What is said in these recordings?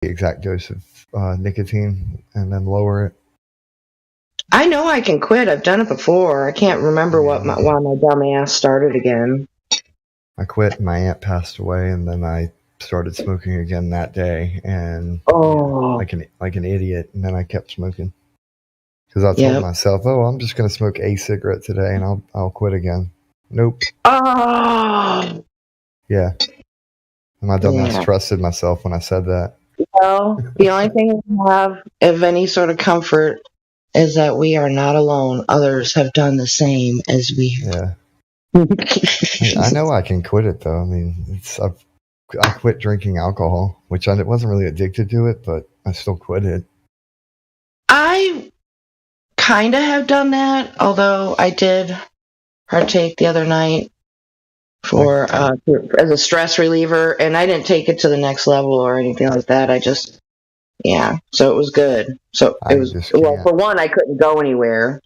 the exact dose of nicotine and then lower it. I know I can quit. I've done it before. I can't remember why my dumb ass started again. I quit and my aunt passed away, and then I started smoking again that day, and like an idiot, and then I kept smoking. Because I told myself, I'm just going to smoke a cigarette today, and I'll quit again. Nope. Oh. Yeah. And my dumbass trusted myself when I said that. Well, the only thing we have of any sort of comfort is that we are not alone. Others have done the same as we. Yeah. I know I can quit it, though. I mean, I quit drinking alcohol, which I wasn't really addicted to it, but I still quit it. I kind of have done that, although I did partake the other night for as a stress reliever, and I didn't take it to the next level or anything like that. I just, so it was good. So it was, well, for one, I couldn't go anywhere.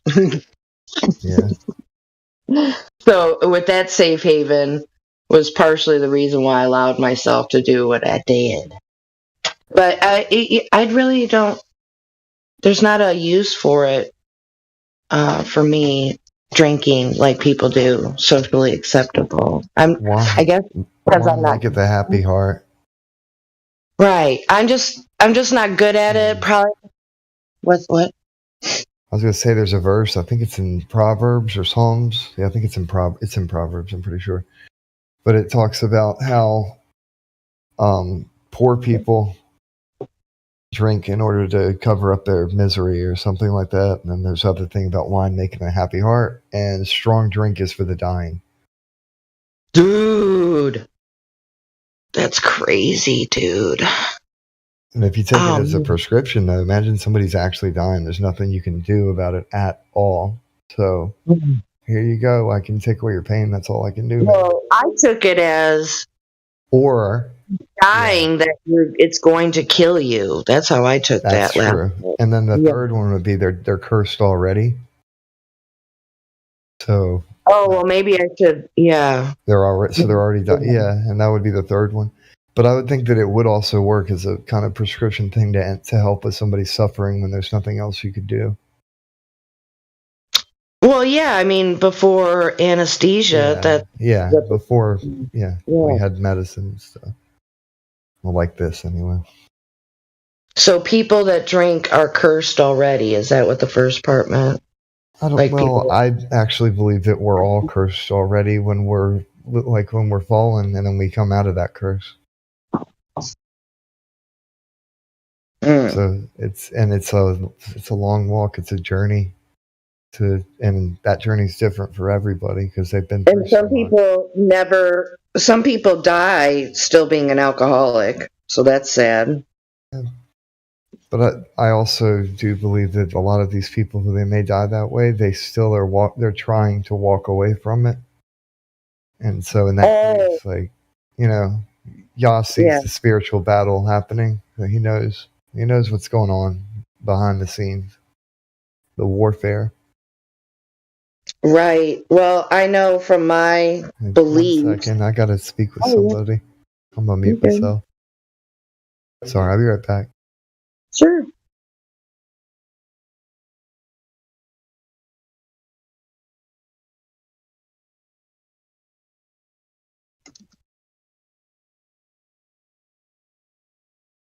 Yeah. So with that safe haven was partially the reason why I allowed myself to do what I did. But I really don't, there's not a use for it for me, drinking like people do, socially acceptable. I guess because I'm not. Get the happy heart. Right. I'm just not good at it. Probably. What? I was going to say there's a verse. I think it's in Proverbs or Psalms. Yeah, I think it's in Proverbs. I'm pretty sure. But it talks about how poor people drink in order to cover up their misery or something like that. And then there's other thing about wine making a happy heart, and strong drink is for the dying. Dude, that's crazy, dude. And if you take it as a prescription, though, imagine somebody's actually dying. There's nothing you can do about it at all. So here you go. I can take away your pain. That's all I can do. Well, I took it as dying that it's going to kill you. That's how I took that. That's true. And then the third one would be they're cursed already. So. Oh well, maybe I should. Yeah. They're already dying. Yeah, and that would be the third one. But I would think that it would also work as a kind of prescription thing to help with somebody suffering when there's nothing else you could do. Well, yeah, I mean, before anesthesia, before we had medicine and stuff. Well, like this anyway. So people that drink are cursed already. Is that what the first part meant? I actually believe that we're all cursed already when we're fallen, and then we come out of that curse. So it's a long walk. It's a journey and that journey's different for everybody because they've been through. And some people die still being an alcoholic. So that's sad. Yeah. But I also do believe that a lot of these people who they may die that way, they still they're trying to walk away from it. And so in that case, Yah sees the spiritual battle happening. So he knows what's going on behind the scenes, the warfare. Right. Well, I know from my belief. 1 second, I gotta speak with somebody. I'm gonna mute myself. Sorry, I'll be right back. Sure.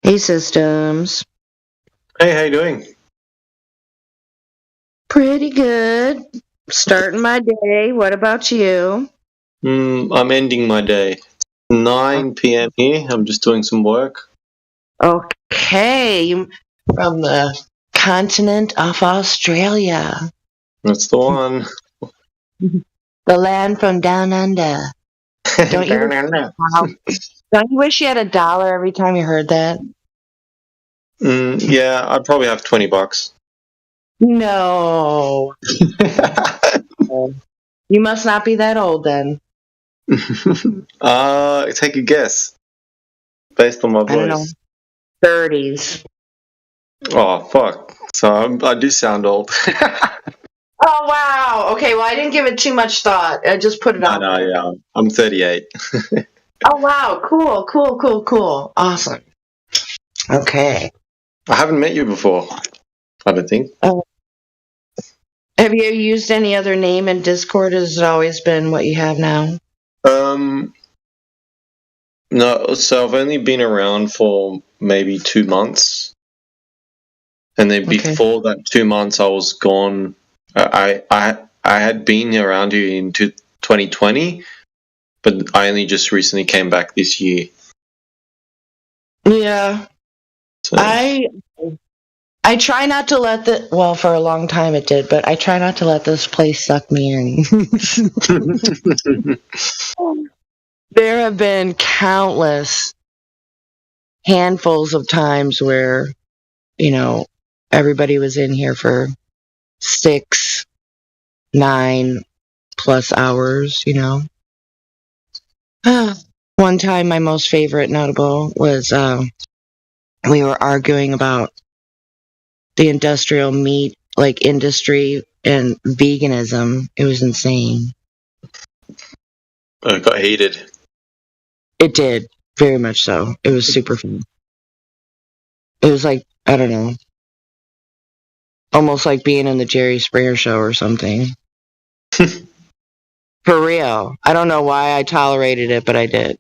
Hey, Systems. Hey, how you doing? Pretty good. Starting my day. What about you? I'm ending my day. 9 p.m. here. I'm just doing some work. Okay. From the continent of Australia. That's the one. The land from down under. Don't you wish you had $1 every time you heard that? Yeah, I'd probably have $20. No. You must not be that old then. Take a guess. Based on my voice. I don't know. 30s. Oh, fuck. So I do sound old. Oh, wow. Okay, well, I didn't give it too much thought. I just put it on. No, yeah. I'm 38. Oh, wow. Cool. Awesome. Okay. I haven't met you before, I don't think. Have you used any other name in Discord? Has it always been what you have now? No, so I've only been around for maybe 2 months. And then Okay. before that 2 months, I was gone. I had been around here in 2020, but I only just recently came back this year. Yeah. So. I try not to let for a long time it did, but I try not to let this place suck me in. There have been countless handfuls of times where, everybody was in here for 6, 9 plus hours, One time, my most favorite notable was we were arguing about the industrial meat industry and veganism. It was insane. It got heated. It did, very much so. It was super fun. It was like, I don't know, almost like being in the Jerry Springer show or something. For real. I don't know why I tolerated it, but I did.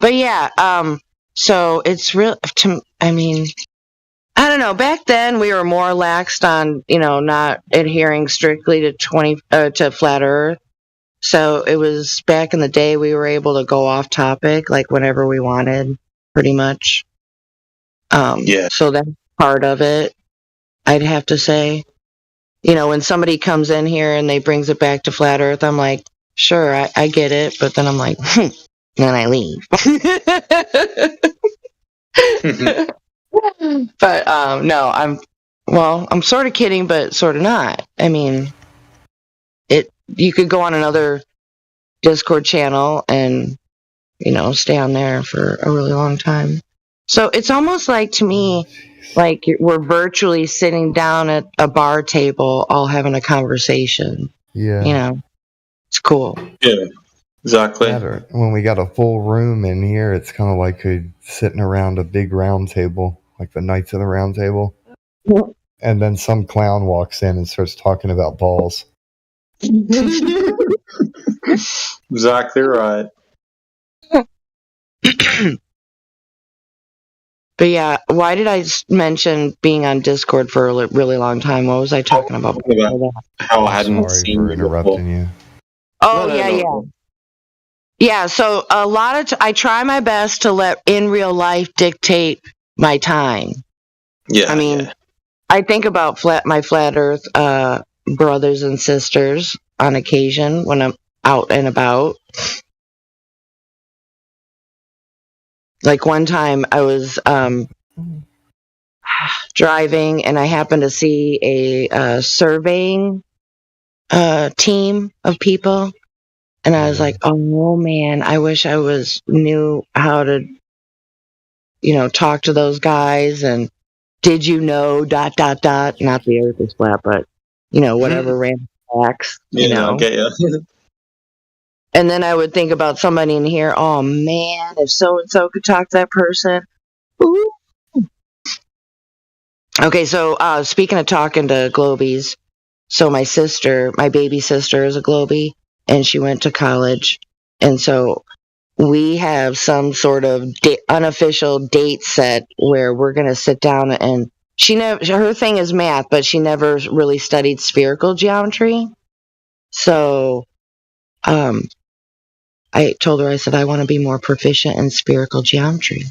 But yeah, so it's real. I don't know. Back then, we were more laxed on, not adhering strictly to flat Earth. So it was back in the day we were able to go off topic like whenever we wanted, pretty much. Yeah. So that's part of it, I'd have to say. When somebody comes in here and they brings it back to flat Earth, I'm like, sure, I get it, but then I'm like, then I leave. But no, I'm sort of kidding, but sort of not. I mean, you could go on another Discord channel and, stay on there for a really long time. So it's almost like, to me, like we're virtually sitting down at a bar table all having a conversation. Yeah. It's cool. Yeah, exactly. When we got a full room in here, it's kind of like sitting around a big round table, like the Knights of the Round Table. And then some clown walks in and starts talking about balls. Exactly right. But yeah, why did I mention being on Discord for a really long time? What was I talking about? How I hadn't Sorry seen for you interrupting before. you. Oh, No, yeah, no. yeah. Yeah, so a lot of I try my best to let in real life dictate my time. Yeah. I mean, yeah. I think about my flat Earth brothers and sisters on occasion when I'm out and about. Like one time I was driving and I happened to see a surveying team of people, and I was like, oh man, I wish I knew how to talk to those guys. And did you know ... not the Earth is flat, but whatever random facts. Yeah, I get you. And then I would think about somebody in here. Oh man, if so and so could talk to that person. Ooh. Okay, so speaking of talking to Globies, so my baby sister is a Globie, and she went to college, and so we have some sort of unofficial date set where we're going to sit down, and her thing is math, but she never really studied spherical geometry. So I told her, I said, I want to be more proficient in spherical geometry.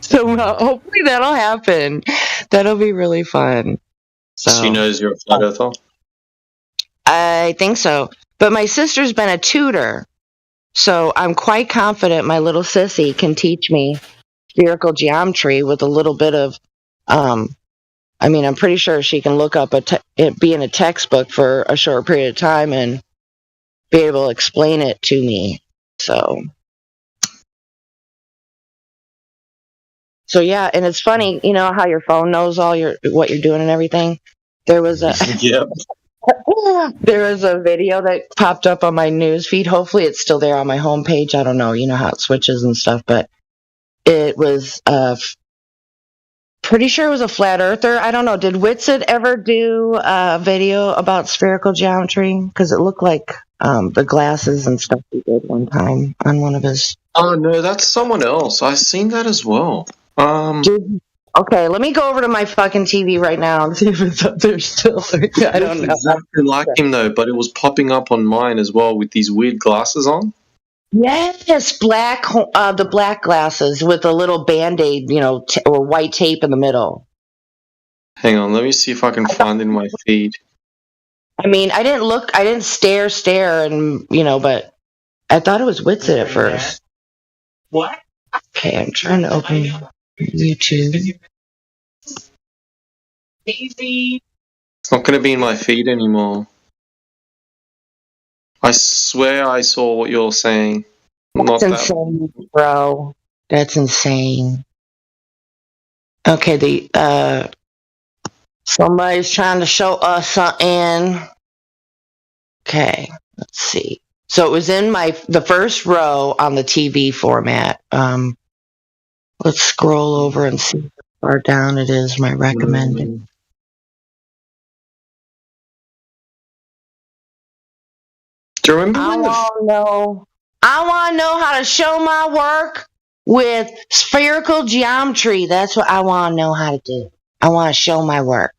So hopefully that'll happen. That'll be really fun. So She knows you're a flat earther? I think so. But my sister's been a tutor, so I'm quite confident my little sissy can teach me spherical geometry with a little bit of, I'm pretty sure she can look up it be in a textbook for a short period of time and be able to explain it to me. So yeah, and it's funny, how your phone knows what you're doing and everything. There was a Yep. there was a video that popped up on my news feed. Hopefully it's still there on my homepage. I don't know, how it switches and stuff, but it was pretty sure it was a flat earther. I don't know. Did Witsit ever do a video about spherical geometry? Because it looked like the glasses and stuff he did one time on one of his. Oh no, that's someone else. I've seen that as well. Okay, let me go over to my fucking TV right now and see if it's up there still. I don't know. Exactly like him though, but it was popping up on mine as well with these weird glasses on. Yes, the black glasses with a little Band-Aid, or white tape in the middle. Hang on, let me see if I can find in my feed. I mean, I didn't stare, and, but I thought it was Witsit at first. What? Okay, I'm trying to open YouTube. Easy. It's not going to be in my feed anymore. I swear I saw what you're saying. That's insane, bro. That's insane. Okay, somebody's trying to show us something. Okay, let's see. So it was in the first row on the TV format. Let's scroll over and see how far down it is, my recommended. Do you remember I want to know how to show my work with spherical geometry. That's what I want to know how to do. I want to show my work.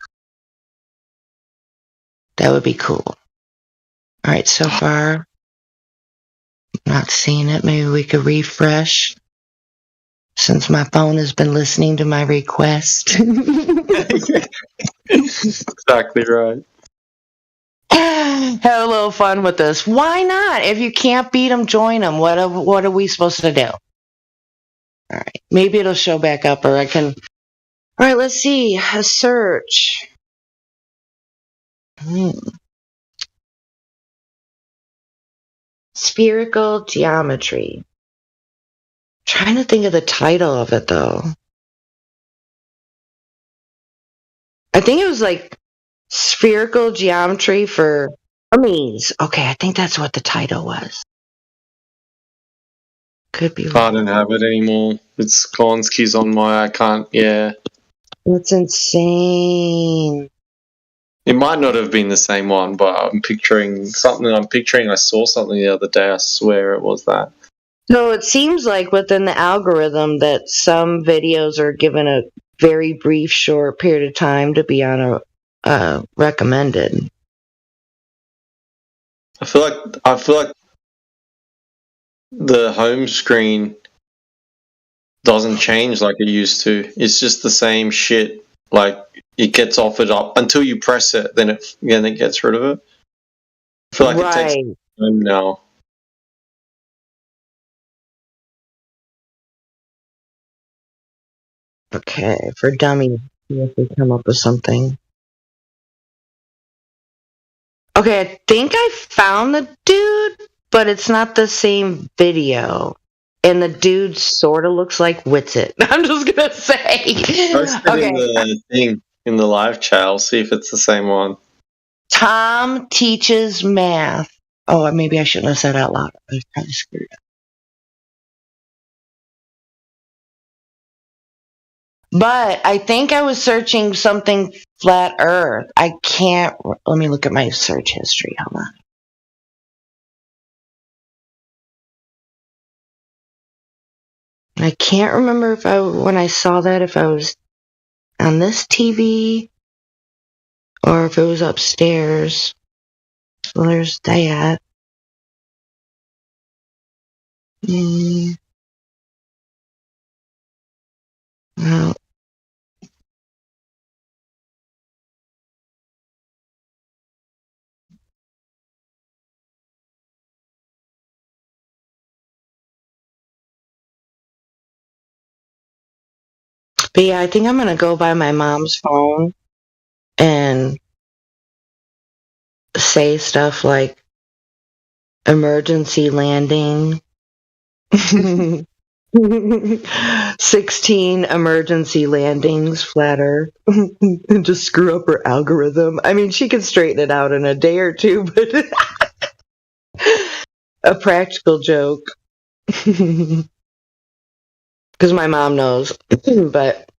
That would be cool. All right, so far, not seeing it. Maybe we could refresh since my phone has been listening to my request. Exactly right. Have a little fun with this. Why not? If you can't beat them, join them. What are we supposed to do? All right. Maybe it'll show back up, or I can. All right. Let's see. A search. Spherical geometry. Trying to think of the title of it though. I think it was like spherical geometry for dummies. Okay, I think that's what the title was. Could be. I don't have it anymore. It's Gonski's on my. I can't. Yeah. That's insane. It might not have been the same one, but I'm picturing something. I saw something the other day. I swear it was that. So it seems like within the algorithm that some videos are given a very brief, short period of time to be on a recommended. I feel like the home screen doesn't change like it used to. It's just the same shit. Like it gets offered up until you press it, then it gets rid of it. I feel like it takes time now. Okay, for dummies, see if we come up with something. Okay, I think I found the dude, but it's not the same video. And the dude sort of looks like Witsit. I'm just gonna say. Post it in the live chat. I'll see if it's the same one. Tom teaches math. Oh, maybe I shouldn't have said out loud. I was probably screwed up. But I think I was searching something flat earth. I can't. Let me look at my search history. Hold on. I can't remember when I saw that, if I was on this TV or if it was upstairs. So there's that. Well, but yeah, I think I'm gonna go by my mom's phone and say stuff like emergency landing. 16 emergency landings, flat earth. And just screw up her algorithm. I mean, she could straighten it out in a day or two, but a practical joke. Because my mom knows. But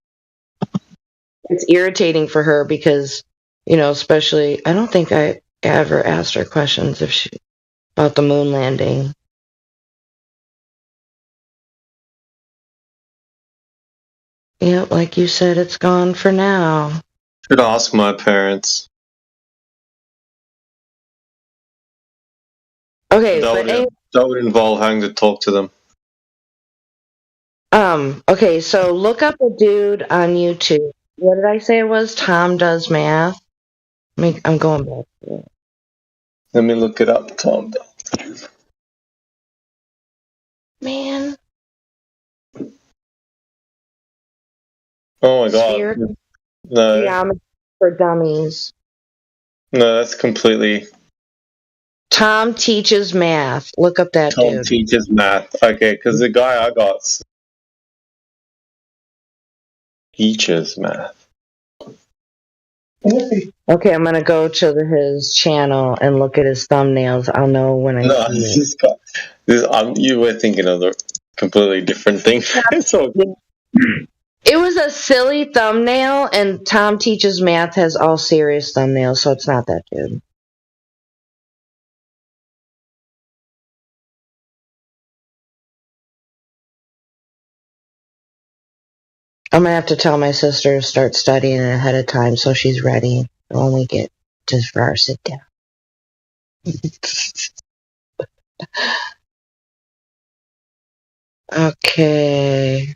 it's irritating for her because, especially, I don't think I ever asked her questions about the moon landing. Yep, like you said, it's gone for now. Should ask my parents. Okay, That would involve having to talk to them. okay, so look up a dude on YouTube. What did I say it was? Tom Does Math. I'm going back to it. Let me look it up, Tom. Man, Oh my god. Spherical No, Geometry for Dummies. no, that's completely. Tom Teaches Math. Look up that Tom dude. teaches math. Okay, because the guy I got teaches math. Okay, I'm gonna go to his channel and look at his thumbnails. I'll know when I No, see it. this guy. You were thinking of a completely different thing. So It was a silly thumbnail, and Tom Teaches Math has all serious thumbnails, so it's not that dude. I'm gonna have to tell my sister to start studying ahead of time so she's ready when we get for our sit down. Okay.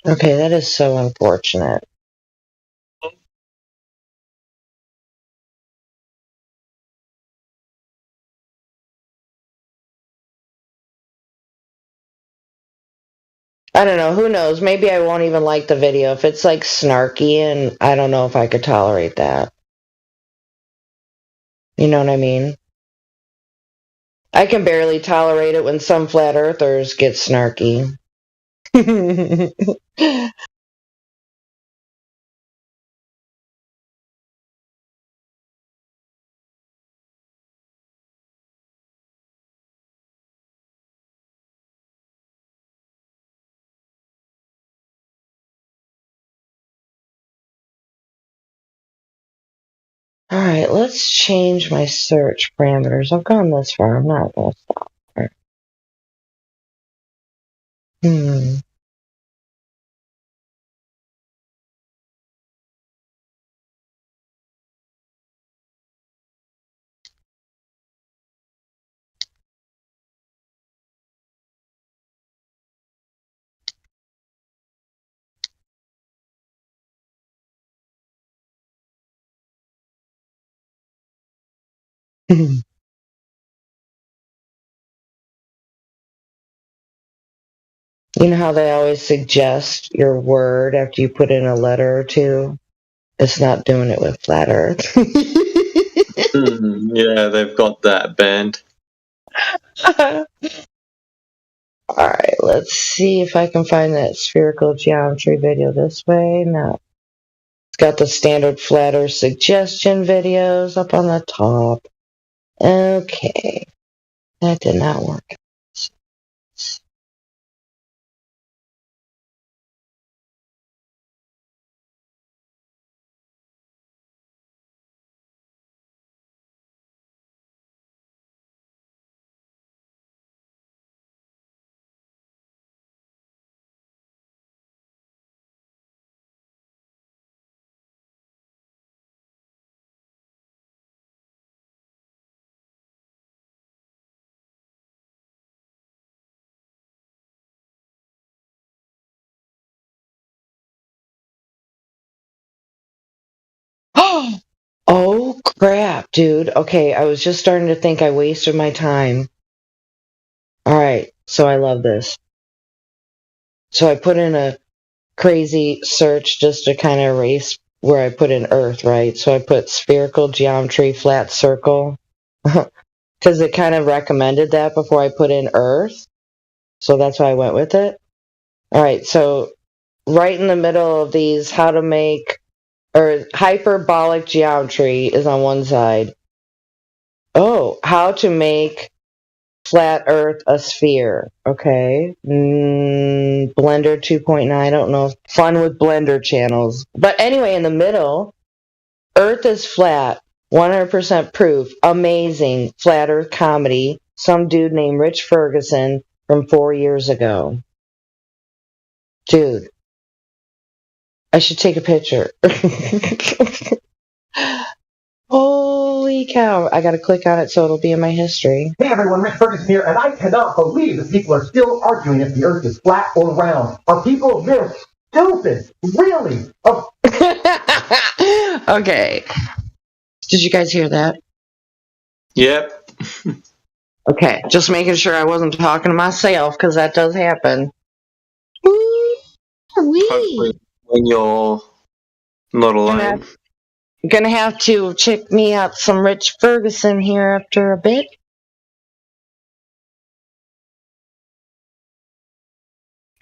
Okay, that is so unfortunate. I don't know. Who knows? Maybe I won't even like the video if it's like snarky, and I don't know if I could tolerate that. You know what I mean? I can barely tolerate it when some flat earthers get snarky. All right, let's change my search parameters. I've gone this far. I'm not going to stop. Hmm. You know how they always suggest your word after you put in a letter or two? It's not doing it with flat earth. yeah, they've got that banned. Alright, let's see if I can find that spherical geometry video this way. No. It's got the standard flat earth suggestion videos up on the top. Okay. That did not work. Oh crap, dude. Okay, I was just starting to think I wasted my time. Alright, so I love this. So I put in a crazy search just to kind of erase where I put in Earth, right? So I put spherical geometry, flat circle. Because it kind of recommended that before I put in Earth. So that's why I went with it. Alright, so right in the middle of these, how to make, or hyperbolic geometry is on one side. Oh, how to make flat Earth a sphere. Okay. Blender 2.9, I don't know. Fun with Blender channels. But anyway, in the middle, Earth is flat. 100% proof. Amazing. Flat Earth comedy. Some dude named Rich Ferguson from 4 years ago. Dude. I should take a picture. Holy cow. I gotta click on it so it'll be in my history. Hey everyone, Rich Ferguson here, and I cannot believe that people are still arguing if the Earth is flat or round. Are people this stupid? Really? Okay. Did you guys hear that? Yep. Okay, just making sure I wasn't talking to myself, because that does happen. Hopefully, when you're not alone. Gonna have to check me out some Rich Ferguson here after a bit.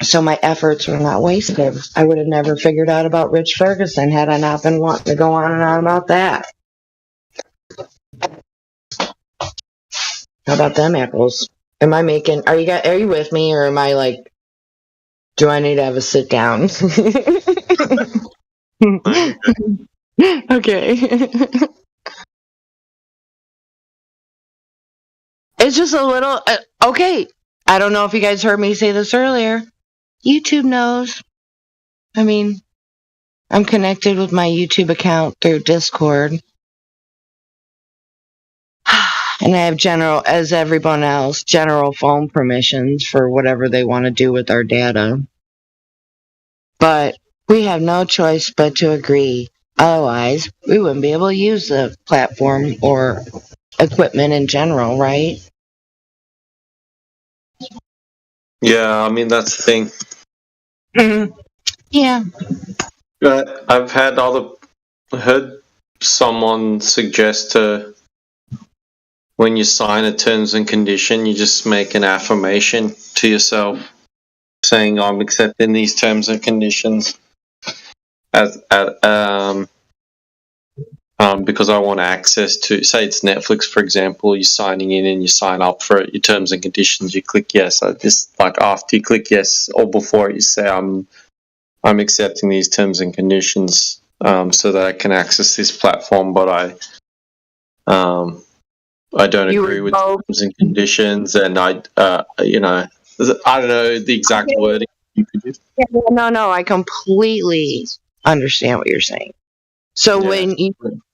So my efforts were not wasted. I would have never figured out about Rich Ferguson had I not been wanting to go on and on about that. How about them apples? Am I making? Are you with me, or am I like? Do I need to have a sit down? Okay. It's just a little. Okay. I don't know if you guys heard me say this earlier. YouTube knows. I mean, I'm connected with my YouTube account through Discord. And I have as everyone else, general phone permissions for whatever they want to do with our data. But we have no choice but to agree. Otherwise, we wouldn't be able to use the platform or equipment in general, right? Yeah, I mean, that's the thing. Yeah. I've heard someone suggest when you sign a terms and condition, you just make an affirmation to yourself saying, I'm accepting these terms and conditions because I want access to, say it's Netflix, for example, you're signing in and you sign up for it, your terms and conditions, you click yes. After you click yes or before you say, I'm accepting these terms and conditions so that I can access this platform, but I don't agree with terms and conditions, and I don't know the exact wording you could use. No, I completely understand what you're saying. So when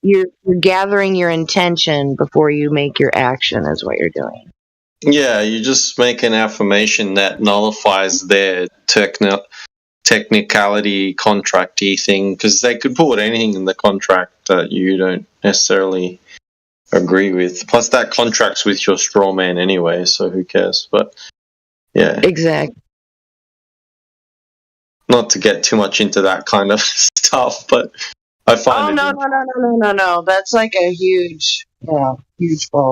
you're gathering your intention before you make your action is what you're doing. Yeah, you just make an affirmation that nullifies their technicality contracty thing, because they could put anything in the contract that you don't necessarily agree with. Plus, that contract's with your straw man anyway, so who cares? But yeah, exactly. Not to get too much into that kind of stuff, but I find no. That's like a huge ball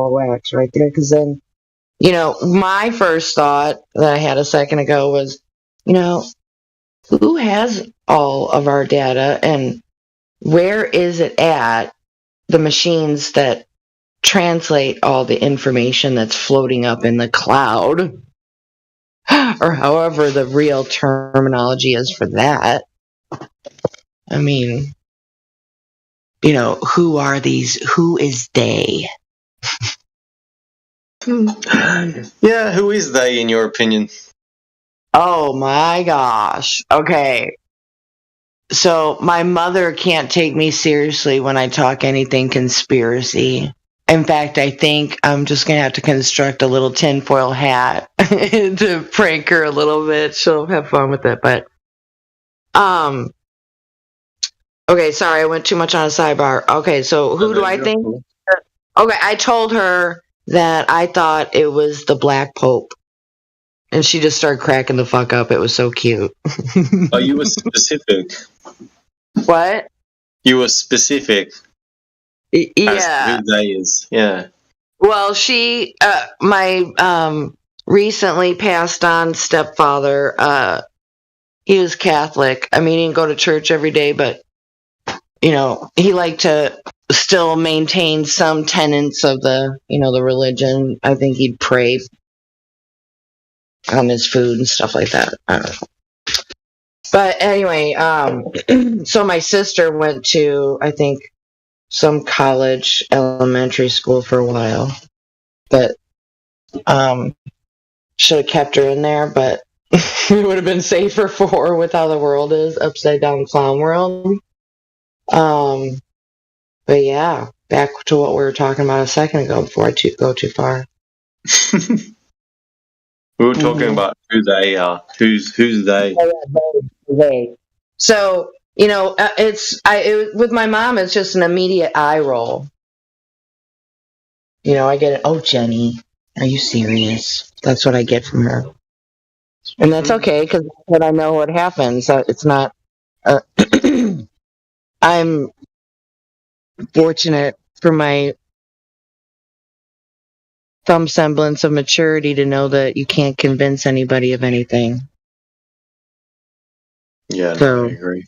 of wax right there. Because then, my first thought that I had a second ago was, who has all of our data and where is it at, the machines that translate all the information that's floating up in the cloud, or however the real terminology is for that. I mean, who are these? Who is they? Yeah, who is they in your opinion? Oh my gosh. Okay. So my mother can't take me seriously when I talk anything conspiracy. In fact, I think I'm just going to have to construct a little tinfoil hat to prank her a little bit. She'll have fun with it. But Okay, sorry, I went too much on a sidebar. Okay, so who do I think? Okay, I told her that I thought it was the Black Pope. And she just started cracking the fuck up. It was so cute. Oh, you were specific. What? You were specific as to Yeah. who they is. Yeah. Well, my recently passed on stepfather, he was Catholic. I mean, he didn't go to church every day, but, he liked to still maintain some tenets of the religion. I think he'd pray on his food and stuff like that. I don't know. But anyway, so my sister went to, I think, some college, elementary school for a while. But should have kept her in there, but it would have been safer for her with how the world is, upside down clown world. But yeah, back to what we were talking about a second ago before I go too far. We were talking about who they are. Who's they? They. So with my mom, it's just an immediate eye roll. I get it. Oh, Jenny, are you serious? That's what I get from her, and that's okay because I know what happens. It's not. I'm fortunate for my some semblance of maturity to know that you can't convince anybody of anything. Yeah, So I agree.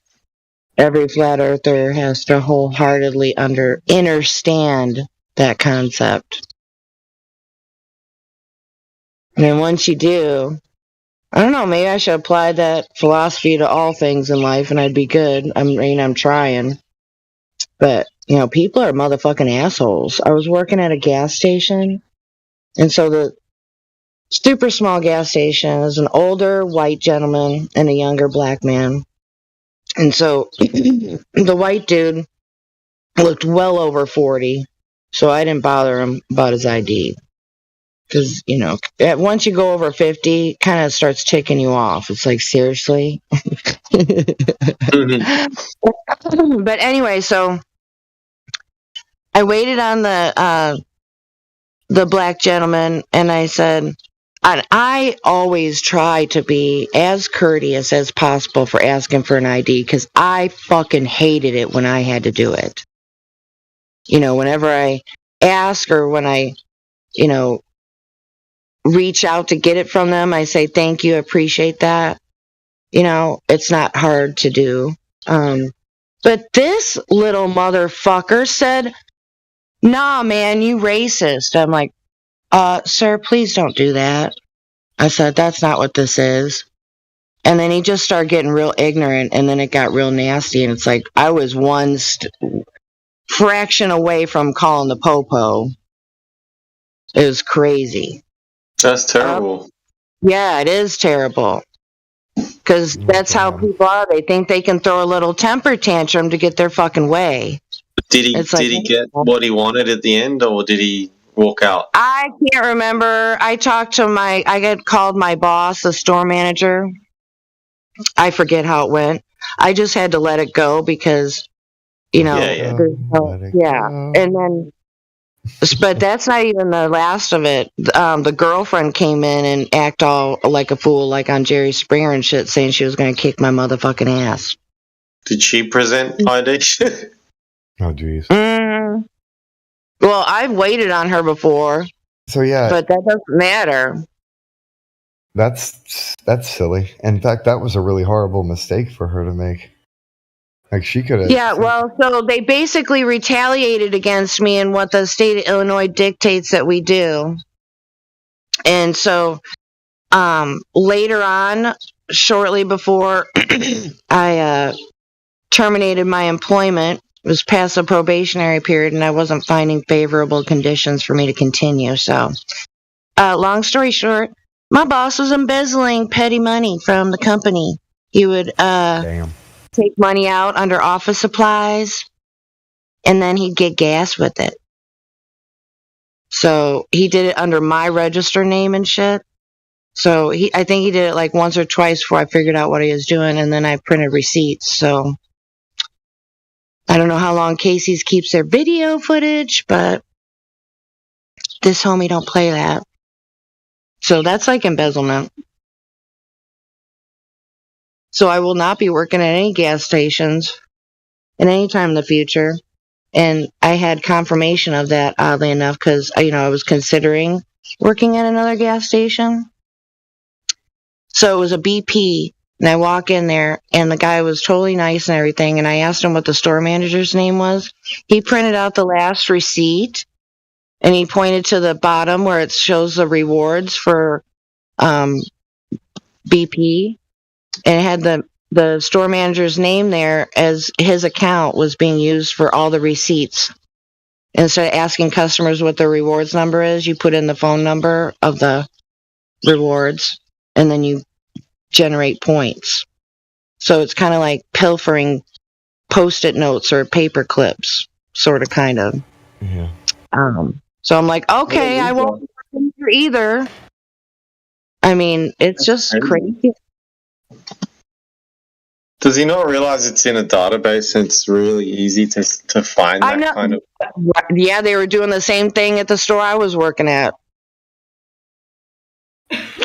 every flat earther has to wholeheartedly understand that concept. And then once you do, I don't know, maybe I should apply that philosophy to all things in life and I'd be good. I'm trying. But, people are motherfucking assholes. I was working at a gas station, and so the super small gas station is an older white gentleman and a younger black man. And so the white dude looked well over 40, so I didn't bother him about his ID. Because, once you go over 50, it kind of starts ticking you off. It's like, seriously? But anyway, so I waited on the black gentleman, and I said, I always try to be as courteous as possible for asking for an ID, because I fucking hated it when I had to do it. Whenever I ask or when I, reach out to get it from them, I say, thank you, appreciate that. It's not hard to do. But this little motherfucker said, nah, man, you racist. I'm like, sir, please don't do that. I said, that's not what this is. And then he just started getting real ignorant, and then it got real nasty, and it's like, I was one fraction away from calling the popo. It was crazy. That's terrible. Yeah, it is terrible. Because that's how people are. They think they can throw a little temper tantrum to get their fucking way. Did he get what he wanted at the end, or did he walk out? I can't remember. I got called my boss, the store manager. I forget how it went. I just had to let it go because, Yeah. And then, but that's not even the last of it. The girlfriend came in and act all like a fool, like on Jerry Springer and shit, saying she was going to kick my motherfucking ass. Did she present ID? Oh, geez. Well, I've waited on her before. So yeah, but that doesn't matter. That's silly. In fact, that was a really horrible mistake for her to make. Like, she could have. Yeah, well, so they basically retaliated against me in what the state of Illinois dictates that we do. And so later on, shortly before I terminated my employment, it was past the probationary period, and I wasn't finding favorable conditions for me to continue. So, long story short, my boss was embezzling petty money from the company. He would take money out under office supplies, and then he'd get gas with it. So he did it under my register name and shit. So I think he did it like once or twice before I figured out what he was doing, and then I printed receipts. So I don't know how long Casey's keeps their video footage, but this homie don't play that. So that's like embezzlement. So I will not be working at any gas stations at any time in the future. And I had confirmation of that, oddly enough, because, I was considering working at another gas station. So it was a BP, and I walk in there, and the guy was totally nice and everything, and I asked him what the store manager's name was. He printed out the last receipt, and he pointed to the bottom where it shows the rewards for BP, and it had the store manager's name there as his account was being used for all the receipts. Instead of asking customers what the rewards number is, you put in the phone number of the rewards, and then you generate points. So it's kind of like pilfering Post-it notes or paper clips, sort of, kind of. Yeah. So I'm like, okay, I won't be working here either. I mean, it's just crazy. Does he not realize it's in a database and it's really easy to find I that know. kind of... Yeah, they were doing the same thing at the store I was working at.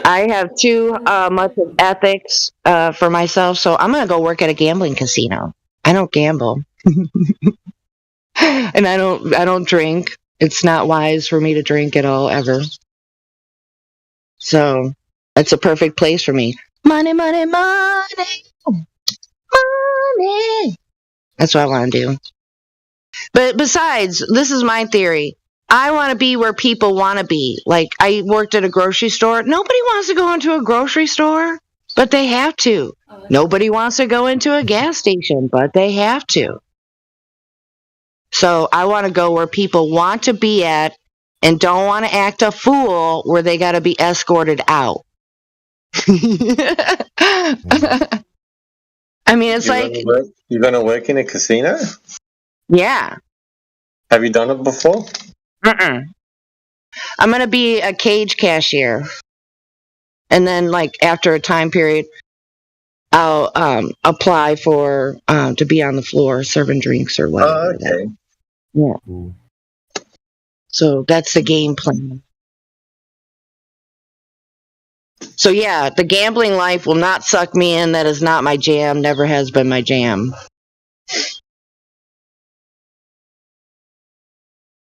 I have too much of ethics for myself, so I'm going to go work at a gambling casino. I don't gamble. And I don't drink. It's not wise for me to drink at all, ever. So it's a perfect place for me. Money, money, money. Money. That's what I want to do. But besides, this is my theory. I want to be where people want to be. Like, I worked at a grocery store. Nobody wants to go into a grocery store, but they have to. Nobody wants to go into a gas station, but they have to. So I want to go where people want to be at and don't want to act a fool where they got to be escorted out. I mean, it's You're going to work in a casino? Yeah. Have you done it before? I'm going to be a cage cashier. And then, like, after a time period, I'll apply for to be on the floor serving drinks or whatever. Oh, okay. Yeah. Cool. So that's the game plan. So yeah, the gambling life will not suck me in. That is not my jam. Never has been my jam.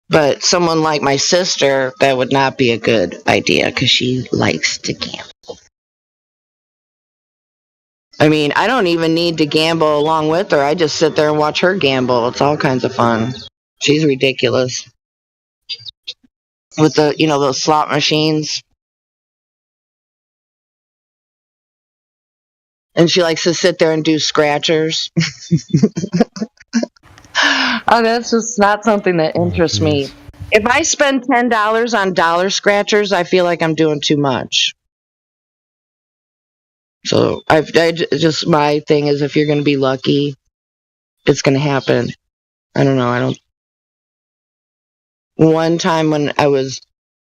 But someone like my sister, that would not be a good idea because she likes to gamble. I mean, I don't even need to gamble along with her. I just sit there and watch her gamble. It's all kinds of fun. She's ridiculous. With the, those slot machines. And she likes to sit there and do scratchers. Oh, that's just not something that interests me. If I spend $10 on dollar scratchers, I feel like I'm doing too much. So I just, my thing is, if you're going to be lucky, it's going to happen. I don't know. One time when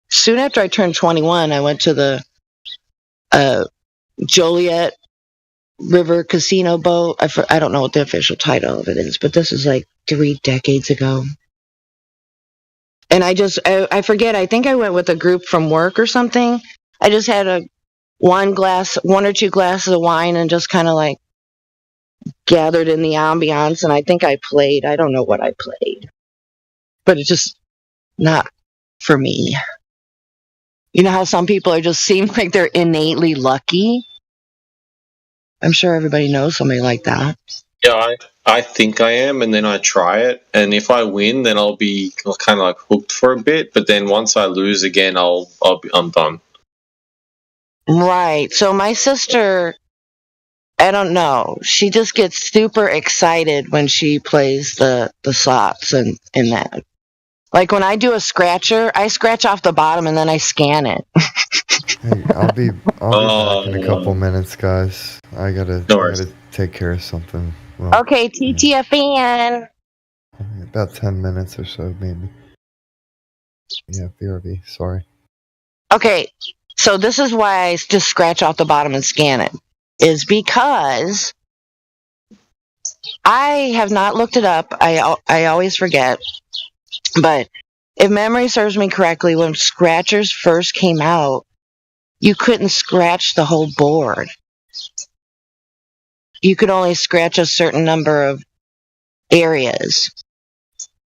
soon after I turned 21, I went to the Joliet River Casino boat. I don't know what the official title of it is, but this is like 3 decades ago. And I forget, I think I went with a group from work or something. I just had one or two glasses of wine and just kind of like gathered in the ambiance, and I think I played. I don't know what I played. But it's just not for me. You know how some people just seem like they're innately lucky? I'm sure everybody knows somebody like that. Yeah, I think I am, and then I try it, and if I win, then I'll be kind of like hooked for a bit. But then once I lose again, I'm done. Right. So my sister, I don't know. She just gets super excited when she plays the slots and that. Like when I do a scratcher, I scratch off the bottom and then I scan it. Hey, I'll be back in a couple minutes, guys. I gotta take care of something. Well, okay, TTFN. About 10 minutes or so, maybe. Yeah, BRB. Sorry. Okay, so this is why I just scratch off the bottom and scan it. Is because I have not looked it up. I always forget. But if memory serves me correctly, when scratchers first came out, you couldn't scratch the whole board. You could only scratch a certain number of areas.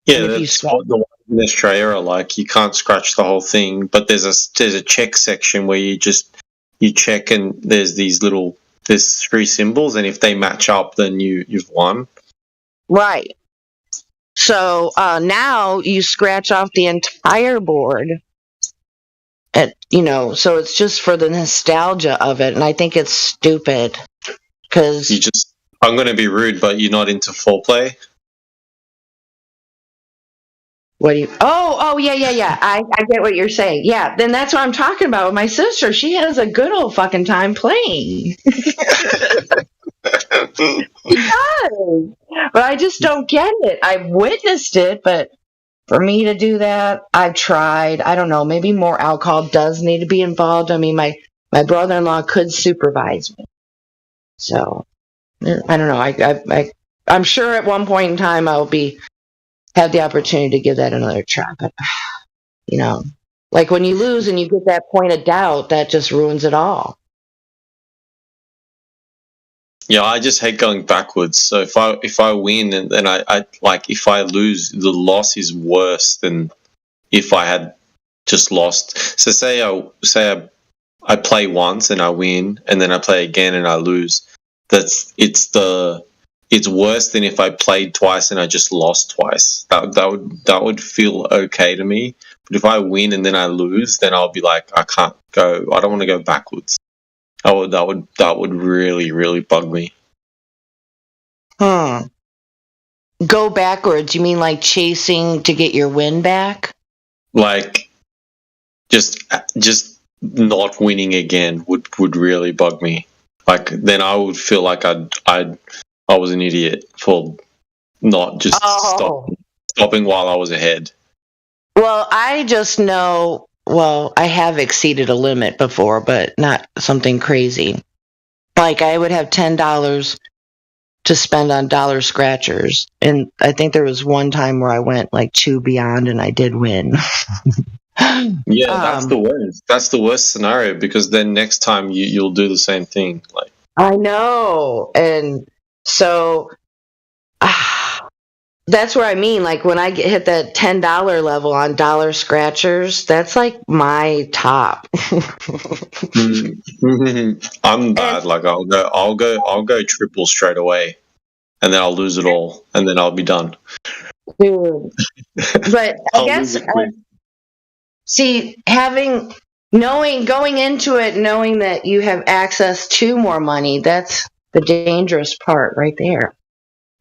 Yeah, And if you that's scratch- what the ones in Australia are like. You can't scratch the whole thing, but there's a check section where you check, and there's there's 3 symbols, and if they match up, then you've won. Right. So now you scratch off the entire board. So it's just for the nostalgia of it, and I think it's stupid because I'm going to be rude, but you're not into foreplay. what do you? Oh, yeah. I get what you're saying. Yeah, then that's what I'm talking about with my sister. She has a good old fucking time playing. She does, but I just don't get it. I've witnessed it, but for me to do that, I've tried. I don't know. Maybe more alcohol does need to be involved. I mean, my brother-in-law could supervise me, so I don't know. I'm sure at one point in time I'll have the opportunity to give that another try. But like when you lose and you get that point of doubt, that just ruins it all. Yeah, I just hate going backwards. So if I win and then I like, if I lose, the loss is worse than if I had just lost. So say I play once and I win, and then I play again and I lose. It's worse than if I played twice and I just lost twice. That would feel okay to me. But if I win and then I lose, then I'll be like, I can't go. I don't want to go backwards. That would really, really bug me. Go backwards. You mean like chasing to get your win back? Like, just not winning again would really bug me. Like, then I would feel like I was an idiot for not just stopping while I was ahead. Well, I just know. Well, I have exceeded a limit before, but not something crazy. Like, I would have $10 to spend on dollar scratchers, and I think there was one time where I went like 2 beyond, and I did win. Yeah, that's the worst. That's the worst scenario, because then next time you'll do the same thing. Like, I know, and so that's where I mean. Like when I hit that $10 level on dollar scratchers, that's like my top. I'm bad. Like I'll go triple straight away, and then I'll lose it all, and then I'll be done. Dude, but I guess see, going into it, knowing that you have access to more money, that's the dangerous part right there.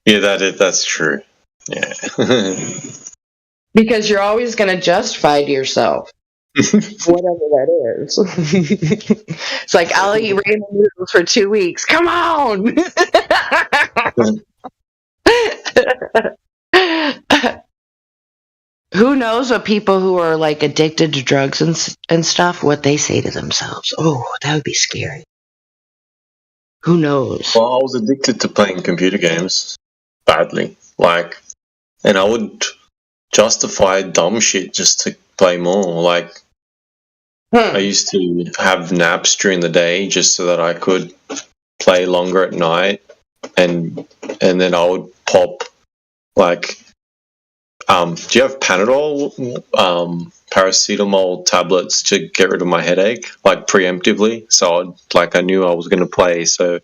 Yeah, that's true. Yeah. Because you're always going to justify to yourself whatever that is. It's like, I'll eat ramen noodles for 2 weeks. Come on! Who knows what people who are like addicted to drugs and stuff, what they say to themselves. Oh, that would be scary. Who knows? Well, I was addicted to playing computer games badly. Like, and I would justify dumb shit just to play more. Like, I used to have naps during the day just so that I could play longer at night, and then I would pop like, do you have Panadol, paracetamol tablets to get rid of my headache, like preemptively? So I knew I was going to play, so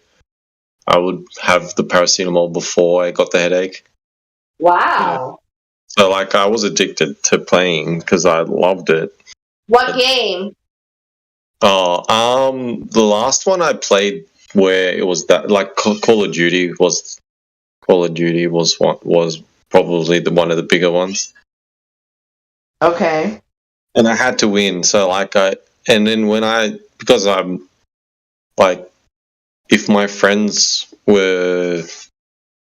I would have the paracetamol before I got the headache. Wow. So like, I was addicted to playing because I loved it. What game? Oh, the last one I played where it was that, like, Call of Duty was probably one of the bigger ones. Okay. And I had to win, so because I'm like, if my friends were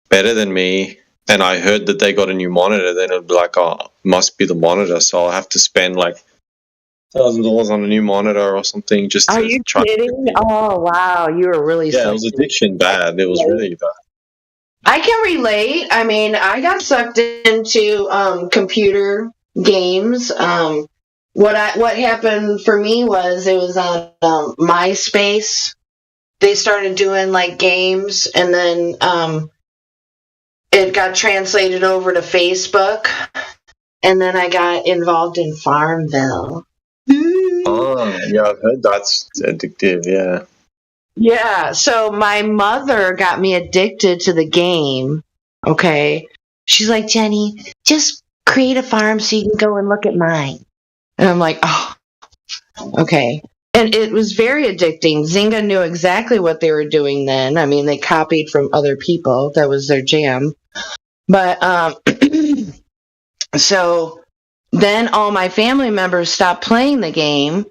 better than me and I heard that they got a new monitor, then it'd be like, oh, it must be the monitor, so I'll have to spend like $1,000 on a new monitor or something just to. Are you kidding? Oh wow, you were really. Yeah, it was addiction bad. It was really bad. I can relate. I mean, I got sucked into computer games. What happened for me was it was on MySpace. They started doing like games, and then it got translated over to Facebook, and then I got involved in Farmville. Oh, yeah, I've heard that's addictive. Yeah. Yeah, so my mother got me addicted to the game. Okay. She's like, Jenny, just create a farm so you can go and look at mine. And I'm like, oh, okay. And it was very addicting. Zynga knew exactly what they were doing then. I mean, they copied from other people. That was their jam. But so then all my family members stopped playing the game.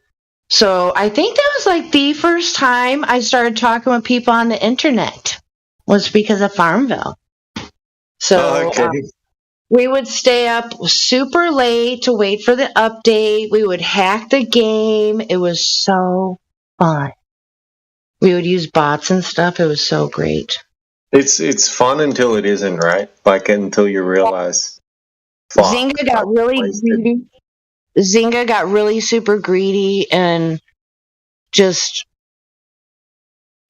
So I think that was like the first time I started talking with people on the internet was because of Farmville. So Okay. we would stay up super late to wait for the update. We would hack the game. It was so fun. We would use bots and stuff. It was so great. It's fun until it isn't, right? Like until you realize. Fuck, Zynga got I've really wasted- greedy. Zynga got really super greedy and just,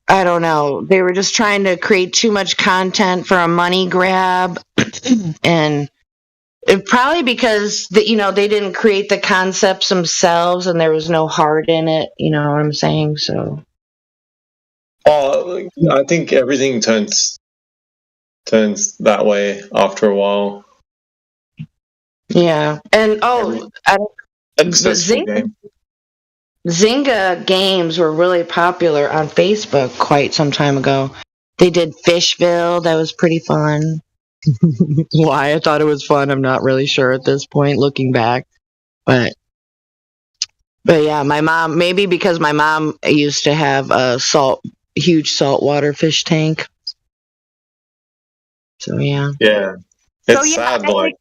I don't know. They were just trying to create too much content for a money grab, and it, probably because they didn't create the concepts themselves, and there was no heart in it. You know what I'm saying? So Oh, I think everything turns that way after a while. yeah, and Successful Zynga, game. Zynga games were really popular on Facebook quite some time ago. They did Fishville. That was pretty fun. Why I thought it was fun, I'm not really sure at this point, looking back. But yeah, my mom, maybe because my mom used to have a huge saltwater fish tank. So yeah. Yeah. It's So, yeah, sad, I like,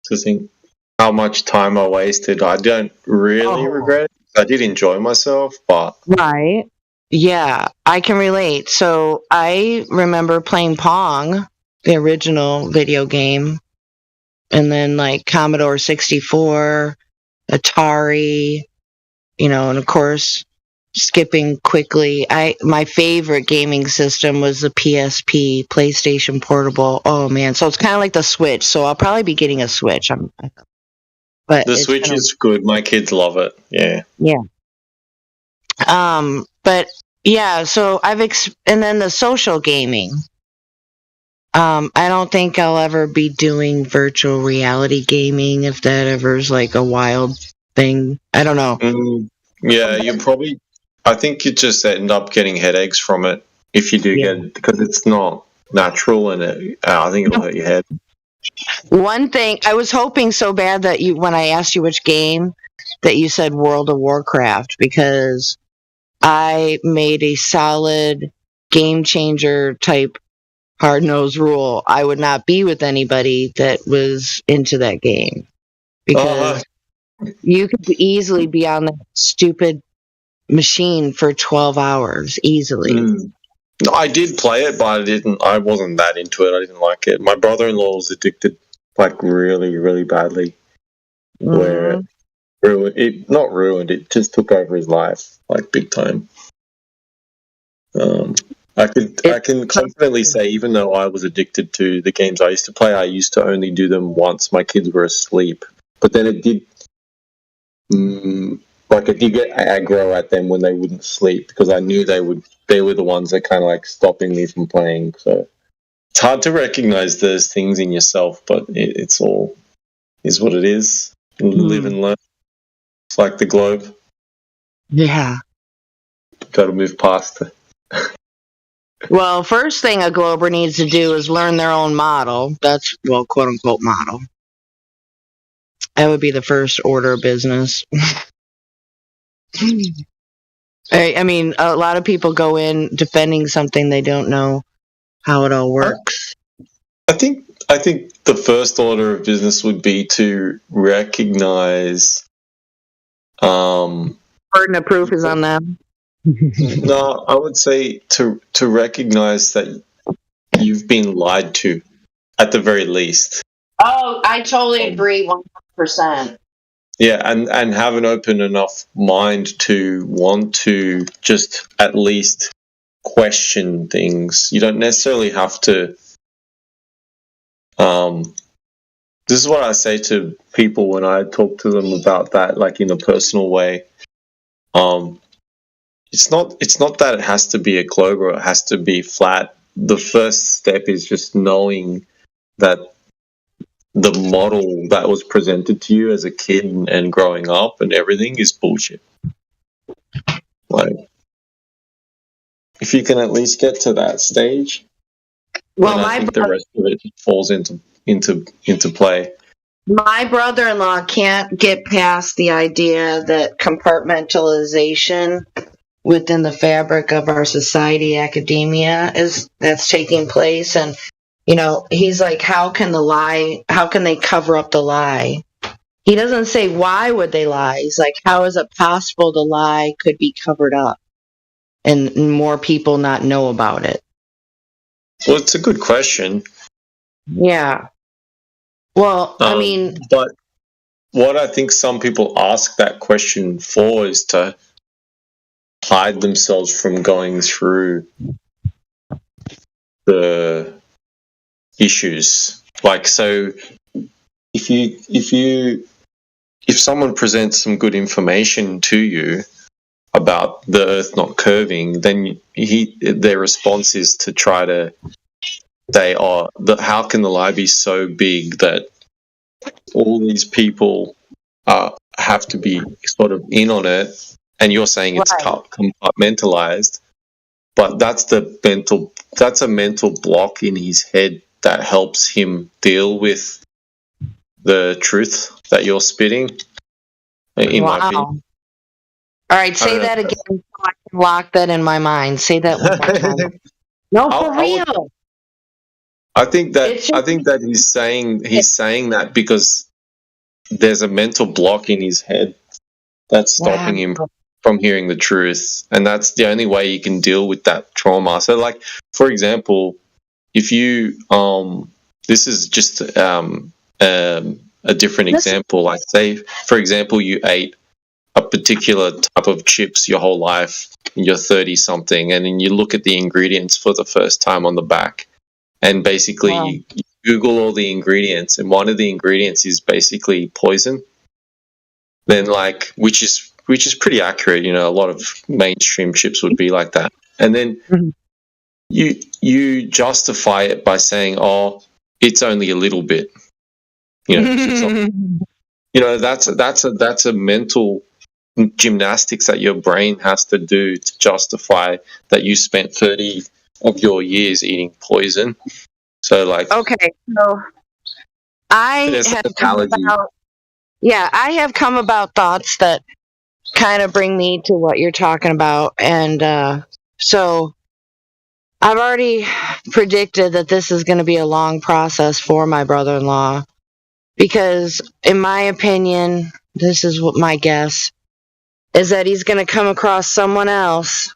to think how much time I wasted. I don't really Oh. regret it. I did enjoy myself, but Right. Yeah, I can relate. So I remember playing Pong, the original video game, and then like Commodore 64, Atari, and of course skipping quickly. My favorite gaming system was the PSP, PlayStation Portable. Oh man, so it's kind of like the Switch. So I'll probably be getting a Switch. But the it's Switch kinda- is good. My kids love it. Yeah. But yeah, so and then the social gaming. I don't think I'll ever be doing virtual reality gaming if that ever is like a wild thing. I don't know. Yeah, you probably. I think you just end up getting headaches from it if you do Yeah. get it because it's not natural and I think it'll hurt your head. One thing I was hoping so bad that when I asked you which game, that you said World of Warcraft, because I made a solid game changer type hard nosed rule. I would not be with anybody that was into that game because you could easily be on that stupid machine for 12 hours easily. No, I did play it, but I wasn't that into it. I didn't like it. My brother-in-law was addicted, like really, really badly. Where not ruined, it just took over his life, like big time. I can confidently say, even though I was addicted to the games I used to play, I used to only do them once my kids were asleep. But then it did, I did get aggro at them when they wouldn't sleep because I knew they were the ones that kind of like stopping me from playing. So it's hard to recognize those things in yourself, but it's all is what it is. Live and learn. It's like the globe. Yeah. Got to move past it. Well, first thing a Glober needs to do is learn their own model. That's, well, quote unquote model. That would be the first order of business. I mean, a lot of people go in defending something they don't know how it all works. I think the first order of business would be to recognize. Burden of proof is on them. No, I would say to recognize that you've been lied to, at the very least. Oh, I totally agree 100%. Yeah, and have an open enough mind to want to just at least question things. You don't necessarily have to. This is what I say to people when I talk to them about that, like in a personal way. It's not that it has to be a globe or it has to be flat. The first step is just knowing that the model that was presented to you as a kid and growing up and everything is bullshit. Like, if you can at least get to that stage, Well, then I think the rest of it falls into play. My brother-in-law can't get past the idea that compartmentalization within the fabric of our society, academia, that's taking place. And, he's like, how can they cover up the lie? He doesn't say why would they lie. He's like, how is it possible the lie could be covered up and more people not know about it? Well, it's a good question. Yeah. Well, but what I think some people ask that question for is to hide themselves from going through the issues. Like, so if someone presents some good information to you about the Earth not curving, then their response is to try to say, how can the lie be so big that all these people have to be sort of in on it? And you're saying it's compartmentalized, but that's a mental block in his head that helps him deal with the truth that you're spitting. In my opinion. All right, say that again so I can lock that in my mind. Say that one more time. No, for real. I think that he's saying that because there's a mental block in his head that's stopping him from hearing the truth, and that's the only way you can deal with that trauma. So, like, for example, if you this is just a different example. Like, say, for example, you ate a particular type of chips your whole life, and you're 30-something, and then you look at the ingredients for the first time on the back, and basically you Google all the ingredients, and one of the ingredients is basically poison. Then, like, which is pretty accurate. A lot of mainstream chips would be like that, and then you justify it by saying, "Oh, it's only a little bit." That's a mental gymnastics that your brain has to do to justify that you spent 30 of your years eating poison. So, like, okay, so I have come about thoughts that kind of bring me to what you're talking about, and so I've already predicted that this is going to be a long process for my brother-in-law, because in my opinion, this is what my guess is, that he's going to come across someone else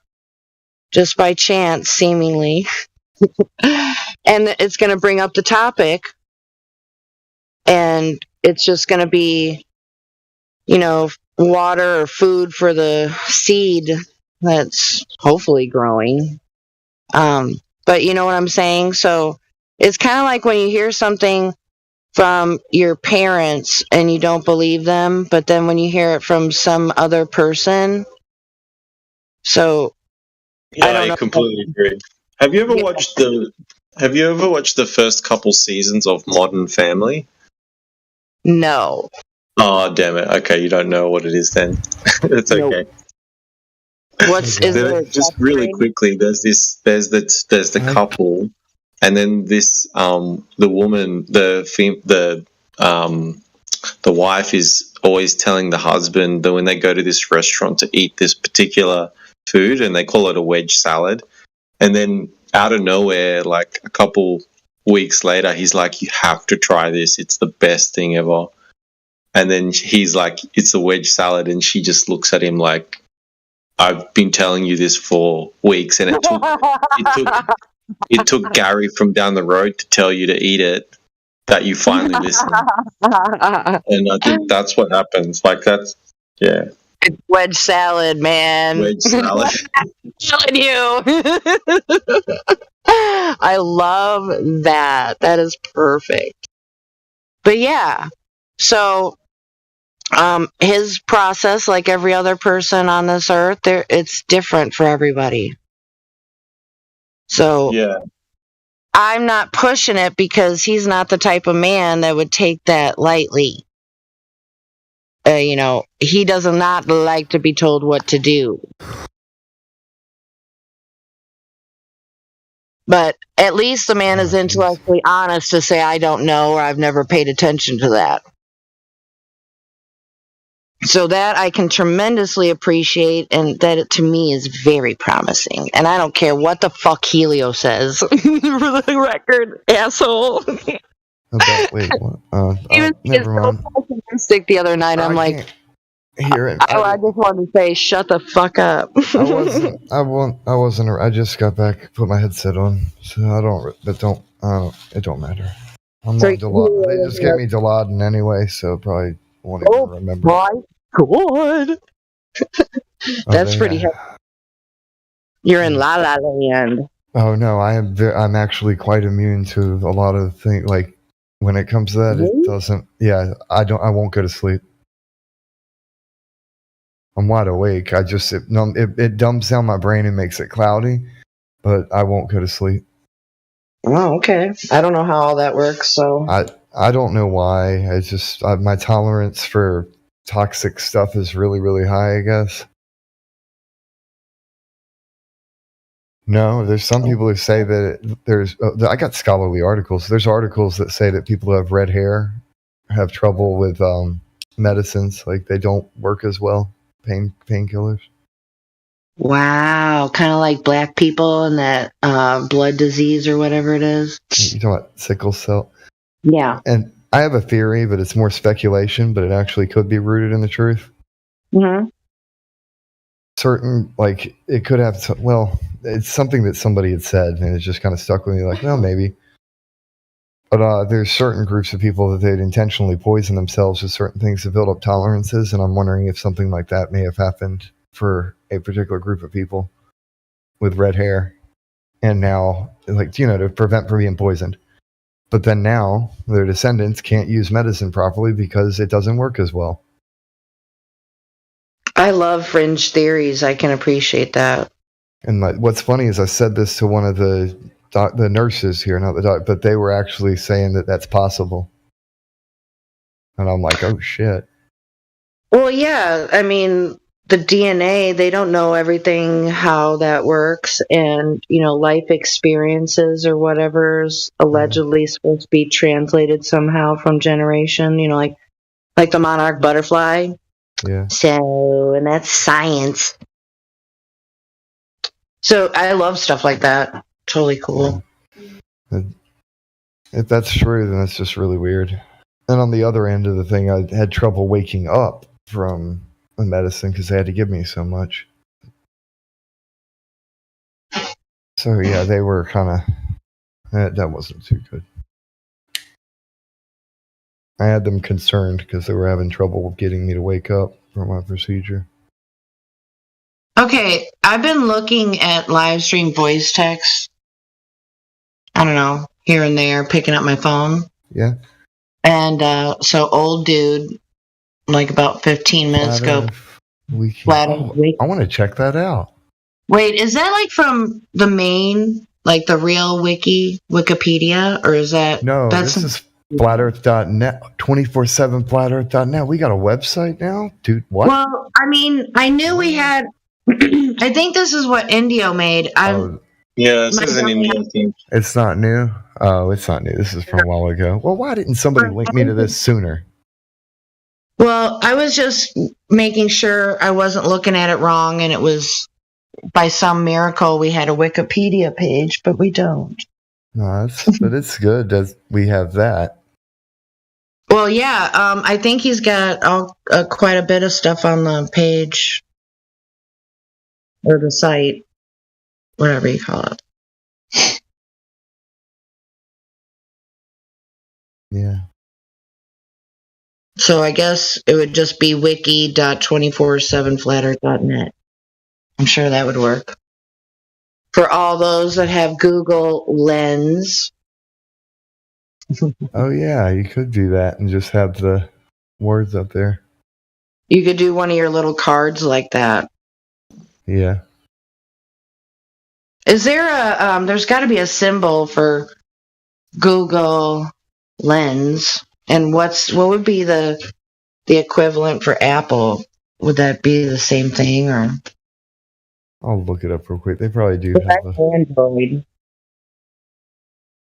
just by chance, seemingly, and it's going to bring up the topic, and it's just going to be, water or food for the seed that's hopefully growing. But you know what I'm saying? So it's kind of like when you hear something from your parents and you don't believe them, but then when you hear it from some other person. So I completely agree. Have you ever watched the first couple seasons of Modern Family? No. Oh, damn it. Okay, you don't know what it is then. It's okay. Just really quickly, there's the couple, and then this the woman, the wife is always telling the husband that when they go to this restaurant to eat this particular food, and they call it a wedge salad, and then out of nowhere, like a couple weeks later, he's like, "You have to try this. It's the best thing ever." And then he's like, "It's a wedge salad," and she just looks at him like, "I've been telling you this for weeks," and it took Gary from down the road to tell you to eat it that you finally listened. And I think that's what happens. Like that's yeah, It's wedge salad, man. wedge salad. I'm telling you. I love that. That is perfect. But yeah, so his process, like every other person on this earth, it's different for everybody. So Yeah. I'm not pushing it because he's not the type of man that would take that lightly. He does not like to be told what to do. But at least the man is intellectually honest to say, I don't know, or I've never paid attention to that. So that I can tremendously appreciate, and that to me is very promising. And I don't care what the fuck Helio says. For the record, asshole. Wait, what? He was Never so mind. pessimistic the other night. I'm like, can't hear it. I just wanted to say, shut the fuck up. I wasn't. I just got back, put my headset on, so I don't. It don't matter. I'm So on Dilaudid. They just gave me Dilaudid anyway, so probably won't even remember. My God. That's pretty heavy. You're in La La Land. Oh no, I'm actually quite immune to a lot of things. Like when it comes to that, it doesn't. Yeah, I won't go to sleep. I'm wide awake. It dumbs down my brain and makes it cloudy, but I won't go to sleep. Oh, okay. I don't know how all that works, so I don't know why. I just my tolerance for toxic stuff is really, really high, I guess. No, there's some people who say that I got scholarly articles. There's articles that say that people who have red hair have trouble with medicines, like they don't work as well. Painkillers. Wow, kind of like black people and that blood disease or whatever it is. You talking about sickle cell? Yeah. And I have a theory, but it's more speculation, but it actually could be rooted in the truth. Mm-hmm. Certain, like, it could have, it's something that somebody had said, and it just kind of stuck with me, like, well, maybe. But there's certain groups of people that they'd intentionally poison themselves with certain things to build up tolerances, and I'm wondering if something like that may have happened for a particular group of people with red hair. And now, like, to prevent from being poisoned. But then now, their descendants can't use medicine properly because it doesn't work as well. I love fringe theories. I can appreciate that. And what's funny is I said this to one of the nurses here, not the doctor, but they were actually saying that that's possible. And I'm like, oh, shit. Well, yeah. I mean, the DNA, they don't know everything, how that works. And, life experiences or whatever's allegedly supposed to be translated somehow from generation, like the monarch butterfly. Yeah. So, and that's science. So I love stuff like that. Totally cool. If that's true, then that's just really weird. And on the other end of the thing, I had trouble waking up from the medicine because they had to give me so much. So yeah, they were kind of, that wasn't too good. I had them concerned because they were having trouble getting me to wake up for my procedure. Okay, I've been looking at live stream voice text. I don't know, here and there, picking up my phone. Yeah. And so old dude, like about 15 minutes ago. I want to check that out. Wait, is that like from the main, like the real Wikipedia, or is that? No, this is flatearth.net, 247flatearth.net. We got a website now? Dude, what? Well, I mean, I knew we had, I think this is what Indio made. Yeah, this is an Indian thing. It's not new? Oh, it's not new. This is from a while ago. Well, why didn't somebody link me to this sooner? Well, I was just making sure I wasn't looking at it wrong, and it was by some miracle we had a Wikipedia page, but we don't. No, but it's good that we have that. Well, yeah, I think he's got quite a bit of stuff on the page or the site, whatever you call it. Yeah. So I guess it would just be wiki.247flatter.net. I'm sure that would work. For all those that have Google Lens. Oh yeah, you could do that and just have the words up there. You could do one of your little cards like that. Yeah. Is there there's got to be a symbol for Google Lens, and what would be the equivalent for Apple? Would that be the same thing, or I'll look it up real quick. They probably do have a. Android?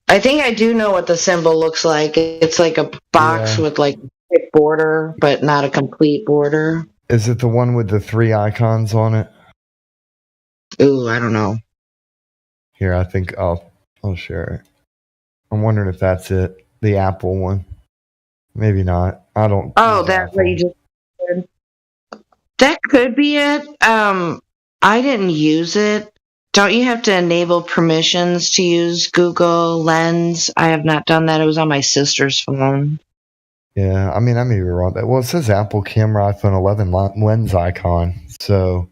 I think I do know what the symbol looks like. It's like a box Yeah. with like a thick border, but not a complete border. Is it the one with the 3 icons on it? Ooh, I don't know. Here, I think I'll share it. I'm wondering if that's it. The Apple one. Maybe not. I don't. Oh, use that's what iPhone. you just said. That could be it. I didn't use it. Don't you have to enable permissions to use Google Lens? I have not done that. It was on my sister's phone. Yeah, I mean, I may be wrong. Well, it says Apple Camera iPhone 11 lens icon. So,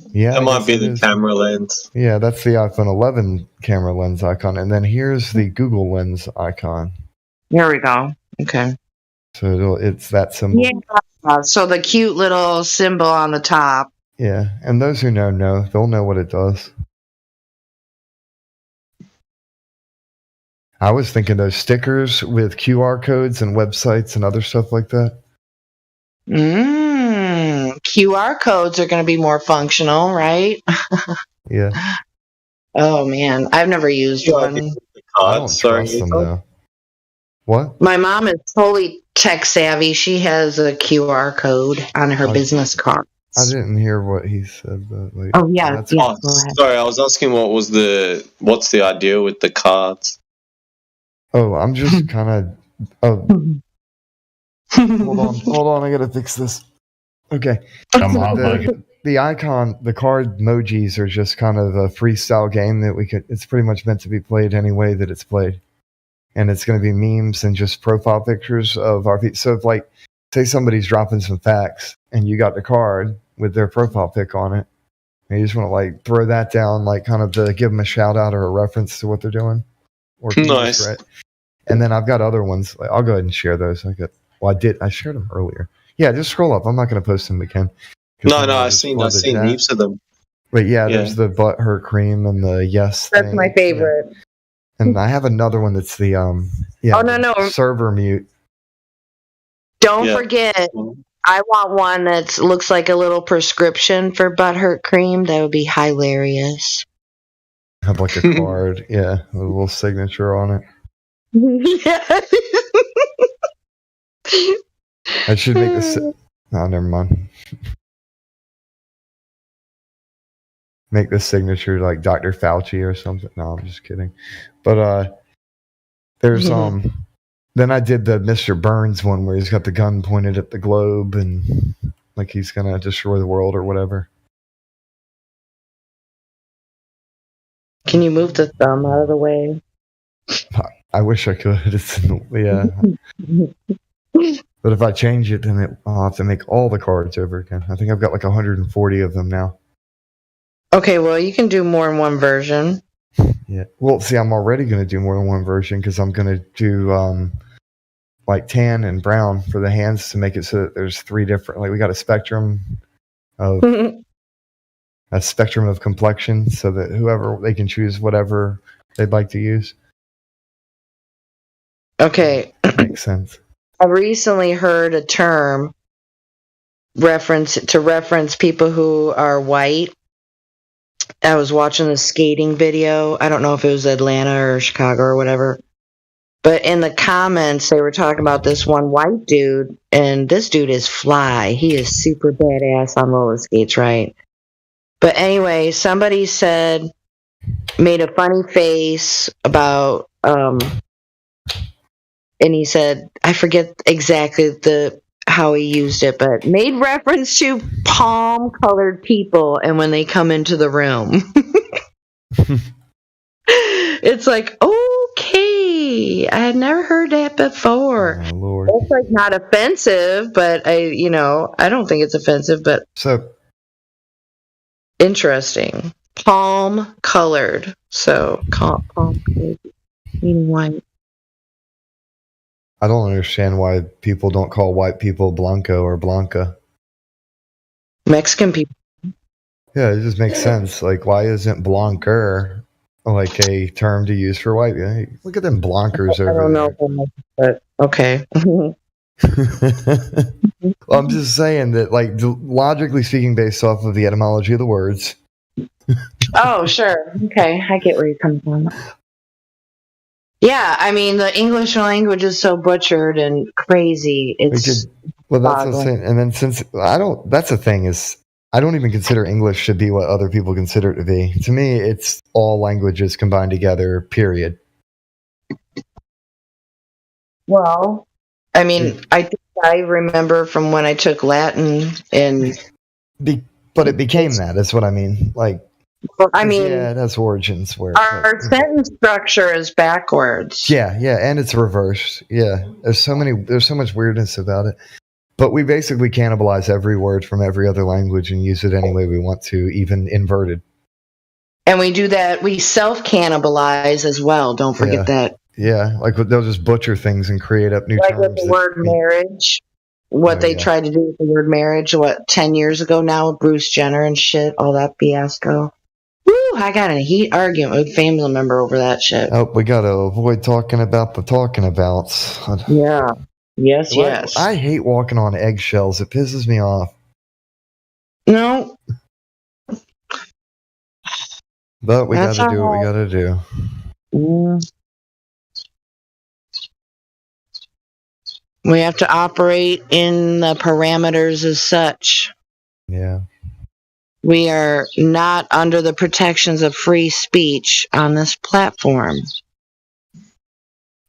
yeah. That I might guess be it the is. camera lens. Yeah, that's the iPhone 11 camera lens icon. And then here's the Google Lens icon. There we go. Okay. So it's that symbol. Yeah. So the cute little symbol on the top. Yeah, and those who know, they'll know what it does. I was thinking those stickers with QR codes and websites and other stuff like that. QR codes are going to be more functional, right? Yeah. Oh, man. I've never used Yeah, one. The I don't cards, sorry. trust them, though. What? My mom is totally tech savvy. She has a QR code on her Oh, business card. I didn't hear what he said. But like, Oh, yeah. that's- Yeah, Oh, go ahead. sorry, I was asking what's the idea with the cards? Oh, I'm just kind of. Oh, hold on. I gotta fix this. Okay. Come on, Bucket. The icon, the card emojis are just kind of a freestyle game that we could. It's pretty much meant to be played any way that it's played, and it's going to be memes and just profile pictures of our people. So if, like, say somebody's dropping some facts, and you got the card with their profile pic on it, and you just want to like throw that down, like kind of to give them a shout out or a reference to what they're doing. Or Nice. right? And then I've got other ones. Like, I'll go ahead and share those. I shared them earlier. Yeah, just scroll up. I'm not going to post them again. No, I've seen the chat. heaps of them. But yeah, Yeah. there's the butthurt cream and the yes. That's thing. my favorite. Yeah. And I have another one that's the Oh, the no. server mute. Don't Yeah. forget, I want one that looks like a little prescription for butthurt cream. That would be hilarious. Have like a card, yeah, with a little signature on it. Yeah. I should make this. No, never mind. Make the signature like Dr. Fauci or something. No, I'm just kidding. But there's then I did the Mr. Burns one where he's got the gun pointed at the globe and like he's gonna destroy the world or whatever. Can you move the thumb out of the way? I wish I could. It's yeah. But if I change it, then I'll have to make all the cards over again. I think I've got like 140 of them now. Okay, well, you can do more than one version. Yeah. Well, see, I'm already going to do more than one version because I'm going to do like tan and brown for the hands to make it so that there's 3 different. Like we got a spectrum of complexion, so that whoever they can choose whatever they'd like to use. Okay. Makes sense. I recently heard a term reference people who are white. I was watching the skating video. I don't know if it was Atlanta or Chicago or whatever. But in the comments, they were talking about this one white dude, and this dude is fly. He is super badass on roller skates, right? But anyway, somebody made a funny face about, and he said, I forget exactly how he used it, but made reference to palm-colored people and when they come into the room. It's like, okay, really? I had never heard that before. Oh, Lord. It's like not offensive, but I don't think it's offensive, but So, interesting. Palm colored. So, palm colored, meaning white. I don't understand why people don't call white people Blanco or Blanca. Mexican people. Yeah, it just makes sense. Like, why isn't Blanker like a term to use for white? Hey, look at them Blankers I over don't know, but okay. there. Well, I'm just saying that, like, logically speaking, based off of the etymology of the words. Oh, sure. Okay, I get where you're coming from. Yeah, I mean, the English language is so butchered and crazy. It's Well, that's what I'm boggling. saying. And then that's the thing is, I don't even consider English to be what other people consider it to be. To me, it's all languages combined together, period. Well, I mean, I think I remember from when I took Latin, and But it became that. That's what I mean. Like, I mean, yeah, it has origins where. our sentence structure is backwards. Yeah, and it's reversed. Yeah, there's so much weirdness about it. But we basically cannibalize every word from every other language and use it any way we want to, even inverted. And we do that. We self-cannibalize as well. Don't forget that. Yeah, like they'll just butcher things and create up new Like terms. with the word marriage, what they tried to do with the word marriage, 10 years ago now with Bruce Jenner and shit, all that fiasco. Woo, I got in a heat argument with a family member over that shit. Oh, we got to avoid talking about the talking abouts. Yeah. Yes. I hate walking on eggshells. It pisses me off. No. But we got That's to do what all we got to do. We have to operate in the parameters as such. Yeah. We are not under the protections of free speech on this platform.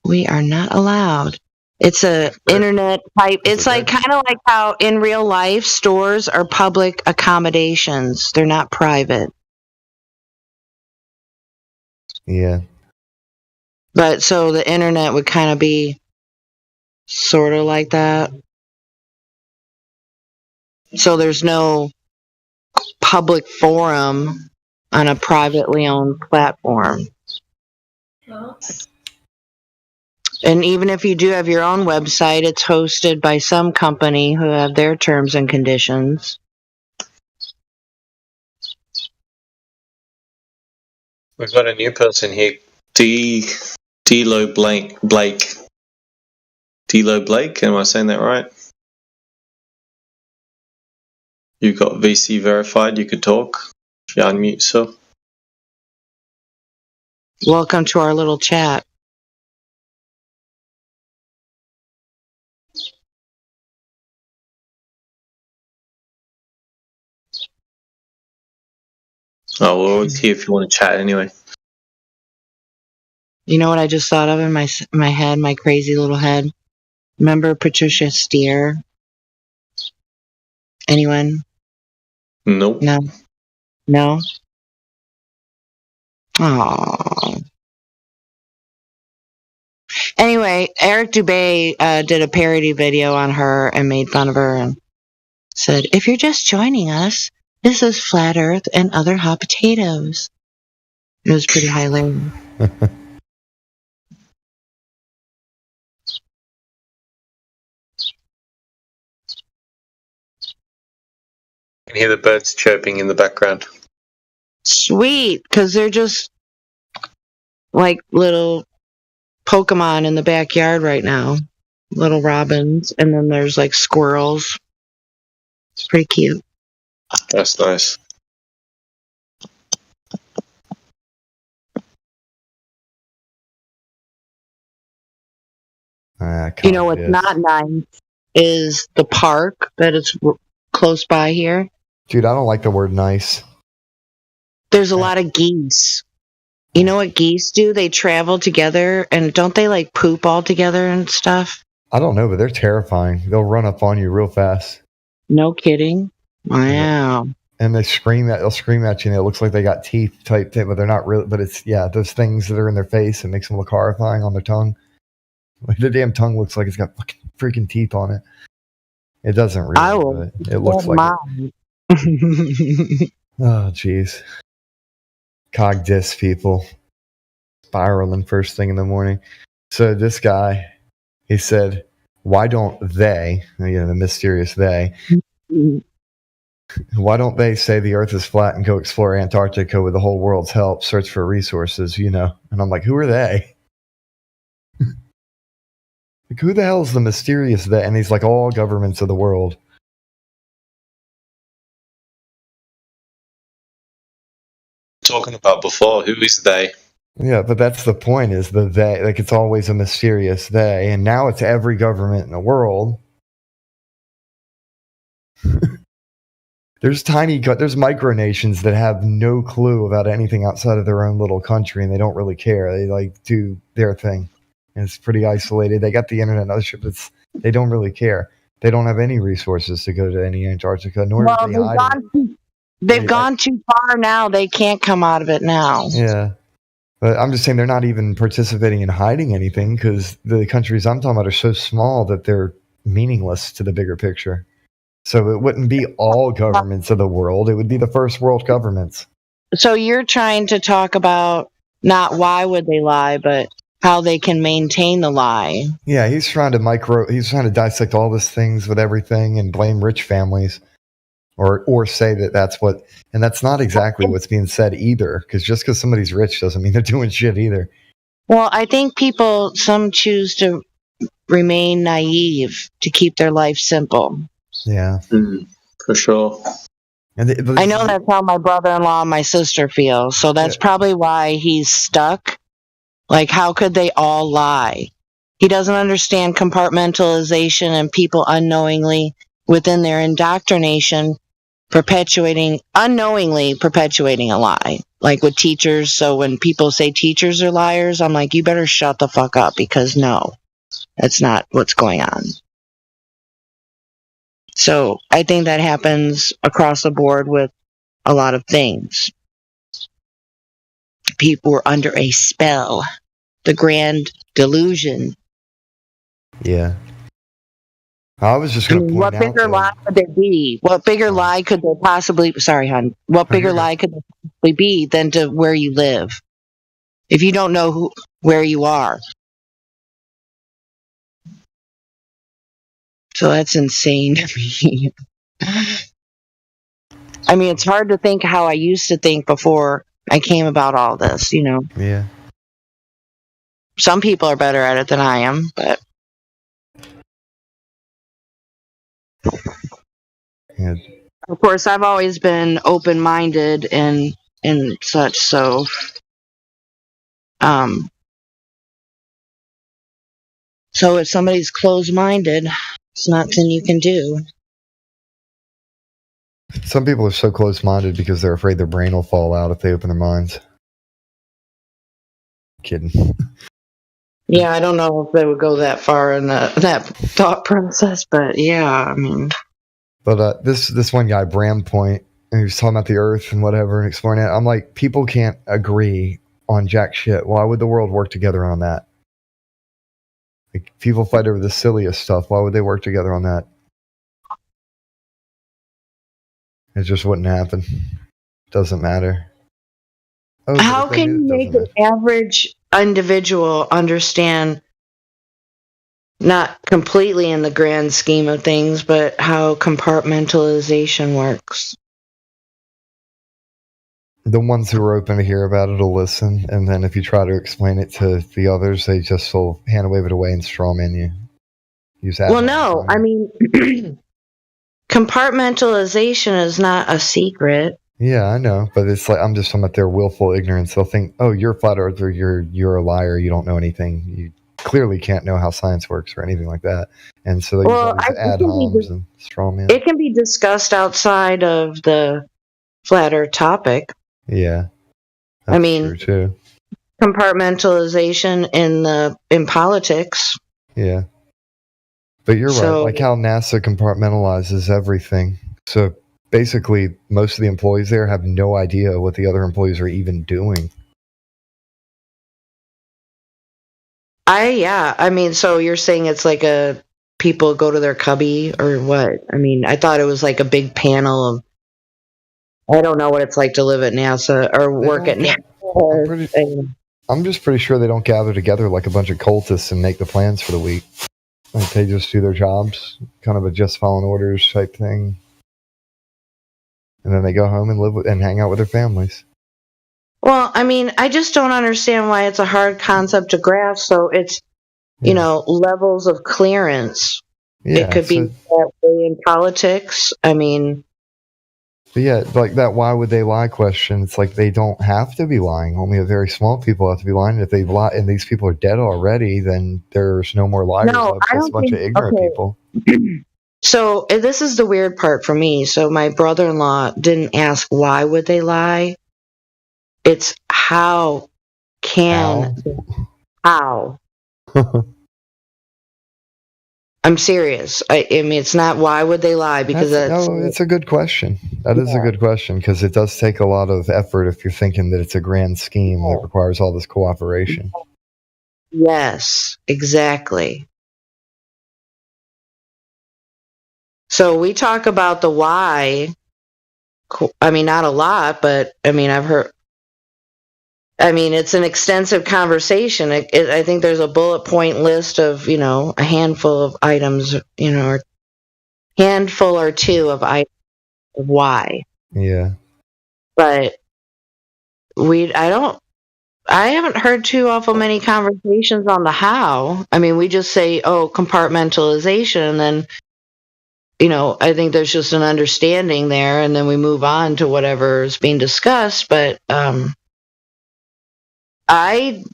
We are not allowed. It's a internet type. It's like kind of like how in real life stores are public accommodations. They're not private. Yeah. But so the internet would kind of be sort of like that. So there's no public forum on a privately owned platform. And even if you do have your own website, it's hosted by some company who have their terms and conditions. We've got a new person here, D'Lo Blake. D'Lo Blake, am I saying that right? You've got VC verified, you could talk. If you unmute yourself. Welcome to our little chat. Oh, we're always here if you want to chat anyway. You know what I just thought of in my head, my crazy little head? Remember Patricia Steer? Anyone? Nope. No? Aww. Anyway, Eric Dubay did a parody video on her and made fun of her and said, "If you're just joining us, this is Flat Earth and other hot potatoes." It was pretty hilarious. You can hear the birds chirping in the background. Sweet, because they're just like little Pokemon in the backyard right now. Little robins, and then there's like squirrels. It's pretty cute. That's nice. You know what's not nice is the park that is close by here. Dude, I don't like the word nice. There's a lot of geese. You know what geese do? They travel together, and don't they like poop all together and stuff? I don't know, but they're terrifying. They'll run up on you real fast. No kidding. Wow. And they'll scream at you, and it looks like they got teeth type thing, but they're not really. But it's those things that are in their face. It makes them look horrifying on their tongue. Like the damn tongue looks like it's got fucking freaking teeth on it. It doesn't really. But it looks like it. Oh, jeez. Cog diss people. Spiraling first thing in the morning. So this guy, he said, why don't they, the mysterious they, why don't they say the earth is flat and go explore Antarctica with the whole world's help, search for resources, And I'm like, who are they? Like, who the hell is the mysterious they? And he's like, all governments of the world. Talking about before, who is they? Yeah, but that's the point, is the they. Like, it's always a mysterious they, and now it's every government in the world. There's micronations that have no clue about anything outside of their own little country, and they don't really care. They like do their thing, and it's pretty isolated. They got the internet and other shit, but they don't really care. They don't have any resources to go to any Antarctica, nor do they hide it. They've gone too far now. They can't come out of it now. Yeah. But I'm just saying they're not even participating in hiding anything, because the countries I'm talking about are so small that they're meaningless to the bigger picture. So it wouldn't be all governments of the world. It would be the first world governments. So you're trying to talk about not why would they lie, but how they can maintain the lie. Yeah, he's trying to dissect all these things with everything and blame rich families. Or say that that's what, and that's not exactly what's being said either, because just because somebody's rich doesn't mean they're doing shit either. Well, I think some choose to remain naive to keep their life simple. Yeah. For sure. And I know that's how my brother-in-law and my sister feel, so that's probably why he's stuck. Like, how could they all lie? He doesn't understand compartmentalization and people unknowingly, within their indoctrination, unknowingly perpetuating a lie. Like with teachers, so when people say teachers are liars, I'm like, you better shut the fuck up, because no, that's not what's going on. So I think that happens across the board with a lot of things. People are under a spell. The grand delusion. Yeah. I was just going to point what out. Bigger lie could there be? What bigger lie could there possibly? Sorry, hon. What bigger lie could there possibly be than to where you live? If you don't know where you are, so that's insane to me. I mean, it's hard to think how I used to think before I came about all this. Yeah. Some people are better at it than I am, but. Yeah. Of course, I've always been open-minded and such, so so if somebody's closed-minded, it's nothing you can do. Some people are so close-minded because they're afraid their brain will fall out if they open their minds. Kidding. Yeah, I don't know if they would go that far in that thought process, but yeah, I mean. But this one guy, Bram Point, and he was talking about the Earth and whatever and exploring it. I'm like, people can't agree on jack shit. Why would the world work together on that? Like, people fight over the silliest stuff. Why would they work together on that? It just wouldn't happen. Doesn't matter. How can you make an average individual understand, not completely in the grand scheme of things, but how compartmentalization works? The ones who are open to hear about it will listen, and then if you try to explain it to the others, they just will hand wave it away and strawman you. Well, no, I mean, compartmentalization is not a secret. Yeah, I know, but it's like, I'm just talking about their willful ignorance. They'll think, oh, you're a flat earther, you're a liar, you don't know anything. You clearly can't know how science works or anything like that. And so they use all these ad homs and strawman. It can be discussed outside of the flat earth topic. Yeah. I mean, true too. Compartmentalization in politics. Yeah. But you're right, like how NASA compartmentalizes everything. So basically most of the employees there have no idea what the other employees are even doing. I mean, so you're saying it's like a people go to their cubby or what? I mean, I thought it was like a big panel of. I don't know what it's like to live at NASA or work at NASA. I'm just pretty sure they don't gather together like a bunch of cultists and make the plans for the week. Like they just do their jobs, kind of a just following orders type thing, and then they go home and and hang out with their families. Well, I mean, I just don't understand why it's a hard concept to grasp. So it's, you know, levels of clearance. Yeah, it could be that way in politics. I mean, but yeah, like that why would they lie question, it's like they don't have to be lying. Only a very small people have to be lying. If they lie and these people are dead already, then there's no more liars left. Just a bunch of ignorant people. So this is the weird part for me. So my brother-in-law didn't ask why would they lie. It's how. I'm serious. I mean, it's not why would they lie, because it's a good question. That is a good question, because it does take a lot of effort if you're thinking that it's a grand scheme that requires all this cooperation. Yes, exactly. So we talk about the why. I mean, not a lot, but I mean, I've heard. I mean, it's an extensive conversation. I think there's a bullet point list of, you know, a handful of items, you know, or handful or two of items of why. Yeah. But I haven't heard too awful many conversations on the how. I mean, we just say, oh, compartmentalization, and then, you know, I think there's just an understanding there, and then we move on to whatever is being discussed. But,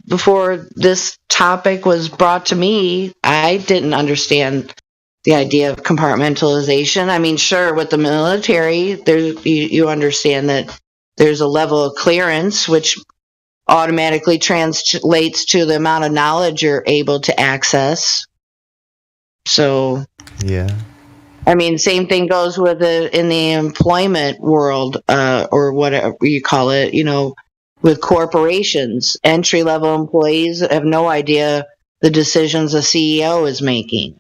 before this topic was brought to me, I didn't understand the idea of compartmentalization. I mean, sure, with the military, you understand that there's a level of clearance, which automatically translates to the amount of knowledge you're able to access. So, yeah. I mean, same thing goes with in the employment world, or whatever you call it, you know, with corporations. Entry-level employees have no idea the decisions a CEO is making.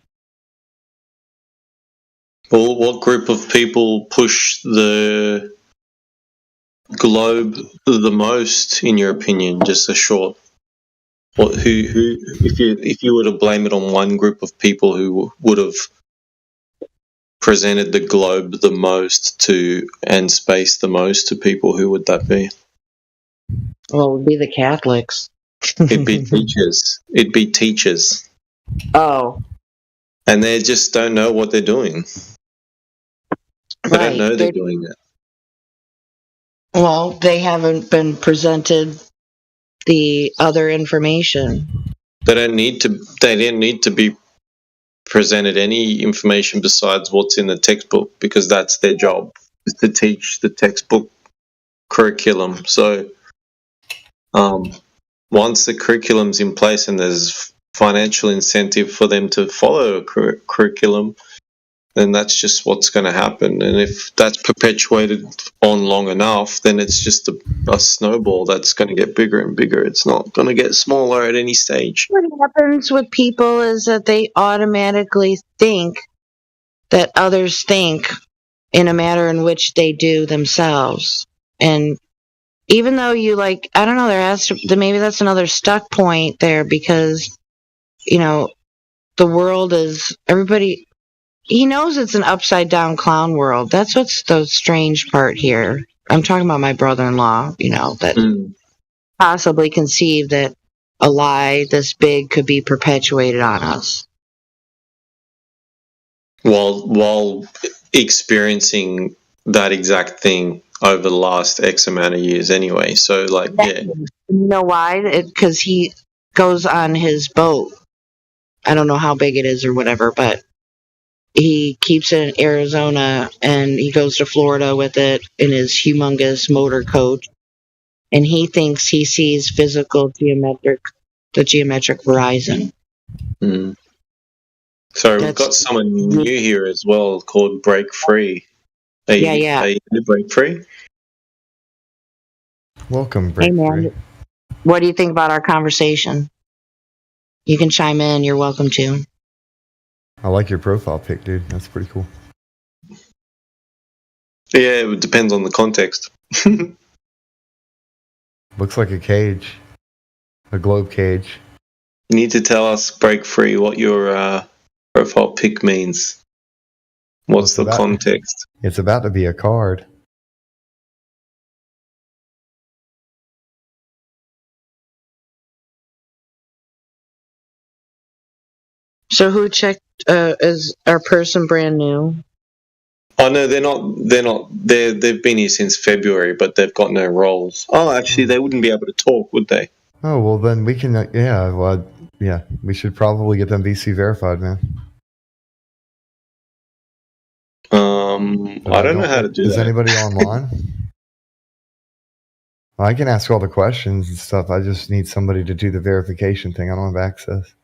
Well, what group of people push the globe the most, in your opinion? Just a short. Who? If you were to blame it on one group of people who would have presented the globe the most to and space the most to people, who would that be? Well, it would be the Catholics. It'd be teachers. It'd be teachers. Oh. And they just don't know what they're doing. They don't know they're doing it. Well, they haven't been presented the other information. They didn't need to be presented any information besides what's in the textbook, because that's their job, is to teach the textbook curriculum. So once the curriculum's in place and there's financial incentive for them to follow a curriculum, then that's just what's going to happen. And if that's perpetuated on long enough, then it's just a snowball that's going to get bigger and bigger. It's not going to get smaller at any stage. What happens with people is that they automatically think that others think in a manner in which they do themselves. And even though you I don't know, maybe that's another stuck point there, because, you know, the world is, everybody, he knows it's an upside down clown world. That's what's the strange part here. I'm talking about my brother-in-law, you know, that possibly conceived that a lie this big could be perpetuated on us. While experiencing that exact thing over the last X amount of years anyway. So, yeah. You know why? Because he goes on his boat. I don't know how big it is or whatever, but he keeps it in Arizona, and he goes to Florida with it in his humongous motor coach, and he thinks he sees the geometric horizon. So we've got someone new here as well called Break Free. Yeah. Are you going to break free? Welcome, Hey, Break man. Free. What do you think about our conversation? You can chime in. You're welcome to. I like your profile pic, dude. That's pretty cool. Yeah, it depends on the context. Looks like a cage. A globe cage. You need to tell us, Break Free, what your profile pic means. What's the context? It's about to be a card. So who checked? Is our person brand new? Oh no, they're not. They're not. They've been here since February, but they've got no roles. Oh, actually, they wouldn't be able to talk, would they? Oh, well, then we can, yeah, we should probably get them VC verified, man. I don't know how to do Is that. anybody online? I can ask all the questions and stuff. I just need somebody to do the verification thing. I don't have access.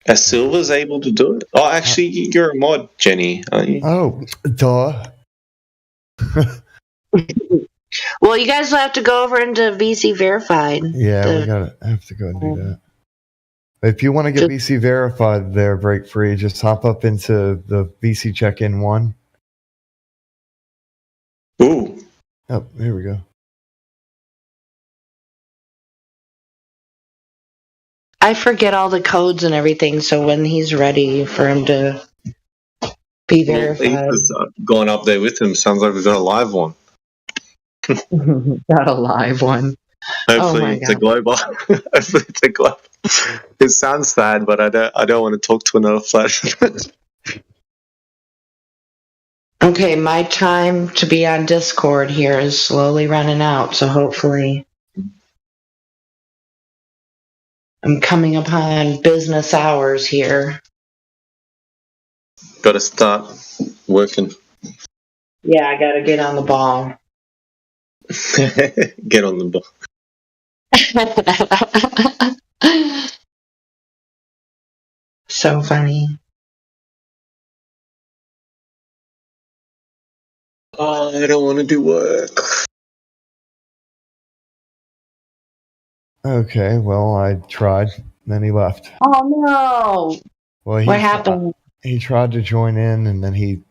As Silver's able to do it? Oh, actually, you're a mod, Jenny, aren't you? Oh, duh. Well, you guys will have to go over into VC verified. Yeah, I have to go and do that. If you want to get VC verified there, Break Free, just hop up into the VC check-in one. Ooh. Oh, here we go. I forget all the codes and everything, so when he's ready for him to be verified. Well, he's gone up there with him. Sounds like we've got a live one. Got a live one. Hopefully it's a global. Hopefully it's a global. It sounds sad, but I don't want to talk to another flash. Okay, my time to be on Discord here is slowly running out, so hopefully I'm coming upon business hours here. Got to start working. Yeah, I gotta get on the ball. Get on the ball. So funny. Oh, I don't want to do work. Okay, well, I tried, then he left. Oh no! Well, What happened? He tried to join in, and then he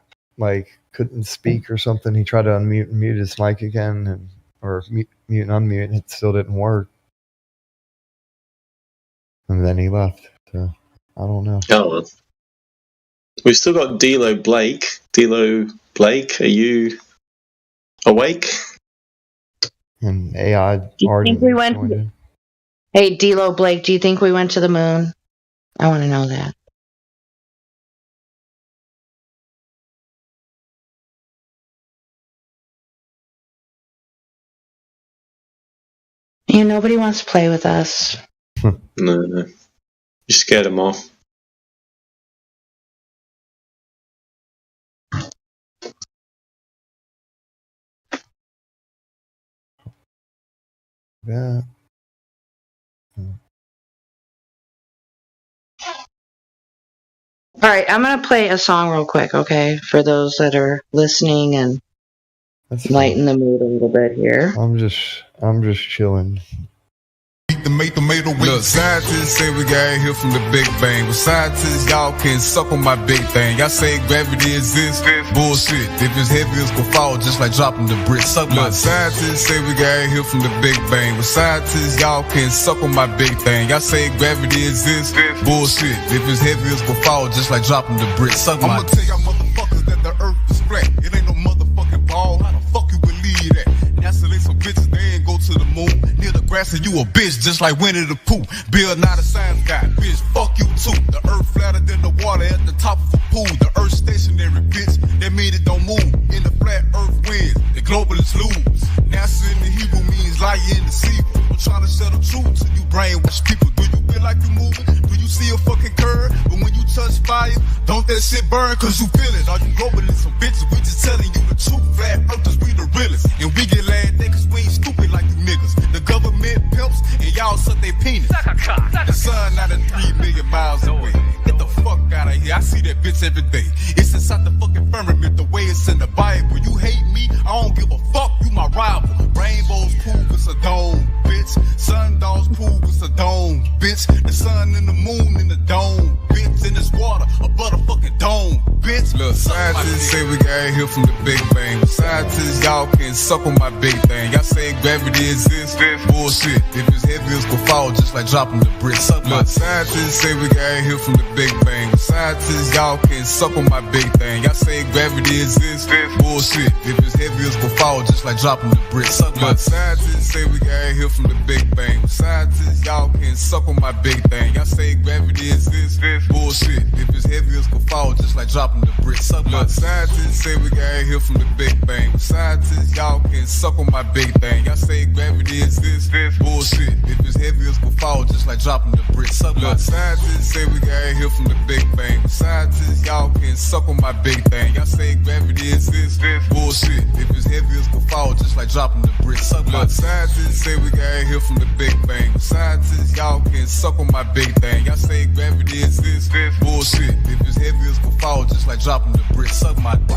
couldn't speak or something. He tried to unmute and mute his mic again, or mute and unmute, and it still didn't work. And then he left. So I don't know. Oh, we still got D'Lo Blake. D'Lo Blake, are you awake? And AI you already think we went joined in. Hey, D'Lo Blake, do you think we went to the moon? I want to know that. Yeah, nobody wants to play with us. No. You scared him off. Yeah. All right, I'm going to play a song real quick, okay, for those that are listening and lighten the mood a little bit here. I'm just chilling. Look, scientists say we got here from the Big Bang. But scientists, y'all can suck on my big thing. Y'all say gravity exists. Bullshit. If it's heavy, it's gonna fall just like dropping the brick. Suck my scientists say we got here from the Big Bang. But scientists, y'all can suck on my big thing. Y'all say gravity exists. Bullshit. If it's heavy, it's gonna fall just like dropping the brick. Suck my. I'ma tell y'all motherfuckers that the earth is flat. It ain't no motherfucking ball. How the fuck you believe that? NASA, they some bitches, they ain't go to the moon. Near the grass and you a bitch just like Winnie the Pooh. Bill not a science guy, bitch, fuck you too. The earth flatter than the water at the top of a pool. The earth stationary, bitch, that mean it don't move. In the flat earth wins, the globalists lose. NASA in the Hebrew means lie in the sea. I'm trying to settle truth to you brainwash people. Do you feel like you're moving? Do you see a fucking curve? But when you touch fire, don't that shit burn cause you feel it. Are you globalists or bitches? We just telling you the truth. Flat earthers, we the realest. And we get laughed at cause we ain't stupid like you niggas. The government pimps and y'all suck they penis. The sun not at 3 million miles away. Get the fuck out of here. I see that bitch every day. It's inside the fucking firmament, the way it's in the Bible. You hate me, I don't give a fuck, you my rival. Rainbows prove it's a dome, bitch. Sundogs prove it's a dome, bitch. The sun and the moon in the dome, bitch. In this water, a motherfucking dome, bitch. Look, scientists say we got here from the Big Bang. Scientists, y'all can suck on my big thing. Y'all say gravity exists, bullshit. If it's heavy, it's gonna fall just like dropping the bricks. Look, scientists say we got here from the Big Bang. Scientists, y'all can suck on my big thing. Y'all say gravity exists, bullshit. If it's heavy, it's gonna fall just like dropping the bricks. Look, scientists say we got here from the Big Bang. Scientists, y'all can suck on my big thing. Y'all say gravity exists, bullshit. If it's heavy, it's gonna fall just like dropping the bricks. Look, scientists say we got here from the Big Bang. Scientists, y'all can suck on my big thing. Y'all say gravity exists, bullshit. If it's heavy, it's gonna fall just like dropping the bricks. Look, scientists say we got here from the Big Bang. Scientists, y'all can suck on my big thing. Y'all say gravity exists, bullshit. If it's heavy, it's gonna fall just like dropping the bricks. Look, scientists say we got here from the Big Bang. Scientists, y'all can suck on my big thing. Y'all say gravity exists, bullshit. If it's heavy, it's gonna fall just like dropping the bricks. Suck my dick.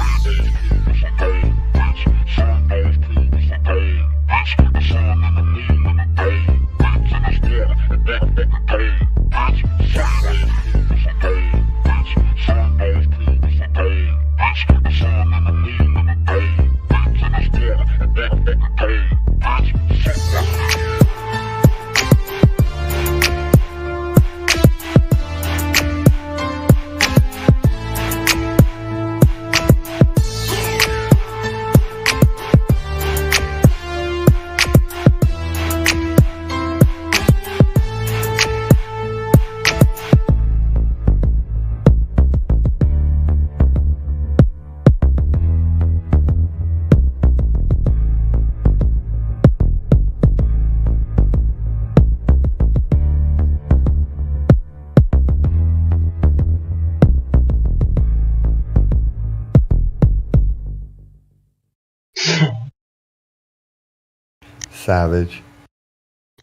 Savage.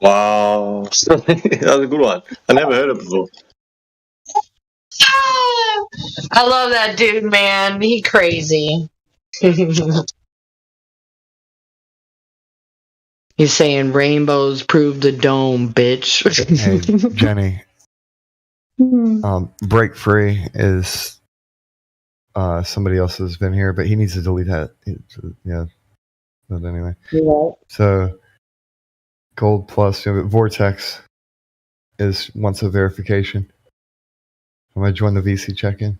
Wow. That was a good one. I never heard it before. I love that dude, man. He crazy. He's saying rainbows prove the dome, bitch. Hey, Jenny. Break Free is somebody else has been here, but he needs to delete that. Yeah. But anyway. Yeah. So Gold Plus, Vortex wants a verification. I'm gonna join the VC check-in.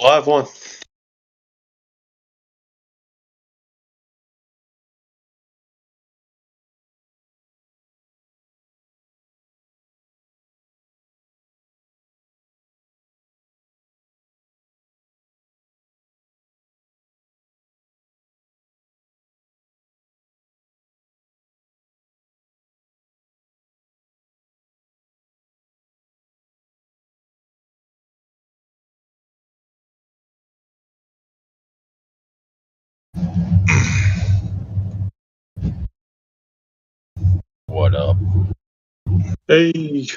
Live one. What up? Hey.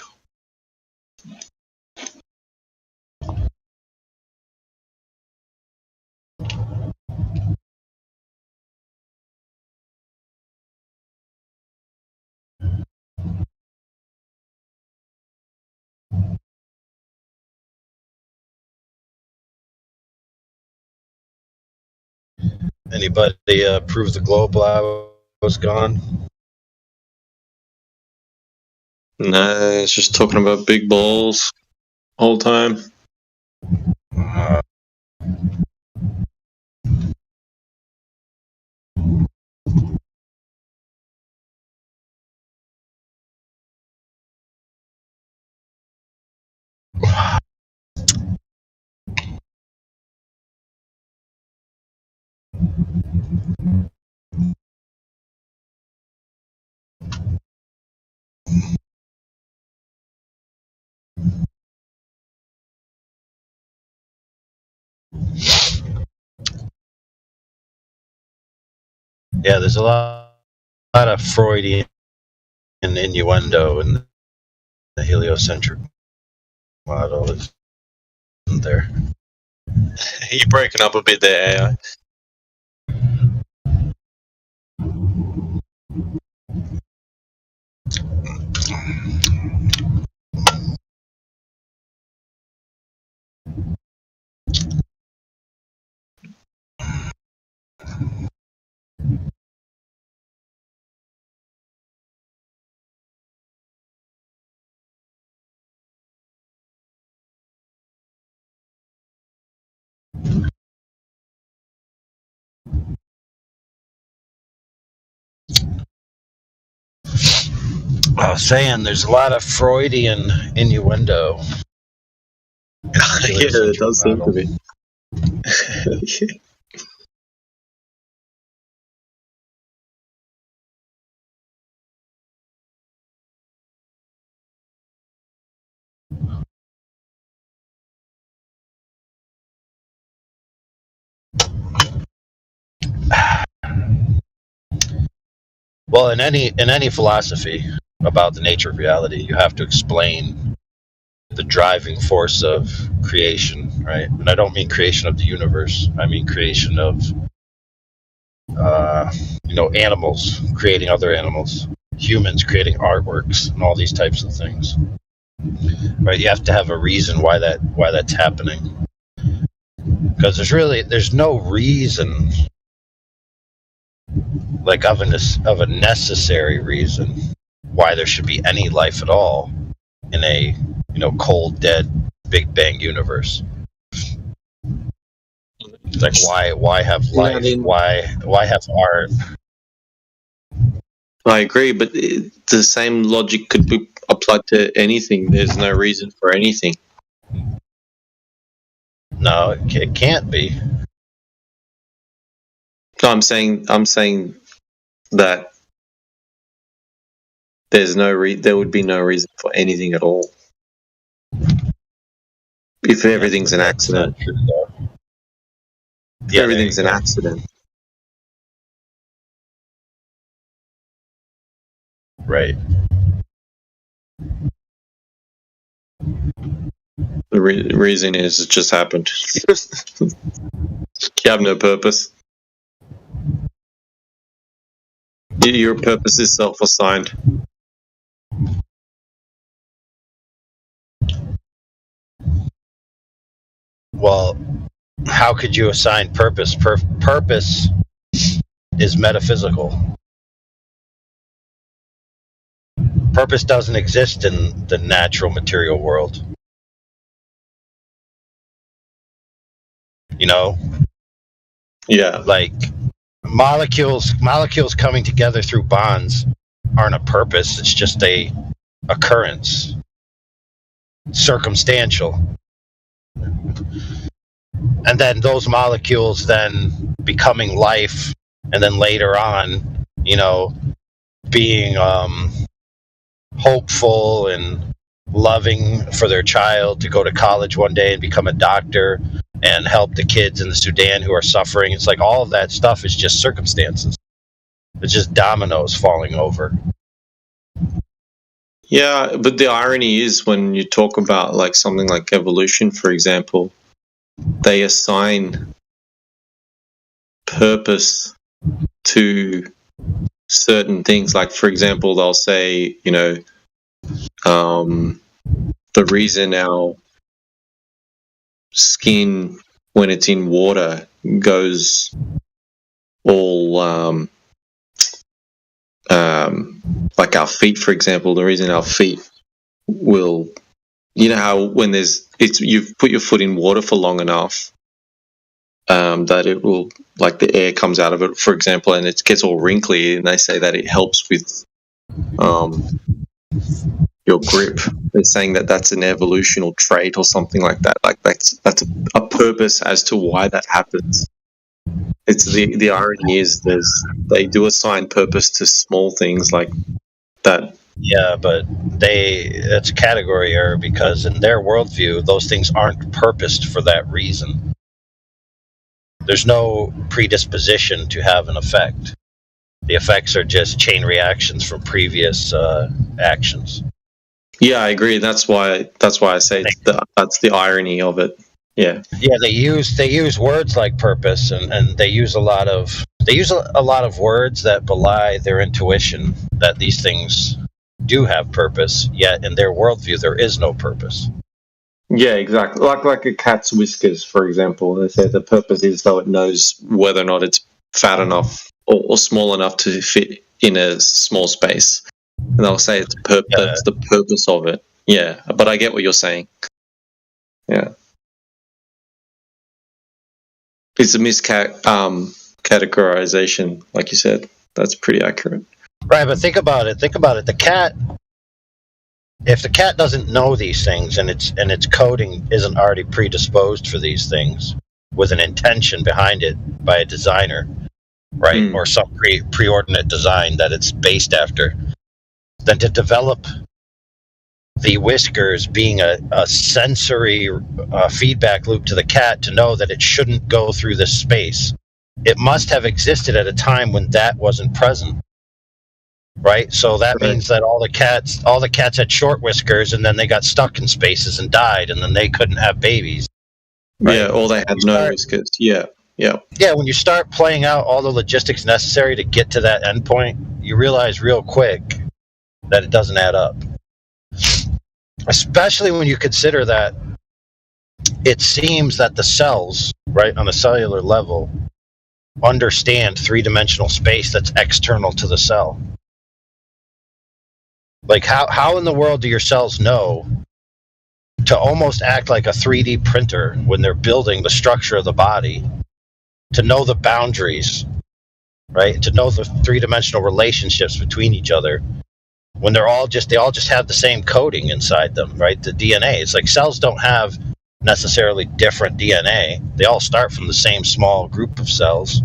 Anybody prove the globe I was gone? Nah, it's just talking about big balls all time. Uh, Yeah, there's a lot of Freudian innuendo in the heliocentric model, isn't there? You're breaking up a bit there, AI. I was saying there's a lot of Freudian innuendo. Yeah, it does seem to be. Well, in any philosophy about the nature of reality, you have to explain the driving force of creation, right? And I don't mean creation of the universe. I mean creation of animals creating other animals, humans creating artworks, and all these types of things. Right? You have to have a reason why that's happening. Because there's no reason, like of a necessary reason why there should be any life at all in a cold, dead Big Bang universe. Like why have life? Yeah, I mean, why have art? I agree, but the same logic could be applied to anything. There's no reason for anything. No, it can't be. No, I'm saying that there would be no reason for anything at all if everything's an accident. That's not true, though. If Yeah, everything's there an you go. accident. Right. The reason is it just happened. You have no purpose. Your purpose is self-assigned. Well, how could you assign purpose? Purpose is metaphysical. Purpose doesn't exist in the natural material world. Yeah. Like molecules coming together through bonds aren't a purpose. It's just a occurrence, circumstantial. And then those molecules then becoming life, and then later on, being hopeful and loving for their child to go to college one day and become a doctor and help the kids in the Sudan who are suffering. It's like all of that stuff is just circumstances. It's just dominoes falling over. Yeah, but the irony is when you talk about like something like evolution, for example, they assign purpose to certain things. Like, for example, they'll say, the reason our skin, when it's in water, goes all like our feet, for example, the reason our feet will, how when you've put your foot in water for long enough, that it will, like the air comes out of it, for example, and it gets all wrinkly, and they say that it helps with your grip. They're saying that that's an evolutional trait or something like that. Like that's a purpose as to why that happens. It's the irony is they do assign purpose to small things like that. Yeah, but it's a category error because in their worldview, those things aren't purposed for that reason. There's no predisposition to have an effect. The effects are just chain reactions from previous actions. Yeah, I agree. That's why I say that's the irony of it. Yeah. Yeah, they use words like purpose, and they use a lot of words that belie their intuition that these things do have purpose. Yet in their worldview, there is no purpose. Yeah, exactly. Like a cat's whiskers, for example. They say the purpose is so it knows whether or not it's fat enough or small enough to fit in a small space. And they'll say it's that's the purpose of it. Yeah, but I get what you're saying. Yeah. It's a miscategorization, like you said. That's pretty accurate. Right, but think about it. The cat, if the cat doesn't know these things and its coding isn't already predisposed for these things with an intention behind it by a designer, right, or some preordinate design that it's based after, then to develop the whiskers being a sensory feedback loop to the cat to know that it shouldn't go through this space, it must have existed at a time when that wasn't present. Right, so that means that all the cats had short whiskers, and then they got stuck in spaces and died, and then they couldn't have babies. Right? Yeah, or they had no whiskers. Yeah. When you start playing out all the logistics necessary to get to that endpoint, you realize real quick that it doesn't add up. Especially when you consider that it seems that the cells, right, on a cellular level, understand three-dimensional space that's external to the cell. Like, how in the world do your cells know to almost act like a 3D printer when they're building the structure of the body, to know the boundaries, right? To know the three-dimensional relationships between each other when they all just have the same coding inside them, right? The DNA. It's like cells don't have necessarily different DNA. They all start from the same small group of cells.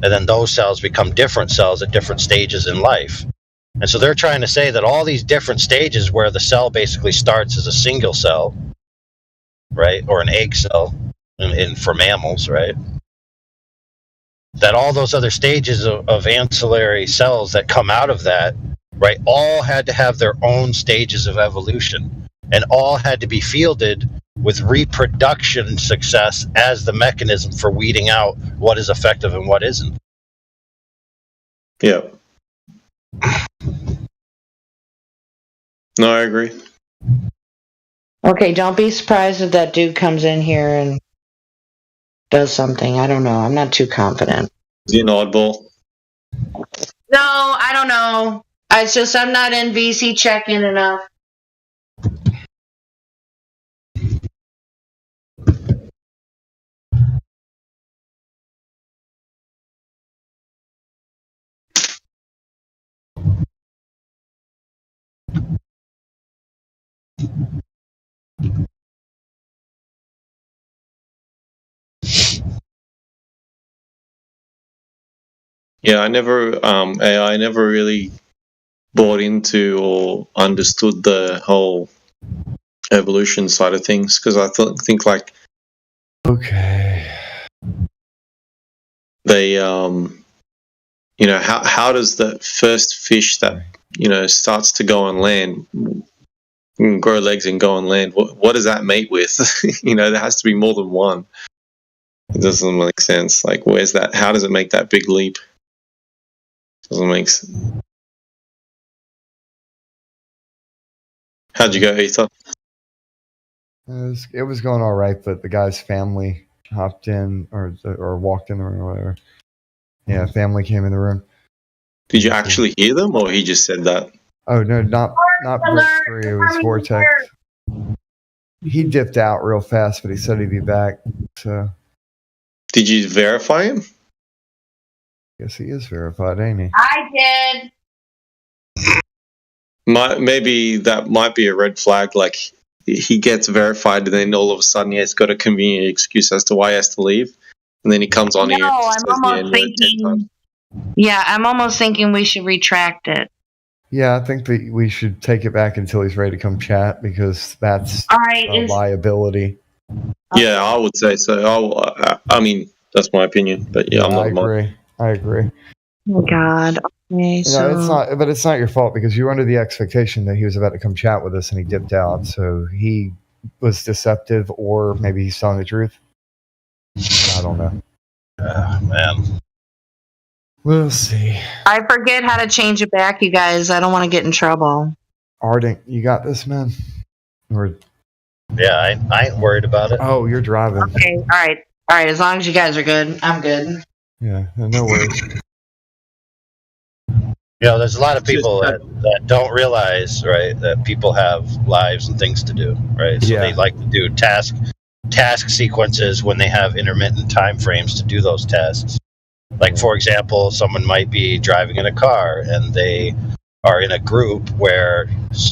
And then those cells become different cells at different stages in life. And so they're trying to say that all these different stages where the cell basically starts as a single cell, right, or an egg cell for mammals, right, that all those other stages of ancillary cells that come out of that, right, all had to have their own stages of evolution and all had to be fielded with reproduction success as the mechanism for weeding out what is effective and what isn't. Yeah. No, I agree. Okay, don't be surprised if that dude comes in here and does something. I don't know. I'm not too confident. Is he an oddball? No, I don't know. It's just I'm not in VC check-in enough. Yeah, I never really bought into or understood the whole evolution side of things because I think like Okay. they how does the first fish that starts to go on land and grow legs and go on land, what does that mate with? There has to be more than one. It doesn't make sense. Like, where's that? How does it make that big leap? Doesn't make sense. How'd you go, Ethan? It was going all right, but the guy's family hopped in or walked in the room or whatever. Yeah, family came in the room. Did you actually hear them, or he just said that? Oh no, not Brick 3. It was Vortex. He dipped out real fast, but he said he'd be back. So, did you verify him? Guess he is verified, ain't he? I did. Maybe that might be a red flag. Like, he gets verified, and then all of a sudden he has got a convenient excuse as to why he has to leave, and then he comes on here. No, I'm almost thinking. Yeah, I'm almost thinking we should retract it. Yeah, I think that we should take it back until he's ready to come chat because that's All right, a liability. Yeah, I would say so. I mean, that's my opinion, but yeah, I'm not. I agree. I agree. Oh God. Okay, so No, it's not. But it's not your fault because you were under the expectation that he was about to come chat with us, and he dipped out. So he was deceptive, or maybe he's telling the truth. I don't know. Man. We'll see. I forget how to change it back, you guys. I don't want to get in trouble. Ardent, you got this, man. Or Yeah, I ain't worried about it. oh, you're driving. Okay, all right. As long as you guys are good, I'm good. Yeah, no worries. You know, there's a lot of people that don't realize, right, that people have lives and things to do, right? So Yeah. they like to do task sequences when they have intermittent time frames to do those tasks. Like, for example, someone might be driving in a car and they are in a group where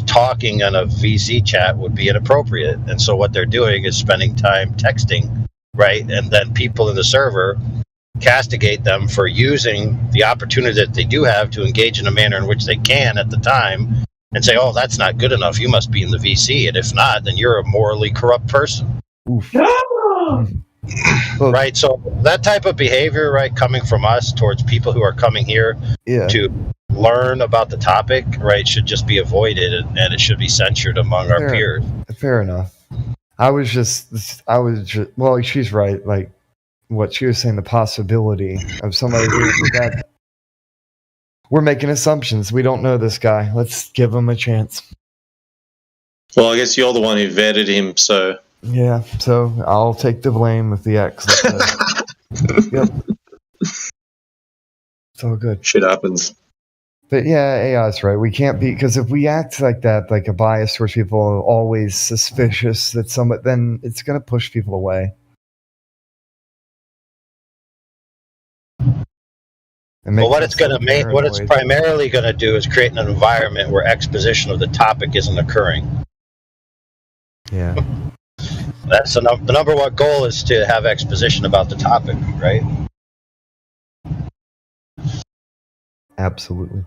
talking on a VC chat would be inappropriate. And so what they're doing is spending time texting, right? And then people in the server castigate them for using the opportunity that they do have to engage in a manner in which they can at the time and say, oh, that's not good enough. You must be in the VC. And if not, then you're a morally corrupt person. Oof. Right. So that type of behavior, right, coming from us towards people who are coming here Yeah. to learn about the topic, right, should just be avoided and it should be censured among our peers. Fair enough. Well, she's right. Like what she was saying, the possibility of somebody that we're making assumptions. We don't know this guy. Let's give him a chance. Well, I guess you're the one who vetted him, so Yeah, so I'll take the blame with the X. Yep. It's all good. shit happens. But yeah, AI's right. We can't be, because if we act like that, like a bias towards people, always suspicious that then it's going to push people away. Well, what it's primarily going to do is create an environment where exposition of the topic isn't occurring. Yeah. That's the number one goal is to have exposition about the topic, right? Absolutely.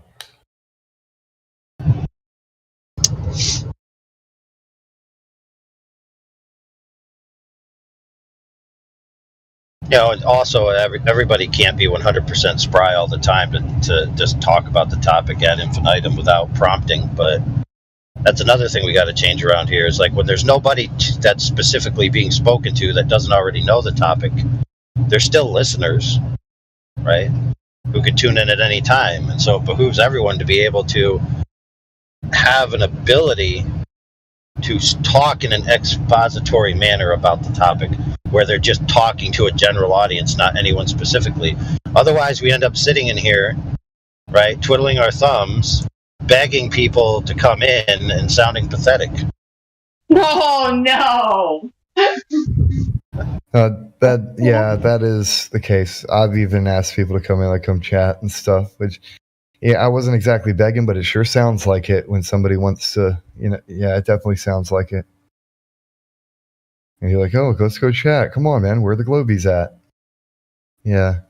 You know, and also everybody can't be 100% spry all the time to just talk about the topic ad infinitum without prompting. But that's another thing we got to change around here. Is like when there's nobody that's specifically being spoken to that doesn't already know the topic, there's still listeners, right? Who could tune in at any time. And so it behooves everyone to be able to have an ability to talk in an expository manner about the topic, where they're just talking to a general audience, not anyone specifically. Otherwise, we end up sitting in here, right, twiddling our thumbs, begging people to come in and sounding pathetic. Oh, no. That is the case. I've even asked people to come in, like come chat and stuff, which, yeah, I wasn't exactly begging, but it sure sounds like it when somebody wants to, yeah, it definitely sounds like it. And you're like, oh, let's go chat. Come on, man. Where the Globies at? Yeah.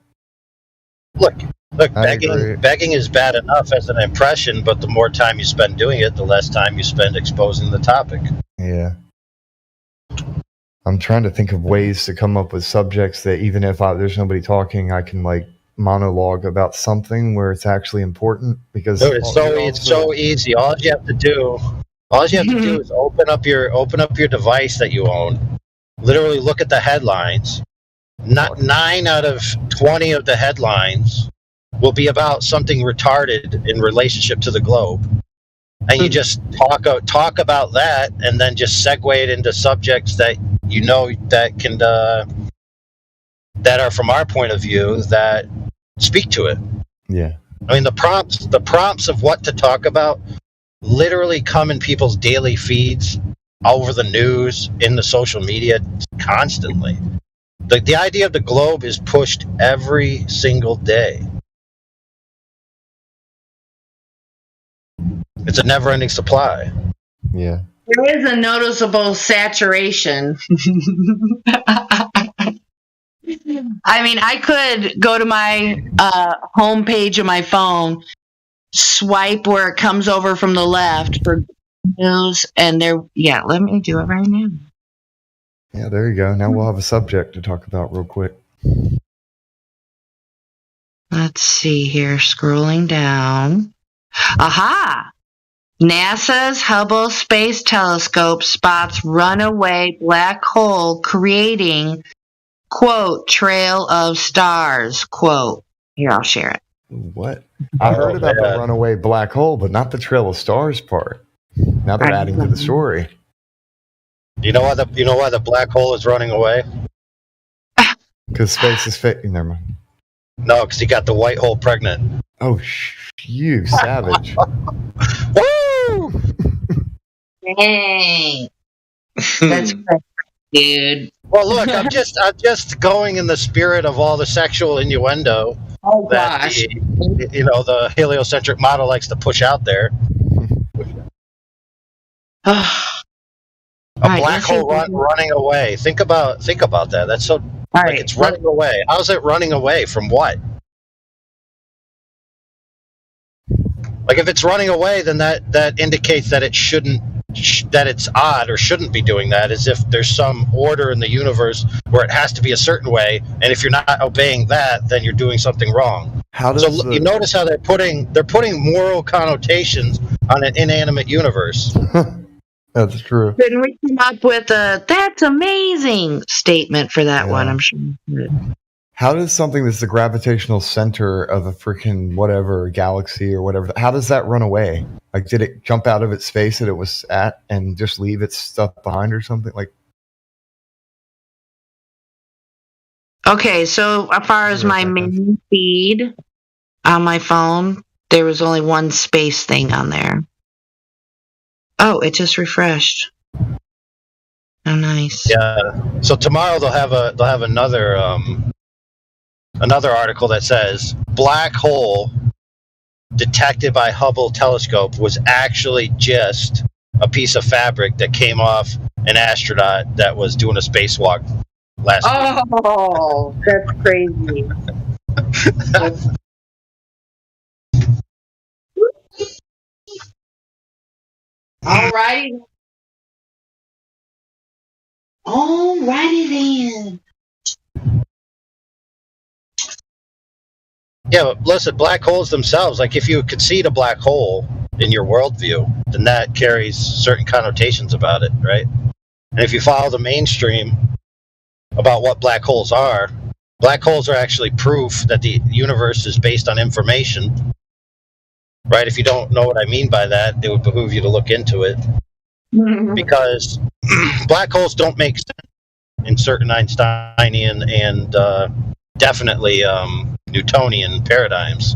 Look, begging is bad enough as an impression, but the more time you spend doing it, the less time you spend exposing the topic. Yeah. I'm trying to think of ways to come up with subjects that even if there's nobody talking, I can like monologue about something where it's actually important. Because dude, it's so easy. All you have to do is open up your device that you own. Literally look at the headlines. Not 9 out of 20 of the headlines will be about something retarded in relationship to the globe. And you just talk about that, and then just segue it into subjects that you know that can that are from our point of view that speak to it. Yeah. I mean, the prompts of what to talk about literally come in people's daily feeds, all over the news, in the social media constantly. The idea of the globe is pushed every single day. It's a never-ending supply. Yeah. There is a noticeable saturation. I mean, I could go to my home page of my phone, swipe where it comes over from the left for news, and let me do it right now. Yeah, there you go. Now we'll have a subject to talk about real quick. Let's see here. Scrolling down. Aha! NASA's Hubble Space Telescope spots runaway black hole creating, quote, trail of stars, quote. Here, I'll share it. What? I heard about the runaway black hole, but not the trail of stars part. Now they're adding to the story. You know why the black hole is running away? Because space is fake. Never mind. No, because he got the white hole pregnant. Oh, you savage. Woo! Dang. That's crazy, dude. Well, look, I'm just going in the spirit of all the sexual innuendo Oh, that gosh. the heliocentric model likes to push out there. A Alright, black let's see hole if we can- running away. Think about that. That's so. All Like right, it's running away. How's it running away from what? Like if it's running away, then that indicates that it shouldn't, that it's odd or shouldn't be doing that, as if there's some order in the universe where it has to be a certain way, and if you're not obeying that, then you're doing something wrong. How does So you notice how they're putting moral connotations on an inanimate universe. That's true. Couldn't we come up with a "that's amazing" statement for that Yeah. one? I'm sure. How does something that's the gravitational center of a freaking whatever galaxy or whatever, how does that run away? Like, did it jump out of its space that it was at and just leave its stuff behind or something? Like, Okay, so as far as my main feed on my phone, there was only one space thing on there. Oh, it just refreshed. Oh, nice. Yeah. So tomorrow they'll have another article that says black hole detected by Hubble telescope was actually just a piece of fabric that came off an astronaut that was doing a spacewalk last week. Oh, that's crazy. Alrighty. Alrighty then. Yeah, but listen, black holes themselves, like if you concede a black hole in your worldview, then that carries certain connotations about it, right? And if you follow the mainstream about what black holes are actually proof that the universe is based on information, right? If you don't know what I mean by that, it would behoove you to look into it, because black holes don't make sense in certain Einsteinian and definitely Newtonian paradigms.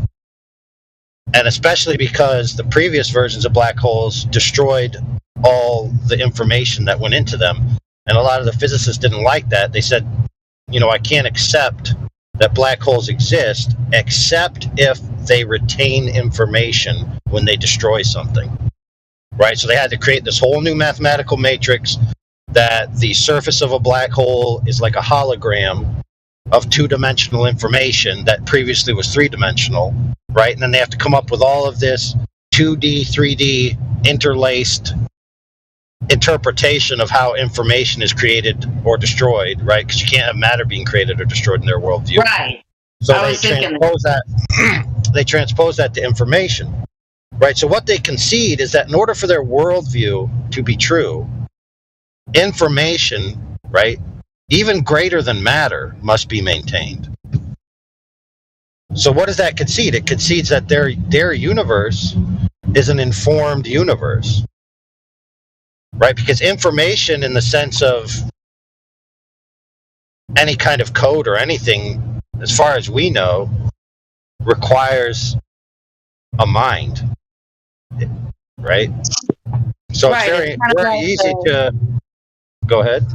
And especially because the previous versions of black holes destroyed all the information that went into them. And a lot of the physicists didn't like that. They said, I can't accept that black holes exist except if they retain information when they destroy something. Right? So they had to create this whole new mathematical matrix that the surface of a black hole is like a hologram of two-dimensional information that previously was three-dimensional, right? And then they have to come up with all of this 2D, 3D interlaced interpretation of how information is created or destroyed, right? Because you can't have matter being created or destroyed in their worldview. Right. So I they was thinking transpose that. They transpose that to information, right? So what they concede is that in order for their worldview to be true, information, right, even greater than matter, must be maintained. So what does that concede? It concedes that their universe is an informed universe, right? Because information, in the sense of any kind of code or anything, as far as we know, requires a mind, right? So Right, it's very, it's kind of very like easy to go ahead.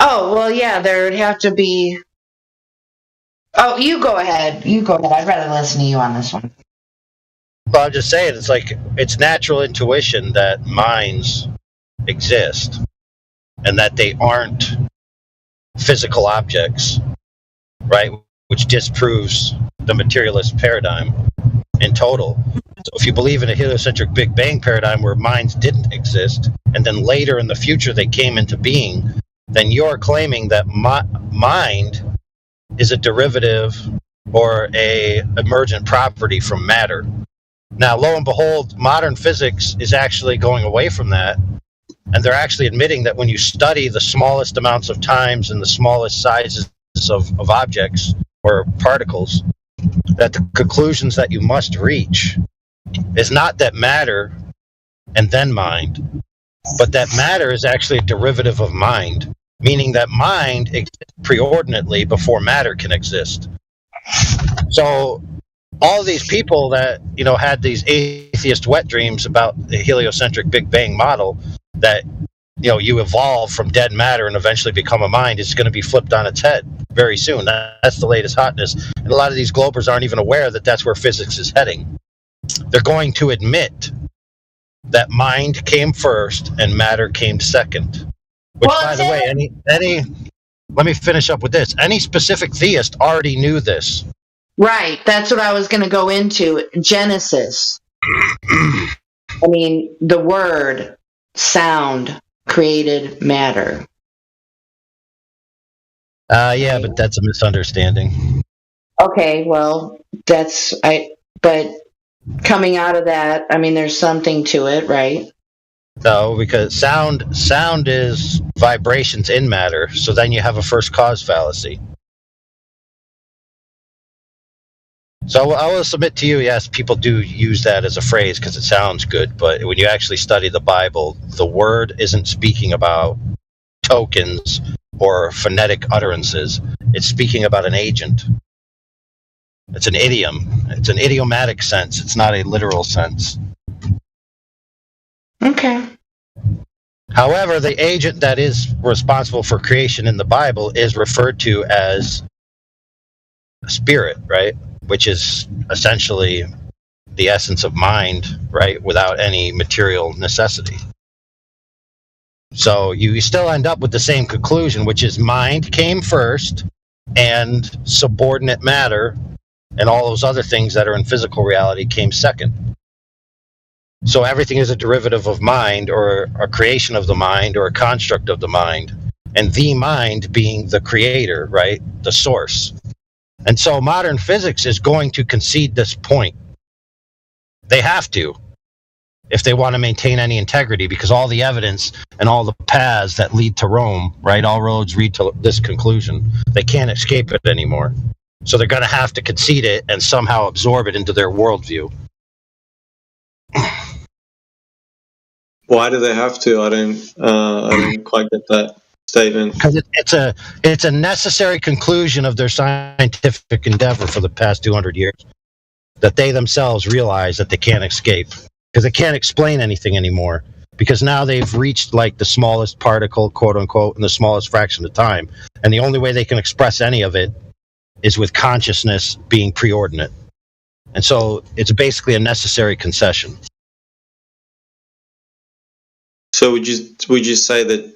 Oh, well, yeah, there would have to be. Oh, you go ahead. You go ahead. I'd rather listen to you on this one. Well, I'm just saying, it's like it's natural intuition that minds exist and that they aren't physical objects, right? Which disproves the materialist paradigm in total. So if you believe in a heliocentric Big Bang paradigm where minds didn't exist, and then later in the future they came into being, then you're claiming that mind is a derivative or a emergent property from matter. Now, lo and behold, modern physics is actually going away from that, and they're actually admitting that when you study the smallest amounts of times and the smallest sizes of objects or particles, that the conclusions that you must reach is not that matter and then mind, but that matter is actually a derivative of mind, meaning that mind exists preordinately before matter can exist. So all these people that had these atheist wet dreams about the heliocentric Big Bang model, that you evolve from dead matter and eventually become a mind, is going to be flipped on its head very soon. That's the latest hotness, and a lot of these globers aren't even aware that that's where physics is heading. They're going to admit that mind came first and matter came second. Which, Well, by the way, any let me finish up with this. Any specific theist already knew this. Right. That's what I was going to go into. Genesis. I mean, the word sound created matter. Yeah, but that's a misunderstanding. Okay, well, but coming out of that, I mean, there's something to it, right? No, because sound is vibrations in matter, so then you have a first cause fallacy. So I will submit to you, yes, people do use that as a phrase because it sounds good, but when you actually study the Bible, the word isn't speaking about tokens or phonetic utterances. It's speaking about an agent. It's an idiom. It's an idiomatic sense. It's not a literal sense. Okay. However, the agent that is responsible for creation in the Bible is referred to as a spirit, right? Which is essentially the essence of mind, right? Without any material necessity. So you still end up with the same conclusion, which is mind came first and subordinate matter and all those other things that are in physical reality came second. So everything is a derivative of mind, or a creation of the mind, or a construct of the mind, and the mind being the creator, right? The source. And so modern physics is going to concede this point. They have to, if they want to maintain any integrity, because all the evidence and all the paths that lead to Rome, right? All roads lead to this conclusion. They can't escape it anymore. So they're going to have to concede it and somehow absorb it into their worldview. Why do they have to? I don't quite get that statement. Because it's a necessary conclusion of their scientific endeavor for the past 200 years, that they themselves realize that they can't escape, because they can't explain anything anymore, because now they've reached like the smallest particle, quote unquote, in the smallest fraction of time, and the only way they can express any of it is with consciousness being preordinate. And so it's basically a necessary concession. So would you say that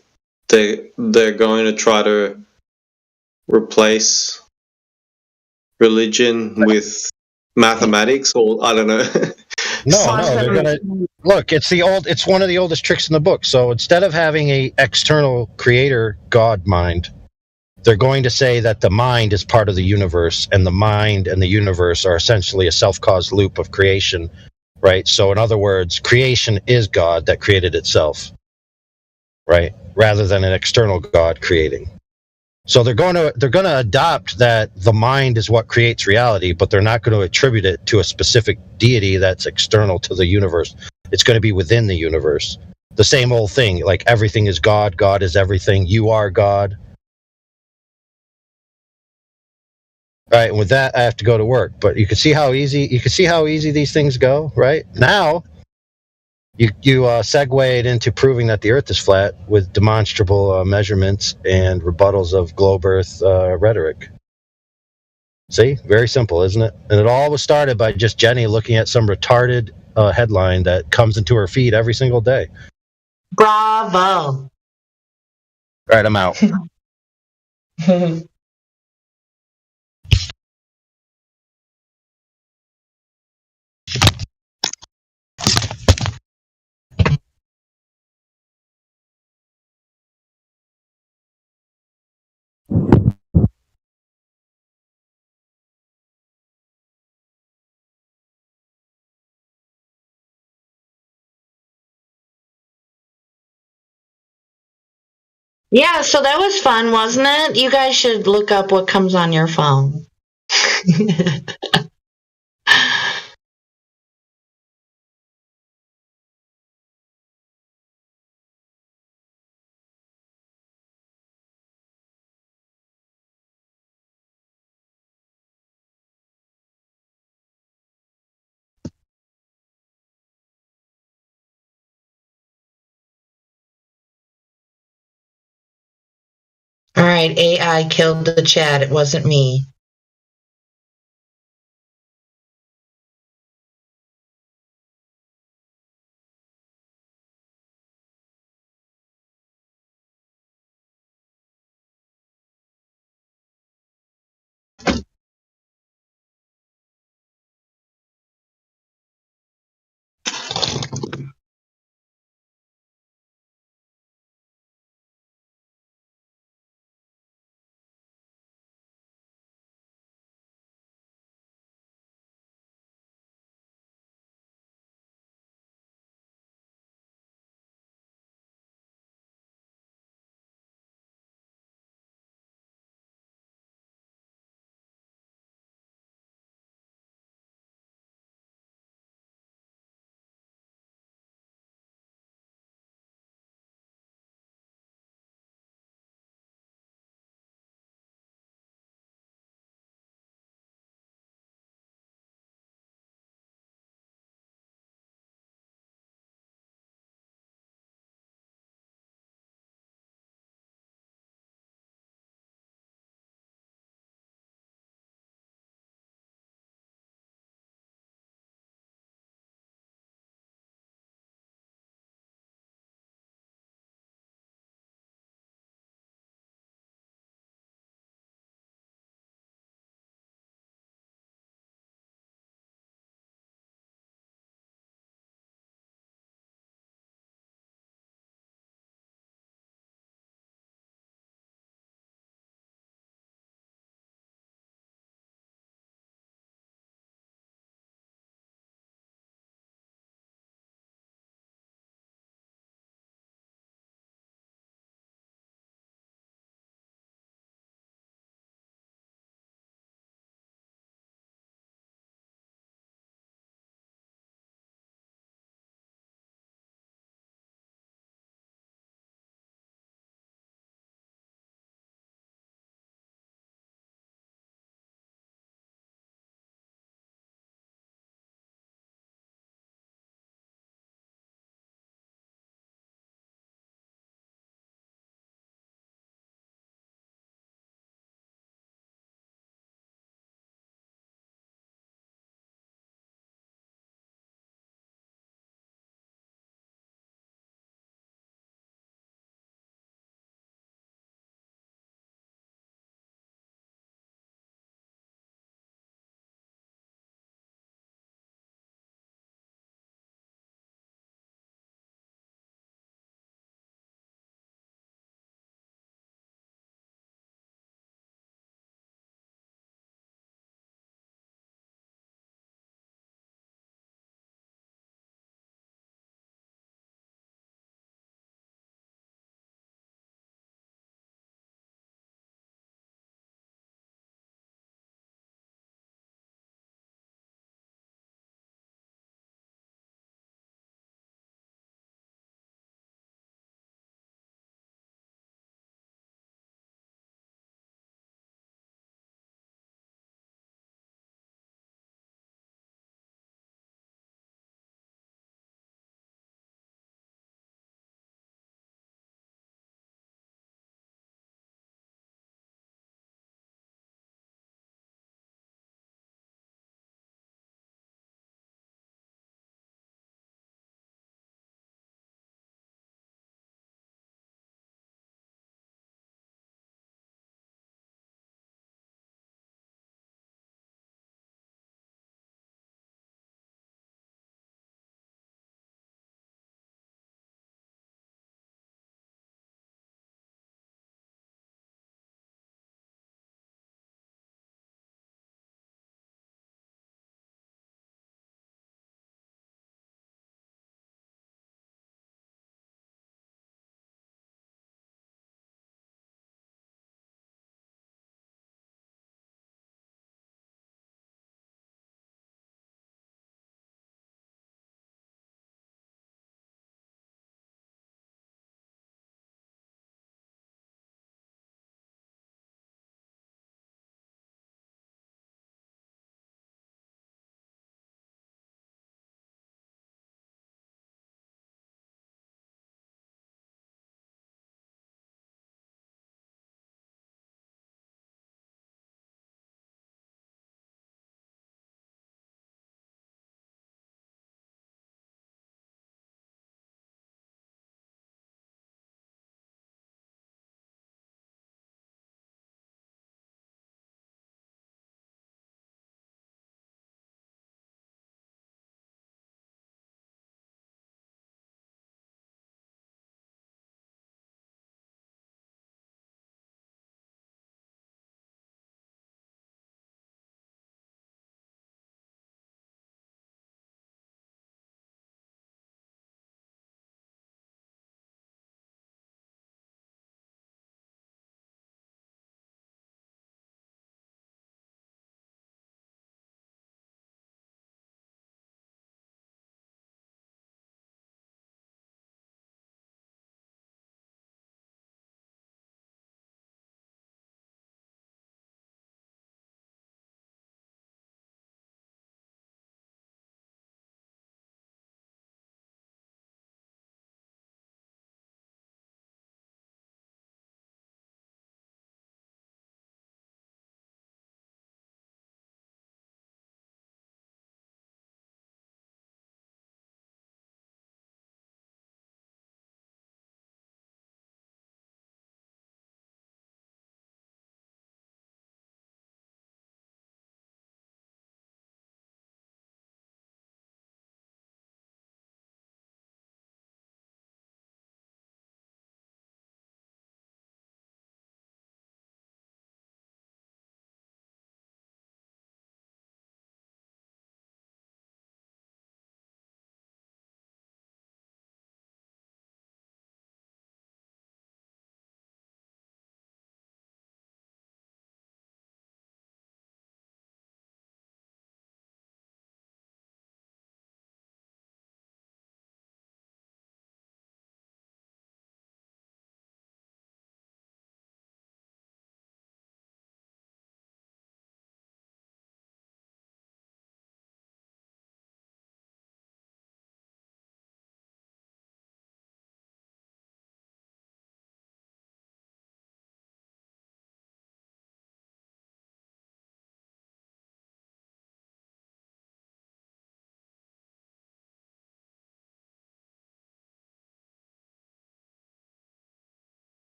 they're going to try to replace religion with mathematics, or I don't know? No, they're gonna look. It's one of the oldest tricks in the book. So instead of having a external creator God mind, they're going to say that the mind is part of the universe, and the mind and the universe are essentially a self-caused loop of creation, right? So in other words, creation is God that created itself, right? Rather than an external God creating. So they're going to adopt that the mind is what creates reality, but they're not going to attribute it to a specific deity that's external to the universe. It's going to be within the universe. The same old thing, like everything is God, God is everything, you are God. All right, and with that, I have to go to work. But you can see how easy these things go, right? Now, you segued into proving that the Earth is flat with demonstrable measurements and rebuttals of globe Earth rhetoric. See, very simple, isn't it? And it all was started by just Jenny looking at some retarded headline that comes into her feed every single day. Bravo. All right, I'm out. Yeah, so that was fun, wasn't it? You guys should look up what comes on your phone. All right, AI killed the chat. It wasn't me.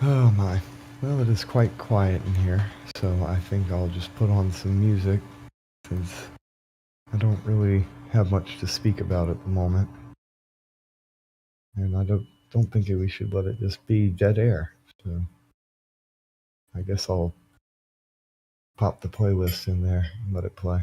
Oh my. Well, it is quite quiet in here, so I think I'll just put on some music, since I don't really have much to speak about at the moment. And I don't think we should let it just be dead air. So I guess I'll pop the playlist in there and let it play.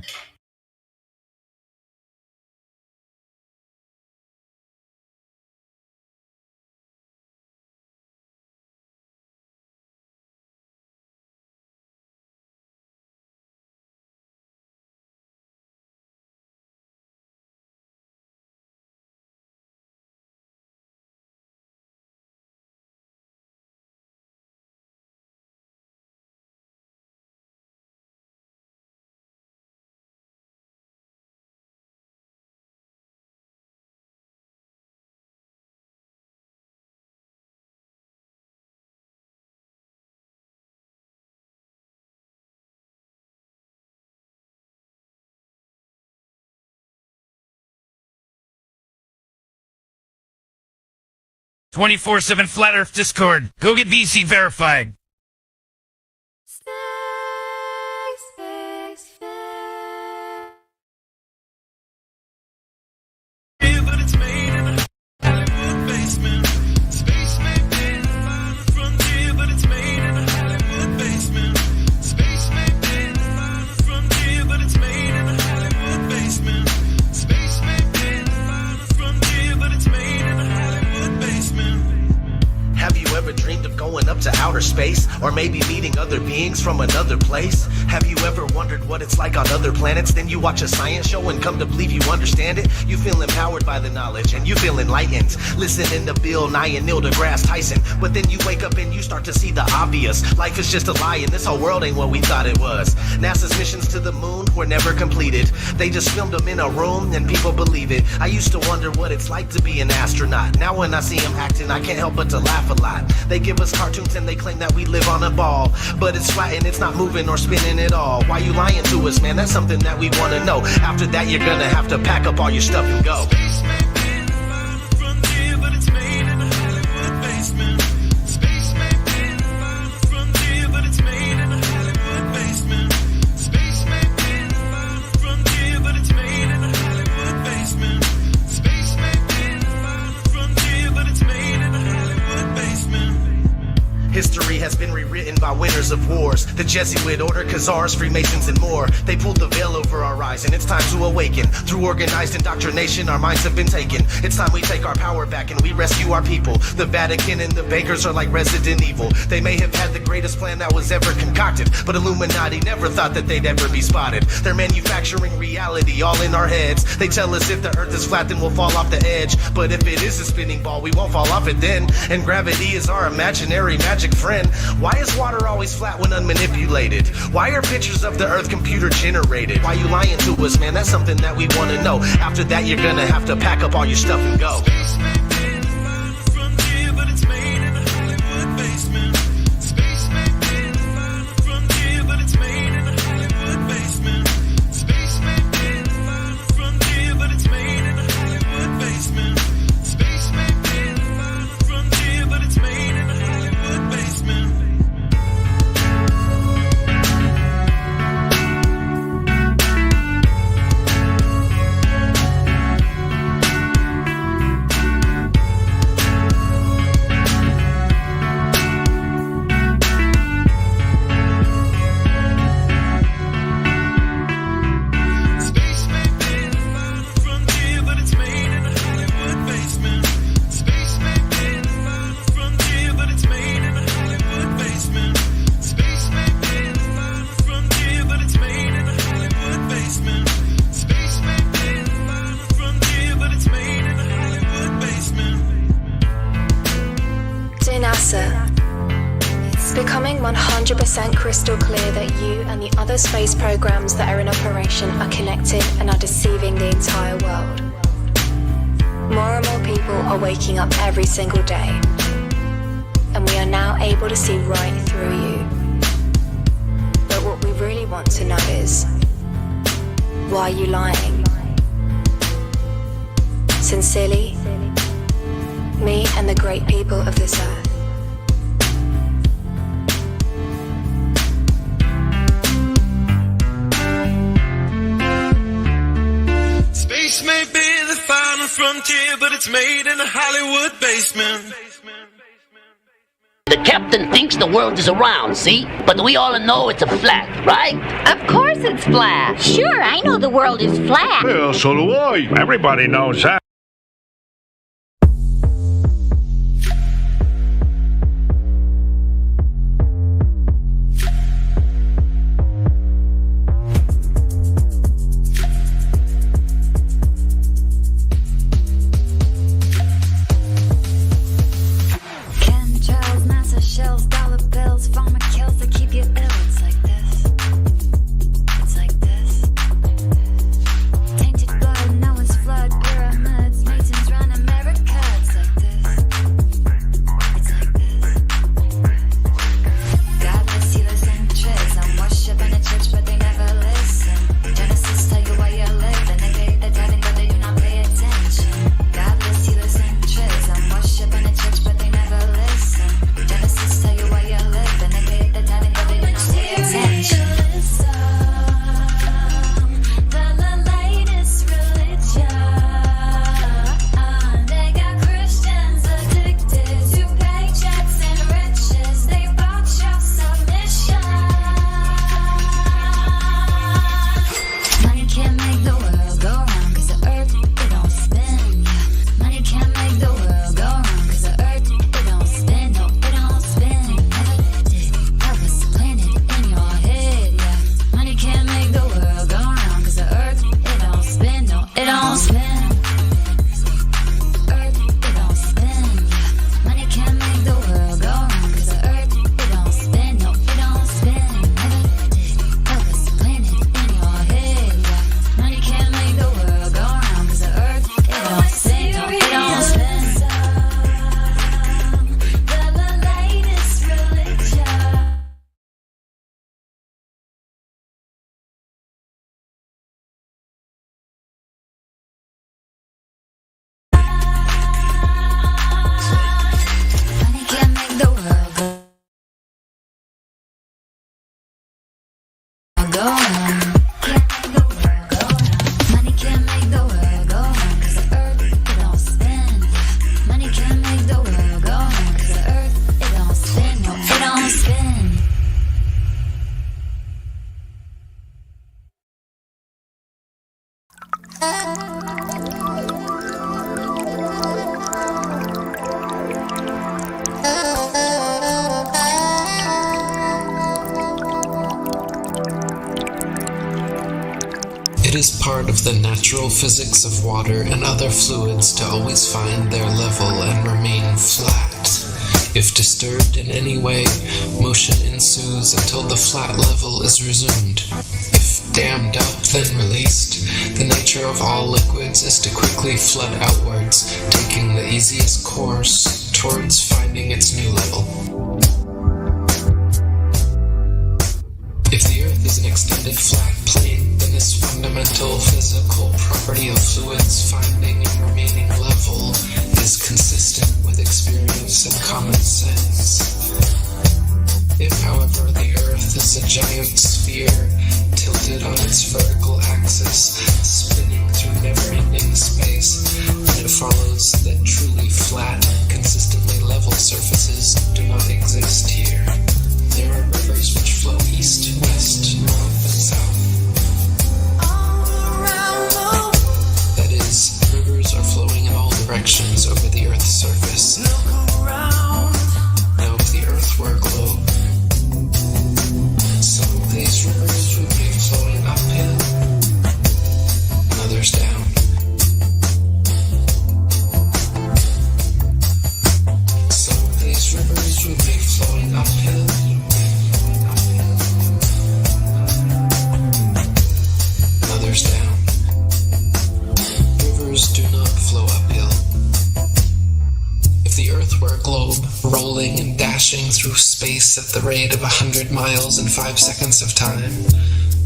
"24/7 Flat Earth Discord. Go get VC verified." Have you ever dreamed of going up to outer space? Or maybe meeting other beings from another place? Have you ever wondered what it's like on other planets? Then you watch a science show and come to believe you understand it? You feel empowered by the knowledge and you feel enlightened, listening to Bill Nye and Neil deGrasse Tyson. But then you wake up and you start to see the obvious. Life is just a lie and this whole world ain't what we thought it was. NASA's missions to the moon were never completed. They just filmed them in a room and people believe it. I used to wonder what it's like to be an astronaut. Now when I see them acting, I can't help but to laugh a lot. They give us cartoons and they claim that we live on a ball, but it's flat and it's not moving or spinning at all. Why you lying to us, man? That's something that we want to know. After that, you're gonna have to pack up all your stuff and go. History has been rewritten by winners of wars. The Jesuit order, Khazars, Freemasons, and more. They pulled the veil over our eyes, and it's time to awaken. Through organized indoctrination, our minds have been taken. It's time we take our power back and we rescue our people. The Vatican and the bankers are like Resident Evil. They may have had the greatest plan that was ever concocted, but Illuminati never thought that they'd ever be spotted. They're manufacturing reality all in our heads. They tell us if the earth is flat, then we'll fall off the edge. But if it is a spinning ball, we won't fall off it then. And gravity is our imaginary magic friend. Why is water always flat when unmanipulated? Why are pictures of the earth computer generated? Why you lying to us, man? That's something that we want to know. After that, you're gonna have to pack up all your stuff and go. It's becoming 100% crystal clear that you and the other space programs that are in operation are connected and are deceiving the entire world. More and more people are waking up every single day, and we are now able to see right through you. But what we really want to know is, why are you lying? Sincerely, me and the great people of this earth. frontier, but it's made in a Hollywood basement. The captain thinks the world is round, see? But we all know it's a flat, right? Of course it's flat. Sure, I know the world is flat. Well, so do I. Everybody knows that. Shells, dollar bills, farmer kills to keep you ill. It's like this. It's like this. Tainted blood, no one's flood. Pyramids, Masons run America. It's like this. It's like this. God bless you, listen, Triz. I'm worshiping a church, but they never listen. Genesis tell you why you live, and they pay the tithing, but they do not pay attention. God bless you, listen, Triz. I'm worshiping a church, but they never listen. Genesis tell you why you live, and they pay the tithing, but they do not pay attention. The latest religion. They got Christians addicted to paychecks and riches. They bought your submission. Money can't make the world go round, 'cause the earth, it don't spin. Money can't make the world go round, 'cause the earth, it don't spin. No, it don't spin. Never did. That was planted in your head, yeah. Money can't make the world go round, 'cause the earth, it don't spin. No, it don't spin. Earth, it don't spin, yeah. Money can't make the world go round, 'cause the earth, it don't spin. No, it don't spin. Never did. That was planted in your head, yeah. Money can't make the world go round, 'cause the earth, it don't spin. No, it don't spin. The latest religion. Money can't make the world go round. Money can't make the world go round, 'cause the earth, it don't spin. Money can't make the world go round, 'cause the earth, it don't spin. No, it don't spin. It is part of the natural physics of water and other fluids to always find their level and remain flat. If disturbed in any way, motion ensues until the flat level is resumed. If dammed up, then released, the nature of all liquids is to quickly flood outwards, taking the easiest course towards finding its new level. If the Earth is an extended flat plane, then this fundamental physical property of fluids finding and remaining level is consistent with experience and common sense. If, however, the Earth is a giant sphere tilted on its vertical axis, spinning through never-ending space, then it follows that truly flat, consistently level surfaces do not exist here. There are rivers which flow east, west, north, and south. That is, rivers are flowing in all directions over the Earth's surface. Now, if the Earth were a globe, some of these rivers would be flowing uphill, and others down. Some of these rivers would be flowing uphill, and others down. Rivers do not flow uphill. If the Earth were a globe, rolling and dashing through space at the rate of 100 miles in 5 seconds of time,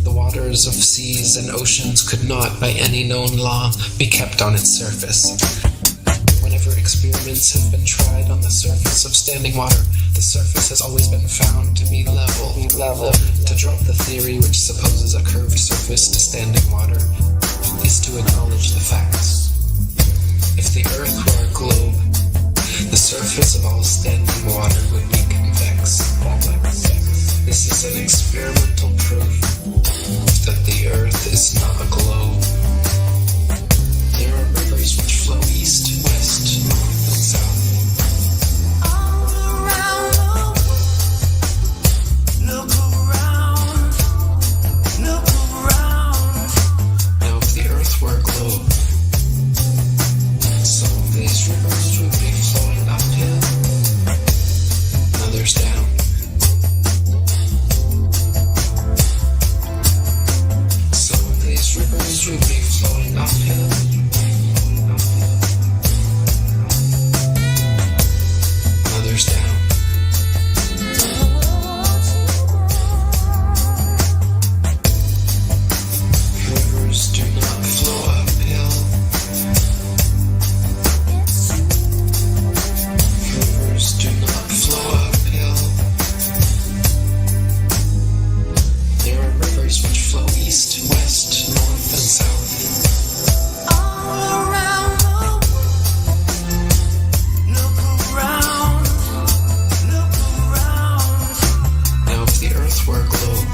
the waters of seas and oceans could not, by any known law, be kept on its surface. Whenever experiments have been tried on the surface of standing water, the surface has always been found to be level. To drop the theory which supposes a curved surface to standing water is to acknowledge the facts. If the Earth were a globe, the surface of all standing water would be convex. This is an experimental proof that the Earth is not a globe. There are rivers which flow east, west, north, and south. All around the world, look around, look around. Now, if the Earth were a globe, some of these rivers would be flowing uphill, others down. Some of these rivers would be flowing uphill, others down. Rivers do not flow uphill. Rivers do not flow uphill. There are rivers which flow east, west, north, and south. All around the world, look around, look around. Now, if the Earth were a globe,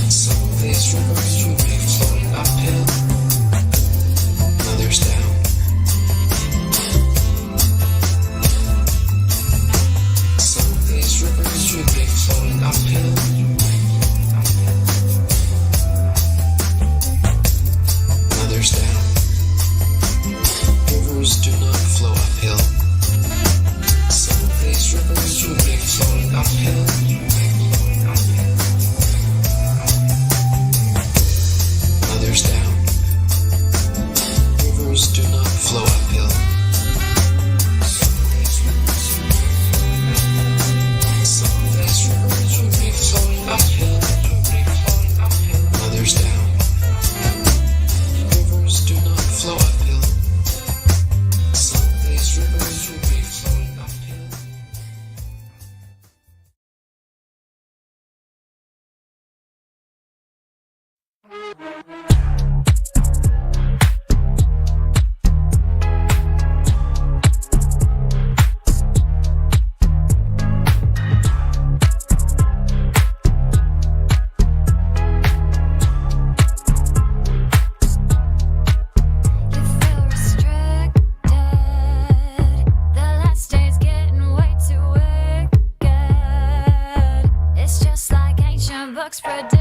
some of these rivers would be flowing uphill, others down. Some of these rivers would be flowing uphill, others down. Rivers do not flow uphill. Some of these rivers would be flowing uphill, others down. Rivers do not flow uphill. Some of these rivers would be flowing uphill, others down. Rivers do not flow uphill. Some of these rivers would be flowing uphill. You feel restricted. The last day's getting way too wicked. It's just like ancient books predicted.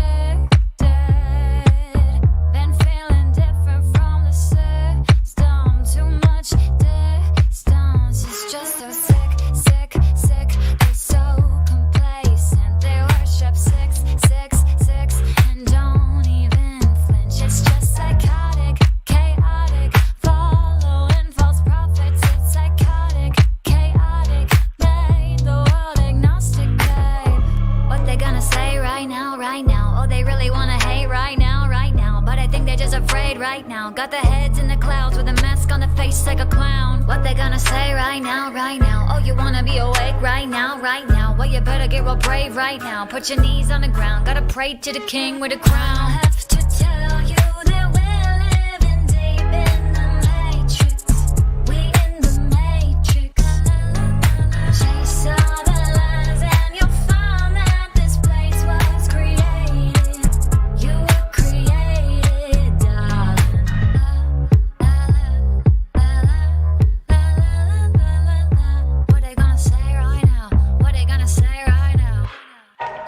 Been feeling different from the system. Too much distance. It's just so sick, sick, sick. They're so complacent. They worship 666 and don't even flinch. It's just psychotic, chaotic, following false prophets. It's psychotic, chaotic, made the world agnostic, babe. What they gonna say right now, right now? Oh, they really wanna hate right now, right now. But I think they're just afraid right now. Got their heads in the clouds with a mask on the face like a clown. What they gonna say right now, right now? Oh, you wanna be awake right now, right now? Well, you better get real brave right now. Put your knees on the ground. Gotta pray to the king with a crown. I have to tell you that we're living deep in the matrix. We in the matrix. Chase all the lies and you'll find that this place was created. You were created, darling. What they gonna say right now? What they gonna say right now?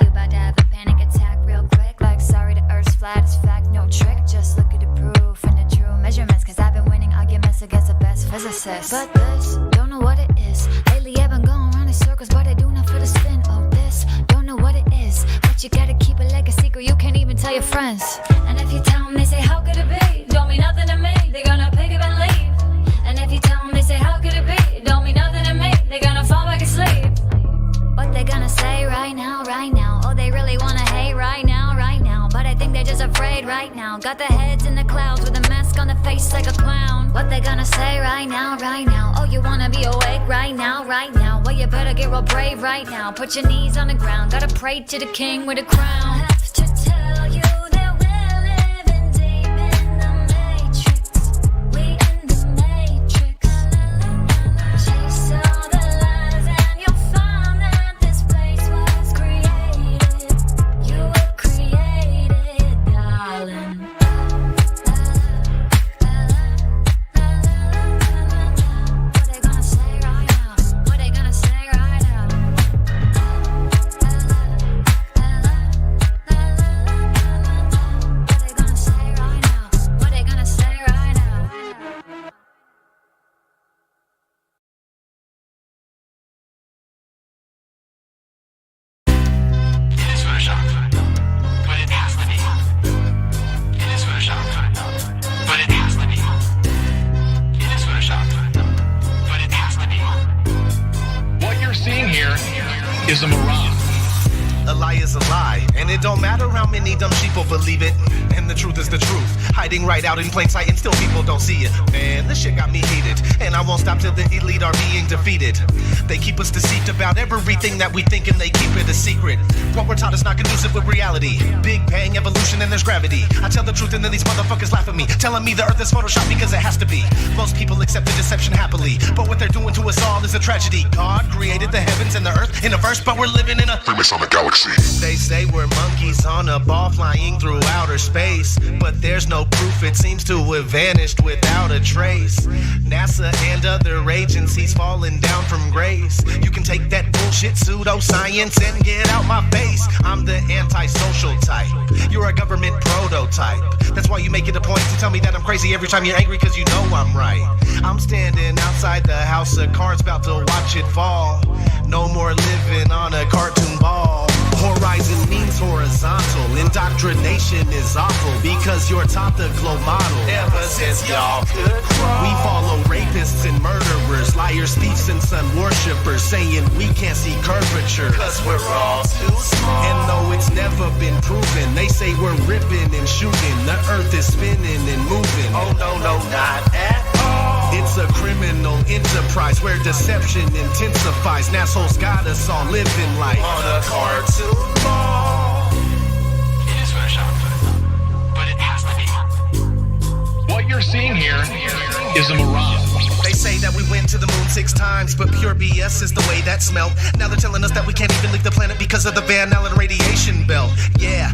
You about to have a panic attack real quick. Like, sorry, the earth's flat, it's fact, no trick. Just look at the proof and the true measurements. Cause I've been winning arguments against the best physicists. But this, don't know what it is. Lately I've been going around in circles, but I do not for the spin. Oh, this, don't know what it is. But you gotta keep it like a secret, you can't even tell your friends. And if you tell them, they say, how could it be? Don't mean nothing to me, they're gonna pick up and leave. And if you tell them, they say, how could it be? Don't mean nothing to me, they're gonna fall back asleep. What they gonna say right now, right now? Oh, they really wanna hate right now, right now. But I think they're just afraid right now. Got their heads in the clouds with a mask on the face like a clown. What they gonna say right now, right now? Oh, you wanna be awake right now, right now? Well, you better get real brave right now. Put your knees on the ground. Gotta pray to the king with a crown. I have to tell you that we're living deep in the matrix. We in the is a mirage. A lie is a lie, and it don't matter how many dumb sheeple believe it. And the truth is the truth, hiding right out in plain sight, and still people don't see it. Man, this shit got me heated, and I won't stop till the elite are being defeated. They keep us deceived about everything that we think, and they keep it a secret. What we're taught is not conducive with reality. Big bang, evolution, and there's gravity. I tell the truth, and then these motherfuckers laugh at me, telling me the earth is Photoshop because it has to be. Most people accept the deception happily, but what they're doing to us all is a tragedy. God created the heavens and the earth in a verse, but we're living in a Freemasonic galaxy. They say we're monkeys on a ball flying through outer space, but there's no proof, it seems to have vanished without a trace. NASA and other agencies falling down from grace. You can take that bullshit pseudoscience and get out my face. I'm the antisocial type, you're a government prototype. That's why you make it a point to tell me that I'm crazy every time you're angry, cause you know I'm right. I'm standing outside the house of cards about to watch it fall. No more living on a cartoon ball. Horizon means horizontal. Indoctrination is awful because you're taught the glow model. Ever since y'all could crawl, we follow rapists and murderers, liars, thieves, and sun worshippers, saying we can't see curvature cause we're all too small. And though it's never been proven, they say we're ripping and shooting. The earth is spinning and moving. Oh no, no, not at all. It's a criminal enterprise where deception intensifies. Assholes got us all living life on a cartoon ball. It is Photoshop, but it has to be. What you're seeing here is a mirage. They say that we went to the moon 6 times, but pure BS is the way that smelled. Now they're telling us that we can't even leave the planet because of the Van Allen radiation belt. Yeah,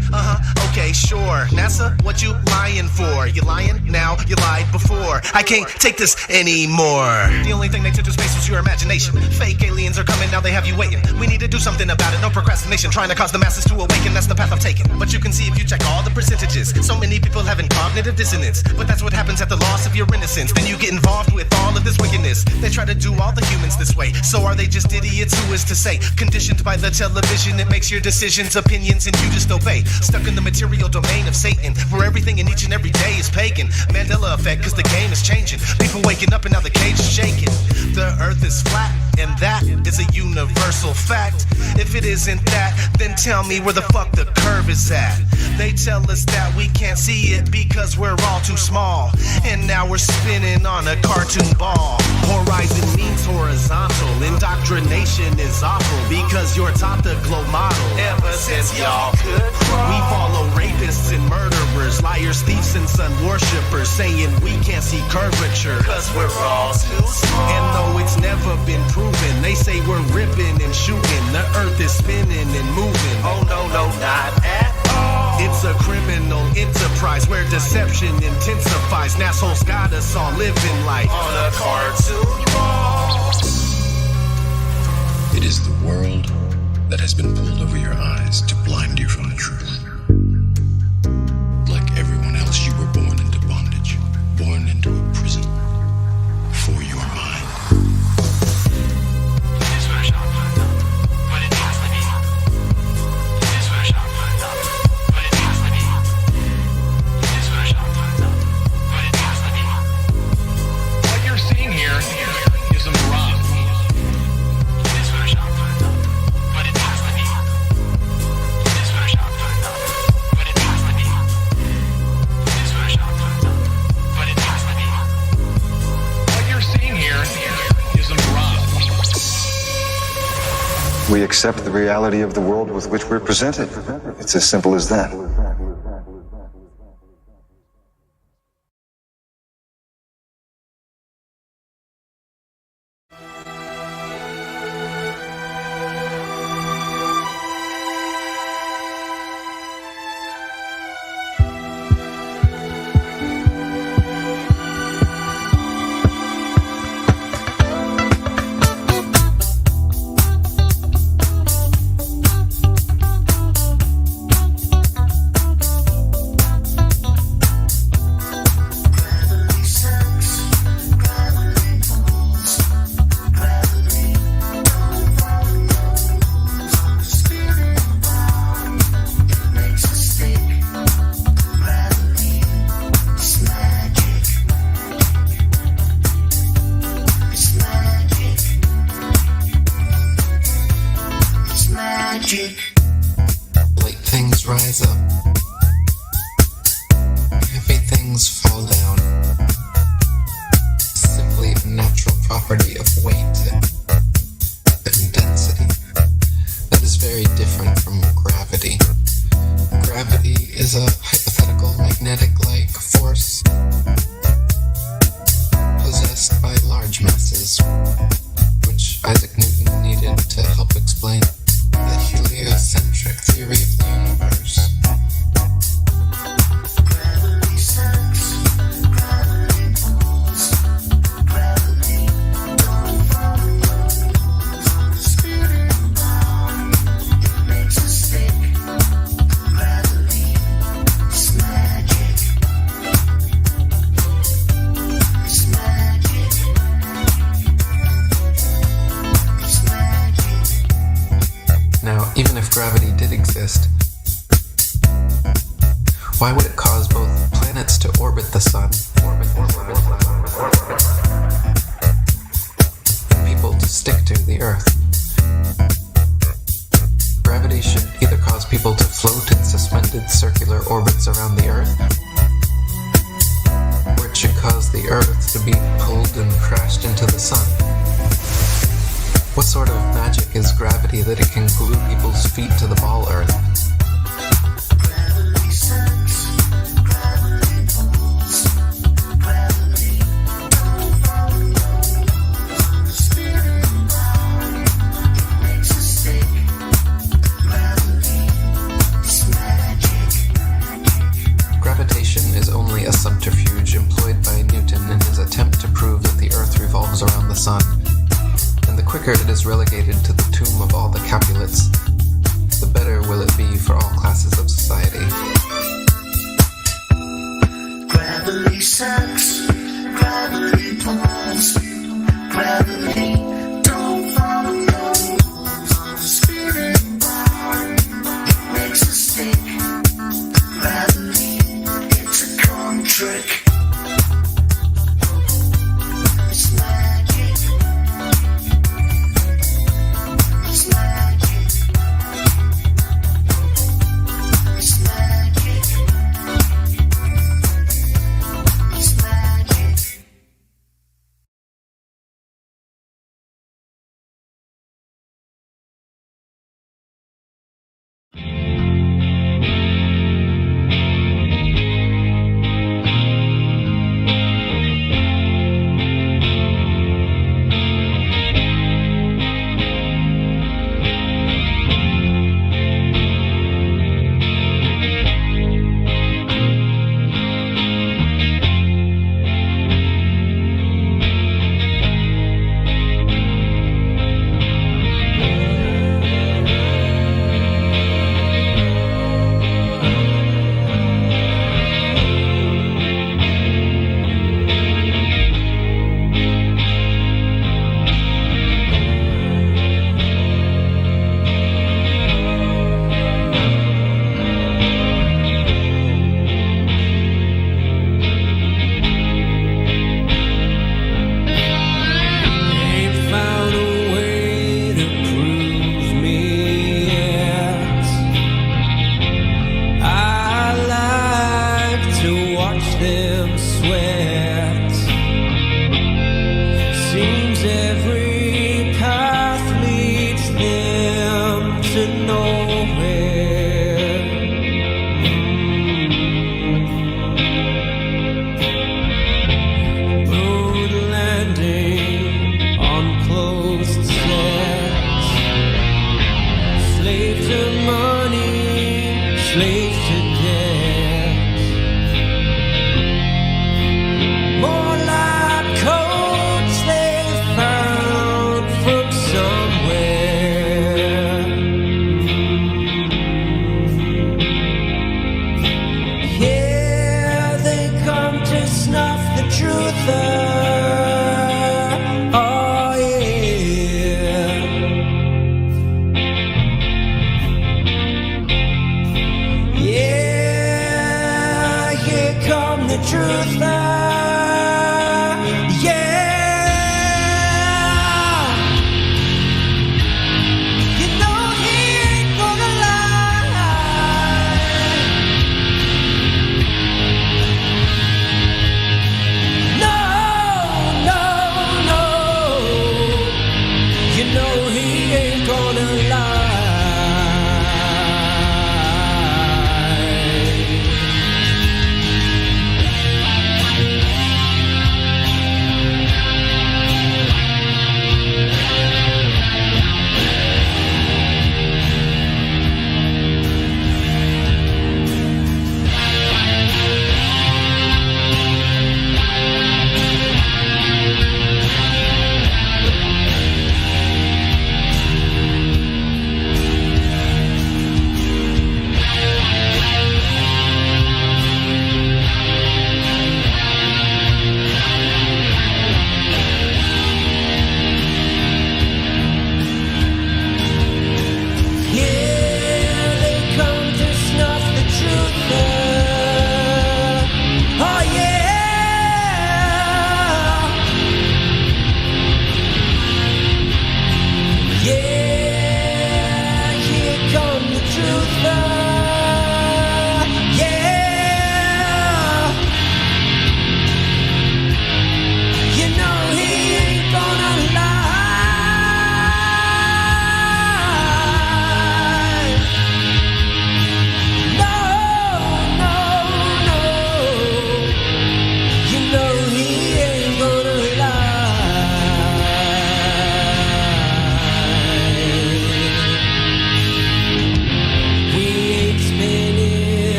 okay, sure. NASA, what you lying for? You lying now, you lied before. I can't take this anymore. The only thing they took to space was your imagination. Fake aliens are coming, now they have you waiting. We need to do something about it, no procrastination. Trying to cause the masses to awaken, that's the path I've taken. But you can see if you check all the percentages, so many people having cognitive dissonance. But that's what happens at the loss of your innocence. Then you get involved with all of this wickedness. They try to do all the humans this way. So are they just idiots? Who is to say? Conditioned by the television, it makes your decisions, opinions, and you just obey. Stuck in the material domain of Satan, where everything in each and every day is pagan. Mandela effect, cause the game is changing. People waking up and now the cage is shaking. The earth is flat, and that is a universal fact. If it isn't that, then tell me where the fuck the curve is at. They tell us that we can't see it because we're all too small, and now we're spinning on a cartoon ball. Horizon means horizontal. Indoctrination is awful because you're taught the glow model. Ever since y'all could crawl, we follow rapists and murderers, liars, thieves, and sun worshippers, saying we can't see curvature cause we're all too small. And though it's never been proven, they say we're ripping and shooting. The earth is spinning and moving. Oh no, no, not at all. It's a criminal enterprise where deception intensifies. Assholes got us all living life on a cartoon ball. It is the world that has been pulled over your eyes to blind you from the truth. Like everyone else, you were born into bondage, born into a prison for your mind. It is Photoshop, but it has to be. It is Photoshop, but it has to be. It is Photoshop, but it has to be. What you're seeing here is a mirage. It is Photoshop, but it has to be. It is Photoshop, but it has to be. It is Photoshop, but it has to be. What you're seeing here is a mirage. We accept the reality of the world with which we're presented. It's as simple as that. rise up. Heavy things fall down. Simply a natural property of weight and density that is very different from gravity. Gravity is a hypothetical magnetic-like force possessed by large masses, which Isaac Newton needed to help explain the heliocentric theory of the universe. Gravity sucks, gravity pulls, gravity don't follow rules on the spinning ball. It makes us stick. Gravity is magic. It's magic. It's magic. Now, even if gravity did exist, why would it cause both planets to orbit the sun and people to stick to the Earth? Gravity should either cause people to float in suspended circular orbits around the Earth, or it should cause the Earth to be pulled and crashed into the sun. What sort of magic is gravity that it can glue people's feet to the ball Earth? Gravity sucks, gravity pulls, gravity don't follow rules on the spinning ball. It makes us stick. Gravity is magic. Gravitation is only a subterfuge employed by Newton in his attempt to prove that the Earth revolves around the sun. And the quicker it is relegated to the tomb of all the Capulets, the better will it be for all classes of society. Gravity sucks, gravity pulls, gravity don't follow rules on the spinning ball. It makes us stick. Gravity, it's a con trick. It's magic. It's magic. It's magic. It's magic.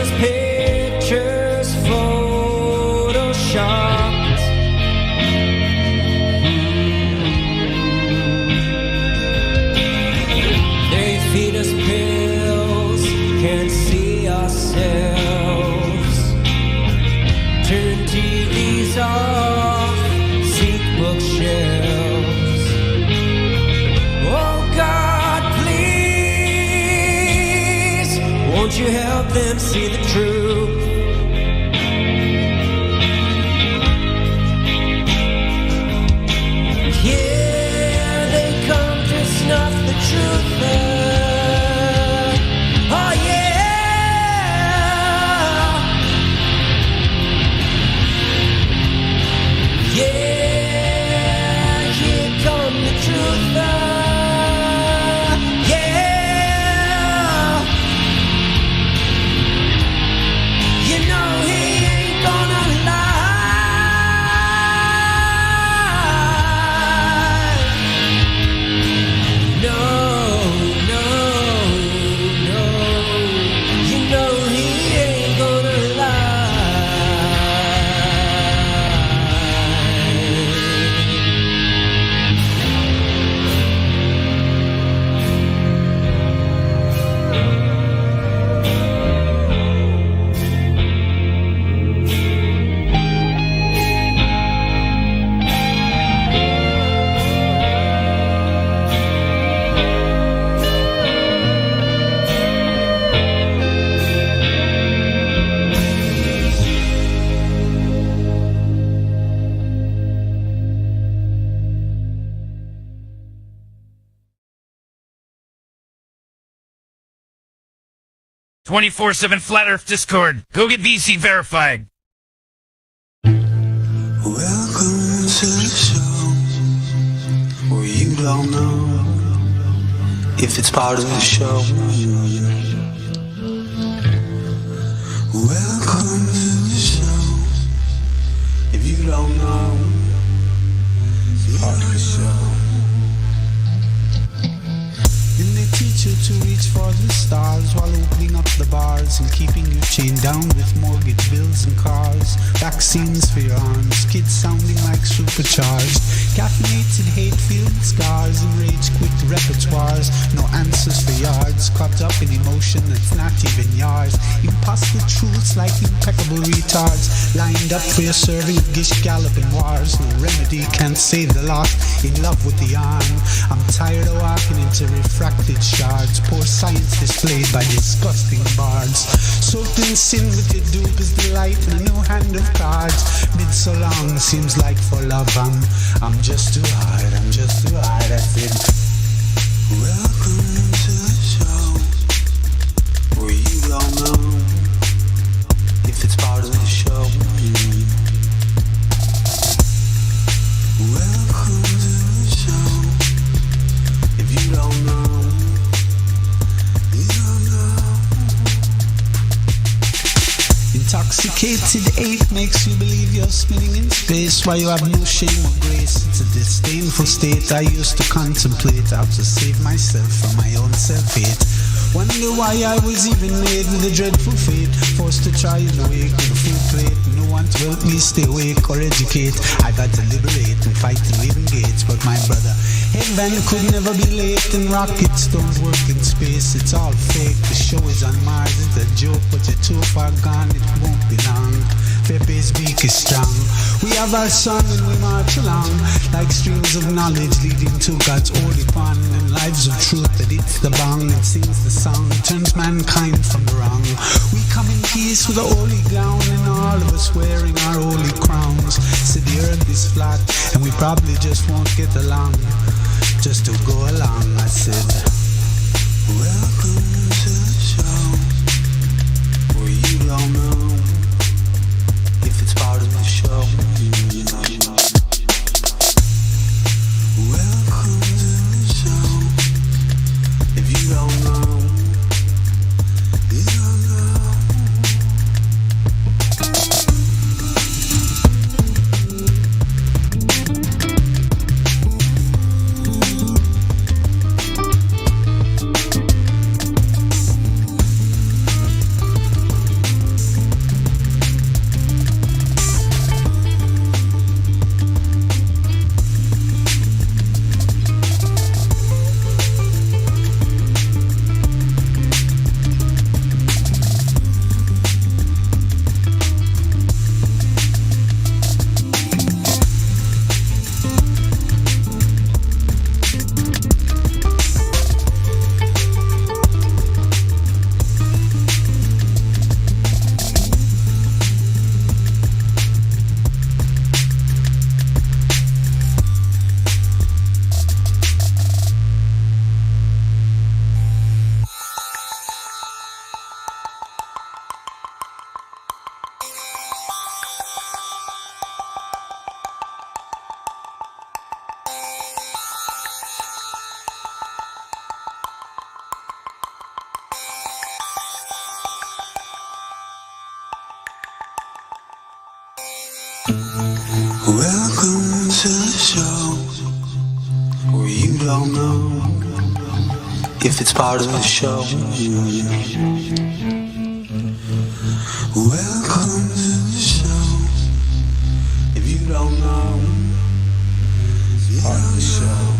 us pictures photoshopped. They feed us pills, can't see ourselves. Turn TVs off, seek bookshelves. Oh God, please, won't you help them see the truth? Yeah, they come to snuff the truth out. Oh yeah, yeah, here come the truth out. Yeah, you know he ain't gonna lie. No, no, no, you know he ain't gonna lie. 24/7 Flat Earth Discord. Go get VC verified. Welcome to the show where you don't know if it's part of the show. Welcome to the show if you don't know it's part of the show. Then they teach you to reach for the stars while opening up the bars and keeping you chained down with mortgage bills and cars. Vaccines for your arms, kids sounding like supercharged. Caffeinated hate-filled scars and rage-quit repertoires. No answers for yards, caught up in emotion that's not even yours. Imposter truths like impeccable retards, lined up for your serving of gish galloping wars. No remedy can't save the lost, in love with the arm. I'm tired of walking into refracted shards. Poor science displayed by disgusting bards. Soaked in sin with your dupe is the light and a new hand of cards. Been so long, seems like for love I'm just too hard, I'm just too hard, I said. Welcome to the show where you don't know if it's part of the show. Welcome to the show if you don't know. Intoxicated ache makes you believe you're spinning in space while you have no shame or grace. It's a disdainful state I used to contemplate how to save myself from my own self-hate. Wonder why I was even made with a dreadful fate. Forced to try and awake with a full plate. No one to help me stay awake or educate. I got to liberate and fight the living gates. But my brother, heaven could never be late. And rockets don't work in space. It's all fake. The show is on Mars. It's a joke, but you're too far gone. It won't be long. Pepe's beak is strong. We have our song and we march along like streams of knowledge leading to God's holy pond and lives of truth that hits the bong and sings the song, turns mankind from the wrong. We come in peace with a holy gown and all of us wearing our holy crowns. So the earth is flat and we probably just won't get along. Just to go along, I said. Welcome to the show where you don't know if it's part of the show. Welcome to the show if you don't know. You don't know. Welcome to the show where you don't know if it's part of the show. Welcome to the show if you don't know it's part of the show.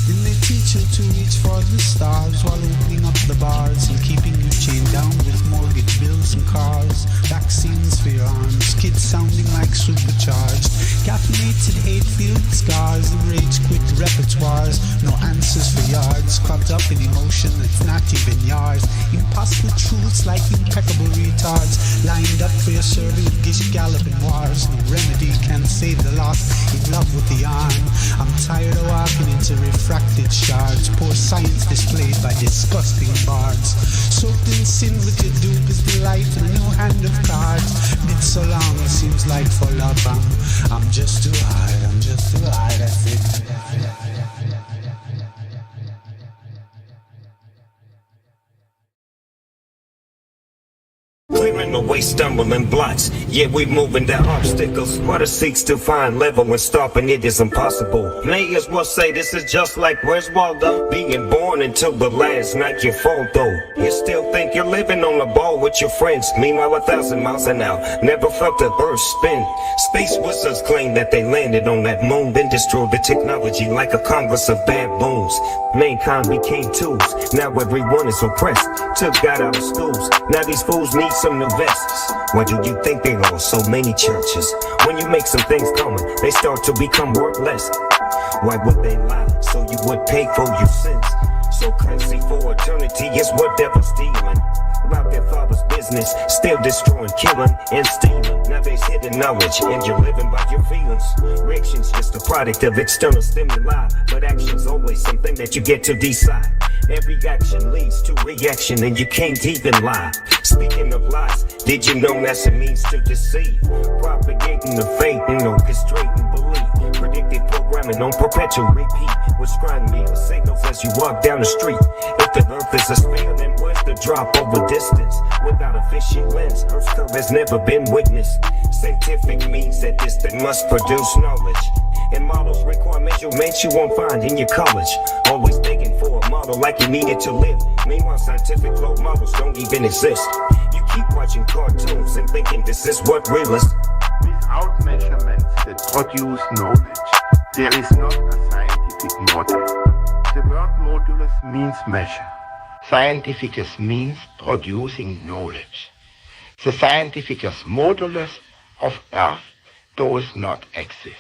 Then they teach you to reach for the stars while opening up the bars and keeping you chained down with mortgage bills and cars. Vaccines for your arms, kids sounding like supercharged. Caffeinated hate-filled scars and rage-quit repertoires. No answers for yards, caught up in emotion that's not even yours. Impossible truths like impeccable retards, lined up for your serving of gish galloping wars. No remedy can save the lost in love with the arm. I'm tired of walking into refracted shards. Poor science displayed by disgusting bards. Soaked in sin with your dupe is the life in a new hand of cards. Been so long it seems like for love I'm just too high, I'm just too high, that's it. Clearing away stumbling blocks. Yeah, we moving the obstacles. Water seeks to find level when stopping it is impossible. May as well say this is just like where's Waldo? Being born until the last night you fall though. You still think you're living on a ball with your friends. Meanwhile 1,000 miles an hour. Never felt the earth spin. Space wizards claim that they landed on that moon, then destroyed the technology like a congress of baboons. Mankind became tools. Now everyone is oppressed. Took God out of schools. Now these fools need some new vests. Why do you think they lost so many churches? When you make some things common, they start to become worthless. Why would they lie? So you would pay for your sins. So crazy for eternity is what devil's stealing. About their father's business, still destroying, killing, and stealing. Now there's hidden knowledge, and you're living by your feelings. Reaction's just a product of external stimuli, but action's always something that you get to decide. Every action leads to reaction, and you can't even lie. Speaking of lies, did you know that's a means to deceive? Propagating the faith and orchestrating belief. Predictive programming on perpetual repeat. With scrying meter signals as you walk down the street. If the earth is a sphere, then where's the drop over distance? Without a fishing lens, Earth's curve has never been witnessed. Scientific means that this thing must produce knowledge. And models require measurements you won't find in your college. Always begging for a model like you need it to live. Meanwhile, scientific role models don't even exist. You keep watching cartoons and thinking this is what real is. Without measurements that produce knowledge, there is not a scientific model. The word modulus means measure. Scientificus means producing knowledge. The scientificus modulus of Earth does not exist.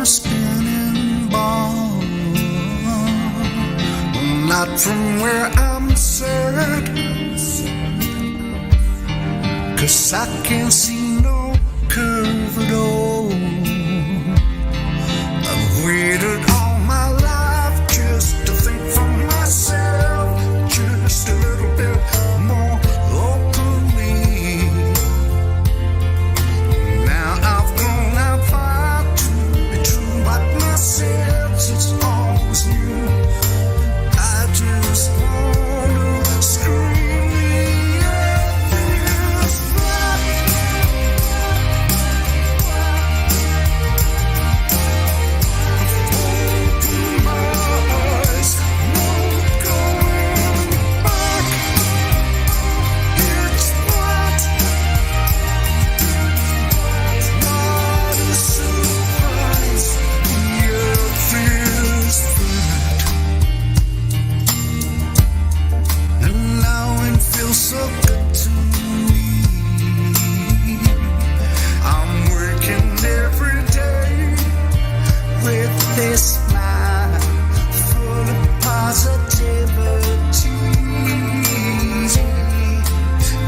a spinning ball. Not from where I'm certain, 'cause I can't see no curve at all. I've waited all my life just to think for myself, just a little bit more openly. Now I've gone out far to be true, but my senses always knew. I just want to scream, this open my eyes, no going back. It's what, not a surprise, yet feels flat. And now it feels so good to me. I'm working every day with this mind full of positivity.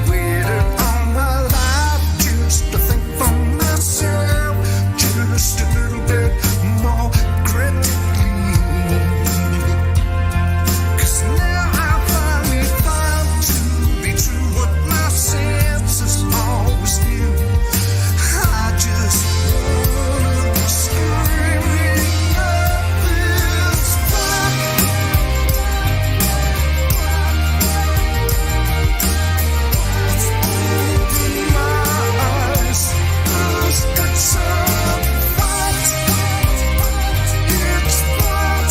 Waited all my life just to think for myself, just a little bit more critically. 'Cause now I finally found to be true what my senses always knew. I just wanna scream at this fire. Open my eyes, lost at some fight. It's what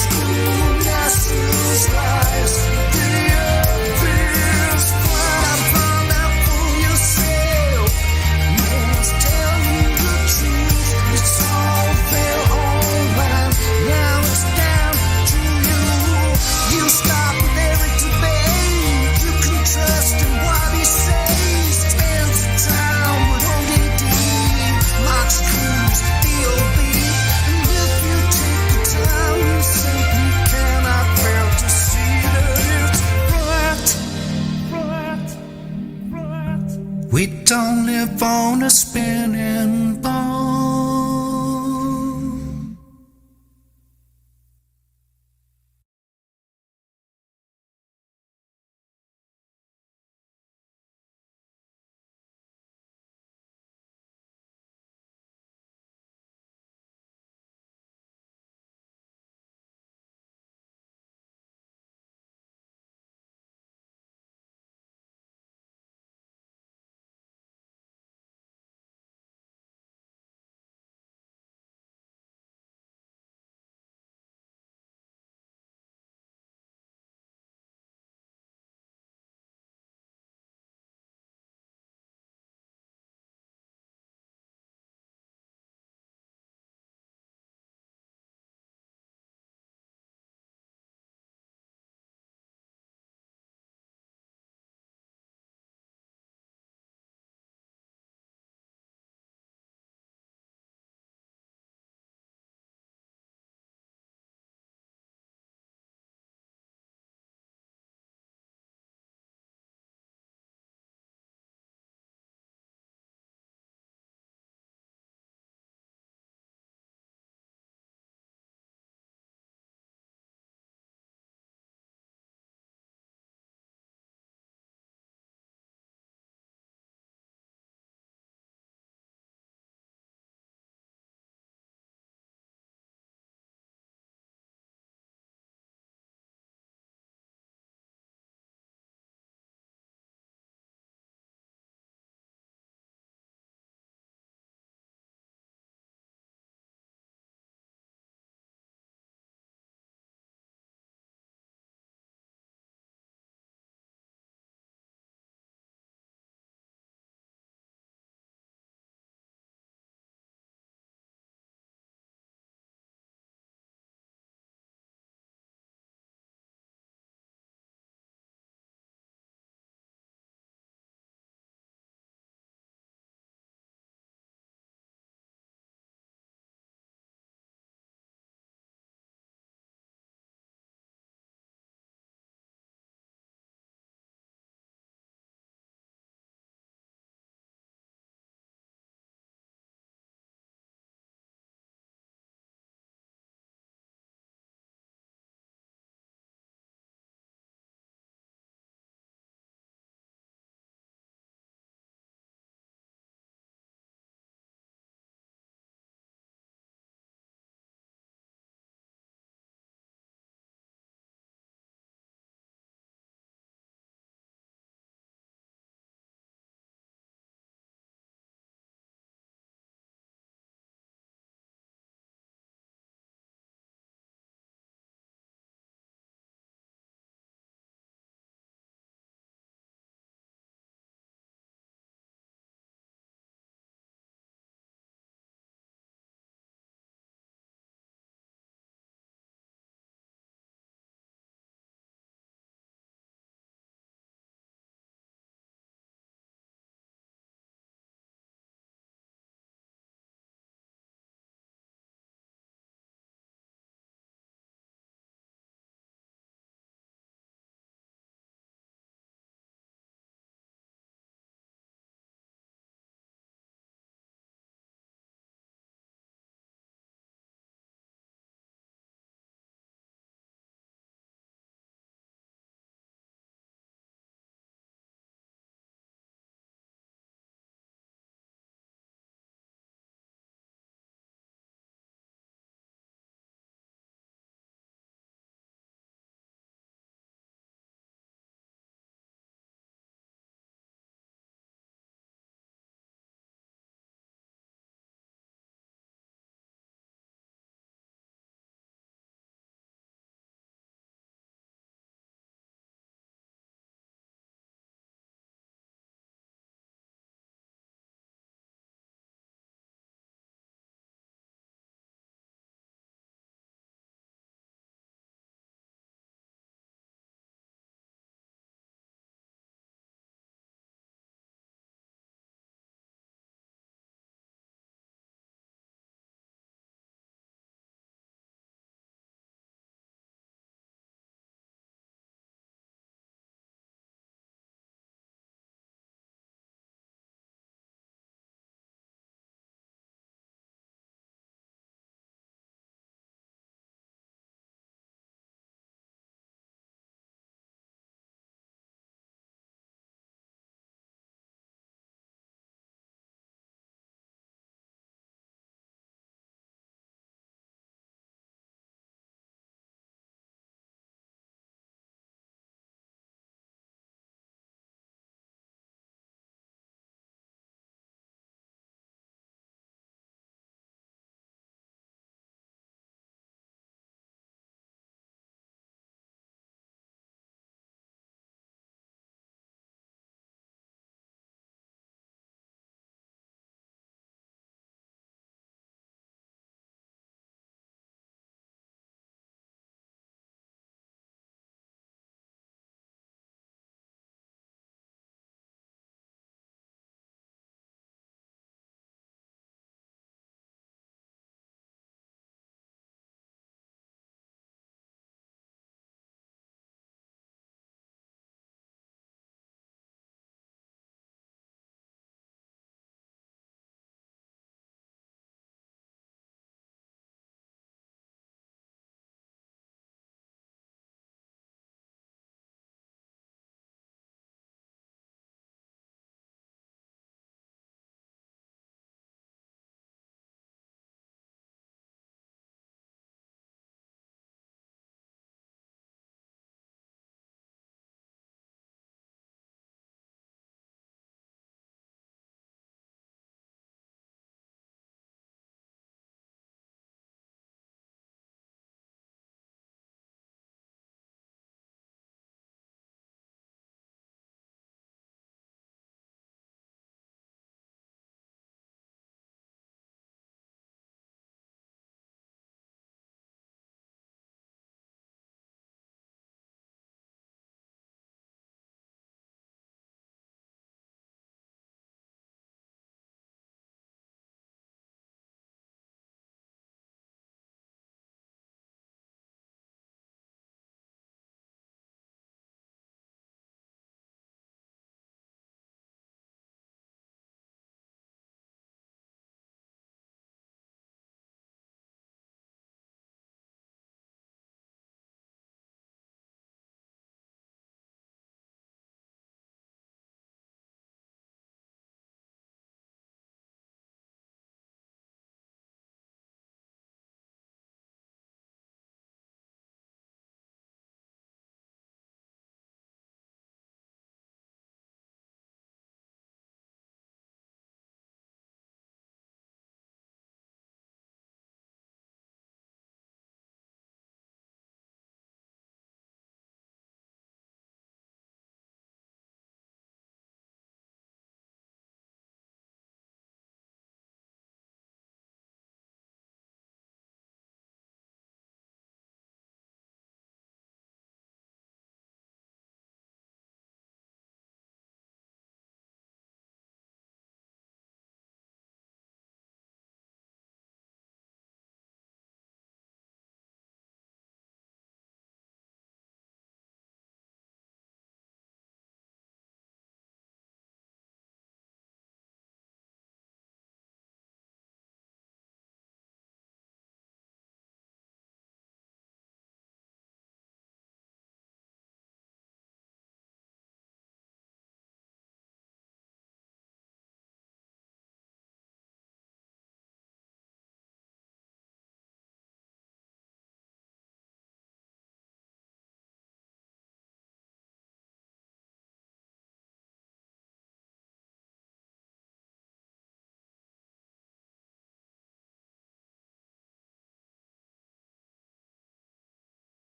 school lessons lies. The earth is flat. I found out for yourself. No one's telling the truth. It's all there online. Now it's down to you. You stop with Eric debate. You can trust in what he says. Spends the time with ODD, Max Cruz, D.O.B. And if you take the time, you simply cannot fail to see that it's flat. We don't live on a spinning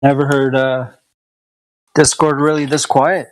Never heard Discord really this quiet.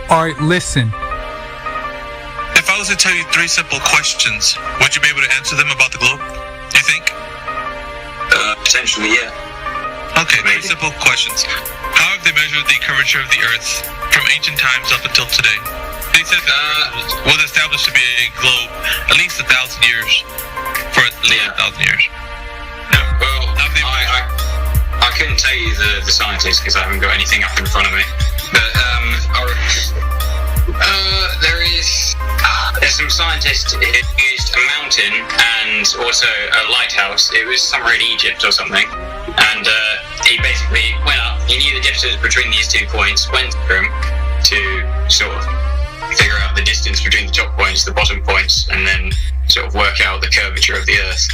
Alright, listen. If I was to tell you 3 simple questions, would you be able to answer them about the globe? Do you think? Potentially, yeah. Okay, 3 simple questions. How have they measured the curvature of the Earth from ancient times up until today? They said that the Earth was established to be a globe at least 1,000 years. For at least 1,000 years. Well, I couldn't tell you the scientists because I haven't got anything up in front of me. But there's some scientists who used a mountain and also a lighthouse. It was somewhere in Egypt or something. And he basically went up. He knew the difference between these 2 points, went through them to sort of figure out the distance between the top points, the bottom points, and then sort of work out the curvature of the Earth.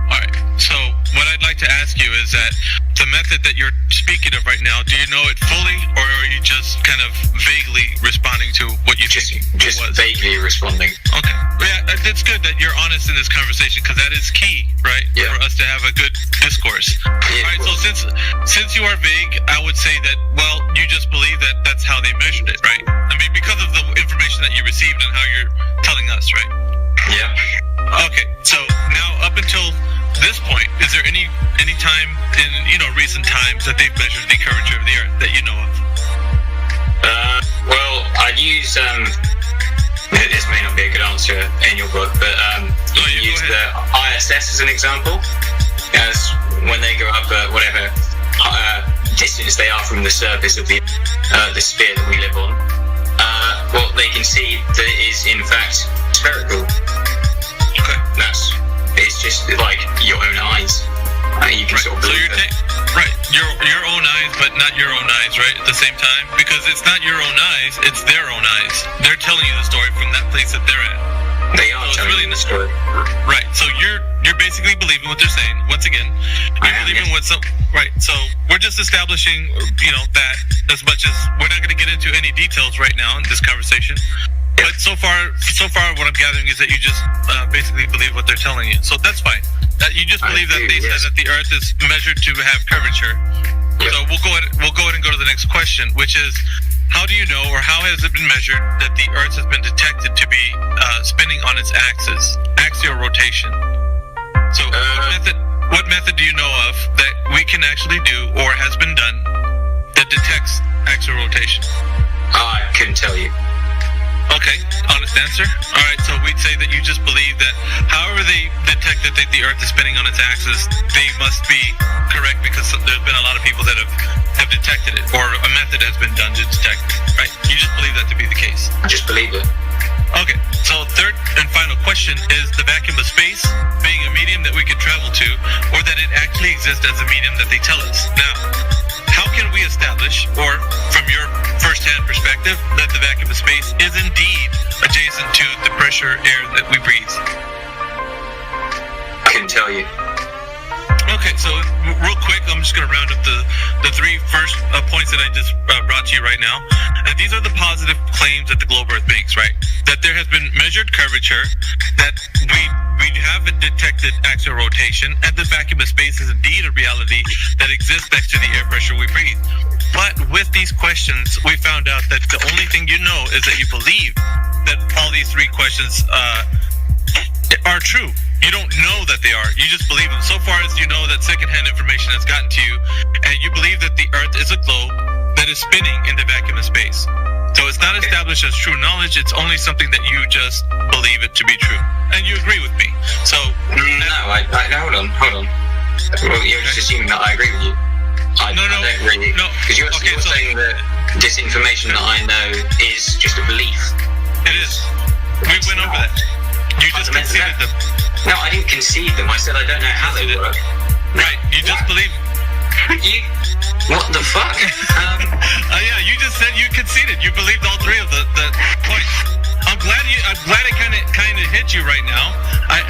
Alright, so what I'd like to ask you is that the method that you're speaking of right now, do you know it fully, or are you just kind of vaguely responding to what you think Just vaguely responding. Okay. Yeah, it's good that you're honest in this conversation, because that is key, right? Yeah. For us to have a good discourse. Alright, so since you are vague, I would say that, well, you just believe that that's how they measured it, right? I mean, because of the information that you received and how you're telling us, right? Yeah. Okay, so now up until this point, is there any time in recent times that they've measured the curvature of the Earth that you know of? Well, I'd use this may not be a good answer in your book, but you use the ISS as an example, as when they go up whatever distance they are from the surface of the sphere that we live on, well, they can see that it is in fact spherical. Okay. It's just like your own eyes. You can sort of believe it. Right, your own eyes, but not your own eyes, right? At the same time, because it's not your own eyes, it's their own eyes. They're telling you the story from that place that they're at. They are telling you the story. Right. So you're basically believing what they're saying. Once again, you're believing what some. Right. So we're just establishing, that as much as we're not going to get into any details right now in this conversation. But so far, what I'm gathering is that you just basically believe what they're telling you. So that's fine. You just believe that they said that the Earth is measured to have curvature. Yep. So we'll go ahead and go to the next question, which is, how do you know, or how has it been measured that the Earth has been detected to be spinning on its axis, axial rotation? So what method do you know of that we can actually do, or has been done, that detects axial rotation? I couldn't tell you. Okay, honest answer. All right, so we'd say that you just believe that however they detect that the Earth is spinning on its axis, they must be correct, because there's been a lot of people that have detected it, or a method has been done to detect it, right? You just believe that to be the case. I just believe it. Okay, so third and final question is the vacuum of space being a medium that we could travel to, or that it actually exists as a medium that they tell us. Now, how can we establish, or from your first-hand perspective, that the vacuum of space is indeed adjacent to the pressure air that we breathe? I can tell you. Okay, so real quick, I'm just going to round up the 3 first points that I just brought to you right now. And these are the positive claims that the globe Earth makes, right? That there has been measured curvature, that we have detected axial rotation, and the vacuum of space is indeed a reality that exists next to the air pressure we breathe. But with these questions, we found out that the only thing you know is that you believe that all these 3 questions are true. You don't know that they are. You just believe them. So far as you know that secondhand information has gotten to you, and you believe that the Earth is a globe that is spinning in the vacuum of space. So it's not established as true knowledge. It's only something that you just believe it to be true. And you agree with me. So no, hold on. Well, you're just assuming that I agree with you. I don't really. No. Because you're saying that this information that I know is just a belief. It is. We went over that. You just conceded them. No, I didn't concede them. I said I don't know how they work. Right. You just believe. What the fuck? Yeah, you just said you conceded. You believed all 3 of the points. I'm glad it kind of hit you right now.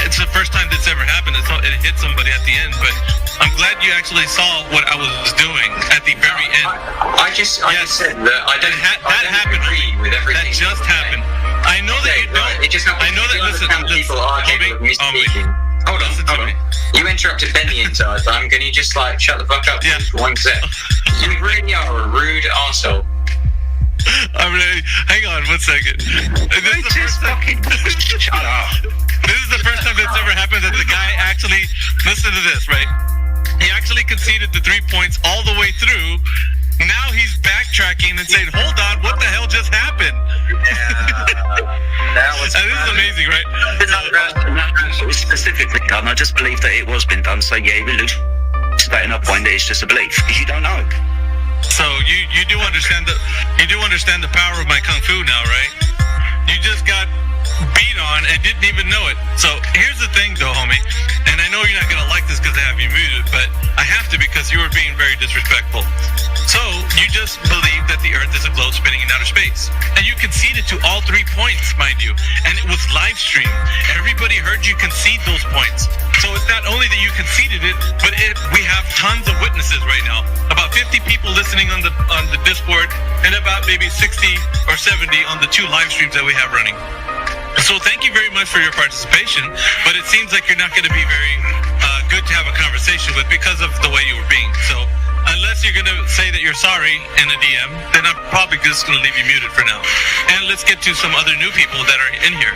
It's the first time that's ever happened. It hit somebody at the end, but I'm glad you actually saw what I was doing at the very end. I just said that I don't. That happened. Agree with everything. That just happened. I know that you don't. It just happens. I know that. Listen, people are capable of misspeaking. Hold on. You interrupted Ben the entire time. Can you just shut the fuck up for 1 sec? You really are a rude arsehole. I'm gonna hang on 1 second. This is the first time. Shut up. This is the first time that's ever happened that the guy actually listen to this, right? He actually conceded the 3 points all the way through. Now he's backtracking and saying, "Hold on, what the hell just happened?" That was. This is amazing, right? It was specifically done. I just believe that it was been done. So yeah, he elucidating a point that it's just a belief because you don't know. So you do understand the power of my kung fu now, right? You just got beat on and didn't even know it. So here's the thing, though, homie. And I know you're not gonna like this because I have you muted, but I have to because you were being very disrespectful. So you just believe that the Earth is a globe spinning in outer space, and you conceded to all 3 points, mind you, and it was live streamed. Everybody heard you concede those points. So it's not only that you conceded it, but we have tons of witnesses right now. About 50 people listening on the Discord, and about maybe 60 or 70 on the 2 live streams that we have running. So thank you very much for your participation, but it seems like you're not going to be very good to have a conversation with because of the way you were being. So unless you're going to say that you're sorry in a DM, then I'm probably just going to leave you muted for now. And let's get to some other new people that are in here.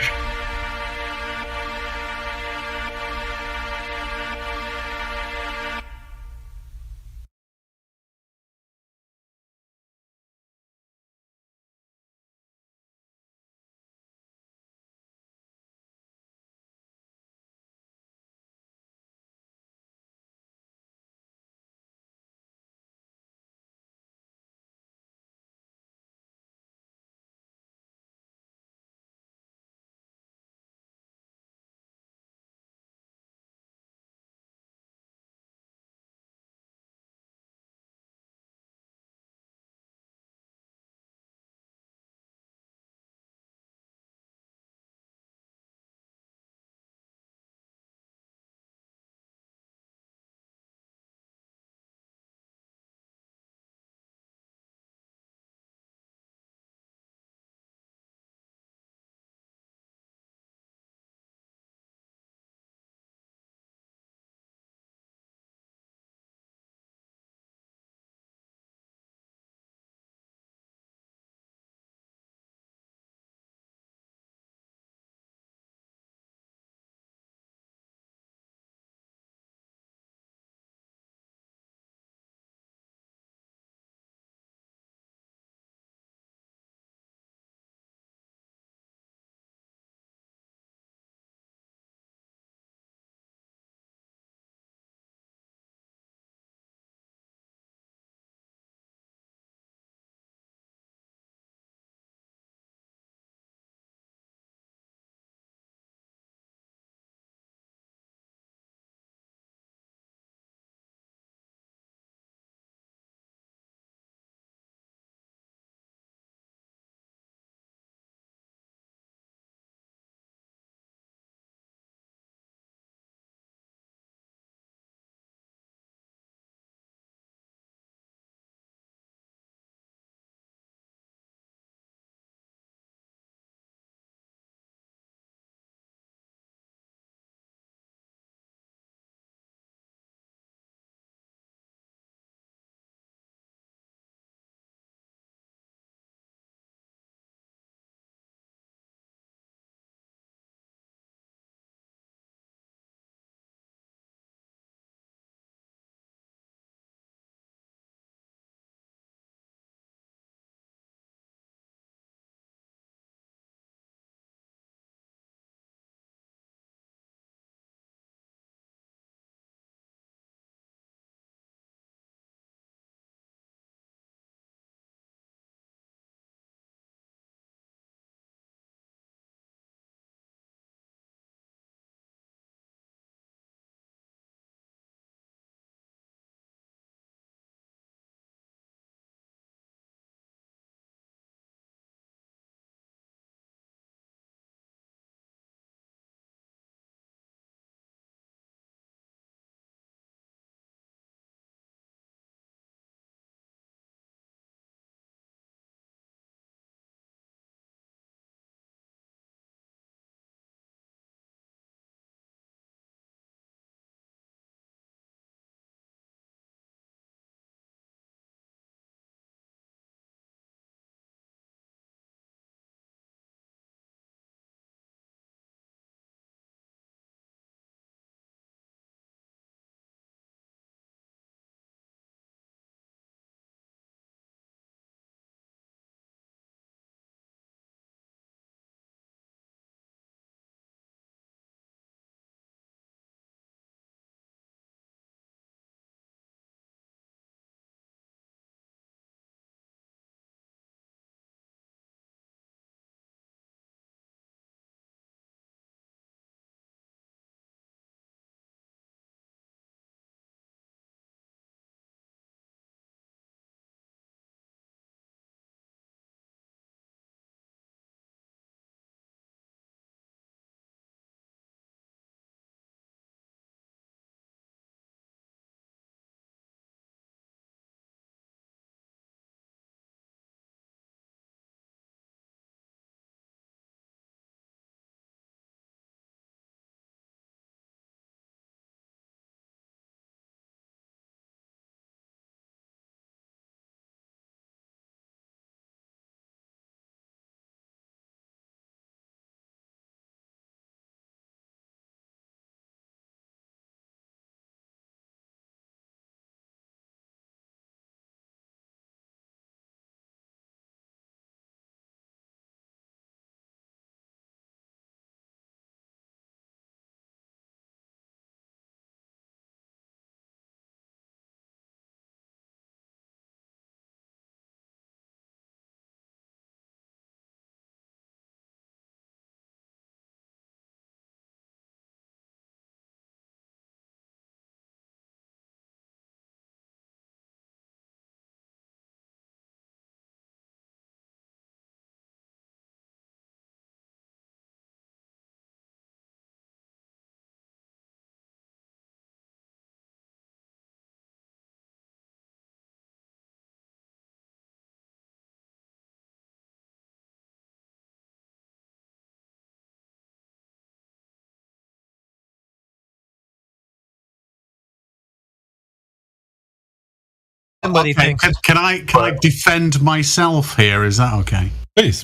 Somebody thinks. Can I defend myself here? Is that okay? Please.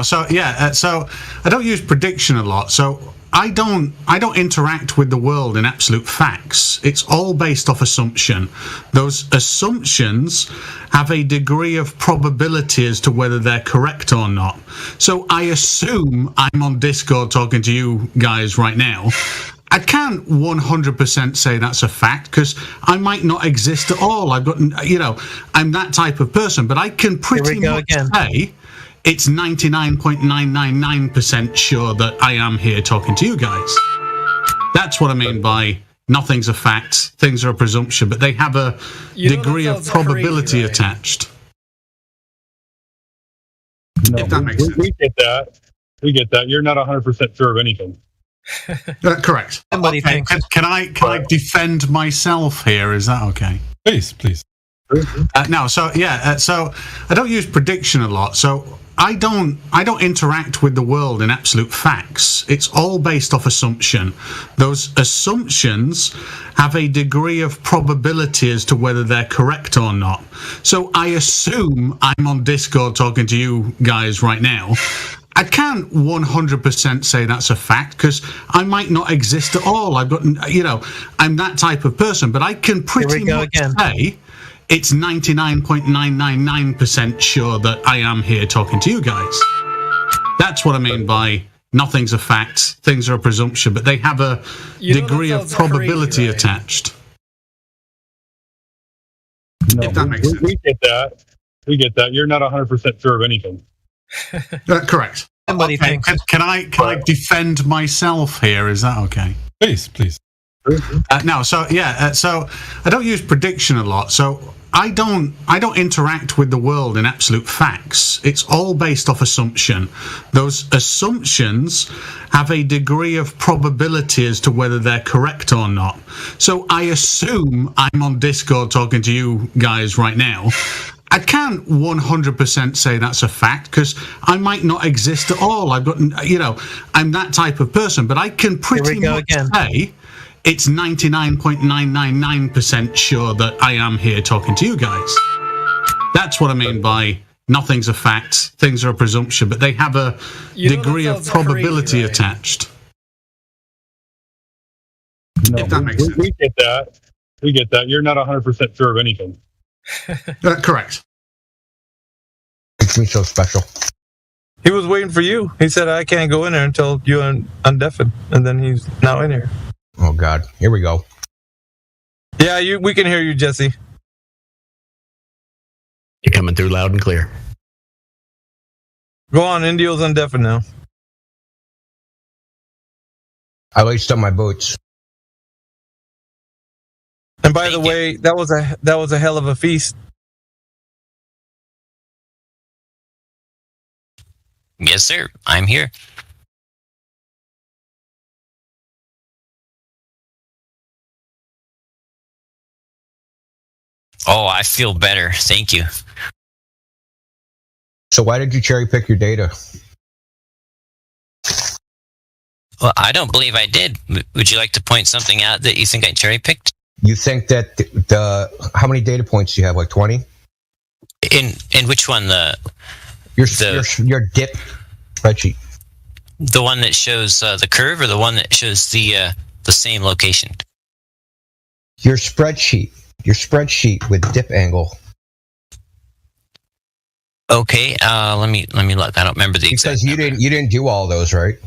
So I don't use prediction a lot. So I don't interact with the world in absolute facts. It's all based off assumption. Those assumptions have a degree of probability as to whether they're correct or not. So I assume I'm on Discord talking to you guys right now. I can't 100% say that's a fact because I might not exist at all. I'm that type of person, but I can pretty much say it's 99.999% sure that I am here talking to you guys. That's what I mean by nothing's a fact, things are a presumption, but they have a degree of probability attached. No, if that makes sense. We get that. You're not 100% sure of anything. Correct. Somebody thinks. Can I defend myself here? Is that okay? Please. So I don't use prediction a lot. So I don't interact with the world in absolute facts. It's all based off assumption. Those assumptions have a degree of probability as to whether they're correct or not. So I assume I'm on Discord talking to you guys right now. I can't 100% say that's a fact because I might not exist at all. I'm that type of person, but I can pretty much say it's 99.999% sure that I am here talking to you guys. That's what I mean by nothing's a fact, things are a presumption, but they have a degree of probability attached. No, if that makes sense. We get that. You're not 100% sure of anything. Correct. Somebody thinks. Can I defend myself here? Is that okay? Please. So I don't use prediction a lot. So I don't interact with the world in absolute facts. It's all based off assumption. Those assumptions have a degree of probability as to whether they're correct or not. So I assume I'm on Discord talking to you guys right now. I can't 100% say that's a fact because I might not exist at all. I'm that type of person, but I can pretty much say it's 99.999% sure that I am here talking to you guys. That's what I mean by nothing's a fact, things are a presumption, but they have a degree of probability attached. No, if that makes sense. We get that. You're not 100% sure of anything. Correct. Makes me so special. He was waiting for you. He said, I can't go in there until you undeafen. And then he's now in here. Oh, God. Here we go. Yeah, we can hear you, Jesse. You're coming through loud and clear. Go on, Indio's undeafen now. I laced up my boots. And by the way, that was a hell of a feast. Yes, sir. I'm here. Oh, I feel better. Thank you. So why did you cherry pick your data? Well, I don't believe I did. Would you like to point something out that you think I cherry picked? You think that how many data points do you have? Like 20? In which one? Your dip spreadsheet. The one that shows the curve, or the one that shows the same location? Your spreadsheet with dip angle. Okay, let me look. I don't remember the exact. Because you didn't do all those, right?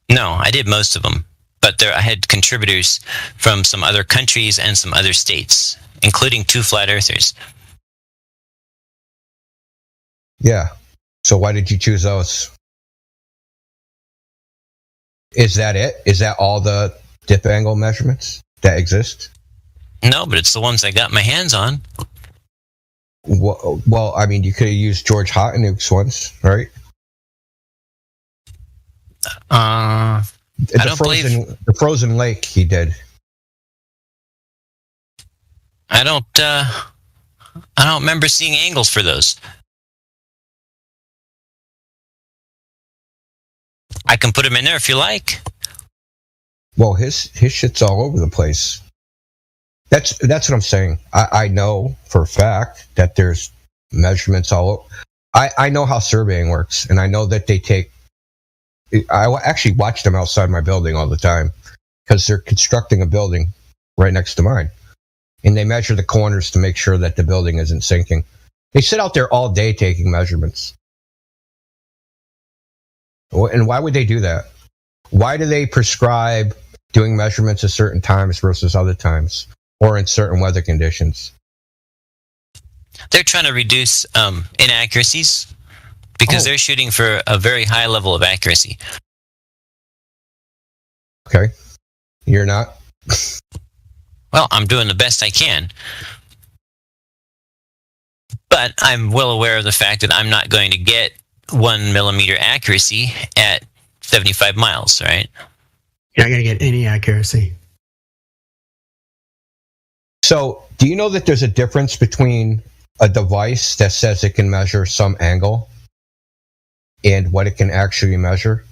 No, I did most of them, but I had contributors from some other countries and some other states, including 2 flat earthers. Yeah. So why did you choose those? Is that it? Is that all the dip angle measurements that exist? No, but it's the ones I got my hands on. Well, I mean, you could have used George Hottenuk's ones, right? The frozen lake he did. I don't remember seeing angles for those. I can put them in there if you like. Well, his shit's all over the place. That's what I'm saying. I know for a fact that there's measurements all. I know how surveying works, and I know that they take. I actually watch them outside my building all the time because they're constructing a building right next to mine, and they measure the corners to make sure that the building isn't sinking. They sit out there all day taking measurements. And why would they do that? Why do they prescribe doing measurements at certain times versus other times, or in certain weather conditions? They're trying to reduce inaccuracies because they're shooting for a very high level of accuracy. Okay. You're not? Well, I'm doing the best I can. But I'm well aware of the fact that I'm not going to get 1 millimeter accuracy at 75 miles, right? You're not going to get any accuracy. So, do you know that there's a difference between a device that says it can measure some angle and what it can actually measure?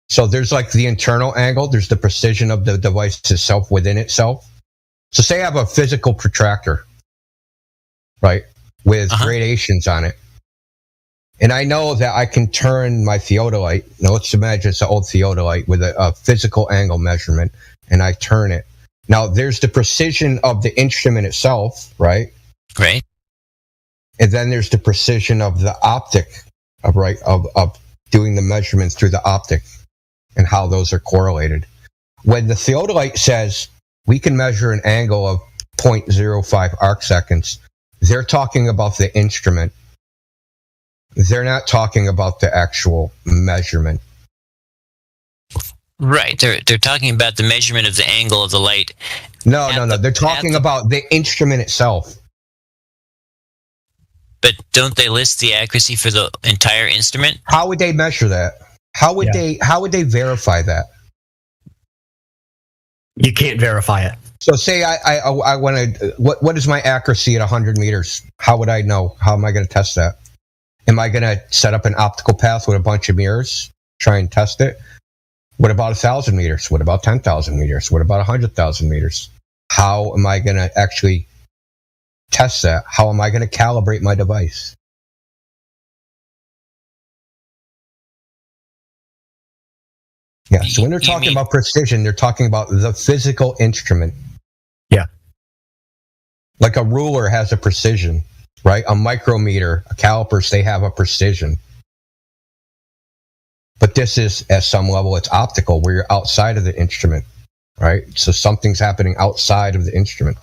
So there's like the internal angle, there's the precision of the device itself within itself. So say I have a physical protractor, right, with gradations on it. And I know that I can turn my theodolite. Now let's imagine it's an old theodolite with a physical angle measurement, and I turn it. Now there's the precision of the instrument itself, right? Right. And then there's the precision of the optic, of doing the measurements through the optic and how those are correlated. When the theodolite says we can measure an angle of 0.05 arc seconds, they're talking about the instrument. They're not talking about the actual measurement. Right. They're talking about the measurement of the angle of the light. No. They're talking about the instrument itself. But don't they list the accuracy for the entire instrument? How would they measure that? How would they verify that? You can't verify it. So say I want to, what is my accuracy at 100 meters? How would I know? How am I going to test that? Am I going to set up an optical path with a bunch of mirrors, try and test it? What about 1,000 meters? What about 10,000 meters? What about 100,000 meters? How am I going to actually test that? How am I going to calibrate my device? Yeah, so when they're talking about precision, they're talking about the physical instrument. Yeah. Like a ruler has a precision, right? A micrometer, a calipers, they have a precision. But this is, at some level, it's optical, where you're outside of the instrument, right? So something's happening outside of the instrument.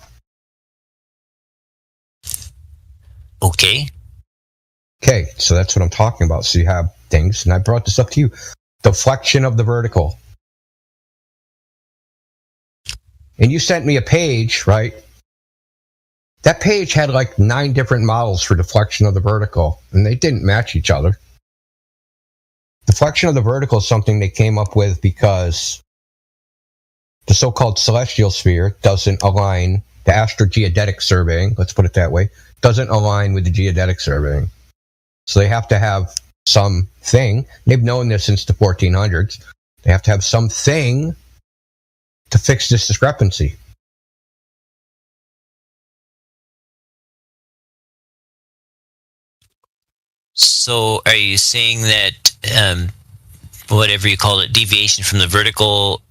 Okay, so that's what I'm talking about. So you have things, and I brought this up to you. Deflection of the vertical. And you sent me a page, right? That page had like 9 different models for deflection of the vertical, and they didn't match each other. Deflection of the vertical is something they came up with because the so-called celestial sphere doesn't align, the astrogeodetic surveying, let's put it that way, doesn't align with the geodetic surveying. So they have to have something. They've known this since the 1400s. They have to have something to fix this discrepancy. so are you saying that whatever you call it, deviation from the vertical,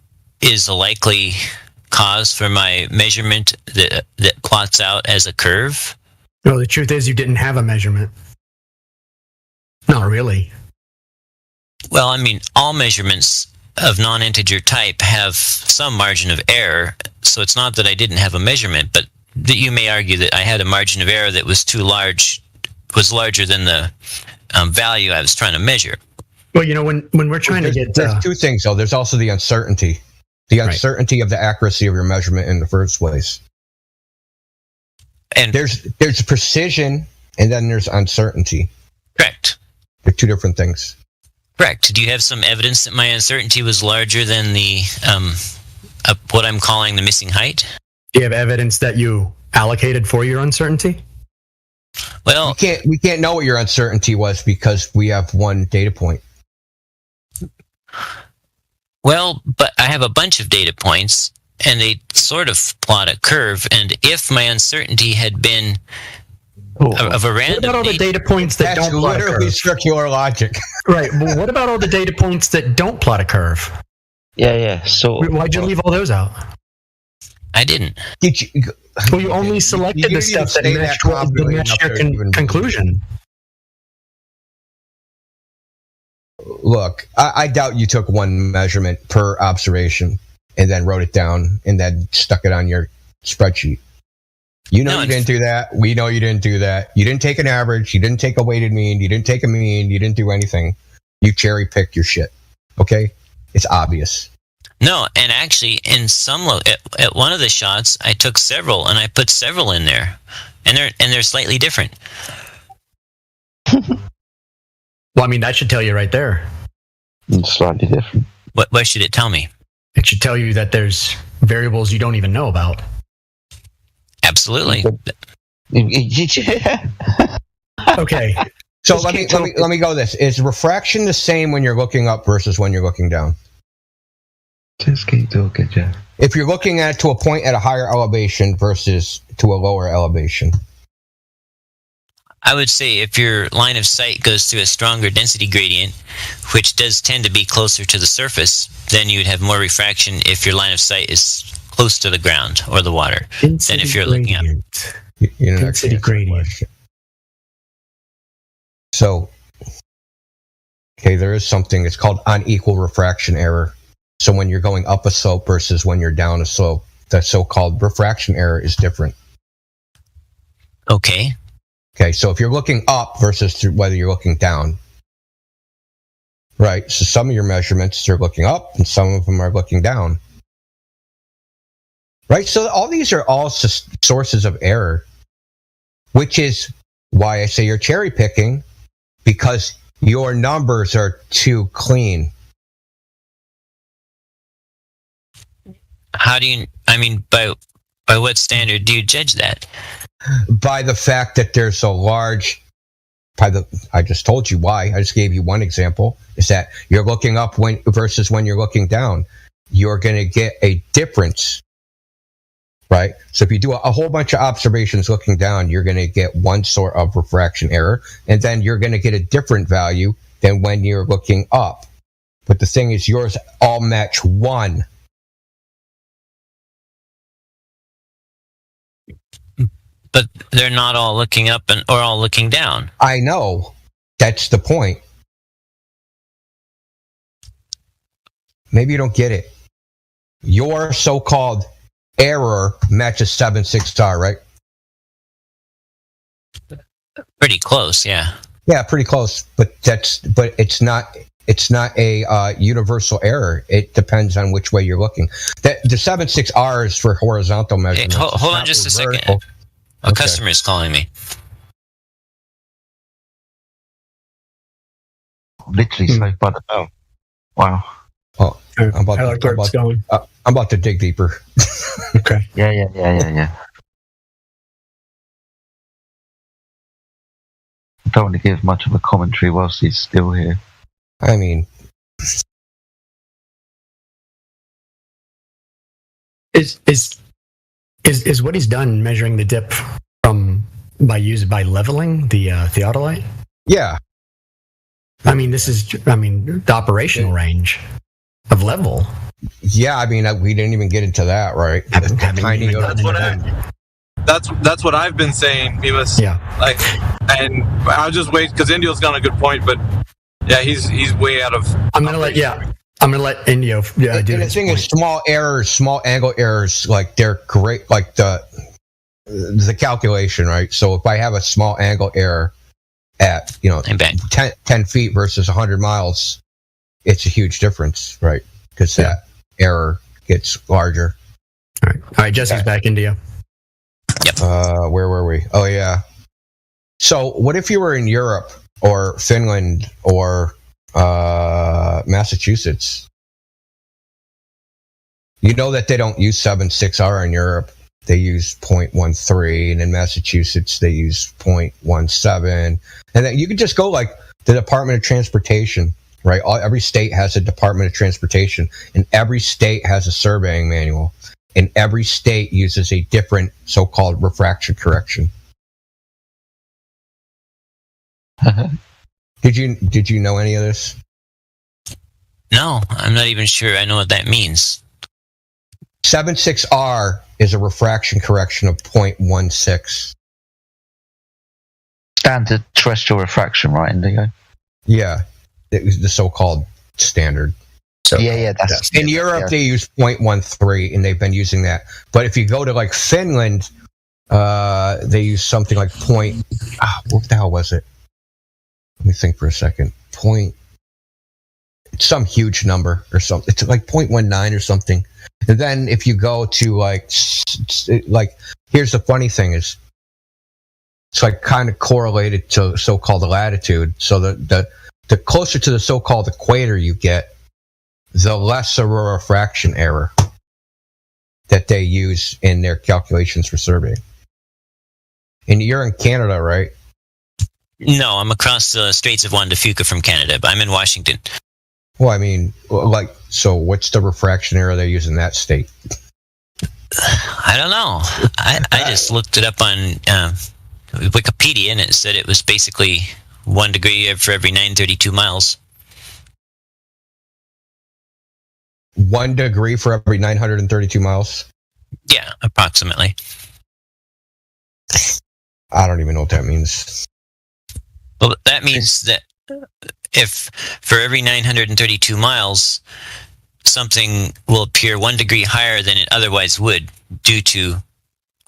is a likely cause for my measurement that plots out as a curve? No, the truth is you didn't have a measurement. Not really. Well, I mean, all measurements of non-integer type have some margin of error, so it's not that I didn't have a measurement, but that you may argue that I had a margin of error that was too large, was larger than the value I was trying to measure. Well, you know, when we're trying to get... There's two things, though. There's also the uncertainty. The uncertainty of the accuracy of your measurement in the first place. And there's precision, and then there's uncertainty. Correct. They're two different things. Correct. Do you have some evidence that my uncertainty was larger than the what I'm calling the missing height? Do you have evidence that you allocated for your uncertainty? Well, we can't know what your uncertainty was because we have one data point. Well, but I have a bunch of data points, and they sort of plot a curve. And if my uncertainty had been of a random, What about all the data points that That's don't plot a literally curve? circular logic. Right. Well, what about all the data points that don't plot a curve? Yeah. So Why'd you leave all those out? I didn't. Did you? Well, you only selected you the didn't even stuff that say that matched confidently enough your to even- conclusion. Look, I doubt you took one measurement per observation and then wrote it down and then stuck it on your spreadsheet. You know you didn't do that. We know you didn't do that. You didn't take an average. You didn't take a weighted mean. You didn't take a mean. You didn't do anything. You cherry picked your shit. Okay? It's obvious. No, and actually, in some at one of the shots, I took several and I put several in there, and they're slightly different. Well, I mean, that should tell you right there. It's slightly different. What should it tell me? It should tell you that there's variables you don't even know about. Absolutely. Okay. So let me go this. Is refraction the same when you're looking up versus when you're looking down? Just keep talking, Jeff. If you're looking at to a point at a higher elevation versus to a lower elevation. I would say if your line of sight goes through a stronger density gradient, which does tend to be closer to the surface, then you'd have more refraction if your line of sight is close to the ground or the water than if you're looking up. Density gradient. So, okay, there is something. It's called unequal refraction error. So when you're going up a slope versus when you're down a slope, the so-called refraction error is different. Okay. Okay, so if you're looking up versus whether you're looking down, right? So some of your measurements are looking up and some of them are looking down. Right? So all these are all sources of error, which is why I say you're cherry picking, because your numbers are too clean. How do you, I mean, by what standard do you judge that? By the fact that there's a large, I just told you why. I just gave you one example, is that you're looking up versus when you're looking down. You're going to get a difference, right? So if you do a whole bunch of observations looking down, you're going to get one sort of refraction error, and then you're going to get a different value than when you're looking up. But the thing is, yours all match one. But they're not all looking up or all looking down. I know. That's the point. Maybe you don't get it. Your so-called error matches 7/6 star, right? Pretty close, yeah. Yeah, pretty close. But it's not a universal error. It depends on which way you're looking. The 7/6 R is for horizontal measurements. Hey, hold on just a second. A customer is calling me. Literally saved by the bell. Wow. Oh, I'm about to dig deeper. Okay. Yeah. Don't want to give much of a commentary whilst he's still here. I mean, is what he's done measuring the dip by leveling the theodolite? Yeah. I mean, the operational range of level. Yeah, I mean, we didn't even get into that, right? That's what I've been saying. He was and I'll just wait because Indio's got a good point, but yeah, he's way out of. I'm gonna let Indio. Yeah, and the thing is, small errors, small angle errors, like they're great. Like the calculation, right? So if I have a small angle error at 10 feet versus 100 miles, it's a huge difference, right? Because that error gets larger. All right. Jesse's back, India. Yep. Where were we? Oh yeah. So what if you were in Europe or Finland or Massachusetts? You know that they don't use 7/6 R in Europe. They use 0.13, and in Massachusetts they use 0.17. And then you could just go like the Department of Transportation, right? Every state has a Department of Transportation, and every state has a surveying manual. and every state uses a different so-called refraction correction. Did you know any of this? No, I'm not even sure I know what that means. 76R is a refraction correction of 0.16. Standard terrestrial refraction, right, Indigo? Yeah, it was the so-called standard. So, yeah, that's in Europe they use 0.13, and they've been using that. But if you go to like Finland, they use something like what the hell was it? Let me think for a second. It's some huge number or something. It's like 0.19 or something. And then if you go to like here's the funny thing is, it's like kind of correlated to so-called latitude. So the closer to the so-called equator you get, the less of a refraction error that they use in their calculations for surveying. And you're in Canada, right? No, I'm across the Straits of Juan de Fuca from Canada, but I'm in Washington. Well, I mean, so what's the refraction error they use in that state? I don't know. I just looked it up on Wikipedia, and it said it was basically 1 degree for every 932 miles. 1 degree for every 932 miles? Yeah, approximately. I don't even know what that means. Well, that means that if for every 932 miles, something will appear 1 degree higher than it otherwise would,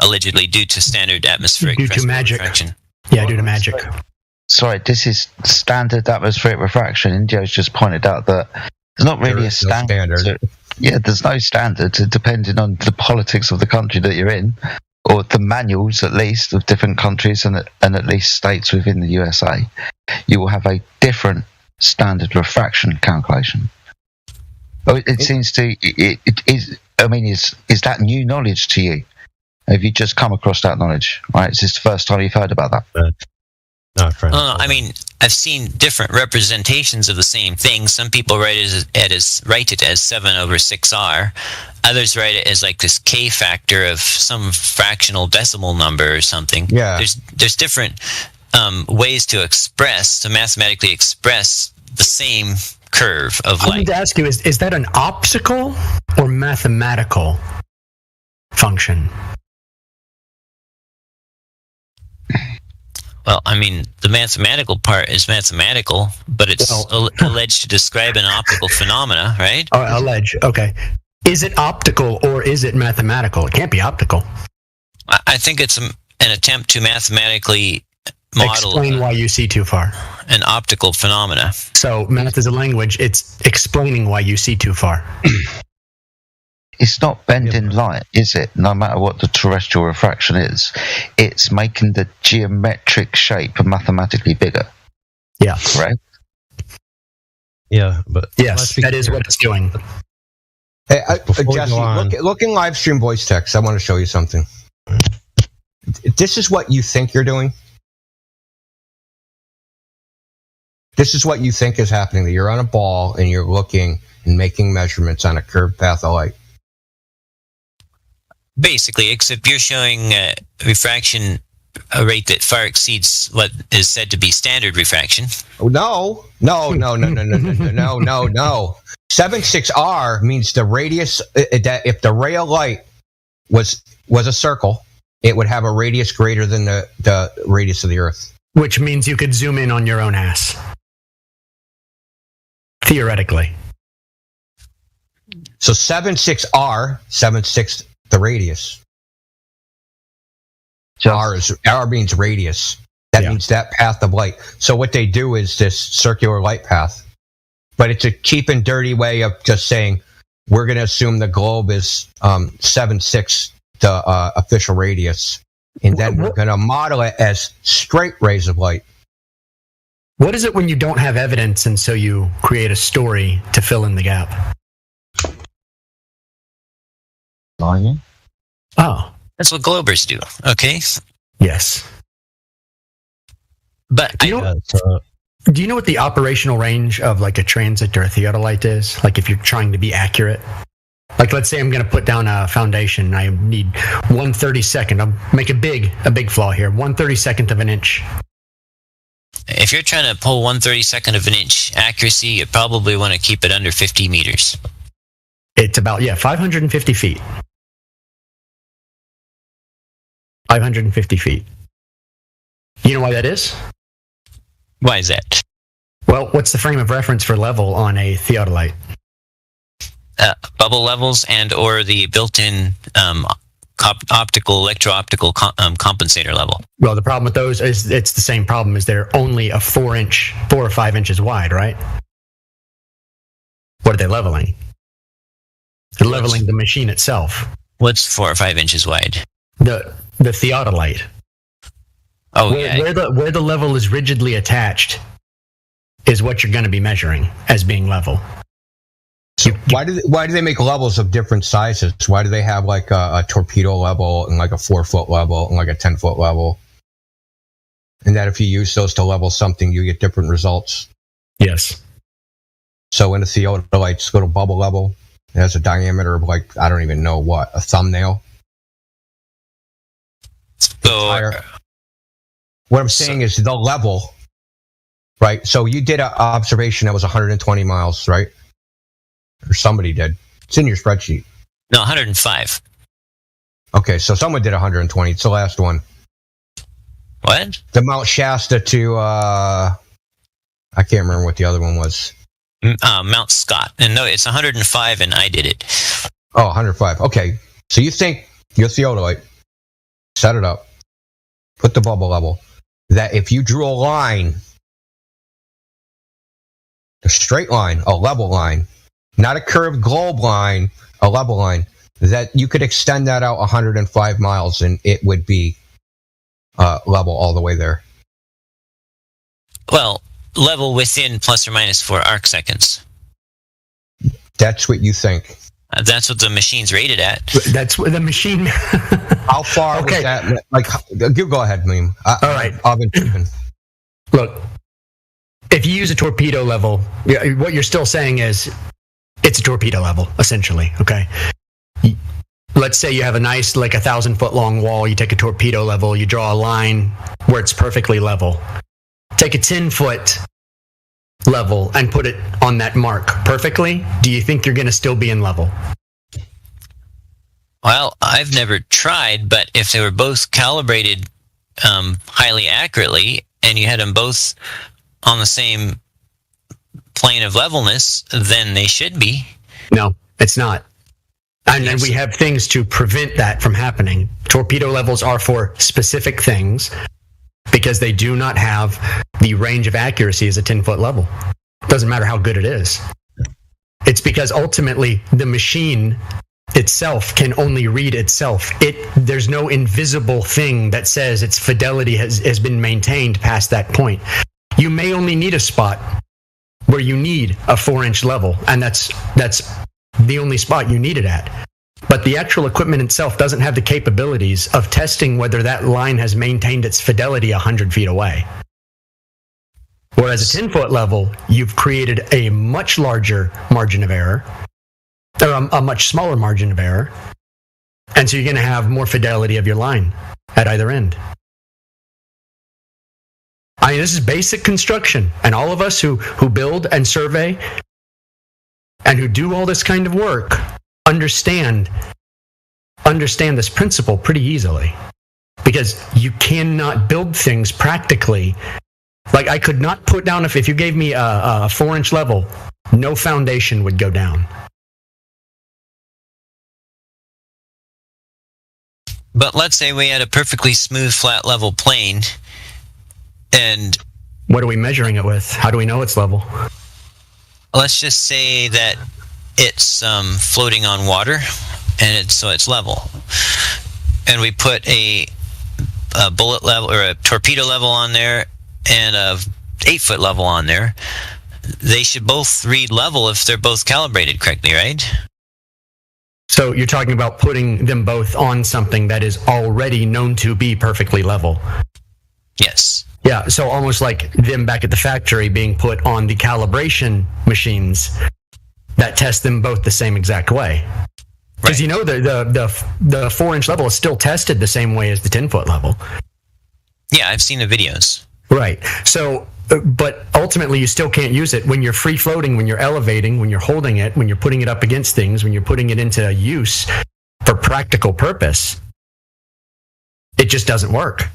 allegedly due to standard atmospheric due to magic. refraction. Yeah, due to magic. Sorry, this is standard atmospheric refraction. Indio's just pointed out that there's not really a standard. Yeah, there's no standard, depending on the politics of the country that you're in, or the manuals, at least, of different countries and at least states within the USA. You will have a different standard refraction calculation. It seems to. It is. I mean, is that new knowledge to you? Have you just come across that knowledge? Right? Is this the first time you've heard about that? I mean, I've seen different representations of the same thing. Some people write it as 7 over 6R. Others write it as like this K factor of some fractional decimal number or something. Yeah. There's different ways to mathematically express the same curve of light. I need to ask you, is that an optical or mathematical function? Well, I mean, the mathematical part is mathematical, but it's alleged to describe an optical phenomena, right? Oh, alleged. Okay. Is it optical or is it mathematical? It can't be optical. I think it's an attempt to mathematically model. Explain why you see too far. An optical phenomena. So, math is a language. It's explaining why you see too far. It's not bending light, is it? No matter what the terrestrial refraction is, it's making the geometric shape mathematically bigger. Yeah. Right? Yeah, but yes, that is what it's doing. Hey, Jesse, look in live stream voice text. I want to show you something. This is what you think you're doing. This is what you think is happening. That you're on a ball and you're looking and making measurements on a curved path of light. Basically, except you're showing refraction a rate that far exceeds what is said to be standard refraction. Oh, no. 76R means the radius, that if the ray of light was a circle, it would have a radius greater than the radius of the Earth. Which means you could zoom in on your own ass. Theoretically. So 76R, 76 the radius. R means radius. That means that path of light. So what they do is this circular light path. But it's a cheap and dirty way of just saying we're going to assume the globe is 76 the official radius. And then we're going to model it as straight rays of light. What is it when you don't have evidence and so you create a story to fill in the gap? Lying? Oh. That's what Globers do, okay? Yes. But do you know what the operational range of like a transit or a theodolite is? Like if you're trying to be accurate? Like, let's say I'm going to put down a foundation. I need 1/32. I'll make a big flaw here. 1/32 of an inch. If you're trying to pull 1/32 of an inch accuracy, you probably want to keep it under 50 meters. It's about 550 feet. 550 feet. You know why that is? Why is that? Well, what's the frame of reference for level on a theodolite? Bubble levels and or the built-in electro-optical compensator level. Well, the problem with those is it's the same problem. Is they're only a 4 or 5 inches wide, right? What are they leveling? They're leveling the machine itself. What's 4 or 5 inches wide? The theodolite. Oh, where the level is rigidly attached is what you're going to be measuring as being level. So why do they make levels of different sizes? Why do they have like a torpedo level and like a 4-foot level and like a 10-foot level? And that if you use those to level something, you get different results. Yes. So in a theodolite's little bubble level, it has a diameter of like, I don't even know what, a thumbnail. So what I'm saying is the level, right? So you did an observation that was 120 miles, right? Or somebody did. It's in your spreadsheet. No, 105. Okay, so someone did 120. It's the last one. What? The Mount Shasta to, I can't remember what the other one was. Mount Scott. And no, it's 105 and I did it. Oh, 105. Okay. So you think your theodolite, set it up, put the bubble level, that if you drew a line, a straight line, a level line, not a curved globe line, a level line, that you could extend that out 105 miles and it would be level all the way there. Well, level within plus or minus 4 arc seconds. That's what you think. That's what the machine's rated at. That's what the machine... How far was that? Like, you go ahead, Meme. All right. Look, if you use a torpedo level, what you're still saying is it's a torpedo level, essentially, okay? Let's say you have a nice, like 1,000-foot long wall. You take a torpedo level, you draw a line where it's perfectly level. Take a 10-foot level and put it on that mark perfectly. Do you think you're going to still be in level? Well, I've never tried, but if they were both calibrated highly accurately and you had them both on the same plane of levelness, then they should be. No, it's not. And we have things to prevent that from happening. Torpedo levels are for specific things because they do not have the range of accuracy as a 10-foot level. Doesn't matter how good it is. It's because ultimately the machine itself can only read itself. There's no invisible thing that says its fidelity has been maintained past that point. You may only need a spot where you need a 4-inch level, and that's the only spot you need it at. But the actual equipment itself doesn't have the capabilities of testing whether that line has maintained its fidelity 100 feet away. Whereas a 10-foot level, you've created a much larger margin of error, or a much smaller margin of error, and so you're going to have more fidelity of your line at either end. I mean, this is basic construction, and all of us who build and survey and who do all this kind of work understand this principle pretty easily, because you cannot build things practically. Like, I could not put down, if you gave me a 4-inch level, no foundation would go down. But let's say we had a perfectly smooth, flat, level plane, and... What are we measuring it with? How do we know it's level? Let's just say that it's floating on water, and so it's level. And we put a bullet level, or a torpedo level on there, and a 8-foot level on there. They should both read level if they're both calibrated correctly, right? So you're talking about putting them both on something that is already known to be perfectly level? Yes. Yeah, so almost like them back at the factory being put on the calibration machines that test them both the same exact way. Because you know the 4-inch level is still tested the same way as the 10-foot level. Yeah, I've seen the videos. Right. So, but ultimately, you still can't use it when you're free floating, when you're elevating, when you're holding it, when you're putting it up against things, when you're putting it into use for practical purpose. It just doesn't work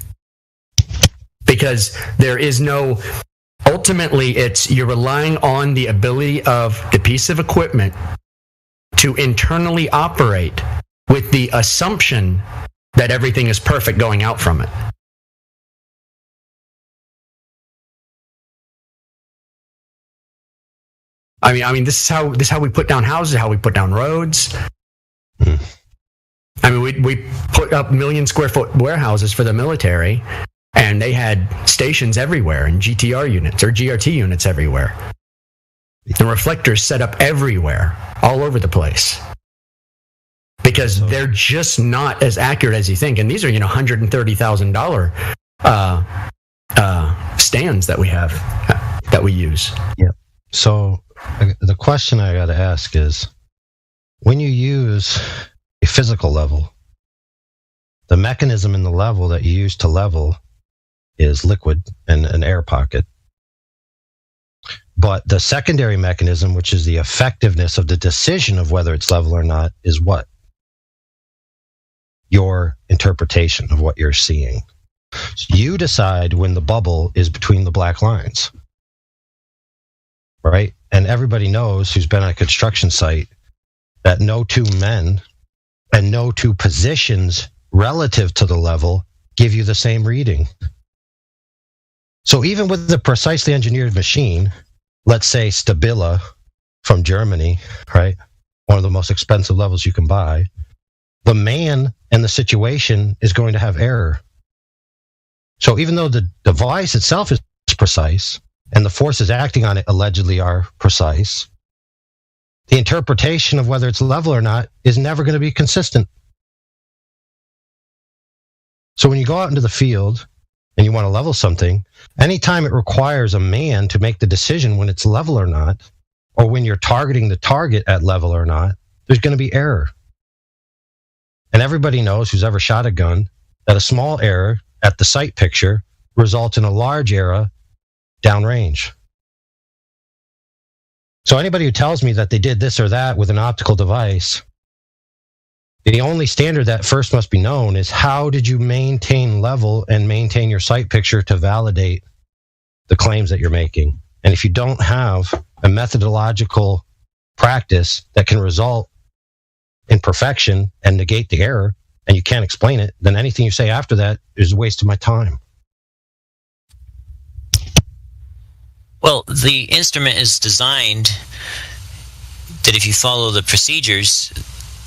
because there is no. Ultimately, you're relying on the ability of the piece of equipment to internally operate with the assumption that everything is perfect going out from it. I mean, this is how we put down houses, how we put down roads. I mean, we put up 1 million square foot warehouses for the military, and they had stations everywhere and GTR units or GRT units everywhere. The reflectors set up everywhere, all over the place, because they're just not as accurate as you think. And these are, $130,000 stands that we have, that we use. Yeah. So the question I got to ask is, when you use a physical level, the mechanism in the level that you use to level is liquid and an air pocket. But the secondary mechanism, which is the effectiveness of the decision of whether it's level or not, is what? Your interpretation of what you're seeing. So you decide when the bubble is between the black lines. Right? And everybody knows who's been on a construction site that no two men and no two positions relative to the level give you the same reading. So even with the precisely engineered machine, let's say Stabila from Germany, right? One of the most expensive levels you can buy, the man and the situation is going to have error. So even though the device itself is precise, and the forces acting on it allegedly are precise, the interpretation of whether it's level or not is never going to be consistent. So when you go out into the field and you want to level something, anytime it requires a man to make the decision when it's level or not, or when you're targeting the target at level or not, there's going to be error. And everybody knows who's ever shot a gun that a small error at the sight picture results in a large error downrange. So anybody who tells me that they did this or that with an optical device, the only standard that first must be known is how did you maintain level and maintain your sight picture to validate the claims that you're making. And if you don't have a methodological practice that can result in perfection and negate the error, and you can't explain it, then anything you say after that is a waste of my time. Well, the instrument is designed that if you follow the procedures,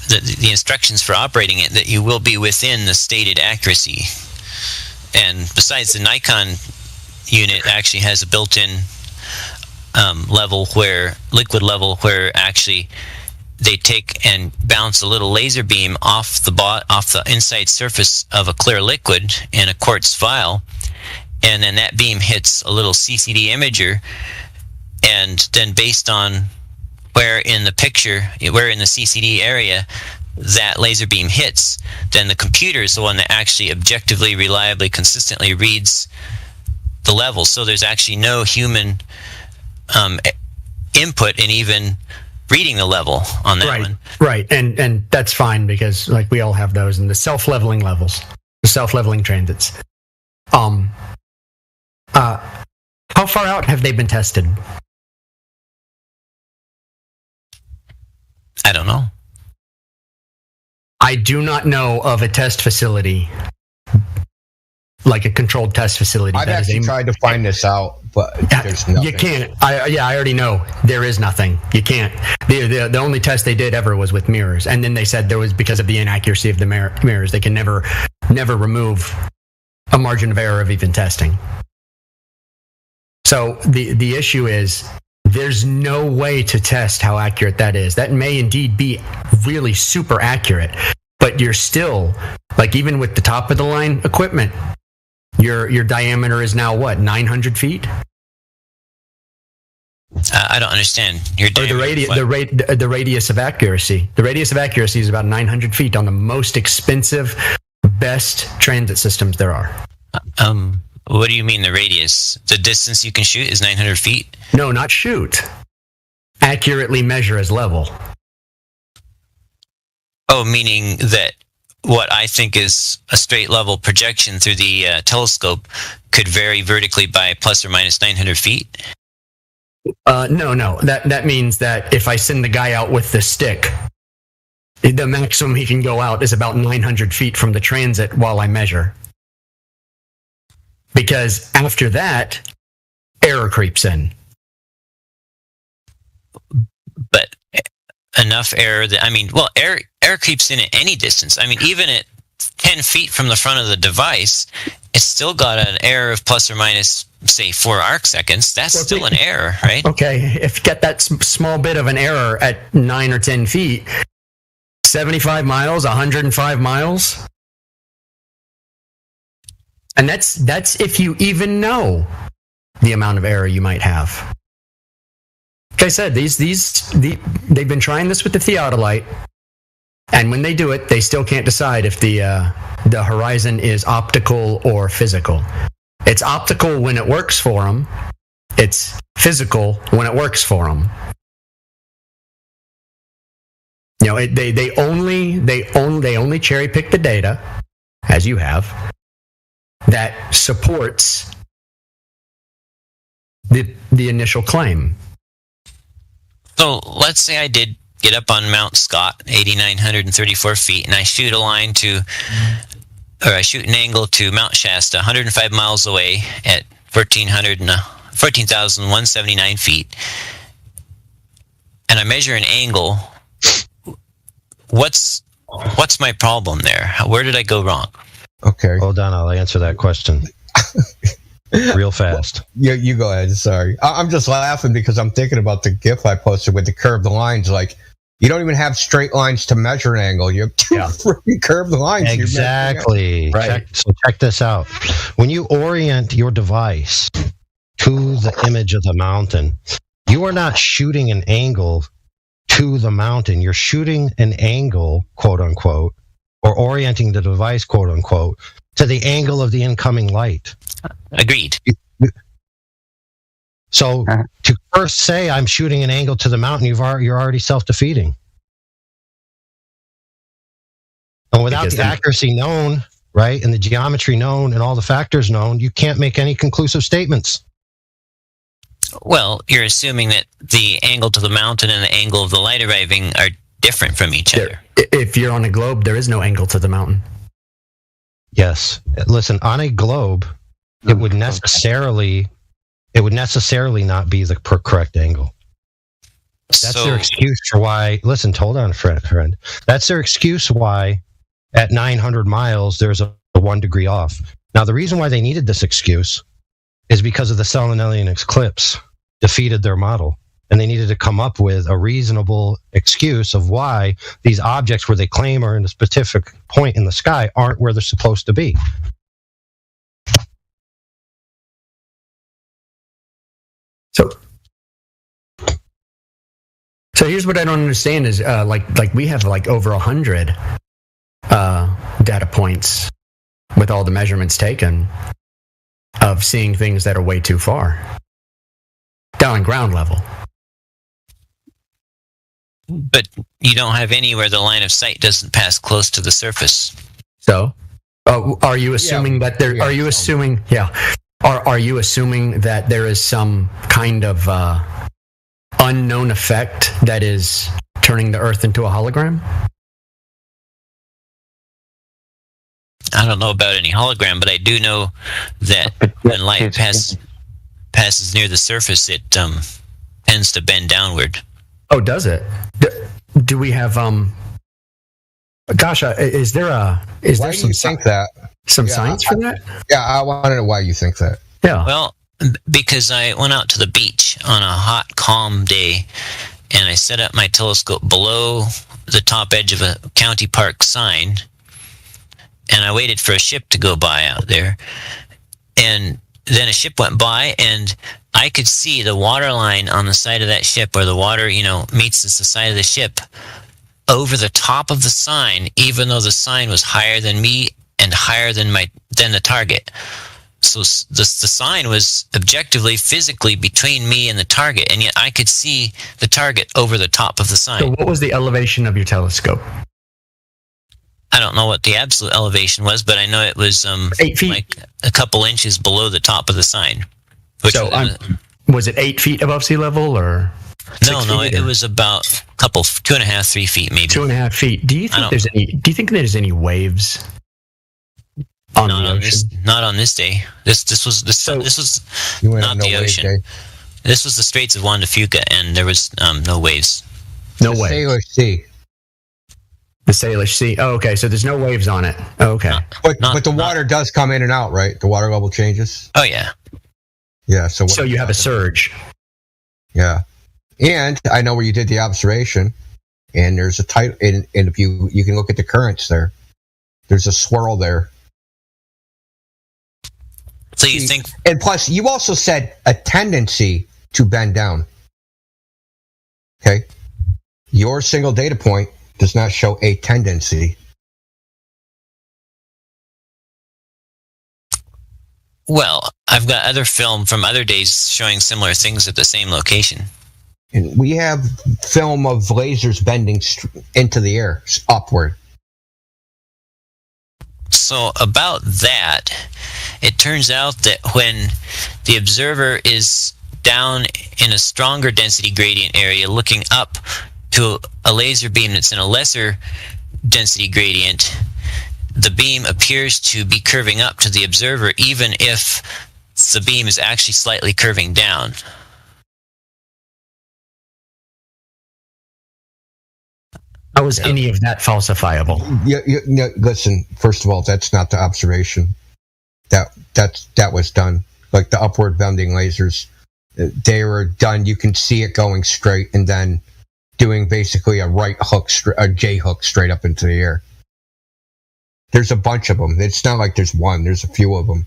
the instructions for operating it, that you will be within the stated accuracy. And besides, the Nikon unit actually has a built-in liquid level where actually they take and bounce a little laser beam off the inside surface of a clear liquid in a quartz vial, and then that beam hits a little CCD imager, and then based on where in the CCD area that laser beam hits, then the computer is the one that actually objectively, reliably, consistently reads the level. So there's actually no human input in even reading the level on that one. Right, and that's fine because like we all have those, and the self-leveling levels, the self-leveling transits. How far out have they been tested? I don't know. I do not know of a test facility, like a controlled test facility. I've actually tried to find this out, but there's nothing. You can't. I already know there is nothing. You can't. The only test they did ever was with mirrors, and then they said there was because of the inaccuracy of the mirrors, they can never remove a margin of error of even testing. So the issue is there's no way to test how accurate that is. That may indeed be really super accurate, but you're still, like even with the top of the line equipment, your diameter is now what, 900 feet? I don't understand. Your the radius of accuracy. The radius of accuracy is about 900 feet on the most expensive, best transit systems there are. What do you mean the radius? The distance you can shoot is 900 feet? No, not shoot. Accurately measure as level. Oh, meaning that what I think is a straight level projection through the telescope could vary vertically by plus or minus 900 feet? No. That means that if I send the guy out with the stick, the maximum he can go out is about 900 feet from the transit while I measure. Because after that, error creeps in. But enough error that, error creeps in at any distance. I mean, even at 10 feet from the front of the device, it's still got an error of plus or minus, say, 4 arc seconds. That's still an error, right? Okay, if you get that small bit of an error at 9 or 10 feet, 75 miles, 105 miles. And that's if you even know the amount of error you might have. Like I said, they've been trying this with the theodolite, and when they do it, they still can't decide if the horizon is optical or physical. It's optical when it works for them. It's physical when it works for them. You know, they only cherry pick the data, as you have, that supports the initial claim. So let's say I did get up on Mount Scott, 8,934 feet, and I shoot I shoot an angle to Mount Shasta, 105 miles away at 14,179 feet, and I measure an angle. What's my problem there? Where did I go wrong? Okay. Hold on, I'll answer that question real fast. You go ahead. Sorry. I'm just laughing because I'm thinking about the GIF I posted with the curved lines. Like, you don't even have straight lines to measure an angle. You have two freaking curved lines. Exactly. Right. Check this out. When you orient your device to the image of the mountain, you are not shooting an angle to the mountain. You're shooting an angle, quote unquote, or orienting the device, quote unquote, to the angle of the incoming light. Agreed. So to first say I'm shooting an angle to the mountain, you're already self-defeating. And without the accuracy known, right, and the geometry known and all the factors known, you can't make any conclusive statements. Well, you're assuming that the angle to the mountain and the angle of the light arriving are different from each other. If you're on a globe, there is no angle to the mountain. Yes. Listen, on a globe, it would necessarily not be the correct angle. That's their excuse for why. Listen, hold on, friend. That's their excuse why at 900 miles there's a 1 degree off. Now, the reason why they needed this excuse is because of the Selenelian eclipse defeated their model, and they needed to come up with a reasonable excuse of why these objects where they claim are in a specific point in the sky aren't where they're supposed to be. So here's what I don't understand is like we have like over 100 data points with all the measurements taken of seeing things that are way too far down on ground level. But you don't have any where the line of sight doesn't pass close to the surface. So, are you assuming that there? Are you assuming? Yeah. Are you assuming that there is some kind of unknown effect that is turning the Earth into a hologram? I don't know about any hologram, but I do know that when light passes near the surface, it tends to bend downward. Oh, does it? Do we have Gosh, is there some think that? Some science for that? Yeah, I want to know why you think that. Yeah. Well, because I went out to the beach on a hot, calm day, and I set up my telescope below the top edge of a county park sign, and I waited for a ship to go by out there, and then a ship went by, and I could see the water line on the side of that ship, where the water, meets the side of the ship, over the top of the sign, even though the sign was higher than me and higher than the target. So the sign was objectively, physically between me and the target, and yet I could see the target over the top of the sign. So what was the elevation of your telescope? I don't know what the absolute elevation was, but I know it was 8 feet, like a couple inches below the top of the sign. So was it 8 feet above sea level, or? No, it was about 2.5, 3 feet maybe. 2.5 feet. Do you think there's any waves on the ocean? Not on this day. This was not the ocean. This was the Straits of Juan de Fuca, and there was no waves. No waves. Salish Sea. The Salish Sea. Oh, okay. So there's no waves on it. Oh, okay. But the water does come in and out, right? The water level changes. Oh yeah. Yeah. So you have a surge. Yeah. And I know where you did the observation, and there's a tight. And if you can look at the currents there, there's a swirl there. So you think? And plus, you also said a tendency to bend down. Okay. Your single data point does not show a tendency. Well, I've got other film from other days showing similar things at the same location. And we have film of lasers bending into the air, upward. So about that, it turns out that when the observer is down in a stronger density gradient area looking up to a laser beam that's in a lesser density gradient, the beam appears to be curving up to the observer, even if the beam is actually slightly curving down. How was any of that falsifiable? Yeah, listen, first of all, that's not the observation. That was done. Like the upward bending lasers, they were done. You can see it going straight and then doing basically a right hook, a J hook straight up into the air. There's a bunch of them. It's not like there's one. There's a few of them.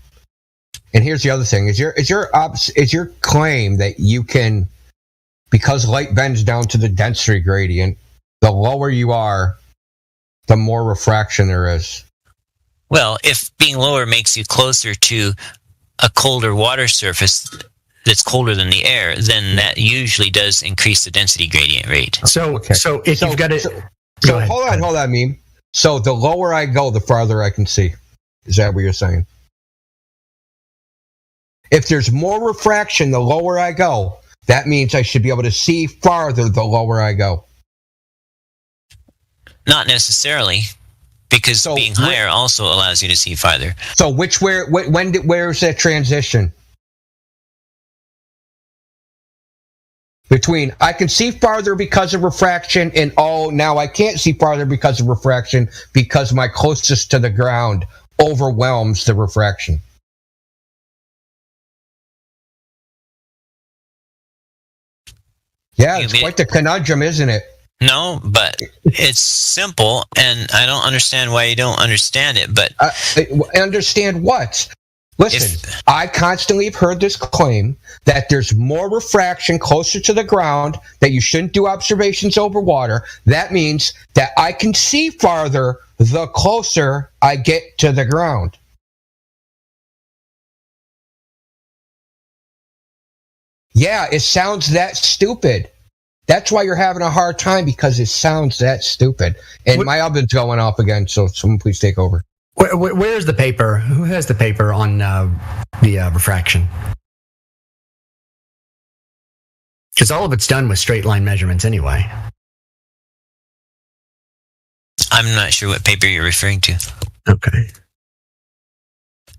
And here's the other thing: is your claim that you can, because light bends down to the density gradient, the lower you are, the more refraction there is. Well, if being lower makes you closer to a colder water surface that's colder than the air, then that usually does increase the density gradient rate. So if you've got it... So hold on, Meme. So the lower I go, the farther I can see. Is that what you're saying? If there's more refraction, the lower I go, that means I should be able to see farther the lower I go. Not necessarily, because being higher also allows you to see farther. So where's that transition? Between I can see farther because of refraction and now I can't see farther because of refraction because my closest to the ground overwhelms the refraction. Yeah, it's quite the conundrum, isn't it? No, but it's simple, and I don't understand why you don't understand it. But understand what? Listen, I constantly have heard this claim that there's more refraction closer to the ground, that you shouldn't do observations over water. That means that I can see farther the closer I get to the ground. Yeah, it sounds that stupid. That's why you're having a hard time, because it sounds that stupid. And my oven's going off again, so someone please take over. Where's the paper? Who has the paper on the refraction? Because all of it's done with straight line measurements anyway. I'm not sure what paper you're referring to. Okay.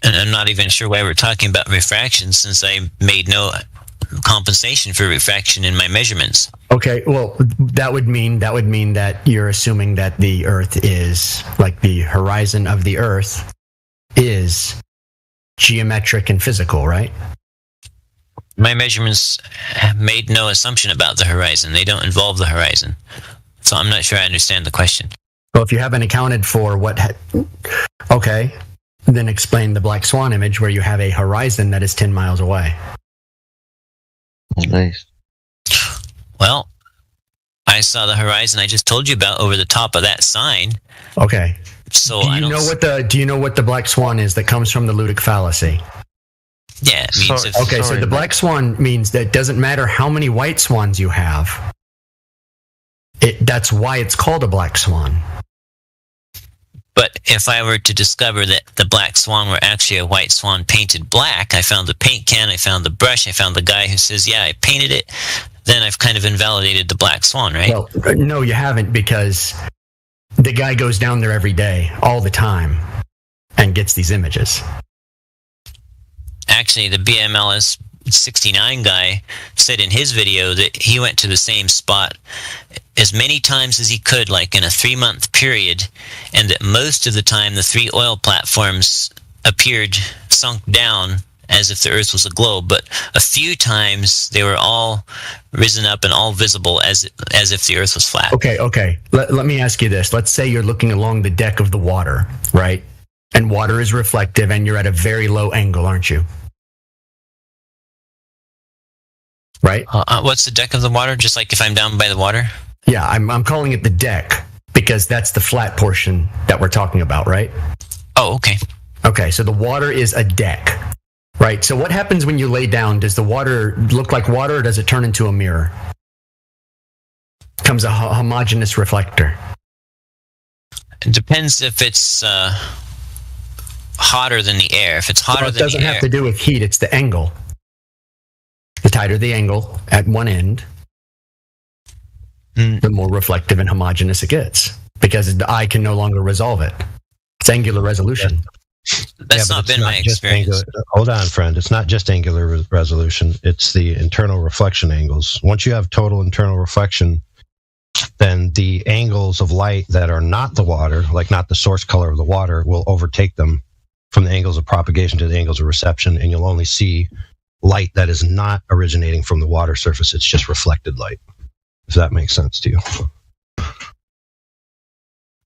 And I'm not even sure why we're talking about refraction, since I made no compensation for refraction in my measurements. Okay, well, that would mean that you're assuming that the Earth is, like, the horizon of the Earth is geometric and physical, right? My measurements made no assumption about the horizon. They don't involve the horizon. So I'm not sure I understand the question. Well, if you haven't accounted for okay, then explain the black swan image where you have a horizon that is 10 miles away. at least. Well, I saw the horizon I just told you about over the top of that sign. Okay. So do you know what the black swan is that comes from the ludic fallacy? Yeah, it means so the black swan means that it doesn't matter how many white swans you have. That's why it's called a black swan. But if I were to discover that the black swan were actually a white swan painted black, I found the paint can, I found the brush, I found the guy who says, yeah, I painted it, then I've kind of invalidated the black swan, right? Well, no, you haven't, because the guy goes down there every day, all the time, and gets these images. Actually, the BMLS 69 guy said in his video that he went to the same spot as many times as he could, like in a 3-month period, and that most of the time the 3 oil platforms appeared sunk down as if the Earth was a globe, but a few times they were all risen up and all visible as if the Earth was flat. Okay. Let me ask you this. Let's say you're looking along the deck of the water, right? And water is reflective and you're at a very low angle, aren't you? Right? What's the deck of the water? Just like if I'm down by the water? Yeah, I'm calling it the deck because that's the flat portion that we're talking about, right? Oh, okay. Okay, so the water is a deck, right? So what happens when you lay down? Does the water look like water or does it turn into a mirror? Becomes a homogeneous reflector. It depends if it's hotter than the air. If it's hotter than the air... It doesn't have to do with heat, it's the angle. The tighter the angle at one end, the more reflective and homogeneous it gets, because the eye can no longer resolve it. It's angular resolution. That's not been my experience. Hold on, friend. It's not just angular resolution. It's the internal reflection angles. Once you have total internal reflection, then the angles of light that are not the water, like not the source color of the water, will overtake them from the angles of propagation to the angles of reception, and you'll only see light that is not originating from the water surface. It's just reflected light, if that makes sense to you.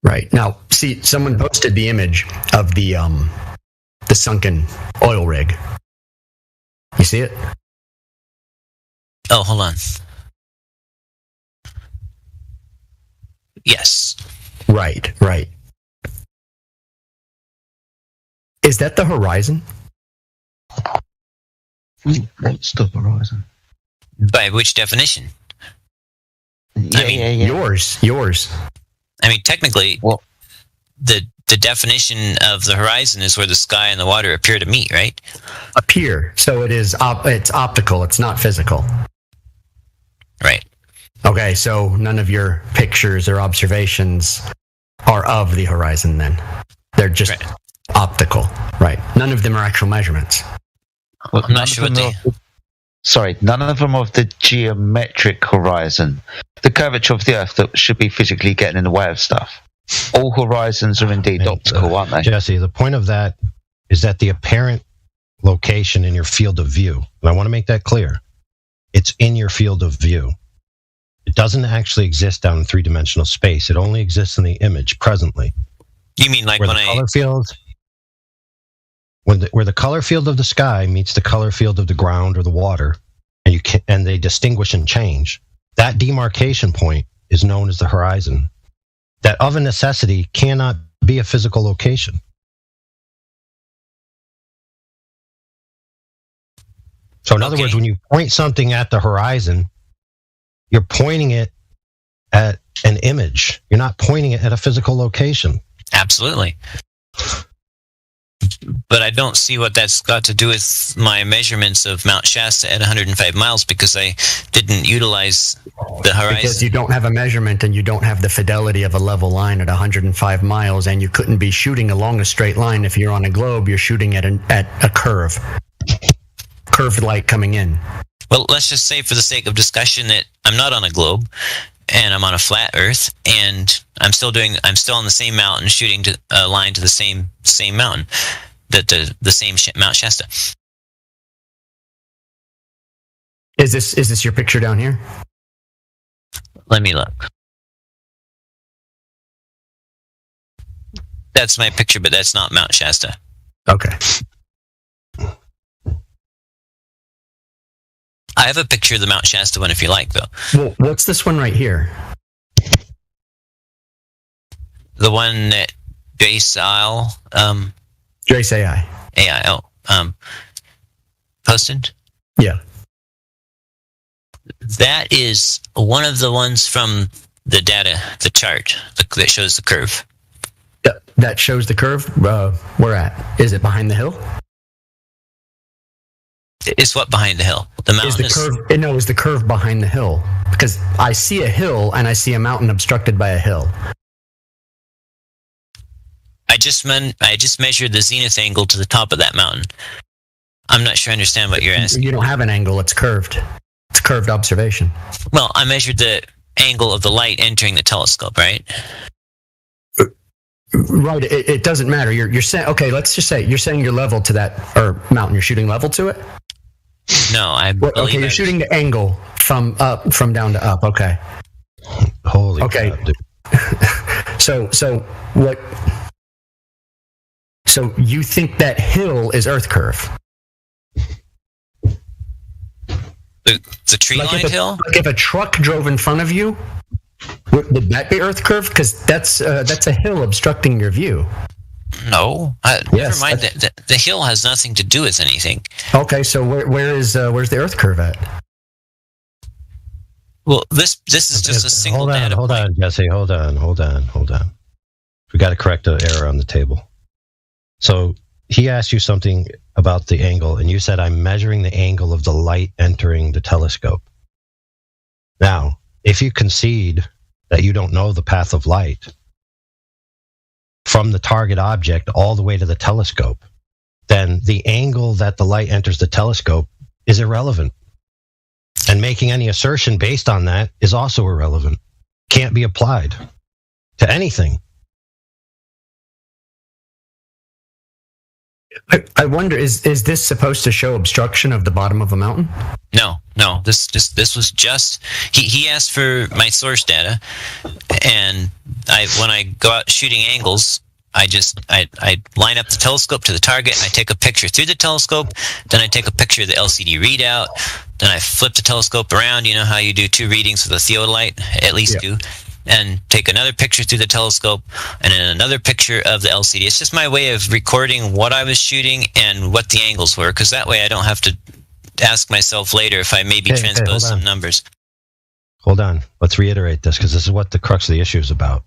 Right. Now, see, someone posted the image of the sunken oil rig. You see it? Oh, hold on. Yes. Right. Is that the horizon? What's the horizon? By which definition? Yeah. Yours. I mean, technically, the definition of the horizon is where the sky and the water appear to meet, right? Appear. So it is. It's optical. It's not physical. Right. Okay. So none of your pictures or observations are of the horizon. Then they're just optical. Right. None of them are actual measurements. Well, I'm not sure what they... Sorry, none of them are of the geometric horizon. The curvature of the Earth that should be physically getting in the way of stuff. All horizons are indeed optical, aren't they? Jesse, the point of that is that the apparent location in your field of view, and I want to make that clear, it's in your field of view. It doesn't actually exist down in 3-dimensional space. It only exists in the image presently. You mean like where the color field... Where the color field of the sky meets the color field of the ground or the water, and they distinguish and change, that demarcation point is known as the horizon. That of a necessity cannot be a physical location. So in other words, when you point something at the horizon, you're pointing it at an image. You're not pointing it at a physical location. Absolutely. But I don't see what that's got to do with my measurements of Mount Shasta at 105 miles, because I didn't utilize the horizon. Because you don't have a measurement and you don't have the fidelity of a level line at 105 miles, and you couldn't be shooting along a straight line. If you're on a globe, you're shooting at a curve. Curved light coming in. Well, let's just say for the sake of discussion that I'm not on a globe and I'm on a flat Earth, and I'm still on the same mountain, shooting to a line to the same mountain, the same Mount Shasta. Is this your picture down here? Let me look. That's my picture, but that's not Mount Shasta. Okay. I have a picture of the Mount Shasta one if you like, though. Well, what's this one right here? The one that Jace Isle, Jace AI. Posted? Yeah. That is one of the ones from the data, the chart that shows the curve. Yeah, that shows the curve. Where at? Is it behind the hill? It's what behind the hill? The mountain is the curve. No, is the curve behind the hill? Because I see a hill and I see a mountain obstructed by a hill. I just measured the zenith angle to the top of that mountain. I'm not sure I understand what you're asking. You don't have an angle. It's curved. It's curved observation. Well, I measured the angle of the light entering the telescope, right? Right. It doesn't matter. You're saying, okay, let's just say you're saying you're level to that mountain. You're shooting level to it? No, okay, you're shooting the angle from down to up. Okay. Holy okay. Crap, so what? So you think that hill is Earth curve? The tree-lined hill? Like if a truck drove in front of you, would that be Earth curve? Because that's a hill obstructing your view. No, never mind. The hill has nothing to do with anything. Okay, so where's the Earth curve at? Well, this is just a single data point. Hold on, Jesse. Hold on. We got to correct the error on the table. So he asked you something about the angle, and you said, I'm measuring the angle of the light entering the telescope. Now, if you concede that you don't know the path of light from the target object all the way to the telescope, then the angle that the light enters the telescope is irrelevant. And making any assertion based on that is also irrelevant. Can't be applied to anything. I wonder, is this supposed to show obstruction of the bottom of a mountain? No. This was just he asked for my source data, and when I go out shooting angles, I line up the telescope to the target, and I take a picture through the telescope, then I take a picture of the LCD readout, then I flip the telescope around. You know how you do 2 readings with a theodolite, at least 2. And take another picture through the telescope, and then another picture of the LCD. It's just my way of recording what I was shooting and what the angles were, because that way I don't have to ask myself later if I maybe transpose some numbers. Hold on. Let's reiterate this, because this is what the crux of the issue is about.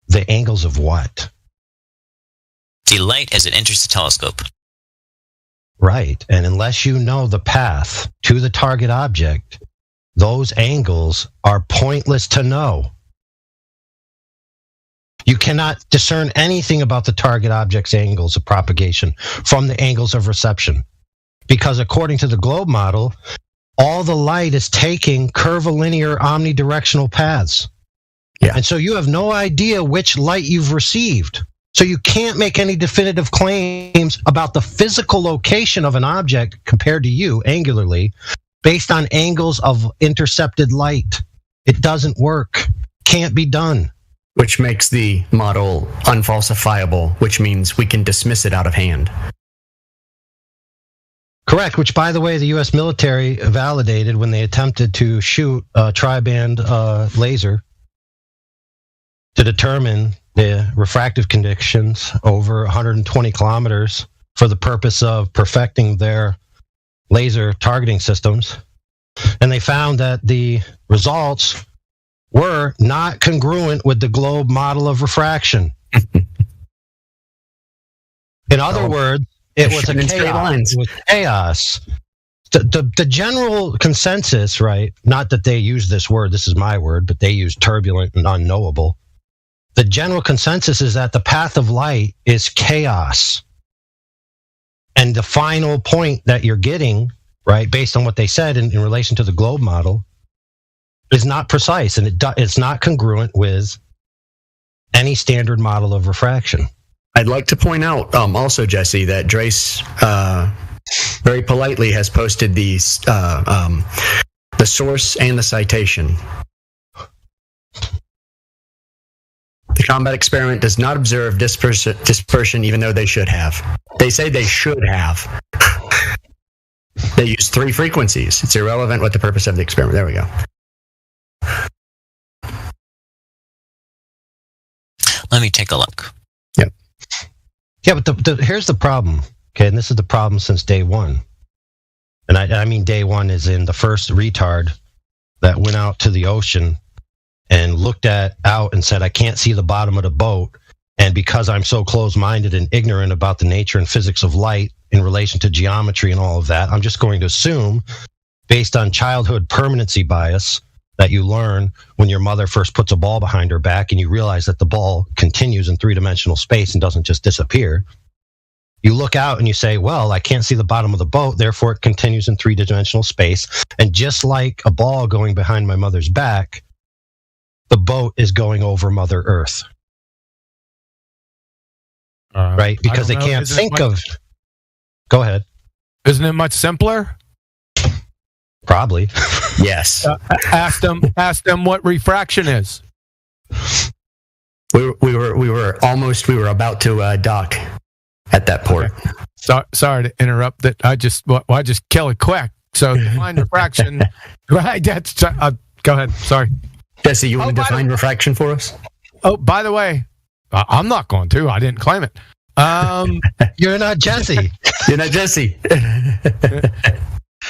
The angles of what? The light as it enters the telescope. Right. And unless you know the path to the target object, those angles are pointless to know. You cannot discern anything about the target object's angles of propagation from the angles of reception. Because according to the globe model, all the light is taking curvilinear omnidirectional paths. Yeah. And so you have no idea which light you've received. So you can't make any definitive claims about the physical location of an object compared to you angularly based on angles of intercepted light. It doesn't work. Can't be done. Which makes the model unfalsifiable, which means we can dismiss it out of hand. Correct, which, by the way, the U.S. military validated when they attempted to shoot a tri-band laser to determine the refractive conditions over 120 kilometers for the purpose of perfecting their laser targeting systems, and they found that the results were not congruent with the globe model of refraction. In other words, it was a chaos. It was chaos. The general consensus, right? Not that they use this word, this is my word, but they use turbulent and unknowable. The general consensus is that the path of light is chaos. And the final point that you're getting, right, based on what they said in relation to the globe model, is not precise, and it's not congruent with any standard model of refraction. I'd like to point out also, Jesse, that Drace very politely has posted the source and the citation. The combat experiment does not observe dispersion, even though they should have. They say they should have. They use 3 frequencies. It's irrelevant what the purpose of the experiment. There we go. Let me take a look. Yep. Yeah, but here's the problem. Okay, and this is the problem since day one. And I mean day one is in the first retard that went out to the ocean and looked out and said, I can't see the bottom of the boat. And because I'm so close-minded and ignorant about the nature and physics of light in relation to geometry and all of that, I'm just going to assume, based on childhood permanency bias, that you learn when your mother first puts a ball behind her back and you realize that the ball continues in 3-dimensional space and doesn't just disappear. You look out and you say, well, I can't see the bottom of the boat, therefore it continues in 3-dimensional space. And just like a ball going behind my mother's back, the boat is going over Mother Earth. Right? Because they can't think of... Go ahead. Isn't it much simpler? Probably. Yes. Ask them what refraction is. We were about to dock at that port. Okay. Sorry to interrupt. That I just kill it quick. So define refraction. Right. That's go ahead. Sorry, Jesse. You want to define refraction for us? Oh, by the way, I'm not going to. I didn't claim it. You're not Jesse. You're not Jesse.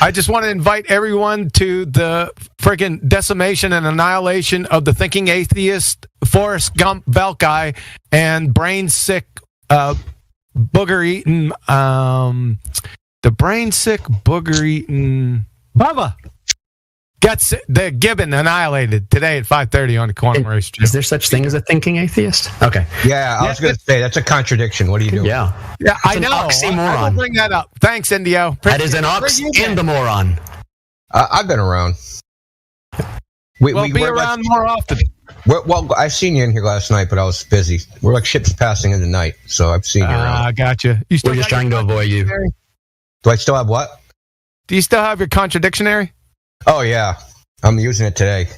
I just want to invite everyone to the friggin' decimation and annihilation of the thinking atheist, Forrest Gump Velkai, and brain sick, booger eating, the brain sick, booger eating Bubba gets the Gibbon annihilated today at 5:30 on the Quantum Race. Is there such thing as a thinking atheist? Okay. Yeah, I was going to say that's a contradiction. What are you doing? Yeah, I know. I will bring that up. Thanks, Indio. That is an ox and a moron. I've been around. We'll be around more often. Well, I've seen you in here last night, but I was busy. We're like ships passing in the night, so I've seen you around. I got you. We're just trying to avoid you. Do I still have what? Do you still have your contradictionary? Oh, yeah. I'm using it today.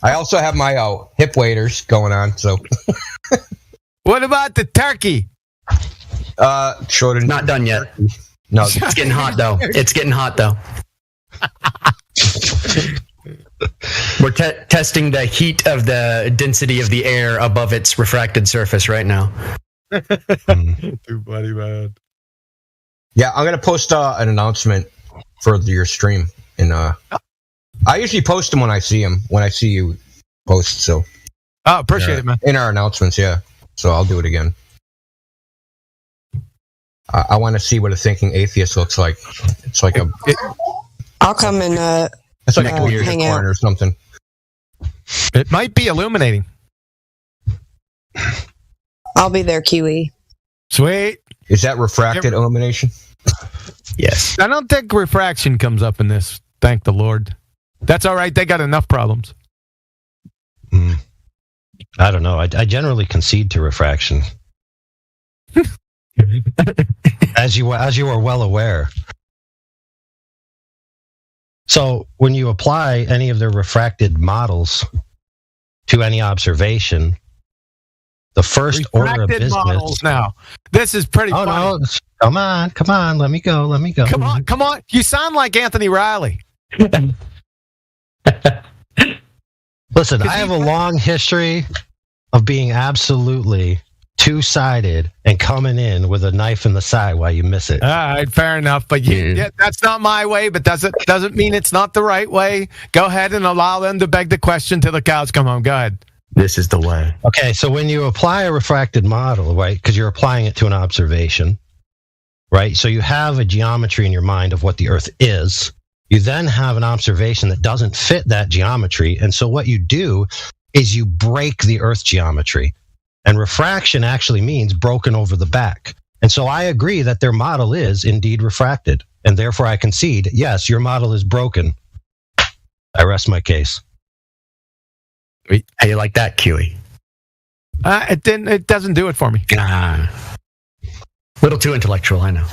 I also have my hip waders going on. So, what about the turkey? Shorter. Not done yet. No, it's getting hot though. It's getting hot though. We're testing the heat of the density of the air above its refracted surface right now. Too funny, man. Yeah, I'm gonna post an announcement for your stream. And I usually post them when I see them. When I see you post, so. Oh, appreciate it, man. In our announcements, yeah. So I'll do it again. I want to see what a thinking atheist looks like. It's like I'll come and it's like a weird hang corner out or something. It might be illuminating. I'll be there, Kiwi. Sweet. Is that refracted illumination? Yes. I don't think refraction comes up in this. Thank the Lord. That's all right. They got enough problems. I don't know. I generally concede to refraction. as you are well aware. So when you apply any of the refracted models to any observation, the first order of business. Models now. This is pretty funny. No. Come on. Let me go. Come on. You sound like Anthony Riley. Listen, I have a long history of being absolutely two-sided and coming in with a knife in the side while you miss it. All right, fair enough. But that's not my way, but doesn't mean it's not the right way. Go ahead and allow them to beg the question till the cows come home. Go ahead. This is the way. Okay, so when you apply a refracted model, right, because you're applying it to an observation, right? So you have a geometry in your mind of what the Earth is. You then have an observation that doesn't fit that geometry. And so what you do is you break the Earth geometry. And refraction actually means broken over the back. And so I agree that their model is indeed refracted. And therefore I concede, yes, your model is broken. I rest my case. How you like that, QE? It doesn't do it for me. Little too intellectual, I know.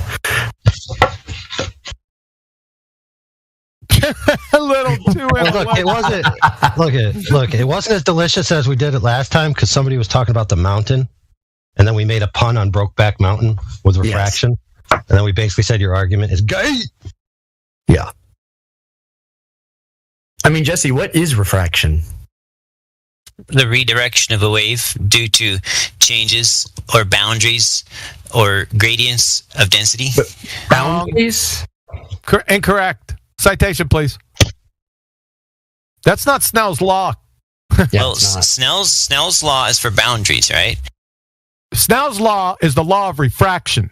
A little too intellectual. Look, it wasn't as delicious as we did it last time because somebody was talking about the mountain, and then we made a pun on Brokeback Mountain with refraction, and then we basically said your argument is gay. Yeah. I mean, Jesse, what is refraction? The redirection of a wave due to changes or boundaries or gradients of density. Boundaries? Incorrect. Citation, please. That's not Snell's law. Well, Snell's law is for boundaries, right? Snell's law is the law of refraction.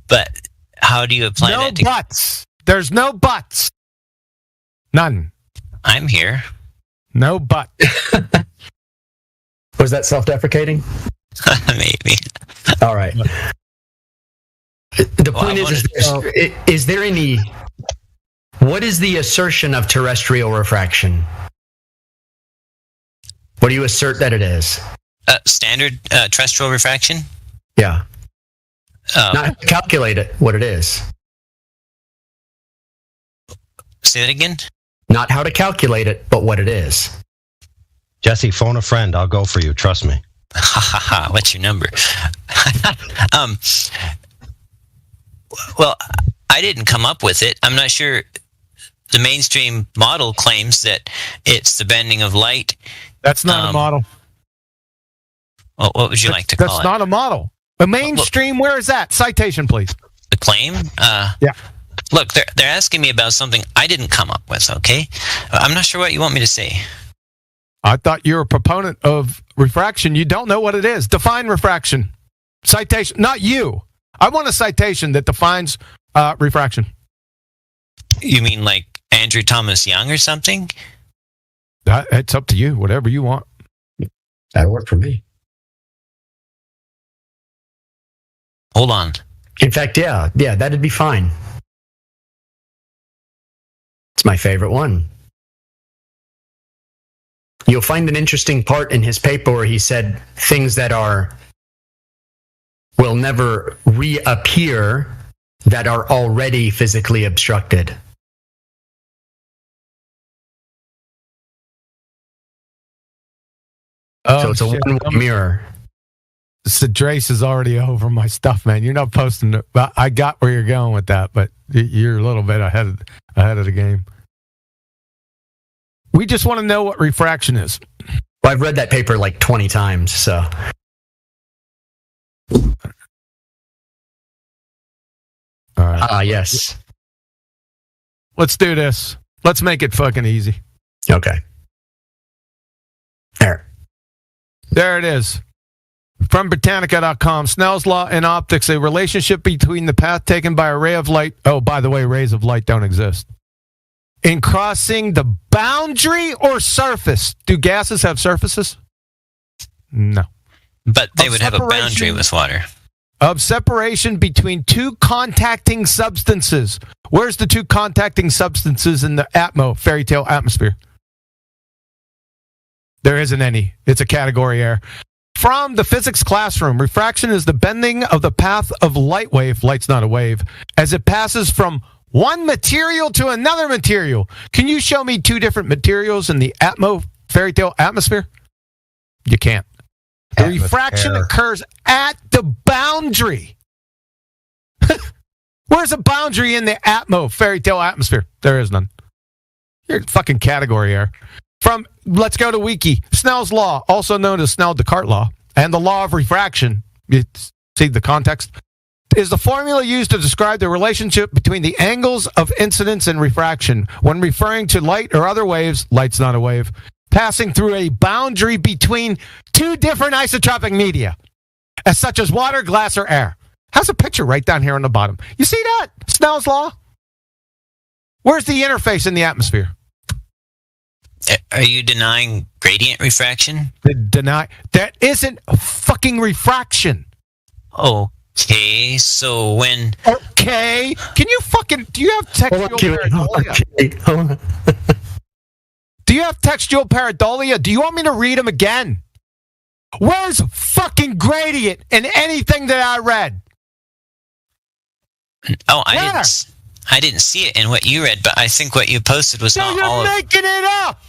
But how do you apply no that? Buts. There's no buts. None. I'm here. No but. Was that self-deprecating? Maybe. All right. The point is there any... What is the assertion of terrestrial refraction? What do you assert that it is? Standard terrestrial refraction? Yeah. Not to calculate it, what it is. Say that again? Not how to calculate it, but what it is. Jesse, phone a friend. I'll go for you. Trust me. Ha ha ha. What's your number? Well, I didn't come up with it. I'm not sure. The mainstream model claims that it's the bending of light. That's not a model. Well, what would you like to call it? That's not a model. The mainstream, where is that? Citation, please. The claim? Yeah. Look, they're asking me about something I didn't come up with, okay? I'm not sure what you want me to say. I thought you're a proponent of refraction. You don't know what it is. Define refraction. Citation. Not you. I want a citation that defines refraction. You mean like Andrew Thomas Young or something? It's up to you. Whatever you want. That'll work for me. Hold on. In fact, yeah, that'd be fine. It's my favorite one. You'll find an interesting part in his paper where he said things that will never reappear that are already physically obstructed. So it's a one-way mirror. Drace is already over my stuff, man. You're not posting it. I got where you're going with that, but you're a little bit ahead of the game. We just want to know what refraction is. Well, I've read that paper like 20 times, so. All right. Yes. Let's do this. Let's make it fucking easy. Okay. There it is. From Britannica.com, Snell's law in optics, a relationship between the path taken by a ray of light. Oh, by the way, rays of light don't exist. In crossing the boundary or surface. Do gases have surfaces? No. But they would have a boundary with water. Of separation between two contacting substances. Where's the two contacting substances in the fairy tale atmosphere? There isn't any. It's a category error. From the physics classroom, refraction is the bending of the path of light wave. Light's not a wave. As it passes from one material to another material. Can you show me two different materials in the fairy tale atmosphere? You can't. The refraction occurs at the boundary. Where's a boundary in the fairy tale atmosphere? There is none. You're fucking category error. Let's go to Wiki. Snell's law, also known as Snell-Descartes law, and the law of refraction, see the context, is the formula used to describe the relationship between the angles of incidence and refraction. When referring to light or other waves, light's not a wave, passing through a boundary between two different isotropic media, as such as water, glass, or air. Has a picture right down here on the bottom. You see that? Snell's law? Where's the interface in the atmosphere? Are you denying gradient refraction? That isn't fucking refraction. Okay, so when... Okay, can you fucking... Do you have textual pareidolia? Do you have textual pareidolia? Do you want me to read them again? Where's fucking gradient in anything that I read? Oh, I didn't see it in what you read, but I think what you posted was not all of... You're making it up!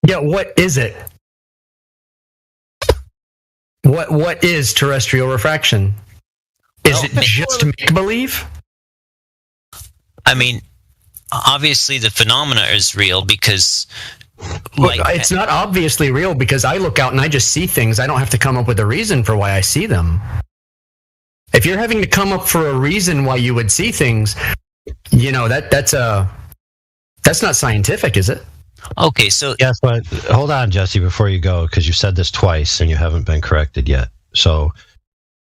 Yeah, what is it? What is terrestrial refraction? Is it just make-believe? I mean, obviously the phenomena is real because it's not obviously real because I look out and I just see things. I don't have to come up with a reason for why I see them. If you're having to come up for a reason why you would see things, that's not scientific, is it? Okay, so yes, but hold on, Jesse, before you go, because you said this twice and you haven't been corrected yet. So,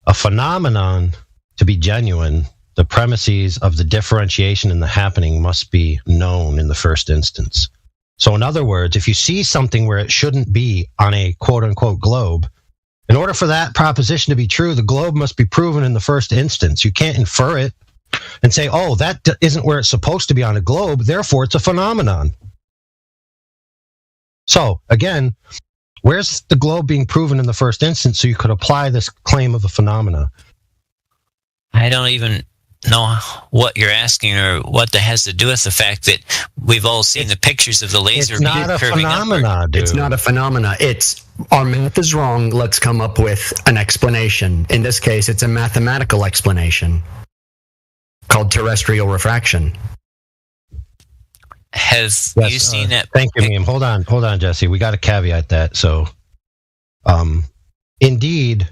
a phenomenon, to be genuine, the premises of the differentiation in the happening must be known in the first instance. So, in other words, if you see something where it shouldn't be on a quote-unquote globe, in order for that proposition to be true, the globe must be proven in the first instance. You can't infer it and say, oh, that isn't where it's supposed to be on a globe, therefore it's a phenomenon. So, again, where's the globe being proven in the first instance so you could apply this claim of a phenomena? I don't even know what you're asking or what that has to do with the fact that we've all seen the pictures of the laser beam curving upward. It's not a phenomena, dude. It's not a phenomena. It's our math is wrong. Let's come up with an explanation. In this case, it's a mathematical explanation called terrestrial refraction. Have you seen that? Thank you, Meme. Hold on, Jesse. We got to caveat that. So, indeed,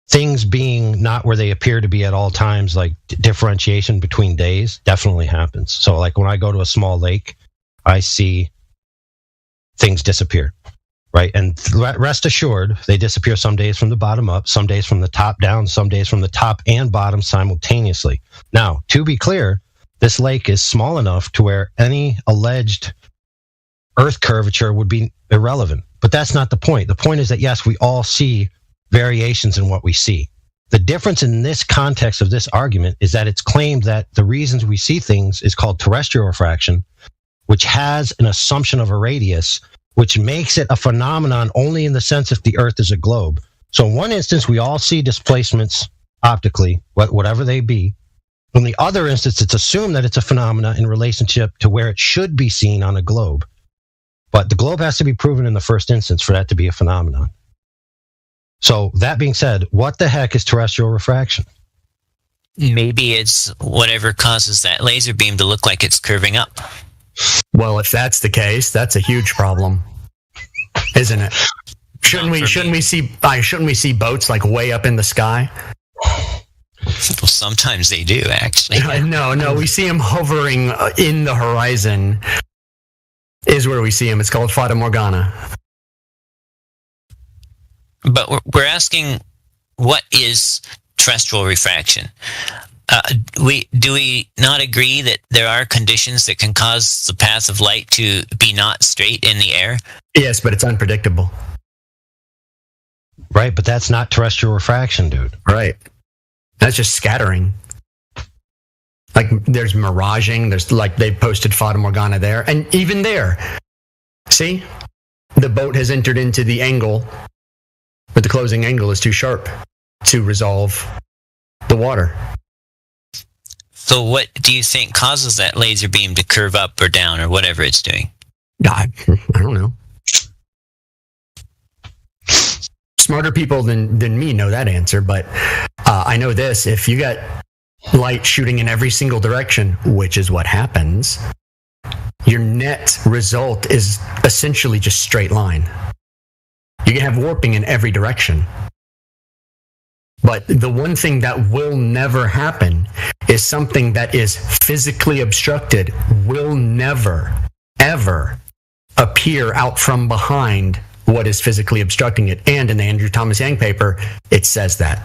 things being not where they appear to be at all times, like differentiation between days, definitely happens. So, like when I go to a small lake, I see things disappear, right? And rest assured, they disappear some days from the bottom up, some days from the top down, some days from the top and bottom simultaneously. Now, to be clear, this lake is small enough to where any alleged Earth curvature would be irrelevant. But that's not the point. The point is that, yes, we all see variations in what we see. The difference in this context of this argument is that it's claimed that the reasons we see things is called terrestrial refraction, which has an assumption of a radius, which makes it a phenomenon only in the sense if the Earth is a globe. So in one instance, we all see displacements optically, whatever they be. In the other instance, it's assumed that it's a phenomena in relationship to where it should be seen on a globe. But the globe has to be proven in the first instance for that to be a phenomenon. So that being said, what the heck is terrestrial refraction? Maybe it's whatever causes that laser beam to look like it's curving up. Well, if that's the case, that's a huge problem, isn't it? Shouldn't we see boats like way up in the sky? Well, sometimes they do, actually. No, we see them hovering in the horizon is where we see them. It's called Fata Morgana. But we're asking, what is terrestrial refraction? Do we not agree that there are conditions that can cause the path of light to be not straight in the air? Yes, but it's unpredictable. Right, but that's not terrestrial refraction, dude. Right. That's just scattering. Like there's miraging. There's like they posted Fata Morgana there. And even there, see? The boat has entered into the angle, but the closing angle is too sharp to resolve the water. So what do you think causes that laser beam to curve up or down or whatever it's doing? I don't know. Smarter people than me know that answer, but I know this. If you got light shooting in every single direction, which is what happens, your net result is essentially just straight line. You can have warping in every direction. But the one thing that will never happen is something that is physically obstructed will never, ever appear out from behind what is physically obstructing it. And in the Andrew Thomas Yang paper, it says that.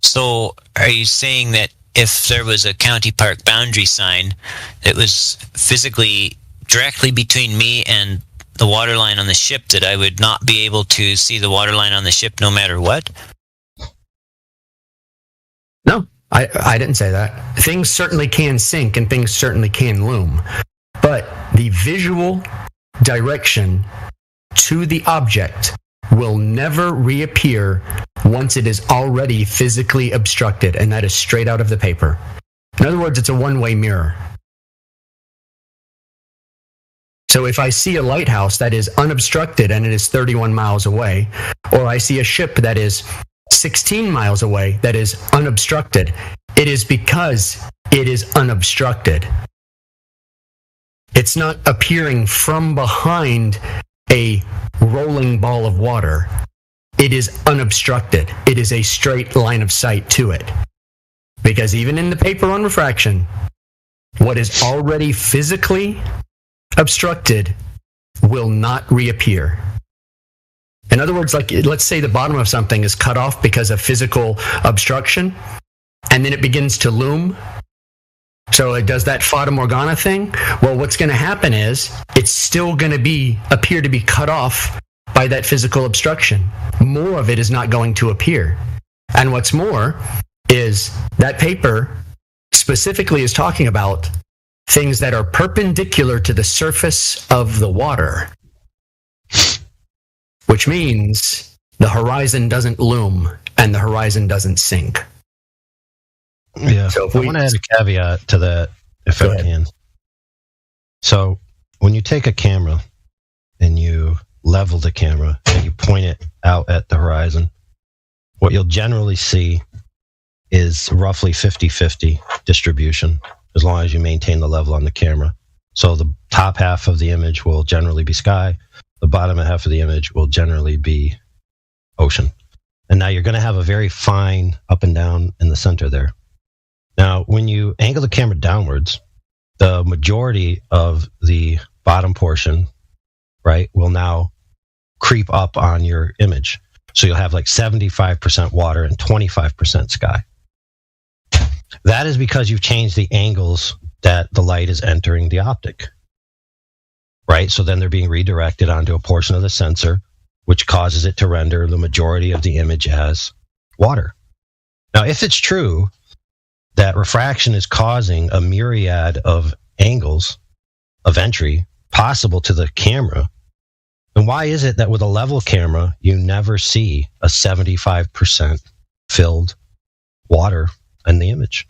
So are you saying that if there was a county park boundary sign that was physically directly between me and the water line on the ship, that I would not be able to see the water line on the ship no matter what? No, I didn't say that. Things certainly can sink and things certainly can loom. But the visual direction to the object will never reappear once it is already physically obstructed, and that is straight out of the paper. In other words, it's a one-way mirror. So if I see a lighthouse that is unobstructed and it is 31 miles away, or I see a ship that is 16 miles away that is unobstructed, it is because it is unobstructed. It's not appearing from behind a rolling ball of water. It is unobstructed. It is a straight line of sight to it. Because even in the paper on refraction, what is already physically obstructed will not reappear. In other words, like, let's say the bottom of something is cut off because of physical obstruction, and then it begins to loom. So it does that Fata Morgana thing. Well, what's going to happen is it's still going to appear to be cut off by that physical obstruction. More of it is not going to appear. And what's more is that paper specifically is talking about things that are perpendicular to the surface of the water, which means the horizon doesn't loom and the horizon doesn't sink. Yeah, so I want to add a caveat to that, if I can. So when you take a camera and you level the camera and you point it out at the horizon, what you'll generally see is roughly 50-50 distribution, as long as you maintain the level on the camera. So the top half of the image will generally be sky, the bottom half of the image will generally be ocean. And now you're going to have a very fine up and down in the center there. Now, when you angle the camera downwards, the majority of the bottom portion, right, will now creep up on your image. So you'll have like 75% water and 25% sky. That is because you've changed the angles that the light is entering the optic, right? So then they're being redirected onto a portion of the sensor, which causes it to render the majority of the image as water. Now, if it's true that refraction is causing a myriad of angles of entry possible to the camera, then why is it that with a level camera, you never see a 75% filled water in the image?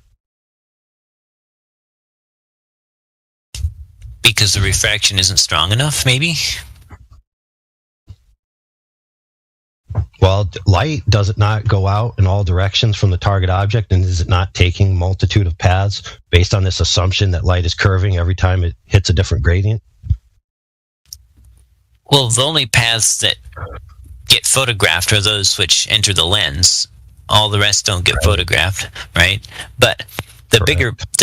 Because the refraction isn't strong enough, maybe? Well, light, does it not go out in all directions from the target object, and is it not taking multitude of paths based on this assumption that light is curving every time it hits a different gradient? Well, the only paths that get photographed are those which enter the lens. All the rest don't get photographed, right? But the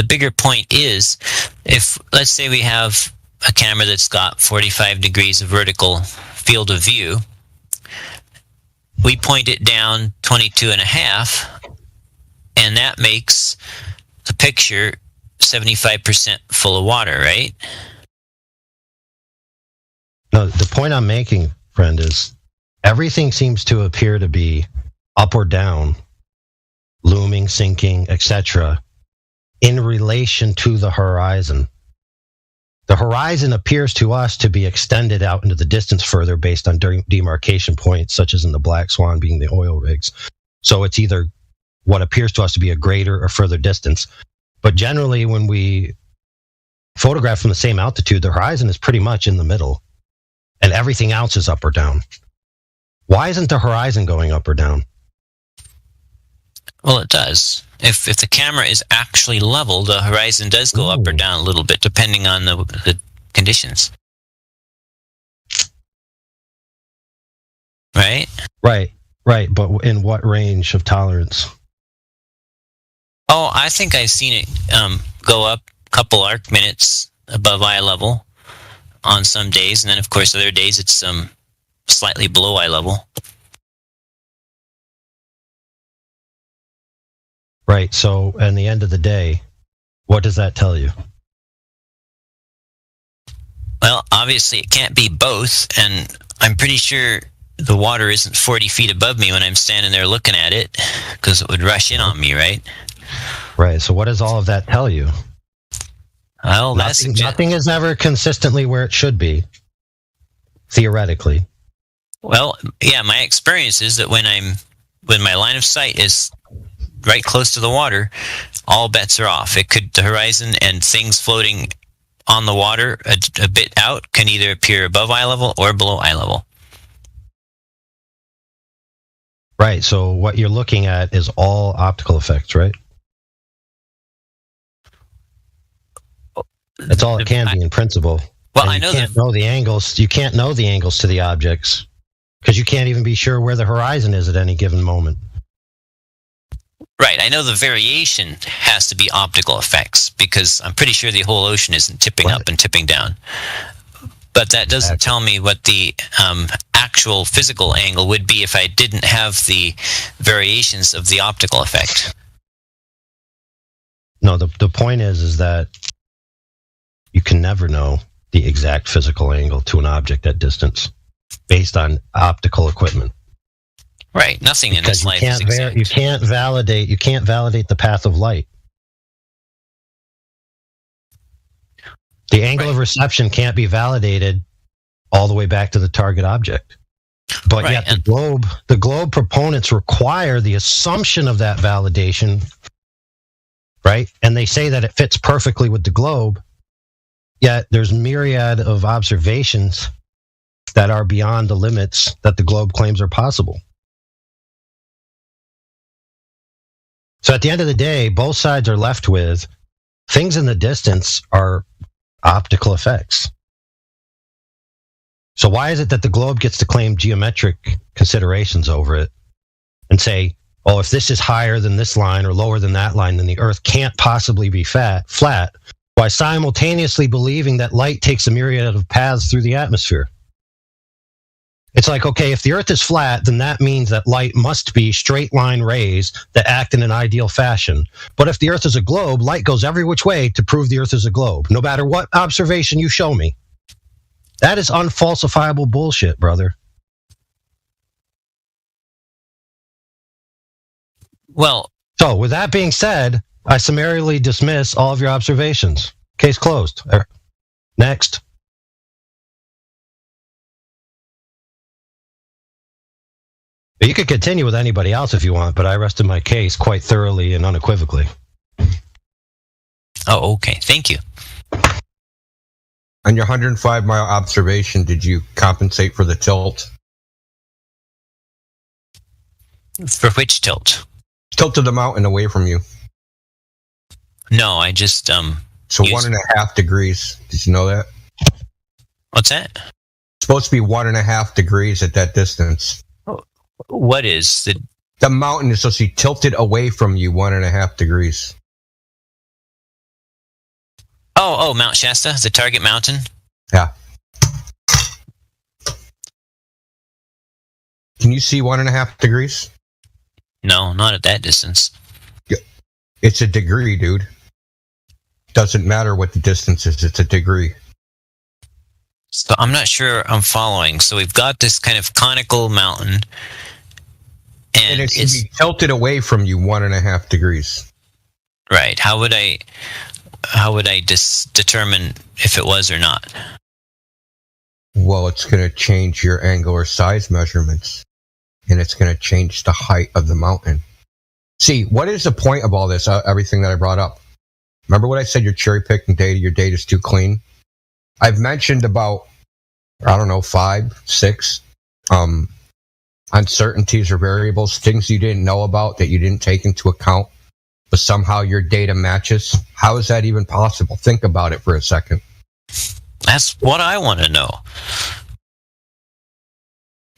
bigger point is, if let's say we have a camera that's got 45 degrees of vertical field of view, we point it down 22.5, and that makes the picture 75% full of water, right? No, the point I'm making, friend, is everything seems to appear to be up or down, looming, sinking, etc., in relation to the horizon. The horizon appears to us to be extended out into the distance further based on demarcation points, such as in the Black Swan being the oil rigs. So it's either what appears to us to be a greater or further distance. But generally, when we photograph from the same altitude, the horizon is pretty much in the middle, and everything else is up or down. Why isn't the horizon going up or down? Well, it does. If the camera is actually level, the horizon does go up or down a little bit, depending on the conditions. Right? Right. But in what range of tolerance? Oh, I think I've seen it go up a couple arc minutes above eye level on some days, and then, of course, other days it's slightly below eye level. Right. So, at the end of the day, what does that tell you? Well, obviously it can't be both, and I'm pretty sure the water isn't 40 feet above me when I'm standing there looking at it, because it would rush in on me, right? Right. So what does all of that tell you? Well, nothing is ever consistently where it should be, theoretically. Well, yeah, my experience is that when my line of sight is right close to the water, all bets are off. The horizon and things floating on the water a bit out can either appear above eye level or below eye level. Right. So what you're looking at is all optical effects, right? That's all it can be in principle. Well, And I know you can't know the angles. You can't know the angles to the objects because you can't even be sure where the horizon is at any given moment. Right, I know the variation has to be optical effects because I'm pretty sure the whole ocean isn't tipping up and tipping down. But that doesn't tell me what the actual physical angle would be if I didn't have the variations of the optical effect. No, the point is that you can never know the exact physical angle to an object at distance based on optical equipment. Right, nothing in this life is exact. You can't validate the path of light. The angle of reception can't be validated all the way back to the target object. But yet the globe proponents require the assumption of that validation, right? And they say that it fits perfectly with the globe, yet there's myriad of observations that are beyond the limits that the globe claims are possible. So at the end of the day, both sides are left with things in the distance are optical effects. So why is it that the globe gets to claim geometric considerations over it and say, oh, if this is higher than this line or lower than that line, then the Earth can't possibly be flat, while simultaneously believing that light takes a myriad of paths through the atmosphere? It's like, okay, if the Earth is flat, then that means that light must be straight line rays that act in an ideal fashion. But if the Earth is a globe, light goes every which way to prove the Earth is a globe, no matter what observation you show me. That is unfalsifiable bullshit, brother. Well, so with that being said, I summarily dismiss all of your observations. Case closed. Next. You could continue with anybody else if you want, but I rested my case quite thoroughly and unequivocally. Oh, okay. Thank you. On your 105-mile observation, did you compensate for the tilt? For which tilt? Tilted the mountain away from you. No, I just So 1.5 degrees. Did you know that? What's that? It's supposed to be 1.5 degrees at that distance. What is the mountain is supposed to be tilted away from you 1.5 degrees. Oh, Mount Shasta, the target mountain. Yeah. Can you see 1.5 degrees? No, not at that distance. It's a degree, dude. Doesn't matter what the distance is. It's a degree. So I'm not sure I'm following. So we've got this kind of conical mountain, and it should be tilted away from you 1.5 degrees. Right. How would I determine if it was or not? Well, it's going to change your angular size measurements, and it's going to change the height of the mountain. See, what is the point of all this? Everything that I brought up. Remember what I said? You're cherry picking data. Your data's too clean. I've mentioned about, 5, 6 uncertainties or variables, things you didn't know about that you didn't take into account, but somehow your data matches. How is that even possible? Think about it for a second. That's what I want to know.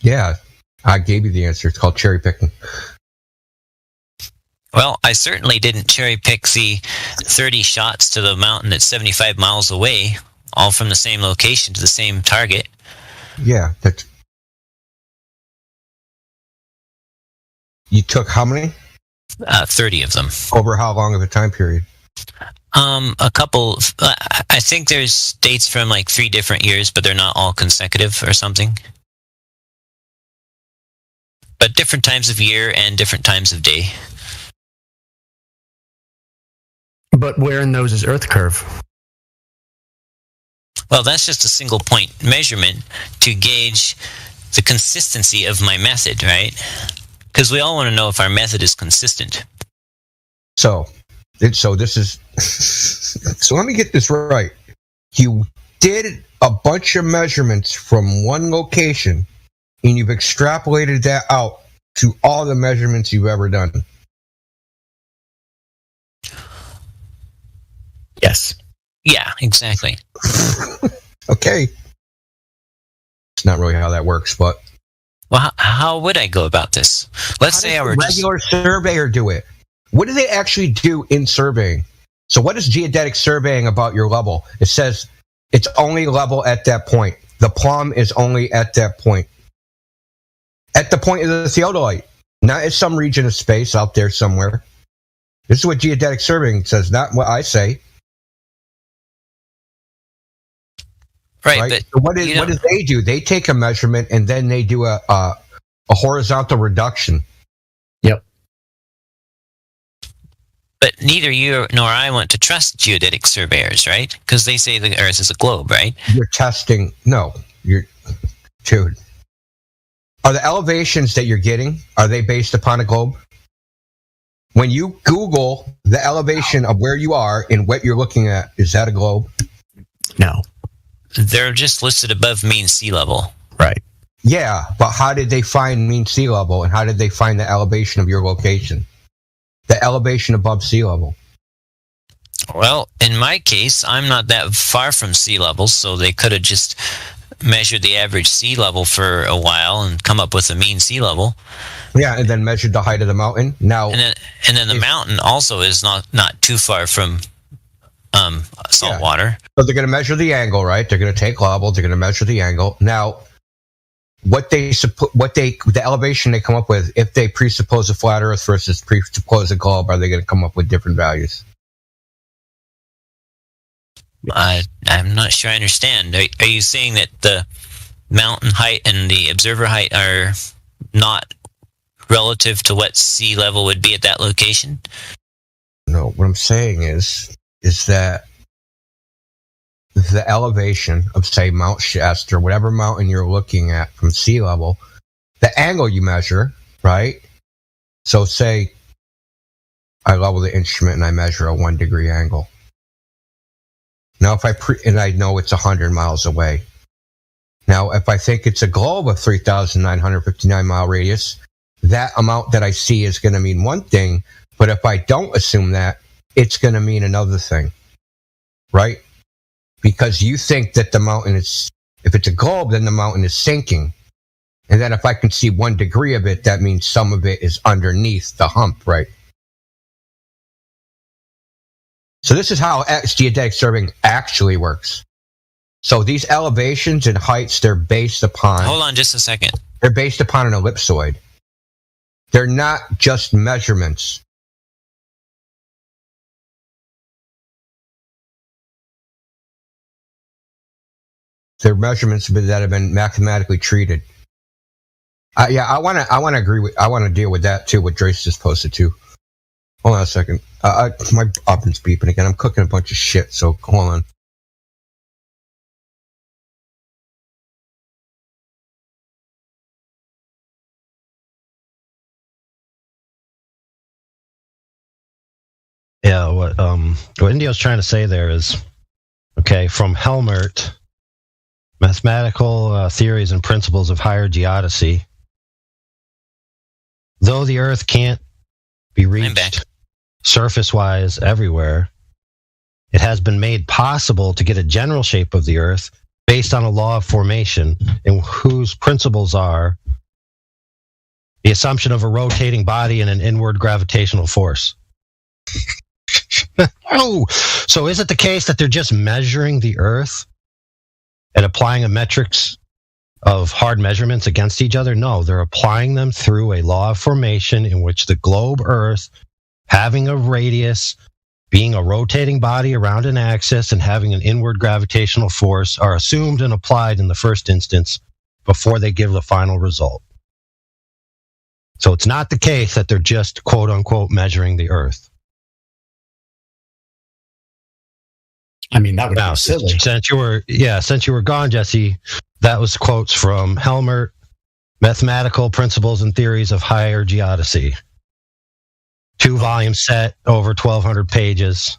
Yeah, I gave you the answer. It's called cherry picking. Well, I certainly didn't cherry pick the 30 shots to the mountain that's 75 miles away, all from the same location to the same target. Yeah. You took how many? 30 of them. Over how long of a time period? A couple. I think there's dates from like 3 different years, but they're not all consecutive or something. But different times of year and different times of day. But where in those is Earth curve? Well, that's just a single point measurement to gauge the consistency of my method, right? Because we all want to know if our method is consistent. So this is... So let me get this right. You did a bunch of measurements from one location, and you've extrapolated that out to all the measurements you've ever done. Yes. Yeah, exactly. Okay. It's not really how that works, but. Well, how would I go about this? Let's say I were regular surveyor do it. What do they actually do in surveying? So what is geodetic surveying about your level? It says it's only level at that point. The plumb is only at that point. At the point of the theodolite. Not at some region of space out there somewhere. This is what geodetic surveying says, not what I say. Right? But so what do they do? They take a measurement and then they do a horizontal reduction. Yep. But neither you nor I want to trust geodetic surveyors, right? Because they say the Earth is a globe, right? You're testing. No, dude. Are the elevations that you're getting, are they based upon a globe? When you Google the elevation of where you are and what you're looking at, is that a globe? No. They're just listed above mean sea level. Right. Yeah, but how did they find mean sea level, and how did they find the elevation of your location? The elevation above sea level. Well, in my case, I'm not that far from sea level, so they could have just measured the average sea level for a while and come up with a mean sea level. Yeah, and then measured the height of the mountain. Now, and then the mountain also is not too far from salt water. So they're going to measure the angle, right? They're going to take level. They're going to measure the angle. Now, the elevation they come up with, if they presuppose a flat Earth versus presuppose a globe, are they going to come up with different values? I'm not sure I understand. Are you saying that the mountain height and the observer height are not relative to what sea level would be at that location? No, what I'm saying is that the elevation of, say, Mount Shasta, or whatever mountain you're looking at from sea level, the angle you measure, right? So say I level the instrument and I measure a 1 degree angle. Now, if I know it's 100 miles away. Now, if I think it's a globe of 3,959 mile radius, that amount that I see is going to mean one thing, but if I don't assume that, it's going to mean another thing, right? Because you think that the mountain is, if it's a globe, then the mountain is sinking. And then if I can see 1 degree of it, that means some of it is underneath the hump, right? So this is how geodetic surveying actually works. So these elevations and heights, they're based upon... Hold on just a second. They're based upon an ellipsoid. They're not just measurements. They're measurements that have been mathematically treated. I want to agree with. I want to deal with that too. What Joyce just posted too. Hold on a second. My oven's beeping again. I'm cooking a bunch of shit. So hold on. Yeah, what Indio's trying to say there is, okay, from Helmert, Mathematical Theories and Principles of Higher Geodesy. Though the Earth can't be reached surface-wise everywhere, it has been made possible to get a general shape of the Earth based on a law of formation, in whose principles are the assumption of a rotating body and an inward gravitational force. Oh, so is it the case that they're just measuring the Earth and applying a metrics of hard measurements against each other? No, they're applying them through a law of formation in which the globe Earth, having a radius, being a rotating body around an axis, and having an inward gravitational force are assumed and applied in the first instance before they give the final result. So it's not the case that they're just quote unquote measuring the Earth. I mean, that would be silly. Since you were gone, Jesse, that was quotes from Helmert, Mathematical Principles and Theories of Higher Geodesy. 2-volume set, over 1,200 pages.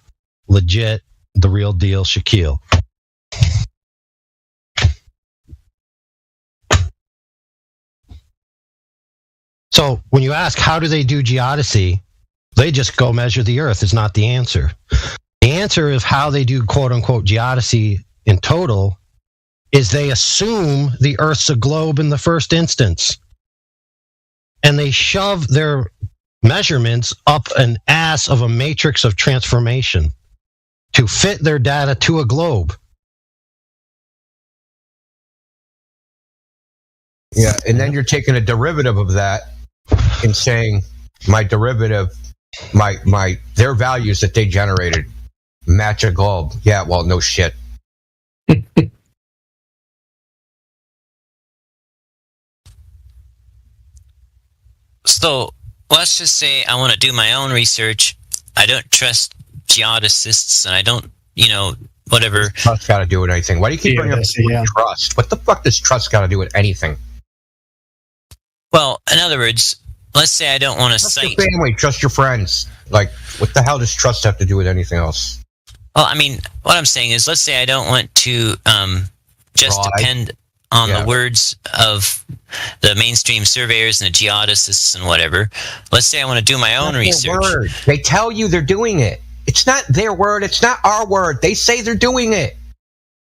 Legit, the real deal, Shaquille. So when you ask how do they do geodesy, they just go measure the Earth is not the answer. The answer is how they do quote unquote geodesy in total is they assume the Earth's a globe in the first instance. And they shove their measurements up an ass of a matrix of transformation to fit their data to a globe. Yeah, and then you're taking a derivative of that and saying my derivative, their values that they generated match a globe. Yeah, well, no shit. So let's just say I want to do my own research. I don't trust geodesists, and I don't, whatever. Trust got to do with anything. Why do you keep bringing up trust? What the fuck does trust got to do with anything? Well, in other words, let's say I don't want to cite your family, trust your friends. Like, what the hell does trust have to do with anything else? Well, I mean, what I'm saying is, let's say I don't want to just depend on the words of the mainstream surveyors and the geodesists and whatever. Let's say I want to do my own research. They tell you they're doing it. It's not their word. It's not our word. They say they're doing it.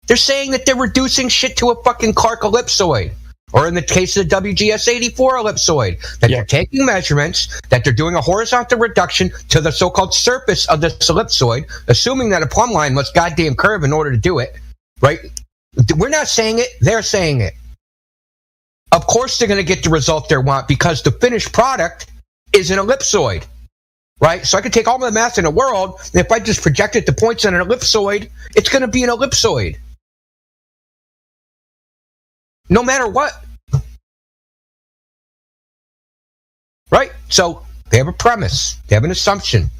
They're saying that they're reducing shit to a fucking Clark ellipsoid. Or in the case of the WGS-84 ellipsoid, that they're taking measurements, that they're doing a horizontal reduction to the so-called surface of this ellipsoid, assuming that a plumb line must goddamn curve in order to do it, right? We're not saying it, they're saying it. Of course they're going to get the result they want because the finished product is an ellipsoid, right? So I can take all the math in the world, and if I just project it to points on an ellipsoid, it's going to be an ellipsoid. No matter what. Right? So they have a premise. They have an assumption.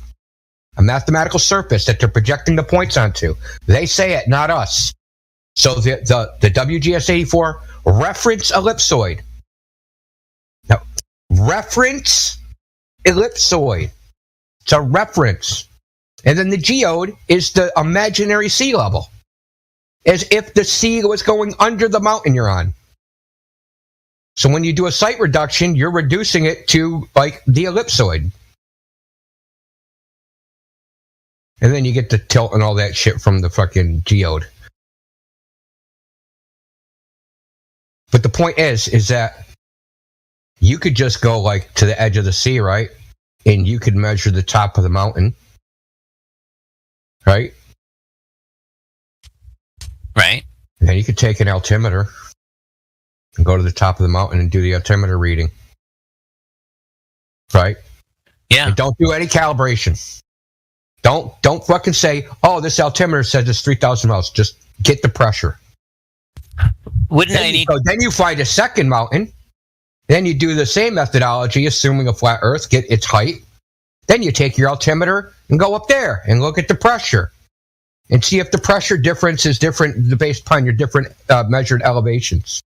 A mathematical surface that they're projecting the points onto. They say it, not us. So the WGS-84 reference ellipsoid. Now, reference ellipsoid. It's a reference. And then the geode is the imaginary sea level. As if the sea was going under the mountain you're on. So when you do a site reduction, you're reducing it to, like, the ellipsoid. And then you get the tilt and all that shit from the fucking geode. But the point is that you could just go, like, to the edge of the sea, right? And you could measure the top of the mountain. Right? Right. And then you could take an altimeter and go to the top of the mountain and do the altimeter reading. Right? Yeah. And don't do any calibration. Don't fucking say, oh, this altimeter says it's 3,000 miles. Just get the pressure. Then you find a second mountain. Then you do the same methodology, assuming a flat Earth, get its height. Then you take your altimeter and go up there and look at the pressure. And see if the pressure difference is different based upon your different measured elevations.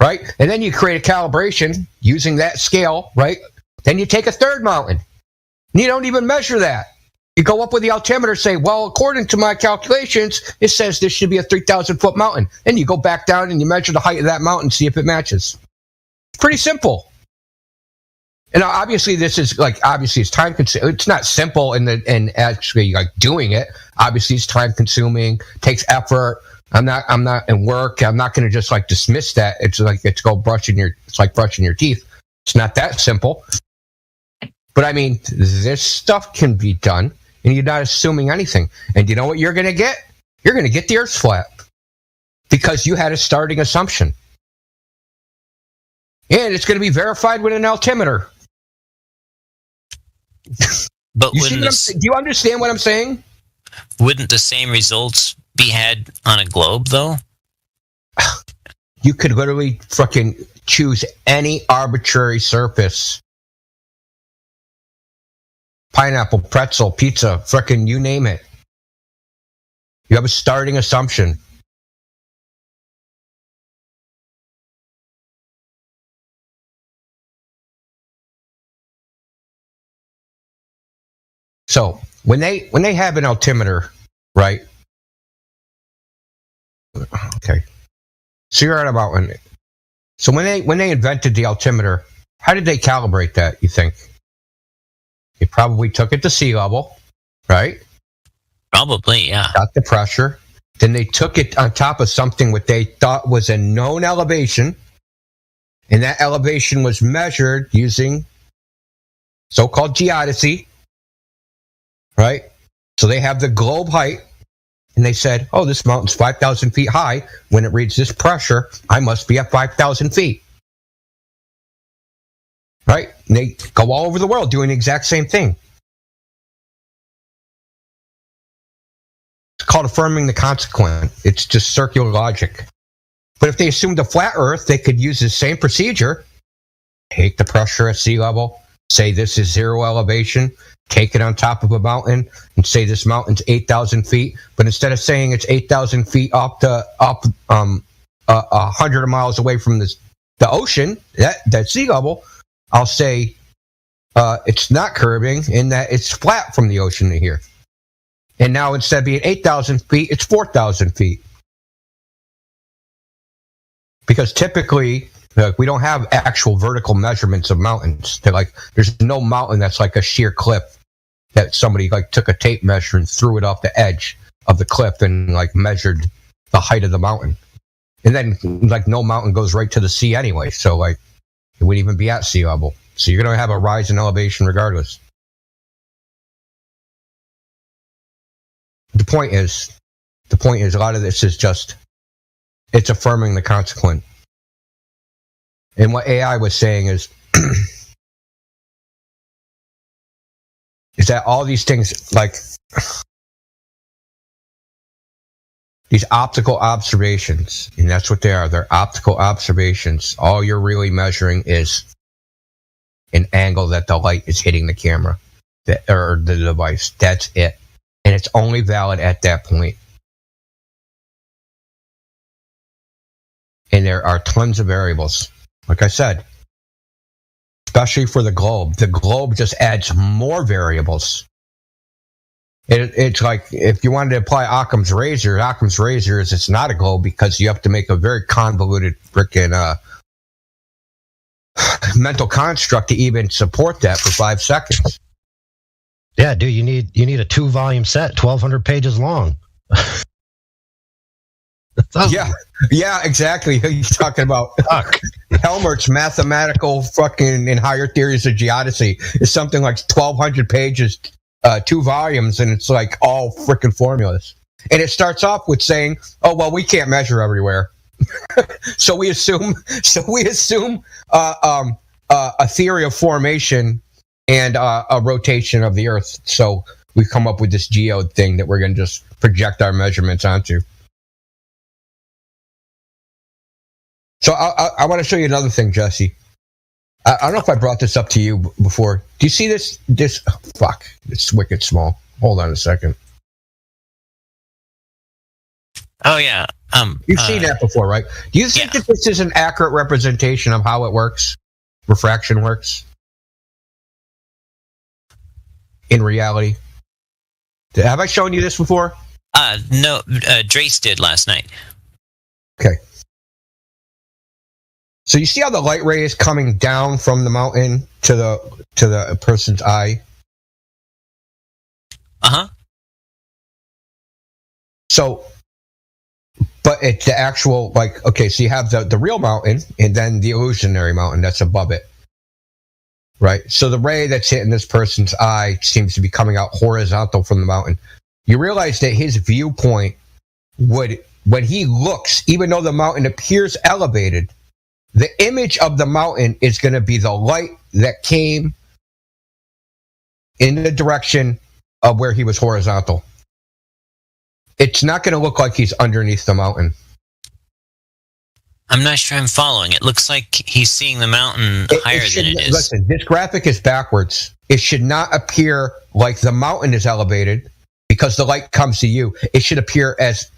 Right? And then you create a calibration using that scale, right? Then you take a third mountain. And you don't even measure that. You go up with the altimeter, say, well, according to my calculations, it says this should be a 3,000-foot mountain. Then you go back down and you measure the height of that mountain, see if it matches. It's pretty simple. And obviously it's time consuming. It's not simple in actually like doing it. Obviously it's time consuming, takes effort. I'm not in work. I'm not going to just like dismiss that. It's like it's like brushing your teeth. It's not that simple. But I mean, this stuff can be done, and you're not assuming anything. And you know what you're going to get? You're going to get the Earth's flat because you had a starting assumption, and it's going to be verified with an altimeter. But do you understand what I'm saying? Wouldn't the same results be had on a globe, though? You could literally fucking choose any arbitrary surface. Pineapple, pretzel, pizza, fucking you name it. You have a starting assumption. So when they have an altimeter, right? Okay. So you're at a mountain. So when they invented the altimeter, how did they calibrate that, you think? They probably took it to sea level, right? Probably, yeah. Got the pressure. Then they took it on top of something what they thought was a known elevation. And that elevation was measured using so-called geodesy. Right? So they have the globe height. And they said, oh, this mountain's 5,000 feet high. When it reads this pressure, I must be at 5,000 feet. Right? And they go all over the world doing the exact same thing. It's called affirming the consequent. It's just circular logic. But if they assumed a flat Earth, they could use the same procedure. Take the pressure at sea level, say this is zero elevation, take it on top of a mountain, and say this mountain's 8,000 feet. But instead of saying it's 8,000 feet up 100 miles away from the ocean, that sea level, I'll say it's not curving in that it's flat from the ocean to here. And now instead of being 8,000 feet, it's 4,000 feet. Because typically, we don't have actual vertical measurements of mountains. There's no mountain that's like a sheer cliff that somebody took a tape measure and threw it off the edge of the cliff and measured the height of the mountain. And then no mountain goes right to the sea anyway. So it wouldn't even be at sea level. So you're going to have a rise in elevation regardless. The point is a lot of this is just, it's affirming the consequent. And what AI was saying is that all these things, these optical observations, and that's what they are, they're optical observations. All you're really measuring is an angle that the light is hitting the camera or the device. That's it. And it's only valid at that point. And there are tons of variables. Like I said, especially for the globe just adds more variables. It's like if you wanted to apply Occam's razor is it's not a globe because you have to make a very convoluted freaking mental construct to even support that for 5 seconds. Yeah, dude, you need a 2-volume set, 1,200 pages long. Yeah, exactly. You're talking about Helmert's mathematical fucking and higher theories of geodesy is something like 1,200 pages, 2 volumes, and it's all freaking formulas. And it starts off with saying, "Oh well, we can't measure everywhere," so we assume a theory of formation and a rotation of the Earth. So we come up with this geode thing that we're going to just project our measurements onto. So I want to show you another thing, Jesse. I don't know if I brought this up to you before. Do you see this? Fuck, it's wicked small. Hold on a second. Oh yeah. You've seen that before, right? Do you think that this is an accurate representation of how it works? Refraction works? In reality? Have I shown you this before? No, Drace did last night. Okay. So you see how the light ray is coming down from the mountain to the person's eye? Uh-huh. So, but it's the actual, so you have the real mountain and then the illusionary mountain that's above it. Right? So the ray that's hitting this person's eye seems to be coming out horizontal from the mountain. You realize that his viewpoint when he looks, even though the mountain appears elevated, the image of the mountain is going to be the light that came in the direction of where he was horizontal. It's not going to look like he's underneath the mountain. I'm not sure I'm following. It looks like he's seeing the mountain higher than it is. Listen, this graphic is backwards. It should not appear like the mountain is elevated because the light comes to you. It should appear as...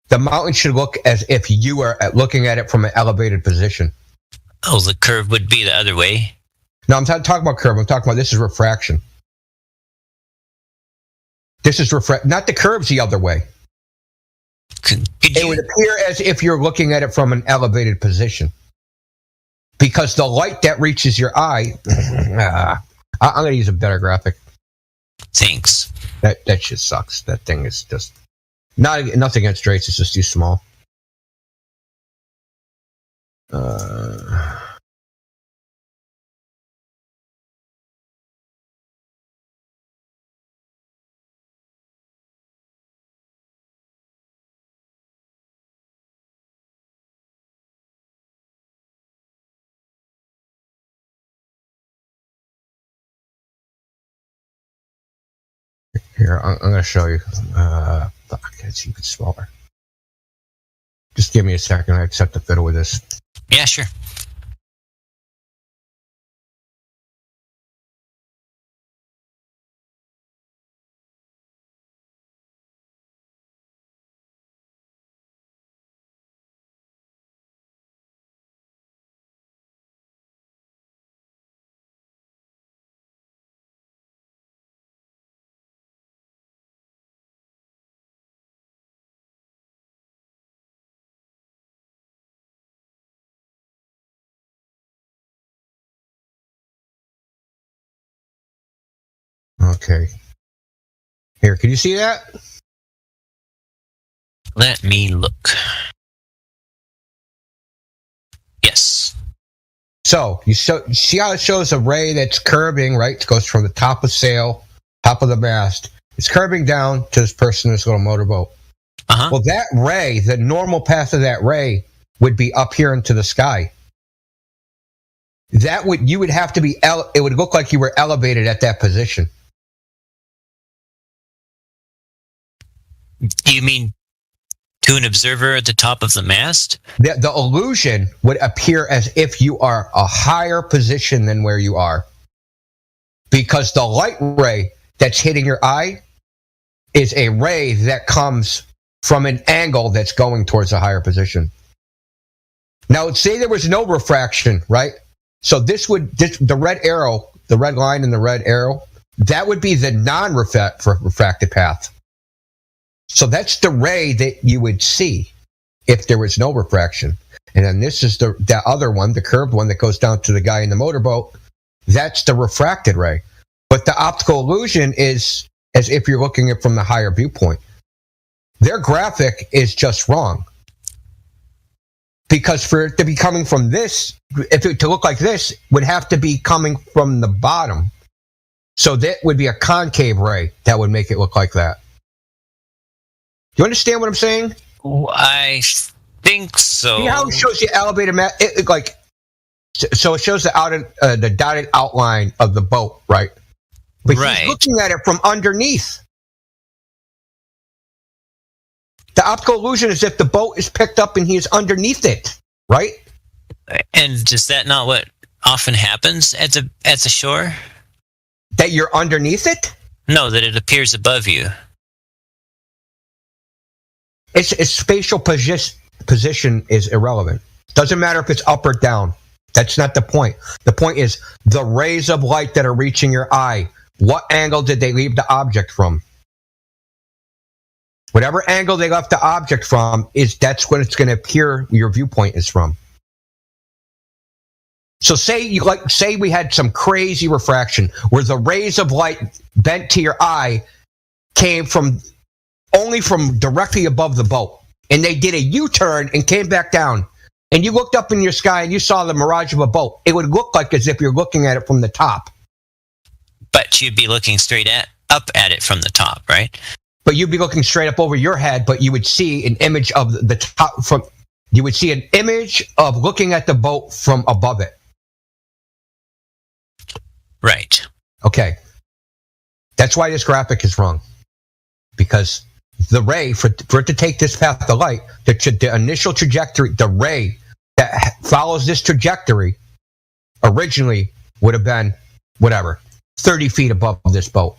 The mountain should look as if you are looking at it from an elevated position. Oh, the curve would be the other way? No, I'm not talking about curve. I'm talking about this is refraction. This is not the curve's the other way. It would appear as if you're looking at it from an elevated position. Because the light that reaches your eye... I'm going to use a better graphic. Thanks. That shit sucks. That thing is just nothing against Drake's. It's just too small. Here, I'm going to show you. Fuck, it's even smaller. Just give me a second. I accept the fiddle with this. Yeah, sure. Okay. Here, can you see that? Let me look. Yes. So, you see how it shows a ray that's curving, right? It goes from the top of sail, top of the mast. It's curving down to this person in this little motorboat. Uh-huh. Well, that ray, the normal path of that ray would be up here into the sky. You would have to be, it would look like you were elevated at that position. Do you mean to an observer at the top of the mast? The illusion would appear as if you are a higher position than where you are. Because the light ray that's hitting your eye is a ray that comes from an angle that's going towards a higher position. Now, say there was no refraction, right? So the red arrow, the red line and the red arrow, that would be the non-refracted path. So that's the ray that you would see if there was no refraction. And then this is the other one, the curved one that goes down to the guy in the motorboat. That's the refracted ray. But the optical illusion is as if you're looking at it from the higher viewpoint. Their graphic is just wrong. Because for it to be coming from this, to look like this, would have to be coming from the bottom. So that would be a concave ray that would make it look like that. Do you understand what I'm saying? I think so. See how it shows the elevator map? So it shows the dotted outline of the boat, right? But he's looking at it from underneath. The optical illusion is if the boat is picked up and he is underneath it, right? And is that not what often happens at the shore? That you're underneath it? No, that it appears above you. Its spatial position is irrelevant. Doesn't matter if it's up or down. That's not the point. The point is the rays of light that are reaching your eye. What angle did they leave the object from? Whatever angle they left the object from, that's when it's going to appear your viewpoint is from. So say we had some crazy refraction where the rays of light bent to your eye came only from directly above the boat, and they did a U-turn and came back down, and you looked up in your sky and you saw the mirage of a boat. It would look like as if you're looking at it from the top. But you'd be looking up at it from the top, right? But you'd be looking straight up over your head, but you would see an image of the top you would see an image of looking at the boat from above it. Right. Okay. That's why this graphic is wrong. Because the ray, for it to take this path of light, the initial trajectory, the ray that follows this trajectory originally would have been, 30 feet above this boat.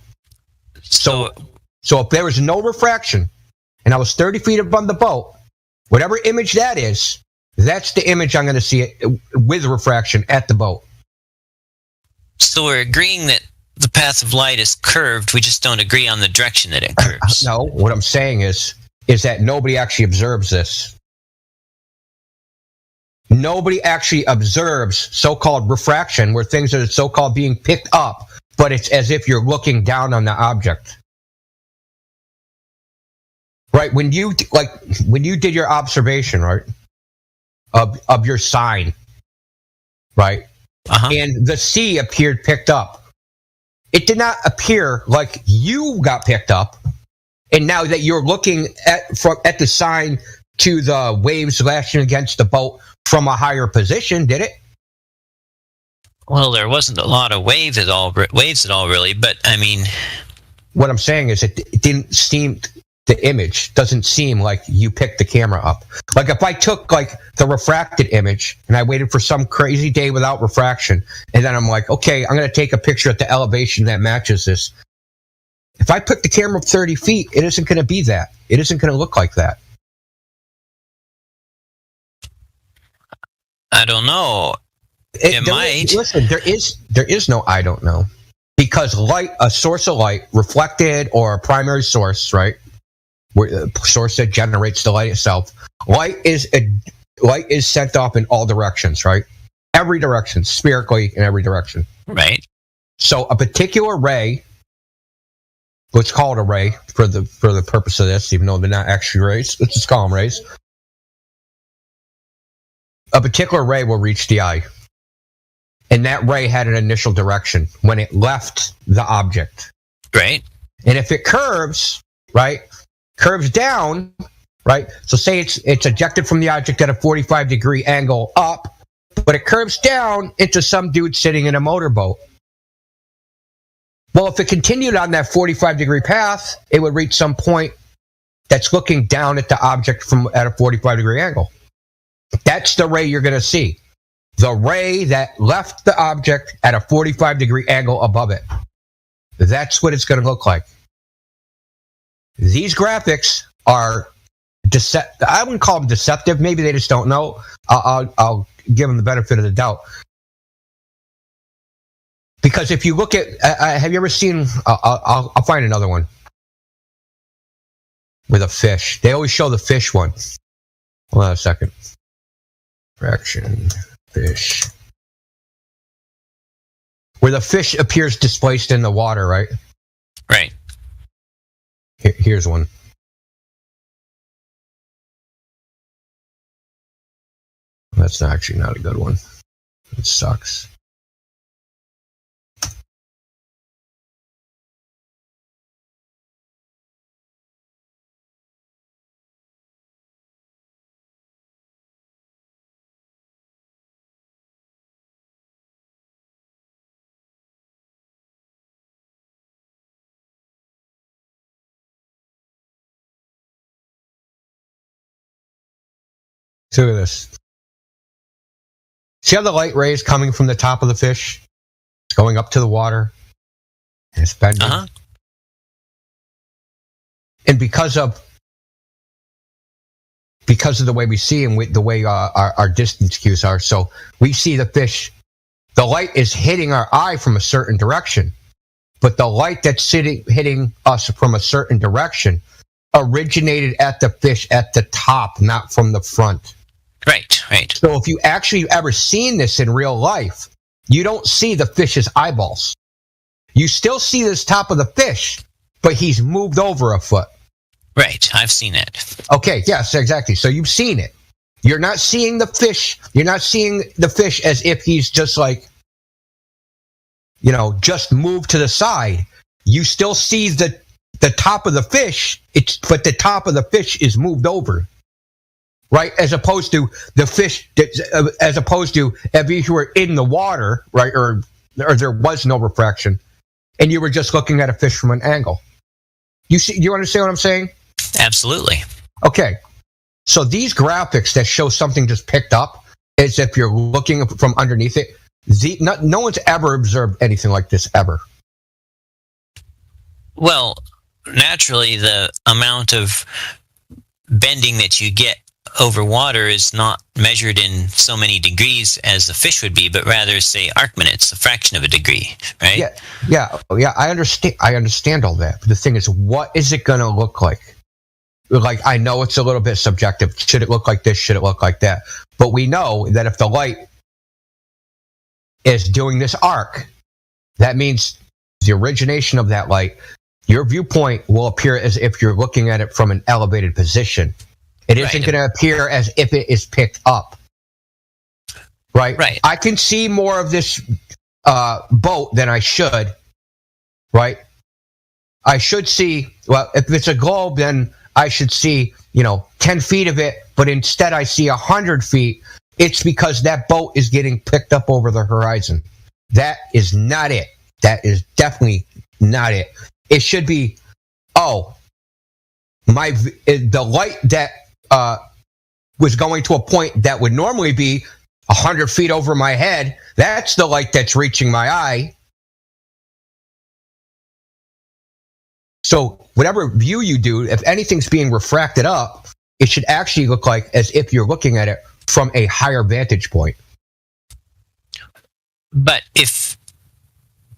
So if there was no refraction and I was 30 feet above the boat, whatever image that is, that's the image I'm going to see it with refraction at the boat. So we're agreeing that the path of light is curved. We just don't agree on the direction that it curves. No, what I'm saying is that nobody actually observes this. Nobody actually observes so-called refraction, where things are so-called being picked up, but it's as if you're looking down on the object. Right, when you did your observation, right, of your sign, right, and the sea appeared picked up. It did not appear like you got picked up, and now that you're looking at the sign to the waves lashing against the boat from a higher position, did it? Well, there wasn't a lot of waves at all, really. But I mean, what I'm saying is, it didn't seem. The image doesn't seem like you picked the camera up. Like if I took like the refracted image and I waited for some crazy day without refraction, and then I'm like, okay, I'm going to take a picture at the elevation that matches this. If I put the camera up 30 feet, it isn't going to be that. It isn't going to look like that. I don't know. It might. Listen, there is no I don't know. Because light, a source of light, reflected or a primary source, right? Where the source that generates the light itself. Light is sent off in all directions, right? Every direction, spherically in every direction. Right. So a particular ray, let's call it a ray for the purpose of this, even though they're not actually rays. Let's just call them rays. A particular ray will reach the eye. And that ray had an initial direction when it left the object. Right. And if it curves, right, curves down, right? So say it's ejected from the object at a 45-degree angle up, but it curves down into some dude sitting in a motorboat. Well, if it continued on that 45-degree path, it would reach some point that's looking down at the object at a 45-degree angle. That's the ray you're going to see. The ray that left the object at a 45-degree angle above it. That's what it's going to look like. These graphics are I wouldn't call them deceptive. Maybe they just don't know. I'll give them the benefit of the doubt. Because if you look at, have you ever seen? I'll find another one with a fish. They always show the fish one. Hold on a second. Fraction fish, where the fish appears displaced in the water, right? Right. Here's one. That's actually not a good one. It sucks. Look at this. See how the light ray is coming from the top of the fish? It's going up to the water. And it's bending. And because of the way we see and the way our distance cues are, so we see the fish, the light is hitting our eye from a certain direction. But the light that's hitting us from a certain direction originated at the fish at the top, not from the front. Right, right. So if you actually ever seen this in real life, you don't see the fish's eyeballs. You still see this top of the fish, but he's moved over a foot. Right, I've seen it. Okay, yes, exactly. So you've seen it. You're not seeing the fish. You're not seeing the fish as if he's just like, just moved to the side. You still see the top of the fish, but the top of the fish is moved over. Right, as opposed to the fish, as opposed to if you were in the water, right, or there was no refraction, and you were just looking at a fish from an angle. You understand what I'm saying? Absolutely. Okay, so these graphics that show something just picked up, as if you're looking from underneath it, no one's ever observed anything like this ever. Well, naturally, the amount of bending that you get over water is not measured in so many degrees as the fish would be, but rather, say, arc minutes, a fraction of a degree, right? Yeah. I understand all that. But the thing is, what is it going to look like? Like, I know it's a little bit subjective. Should it look like this? Should it look like that? But we know that if the light is doing this arc, that means the origination of that light your viewpoint will appear as if you're looking at it from an elevated position. It isn't going to appear as if it is picked up. Right? Right. I can see more of this boat than I should. Right? I should see, well, if it's a globe, then I should see, 10 feet of it, but instead I see 100 feet. It's because that boat is getting picked up over the horizon. That is not it. That is definitely not it. It should be, the light that was going to a point that would normally be 100 feet over my head, that's the light that's reaching my eye. So whatever view you do, if anything's being refracted up, it should actually look like as if you're looking at it from a higher vantage point. But if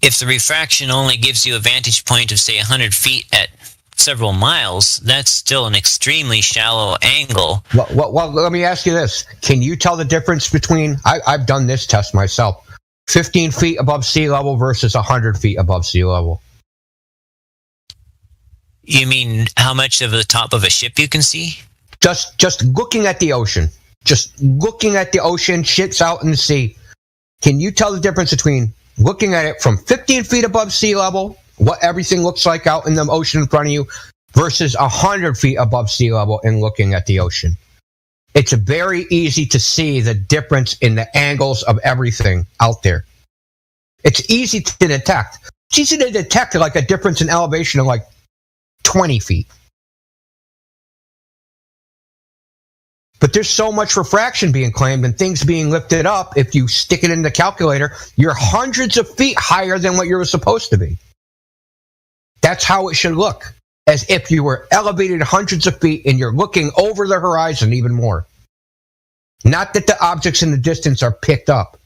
the refraction only gives you a vantage point of, say, 100 feet at several miles, that's still an extremely shallow angle. Well, let me ask you this. Can you tell the difference between, I've done this test myself, 15 feet above sea level versus 100 feet above sea level? You mean how much of the top of a ship you can see? Just looking at the ocean. Just looking at the ocean, shit's out in the sea. Can you tell the difference between looking at it from 15 feet above sea level, what everything looks like out in the ocean in front of you, versus 100 feet above sea level and looking at the ocean? It's very easy to see the difference in the angles of everything out there. It's easy to detect. It's easy to detect like a difference in elevation of like 20 feet. But there's so much refraction being claimed and things being lifted up. If you stick it in the calculator, you're hundreds of feet higher than what you're supposed to be. That's how it should look, as if you were elevated hundreds of feet and you're looking over the horizon even more. Not that the objects in the distance are picked up.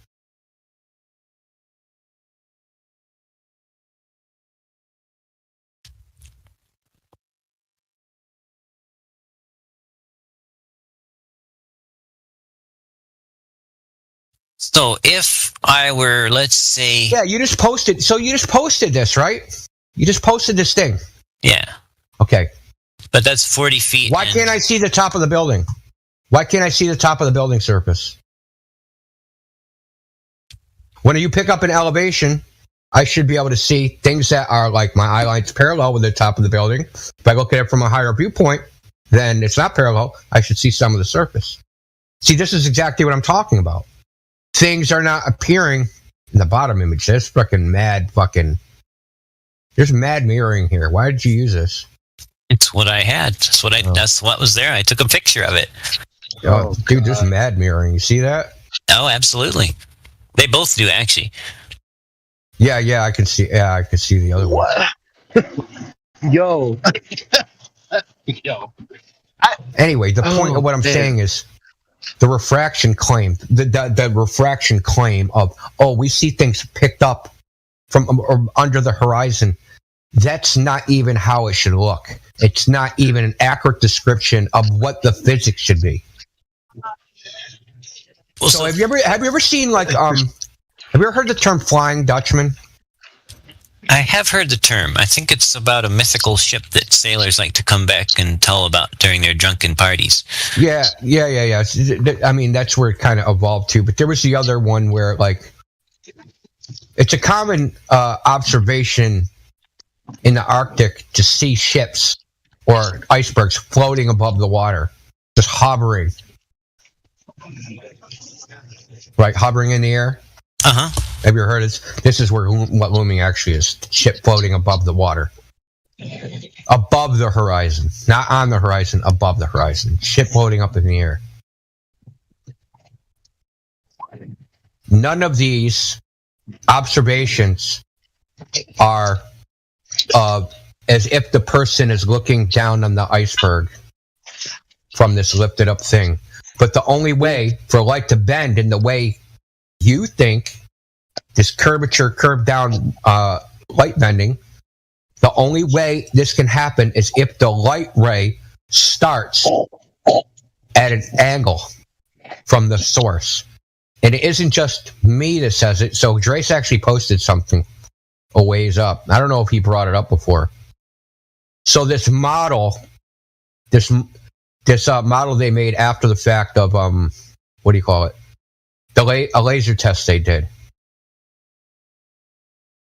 So if I were, let's say... Yeah, you just posted this, right? You just posted this thing. Yeah. Okay. But that's 40 feet. Why can't I see the top of the building? Why can't I see the top of the building surface? When you pick up an elevation, I should be able to see things that are like my eye line's parallel with the top of the building. If I look at it from a higher viewpoint, then it's not parallel. I should see some of the surface. See, this is exactly what I'm talking about. Things are not appearing in the bottom image. There's there's mad mirroring here. Why did you use this? It's what I had. That's what was there. I took a picture of it. Oh, dude, there's mad mirroring. You see that? Oh, absolutely. They both do, actually. Yeah, I can see. Yeah, I can see the other one. Yo. Anyway, the point of what I'm saying is the refraction claim, the refraction claim of, we see things picked up from or under the horizon. That's not even how it should look. It's not even an accurate description of what the physics should be. So have you ever seen like have you ever heard the term Flying Dutchman? I have heard the term. I think it's about a mythical ship that sailors like to come back and tell about during their drunken parties. Yeah. I mean, that's where it kind of evolved to. But there was the other one where, like, it's a common observation in the Arctic to see ships or icebergs floating above the water, just hovering. Right, hovering in the air. Uh-huh. Have you heard it? This is what looming actually is. Ship floating above the water. Above the horizon. Not on the horizon, above the horizon. Ship floating up in the air. None of these observations are as if the person is looking down on the iceberg from this lifted up thing. But the only way for light to bend in the way you think, this curvature, curved down light bending, the only way this can happen is if the light ray starts at an angle from the source. And it isn't just me that says it. So Drace actually posted something a ways up. I don't know if he brought it up before. So this model, this model they made after the fact of what do you call it? A laser test they did.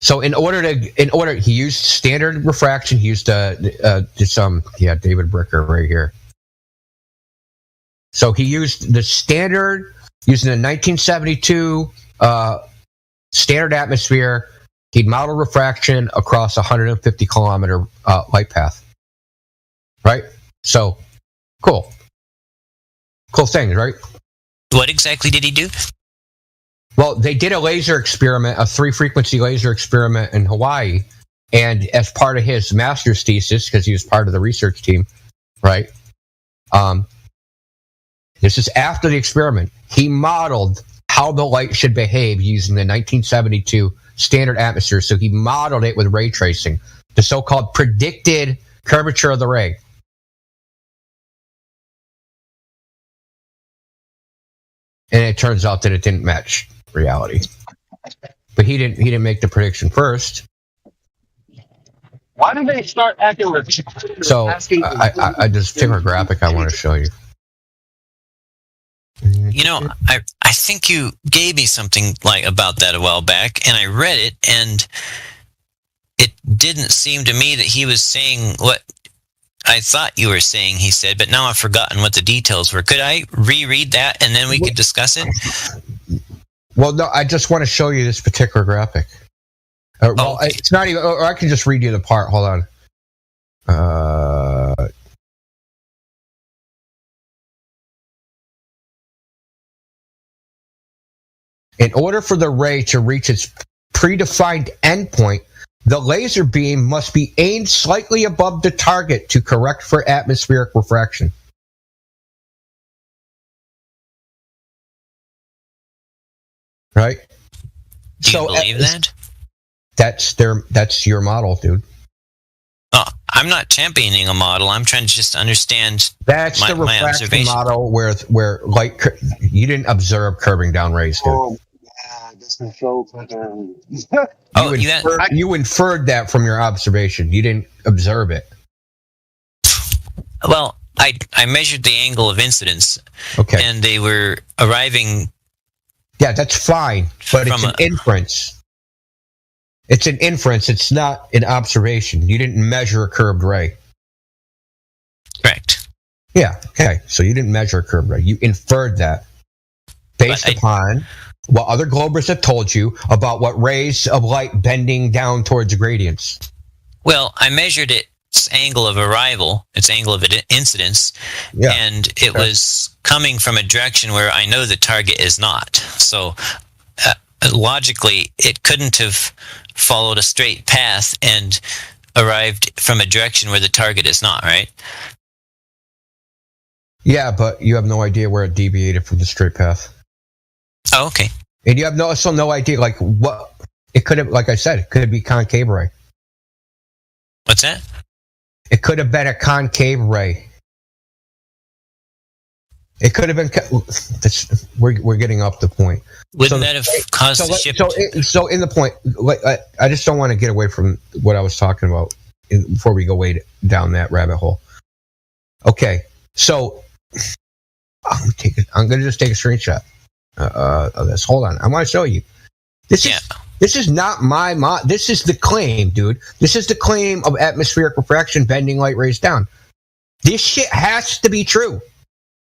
So in order he used standard refraction. He used David Bricker right here. So he used the standard, using the 1972 standard atmosphere. He'd model refraction across a 150 kilometer light path. Right? So, cool. Cool things, right? What exactly did he do? Well, they did a laser experiment, a 3-frequency laser experiment in Hawaii. And as part of his master's thesis, because he was part of the research team, right? This is after the experiment. He modeled how the light should behave using the 1972 standard atmosphere. So he modeled it with ray tracing, the so-called predicted curvature of the ray. And it turns out that it didn't match reality. But he didn't make the prediction first. Why did they start acting with? So I just took a graphic I want to show you. You know, I think you gave me something like about that a while back, and I read it, and it didn't seem to me that he was saying what I thought you were saying he said, but now I've forgotten what the details were. Could I reread that, and then we could discuss it? Well, no, I just want to show you this particular graphic. Okay. It's not even, or I can just read you the part. Hold on. In order for the ray to reach its predefined endpoint, the laser beam must be aimed slightly above the target to correct for atmospheric refraction. Right? Do you believe that? That's your model, dude. Oh, I'm not championing a model. I'm trying to just understand that's the refraction model where light you didn't observe curving down rays, dude. Oh, yeah, this is so fucking. You inferred that from your observation. You didn't observe it. Well, I measured the angle of incidence. Okay. And they were arriving. Yeah, that's fine, but it's an inference. It's an inference. It's not an observation. You didn't measure a curved ray. Correct. Yeah, okay. So you didn't measure a curved ray. You inferred that based upon what other globers have told you about what rays of light bending down towards gradients. Well, I measured its angle of arrival, its angle of incidence, and it was coming from a direction where I know the target is not. So logically, it couldn't have followed a straight path and arrived from a direction where the target is not, right? Yeah, but you have no idea where it deviated from the straight path. Oh, okay. And you have no idea, like, what it could have, like I said, it could be concave ray. What's that? It could have been a concave ray. It could have been. We're getting up the point. Wouldn't that have caused the ship? So in the point, I just don't want to get away from what I was talking about before we go way down that rabbit hole. Okay, so I'm going to just take a screenshot of this. Hold on, I want to show you. This is not my mod. This is the claim, dude. This is the claim of atmospheric refraction bending light rays down. This shit has to be true.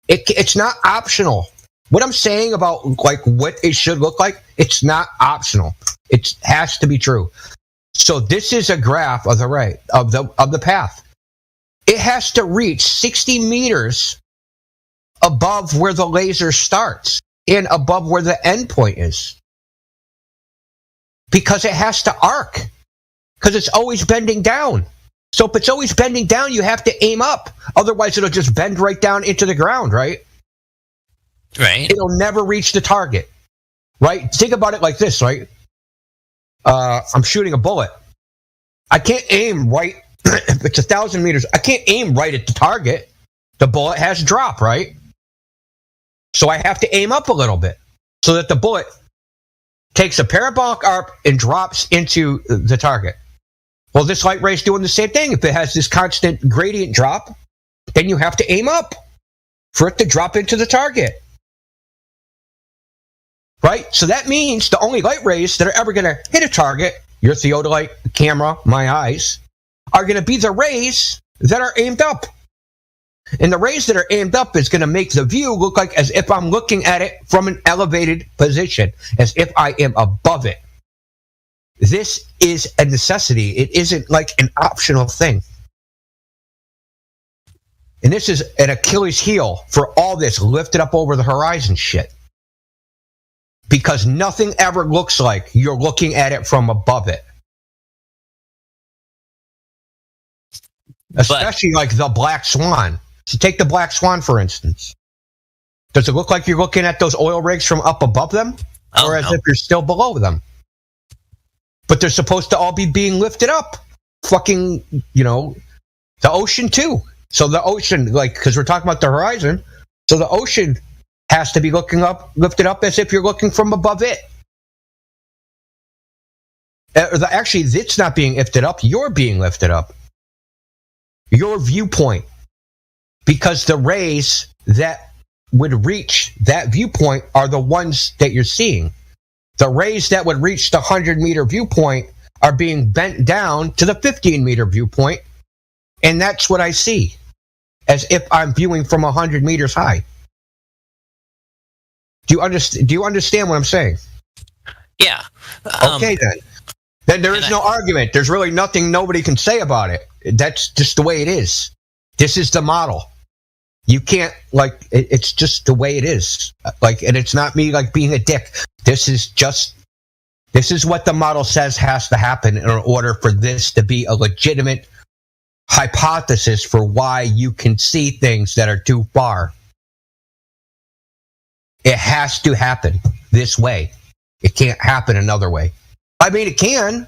It's not optional. What I'm saying about like what it should look like, it's not optional. It has to be true. So this is a graph of the ray of the path. It has to reach 60 meters above where the laser starts and above where the endpoint is. Because it has to arc. Because it's always bending down. So if it's always bending down, you have to aim up. Otherwise, it'll just bend right down into the ground, right? Right. It'll never reach the target, right? Think about it like this, right? I'm shooting a bullet. I can't aim right. If it's 1,000 meters, I can't aim right at the target. The bullet has drop, right? So I have to aim up a little bit so that the bullet takes a parabolic arc and drops into the target. Well, this light ray is doing the same thing. If it has this constant gradient drop, then you have to aim up for it to drop into the target. Right? So that means the only light rays that are ever going to hit a target, your theodolite, camera, my eyes, are going to be the rays that are aimed up. And the rays that are aimed up is going to make the view look like as if I'm looking at it from an elevated position, as if I am above it. This is a necessity. It isn't like an optional thing. And this is an Achilles heel for all this lifted up over the horizon shit. Because nothing ever looks like you're looking at it from above it. Especially like the Black Swan. So take the Black Swan, for instance. Does it look like you're looking at those oil rigs from up above them? Or as if you're still below them? But they're supposed to all be being lifted up. Fucking, the ocean too. So the ocean, because we're talking about the horizon, so the ocean has to be lifted up as if you're looking from above it. Actually, it's not being lifted up. You're being lifted up. Your viewpoint. Because the rays that would reach that viewpoint are the ones that you're seeing. The rays that would reach the 100-meter viewpoint are being bent down to the 15-meter viewpoint, and that's what I see, as if I'm viewing from 100 meters high. Do you understand what I'm saying? Yeah. Okay, then. Then there is no argument. There's really nothing nobody can say about it. That's just the way it is. This is the model. You can't, it's just the way it is. And it's not me, being a dick. This is what the model says has to happen in order for this to be a legitimate hypothesis for why you can see things that are too far. It has to happen this way. It can't happen another way. I mean, it can,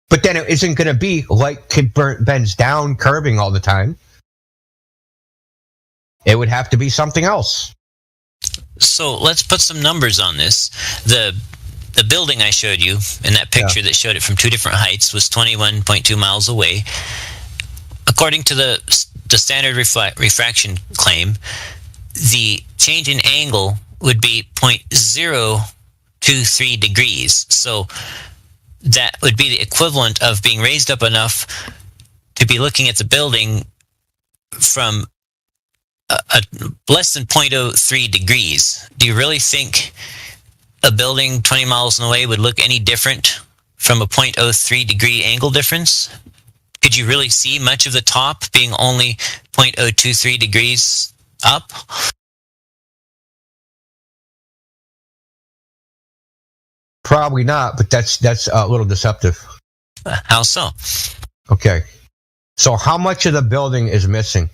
but then it isn't going to be like it bends down, curving all the time. It would have to be something else. So let's put some numbers on this. The building I showed you in that picture that showed it from two different heights was 21.2 miles away. According to the standard refraction claim, the change in angle would be 0.023 degrees. So that would be the equivalent of being raised up enough to be looking at the building from less than 0.03 degrees. Do you really think a building 20 miles away would look any different from a 0.03 degree angle difference? Could you really see much of the top being only 0.023 degrees up? Probably not, but that's a little deceptive. How so? Okay. So how much of the building is missing?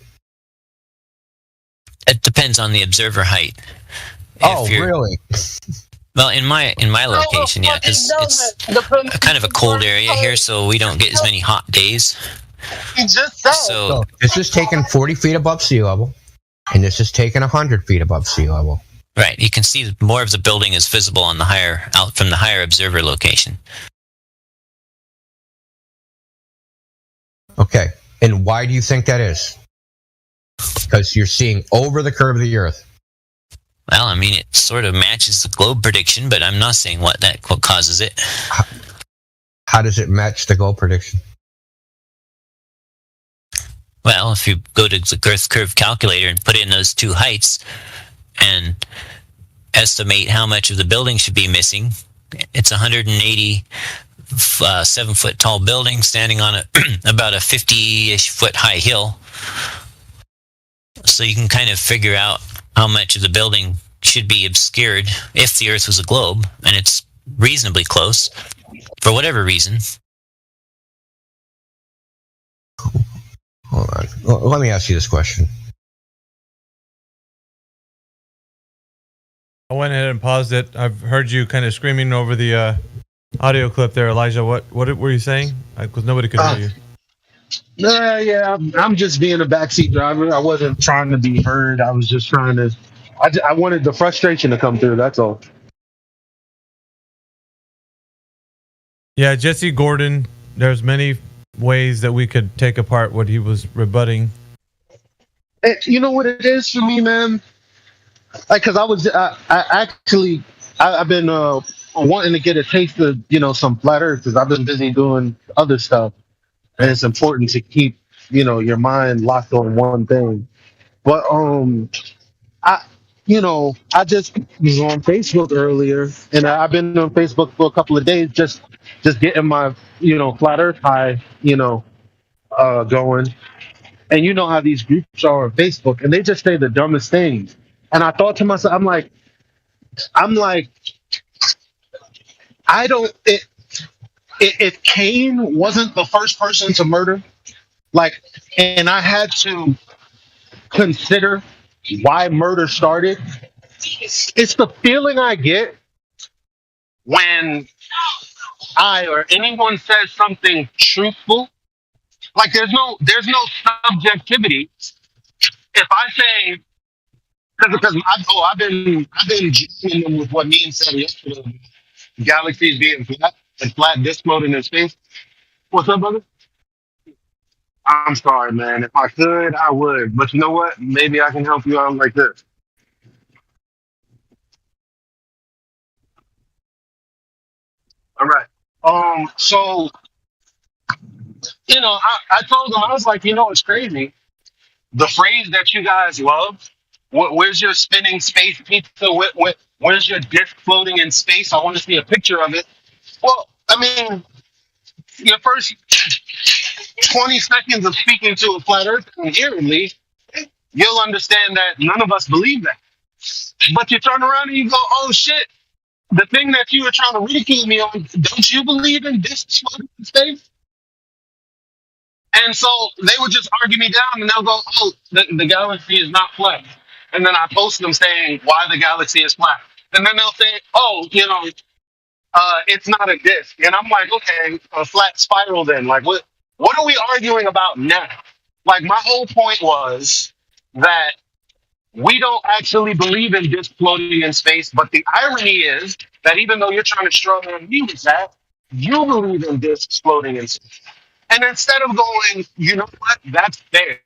It depends on the observer height. Really? Well, in my location, yeah, because it's kind of a cold area here, so we don't get as many hot days. So this is taken 40 feet above sea level, and this is taken 100 feet above sea level. Right. You can see more of the building is visible on the out from the higher observer location. Okay. And why do you think that is? Because you're seeing over the curve of the Earth. Well, I mean, it sort of matches the globe prediction, but I'm not saying what causes it. How does it match the globe prediction? Well, if you go to the Earth curve calculator and put in those two heights and estimate how much of the building should be missing, it's 187-foot tall building standing on about a 50-ish foot high hill. So you can kind of figure out how much of the building should be obscured if the Earth was a globe, and it's reasonably close for whatever reason. Hold on. Let me ask you this question. I went ahead and paused it. I've heard you kind of screaming over the audio clip there, Elijah. What were you saying? Because nobody could hear you. Yeah, I'm just being a backseat driver. I wasn't trying to be heard. I was just trying to. I wanted the frustration to come through. That's all. Yeah, Jesse Gordon. There's many ways that we could take apart what he was rebutting. You know what it is for me, man? Like, cause I've been wanting to get a taste of, some flat earth, because I've been busy doing other stuff, and it's important to keep, your mind locked on one thing. But I just was on Facebook earlier, and I've been on Facebook for a couple of days, just getting my, flat earth high, going. And you know how these groups are on Facebook, and they just say the dumbest things. And I thought to myself, I'm like, I don't. If Cain wasn't the first person to murder, and I had to consider why murder started, it's the feeling I get when I or anyone says something truthful. Like there's no subjectivity. If I say, because I've been jamming them with what Meme said yesterday, galaxies being flat and flat disk floating in space. What's up, brother? I'm sorry, man. If I could, I would. But you know what? Maybe I can help you out like this. All right. So, I told them, I was like, it's crazy. The phrase that you guys love, where's your spinning space pizza? Where's your disc floating in space? I want to see a picture of it. Well, I mean, your first 20 seconds of speaking to a flat earth inherently, you'll understand that none of us believe that. But you turn around and you go, oh shit, the thing that you were trying to ridicule me on, don't you believe in discs floating in space? And so they would just argue me down, and they'll go, oh, the galaxy is not flat. And then I post them saying why the galaxy is flat. And then they'll say, oh, it's not a disk. And I'm like, okay, a flat spiral then. Like, what are we arguing about now? Like, my whole point was that we don't actually believe in disk floating in space. But the irony is that even though you're trying to struggle and me with that, you believe in disks floating in space. And instead of going, you know what, that's fair,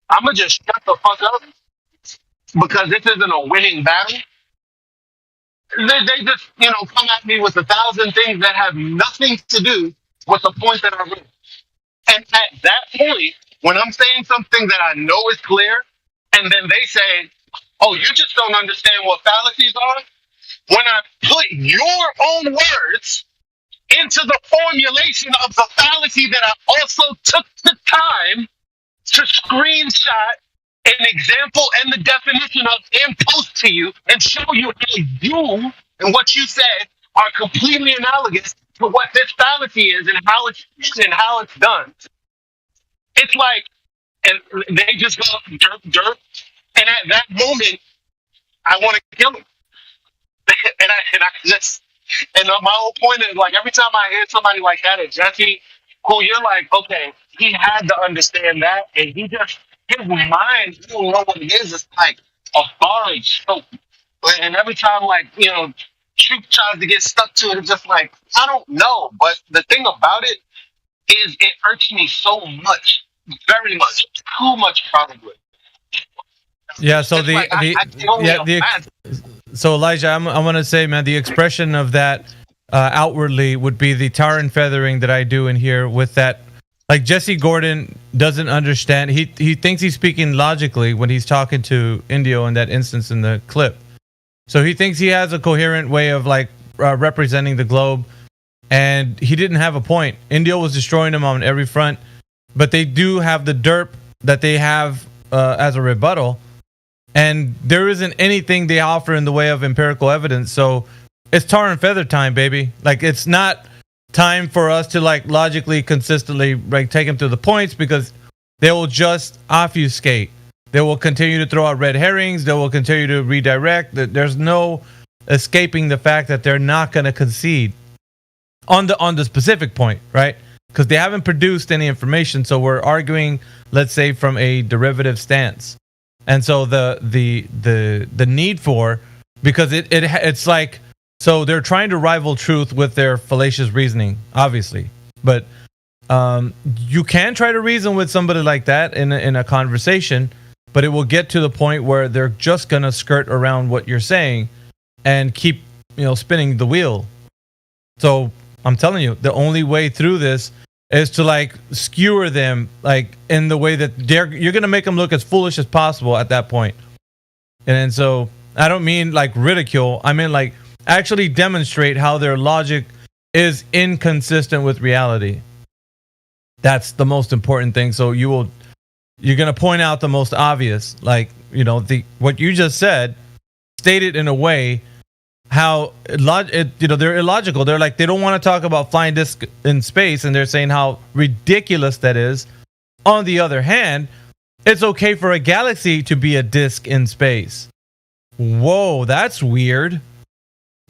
I'm going to just shut the fuck up because this isn't a winning battle. They just, come at me with 1,000 things that have nothing to do with the point that I made. And at that point, when I'm saying something that I know is clear, and then they say, oh, you just don't understand what fallacies are, when I put your own words into the formulation of the fallacy that I also took the time to screenshot an example and the definition of and post to you and show you how you and what you said are completely analogous to what this fallacy is and how it's done. It's like, and they just go dirt, and at that moment, I want to kill them. And my whole point is, like, every time I hear somebody like that at Jesse, who you're like, okay, he had to understand that, and his mind, I don't know what it is, it's like a barge. And every time, truth tries to get stuck to it, it's just like, I don't know. But the thing about it is it irks me so much, very much, too much probably. Yeah, so so Elijah, I'm going to say, man, the expression of that outwardly would be the tar and feathering that I do in here with that. Like, Jesse Gordon doesn't understand. He thinks he's speaking logically when he's talking to Indio in that instance in the clip. So he thinks he has a coherent way of representing the globe, and he didn't have a point. Indio was destroying him on every front, but they do have the derp that they have as a rebuttal. And there isn't anything they offer in the way of empirical evidence. So it's tar and feather time, baby. Like, it's not time for us to logically, consistently take them to the points, because they will just obfuscate. They will continue to throw out red herrings. They will continue to redirect. There's no escaping the fact that they're not going to concede on the specific point, right? Because they haven't produced any information. So we're arguing, let's say, from a derivative stance. And so the need for, because it's like, so they're trying to rival truth with their fallacious reasoning, obviously. But You can try to reason with somebody like that in a conversation, but it will get to the point where they're just gonna skirt around what you're saying and keep spinning the wheel. So I'm telling you, the only way through this is to like skewer them like in the way that you're gonna make them look as foolish as possible at that point. And so I don't mean like ridicule. I mean like actually demonstrate how their logic is inconsistent with reality. That's the most important thing. So you're gonna point out the most obvious, like what you just said, stated in a way how they're illogical. They're like, they don't want to talk about flying disc in space, and they're saying how ridiculous that is. On the other hand, it's okay for a galaxy to be a disc in space. Whoa, that's weird.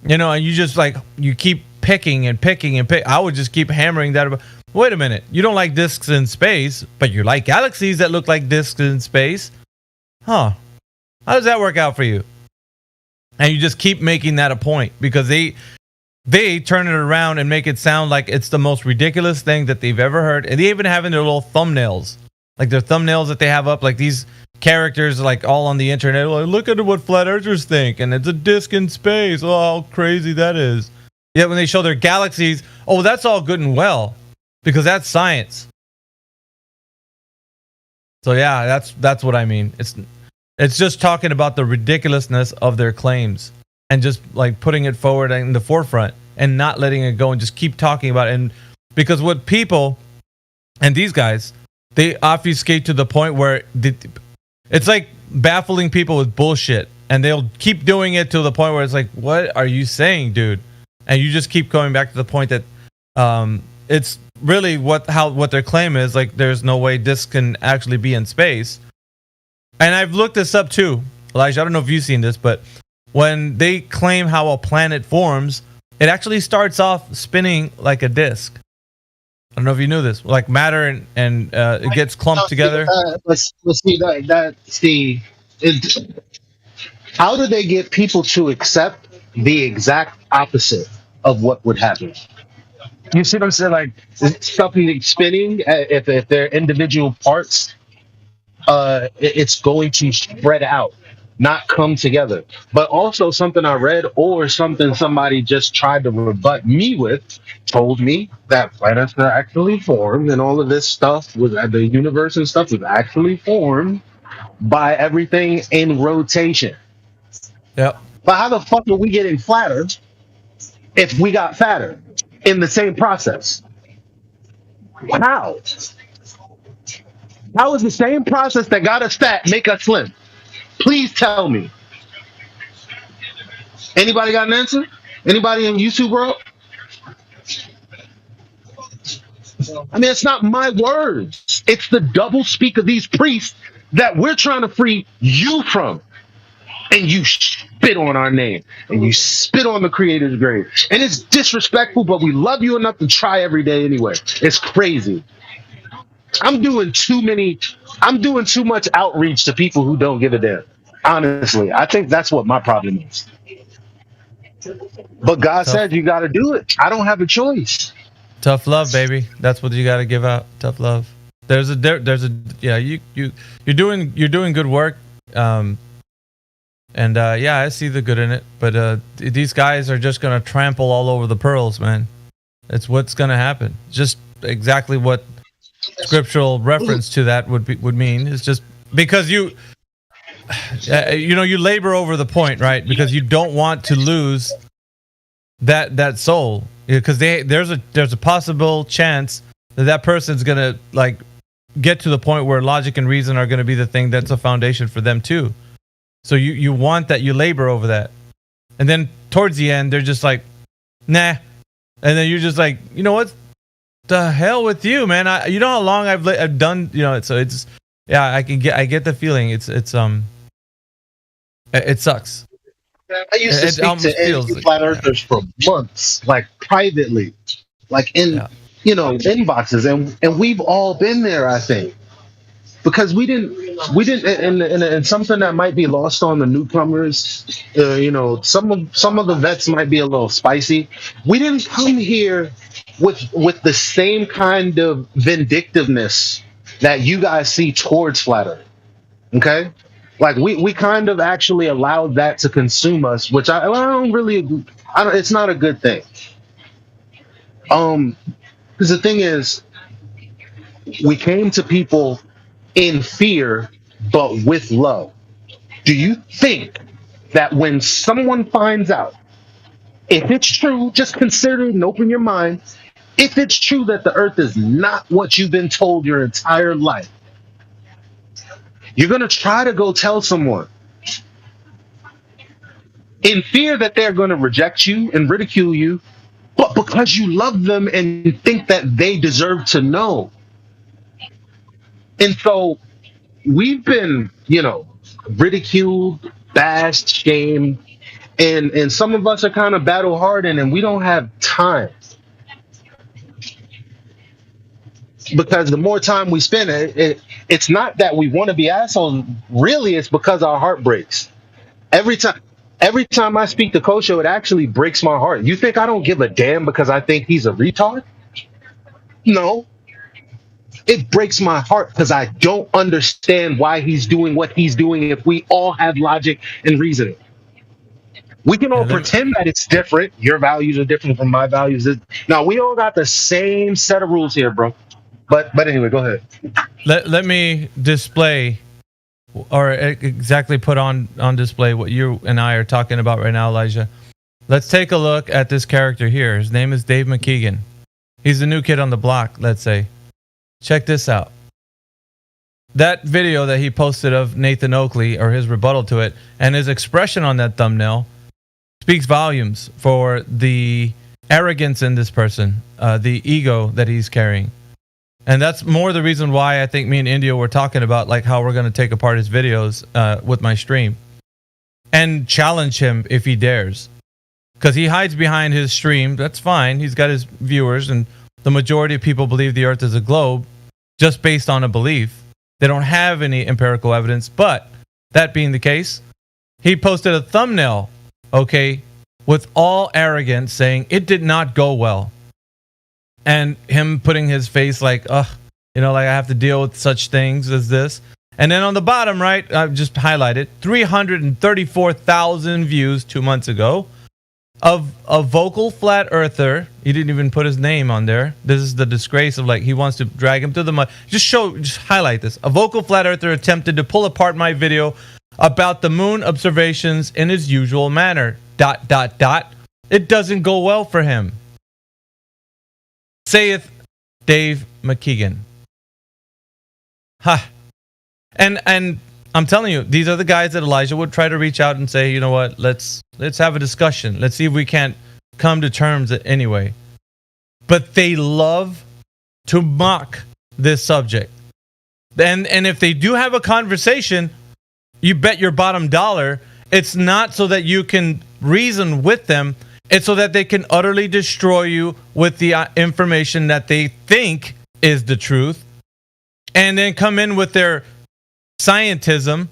And you just like, you keep picking and picking and pick. I would just keep hammering that. Wait a minute, you don't like discs in space, but you like galaxies that look like discs in space? Huh. How does that work out for you? And you just keep making that a point because they turn it around and make it sound like it's the most ridiculous thing that they've ever heard. And they even have in their little thumbnails, like their thumbnails that they have up, like these characters like all on the internet, like, look at what flat earthers think, and it's a disc in space. Oh, how crazy that is. Yet when they show their galaxies, oh, that's all good and well because that's science. So yeah, that's what I mean. It's just talking about the ridiculousness of their claims and just like putting it forward in the forefront and not letting it go and just keep talking about it. And because what people and these guys, they obfuscate to the point where it's like baffling people with bullshit, and they'll keep doing it to the point where it's like, what are you saying, dude? And you just keep going back to the point that it's really what their claim is. Like, there's no way this can actually be in space. And I've looked this up too, Elijah. I don't know if you've seen this, but when they claim how a planet forms, it actually starts off spinning like a disc. I don't know if you knew this, like matter and it gets clumped together. Let's see how do they get people to accept the exact opposite of what would happen? You see what I'm saying? Like something spinning, if they're individual parts, it's going to spread out, not come together. But also something I read or something somebody just tried to rebut me with told me that planets are actually formed and all of this stuff was the universe and stuff was actually formed by everything in rotation. Yep. But how the fuck are we getting flatter if we got fatter in the same process? How? How is the same process that got us fat make us slim? Please tell me. Anybody got an answer? Anybody in YouTube world? I mean, it's not my words. It's the double speak of these priests that we're trying to free you from. And you spit on our name. And you spit on the Creator's grave. And it's disrespectful, but we love you enough to try every day anyway. It's crazy. I'm doing too much outreach to people who don't give a damn. Honestly, I think that's what my problem is. But God said you got to do it. I don't have a choice. Tough love, baby. That's what you got to give out. Tough love. You're doing good work. I see the good in it. But these guys are just gonna trample all over the pearls, man. It's what's gonna happen. Just exactly what scriptural reference to that would mean. It's just because you labor over the point, right? Because you don't want to lose that soul, because there's a possible chance that person's gonna like get to the point where logic and reason are gonna be the thing that's a foundation for them too. So you want that, you labor over that, and then towards the end they're just like, nah, and then you're just like, you know what? The hell with you, man. You know how long I've done, so it's I get the feeling it sucks. I used to speak to flat earthers for months, like privately, like in inboxes, and we've all been there, I think, because we didn't, and something that might be lost on the newcomers, some of the vets might be a little spicy. We didn't come here with the same kind of vindictiveness that you guys see towards flat earth. Okay? Like we kind of actually allowed that to consume us, which I don't really it's not a good thing. Because the thing is, we came to people in fear but with love. Do you think that when someone finds out, if it's true, just consider it and open your mind, if it's true that the earth is not what you've been told your entire life, you're going to try to go tell someone in fear that they're going to reject you and ridicule you, but because you love them and think that they deserve to know. And so we've been, ridiculed, bashed, shamed, and some of us are kind of battle hardened and we don't have time. Because the more time we spend, it's not that we want to be assholes. Really, it's because our heart breaks. Every time I speak to Kosho, it actually breaks my heart. You think I don't give a damn because I think he's a retard? No. It breaks my heart because I don't understand why he's doing what he's doing if we all have logic and reasoning. We can all pretend that it's different. Your values are different from my values. No, we all got the same set of rules here, bro. But anyway, go ahead. Let me display, or exactly put on display what you and I are talking about right now, Elijah. Let's take a look at this character here. His name is Dave McKeegan. He's the new kid on the block, let's say. Check this out. That video that he posted of Nathan Oakley, or his rebuttal to it, and his expression on that thumbnail speaks volumes for the arrogance in this person, the ego that he's carrying. And that's more the reason why I think me and India were talking about like how we're going to take apart his videos with my stream and challenge him if he dares. Because he hides behind his stream. That's fine. He's got his viewers, and the majority of people believe the earth is a globe just based on a belief. They don't have any empirical evidence. But that being the case, he posted a thumbnail, okay, with all arrogance saying it did not go well. And him putting his face like, like I have to deal with such things as this. And then on the bottom right, I've just highlighted 334,000 views 2 months ago of a vocal flat earther. He didn't even put his name on there. This is the disgrace of like he wants to drag him to the mud. Just highlight this. A vocal flat earther attempted to pull apart my video about the moon observations in his usual manner. ... It doesn't go well for him. Saith Dave McKeegan. And I'm telling you, these are the guys that Elijah would try to reach out and say, you know what, let's have a discussion. Let's see if we can't come to terms anyway. But they love to mock this subject. And if they do have a conversation, you bet your bottom dollar, it's not so that you can reason with them. It's so that they can utterly destroy you with the information that they think is the truth, and then come in with their scientism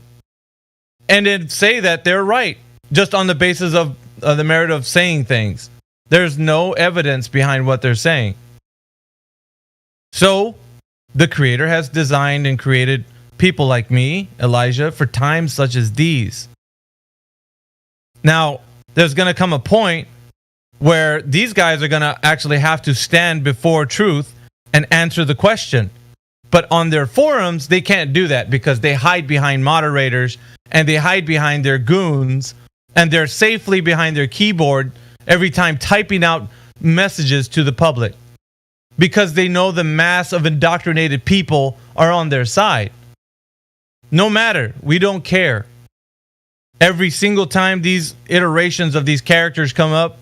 and then say that they're right just on the basis of the merit of saying things. There's no evidence behind what they're saying. So the Creator has designed and created people like me, Elijah, for times such as these. Now, there's going to come a point where these guys are going to actually have to stand before truth and answer the question. But on their forums, they can't do that because they hide behind moderators and they hide behind their goons, and they're safely behind their keyboard every time typing out messages to the public because they know the mass of indoctrinated people are on their side. No matter, we don't care. Every single time these iterations of these characters come up,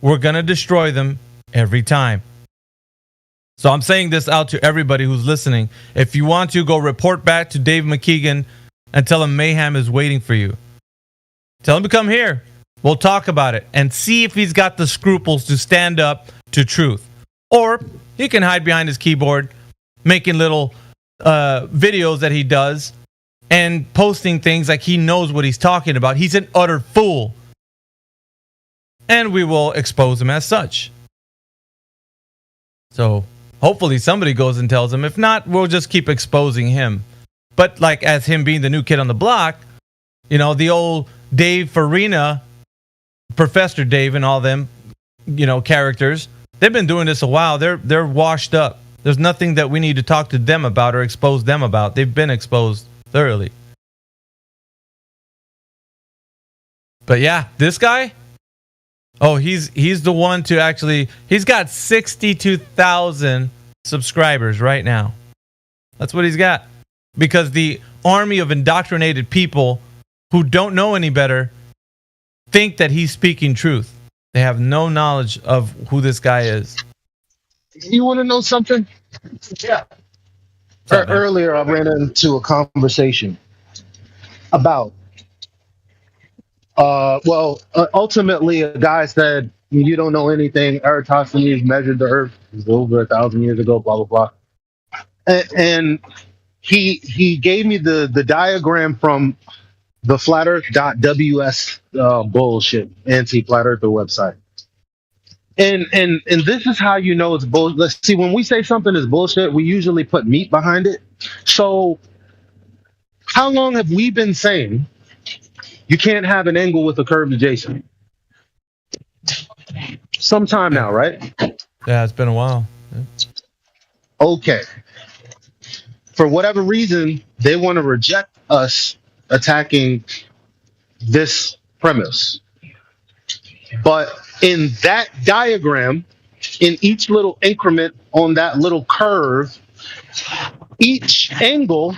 we're going to destroy them every time. So I'm saying this out to everybody who's listening. If you want to, go report back to Dave McKeegan and tell him Mayhem is waiting for you. Tell him to come here. We'll talk about it and see if he's got the scruples to stand up to truth. Or he can hide behind his keyboard, making little videos that he does and posting things like he knows what he's talking about. He's an utter fool. And we will expose him as such. So hopefully somebody goes and tells him. If not, we'll just keep exposing him. But like as him being the new kid on the block, you know, the old Dave Farina, Professor Dave and all them, you know, characters, they've been doing this a while. They're washed up. There's nothing that we need to talk to them about or expose them about. They've been exposed thoroughly. But yeah, this guy, oh, he's the one to actually, he's got 62,000 subscribers right now. That's what he's got. Because the army of indoctrinated people who don't know any better think that he's speaking truth. They have no knowledge of who this guy is. You want to know something? Yeah. Earlier, I ran into a conversation about, ultimately, a guy said, you don't know anything. Eratosthenes measured the earth over 1,000 years ago, blah, blah, blah. And he gave me the diagram from the flatearth.ws bullshit, anti-flat earther website. And this is how you know it's bullshit. Let's see, when we say something is bullshit, we usually put meat behind it. So how long have we been saying you can't have an angle with a curved adjacent? Some time now, right? Yeah, it's been a while. Yeah. Okay. For whatever reason, they want to reject us attacking this premise. But in that diagram, in each little increment on that little curve, each angle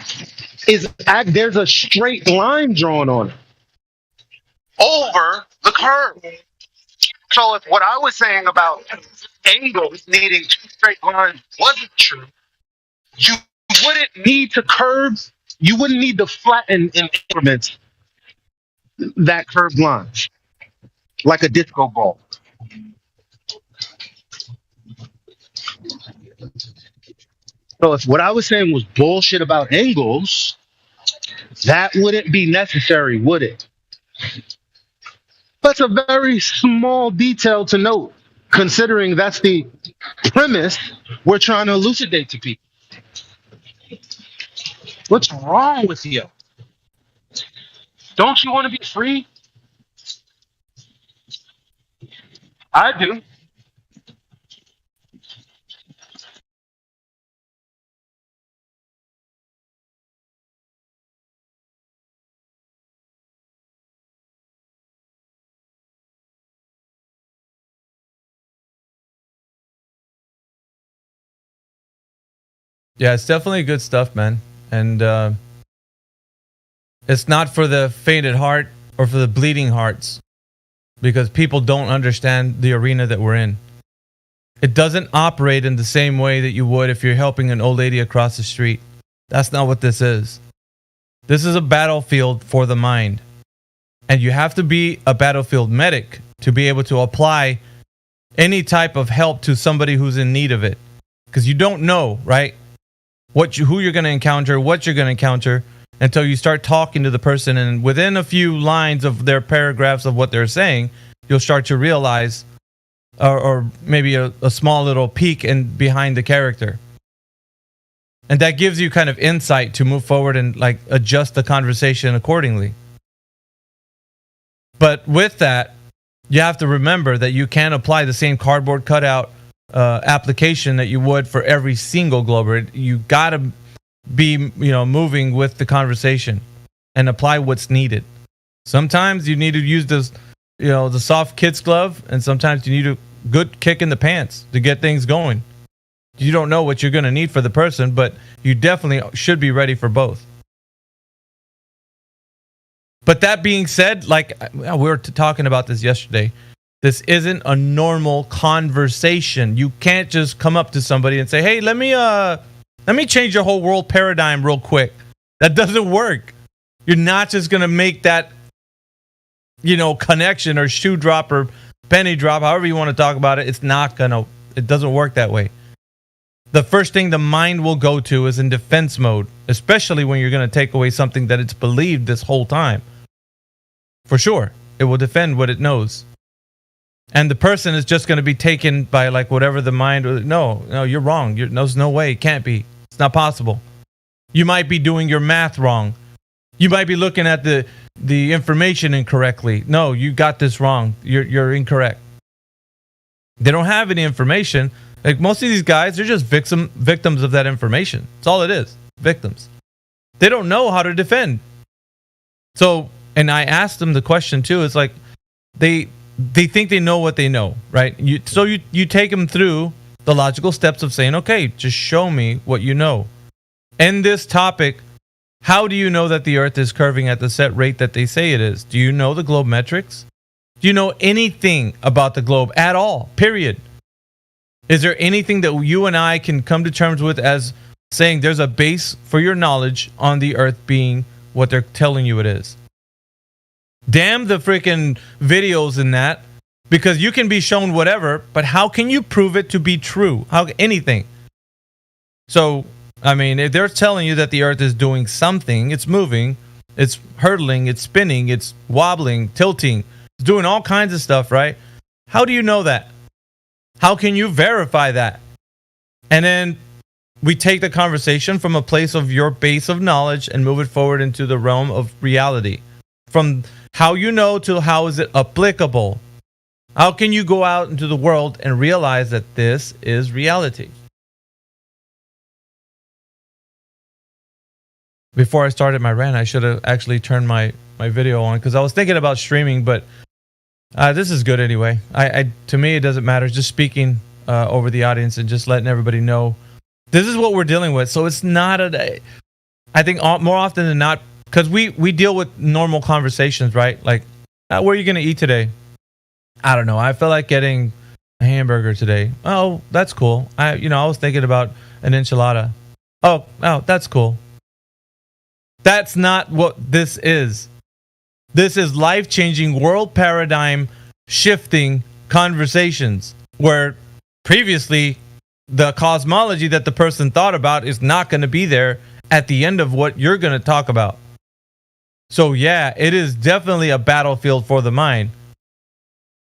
there's a straight line drawn on it over the curve. So if what I was saying about angles needing two straight lines wasn't true, you wouldn't need to curve, you wouldn't need to flatten in increments that curved line, like a disco ball. So if what I was saying was bullshit about angles, that wouldn't be necessary, would it? That's a very small detail to note, considering that's the premise we're trying to elucidate to people. What's wrong with you? Don't you want to be free? I do. Yeah, it's definitely good stuff, man. And it's not for the faint at heart or for the bleeding hearts, because people don't understand the arena that we're in. It doesn't operate in the same way that you would if you're helping an old lady across the street. That's not what this is. This is a battlefield for the mind. And you have to be a battlefield medic to be able to apply any type of help to somebody who's in need of it. Because you don't know, right? Who you're going to encounter, what you're going to encounter, until you start talking to the person, and within a few lines of their paragraphs of what they're saying, you'll start to realize, or maybe a small little peek in behind the character. And that gives you kind of insight to move forward and like adjust the conversation accordingly. But with that, you have to remember that you can't apply the same cardboard cutout application that you would for every single Glober. You got to be, moving with the conversation and apply what's needed. Sometimes you need to use this, the soft kid's glove, and sometimes you need a good kick in the pants to get things going. You don't know what you're going to need for the person, but you definitely should be ready for both. But that being said, like we were talking about this yesterday, this isn't a normal conversation. You can't just come up to somebody and say, "Hey, let me change your whole world paradigm real quick." That doesn't work. You're not just going to make that, connection or shoe drop or penny drop, however you want to talk about it. It doesn't work that way. The first thing the mind will go to is in defense mode, especially when you're going to take away something that it's believed this whole time. For sure, it will defend what it knows. And the person is just going to be taken by like whatever the mind. No, you're wrong. There's no way. It can't be. It's not possible. You might be doing your math wrong. You might be looking at the information incorrectly. No, you got this wrong. You're incorrect. They don't have any information. Like most of these guys, they're just victims of that information. That's all it is. Victims. They don't know how to defend. So, and I asked them the question too. It's like they think they know what they know, right? So you take them through the logical steps of saying, okay, just show me what you know. In this topic, how do you know that the Earth is curving at the set rate that they say it is? Do you know the globe metrics? Do you know anything about the globe at all? Period. Is there anything that you and I can come to terms with as saying there's a base for your knowledge on the Earth being what they're telling you it is? Damn the freaking videos in that, because you can be shown whatever, but how can you prove it to be true? How anything? So, I mean, if they're telling you that the Earth is doing something, it's moving, it's hurtling, it's spinning, it's wobbling, tilting, it's doing all kinds of stuff, right? How do you know that? How can you verify that? And then we take the conversation from a place of your base of knowledge and move it forward into the realm of reality. From how you know to how is it applicable? How can you go out into the world and realize that this is reality? Before I started my rant, I should have actually turned my video on because I was thinking about streaming, but this is good anyway. To me, it doesn't matter. Just speaking over the audience and just letting everybody know this is what we're dealing with. So it's not I think more often than not, because we deal with normal conversations, right? Like, where are you going to eat today? I don't know. I feel like getting a hamburger today. Oh, that's cool. I was thinking about an enchilada. Oh, that's cool. That's not what this is. This is life-changing, world paradigm shifting conversations where previously the cosmology that the person thought about is not going to be there at the end of what you're going to talk about. So yeah, it is definitely a battlefield for the mind.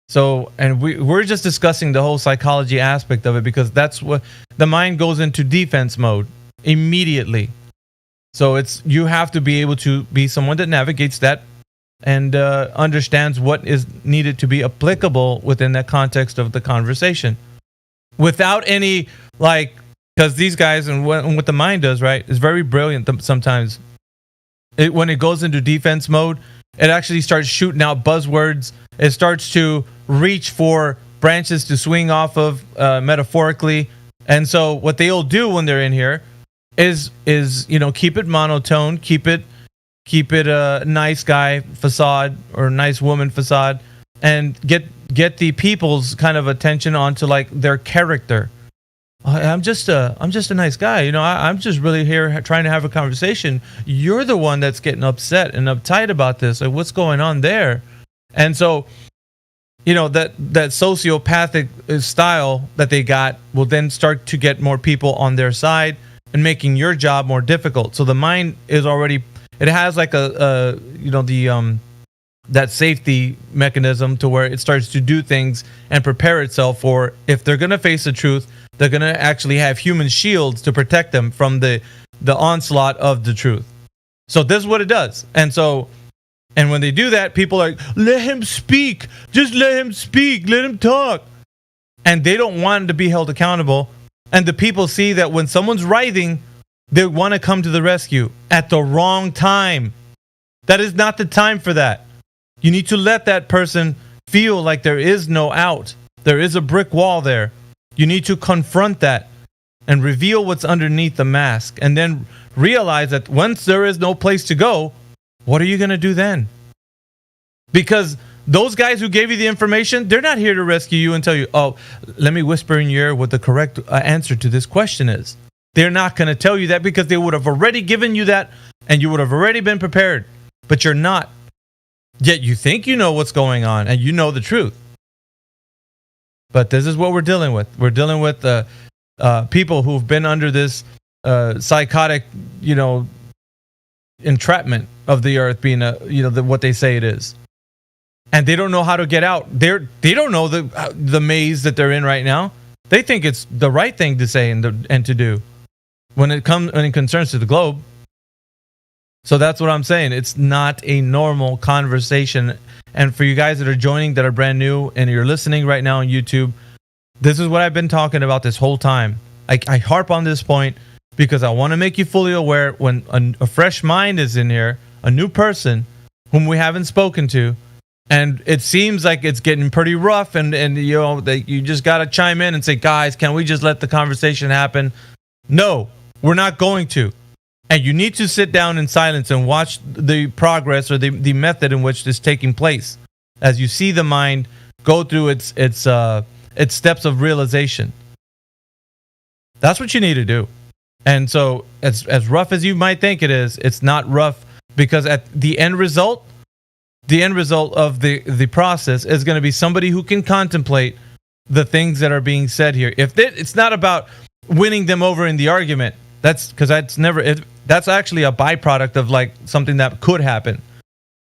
So, and we're just discussing the whole psychology aspect of it because that's what the mind goes into defense mode immediately. So you have to be able to be someone that navigates that and understands what is needed to be applicable within that context of the conversation. Without any, because these guys and what the mind does, right, is very brilliant sometimes. When it goes into defense mode, it actually starts shooting out buzzwords. It starts to reach for branches to swing off of metaphorically. And so what they'll do when they're in here is keep it monotone, keep it a nice guy facade or nice woman facade, and get the people's kind of attention onto like their character. I'm just a nice guy, I'm just really here trying to have a conversation. You're the one that's getting upset and uptight about this. Like, what's going on there? And so, that sociopathic style that they got will then start to get more people on their side and making your job more difficult. So the mind is already, it has like that safety mechanism to where it starts to do things and prepare itself for, if they're going to face the truth, they're going to actually have human shields to protect them from the onslaught of the truth. So this is what it does. And when they do that, people are like, let him speak. Just let him speak. Let him talk. And they don't want to be held accountable. And the people see that when someone's writhing, they want to come to the rescue at the wrong time. That is not the time for that. You need to let that person feel like there is no out. There is a brick wall there. You need to confront that and reveal what's underneath the mask. And then realize that once there is no place to go, what are you going to do then? Because those guys who gave you the information, they're not here to rescue you and tell you, oh, let me whisper in your ear what the correct answer to this question is. They're not going to tell you that because they would have already given you that and you would have already been prepared. But you're not. Yet you think you know what's going on and you know the truth. But this is what we're dealing with. We're dealing with people who've been under this psychotic, entrapment of the Earth being what they say it is. and they don't know how to get out. They don't know the maze that they're in right now. They think it's the right thing to say and to do when it concerns to the globe. So that's what I'm saying. It's not a normal conversation. And for you guys that are joining, that are brand new, and you're listening right now on YouTube, this is what I've been talking about this whole time. I harp on this point because I want to make you fully aware when a fresh mind is in here, a new person whom we haven't spoken to, and it seems like it's getting pretty rough, and you know, you just got to chime in and say, guys, can we just let the conversation happen? No, we're not going to. And you need to sit down in silence and watch the progress or the method in which this is taking place as you see the mind go through its steps of realization. That's what you need to do. And so as rough as you might think it is, it's not rough, because at the end result of the process is going to be somebody who can contemplate the things that are being said here. It's not about winning them over in the argument. That's actually a byproduct of like something that could happen.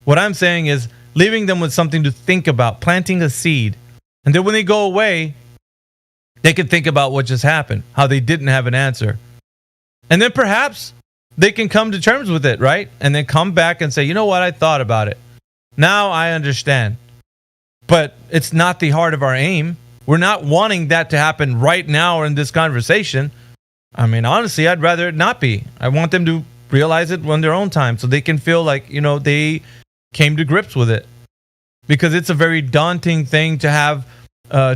What I'm saying is leaving them with something to think about, planting a seed. And then when they go away, they can think about what just happened, how they didn't have an answer. And then perhaps they can come to terms with it, right? And then come back and say, you know what, I thought about it. Now I understand. But it's not the heart of our aim. We're not wanting that to happen right now or in this conversation. I mean, honestly, I'd rather it not be. I want them to realize it on their own time so they can feel like, you know, they came to grips with it. Because it's a very daunting thing to have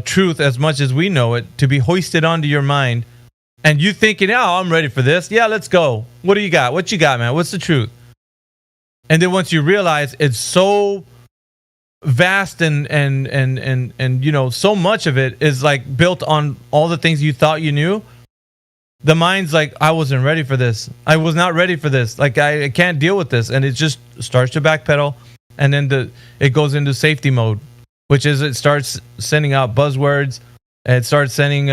truth as much as we know it, to be hoisted onto your mind. And you thinking, oh, I'm ready for this. Yeah, let's go. What do you got? What you got, man? What's the truth? And then once you realize it's so vast and you know, so much of it is like built on all the things you thought you knew, the mind's like, I wasn't ready for this. I was not ready for this. Like, I can't deal with this. And it just starts to backpedal. And then it goes into safety mode, which is it starts sending out buzzwords. And it starts sending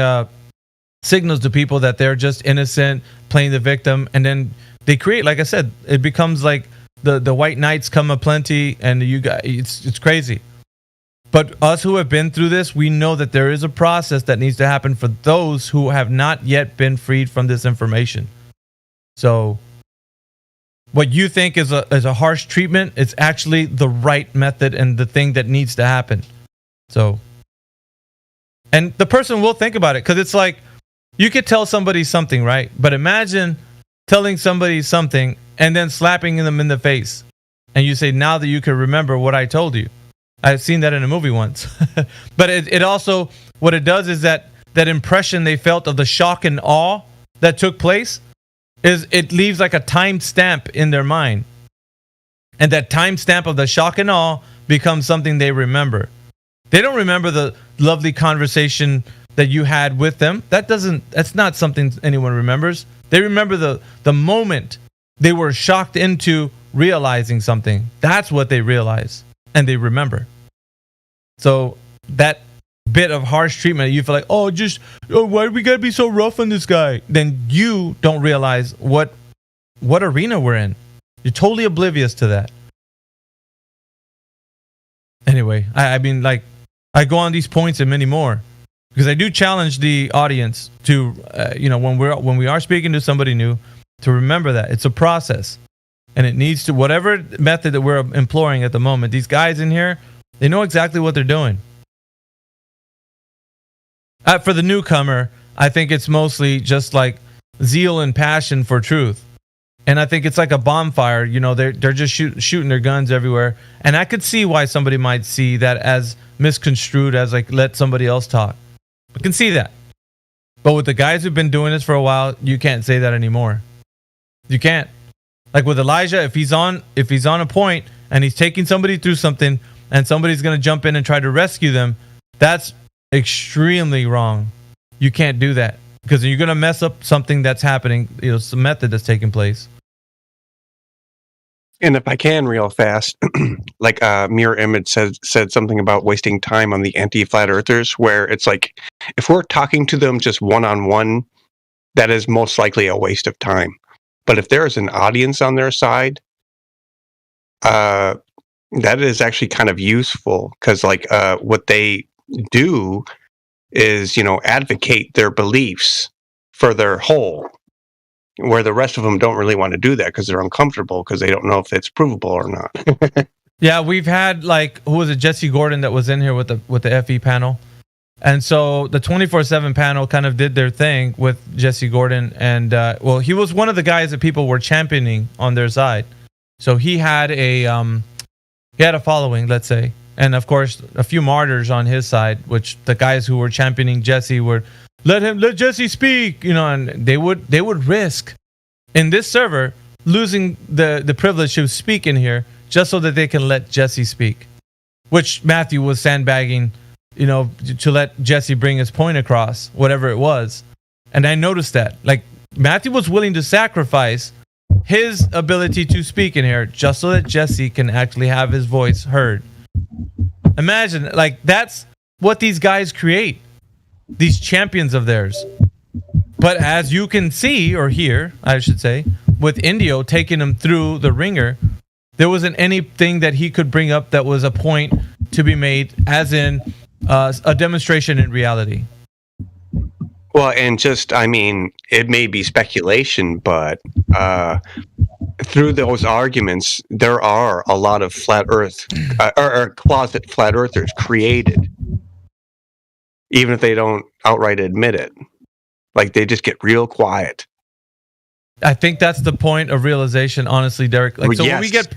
signals to people that they're just innocent, playing the victim. And then they create, like I said, it becomes like the white knights come aplenty, and you guys, it's crazy. But us who have been through this, we know that there is a process that needs to happen for those who have not yet been freed from this information. So what you think is a harsh treatment, it's actually the right method and the thing that needs to happen. So, and the person will think about it, because it's like, you could tell somebody something, right? But imagine telling somebody something and then slapping them in the face. And you say, now that you can remember what I told you. I've seen that in a movie once. But it also, what it does is that impression they felt of the shock and awe that took place, is it leaves like a time stamp in their mind. And that time stamp of the shock and awe becomes something they remember. They don't remember the lovely conversation that you had with them. That's not something anyone remembers. They remember the moment they were shocked into realizing something. That's what they realize. And they remember. So that bit of harsh treatment, you feel like, why do we gotta be so rough on this guy? Then you don't realize what arena we're in. You're totally oblivious to that. Anyway, I mean, like, I go on these points and many more, because I do challenge the audience to, when we are speaking to somebody new, to remember that it's a process. And it needs to, whatever method that we're employing at the moment, these guys in here, they know exactly what they're doing. For the newcomer, I think it's mostly just like zeal and passion for truth. And I think it's like a bonfire. You know, they're just shooting their guns everywhere. And I could see why somebody might see that as misconstrued as like, let somebody else talk. I can see that. But with the guys who've been doing this for a while, you can't say that anymore. You can't. Like with Elijah, if he's on a point and he's taking somebody through something and somebody's going to jump in and try to rescue them, that's extremely wrong. You can't do that, because you're going to mess up something that's happening, some method that's taking place. And if I can real fast, like Mirror Image said something about wasting time on the anti-flat earthers, where it's like, if we're talking to them just one-on-one, that is most likely a waste of time. But if there is an audience on their side, That is actually kind of useful because, like, what they do is, advocate their beliefs for their whole, where the rest of them don't really want to do that because they're uncomfortable because they don't know if it's provable or not. Yeah, we've had who was it, Jesse Gordon, that was in here with the FE panel, and so the 24/7 panel kind of did their thing with Jesse Gordon, and he was one of the guys that people were championing on their side, so he had a following, let's say, and of course a few martyrs on his side, which the guys who were championing Jesse were let Jesse speak, and they would risk in this server losing the privilege to speak in here just so that they can let Jesse speak, which Matthew was sandbagging, to let Jesse bring his point across, whatever it was. And I noticed that, Matthew was willing to sacrifice his ability to speak in here just so that Jesse can actually have his voice heard. Imagine, that's what these guys create, these champions of theirs. But as you can see, or hear, I should say, with Indio taking him through the ringer, there wasn't anything that he could bring up that was a point to be made, as in a demonstration in reality. Well, and it may be speculation, but through those arguments, there are a lot of flat Earth or closet flat earthers created, even if they don't outright admit it. They just get real quiet. I think that's the point of realization, honestly, Derek. Yes.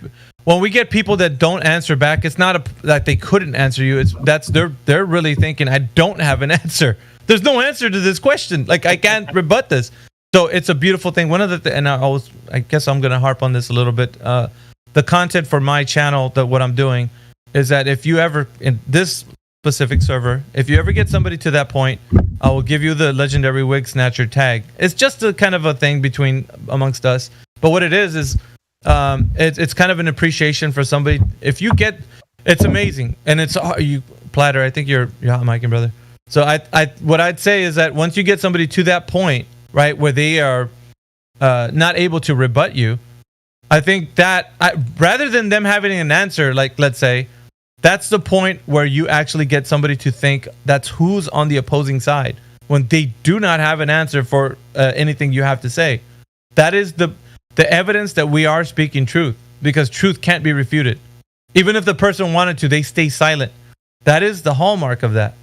When we get people that don't answer back, it's not that they couldn't answer you. They're really thinking, I don't have an answer. There's no answer to this question. I can't rebut this. So it's a beautiful thing. One of the and I guess I'm going to harp on this a little bit. The content for my channel, what I'm doing, is that if you ever in this specific server, if you ever get somebody to that point, I will give you the legendary wig snatcher tag. It's just a kind of a thing amongst us. But what it is it's kind of an appreciation for somebody. If you get, it's amazing, and it's you Platter. I think you're hot micing, brother. So I what I'd say is that once you get somebody to that point, right, where they are not able to rebut you, I think that rather than them having an answer, let's say, that's the point where you actually get somebody to think that's who's on the opposing side when they do not have an answer for anything you have to say. That is the evidence that we are speaking truth, because truth can't be refuted. Even if the person wanted to, they stay silent. That is the hallmark of that.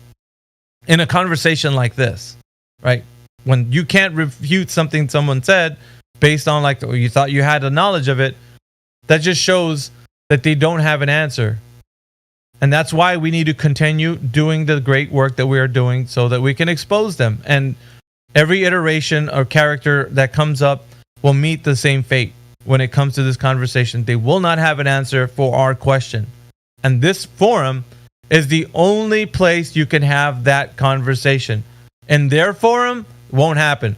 In a conversation like this, right? When you can't refute something someone said based on you thought you had the knowledge of it, that just shows that they don't have an answer. And that's why we need to continue doing the great work that we are doing so that we can expose them. And every iteration or character that comes up will meet the same fate when it comes to this conversation. They will not have an answer for our question. And this forum is the only place you can have that conversation. In their forum, won't happen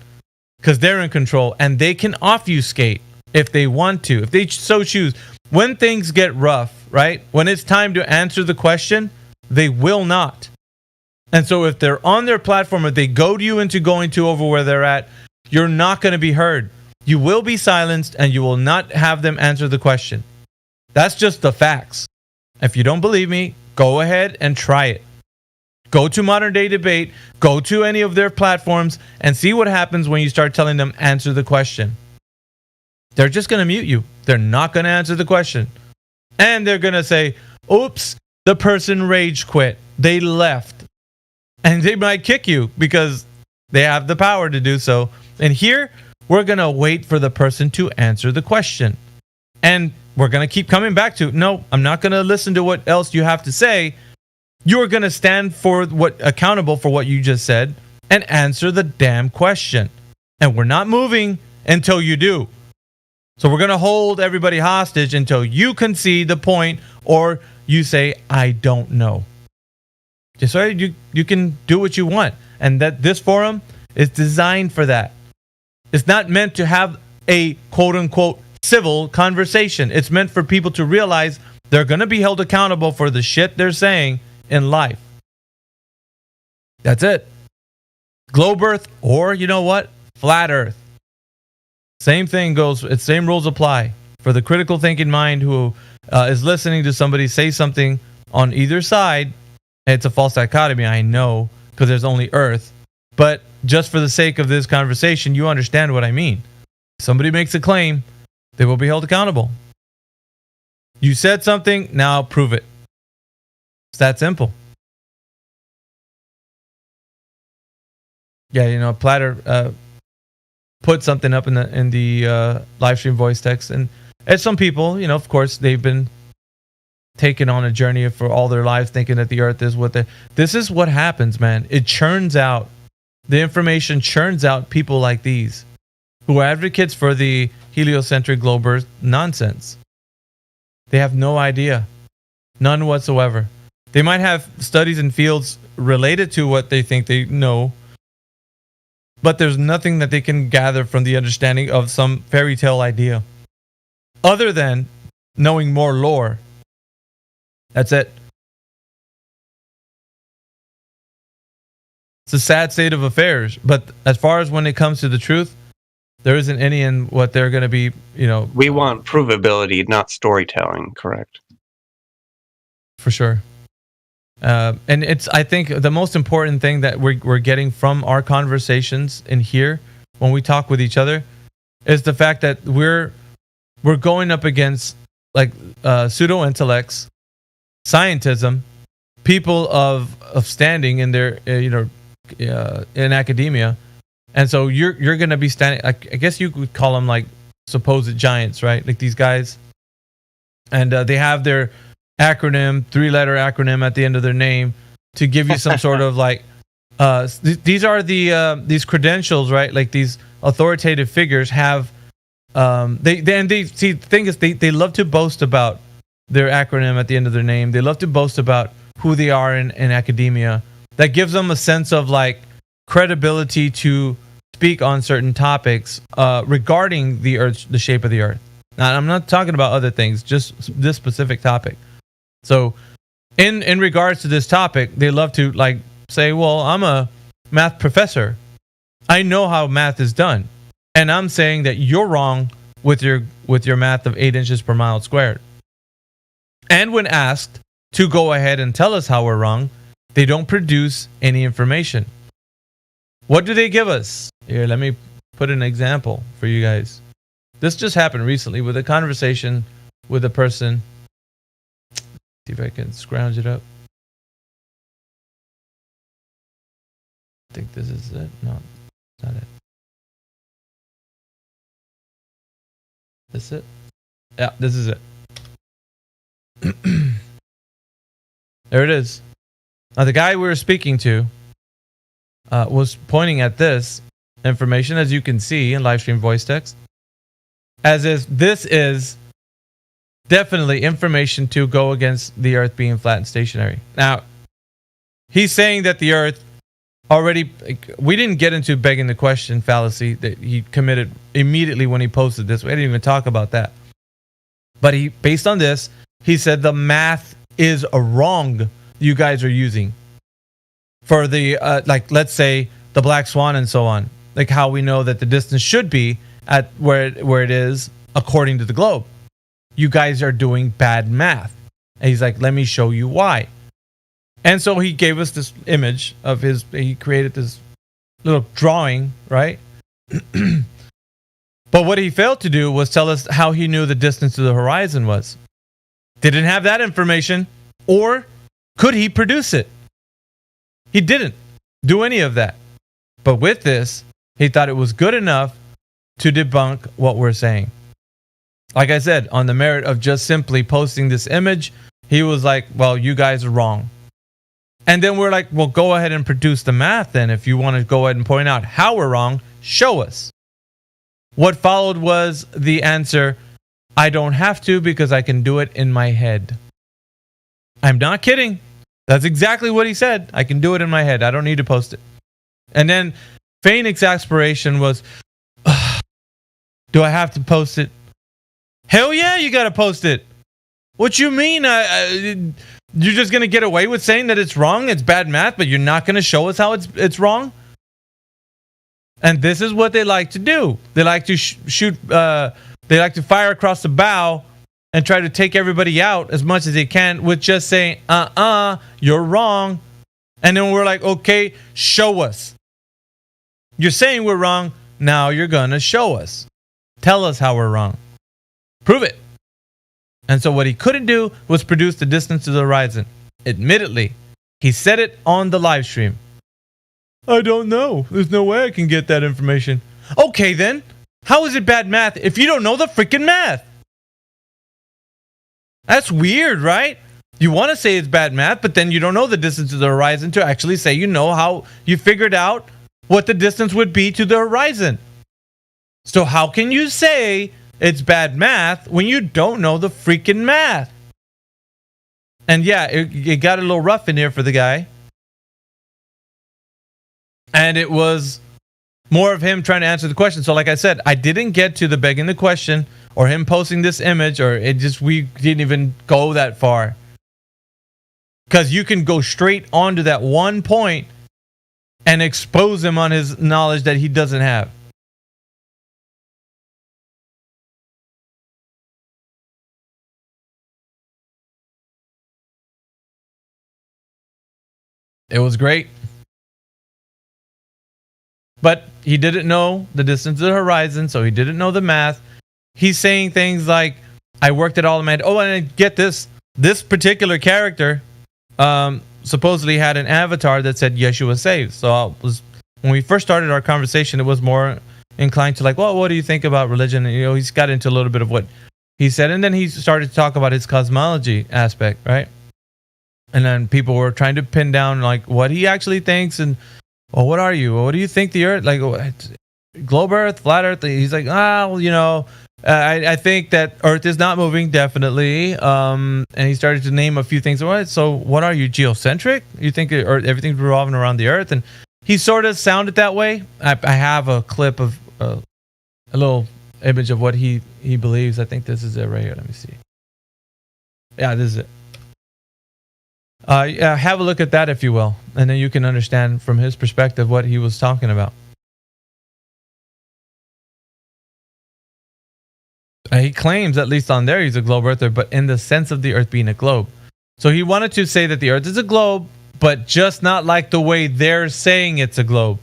because they're in control and they can obfuscate if they want to, if they so choose. When things get rough, right? When it's time to answer the question, they will not. And so if they're on their platform, if they goad you into going to over where they're at, you're not going to be heard. You will be silenced and you will not have them answer the question. That's just the facts. If you don't believe me, go ahead and try it. Go to Modern Day Debate, go to any of their platforms, and see what happens when you start telling them answer the question. They're just going to mute you. They're not going to answer the question. And they're going to say, oops, the person rage quit. They left. And they might kick you because they have the power to do so. And here, we're going to wait for the person to answer the question. And we're going to keep coming back to, no, I'm not going to listen to what else you have to say. You're going to stand accountable for what you just said and answer the damn question. And we're not moving until you do. So we're going to hold everybody hostage until you concede the point or you say, I don't know. Just so you can do what you want. And that this forum is designed for that. It's not meant to have a quote-unquote civil conversation. It's meant for people to realize they're going to be held accountable for the shit they're saying in life. That's it. Globe Earth, or you know what? Flat Earth. Same thing goes, same rules apply. For the critical thinking mind who is listening to somebody say something on either side, it's a false dichotomy, I know, because there's only Earth. But just for the sake of this conversation, you understand what I mean. Somebody makes a claim, they will be held accountable. You said something, now prove it. It's that simple. Yeah, Platter put something up in the live stream voice text, and some people, of course, they've been taken on a journey for all their lives thinking that the Earth is what they. This is what happens, man. It churns out. The information churns out people like these who are advocates for the heliocentric globe Earth nonsense. They have no idea. None whatsoever. They might have studies in fields related to what they think they know, but there's nothing that they can gather from the understanding of some fairy tale idea other than knowing more lore. That's it. It's a sad state of affairs, but as far as when it comes to the truth, there isn't any in what they're going to be, We want provability, not storytelling, correct? For sure. And I think the most important thing that we're getting from our conversations in here when we talk with each other is the fact that we're going up against like pseudo intellects, scientism, people of standing in their in academia, and so you're going to be standing. I guess you could call them like supposed giants, right? Like these guys, and they have their acronym, 3-letter acronym at the end of their name to give you some sort of like these are these credentials, right? Like these authoritative figures have they see the thing is they love to boast about their acronym at the end of their name. They love to boast about who they are in academia. That gives them a sense of like credibility to speak on certain topics regarding the Earth, the shape of the Earth. Now, I'm not talking about other things, just this specific topic. So, in regards to this topic, they love to like say, "Well, I'm a math professor. I know how math is done, and I'm saying that you're wrong with your math of 8 inches per mile squared." And when asked to go ahead and tell us how we're wrong, they don't produce any information. What do they give us? Here, let me put an example for you guys. This just happened recently with a conversation with a person. See if I can scrounge it up. I think this is it. No, it's not it. This it? Yeah, this is it. There it is. Now, the guy we were speaking to was pointing at this information, as you can see in live stream voice text, as if this is definitely information to go against the Earth being flat and stationary. Now, he's saying that the Earth already... We didn't get into begging the question fallacy that he committed immediately when he posted this. We didn't even talk about that. But based on this, he said the math is wrong you guys are using for the, like, let's say, the Black Swan and so on. Like how we know that the distance should be at where it is according to the globe. You guys are doing bad math. And he's like, let me show you why. And so he gave us this image of he created this little drawing, right? But what he failed to do was tell us how he knew the distance to the horizon was. Didn't have that information, or could he produce it? He didn't do any of that. But with this, he thought it was good enough to debunk what we're saying. Like I said, on the merit of just simply posting this image, he was like, well, you guys are wrong. And then we're like, well, go ahead and produce the math then. If you want to go ahead and point out how we're wrong, show us. What followed was the answer, I don't have to because I can do it in my head. I'm not kidding. That's exactly what he said. I can do it in my head. I don't need to post it. And then feign exasperation was, do I have to post it? Hell yeah, you got to post it. What you mean? You're just going to get away with saying that it's wrong, it's bad math, but you're not going to show us how it's wrong? And this is what they like to do. They like to shoot They like to fire across the bow and try to take everybody out as much as they can with just saying, you're wrong. And then we're like, okay, show us. You're saying we're wrong. Now you're going to show us. Tell us how we're wrong. Prove it. And so what he couldn't do was produce the distance to the horizon. Admittedly, he said it on the live stream. I don't know. There's no way I can get that information. Okay, then. How is it bad math if you don't know the freaking math? That's weird, right? You want to say it's bad math, but then you don't know the distance to the horizon to actually say you know how you figured out what the distance would be to the horizon. So how can you say it's bad math when you don't know the freaking math? And yeah, it got a little rough in here for the guy. And it was more of him trying to answer the question. So like I said, I didn't get to the begging the question or him posting this image, or we didn't even go that far. Because you can go straight onto that one point and expose him on his knowledge that he doesn't have. It was great. But he didn't know the distance to the horizon, so he didn't know the math. He's saying things like, I worked it all in my head. Oh, and get this. This particular character supposedly had an avatar that said Yeshua saves. So when we first started our conversation, it was more inclined to like, well, what do you think about religion? And, he's got into a little bit of what he said. And then he started to talk about his cosmology aspect, right? And then people were trying to pin down like what he actually thinks and, well, what are you? What do you think the Earth, like globe Earth, flat Earth? He's like, I think that Earth is not moving, definitely. And he started to name a few things. So what are you, geocentric? You think everything's revolving around the Earth? And he sort of sounded that way. I have a clip of a little image of what he believes. I think this is it right here. Let me see. Yeah, this is it. Have a look at that, if you will, and then you can understand from his perspective what he was talking about. He claims, at least on there, he's a globe earther, but in the sense of the Earth being a globe. So he wanted to say that the Earth is a globe, but just not like the way they're saying it's a globe.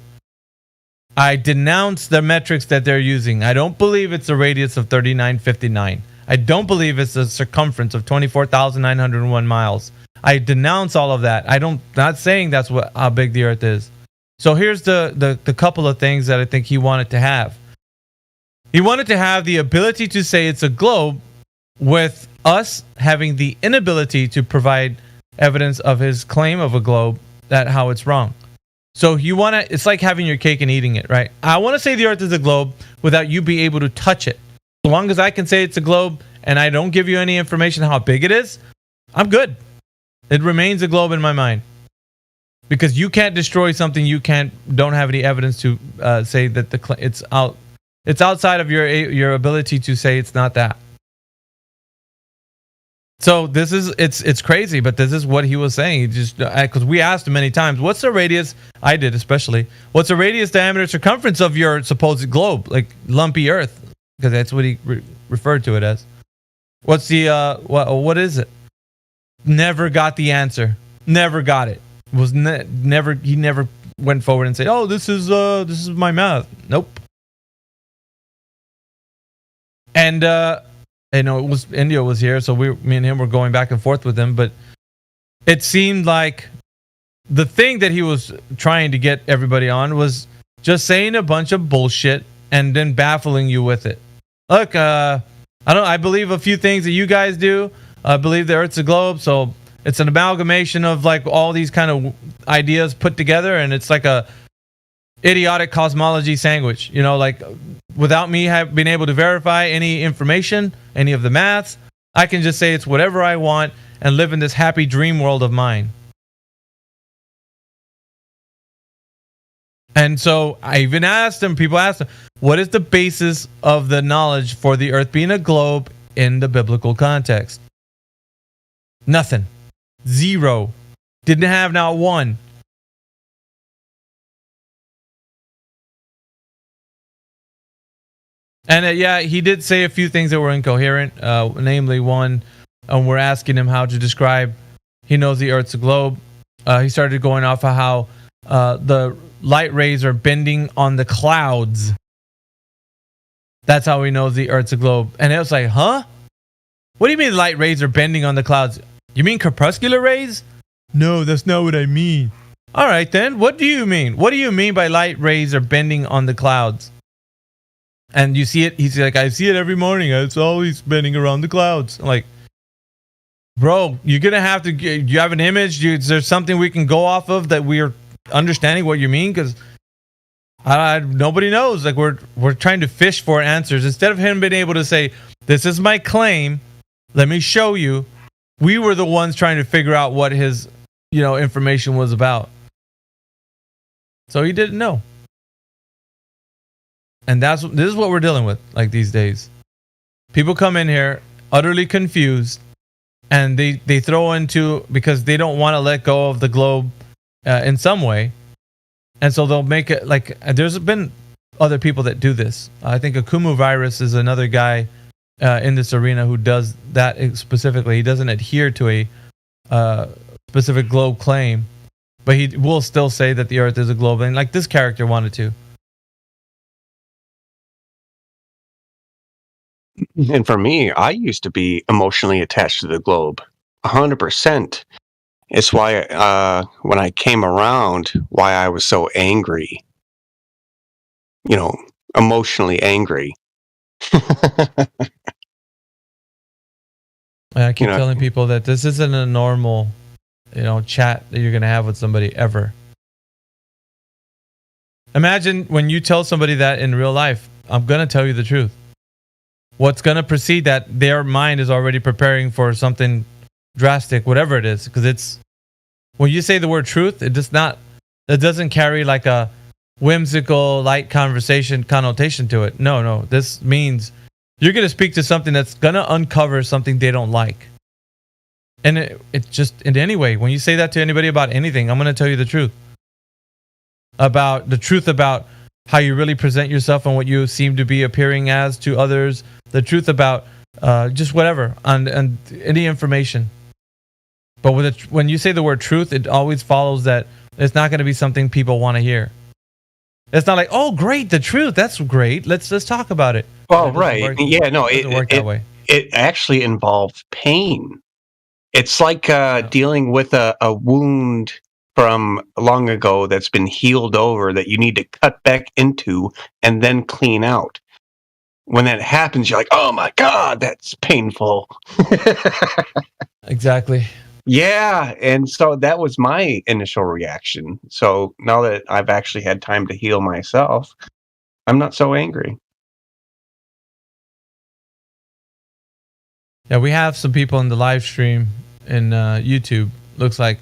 I denounce the metrics that they're using. I don't believe it's a radius of 3959. I don't believe it's a circumference of 24,901 miles. I denounce all of that. Not saying that's how big the Earth is. So here's the couple of things that I think he wanted to have. He wanted to have the ability to say it's a globe, with us having the inability to provide evidence of his claim of a globe, that how it's wrong. So it's like having your cake and eating it, right? I want to say the Earth is a globe without you being able to touch it. So long as I can say it's a globe and I don't give you any information how big it is, I'm good. It remains a globe in my mind, because you can't destroy something you don't have any evidence to say that it's outside of your ability to say it's not that. So it's crazy, but this is what he was saying. He just, because we asked him many times, what's the radius? I did especially. What's the radius, diameter, circumference of your supposed globe, like lumpy Earth? Because that's what he referred to it as. What's the what is it? Never got the answer. Never got it. Never. He never went forward and said, "Oh, this is my math." Nope. And Indio was here, so me and him were going back and forth with him. But it seemed like the thing that he was trying to get everybody on was just saying a bunch of bullshit and then baffling you with it. Look, I believe a few things that you guys do. I believe the Earth's a globe, so it's an amalgamation of like all these kind of ideas put together, and it's like a idiotic cosmology sandwich. Like without me being able to verify any information, any of the maths, I can just say it's whatever I want and live in this happy dream world of mine. And so I even people asked him, what is the basis of the knowledge for the Earth being a globe in the biblical context? Nothing. Zero. Didn't have not one. And yeah, he did say a few things that were incoherent. Namely, one, we're asking him how to describe. He knows the Earth's a globe. He started going off of how the light rays are bending on the clouds. That's how he knows the Earth's a globe. And it was like, huh? What do you mean light rays are bending on the clouds? You mean corpuscular rays? No, that's not what I mean. All right, then. What do you mean? What do you mean by light rays are bending on the clouds? And you see it? He's like, I see it every morning. It's always bending around the clouds. I'm like, bro, you're going to have to... You have an image? Is there something we can go off of that we're understanding what you mean? Because nobody knows. Like, we're trying to fish for answers. Instead of him being able to say, this is my claim, let me show you, we were the ones trying to figure out what his, information was about. So he didn't know. And this is what we're dealing with, like, these days. People come in here utterly confused, and they throw into, because they don't want to let go of the globe in some way. And so they'll make it like, there's been other people that do this. I think Akumu Virus is another guy in this arena who does that specifically. He doesn't adhere to a specific globe claim, but he will still say that the Earth is a globe, and like this character wanted to. And for me, I used to be emotionally attached to the globe, 100%. It's why when I came around, why I was so angry, emotionally angry. I keep telling people that this isn't a normal, chat that you're going to have with somebody ever. Imagine when you tell somebody that in real life, I'm going to tell you the truth. What's going to precede that, their mind is already preparing for something drastic, whatever it is. Because it's, when you say the word truth, it doesn't carry like a whimsical, light conversation connotation to it. No. This means you're going to speak to something that's going to uncover something they don't like. And it just, in any way, when you say that to anybody about anything, I'm going to tell you the truth. About how you really present yourself and what you seem to be appearing as to others. The truth about just whatever, and any information. But when you say the word truth, it always follows that it's not going to be something people want to hear. It's not like, oh, great, the truth, that's great. Let's talk about it. Well, right. Yeah, no, it doesn't work that way. It actually involves pain. It's like dealing with a wound from long ago that's been healed over that you need to cut back into and then clean out. When that happens, you're like, oh my God, that's painful. Exactly. Yeah, and so that was my initial reaction. So now that I've actually had time to heal myself, I'm not so angry. Yeah, we have some people in the live stream in YouTube, looks like.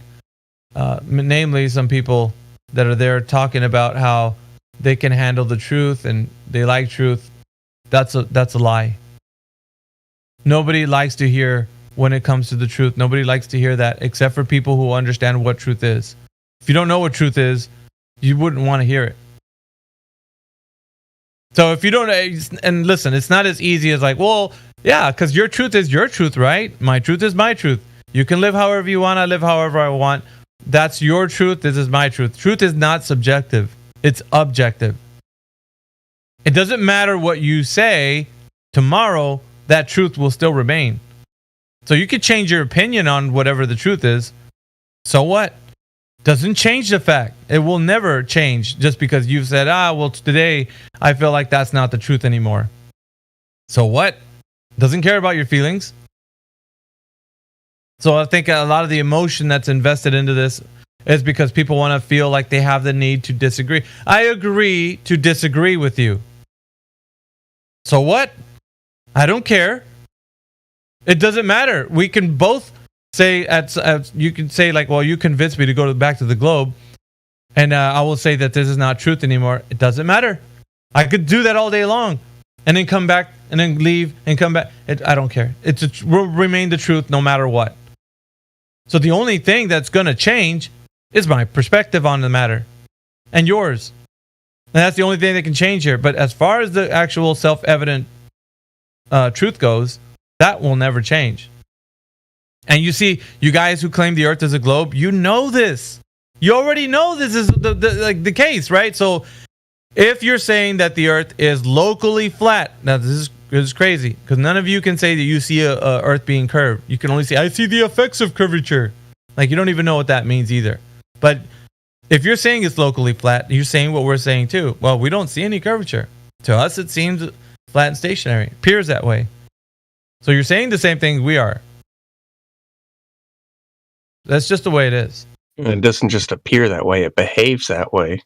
Namely, some people that are there talking about how they can handle the truth and they like truth. That's a lie. Nobody likes to hear when it comes to the truth. Nobody likes to hear that except for people who understand what truth is. If you don't know what truth is, you wouldn't want to hear it. So if you don't, and listen, it's not as easy as like, well, yeah, because your truth is your truth, right? My truth is my truth. You can live however you want. I live however I want. That's your truth. This is my truth. Truth is not subjective. It's objective. It doesn't matter what you say. Tomorrow, that truth will still remain. So you could change your opinion on whatever the truth is. So what? Doesn't change the fact. It will never change just because you've said, well, today I feel like that's not the truth anymore. So what? Doesn't care about your feelings. So I think a lot of the emotion that's invested into this is because people want to feel like they have the need to disagree. I agree to disagree with you. So what? I don't care. It doesn't matter. We can both say, you can say like, well, you convinced me to go back to the globe. And I will say that this is not truth anymore. It doesn't matter. I could do that all day long. And then come back and then leave and come back. I don't care. It will remain the truth no matter what. So the only thing that's going to change is my perspective on the matter. And yours. And that's the only thing that can change here. But as far as the actual self-evident truth goes, that will never change. And you see, you guys who claim the Earth is a globe, you know this. You already know this is the case, right? So if you're saying that the Earth is locally flat, now this is crazy, because none of you can say that you see a Earth being curved. You can only say, I see the effects of curvature. Like, you don't even know what that means either. But if you're saying it's locally flat, you're saying what we're saying too. Well, we don't see any curvature. To us, it seems flat and stationary. It appears that way. So you're saying the same thing we are. That's just the way it is. It doesn't just appear that way, it behaves that way.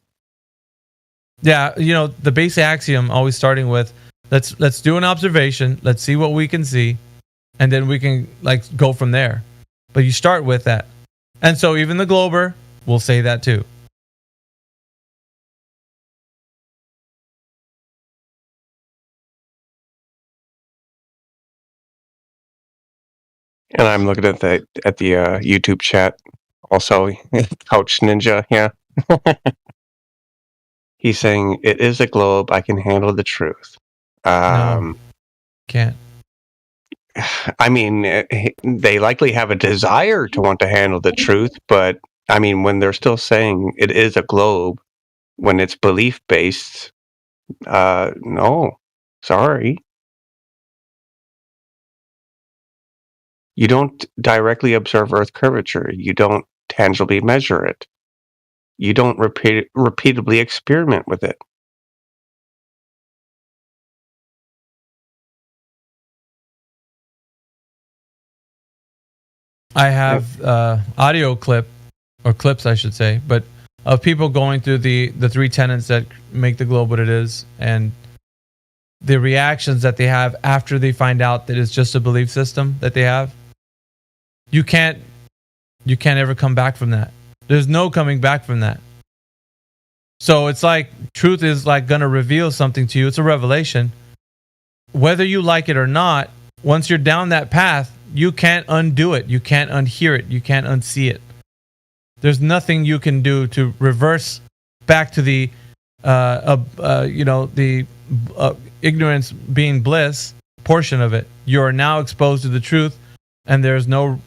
Yeah, you know, the basic axiom always starting with, let's do an observation, let's see what we can see, and then we can like go from there. But you start with that. And so even the Glober will say that too. And I'm looking at the YouTube chat also. Couch Ninja, yeah. He's saying, it is a globe, I can handle the truth. No, can't. I mean, they likely have a desire to want to handle the truth, but I mean, when they're still saying it is a globe, when it's belief-based, no, sorry. You don't directly observe Earth curvature. You don't tangibly measure it. You don't repeatedly experiment with it. I have audio clip, or clips I should say, but of people going through the three tenets that make the globe what it is, and the reactions that they have after they find out that it's just a belief system that they have. You can't ever come back from that. There's no coming back from that. So it's like truth is like going to reveal something to you. It's a revelation. Whether you like it or not, once you're down that path, you can't undo it. You can't unhear it. You can't unsee it. There's nothing you can do to reverse back to the, ignorance being bliss portion of it. You are now exposed to the truth, and there's no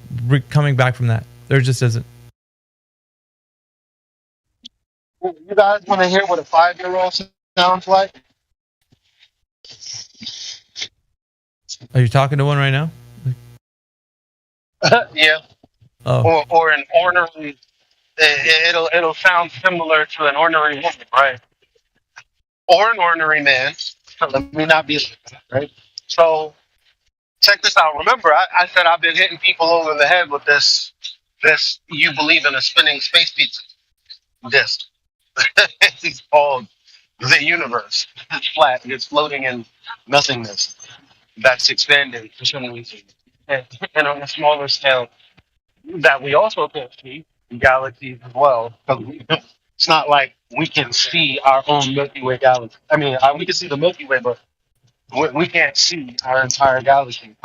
coming back from that. There just isn't. You guys want to hear what a 5-year-old sounds like? Are you talking to one right now? Yeah. Oh. Or an ornery. It'll sound similar to an ornery woman, right? Or an ornery man. So let me not be like that, right? So check this out. Remember, I said I've been hitting people over the head with this you believe in a spinning space pizza disc. It's called the universe. It's flat. It's floating in nothingness. That's expanding for some reason. And on a smaller scale that we also can see galaxies as well. It's not like we can see our own Milky Way galaxy. I mean, we can see the Milky Way, but we can't see our entire galaxy.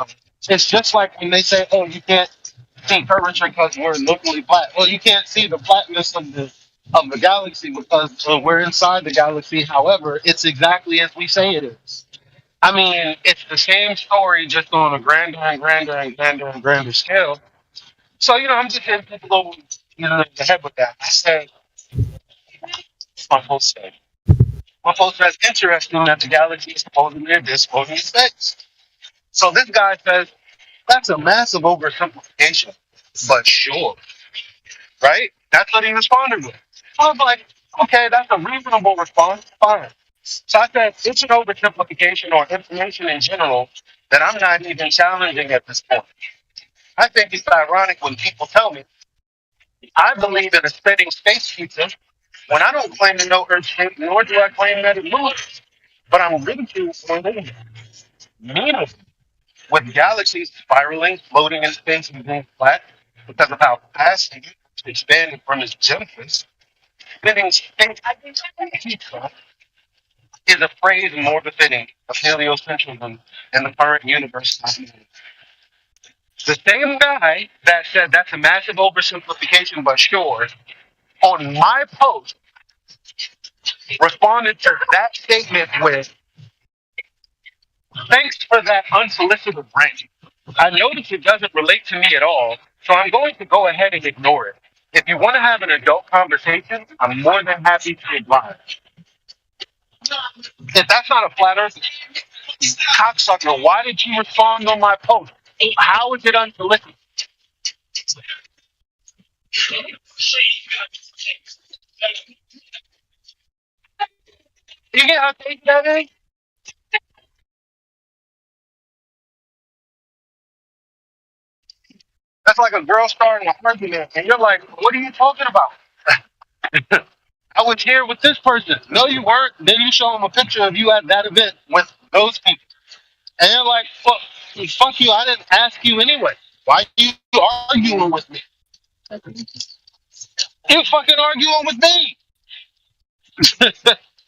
It's just like when they say, "Oh, you can't see curvature because we're locally flat." Well, you can't see the flatness of the galaxy because we're inside the galaxy. However, it's exactly as we say it is. I mean, it's the same story, just on a grander and grander and grander and grander scale. So, I'm just hitting people over the head with that. I said, my post said. My post says, interesting that the galaxy is supposedly a disk floating in space. So this guy says, that's a massive oversimplification, but sure. Right? That's what he responded with. I was like, okay, that's a reasonable response. Fine. So I said, it's an oversimplification or information in general that I'm not even challenging at this point. I think it's ironic when people tell me I believe in a spinning space pizza when I don't claim to know Earth's shape, nor do I claim that it moves. But I'm ridiculing meaning with galaxies spiraling, floating in space, and being flat because of how fast it's expanding from its genesis. Spinning space pizza is a phrase more befitting of heliocentrism in the current universe. The same guy that said that's a massive oversimplification, but sure, on my post, responded to that statement with, "Thanks for that unsolicited rant. I notice it doesn't relate to me at all, so I'm going to go ahead and ignore it. If you want to have an adult conversation, I'm more than happy to oblige." If that's not a flat earth cocksucker, why did you respond on my post? How is it unsolicited? You get how I take that, eh? That's like a girl starting an argument, and you're like, "What are you talking about?" "I was here with this person." "No, you weren't." Then you show them a picture of you at that event with those people. And they're like, fuck you, I didn't ask you anyway. Why are you arguing with me? You fucking arguing with me.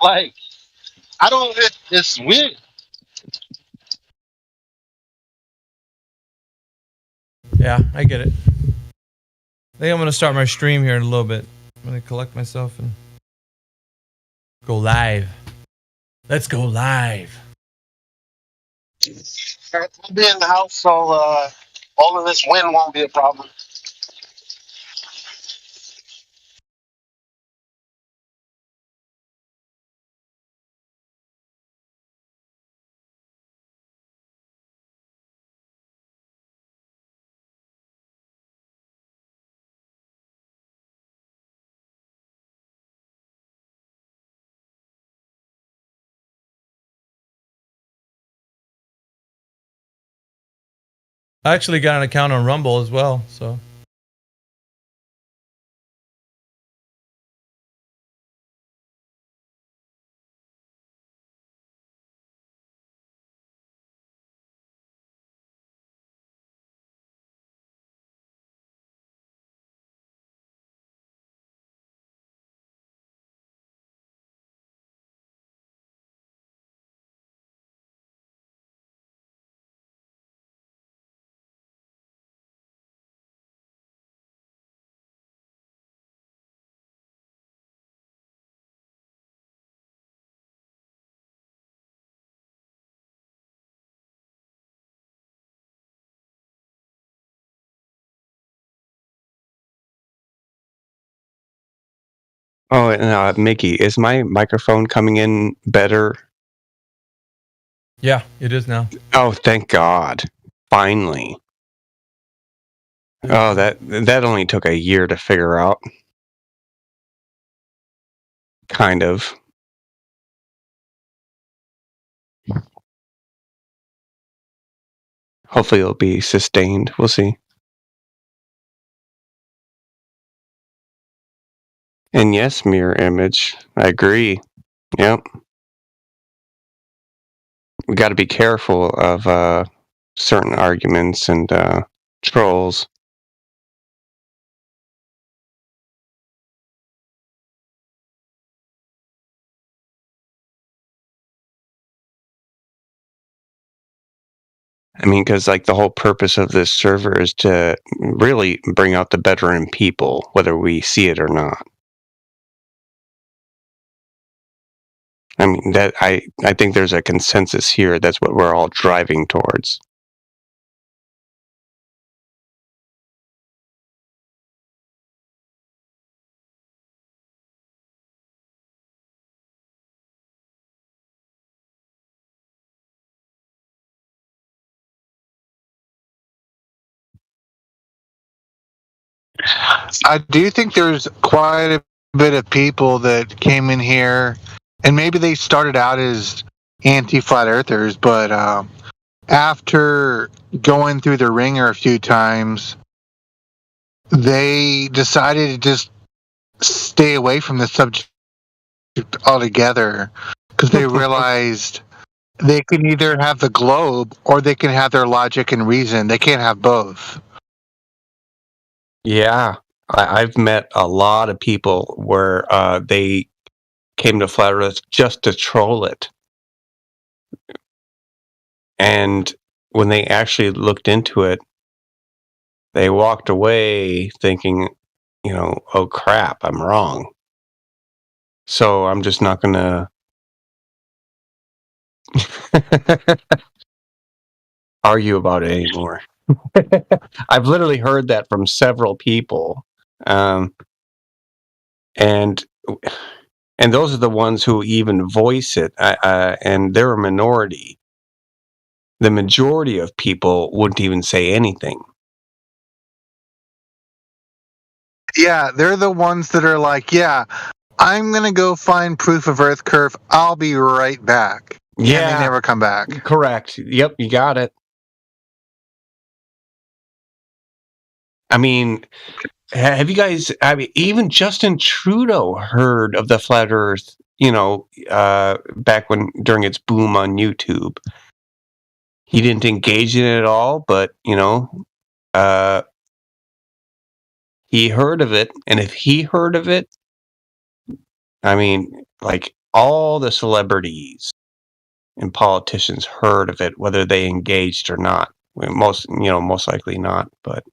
Like, I don't, it's weird. Yeah, I get it. I think I'm going to start my stream here in a little bit. I'm going to collect myself and go live. Let's go live. I'll be in the house, so all of this wind won't be a problem. I actually got an account on Rumble as well, so. Oh, and Mickey, is my microphone coming in better? Yeah, it is now. Oh, thank God! Finally. Oh, that only took a year to figure out. Kind of. Hopefully, it'll be sustained. We'll see. And yes, mirror image. I agree. Yep. We got to be careful of certain arguments and trolls. I mean, because like the whole purpose of this server is to really bring out the better in people, whether we see it or not. I mean, that I think there's a consensus here. That's what we're all driving towards. I do think there's quite a bit of people that came in here, and maybe they started out as anti-flat earthers, but after going through the ringer a few times, they decided to just stay away from the subject altogether because they realized they can either have the globe or they can have their logic and reason. They can't have both. Yeah, I've met a lot of people where they came to Flat Earth just to troll it. And when they actually looked into it, they walked away thinking, oh crap, I'm wrong. So I'm just not going to argue about it anymore. I've literally heard that from several people. And those are the ones who even voice it, and they're a minority. The majority of people wouldn't even say anything. Yeah, they're the ones that are like, yeah, I'm going to go find proof of Earth curve. I'll be right back. Yeah. And they never come back. Correct. Yep, you got it. I mean, have you guys, even Justin Trudeau heard of the flat Earth, back during its boom on YouTube. He didn't engage in it at all, but, he heard of it. And if he heard of it, I mean, like all the celebrities and politicians heard of it, whether they engaged or not. Most likely not, but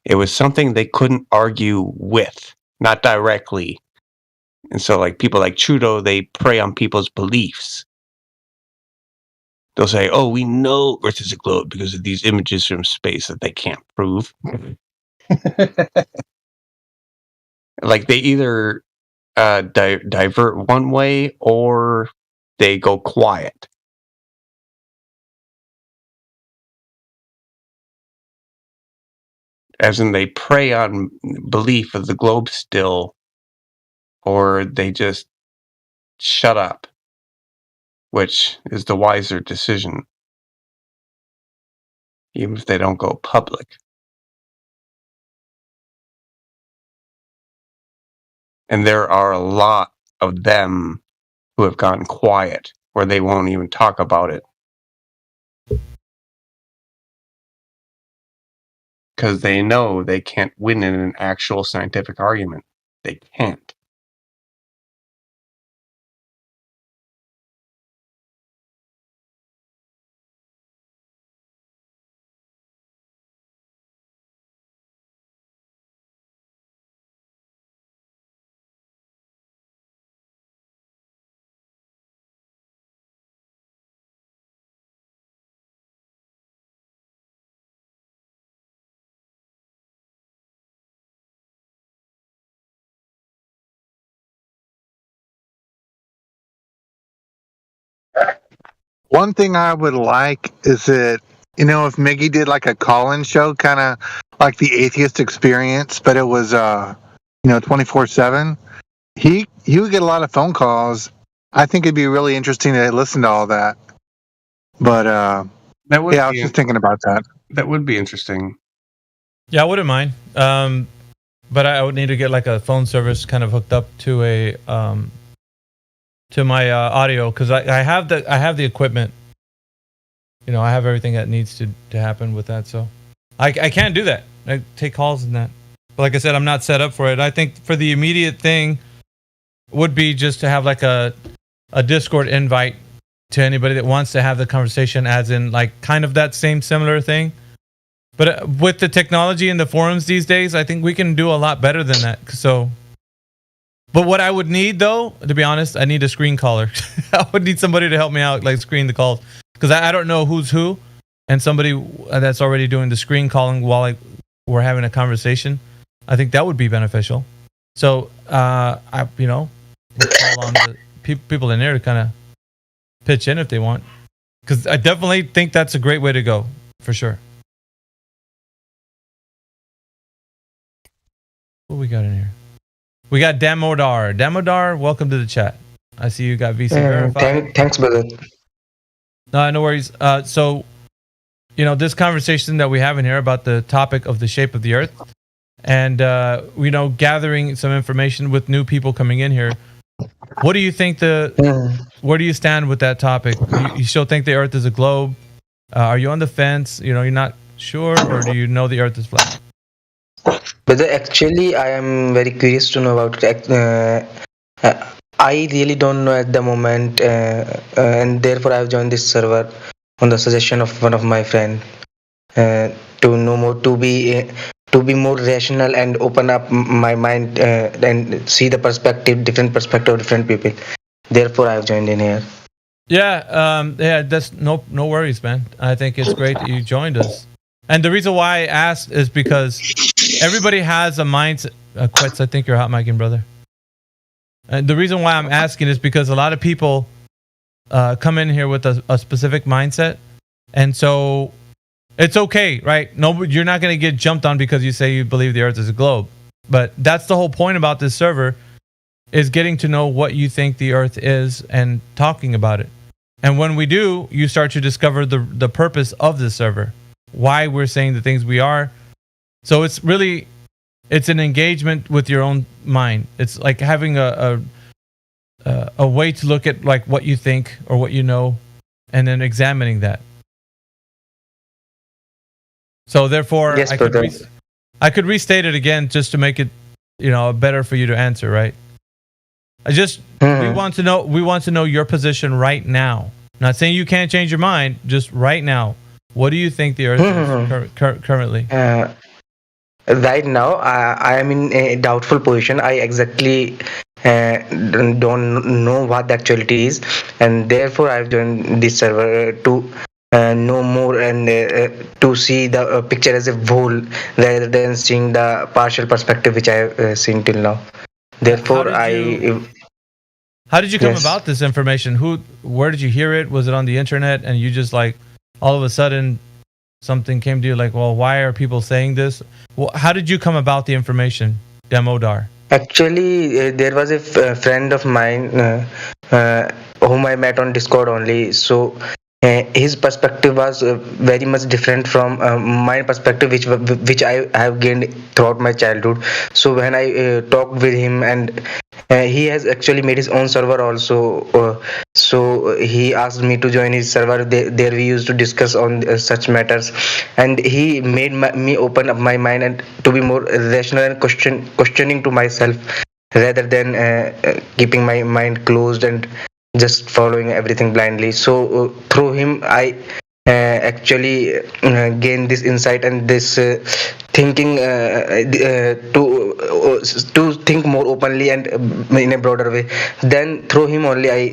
it was something they couldn't argue with, not directly. And so, like, people like Trudeau, they prey on people's beliefs. They'll say, oh, we know Earth is a globe because of these images from space that they can't prove. Like, they either divert one way or they go quiet. As in, they prey on belief of the globe still, or they just shut up, which is the wiser decision, even if they don't go public. And there are a lot of them who have gone quiet, where they won't even talk about it. Because they know they can't win in an actual scientific argument. They can't. One thing I would like is that, if Miggy did like a call-in show, kind of like the Atheist Experience, but it was, 24/7, he would get a lot of phone calls. I think it'd be really interesting to listen to all that. But, I was just thinking about that. That would be interesting. Yeah, I wouldn't mind. But I would need to get like a phone service kind of hooked up to a to my audio, because I have the equipment. I have everything that needs to happen with that, so I can't do that. I take calls and that. But like I said, I'm not set up for it. I think for the immediate thing would be just to have like a Discord invite to anybody that wants to have the conversation, as in like kind of that same similar thing. But with the technology and the forums these days, I think we can do a lot better than that. So, but what I would need, though, to be honest, I need a screen caller. I would need somebody to help me out, like screen the calls, because I don't know who's who, and somebody that's already doing the screen calling while we're having a conversation. I think that would be beneficial. So, we'll call on the people in there to kind of pitch in if they want, because I definitely think that's a great way to go, for sure. What we got in here? We got Damodar. Damodar, welcome to the chat. I see you got VC verified. Thanks, brother. No worries. So, this conversation that we have in here about the topic of the shape of the Earth, and gathering some information with new people coming in here. What do you think where do you stand with that topic? You still think the Earth is a globe? Are you on the fence? You're not sure, or do you know the Earth is flat? But actually, I am very curious to know about it. I really don't know at the moment, and therefore I have joined this server on the suggestion of one of my friends to know more, to to be more rational and open up my mind and see the different perspective of different people. Therefore, I've joined in here. Yeah, that's no worries, man. I think it's great that you joined us. And the reason why I asked is because everybody has a mindset. Quetz, I think you're hot micing, brother. And the reason why I'm asking is because a lot of people come in here with a specific mindset, and so it's okay, right? No, you're not going to get jumped on because you say you believe the Earth is a globe. But that's the whole point about this server, is getting to know what you think the Earth is and talking about it. And when we do, you start to discover the purpose of this server, why we're saying the things we are. So it's an engagement with your own mind. It's like having a way to look at like what you think or what you know, and then examining that. So therefore, yes, I could restate it again just to make it, better for you to answer, right? We want to know your position right now. Not saying you can't change your mind, just right now. What do you think the Earth is currently? Right now, I am in a doubtful position. I exactly don't know what the actuality is, and therefore I've joined this server to know more and to see the picture as a whole rather than seeing the partial perspective which I have seen till now. Therefore, How did you come about this information? Where did you hear it? Was it on the internet and you just like all of a sudden something came to you like, well, why are people saying this? Well, how did you come about the information, Damodar? Actually, there was a friend of mine whom I met on Discord only. So his perspective was very much different from my perspective, which I have gained throughout my childhood. So when I talked with him, and he has actually made his own server also. So he asked me to join his server. There we used to discuss on such matters, and he made me open up my mind and to be more rational and questioning to myself rather than keeping my mind closed and just following everything blindly. So through him, I actually gained this insight and this thinking to think more openly and in a broader way. Then through him only I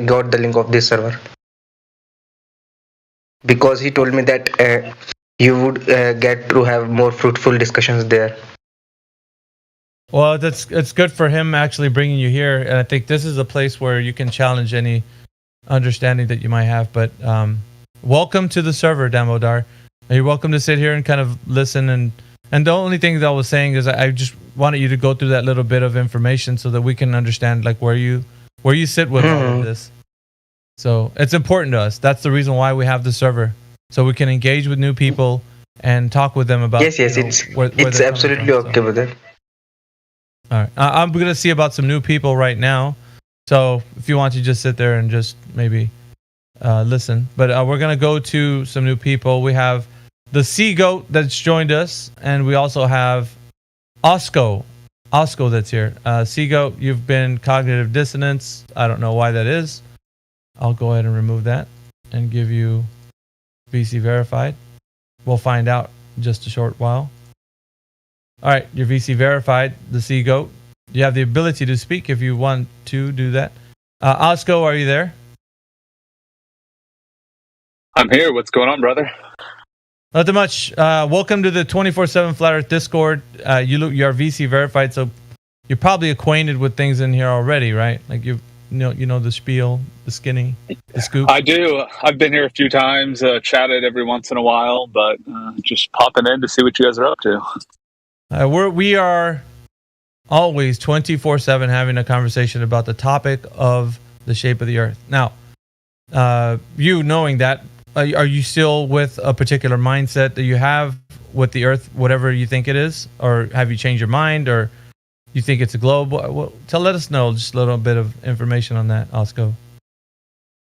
got the link of this server, because he told me that you would get to have more fruitful discussions there. Well, it's good for him actually bringing you here, and I think this is a place where you can challenge any understanding that you might have. But welcome to the server, Damodar. You're welcome to sit here and kind of listen. And the only thing that I was saying is I just wanted you to go through that little bit of information so that we can understand like where you sit with all of this. So it's important to us. That's the reason why we have the server, so we can engage with new people and talk with them about. Yes, it's absolutely okay with it. All right, I'm going to see about some new people right now. So if you want to just sit there and just maybe listen. But we're going to go to some new people. We have the Sea Goat that's joined us, and we also have Osco that's here. Sea Goat, you've been cognitive dissonance. I don't know why that is. I'll go ahead and remove that and give you VC verified. We'll find out in just a short while. All right, you're VC verified, the Sea Goat. You have the ability to speak if you want to do that. Osco, are you there? I'm here. What's going on, brother? Not too much. Welcome to the 24/7 Flat Earth Discord. You are VC verified, so you're probably acquainted with things in here already, right? Like you know the spiel, the skinny, the scoop. I do. I've been here a few times, chatted every once in a while, but just popping in to see what you guys are up to. We are always 24/7 having a conversation about the topic of the shape of the Earth. Now, you knowing that, are you still with a particular mindset that you have with the Earth, whatever you think it is, or have you changed your mind, or you think it's a globe? Well, let us know just a little bit of information on that, Osco.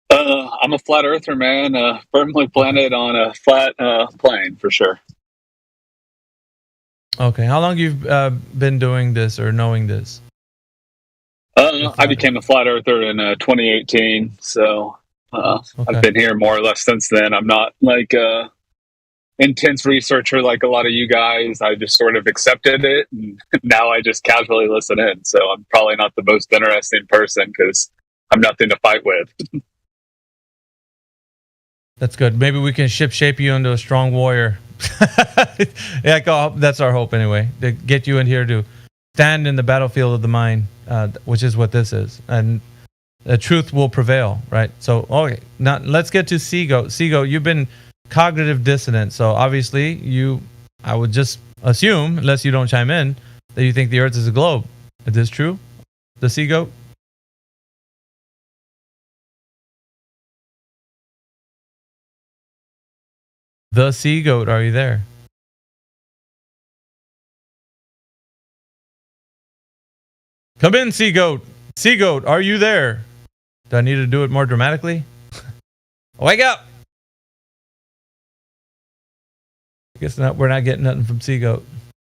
I'm a flat earther, man. Firmly planted on a flat plane for sure. Okay, how long you've been doing this or knowing this? I became a flat earther in 2018, so I've been here more or less since then. I'm not like intense researcher like a lot of you guys. I just sort of accepted it, and now I just casually listen in. So I'm probably not the most interesting person because I'm nothing to fight with. That's good. Maybe we can shape you into a strong warrior. Yeah, that's our hope anyway. To get you in here to stand in the battlefield of the mind, which is what this is, and the truth will prevail, right? So, okay, now let's get to Seagoat. Seagoat, you've been cognitive dissonant, so obviously I would just assume, unless you don't chime in, that you think the Earth is a globe. Is this true? The Seagoat? The Seagoat, are you there? Come in, Seagoat. Seagoat, are you there? Do I need to do it more dramatically? Wake up! I guess we're not getting nothing from Seagoat.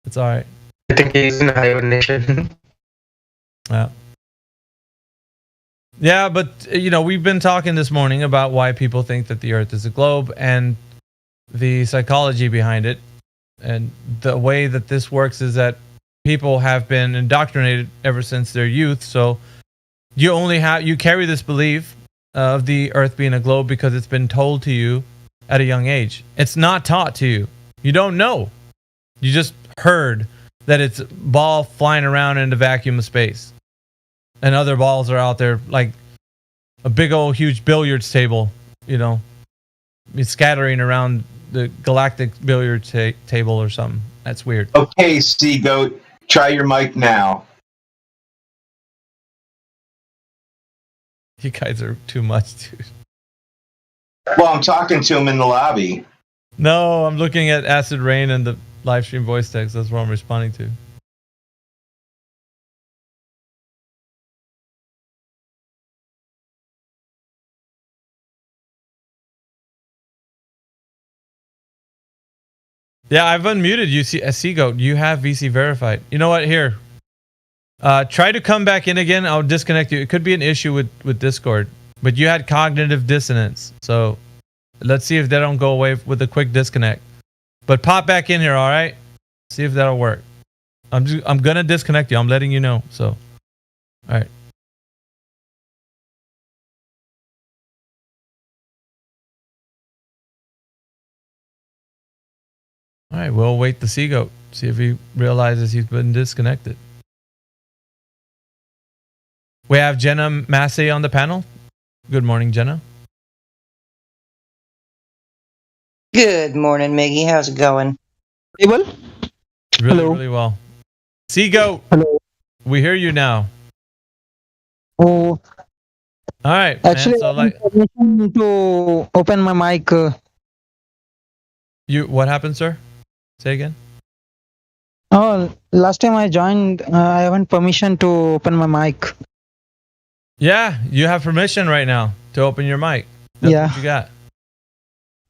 It's all right. I think he's in hibernation. Yeah, but we've been talking this morning about why people think that the Earth is a globe and the psychology behind it. And the way that this works is that people have been indoctrinated ever since their youth. So you carry this belief of the Earth being a globe because it's been told to you at a young age. It's not taught to you. You don't know. You just heard that it's a ball flying around in the vacuum of space. And other balls are out there like a big old huge billiards table, scattering around the galactic billiards table or something. That's weird. Okay, Seagoat, try your mic now. You guys are too much, dude. Well, I'm talking to him in the lobby. No, I'm looking at Acid Rain and the live stream voice text. That's what I'm responding to. Yeah, I've unmuted you, Seagoat. You have VC verified. You know what? Here. Try to come back in again. I'll disconnect you. It could be an issue with Discord. But you had cognitive dissonance. So let's see if they don't go away with a quick disconnect. But pop back in here, all right? See if that'll work. I'm going to disconnect you. I'm letting you know. So, all right. All right, we'll wait the Seagoat. See if he realizes he's been disconnected. We have Jenna Massey on the panel. Good morning, Jenna. Good morning, Miggy. How's it going? Really, really well. Seagoat. Hello. We hear you now. Oh. All right. Actually, man, so I have permission to open my mic. What happened, sir? Say again. Oh, last time I joined, I haven't permission to open my mic. Yeah, you have permission right now to open your mic. That's what you got.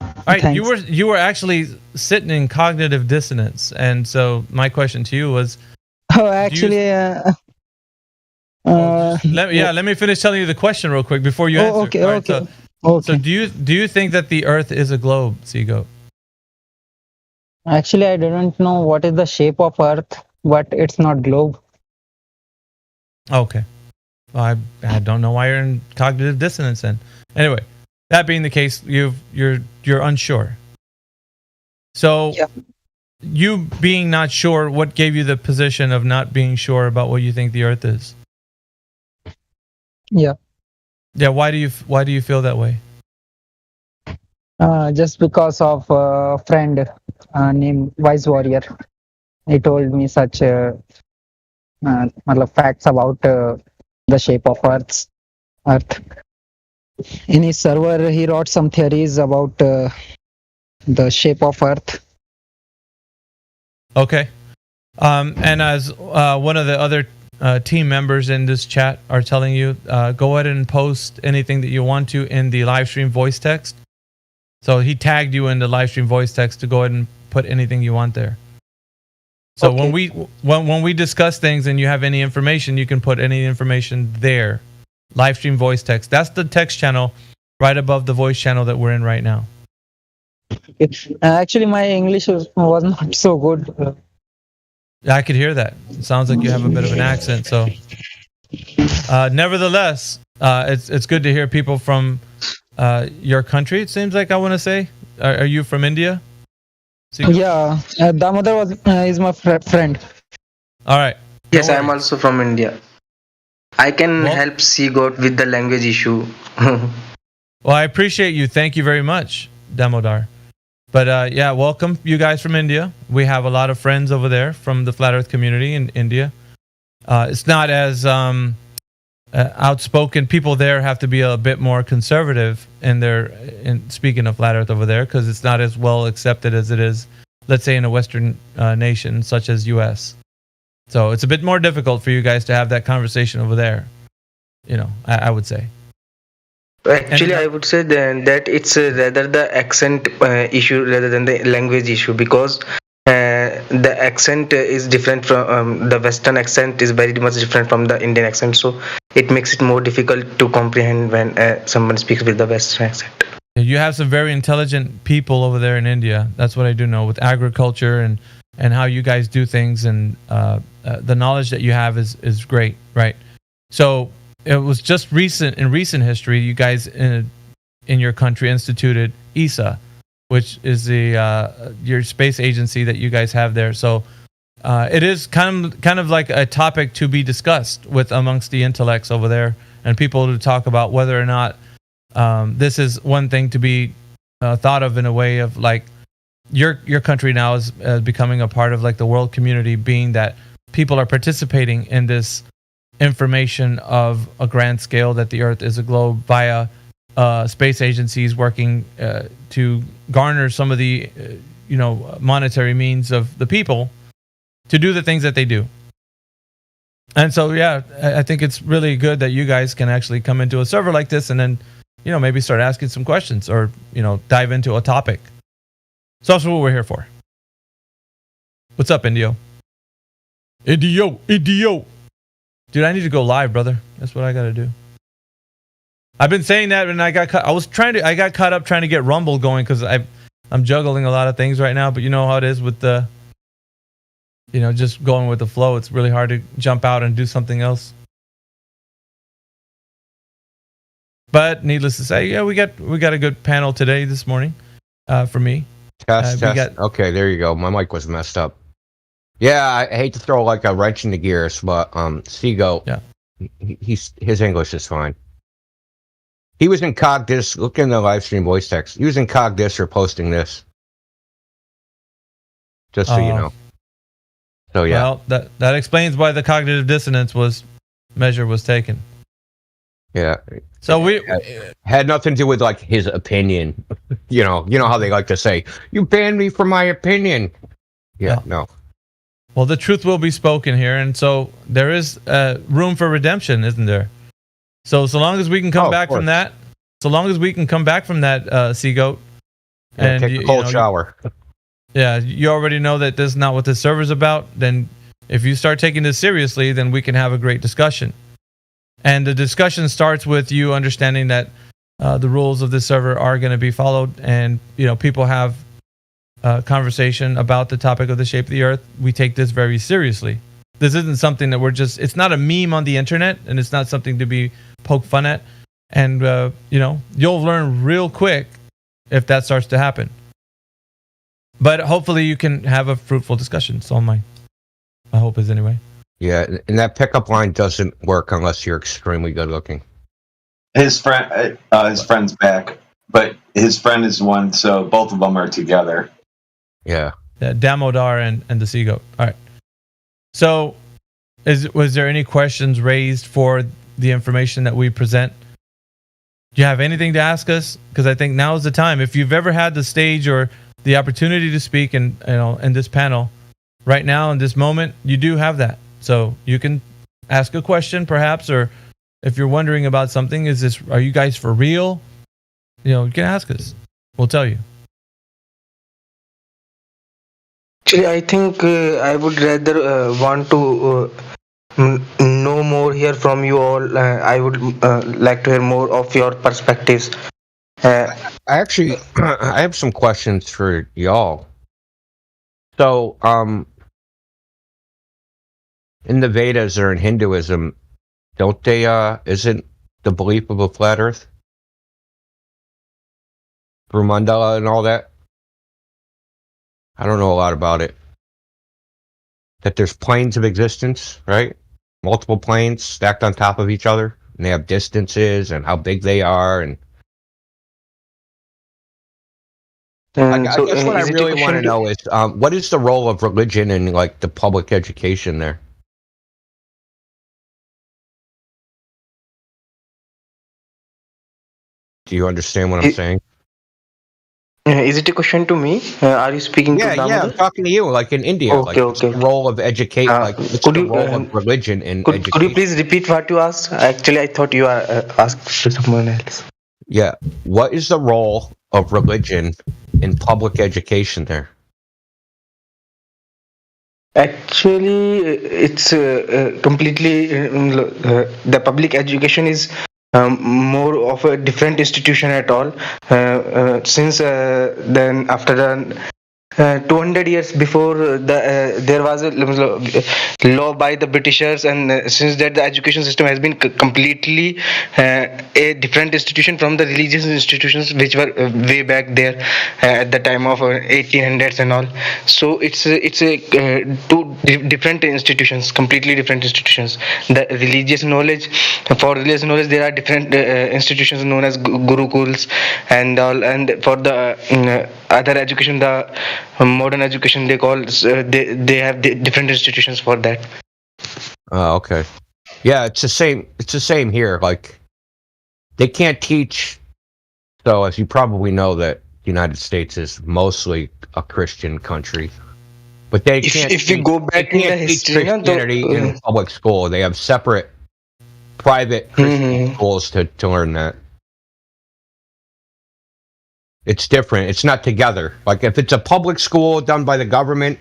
All right, Thanks. you were actually sitting in cognitive dissonance, and so my question to you was. Oh, actually, let me finish telling you the question real quick before you answer. Okay, All right, okay. So do you think that the Earth is a globe, Seagoat? Actually, I didn't know what is the shape of Earth, but it's not globe. Okay. Well, I don't know why you're in cognitive dissonance then. Anyway, that being the case, you're unsure. So you being not sure, what gave you the position of not being sure about what you think the Earth is? Yeah. Yeah, why do you feel that way? Just because of a friend named Wise Warrior. He told me such facts about the shape of Earth. In his server, he wrote some theories about the shape of Earth. Okay. And as one of the other team members in this chat are telling you, go ahead and post anything that you want to in the live stream voice text. So he tagged you in the live stream voice text to go ahead and put anything you want there. So when we discuss things and you have any information, you can put any information there. Live stream voice text. That's the text channel right above the voice channel that we're in right now. Actually, my English was not so good. I could hear that. It sounds like you have a bit of an accent. So, nevertheless, it's good to hear people from your country. It seems like I want to say. Are you from India? Yeah, Damodar is my friend. All right. Yes, I am also from India. I can help Seagoat with the language issue. Well, I appreciate you. Thank you very much, Damodar. But yeah, welcome you guys from India. We have a lot of friends over there from the Flat Earth community in India. It's not as outspoken. People there have to be a bit more conservative in speaking of Flat Earth over there, because it's not as well accepted as it is, let's say, in a Western nation such as U.S. So it's a bit more difficult for you guys to have that conversation over there. You know, I would say. Actually, I would say that it's rather the accent issue rather than the language issue, because the accent is different from the Western accent is very much different from the Indian accent, so it makes it more difficult to comprehend when someone speaks with the Western accent. You have some very intelligent people over there in India. That's what I do know with agriculture and how you guys do things, and the knowledge that you have is great, right? So it was just in recent history, you guys in your country instituted ESA, which is your space agency that you guys have there. So it is kind of like a topic to be discussed with amongst the intellects over there, and people to talk about whether or not this is one thing to be thought of in a way of like your country now is becoming a part of like the world community, being that people are participating in this information of a grand scale that the Earth is a globe via space agencies working to garner some of the monetary means of the people to do the things that they do. And so yeah, I think it's really good that you guys can actually come into a server like this and then maybe start asking some questions or dive into a topic. So that's what we're here for. What's up, Indio? Indio. Dude, I need to go live, brother. That's what I got to do. I've been saying that, and I got caught up trying to get Rumble going because I'm juggling a lot of things right now. But you know how it is with the, just going with the flow. It's really hard to jump out and do something else. But needless to say, yeah, we got a good panel today this morning, for me. Test. Okay, there you go. My mic was messed up. Yeah, I hate to throw like a wrench in the gears, but Seagoat, yeah, his English is fine. He was in Cogdis. Look in the live stream voice text. He was in Cogdis for posting this. Just so you know. So yeah. Well, that explains why the cognitive dissonance measure was taken. Yeah. So we had nothing to do with like his opinion. You know how they like to say, "You banned me for my opinion." Yeah. No. Well, the truth will be spoken here, and so there is room for redemption, isn't there? So long as we can come back from that, Seagoat, and take a cold shower. Yeah, you already know that this is not what this server's about. Then, if you start taking this seriously, then we can have a great discussion. And the discussion starts with you understanding that the rules of this server are going to be followed, and people have conversation about the topic of the shape of the Earth. We take this very seriously. This isn't something that it's not a meme on the internet, and it's not something to be poked fun at. And you'll learn real quick if that starts to happen. But hopefully you can have a fruitful discussion. So my hope is anyway. Yeah, and that pickup line doesn't work unless you're extremely good looking. His friend's back, but his friend is one, so both of them are together. Yeah. Damodar and the Seagoat. All right. So, was there any questions raised for the information that we present? Do you have anything to ask us? Because I think now is the time. If you've ever had the stage or the opportunity to speak in this panel, right now in this moment, you do have that. So you can ask a question, perhaps, or if you're wondering about something, are you guys for real? You can ask us. We'll tell you. Actually, I think I would rather want to know more here from you all. I would like to hear more of your perspectives. Actually, I have some questions for y'all. So, in the Vedas or in Hinduism, don't they, isn't the belief of a flat earth? Through mandala and all that? I don't know a lot about it. That there's planes of existence, right? Multiple planes stacked on top of each other, and they have distances and how big they are, and I guess what I really want to know is what is the role of religion in like the public education there? Do you understand what I'm saying? Is it a question to me? Are you speaking to Damodar? Yeah, I'm talking to you. Like in India, what's the role of educate? What's the role of religion in education? Could you please repeat what you asked? Actually, I thought you asked to someone else. Yeah, what is the role of religion in public education there? Actually, it's completely the public education is more of a different institution at all. Since then, after the 200 years before, there was a law by the Britishers, and since that the education system has been completely a different institution from the religious institutions which were way back there at the time of 1800s and all. So it's a two different institutions, completely different institutions. The religious knowledge, for religious knowledge there are different institutions known as gurukuls and all, and for the other education, the modern education, they call they have different institutions for that. Oh, okay. Yeah, it's the same. It's the same here. Like they can't teach. So, as you probably know, that the United States is mostly a Christian country, but they can't. If you go back in the history, Christianity in public school, they have separate private Christian schools to learn that. It's different. It's not together. Like if it's a public school done by the government,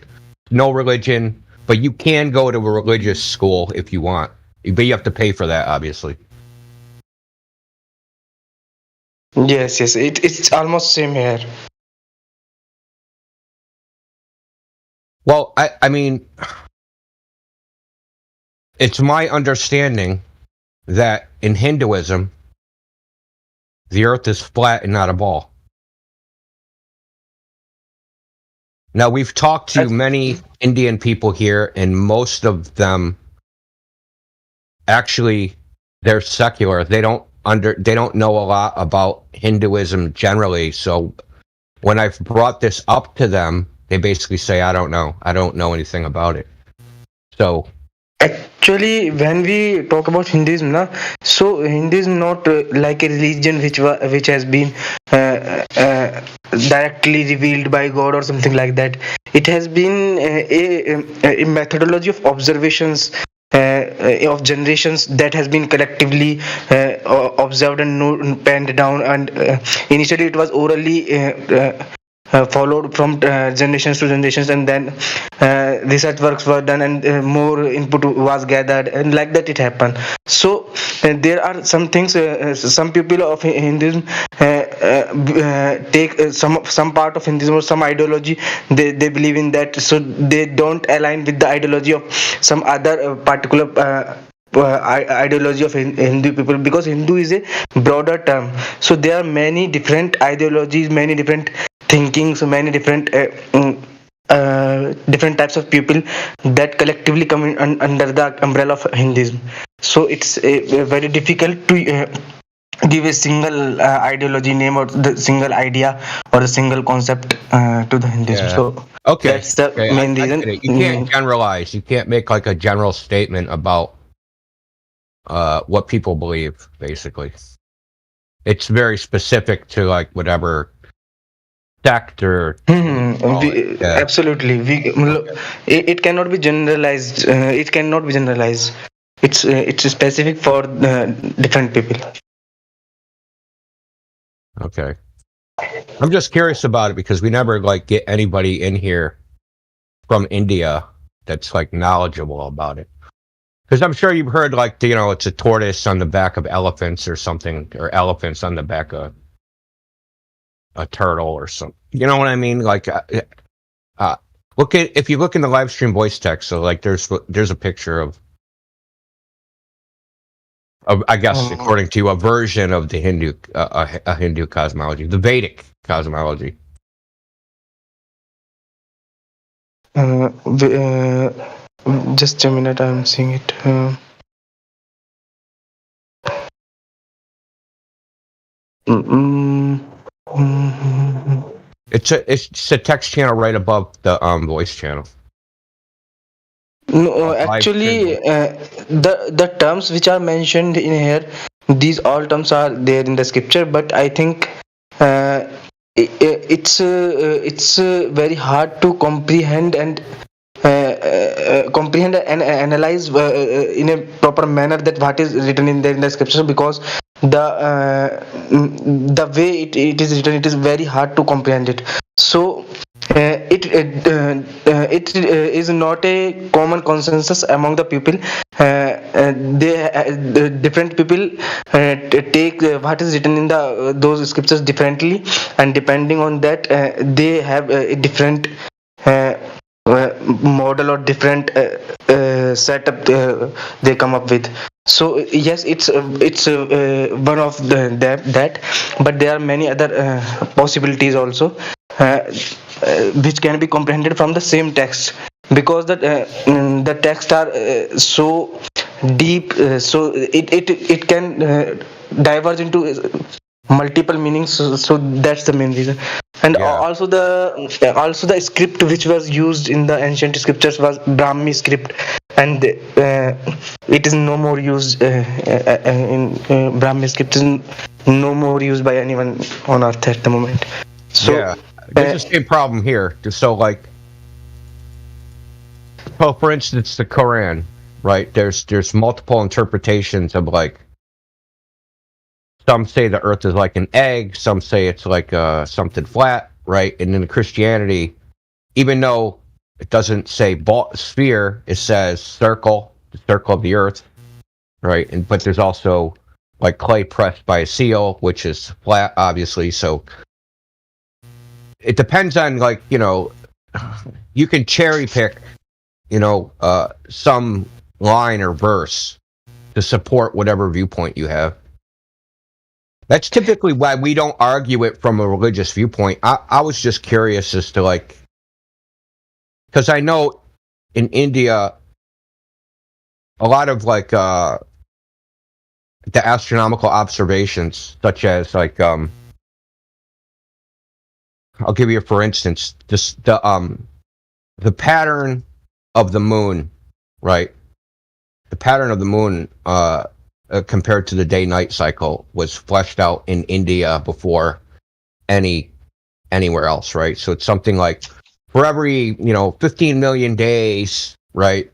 no religion, but you can go to a religious school if you want. But you have to pay for that, obviously. Yes. It's almost same here. Well, I mean, it's my understanding that in Hinduism, the earth is flat and not a ball. Now, we've talked to many Indian people here, and most of them actually, they're secular. They don't know a lot about Hinduism generally. So when I've brought this up to them, they basically say, I don't know. I don't know anything about it. So actually, when we talk about Hinduism, so Hinduism not like a religion which has been directly revealed by God or something like that. It has been a methodology of observations of generations that has been collectively observed and penned down, and initially it was orally followed from generations to generations, and then research works were done, and more input was gathered, and like that it happened. So there are some things, some people of Hinduism take some part of Hinduism or some ideology, they believe in that, so they don't align with the ideology of some other particular ideology of Hindu people, because Hindu is a broader term. So there are many different ideologies, many different thinking, so many different different types of people that collectively come in under the umbrella of Hinduism. So it's very difficult to give a single ideology name or the single idea or a single concept to the Hinduism. Yeah. So okay, that's the main reason. You can't generalize. You can't make like a general statement about what people believe. Basically, it's very specific to like whatever sector. Absolutely, it cannot be generalized. It cannot be generalized. It's specific for different people. Okay, I'm just curious about it because we never like get anybody in here from India that's like knowledgeable about it. Because I'm sure you've heard like it's a tortoise on the back of elephants or something, or elephants on the back of a turtle or something. You know what I mean? Like, if you look in the live stream voice text, so like there's a picture of I guess according to you, a version of the Hindu a Hindu cosmology, the Vedic cosmology. Just a minute, I'm seeing it. It's a text channel right above the voice channel. No, actually, the terms which are mentioned in here, these all terms are there in the scripture. But I think it's very hard to comprehend and analyze in a proper manner that what is written in there in the scripture, because the way it is written, it is very hard to comprehend it. So it is not a common consensus among the people. Different people take what is written in those scriptures differently, and depending on that they have a different model or different setup they come up with. So yes, it's one of that, but there are many other possibilities also which can be comprehended from the same text, because the texts are so deep, so it can diverge into multiple meanings. So that's the main reason. And also the script which was used in the ancient scriptures was Brahmi script, and it is no more used in Brahmi script is no more used by anyone on earth at the moment. So yeah, there's the same problem here. So like, well, for instance, the Quran, right? There's multiple interpretations of, like, some say the earth is like an egg, some say it's like something flat, right? And in Christianity, even though it doesn't say sphere, it says circle, the circle of the earth, right? But there's also like clay pressed by a seal, which is flat, obviously. So it depends on, like, you can cherry pick, some line or verse to support whatever viewpoint you have. That's typically why we don't argue it from a religious viewpoint. I was just curious as to, like, because I know in India, a lot of, like, the astronomical observations, such as, like, I'll give you, for instance, the pattern of the moon, right? The pattern of the moon, compared to the day-night cycle, was fleshed out in India before anywhere else, right? So it's something like, for every 15 million days, right,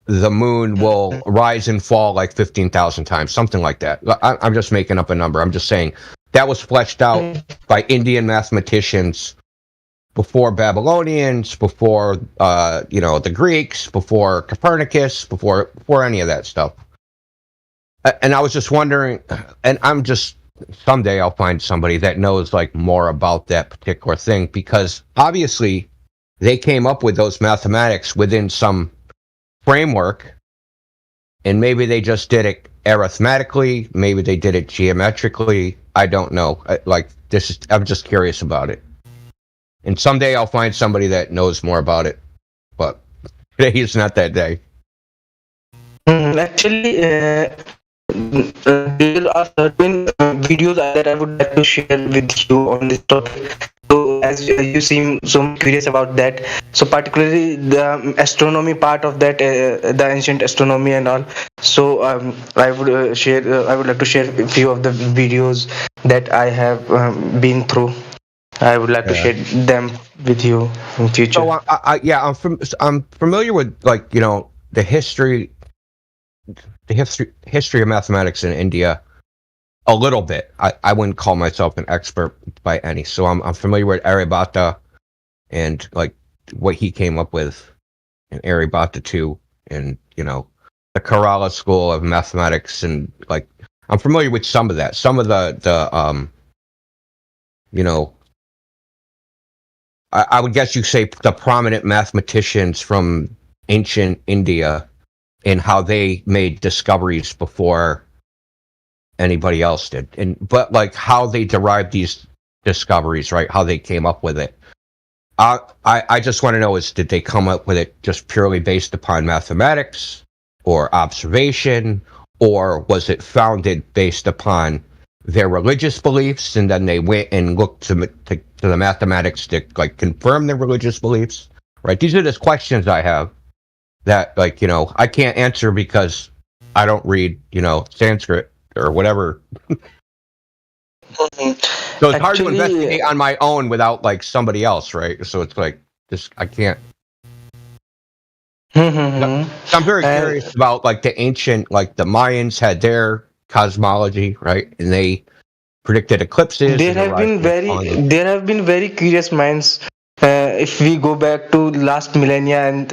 the moon will rise and fall like 15,000 times, something like that. I'm just making up a number. I'm just saying that was fleshed out by Indian mathematicians before Babylonians, before the Greeks, before Copernicus, before any of that stuff. And I was just wondering, and someday I'll find somebody that knows, like, more about that particular thing, because obviously they came up with those mathematics within some framework, and maybe they just did it arithmetically, maybe they did it geometrically. I don't know. I'm just curious about it. And someday I'll find somebody that knows more about it, but today is not that day. Actually, there are certain videos that I would like to share with you on this topic. So as you seem so curious about that, so particularly the astronomy part of that, the ancient astronomy and all. So I would like to share a few of the videos that I have been through. I would like to share them with you in future. So I'm familiar with, like, the history of mathematics in India a little bit. I wouldn't call myself an expert by any. So I'm familiar with Aryabhata and, like, what he came up with, and Aryabhata too, and the Kerala school of mathematics, and, like, I'm familiar with some of that. Some of the I would guess you say the prominent mathematicians from ancient India and how they made discoveries before anybody else did, but like how they derived these discoveries, right? How they came up with it. I just want to know did they come up with it just purely based upon mathematics or observation, or was it founded based upon their religious beliefs, and then they went and looked to the mathematics to like confirm their religious beliefs, right? These are just questions I have that I can't answer because I don't read Sanskrit or whatever. So it's hard to investigate on my own without like somebody else, right? So it's like I can't. I'm very curious about like the ancient, like the Mayans had their cosmology, right? And they predicted eclipses. There have been very curious minds. If we go back to last millennia and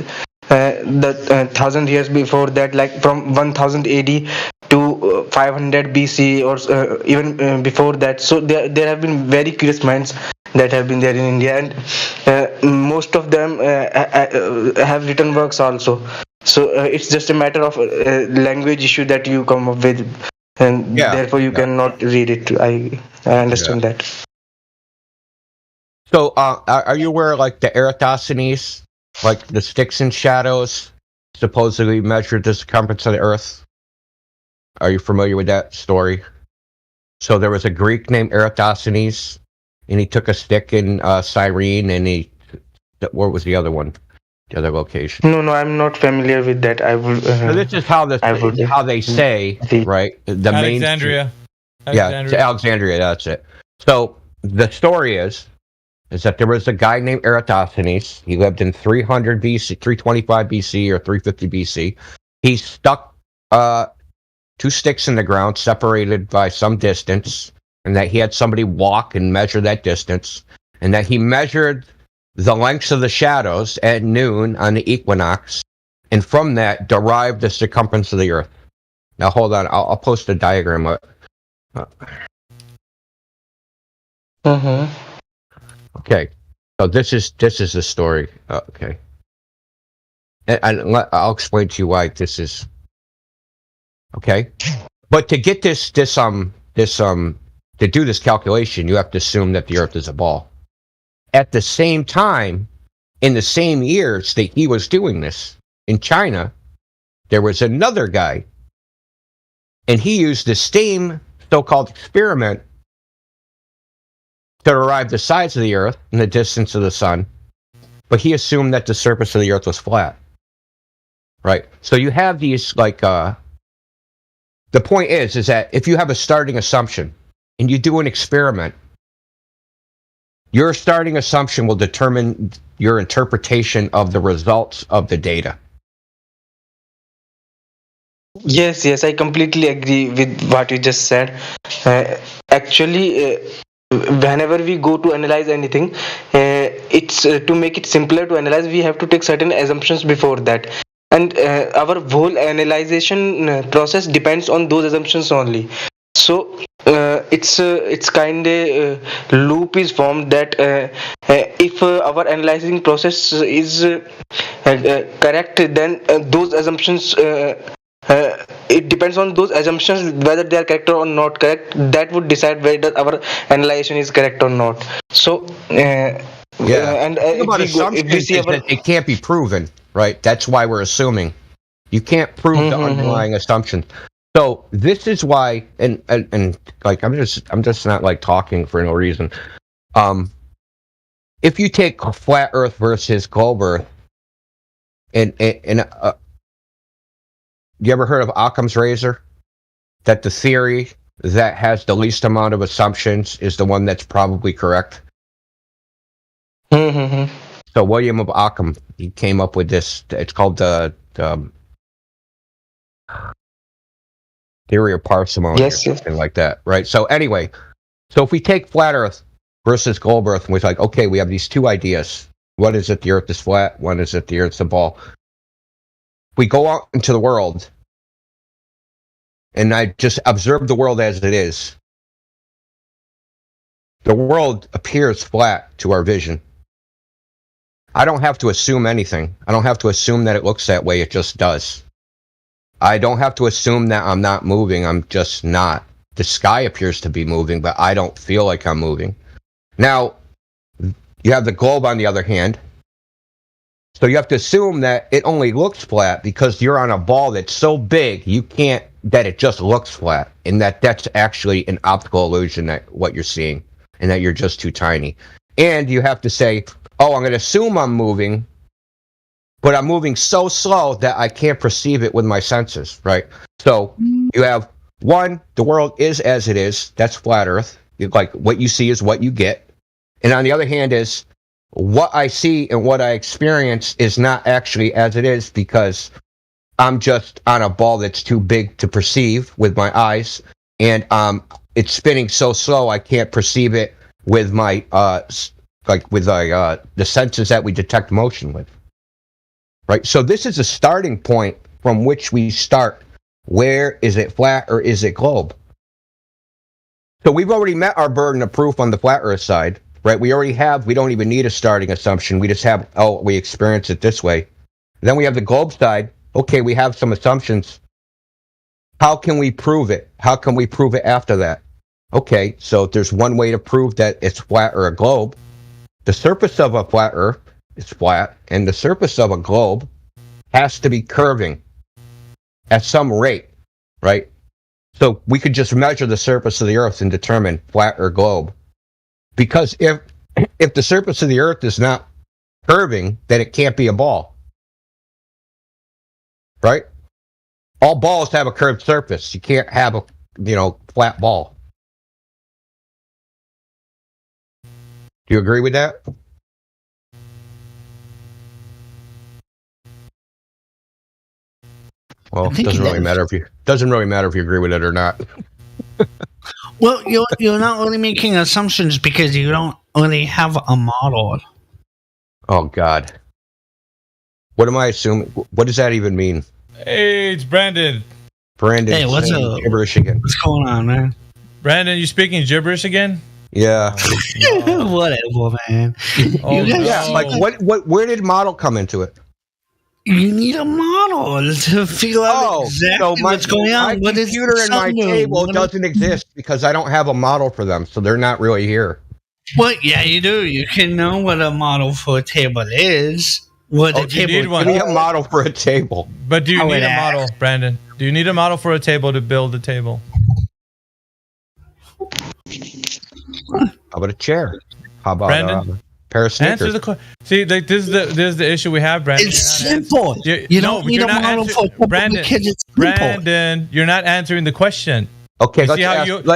the 1,000 years before that, like from 1000 AD to 500 BC or even before that. So there have been very curious minds that have been there in India, and most of them have written works also. So it's just a matter of language issue that you come up with, and therefore you cannot read it. I understand that. So are you aware like the Eratosthenes, like the sticks and shadows supposedly measured the circumference of the Earth? Are you familiar with that story? So there was a Greek named Eratosthenes, and he took a stick in Cyrene, and where was the other one? The other location? No, I'm not familiar with that. I would. So this is how they say, right? The Alexandria. Alexandria. That's it. So the story is that there was a guy named Eratosthenes. He lived in 300 BC, 325 BC, or 350 BC. He stuck 2 sticks in the ground, separated by some distance, and that he had somebody walk and measure that distance, and that he measured the lengths of the shadows at noon on the equinox, and from that derived the circumference of the Earth. Now hold on, I'll post a diagram up. Okay, so this is the story. Okay, and I'll explain to you why this is. Okay, but to get this to do this calculation, you have to assume that the Earth is a ball. At the same time, in the same years that he was doing this, in China, there was another guy, and he used the same so-called experiment to derive the size of the Earth and the distance of the sun, but he assumed that the surface of the Earth was flat. Right? So you have these, like, the point is that if you have a starting assumption and you do an experiment, your starting assumption will determine your interpretation of the results of the data. Yes, I completely agree with what you just said. Actually, whenever we go to analyze anything, it's to make it simpler to analyze, we have to take certain assumptions before that. And our whole analyzation process depends on those assumptions only. So it's kind of loop is formed that if our analyzing process is correct, then those assumptions it depends on those assumptions whether they are correct or not correct. That would decide whether our analyzation is correct or not. So and that it can't be proven, right? That's why we're assuming. You can't prove the underlying assumption. So this is why, and like I'm just not like talking for no reason. If you take flat Earth versus globe Earth, and you ever heard of Occam's razor? That the theory that has the least amount of assumptions is the one that's probably correct. So William of Occam, he came up with this. It's called the theory of parsimony, or something like that, right? So anyway, so if we take flat Earth versus globe Earth, and we're like, okay, we have these two ideas. One is that the Earth is flat. One is that the Earth's a ball. We go out into the world, and I just observe the world as it is. the world appears flat to our vision. I don't have to assume anything. I don't have to assume that it looks that way. It just does. I don't have to assume that I'm not moving. I'm just not. The sky appears to be moving, but I don't feel like I'm moving. Now, you have the globe on the other hand. So you have to assume that it only looks flat because you're on a ball that's so big that it just looks flat, and that's actually an optical illusion that what you're seeing, and that you're just too tiny. And you have to say, oh, I'm going to assume I'm moving, but I'm moving so slow that I can't perceive it with my senses, right? So you have one, the world is as it is. That's flat Earth. Like what you see is what you get. And on the other hand is what I see and what I experience is not actually as it is because I'm just on a ball that's too big to perceive with my eyes, and it's spinning so slow I can't perceive it with my the senses that we detect motion with. Right? So this is a starting point from which we start. Where is it flat or is it globe? So we've already met our burden of proof on the flat Earth side, right? We don't even need a starting assumption. We just have, we experience it this way. Then we have the globe side. Okay, we have some assumptions. How can we prove it? How can we prove it after that? Okay, so there's one way to prove that it's flat or a globe. The surface of a flat Earth is flat, and the surface of a globe has to be curving at some rate, right? So we could just measure the surface of the Earth and determine flat or globe. Because if the surface of the Earth is not curving, then it can't be a ball, right? All balls have a curved surface. You can't have a flat ball. Do you agree with that? Well, it doesn't really matter if you agree with it or not. Well, you're not really making assumptions because you don't really have a model. Oh God, what am I assuming? What does that even mean? Hey, it's Brandon. Brandon, hey, what's up? Gibberish again. What's going on, man? Brandon, you speaking gibberish again? Yeah. Oh, whatever, man. Yeah, like what? Where did model come into it? You need a model to figure out exactly what's going on. My computer and my table doesn't exist because I don't have a model for them, so they're not really here. Well, yeah, you do. You can know what a model for a table is. What a table Give me a model for a table. But do you need a model, Brandon? Do you need a model for a table to build a table? How about a chair? How about Brandon? Pair of sneakers? Answer the question. See, like this is the issue we have, Brandon. It's simple. You don't need a model for Brandon. Brandon, you're not answering the question. Okay, let's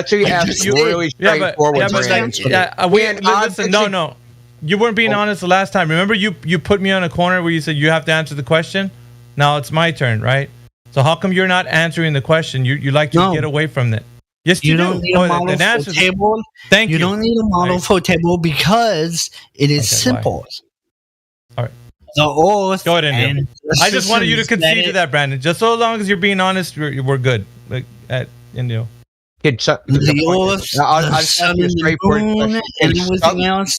say you ask really straightforward. Listen, no. You weren't being honest the last time. Remember, you put me on a corner where you said you have to answer the question. Now it's my turn, right? So how come you're not answering the question? You like to get away from it. Yes, you don't need a model for a table. Thank you. You don't need a model for a table because it is simple. All right. The Earth. Go ahead, Indio. I just wanted you to concede to that, Brandon. Just so long as you're being honest, we're good. Like at Indio. The Earth, the sun, the moon, and everything else.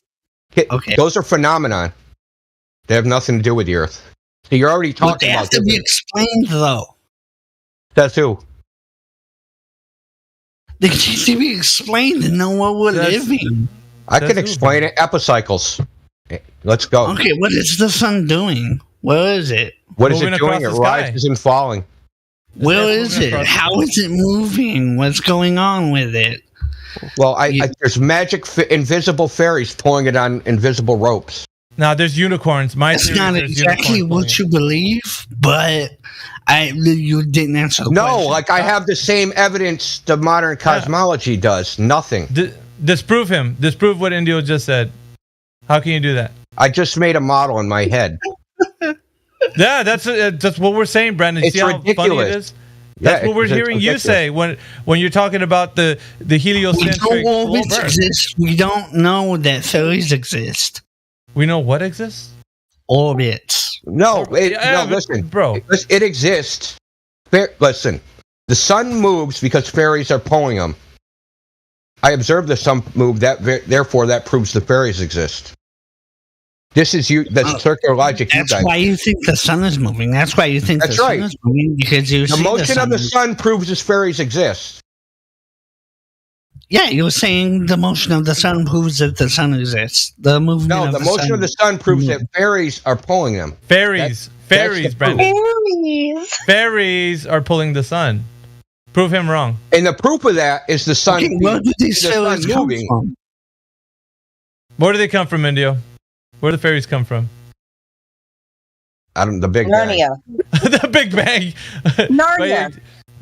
Okay. Those are phenomena. They have nothing to do with the Earth. So you're already talking about. They have to be explained, though. That's who. They need to be explained to know what we're living. I can explain it. Epicycles. Let's go. Okay, what is the sun doing? Where is it? What is it doing? It rises and falling. Where is it? How is it moving? What's going on with it? Well, there's magic, invisible fairies pulling it on invisible ropes. Now, there's unicorns. It's not exactly what you believe, but you didn't answer the question. No, like I have the same evidence the modern cosmology does. Nothing. Disprove him. Disprove what Indio just said. How can you do that? I just made a model in my head. Yeah, that's what we're saying, Brandon. It's See how ridiculous. funny it is? That's what we're hearing you say when you're talking about the heliocentric globe Earth. We don't know that fairies exist. We know what exists? Orbits. No, listen, bro. It exists. Listen, the sun moves because fairies are pulling them. I observed the sun move. Therefore, that proves the fairies exist. This is the circular logic. That's why you think the sun is moving. That's why you think the sun is moving, because you see the motion of the sun proves the fairies exist. Yeah, you were saying the motion of the sun proves that the sun exists. The movement. No, the motion of the sun proves that fairies are pulling them. Fairies, Brandon. Fairies are pulling the sun. Prove him wrong. And the proof of that is the sun. Okay, where do these fairies come from? Where do they come from, Indio? Where do the fairies come from? The Big Narnia. Bang. The Big Bang. Narnia.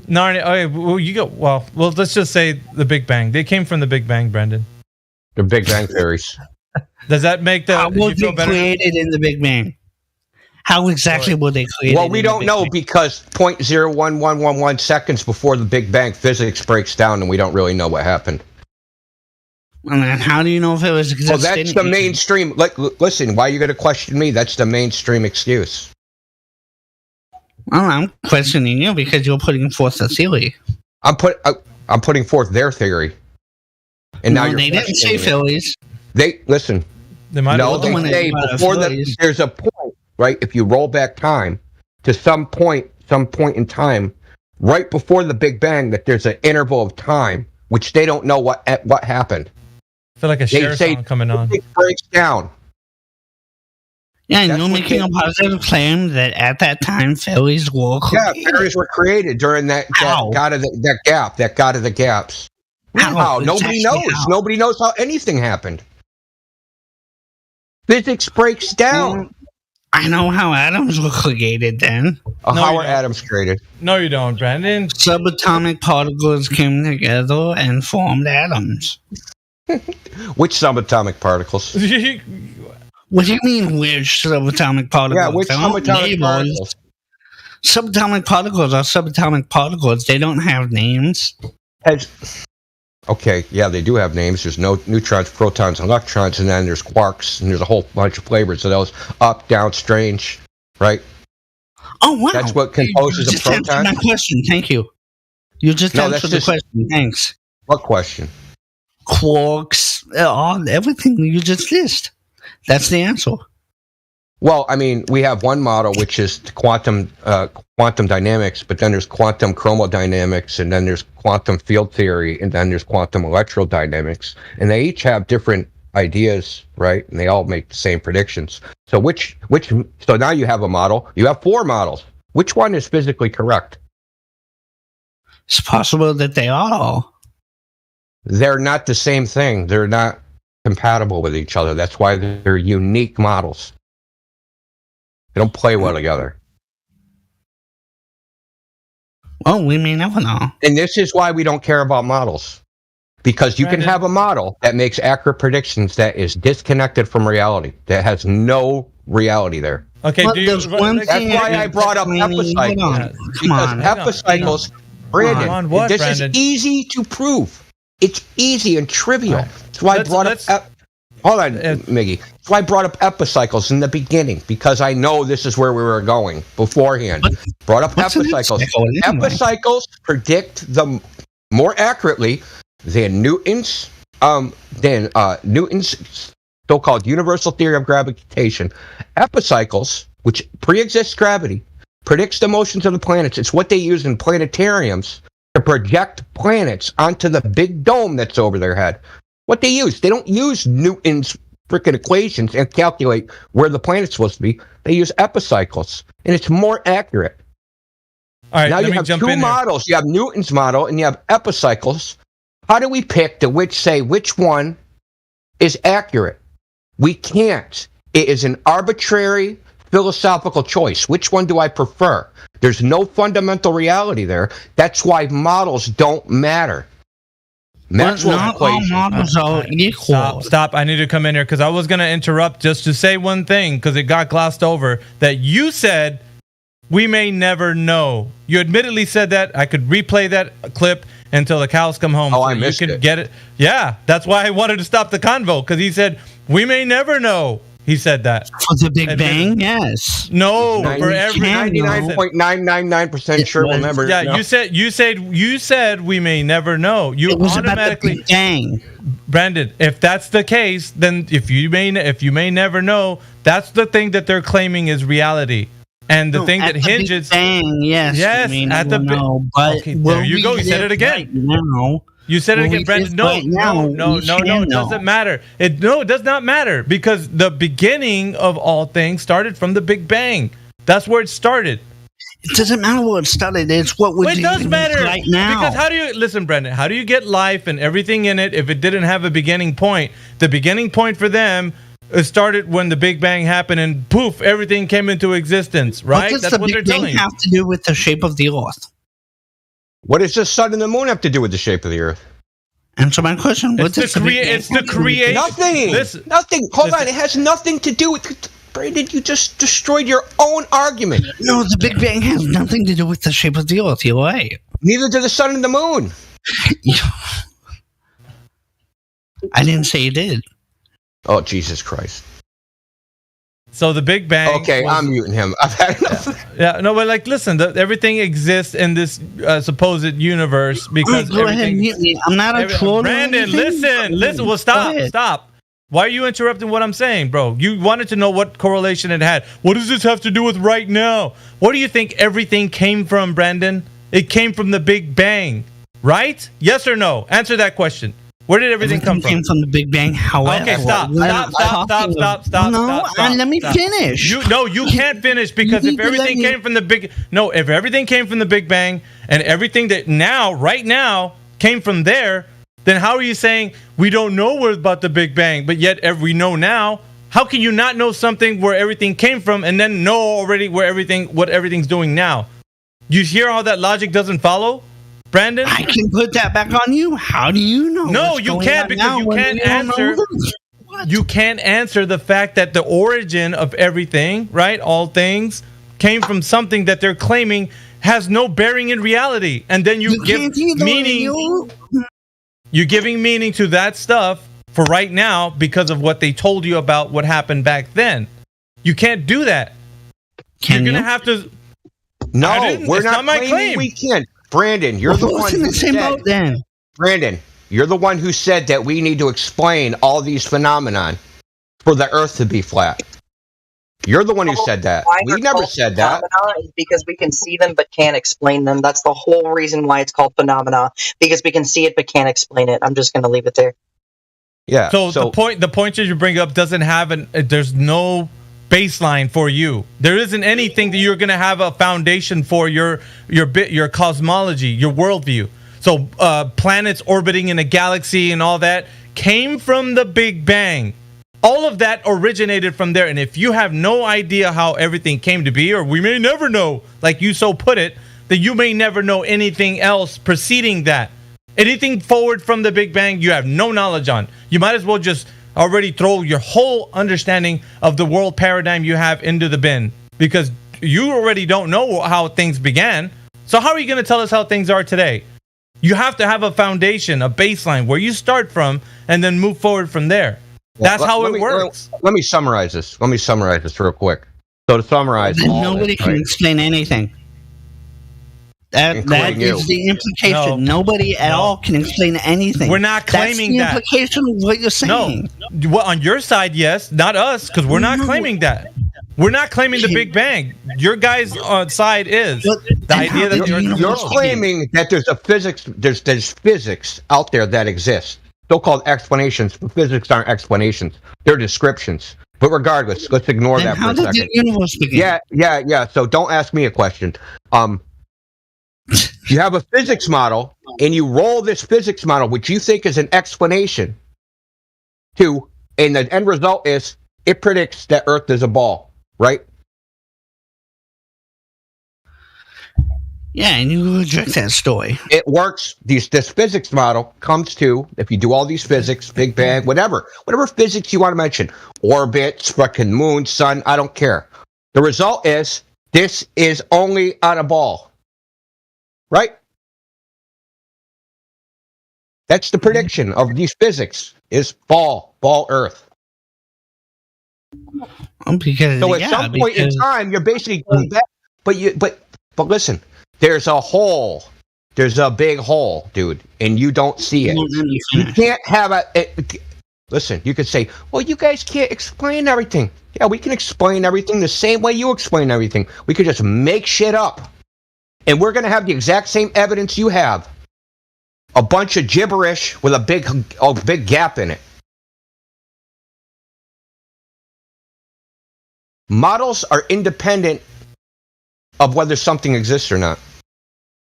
Narnia. Okay, well, you go. Well, let's just say the Big Bang. They came from the Big Bang, Brandon. The Big Bang fairies. Does that make the? How were they created in the Big Bang? How exactly were they created? Well, we don't know because 0.01111 seconds before the Big Bang, physics breaks down, and we don't really know what happened. And then how do you know if it was existing? Well, that's the mainstream. Listen, why are you going to question me? That's the mainstream excuse. Well, I'm questioning you because you're putting forth a theory. I'm putting forth their theory. And now they didn't say Phillies. They listen. They might no, they say before there's a point, right? If you roll back time to some point in time, right before the Big Bang, that there's an interval of time which they don't know what happened. I feel like a Cher song coming on. It breaks down. Yeah, and you're making a positive claim that at that time fairies were created. Yeah, fairies were created during that god of the gaps. How? Nobody knows. Nobody knows how anything happened. Physics breaks down. I know how atoms were created then. How are atoms created? No, you don't, Brandon. Subatomic particles came together and formed atoms. Which subatomic particles? What do you mean, which subatomic particles? Yeah, which subatomic particles? Subatomic particles are subatomic particles. They don't have names. Okay, yeah, they do have names. There's neutrons, protons, and electrons, and then there's quarks, and there's a whole bunch of flavors of those. Up, down, strange, right? Oh, wow. That's what composes a proton. You just answered my question. Thank you. You just answered the question. Thanks. What question? Quarks, everything you just list. That's the answer. Well, I mean, we have one model which is quantum dynamics, but then there's quantum chromodynamics, and then there's quantum field theory, and then there's quantum electrodynamics, and they each have different ideas, right? And they all make the same predictions. So so now you have a model. You have 4 models. Which one is physically correct? It's possible that they are. They're not the same thing. They're not compatible with each other. That's why they're unique models. They don't play well together. Oh, we may never know. And this is why we don't care about models. Because you can have a model that makes accurate predictions that is disconnected from reality, that has no reality there. Okay, that's why I brought up epicycles. Because epicycles, Brandon, this is easy to prove. It's easy and trivial. That's why I brought up... Hold on, Miggy. That's why I brought up epicycles in the beginning, because I know this is where we were going beforehand. Brought up epicycles. Epicycles predict them more accurately than Newton's so-called universal theory of gravitation. Epicycles, which pre-exists gravity, predicts the motions of the planets. It's what they use in planetariums to project planets onto the big dome that's over their head. What they use, they don't use Newton's freaking equations and calculate where the planet's supposed to be. They use epicycles, and it's more accurate. All right, now you have 2 models. You have Newton's model, and you have epicycles. How do we pick which one is accurate? We can't. It is an arbitrary philosophical choice. Which one do I prefer? There's no fundamental reality there. That's why models don't matter. Not all models are equal. Stop. I need to come in here because I was going to interrupt just to say one thing because it got glossed over that you said we may never know. You admittedly said that. I could replay that clip until the cows come home. Oh, I missed it. Get it. Yeah, that's why I wanted to stop the convo because he said we may never know. He said that for the Big Bang. Yes. No, for every 99.999% sure we'll never. Yeah, know. you said we may never know. You It was automatically about the Big Bang. Brandon, if that's the case, then if you may never know, that's the thing that they're claiming is reality. And the thing that hinges, yes, at the but okay, there you go. You said it again. Right now, you said it again, Brandon. No, it doesn't matter. It does not matter because the beginning of all things started from the Big Bang. That's where it started. It doesn't matter where it started. It's what we're It does dealing matter with right now. because how do you listen, Brendan? How do you get life and everything in it if it didn't have a beginning point? The beginning point for them started when the Big Bang happened, and poof, everything came into existence. Right? What does That's the what Big they're Bang telling you. have to do with the shape of the Earth? What does the sun and the moon have to do with the shape of the Earth? Answer my question. What does the Big Bang It's the have to do with create. Nothing. Listen, Nothing. Hold on. It has nothing to do with. Brandon, you just destroyed your own argument. No, the Big Bang has nothing to do with the shape of the Earth. You're right. Neither do the sun and the moon. I didn't say it did. Oh, Jesus Christ. So the Big Bang. Okay, I'm muting him. I've had enough. Yeah, no, but like, listen, everything exists in this supposed universe because Go ahead, everything. mute me. I'm not a troll. or Brandon, anything. listen. Well, stop. Why are you interrupting what I'm saying, bro? You wanted to know what correlation it had. What does this have to do with right now? What do you think everything came from, Brandon? It came from the Big Bang, right? Yes or no? Answer that question. Where did everything come from? Came from the Big Bang. However, Okay, stop. No, let me finish. You can't finish because if everything came from the Big Bang and everything that right now came from there, then how are you saying we don't know about the Big Bang, but yet we know now? How can you not know something where everything came from and then know already what everything's doing now? You hear how that logic doesn't follow? Brandon? I can put that back on you. How do you know? No, you can't because you can't answer. You can't answer the fact that the origin of everything, right? All things came from something that they're claiming has no bearing in reality. And then you give meaning. You're giving meaning to that stuff for right now because of what they told you about what happened back then. You can't do that. You're going to have to. No, we're not claiming we can't. Brandon, you're the one who said. Brandon, you're the one who said that we need to explain all these phenomenon for the Earth to be flat. You're the one who said that. We never said that. Is because we can see them but can't explain them. That's the whole reason why it's called phenomena. Because we can see it but can't explain it. I'm just going to leave it there. Yeah. So the point that you bring up doesn't have there's no baseline for you. There isn't anything that you're going to have a foundation for your cosmology, your worldview. So planets orbiting in a galaxy and all that came from the Big Bang. All of that originated from there. And if you have no idea how everything came to be, or we may never know, like you so put it, then you may never know anything else preceding that. Anything forward from the Big Bang, you have no knowledge on. You might as well just already throw your whole understanding of the world paradigm you have into the bin because you already don't know how things began. So how are you going to tell us how things are today? You have to have a foundation, a baseline where you start from and then move forward from there. That's how it works. Let me summarize this. Real quick. So to summarize, nobody can explain anything. That is the implication. Nobody at all can explain anything. We're not claiming That's the implication of what you're saying. No. Well, on your side, yes. Not us, because we're not claiming that. We're not claiming the Big Bang. Your guys' side is the idea that you're claiming that there's a physics. There's physics out there that exists. So-called explanations, but physics aren't explanations. They're descriptions. But regardless, let's ignore that for a second. How did the universe begin? Yeah. So don't ask me a question. You have a physics model, and you roll this physics model, which you think is an explanation, and the end result is it predicts that Earth is a ball, right? Yeah, and you reject that story. It works. This physics model comes to, if you do all these physics, Big Bang, whatever physics you want to mention, orbits, fucking moon, sun, I don't care. The result is this is only on a ball. Right? That's the prediction of these physics is ball Earth. Because so at some point in time, you're basically going back. But listen, there's a hole. There's a big hole, dude, and you don't see it. You can't have listen, you could say, well, you guys can't explain everything. Yeah, we can explain everything the same way you explain everything. We could just make shit up. And we're going to have the exact same evidence you have. A bunch of gibberish with a big gap in it. Models are independent of whether something exists or not.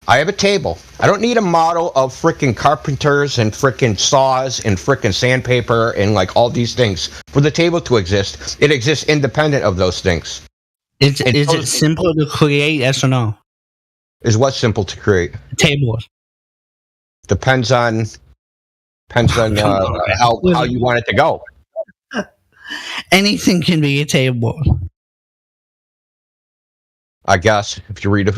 I have a table. I don't need a model of frickin' carpenters and frickin' saws and frickin' sandpaper and like all these things for the table to exist. It exists independent of those things. Is it simple to create, yes or no? Is what simple to create? A table. Depends on how you want it to go. Anything can be a table. I guess if you read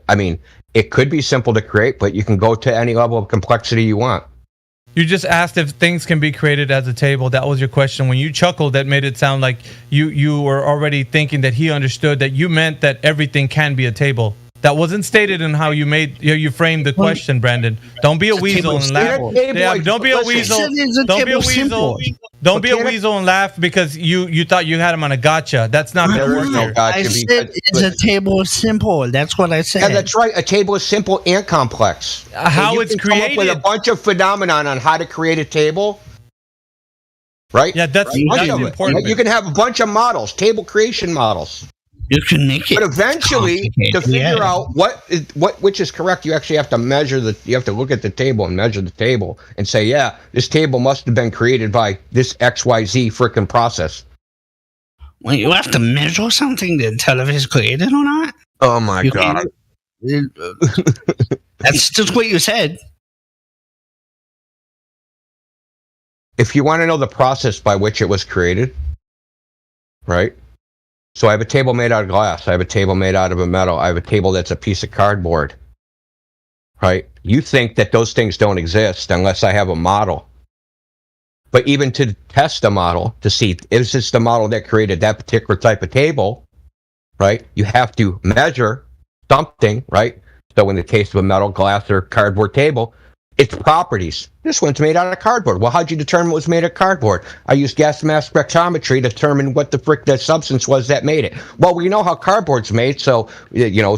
I mean, it could be simple to create, but you can go to any level of complexity you want. You just asked if things can be created as a table. That was your question. When you chuckled, that made it sound like you were already thinking that he understood that you meant that everything can be a table. That wasn't stated in how you framed the question, Brandon. Don't be a weasel and laugh. Yeah, don't be a weasel. Don't be a weasel. Don't be a weasel and laugh because you thought you had him on a gotcha. That's not going to work here. I said it's a table simple. That's what I said. Yeah, that's right. A table is simple and complex. How it's created. Come up with a bunch of phenomenon on how to create a table. Right? Yeah, that's important. You can have a bunch of models, table creation models. You can make it. But eventually, to figure out which is correct, you actually have to measure you have to look at the table and measure the table and say, yeah, this table must have been created by this XYZ frickin' process. Well, you have to measure something to tell if it's created or not? Oh my God. That's just what you said. If you want to know the process by which it was created, right? So I have a table made out of glass. I have a table made out of a metal. I have a table that's a piece of cardboard. Right? You think that those things don't exist unless I have a model. But even to test a model, to see, is this the model that created that particular type of table? Right? You have to measure something, right? So in the case of a metal, glass, or cardboard table, its properties. This one's made out of cardboard. Well, how'd you determine it was made of cardboard? I used gas mass spectrometry to determine what the frick that substance was that made it. Well, we know how cardboard's made, so,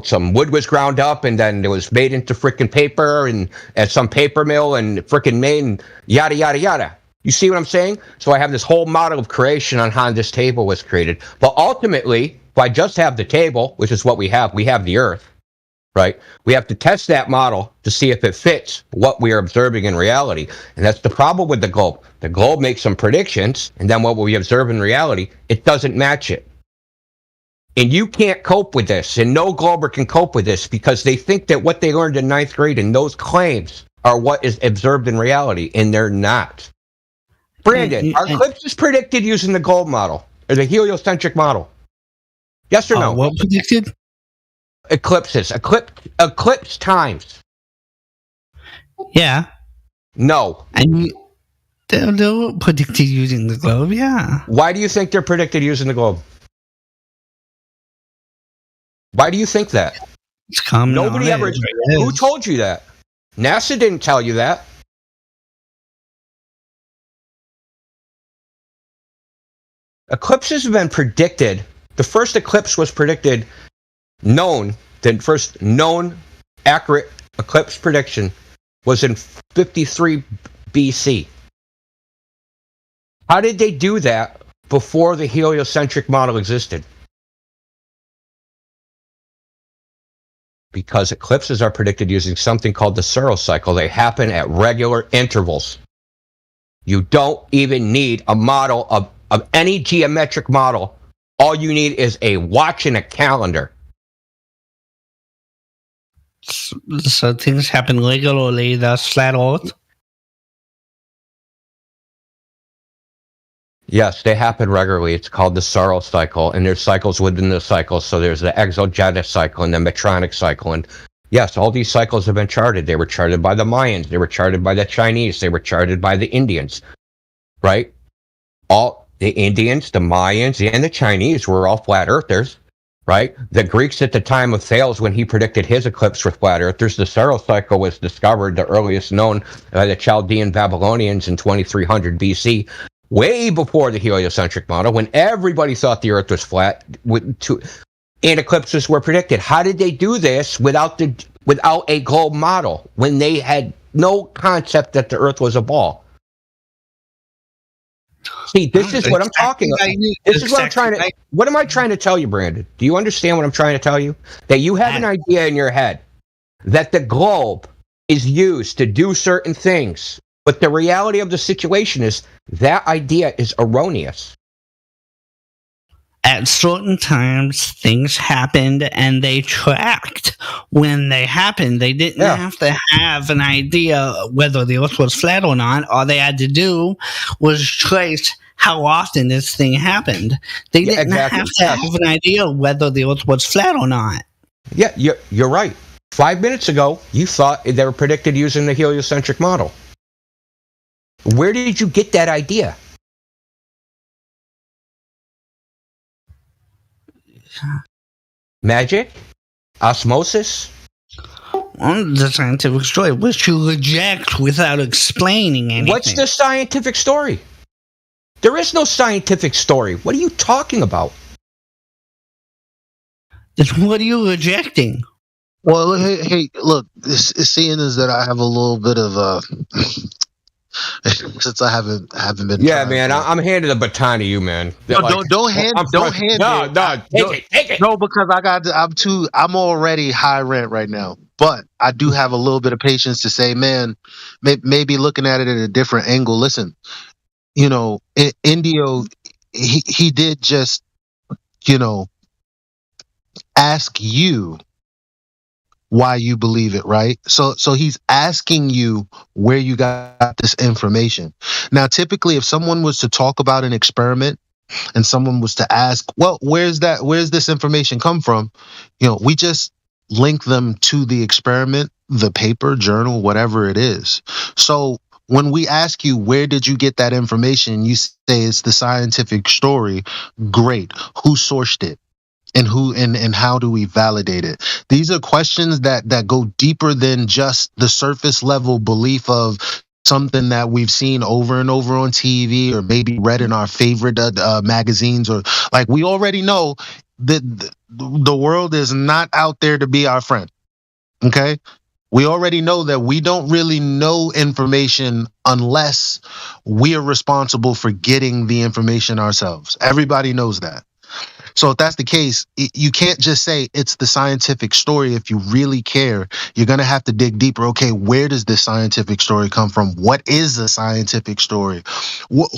some wood was ground up and then it was made into frickin' paper and at some paper mill and frickin' made and yada, yada, yada. You see what I'm saying? So I have this whole model of creation on how this table was created. But ultimately, if I just have the table, which is what we have the Earth. Right? We have to test that model to see if it fits what we are observing in reality. And that's the problem with the globe. The globe makes some predictions, and then what we observe in reality, it doesn't match it. And you can't cope with this, and no glober can cope with this because they think that what they learned in 9th grade and those claims are what is observed in reality, and they're not. Brandon, are eclipses predicted using the globe model, or the heliocentric model? Yes or no? What predicted? Eclipses. Eclipse times. Yeah. No. And they're predicted using the globe, yeah. Why do you think they're predicted using the globe? Why do you think that? It's common. Nobody ever. Who told you that? NASA didn't tell you that. Eclipses have been predicted. The first eclipse was predicted. The first known accurate eclipse prediction was in 53 BC. How did they do that before the heliocentric model existed? Because eclipses are predicted using something called the Saros cycle. They happen at regular intervals. You don't even need a model of any geometric model. All you need is a watch and a calendar. So things happen regularly, that's flat Earth? Yes, they happen regularly. It's called the Saros cycle, and there's cycles within the cycle. So there's the exogenous cycle and the metronic cycle. And yes, all these cycles have been charted. They were charted by the Mayans. They were charted by the Chinese. They were charted by the Indians. Right? the Indians, the Mayans, and the Chinese were all flat earthers, right? The Greeks at the time of Thales, when he predicted his eclipse, were flat earthers. The solar cycle was discovered, the earliest known by the Chaldean Babylonians in 2300 BC, way before the heliocentric model, when everybody thought the earth was flat, and eclipses were predicted. How did they do this without a globe model, when they had no concept that the earth was a ball? See, this is what I'm talking about. This is what I'm trying to. What am I trying to tell you, Brandon? Do you understand what I'm trying to tell you? That you have an idea in your head that the globe is used to do certain things, but the reality of the situation is that idea is erroneous. At certain times, things happened and they tracked. When they happened, they didn't have to have an idea whether the earth was flat or not. All they had to do was trace how often this thing happened. They didn't have to have an idea whether the earth was flat or not. Yeah, you're right. 5 minutes ago, you thought they were predicted using the heliocentric model. Where did you get that idea? Magic? Osmosis? The scientific story, which you reject without explaining anything. What's the scientific story? There is no scientific story. What are you talking about? What are you rejecting? Well, hey, look, seeing is that I have a little bit of since I haven't been. Yeah, man, I'm handing the baton to you, man. No, don't hand it. No, because I'm already high rent right now. But I do have a little bit of patience to say, man, maybe looking at it at a different angle. Listen, Indio, he did just, ask you why you believe it, right? So he's asking you where you got this information. Now, typically, if someone was to talk about an experiment and someone was to ask, well, where's this information come from? We just link them to the experiment, the paper, journal, whatever it is. So when we ask you, where did you get that information? You say it's the scientific story. Great. Who sourced it? And how do we validate it? These are questions that go deeper than just the surface level belief of something that we've seen over and over on TV or maybe read in our favorite magazines, or like we already know that the world is not out there to be our friend. Okay? We already know that we don't really know information unless we are responsible for getting the information ourselves. Everybody knows that. So if that's the case, you can't just say it's the scientific story. If you really care, you're going to have to dig deeper. Okay, where does this scientific story come from? What is a scientific story? What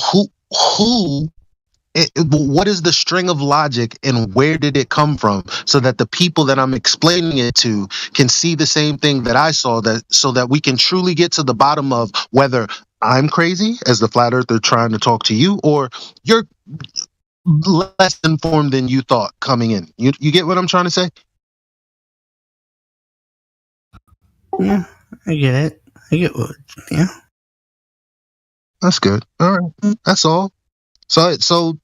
is the string of logic and where did it come from, so that the people that I'm explaining it to can see the same thing that I saw, so that we can truly get to the bottom of whether I'm crazy as the flat earther trying to talk to you, or you're less informed than you thought coming in. You get what I'm trying to say? Yeah, I get it. Yeah. That's good. All right. That's all. So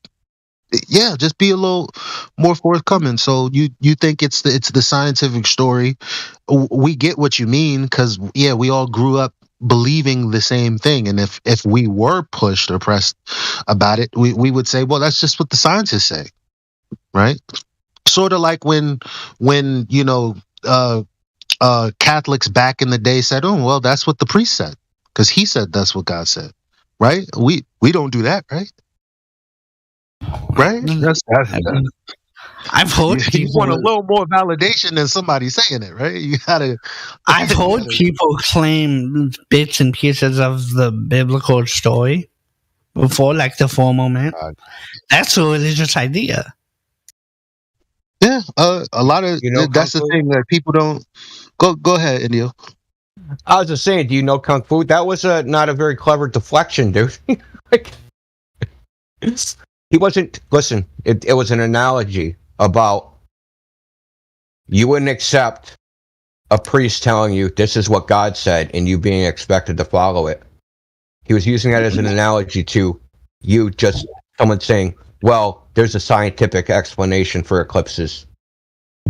yeah, just be a little more forthcoming. So you think it's the scientific story. We get what you mean, because we all grew up believing the same thing, and if we were pushed or pressed about it, we would say, well, that's just what the scientists say, right? Sort of like when Catholics back in the day said, oh, well, that's what the priest said, because he said that's what God said, right? We don't do that, right? Right? I've heard people want a little more validation than somebody saying it, right? You gotta. I've heard people claim bits and pieces of the biblical story before, like the full moment. That's a religious idea. Yeah, a lot of that's the thing that people don't. Go ahead, Indio. I was just saying, do you know Kung Fu? That was not a very clever deflection, dude. He wasn't. Listen, it was an analogy about you wouldn't accept a priest telling you this is what God said and you being expected to follow it. He was using that as an analogy to you just someone saying, well, there's a scientific explanation for eclipses.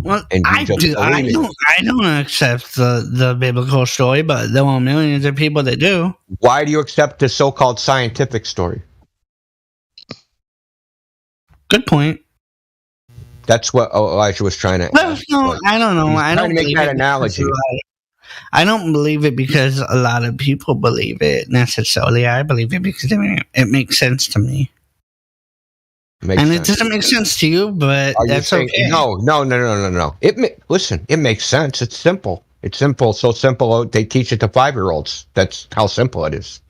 Well, I don't accept the biblical story, but there are millions of people that do. Why do you accept the so-called scientific story? Good point. That's what Elijah was trying to. Well, no, I don't know. I don't make that analogy. I don't believe it because a lot of people believe it necessarily. I believe it because it makes sense to me. It doesn't make sense to you, but that's okay. No. Listen, it makes sense. It's simple. It's simple. So simple they teach it to 5-year-olds. That's how simple it is.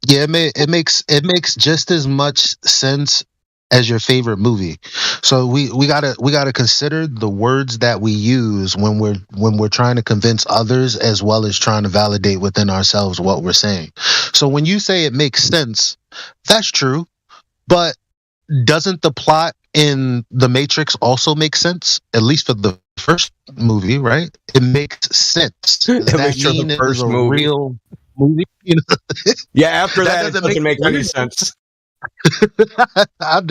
Yeah, it makes just as much sense as your favorite movie. So we gotta consider the words that we use when we're trying to convince others, as well as trying to validate within ourselves what we're saying. So when you say it makes sense, that's true, but doesn't the plot in The Matrix also make sense? At least for the first movie, right? It makes sense. Does that mean the first movie. Real movie? You know? Yeah, after that it doesn't make any sense. I'm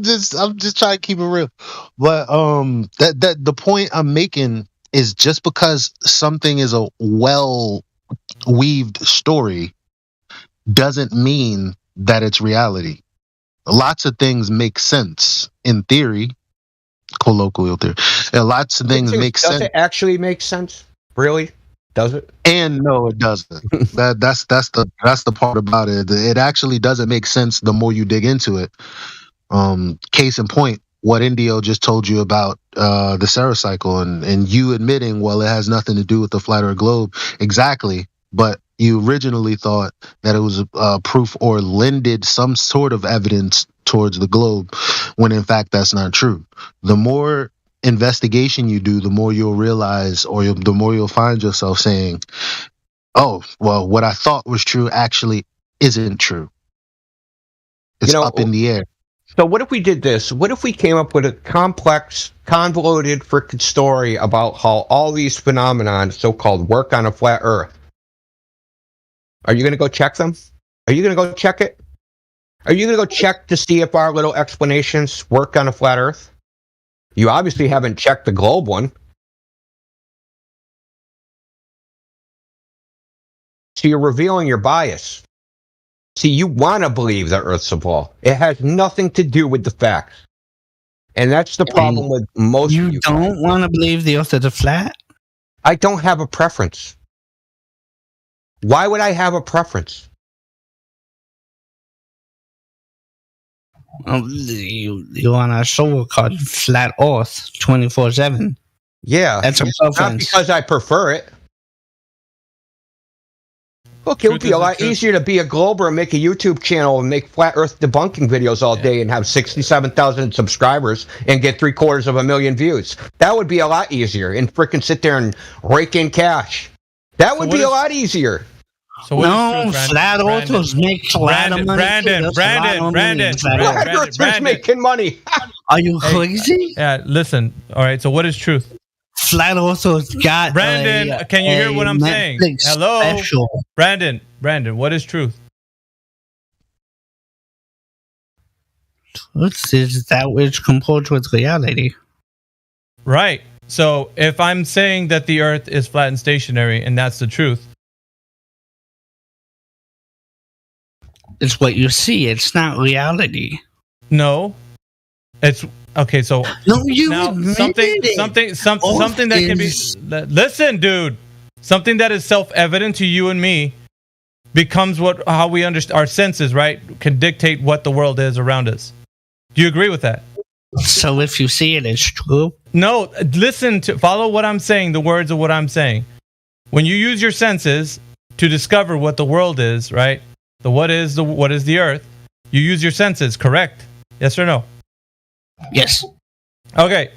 just trying to keep it real. But that the point I'm making is, just because something is a well weaved story doesn't mean that it's reality. Lots of things make sense in theory, colloquial theory. And lots of things make sense. Does it actually make sense? Really? Does it? And no, it doesn't. That's the part about it. It actually doesn't make sense the more you dig into it. Case in point, what Indio just told you about the Sarah cycle, and you admitting, well, it has nothing to do with the flat Earth globe. Exactly. But you originally thought that it was proof or lended some sort of evidence towards the globe, when in fact that's not true. The more investigation you do, the more you'll realize, or the more you'll find yourself saying, oh, well, what I thought was true actually isn't true. It's up in the air. So what if we did this? What if we came up with a complex, convoluted freaking story about how all these phenomena, so-called, work on a flat Earth? Are you going to go check them? Are you going to go check it? Are you going to go check to see if our little explanations work on a flat Earth? You obviously haven't checked the globe one. So you're revealing your bias. See, you want to believe the Earth's a ball. It has nothing to do with the facts. And that's the problem with most of you. You don't want to believe the Earth is a flat? I don't have a preference. Why would I have a preference? You're on a show called Flat Earth 24/7. Yeah, that's a preference. Not because I prefer it. Look, it would be a lot easier to be a glober and make a YouTube channel and make flat Earth debunking videos all day and have 67,000 subscribers and get 750,000 views. That would be a lot easier, and freaking sit there and rake in cash. That would be a lot easier. So no, flat earthers make a lot of money. Brandon, flat earthers making money. Are you crazy? Yeah, listen. All right, so what is truth? Flat earthers got Brandon, can you hear what I'm saying? Hello? Special. Brandon, what is truth? Truth is that which comports with reality. Right. So if I'm saying that the Earth is flat and stationary, and that's the truth, it's what you see. It's not reality. No, it's okay. So no, you now something that can be. Listen, dude. Something that is self-evident to you and me becomes how we understand our senses. Right, can dictate what the world is around us. Do you agree with that? So if you see it, it's true. No, follow what I'm saying. The words of what I'm saying. When you use your senses to discover what the world is, right? What is the Earth? You use your senses, correct? Yes or no? Yes. Okay.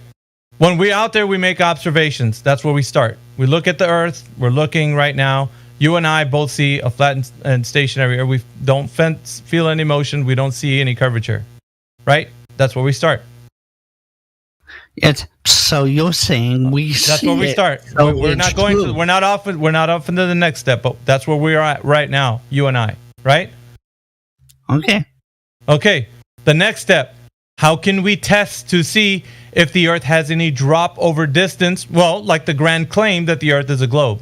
When we're out there, we make observations. That's where we start. We look at the Earth. We're looking right now. You and I both see a flat and stationary Earth. We don't feel any motion. We don't see any curvature. Right? That's where we start. Yes. So you're saying that's where we start. So we're not going to. We're not off into the next step. But that's where we are at right now. You and I. Right? Okay. Okay, the next step. How can we test to see if the Earth has any drop over distance? Well, like the grand claim that the Earth is a globe.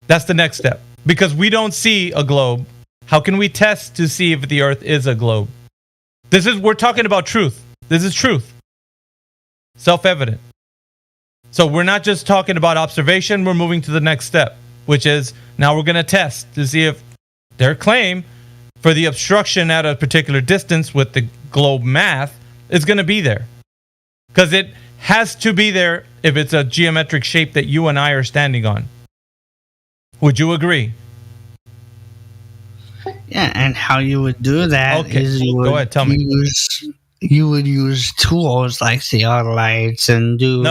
That's the next step. Because we don't see a globe, how can we test to see if the Earth is a globe? We're talking about truth. This is truth. Self-evident. So we're not just talking about observation, we're moving to the next step, which is now we're going to test to see if their claim for the obstruction at a particular distance with the globe math is going to be there. Because it has to be there if it's a geometric shape that you and I are standing on. Would you agree? Yeah, and how you would do that is you would go ahead, tell me. You would use tools like theodolites and do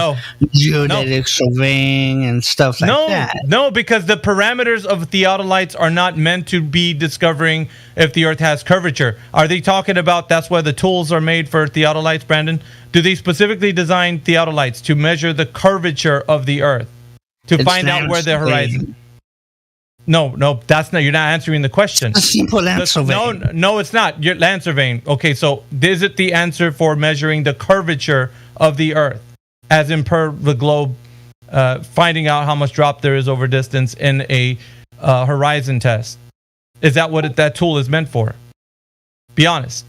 geodetic surveying and stuff like that. No, because the parameters of theodolites are not meant to be discovering if the Earth has curvature. Are they talking about that's why the tools are made for theodolites, Brandon? Do they specifically design theodolites to measure the curvature of the Earth? To find out where the horizon... No, that's not. You're not answering the question. A simple land surveying. No, it's not. Your land surveying. Okay, so is it the answer for measuring the curvature of the Earth, as in per the globe, finding out how much drop there is over distance in a horizon test? Is that what that tool is meant for? Be honest.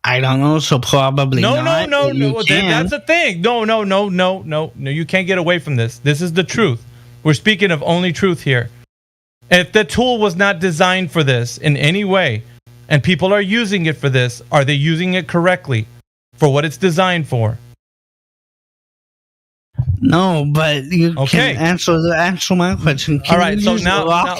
I don't know. So probably not. No. That's the thing. No. You can't get away from this. This is the truth. We're speaking of only truth here. If the tool was not designed for this in any way, and people are using it for this, are they using it correctly for what it's designed for? No, but you can answer my question. All right, so now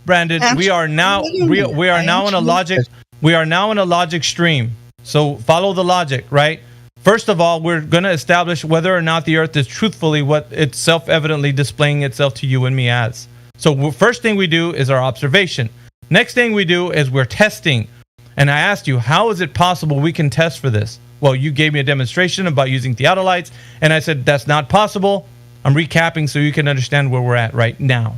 Brandon, we are now in a logic. We are now in a logic stream. So follow the logic, right? First of all, we're going to establish whether or not the Earth is truthfully what it's self-evidently displaying itself to you and me as. So first thing we do is our observation. Next thing we do is we're testing. And I asked you, how is it possible we can test for this? Well, you gave me a demonstration about using theodolites, and I said, that's not possible. I'm recapping so you can understand where we're at right now.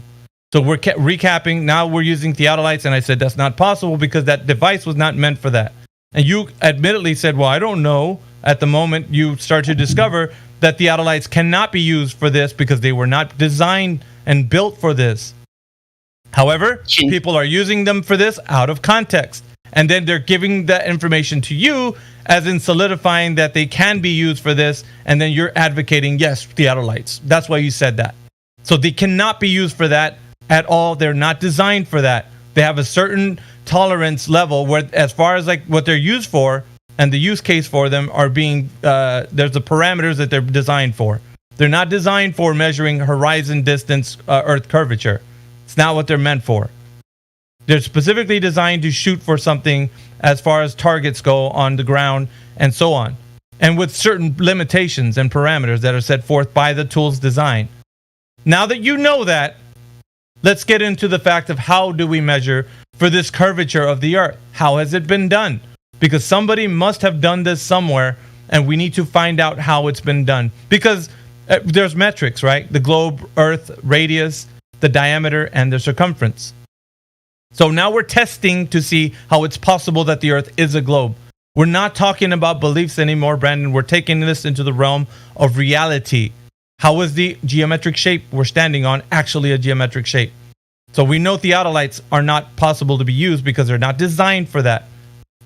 So we're recapping. Now we're using theodolites, and I said, that's not possible because that device was not meant for that. And you admittedly said, well, I don't know. At the moment, you start to discover that theodolites cannot be used for this because they were not designed and built for this. However, people are using them for this out of context. And then they're giving that information to you as in solidifying that they can be used for this. And then you're advocating, yes, theodolites. That's why you said that. So they cannot be used for that at all. They're not designed for that. They have a certain tolerance level where as far as like what they're used for, and the use case for them are being, there's the parameters that they're designed for. They're not designed for measuring horizon distance, Earth curvature. It's not what they're meant for. They're specifically designed to shoot for something as far as targets go on the ground and so on. And with certain limitations and parameters that are set forth by the tool's design. Now that you know that, let's get into the fact of how do we measure for this curvature of the Earth? How has it been done? Because somebody must have done this somewhere, and we need to find out how it's been done. Because there's metrics, right? The globe, Earth, radius, the diameter, and the circumference. So now we're testing to see how it's possible that the Earth is a globe. We're not talking about beliefs anymore, Brandon. We're taking this into the realm of reality. How is the geometric shape we're standing on actually a geometric shape? So we know theodolites are not possible to be used because they're not designed for that.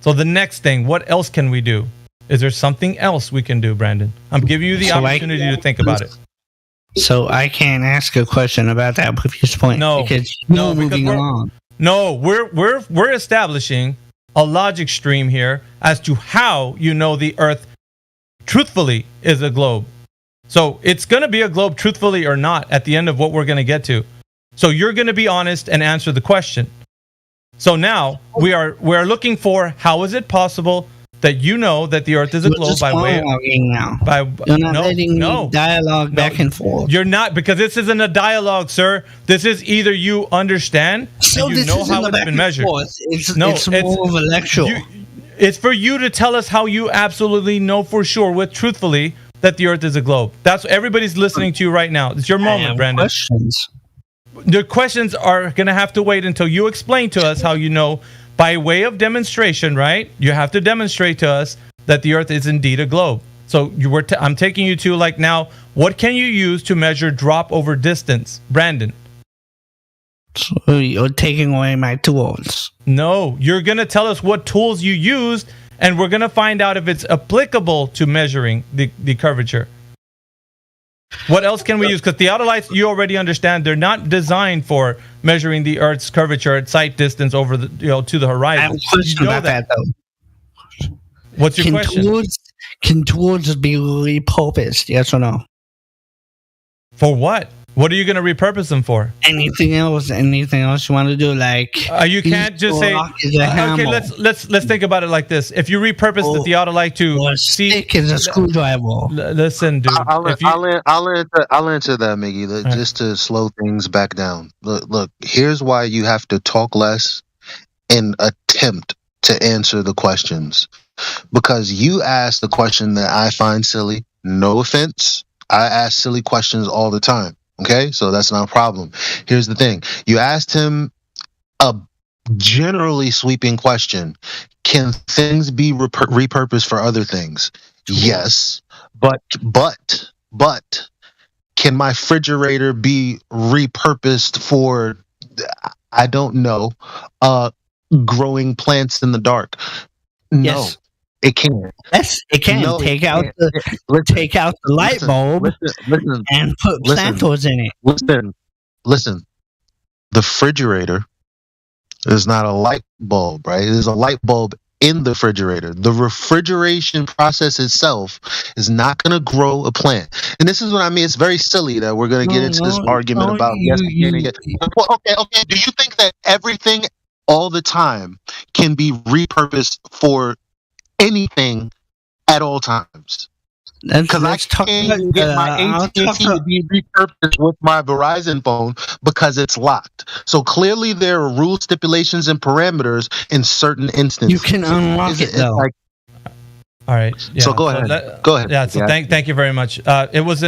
So the next thing, what else can we do? Is there something else we can do, Brandon? I'm giving you the opportunity to think about it. So I can't ask a question about that previous point. Because moving along. No, we're establishing a logic stream here as to how you know the Earth truthfully is a globe. So it's going to be a globe truthfully or not at the end of what we're going to get to. So you're going to be honest and answer the question. So now we're looking for how is it possible that you know that the Earth is a globe by way of you're not letting me dialogue back and forth. You're not, because this isn't a dialogue, sir. This is either you understand and you know how it's been measured. It's more of a lecture. It's for you to tell us how you absolutely know for sure, with truthfully, that the Earth is a globe. That's everybody's listening to you right now. It's your moment, Brandon. Questions. the questions are going to have to wait until you explain to us how you know, by way of demonstration, right? You have to demonstrate to us that the Earth is indeed a globe. So I'm taking you to, like, now, what can you use to measure drop over distance? Brandon. So you're taking away my tools. No, you're going to tell us what tools you used, and we're going to find out if it's applicable to measuring the curvature. What else can we use? Because theodolites, you already understand, they're not designed for measuring the Earth's curvature at sight distance over the to the horizon. I have a question about that, though. What's your question? Can tools be repurposed? Yes or no? For what? What are you going to repurpose them for? Anything else? Anything else you want to do? Like you can't just say. Okay, let's think about it like this. If you repurpose the theodolite to stick is a screwdriver. Listen, dude. I'll answer that, Miggy, just to slow things back down. Look. Here's why you have to talk less and attempt to answer the questions, because you asked the question that I find silly. No offense, I ask silly questions all the time. Okay, so that's not a problem. Here's the thing. You asked him a generally sweeping question. Can things be repurposed for other things? Yes. But can my refrigerator be repurposed for, I don't know, growing plants in the dark? No. Yes. It can. Yes, it can. No, take out the light bulb and put planters in it. Listen. The refrigerator is not a light bulb, right? It is a light bulb in the refrigerator. The refrigeration process itself is not going to grow a plant. And this is what I mean. It's very silly that we're going to get into this argument about Okay. Do you think that everything all the time can be repurposed for anything at all times? Because I can't get my AT&T to be repurposed with my Verizon phone because it's locked. So clearly there are rule stipulations and parameters in certain instances. You can unlock it though. All right. Yeah. So go ahead. Go ahead. Yeah. So thank you very much. It was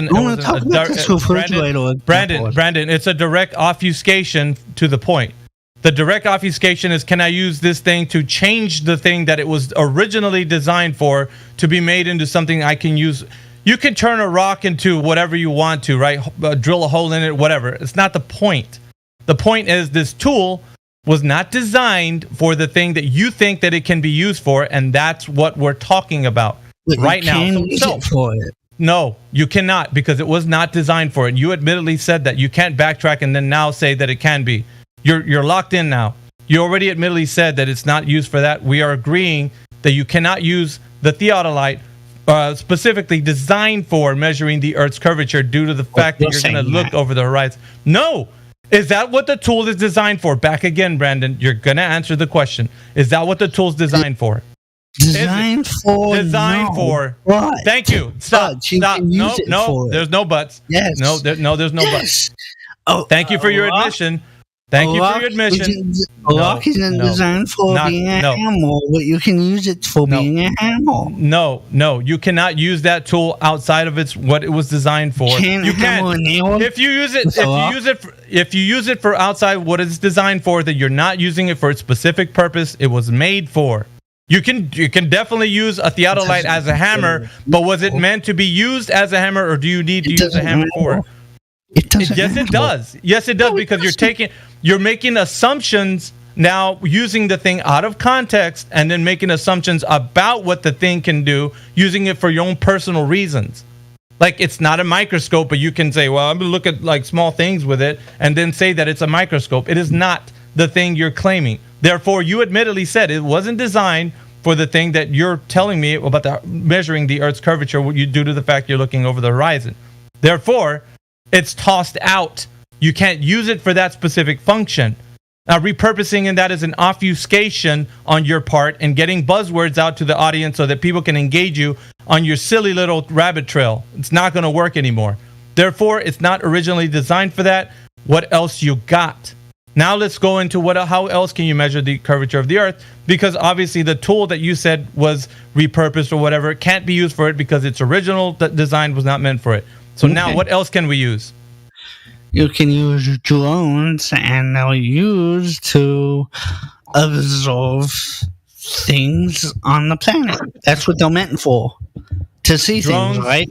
Brandon. It's a direct obfuscation to the point. The direct obfuscation is, can I use this thing to change the thing that it was originally designed for to be made into something I can use? You can turn a rock into whatever you want to, right? Drill a hole in it, whatever. It's not the point. The point is this tool was not designed for the thing that you think that it can be used for, and that's what we're talking about right now. No, you cannot, because it was not designed for it. You admittedly said that. You can't backtrack and then now say that it can be. You're locked in now. You already admittedly said that it's not used for that. We are agreeing that you cannot use the theodolite specifically designed for measuring the Earth's curvature due to the fact that you're going to look over the horizon. No! Is that what the tool is designed for? Back again, Brandon. You're going to answer the question. Is that what the tool's designed for? Designed for. What? Thank you. Stop. No. There's no buts. Yes. No, there's no buts. Oh, thank you for your admission. Thank you for your admission. A rock isn't designed for being a hammer, but you can use it for being a hammer. No, you cannot use that tool outside of what it was designed for. You can. If you use it for outside what it's designed for, then you're not using it for its specific purpose it was made for. You can definitely use a theodolite as a hammer, but was it meant to be used as a hammer, or do you need to use a hammer for it? Yes, it does. Yes, it does, because you're making assumptions now, using the thing out of context and then making assumptions about what the thing can do, using it for your own personal reasons. Like, it's not a microscope, but you can say, well, I'm going to look at like small things with it and then say that it's a microscope. It is not the thing you're claiming. Therefore, you admittedly said it wasn't designed for the thing that you're telling me about measuring the Earth's curvature due to the fact you're looking over the horizon. Therefore, it's tossed out. You can't use it for that specific function. Now, repurposing in that is an obfuscation on your part and getting buzzwords out to the audience so that people can engage you on your silly little rabbit trail. It's not going to work anymore. Therefore, it's not originally designed for that. What else you got? Now let's go into how else can you measure the curvature of the Earth? Because obviously the tool that you said was repurposed or whatever can't be used for it because its original design was not meant for it. So now what else can we use? you can use drones, and they're used to observe things on the planet. That's what they're meant for. To see Drones, things, right?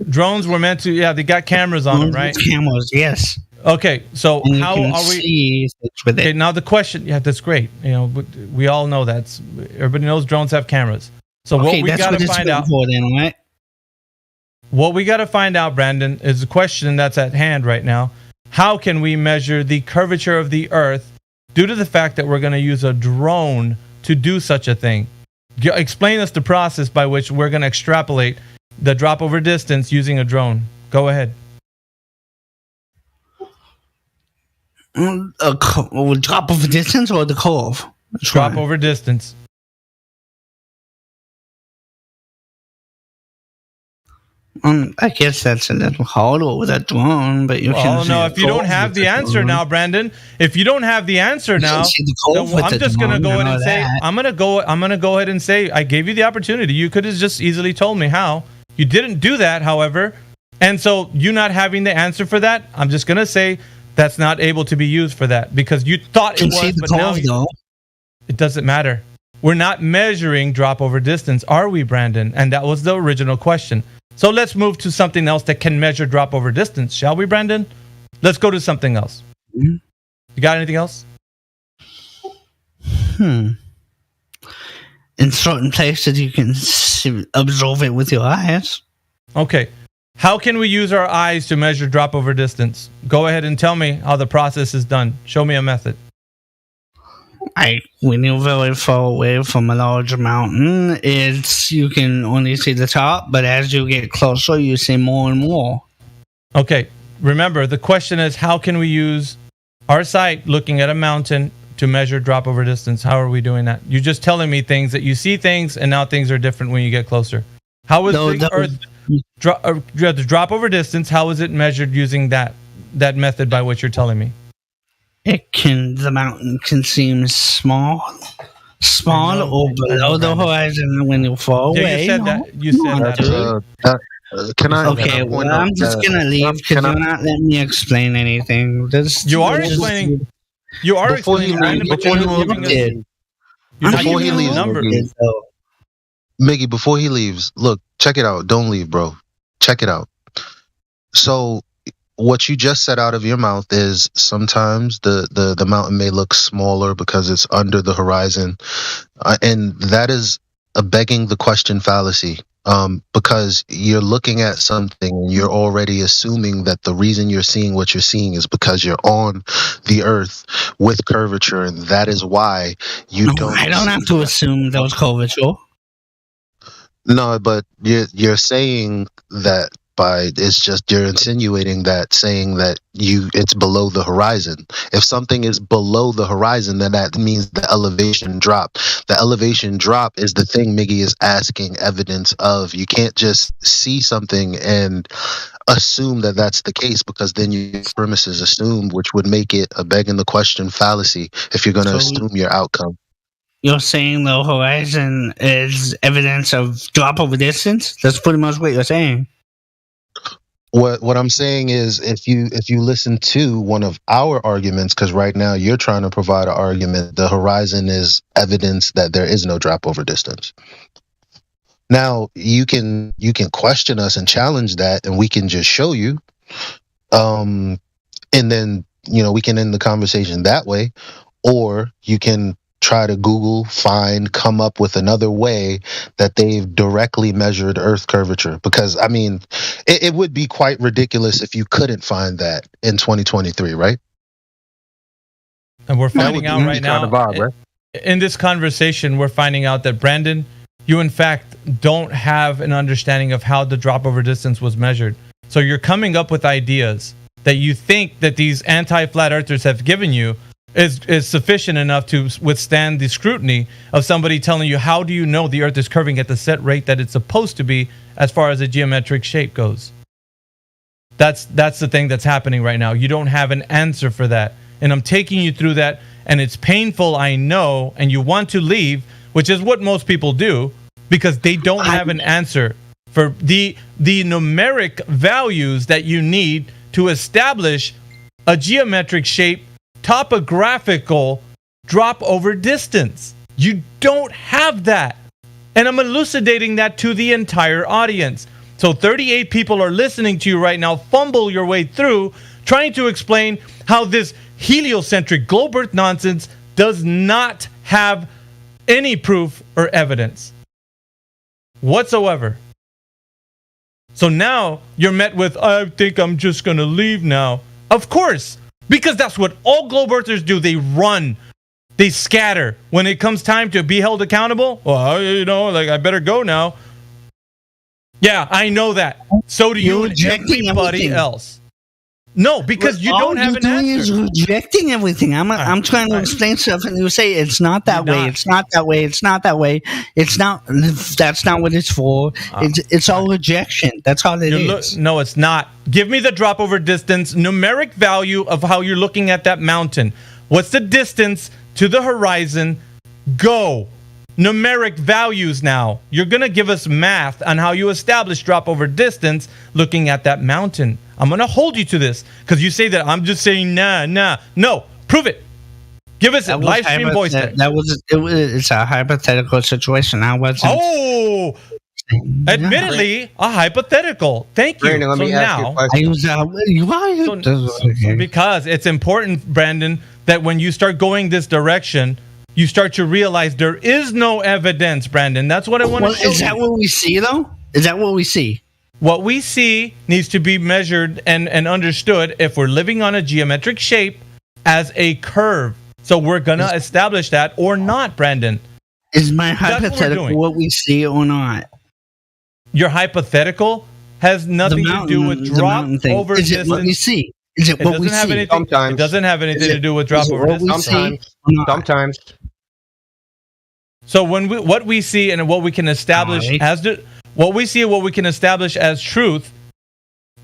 Drones were meant to, they got cameras on them, right? Cameras, yes. Okay, so And you how can are we? see things with it. Okay, now the question, that's great. We all know that. Everybody knows drones have cameras. So Okay, what we that's got what to it's find meant out, for then, right? what we got to find out, Brandon, is the question that's at hand right now. How can we measure the curvature of the Earth due to the fact that we're going to use a drone to do such a thing? Explain us the process by which we're going to extrapolate the drop over distance using a drone. Go ahead. Drop over distance or the curve? Drop over distance. I guess that's a little harder with a drone, but you can. Oh no! If you don't have the answer now, Brandon, if you don't have the answer now, I'm just gonna go ahead and say I'm gonna go ahead and say I gave you the opportunity. You could have just easily told me how. You didn't do that, however, and so you not having the answer for that, I'm just gonna say that's not able to be used for that because you thought it was, but now it doesn't matter. We're not measuring drop over distance, are we, Brandon? And that was the original question. So let's move to something else that can measure drop over distance, shall we, Brandon? Let's go to something else. You got anything else? In certain places, you can observe it with your eyes. Okay. How can we use our eyes to measure drop over distance? Go ahead and tell me how the process is done. Show me a method. When you're very far away from a large mountain, you can only see the top, but as you get closer, you see more and more. Okay. Remember, the question is, how can we use our sight looking at a mountain to measure drop over distance? How are we doing that? You're just telling me things that you see things, and now things are different when you get closer. How is the Earth the drop over distance? How is it measured using that method by which you're telling me? The mountain can seem small or below the horizon when you're far away. You said that. Can I? Okay, well, I'm just gonna leave because you're not letting me explain anything. You are explaining. You are explaining. Before he leaves, Miggy, before he leaves, look, check it out. Don't leave, bro. Check it out. So, what you just said out of your mouth is sometimes the mountain may look smaller because it's under the horizon, and that is a begging the question fallacy. Because you're looking at something and you're already assuming that the reason you're seeing what you're seeing is because you're on the Earth with curvature, and that is why you don't. I don't have to assume that was curvature. No, but you're saying that you're insinuating that, saying that it's below the horizon. If something is below the horizon, then that means the elevation drop. The elevation drop is the thing Miggy is asking evidence of. You can't just see something and assume that that's the case, because then your premise is assumed, which would make it a begging the question fallacy if you're going to assume your outcome. You're saying the horizon is evidence of drop over distance? That's pretty much what you're saying. What I'm saying is, if you listen to one of our arguments, because right now you're trying to provide an argument, the horizon is evidence that there is no drop over distance. Now you can question us and challenge that, and we can just show you, and then we can end the conversation that way, or you can try to Google, come up with another way that they've directly measured Earth curvature. Because, I mean, it would be quite ridiculous if you couldn't find that in 2023, right? And we're finding out right now, in this conversation, we're finding out that, Brandon, you in fact don't have an understanding of how the drop over distance was measured. So you're coming up with ideas that you think that these anti-flat earthers have given you is sufficient enough to withstand the scrutiny of somebody telling you, how do you know the Earth is curving at the set rate that it's supposed to be as far as a geometric shape goes? That's the thing that's happening right now. You don't have an answer for that. And I'm taking you through that, and it's painful, I know, and you want to leave, which is what most people do, because they don't have an answer for the numeric values that you need to establish a geometric shape topographical drop over distance. You don't have that. And I'm elucidating that to the entire audience. So 38 people are listening to you right now, fumble your way through, trying to explain how this heliocentric globe Earth nonsense does not have any proof or evidence whatsoever. So now you're met with, I think I'm just going to leave now. Of course, because that's what all globe Earthers do. They run. They scatter. When it comes time to be held accountable, well, I better go now. Yeah, I know that. So do you and everybody else. No, because you don't have an answer. Is rejecting everything. I'm trying to explain stuff, and you say it's not that way. It's not that way. It's not that way. It's not. That's not what it's for. It's all rejection. That's all it is. No, it's not. Give me the drop over distance numeric value of how you're looking at that mountain. What's the distance to the horizon? Go. Numeric values now. You're going to give us math on how you establish drop over distance looking at that mountain. I'm going to hold you to this because you say that I'm just saying nah. No, prove it. Give us a live stream voice. It's a hypothetical situation. I wasn't. Oh, admittedly, a hypothetical. Thank you. Brandon, let me ask you a question. Because it's important, Brandon, that when you start going this direction, you start to realize there is no evidence, Brandon. That's what I want to show you. Is that what we see, though? Is that what we see? What we see needs to be measured and understood if we're living on a geometric shape as a curve. So we're going to establish that or not, Brandon. Is my hypothetical what we see or not? Your hypothetical has nothing to do with drop over distance. Is it what we see? Is it what we see? Sometimes. It doesn't have anything to do with drop over distance. Sometimes. So what we see and what we can establish what we see and what we can establish as truth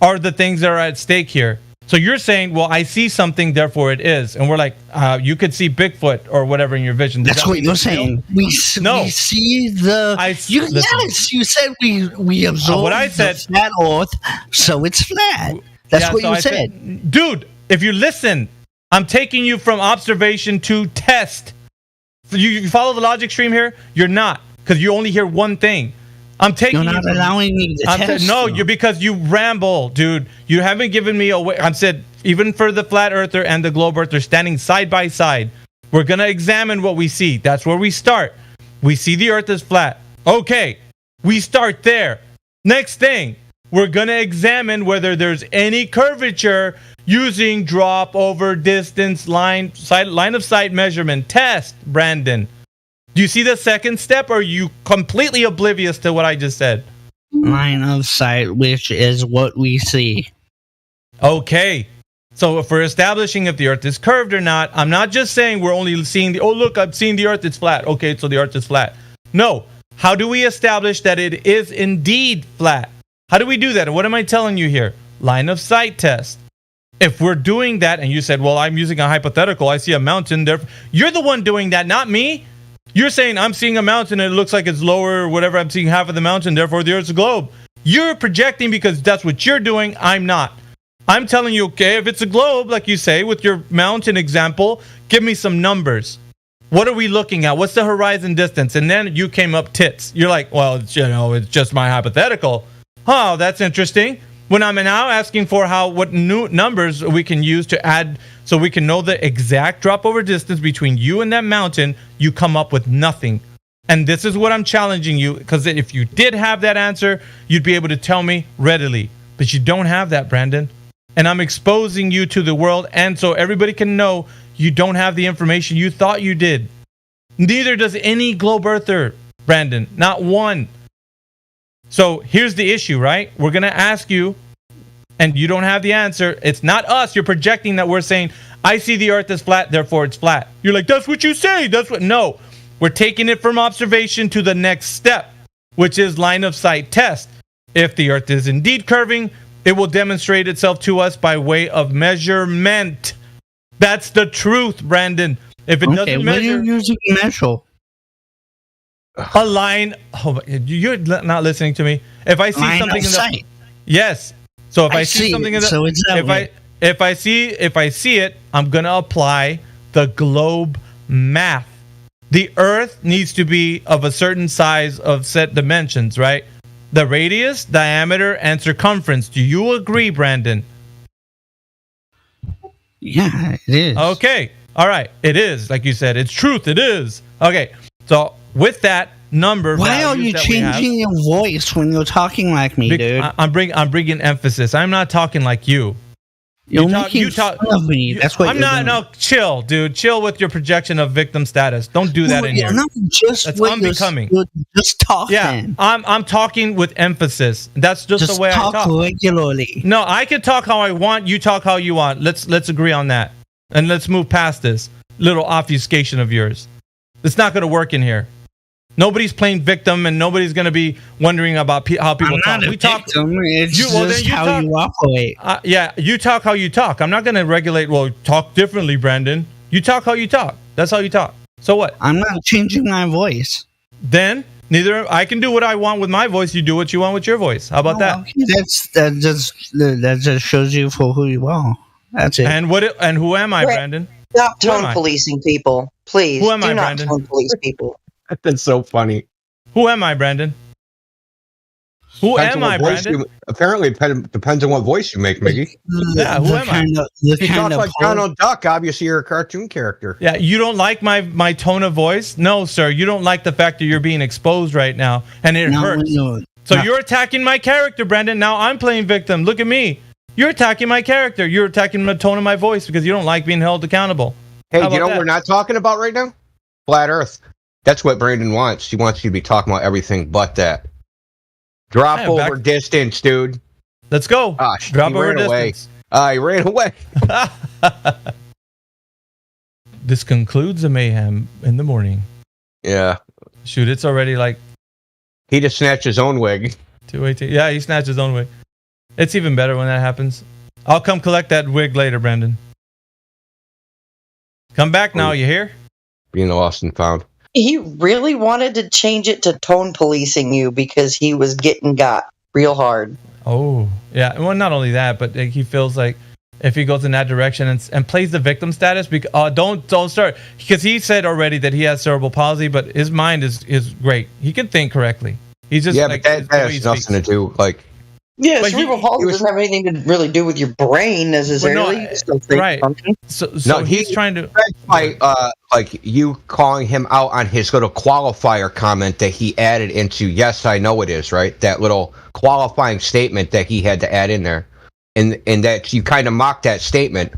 are the things that are at stake here. So you're saying, well, I see something, therefore it is. And we're like, you could see Bigfoot or whatever in your vision. That's what you're saying. We see the... You said we observe what I said, the flat Earth, so it's flat. That's what you said. Dude, if you listen, I'm taking you from observation to test. You follow the logic stream here? You're not, because you only hear one thing. I'm taking You're not allowing me to test. No, because you ramble, dude. You haven't given me a way. I said, even for the flat earther and the globe earther standing side by side, we're going to examine what we see. That's where we start. We see the earth is flat. Okay, we start there. Next thing, we're going to examine whether there's any curvature using drop over distance line of sight measurement test, Brandon. Do you see the second step, or are you completely oblivious to what I just said? Line of sight, which is what we see. Okay. So if we're establishing if the earth is curved or not, I'm not just saying we're only seeing look, I'm seeing the earth, it's flat. Okay, so the earth is flat. No. How do we establish that it is indeed flat? How do we do that? And what am I telling you here? Line of sight test. If we're doing that, and you said, well, I'm using a hypothetical, I see a mountain there. You're the one doing that, not me. You're saying I'm seeing a mountain and it looks like it's lower or whatever. I'm seeing half of the mountain, therefore the Earth's a globe. You're projecting because that's what you're doing. I'm not. I'm telling you, okay, if it's a globe, like you say, with your mountain example, give me some numbers. What are we looking at? What's the horizon distance? And then you came up tits. You're like, well, it's just my hypothetical. Oh, that's interesting. When I'm now asking for what new numbers we can use to add so we can know the exact drop over distance between you and that mountain, you come up with nothing. And this is what I'm challenging you, because if you did have that answer, you'd be able to tell me readily. But you don't have that, Brandon. And I'm exposing you to the world, and so everybody can know you don't have the information you thought you did. Neither does any globe earther, Brandon. Not one. So here's the issue, right? We're going to ask you, and you don't have the answer. It's not us. You're projecting that we're saying, I see the earth is flat, therefore it's flat. You're like, that's what you say. No. We're taking it from observation to the next step, which is line of sight test. If the earth is indeed curving, it will demonstrate itself to us by way of measurement. That's the truth, Brandon. If it doesn't measure... what are you using to measure? A line. Oh, you're not listening to me. If I see line something of sight. Yes. So if I see something in the, so it's that way. If I see it, I'm gonna apply the globe math. The Earth needs to be of a certain size of set dimensions, right? The radius, diameter, and circumference. Do you agree, Brandon? Yeah, it is. Okay. All right. It is. Like you said, it's truth. It is. Okay. So with that number, why are you changing your voice when you're talking like me, dude? I'm bringing emphasis. I'm not talking like you. You're making fun of me. That's what I'm not. No, chill, dude. Chill with your projection of victim status. Don't do that in here. Not just That's what unbecoming. You're just talking. Yeah, I'm talking with emphasis. That's just the way I talk regularly. No, I can talk how I want. You talk how you want. Let's agree on that, and let's move past this little obfuscation of yours. It's not going to work in here. Nobody's playing victim, and nobody's going to be wondering about how people talk. We talk. It's just how you operate. Yeah, you talk how you talk. I'm not going to regulate. Well, talk differently, Brandon. You talk how you talk. That's how you talk. So what? I'm not changing my voice. Then neither I can do what I want with my voice. You do what you want with your voice. How about that? Okay. That just shows you for who you are. That's it. And who am I, Brandon? Stop tone policing people, please. Who am I, Do not Brandon? tone police people. That's so funny. Who am I, Brandon? Who am I, Brandon? Apparently, it depends on what voice you make, Miggy. Yeah, who am I? You talk like Donald Duck. Obviously, you're a cartoon character. Yeah, you don't like my tone of voice? No, sir. You don't like the fact that you're being exposed right now, and it hurts. So you're attacking my character, Brandon. Now I'm playing victim. Look at me. You're attacking my character. You're attacking the tone of my voice because you don't like being held accountable. Hey, you know what we're not talking about right now? Flat Earth. That's what Brandon wants. He wants you to be talking about everything but that. Drop over distance, dude. Let's go. Gosh, drop over distance. He ran away. This concludes the mayhem in the morning. Yeah. Shoot, it's already like... He just snatched his own wig. 2:18. Yeah, he snatched his own wig. It's even better when that happens. I'll come collect that wig later, Brandon. Come back now, you hear? Being lost and found. He really wanted to change it to tone policing you because he was getting got real hard. Oh, yeah. Well, not only that, but he feels like if he goes in that direction and plays the victim status, don't start. Because he said already that he has cerebral palsy, but his mind is great. He can think correctly. He's just but that has nothing to do, like... Yeah, cerebral palsy doesn't have anything to really do with your brain necessarily. Right. So he's trying to... like you calling him out on his little qualifier comment that he added into, yes, I know it is, right? That little qualifying statement that he had to add in there. And that you kind of mocked that statement.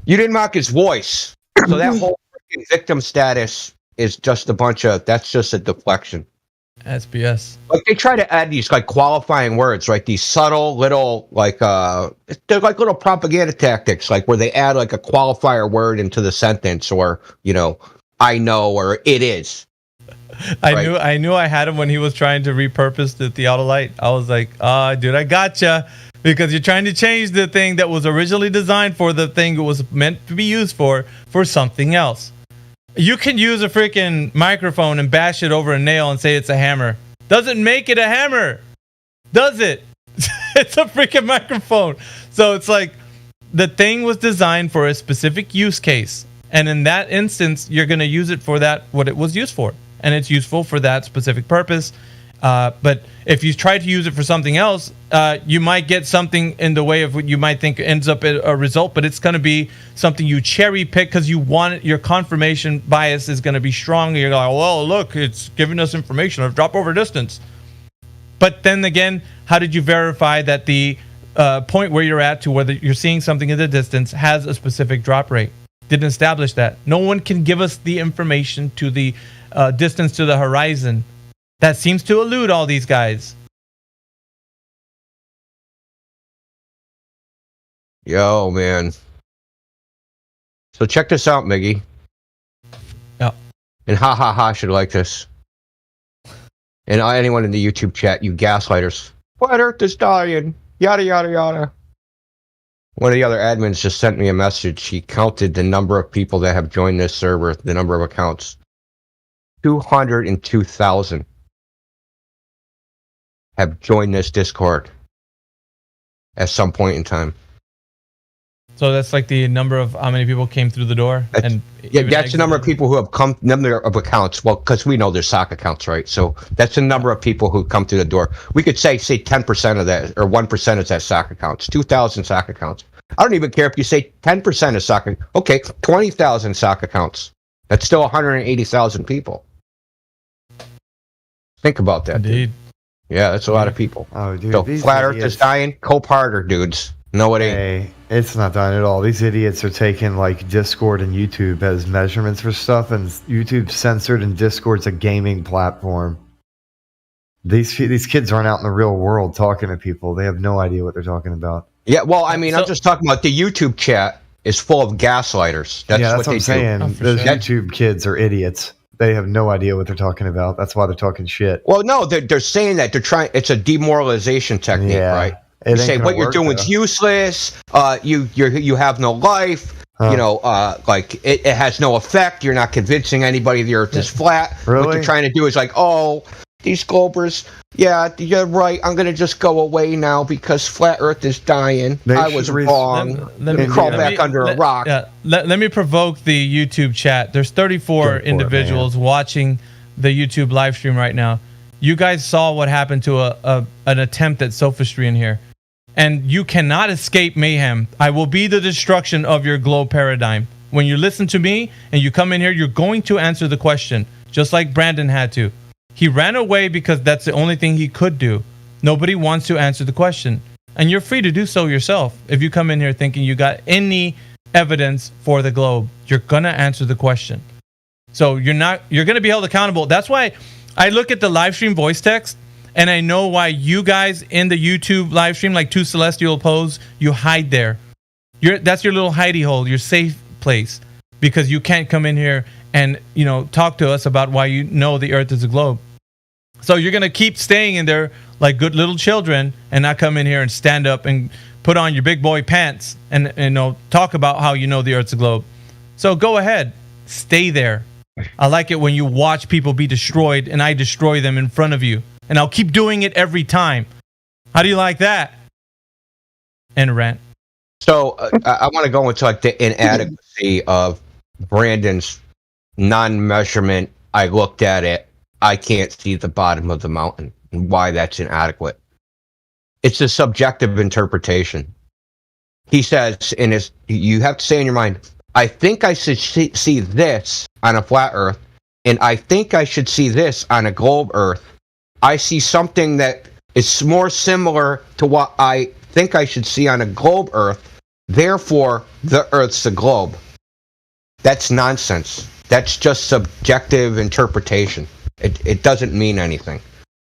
You didn't mock his voice. So that whole freaking victim status is just that's just a deflection. SBS. Like they try to add these like qualifying words, right? These subtle little they're like little propaganda tactics, like where they add like a qualifier word into the sentence, or I know, or it is. I knew I had him when he was trying to repurpose the theodolite. I was like, dude, I gotcha, because you're trying to change the thing that was originally designed for the thing it was meant to be used for something else. You can use a freaking microphone and bash it over a nail and say it's a hammer. Doesn't make it a hammer, does it? It's a freaking microphone. So it's like the thing was designed for a specific use case, and in that instance, you're going to use it for what it was used for, and it's useful for that specific purpose. But if you try to use it for something else, you might get something in the way of what you might think ends up a result, but it's going to be something you cherry pick because you want it. Your confirmation bias is going to be strong. You're like, well, look, it's giving us information of drop over distance. But then again, how did you verify that the point where you're at to whether you're seeing something in the distance has a specific drop rate? Didn't establish that. No one can give us the information to the distance to the horizon. That seems to elude all these guys. Yo, man. So check this out, Miggy. Yeah. And ha should like this. And anyone in the YouTube chat, you gaslighters. Flat Earth is dying. Yada, yada, yada. One of the other admins just sent me a message. He counted the number of people that have joined this server, the number of accounts. 202,000 have joined this Discord at some point in time. So that's like the number of how many people came through the door, and yeah, that's the number of people who have come, number of accounts. Well, because we know there's sock accounts, right? So that's the number of people who come through the door. We could say 10% of that, or 1% is that sock accounts. 2,000 sock accounts. I don't even care if you say 10% of sock. Okay, 20,000 sock accounts. That's still 180,000 people. Think about that, dude. Yeah, that's a lot of people. Oh, dude. So these flat Earth idiots- is dying. Cope harder, dudes. No, it ain't. Hey, it's not done at all. These idiots are taking like Discord and YouTube as measurements for stuff, and YouTube's censored, and Discord's a gaming platform. These kids aren't out in the real world talking to people. They have no idea what they're talking about. Yeah, well, I mean, I'm just talking about the YouTube chat is full of gaslighters. That's yeah, what that's what they I'm saying. do. Those YouTube kids are idiots. They have no idea what they're talking about. That's why they're talking shit. Well, no, they're saying that they're trying. It's a demoralization technique, right? It You say ain't what gonna you're work, doing is though. useless. You have no life. You know, like it has no effect. You're not convincing anybody the Earth is flat. What Really? they're trying to do is like, oh, these globers. Yeah, you're right. I'm gonna just go away now because flat Earth is dying. I was wrong. Let me crawl back under a rock. Yeah, let me provoke the YouTube chat. There's 34 individuals watching the YouTube live stream right now. You guys saw what happened to an attempt at sophistry in here. And you cannot escape mayhem. I will be the destruction of your globe paradigm. When you listen to me and you come in here, you're going to answer the question, just like Brandon had to. He ran away because that's the only thing he could do. Nobody wants to answer the question. And you're free to do so yourself. If you come in here thinking you got any evidence for the globe, you're going to answer the question. So you're going to be held accountable. That's why I look at the live stream voice text and I know why you guys in the YouTube live stream, like Two Celestial Pose, you hide there. That's your little hidey hole, your safe place, because you can't come in here and, you know, talk to us about why you know the Earth is a globe. So you're going to keep staying in there like good little children and not come in here and stand up and put on your big boy pants and you know, talk about how you know the Earth's a globe. So go ahead, stay there. I like it when you watch people be destroyed and I destroy them in front of you. And I'll keep doing it every time. How do you like that? And rant. So I want to go into like the inadequacy of Brandon's non-measurement. I looked at it. I can't see the bottom of the mountain and why that's inadequate. It's a subjective interpretation. He says you have to say in your mind, I think I should see this on a flat Earth, and I think I should see this on a globe Earth. I see something that is more similar to what I think I should see on a globe Earth. Therefore, the Earth's a globe. That's nonsense. That's just subjective interpretation. It doesn't mean anything.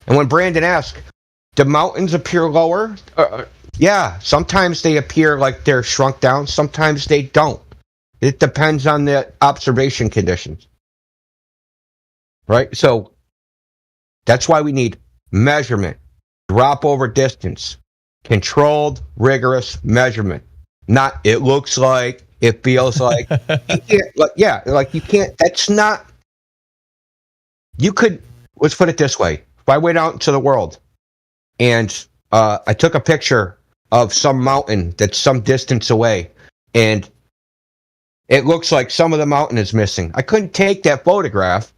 And when Brandon asked, do mountains appear lower? Yeah, sometimes they appear like they're shrunk down. Sometimes they don't. It depends on the observation conditions. Right? So that's why we need measurement, drop over distance, controlled, rigorous measurement. Not it looks like, it feels like. You can't, that's not, you could, let's put it this way. If I went out into the world and I took a picture of some mountain that's some distance away and it looks like some of the mountain is missing, I couldn't take that photograph,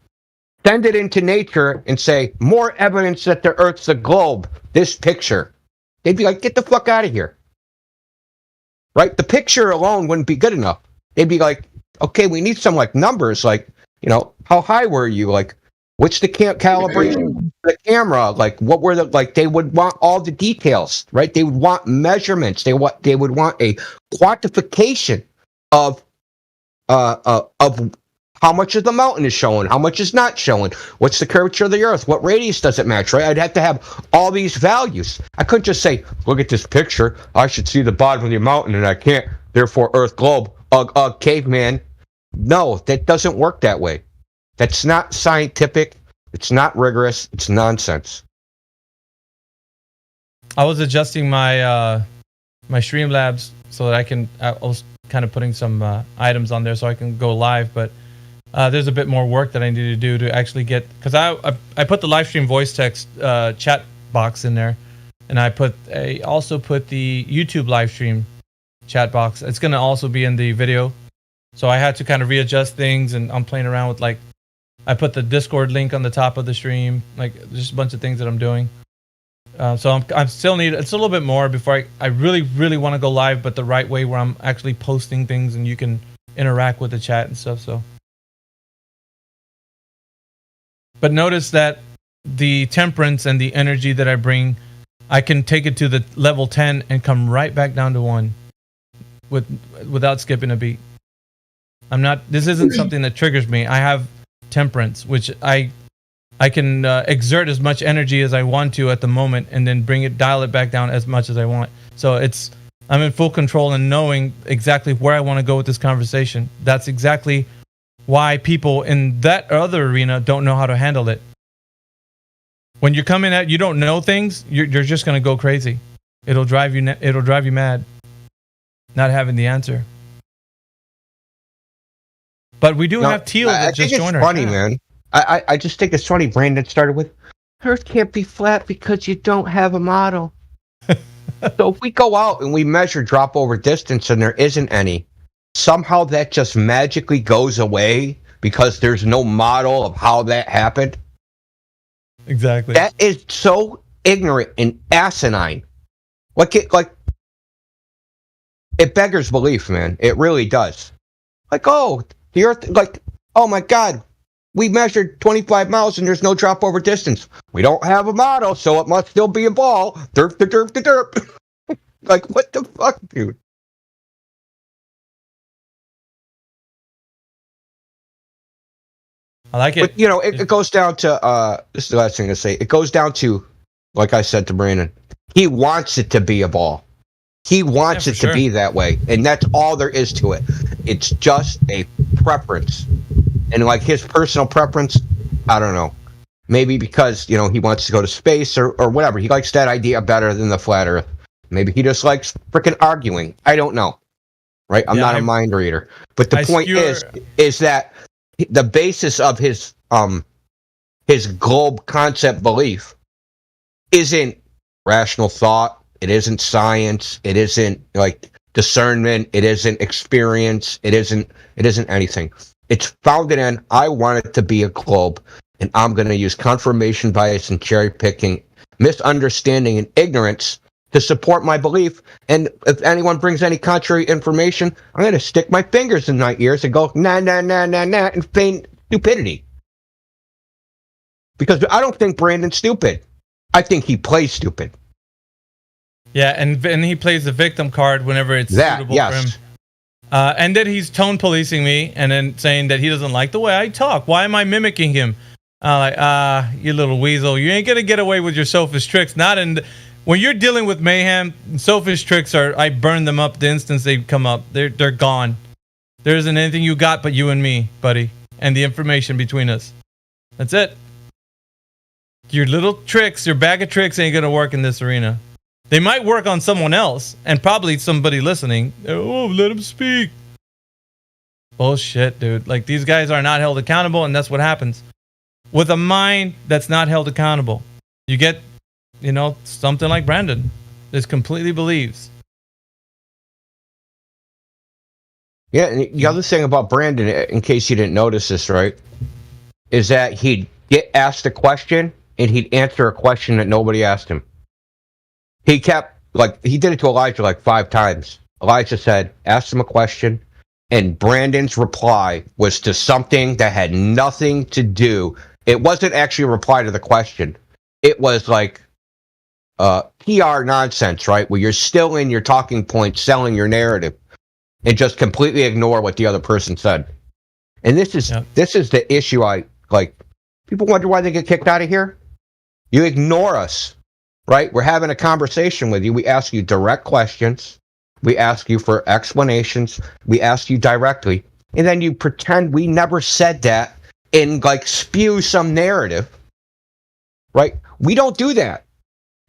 send it into nature and say, more evidence that the Earth's a globe, this picture. They'd be like, get the fuck out of here. Right? The picture alone wouldn't be good enough. They'd be like, okay, we need some like numbers, like, you know, how high were you? Like, what's the calibration of the camera? Like, what were the, like, they would want all the details, right? They would want measurements. They would want a quantification of how much of the mountain is showing, how much is not showing, what's the curvature of the Earth, what radius does it match, right? I'd have to have all these values. I couldn't just say, look at this picture, I should see the bottom of the mountain and I can't, therefore Earth globe, caveman. No, that doesn't work that way. That's not scientific, it's not rigorous, it's nonsense. I was adjusting my my Streamlabs so that I was kind of putting some items on there so I can go live, but there's a bit more work that I need to do to actually get, because I put the live stream voice text chat box in there, and I also put the YouTube live stream chat box. It's going to also be in the video. So I had to kind of readjust things, and I'm playing around with like, I put the Discord link on the top of the stream, like just a bunch of things that I'm doing. So I'm still need, it's a little bit more before I really, really want to go live, but the right way where I'm actually posting things and you can interact with the chat and stuff. So, but notice that the temperance and the energy that I bring, I can take it to the level 10 and come right back down to 1 without skipping a beat. This isn't something that triggers me. I have temperance, which I can exert as much energy as I want to at the moment, and then dial it back down as much as I want. So I'm in full control and knowing exactly where I want to go with this conversation. That's exactly why people in that other arena don't know how to handle it. When you're coming at, you don't know things, you're just going to go crazy. It'll drive you mad, not having the answer. But we do have Teal that just joined us. I think it's funny, man. I just think it's funny. Brandon started with, Earth can't be flat because you don't have a model. So if we go out and we measure drop over distance and there isn't any, somehow that just magically goes away because there's no model of how that happened. Exactly. That is so ignorant and asinine. It beggars belief, man. It really does. Like, oh, the Earth, like, oh my God, we measured 25 miles and there's no drop over distance. We don't have a model, so it must still be a ball. Derp, derp, derp, derp. Like, what the fuck, dude? I like it. But, you know, it goes down to, this is the last thing to say. It goes down to, like I said to Brandon, he wants it to be a ball. He wants it to be that way. And that's all there is to it. It's just a preference. And like his personal preference, I don't know. Maybe because, you know, he wants to go to space or whatever. He likes that idea better than the flat Earth. Maybe he just likes freaking arguing. I don't know. Right? I'm not a mind reader. But the point is that the basis of his globe concept belief isn't rational thought. It isn't science. It isn't like discernment. It isn't experience. It isn't anything. It's founded in, I want it to be a globe, and I'm going to use confirmation bias and cherry picking, misunderstanding and ignorance to support my belief. And if anyone brings any contrary information, I'm going to stick my fingers in my ears and go, nah, nah, nah, nah, nah, and feign stupidity. Because I don't think Brandon's stupid. I think he plays stupid. Yeah, and he plays the victim card whenever it's suitable for him. And then he's tone policing me and then saying that he doesn't like the way I talk. Why am I mimicking him? You little weasel. You ain't going to get away with your sophist tricks. When you're dealing with mayhem, sophist tricks I burn them up the instant they come up. They're gone. There isn't anything you got but you and me, buddy. And the information between us. That's it. Your little tricks, your bag of tricks ain't going to work in this arena. They might work on someone else, and probably somebody listening. Oh, let him speak. Bullshit, dude. Like, these guys are not held accountable, and that's what happens. With a mind that's not held accountable, you get, something like Brandon. Just completely believes. Yeah, and the other thing about Brandon, in case you didn't notice this, right, is that he'd get asked a question, and he'd answer a question that nobody asked him. He kept, he did it to Elijah 5 times. Elijah said, asked him a question, and Brandon's reply was to something that had nothing to do. It wasn't actually a reply to the question. It was PR nonsense, right? Where you're still in your talking point, selling your narrative, and just completely ignore what the other person said. And this is the issue people wonder why they get kicked out of here. You ignore us. Right? We're having a conversation with you. We ask you direct questions. We ask you for explanations. We ask you directly. And then you pretend we never said that and spew some narrative. Right? We don't do that.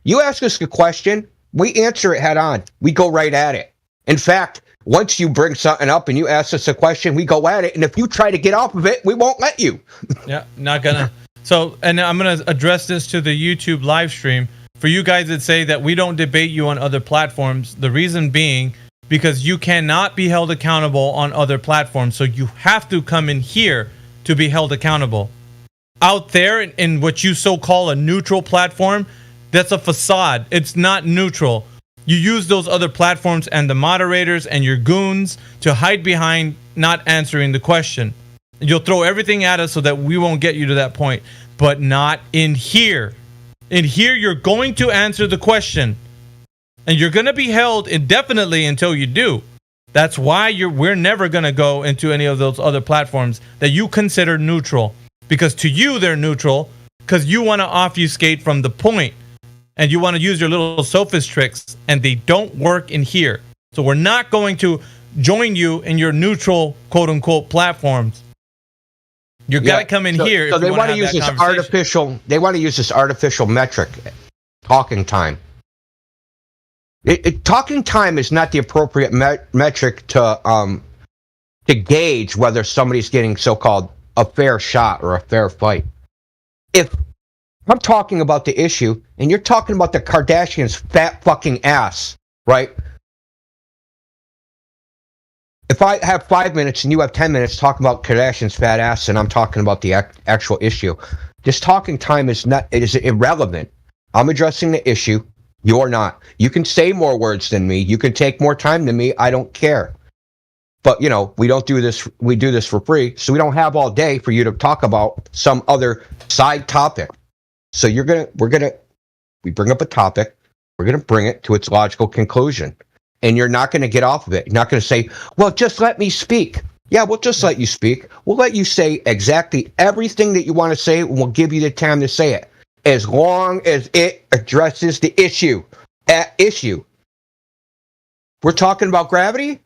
You ask us a question, we answer it head on. We go right at it. In fact, once you bring something up and you ask us a question, we go at it. And if you try to get off of it, we won't let you. Yeah, not gonna. So, and I'm going to address this to the YouTube live stream. For you guys that say that we don't debate you on other platforms, the reason being because you cannot be held accountable on other platforms. So you have to come in here to be held accountable. Out there in what you so call a neutral platform, that's a facade. It's not neutral. You use those other platforms and the moderators and your goons to hide behind not answering the question. You'll throw everything at us so that we won't get you to that point, but not in here. In here, you're going to answer the question, and you're going to be held indefinitely until you do. That's why we're never going to go into any of those other platforms that you consider neutral, because to you they're neutral because you want to obfuscate from the point, and you want to use your little sophist tricks, and they don't work in here. So we're not going to join you in your neutral quote-unquote platforms. You got to come in here. So they want to use this artificial. They want to use this artificial metric, talking time. Talking time is not the appropriate metric to gauge whether somebody's getting so-called a fair shot or a fair fight. If I'm talking about the issue and you're talking about the Kardashians' fat fucking ass, right? If I have 5 minutes and you have 10 minutes talking about Kardashian's fat ass and I'm talking about the actual issue, this talking time is irrelevant. I'm addressing the issue. You're not. You can say more words than me. You can take more time than me. I don't care. But, you know, we don't do this. We do this for free. So we don't have all day for you to talk about some other side topic. So we bring up a topic. We're going to bring it to its logical conclusion. And you're not going to get off of it. You're not going to say, well, just let me speak. Yeah, we'll just let you speak. We'll let you say exactly everything that you want to say, and we'll give you the time to say it, as long as it addresses the issue. At issue. We're talking about gravity?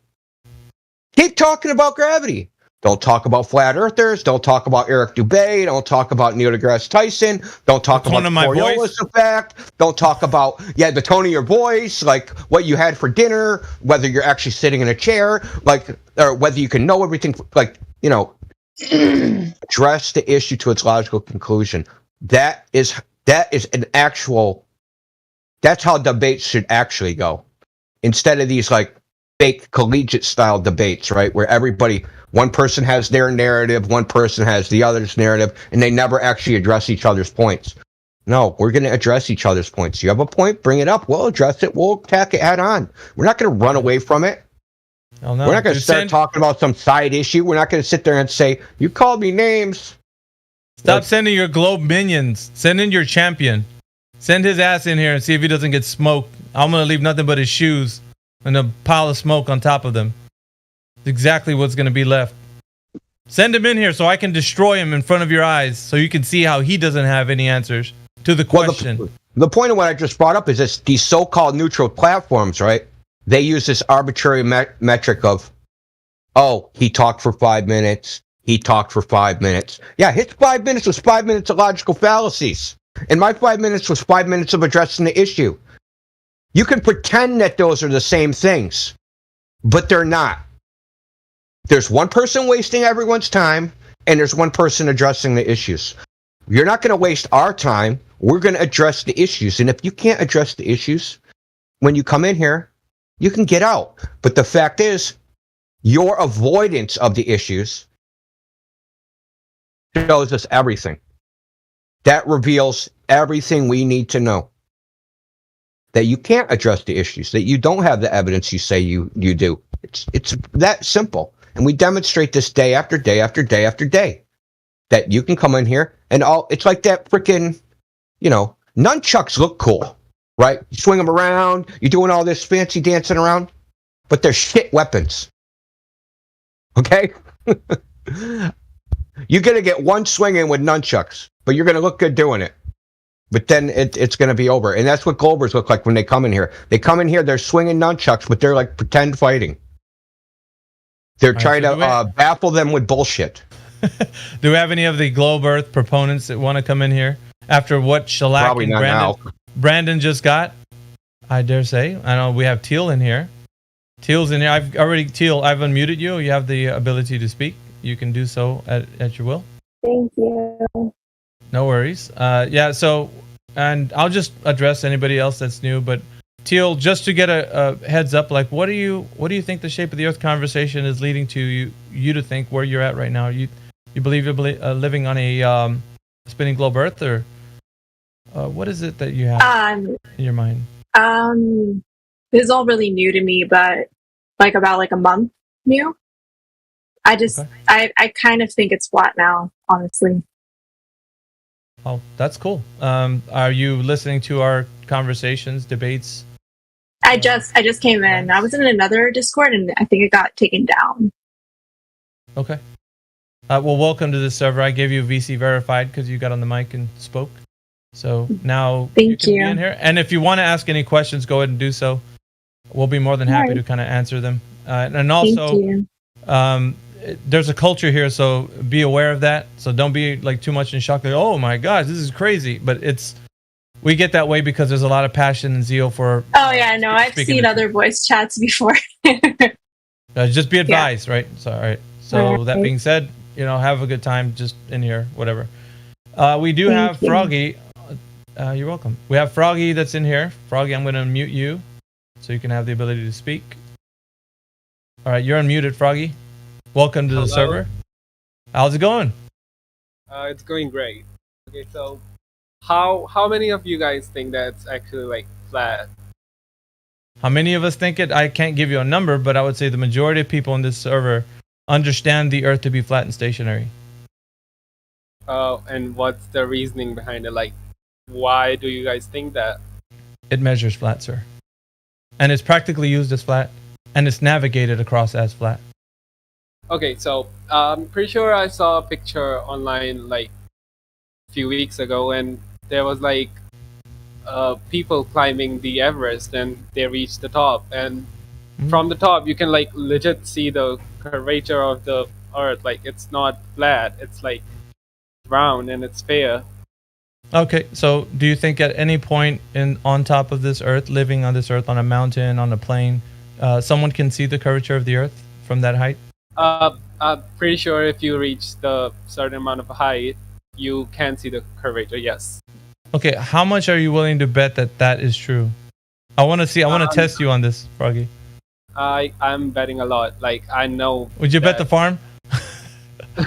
Keep talking about gravity. Don't talk about flat earthers. Don't talk about Eric Dubay. Don't talk about Neil deGrasse Tyson. Don't talk about the Coriolis effect. Don't talk about, the tone of your voice, like what you had for dinner, whether you're actually sitting in a chair, or whether you can know everything, address the issue to its logical conclusion. That is an actual, that's how debates should actually go. Instead of these fake collegiate style debates, right? Where one person has their narrative, one person has the other's narrative, and they never actually address each other's points. No, we're going to address each other's points. You have a point, bring it up. We'll address it. We'll attack it head on. We're not going to run away from it. Oh, no. We're not going to start talking about some side issue. We're not going to sit there and say, you called me names. Stop sending your globe minions. Send in your champion. Send his ass in here and see if he doesn't get smoked. I'm going to leave nothing but his shoes and a pile of smoke on top of them. It's exactly what's going to be left. Send him in here so I can destroy him in front of your eyes so you can see how he doesn't have any answers to the question. Well, the point of what I just brought up is these so-called neutral platforms, right? They use this arbitrary metric of, he talked for 5 minutes. He talked for 5 minutes. Yeah, his 5 minutes was 5 minutes of logical fallacies. And my 5 minutes was 5 minutes of addressing the issue. You can pretend that those are the same things, but they're not. There's one person wasting everyone's time, and there's one person addressing the issues. You're not going to waste our time. We're going to address the issues. And if you can't address the issues when you come in here, you can get out. But the fact is, your avoidance of the issues shows us everything. That reveals everything we need to know. That you can't address the issues, that you don't have the evidence you say you do. It's that simple. And we demonstrate this day after day after day after day. That you can come in here and it's like that freaking, nunchucks look cool, right? You swing them around, you're doing all this fancy dancing around, but they're shit weapons. Okay? You're going to get one swing in with nunchucks, but you're going to look good doing it. But then it's going to be over. And that's what Globers look like when they come in here. They come in here, they're swinging nunchucks, but they're like pretend fighting. They're trying to baffle them with bullshit. Do we have any of the Globe Earth proponents that want to come in here after what shellacking Brandon just got? I dare say. I know we have Teal in here. Teal's in here. I've unmuted you. You have the ability to speak. You can do so at your will. Thank you. No worries. And I'll just address anybody else that's new, but Teal, just to get a heads up, like what do you think the shape of the Earth conversation is leading to you to think where you're at right now? You believe you're living on a spinning globe Earth, or what is it that you have in your mind? This is all really new to me, but like about like a month new. I kind of think it's flat now, honestly. Oh, that's cool. Are you listening to our conversations, debates? I just came in. I was in another Discord, and I think it got taken down. Okay. Well, welcome to the server. I gave you VC verified because you got on the mic and spoke. So now you can be in here. And if you want to ask any questions, go ahead and do so. We'll be more than happy to kind of answer them. And also, there's a culture here, so be aware of that. So don't be like too much in shock. Like, oh my gosh, this is crazy. But we get that way because there's a lot of passion and zeal for. Oh yeah, no, I've seen other voice chats before. Just be advised, right? So all right. So that being said, have a good time just in here, whatever. We do have Froggy. You're welcome. We have Froggy that's in here. Froggy, I'm going to unmute you so you can have the ability to speak. All right, you're unmuted, Froggy. Welcome to the server. How's it going? It's going great. Okay, so how many of you guys think that's actually like flat? How many of us think it? I can't give you a number, but I would say the majority of people in this server understand the Earth to be flat and stationary. And what's the reasoning behind it? Like, why do you guys think that? It measures flat, sir. And it's practically used as flat, and it's navigated across as flat. Okay, so I'm pretty sure I saw a picture online like a few weeks ago, and there was like people climbing the Everest, and they reached the top, and from the top you can like legit see the curvature of the Earth. Like, it's not flat, it's like round and it's fair. Okay, so do you think at any point on top of this Earth, living on this Earth, on a mountain, on a plain, someone can see the curvature of the Earth from that height? I'm pretty sure if you reach the certain amount of height, you can see the curvature, yes. Okay, how much are you willing to bet that is true? I want to test you on this, Froggy. I'm betting a lot. Like, I know. Would you bet the farm?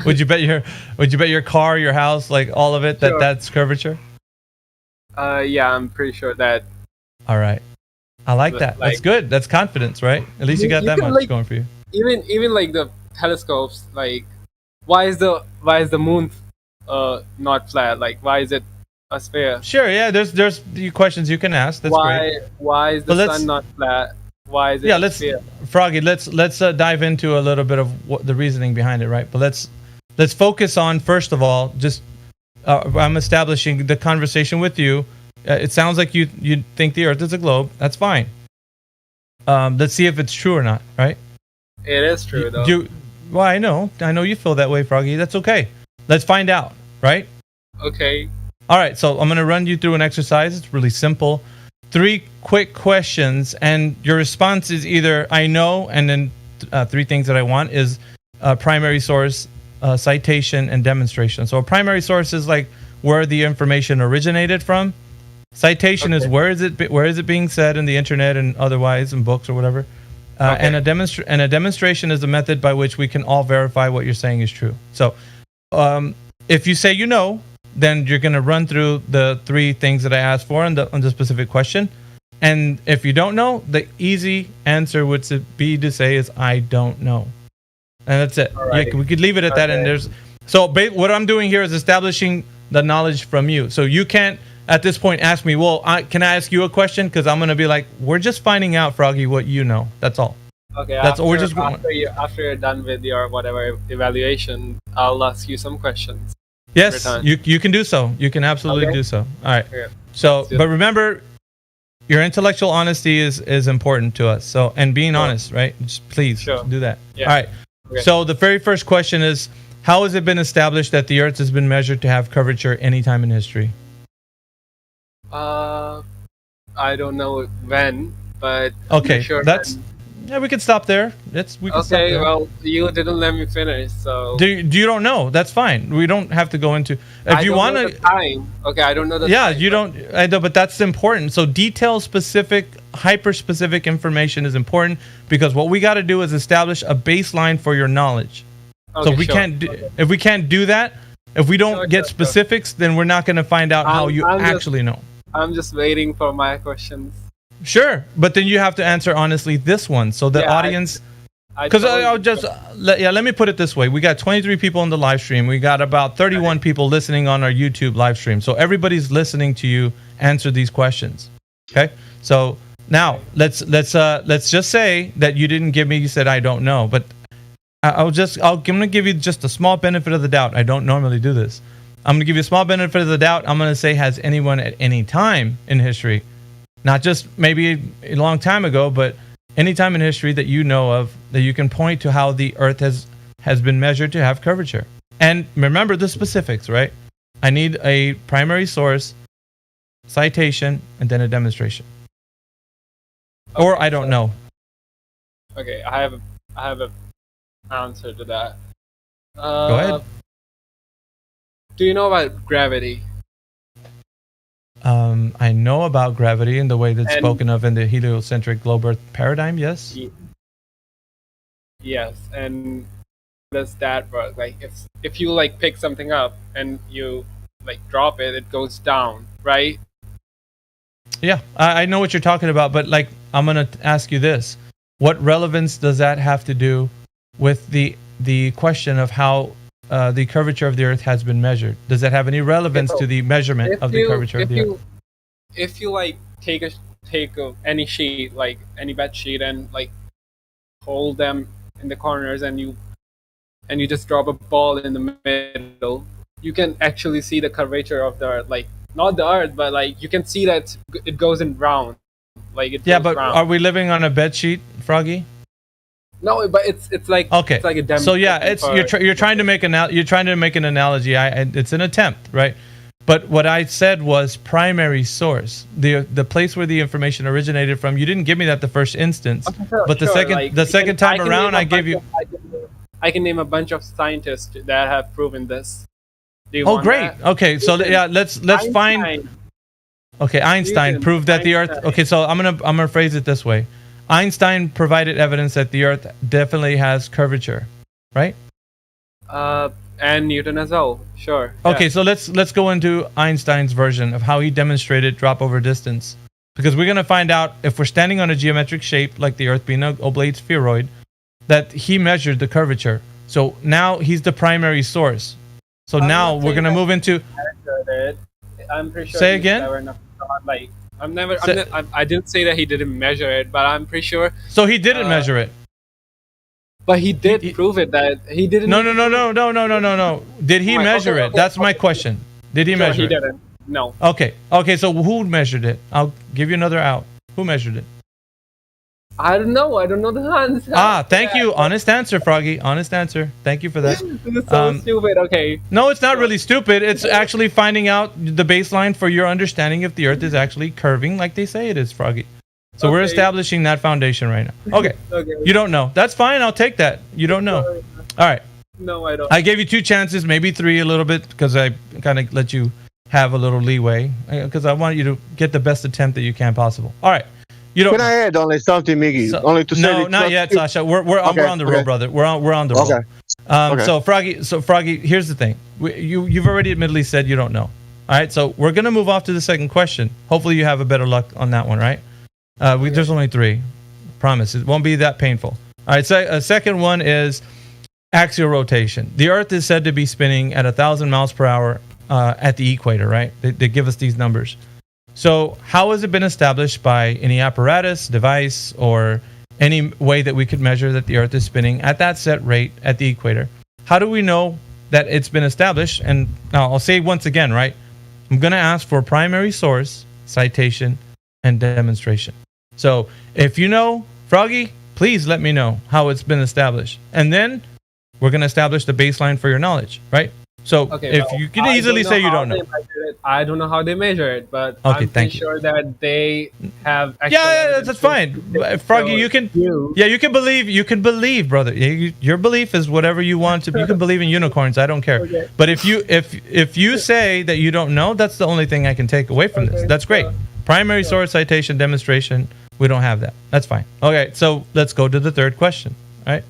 Would you bet your car, your house, like all of it, Sure. that's curvature? Yeah, I'm pretty sure that. All right. I like that. Like, that's good. That's confidence, right? At least you got that can, much like, going for you. Even like the telescopes, like why is the moon not flat? Like, why is it a sphere? Sure, yeah, there's the questions you can ask. That's great. Why is the sun not flat? Why is it a sphere? Froggy, let's dive into a little bit of what the reasoning behind it, right? But let's focus on, first of all, just I'm establishing the conversation with you. It sounds like you think the Earth is a globe. That's fine. Let's see if it's true or not, right? It is true, though. Well, I know you feel that way, Froggy. That's okay. Let's find out, right? Okay. All right, so I'm going to run you through an exercise. It's really simple. 3 quick questions, and your response is either I know, and then 3 things that I want is primary source, citation, and demonstration. So a primary source is like where the information originated from. Citation is where is it being said in the internet and otherwise in books or whatever. And a demonstration is the method by which we can all verify what you're saying is true. So if you say you know, then you're going to run through the 3 things that I asked for on the specific question. And if you don't know, the easy answer would be to say is I don't know. And that's it. Right. Yeah, we could leave it at that. And what I'm doing here is establishing the knowledge from you. So you can't at this point ask me, well, can I ask you a question? Because I'm going to be like, we're just finding out, Froggy, what you know. That's all. Okay. After you're done with your whatever evaluation, I'll ask you some questions. Yes, you can do so. You can absolutely do so. All right. Okay. So, but remember, your intellectual honesty is important to us. So, and being honest, right? Just please do that. Yeah. All right. Okay. So the very first question is, how has it been established that the Earth has been measured to have curvature any time in history? I don't know when, but okay. I'm sure Yeah, we can stop there. We can stop Okay, there. well, you didn't let me finish, so. You don't know? That's fine. We don't have to go into. If I you don't want know to, the time. Okay, I don't know the yeah, time. you don't. I know, but that's important. So detail specific, hyper specific information is important because what we got to do is establish a baseline for your knowledge. Okay, so we sure. can't. If we can't do that, if we don't get specifics, then we're not going to find out how you actually know. I'm just waiting for my questions. Sure, but then you have to answer honestly this one, so the audience. Because I'll just let me put it this way: we got 23 people on the live stream. We got about 31 people listening on our YouTube live stream. So everybody's listening to you answer these questions. Okay, so now let's just say that you didn't give me. You said I don't know, but I'm gonna give you just a small benefit of the doubt. I don't normally do this. I'm gonna give you a small benefit of the doubt. I'm gonna say, has anyone at any time in history, not just maybe a long time ago, but any time in history that you know of, that you can point to how the Earth has been measured to have curvature. And remember the specifics, right? I need a primary source, citation, and then a demonstration. Okay, or I don't know. Okay, I have a answer to that. Go ahead. Do you know about gravity? I know about gravity in the way that's And- spoken of in the heliocentric globe Earth paradigm, yes? Yes, and how does that work? Like, if you like pick something up and you like drop it, it goes down, right? Yeah, I know what you're talking about, but like, I'm going to ask you this. What relevance does that have to do with the question of how the curvature of the Earth has been measured? Does that have any relevance to the measurement of the curvature of the Earth? If you like take any sheet, like any bed sheet, and like hold them in the corners, and you just drop a ball in the middle, you can actually see the curvature of the Earth. Like, not the Earth, but like you can see that it goes in round. Like, it Yeah, goes but round. are we living on a bed sheet, Froggy? No, but it's like Okay. it's like a So yeah, demonstration for- you're trying to make an analogy. It's an attempt, right? But what I said was primary source, the place where the information originated from. You didn't give me that the first instance, but the Sure, second like, time can around, name a I gave bunch you. I can name a bunch of scientists that have proven this. Do you Oh, want great. that? Okay, so yeah, let's find. Einstein. Okay, Einstein Newton, proved that the Earth. Okay, so I'm gonna phrase it this way. Einstein provided evidence that the Earth definitely has curvature, right? And Newton as well. Sure. Okay, yeah. so let's go into Einstein's version of how he demonstrated drop over distance, because we're gonna find out if we're standing on a geometric shape like the Earth being an oblate spheroid, that he measured the curvature. So now he's the primary source. So now we're gonna move into. I'm pretty sure. Say he's again? never enough thought, like, I didn't say that he didn't measure it, but I'm pretty sure. So he didn't measure it. But he did prove it that he didn't. No. Did he measure it? That's my question. Did he No, measure he it? didn't. No. Okay. So who measured it? I'll give you another out. Who measured it? I don't know. I don't know the answer. Thank you. Honest answer, Froggy. Honest answer. Thank you for that. This is so stupid. Okay. No, it's not really stupid. It's actually finding out the baseline for your understanding if the Earth is actually curving like they say it is, Froggy. So we're establishing that foundation right now. Okay. Okay. You don't know. That's fine. I'll take that. You don't know. All right. No, I don't. I gave you 2 chances, maybe 3 a little bit, because I kind of let you have a little leeway, because I want you to get the best attempt that you can possible. All right. You don't. Can I add only something, Miggy? Only to say No, that- not yet, Sasha. We're on the roll, brother. We're on the roll. Okay. Okay. So Froggy, here's the thing. You've already admittedly said you don't know. All right. So we're gonna move off to the second question. Hopefully you have a better luck on that one, right? There's only 3. Promise. It won't be that painful. All right. So a second one is axial rotation. The Earth is said to be spinning at 1,000 miles per hour at the equator, right? They give us these numbers. So how has it been established by any apparatus, device, or any way that we could measure that the Earth is spinning at that set rate at the equator? How do we know that it's been established? And now I'll say once again, right? I'm going to ask for primary source, citation, and demonstration. So if you know, Froggy, please let me know how it's been established. And then we're going to establish the baseline for your knowledge, right? So Okay, if well, you can easily say you don't know. I don't know how they measure it, but Okay, I'm thank pretty you. sure that they have. Yeah, that's fine. Froggy, you can. Yeah, you can believe. You can believe, brother. Your belief is whatever you want to. You can believe in unicorns. I don't care. Okay. But if you say that you don't know, that's the only thing I can take away from this. That's great. Primary source, citation, demonstration. We don't have that. That's fine. Okay, so let's go to the third question. All right.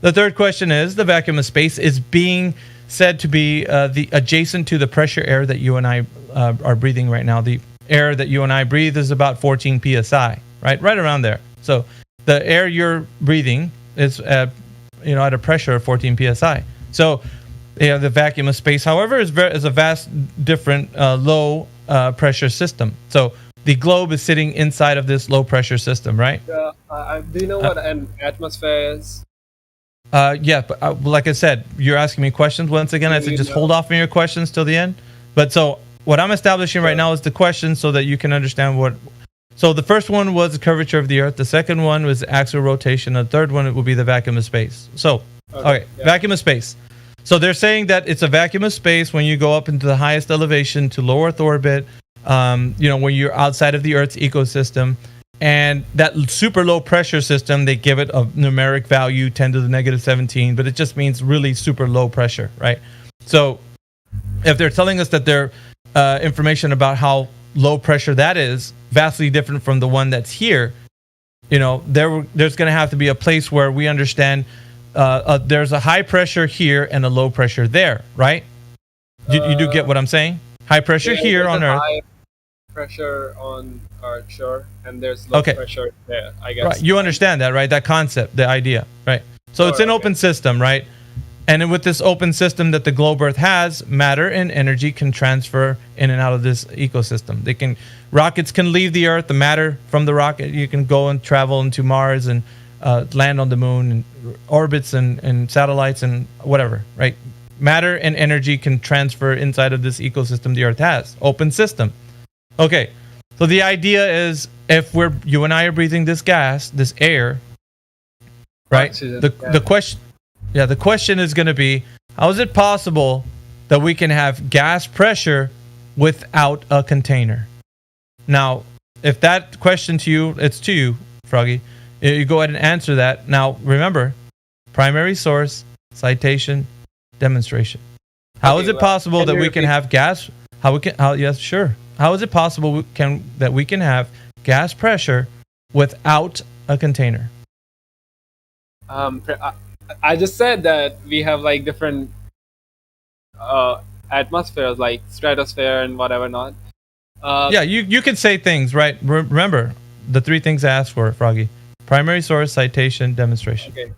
The third question is: the vacuum of space is being said to be the adjacent to the pressure air that you and I are breathing right now. The air that you and I breathe is about 14 psi, right around there. So the air you're breathing is at a pressure of 14 psi. So the vacuum of space, however, is a vast different low pressure system. So the globe is sitting inside of this low pressure system, right? Do you know what an atmosphere is? Yeah, but like I said, you're asking me questions. Once again, I said just hold off on your questions till the end. But so what I'm establishing right now is the question so that you can understand what. So the first one was the curvature of the Earth. The second one was axial rotation. The third one will be the vacuum of space. So, okay, vacuum of space. So they're saying that it's a vacuum of space when you go up into the highest elevation to low Earth orbit. When you're outside of the Earth's ecosystem. And that super low pressure system, they give it a numeric value, 10 to the negative 17, but it just means really super low pressure, right? So if they're telling us that their information about how low pressure that is, vastly different from the one that's here, there's going to have to be a place where we understand there's a high pressure here and a low pressure there, right? You do get what I'm saying? High pressure here on Earth. High pressure on Earth, sure, and there's low pressure there, I guess. Right, you understand that, right? That concept, the idea, right? So it's an open system, right? And with this open system that the globe Earth has, matter and energy can transfer in and out of this ecosystem. Rockets can leave the Earth, the matter from the rocket, you can go and travel into Mars and land on the moon and orbits and satellites and whatever, right? Matter and energy can transfer inside of this ecosystem the Earth has. Open system. Okay, so the idea is if you and I are breathing this gas, this air, right? The question is going to be, how is it possible that we can have gas pressure without a container? Now, if that question to you, it's to you, Froggy. You go ahead and answer that. Now, remember, primary source, citation, demonstration. How is it possible that we can have gas? Yes, sure. How is it possible that we can have gas pressure without a container? I just said that we have like different atmospheres, like stratosphere and whatever not. Yeah, you can say things, right? Remember the three things I asked for, Froggy: primary source, citation, demonstration. Okay.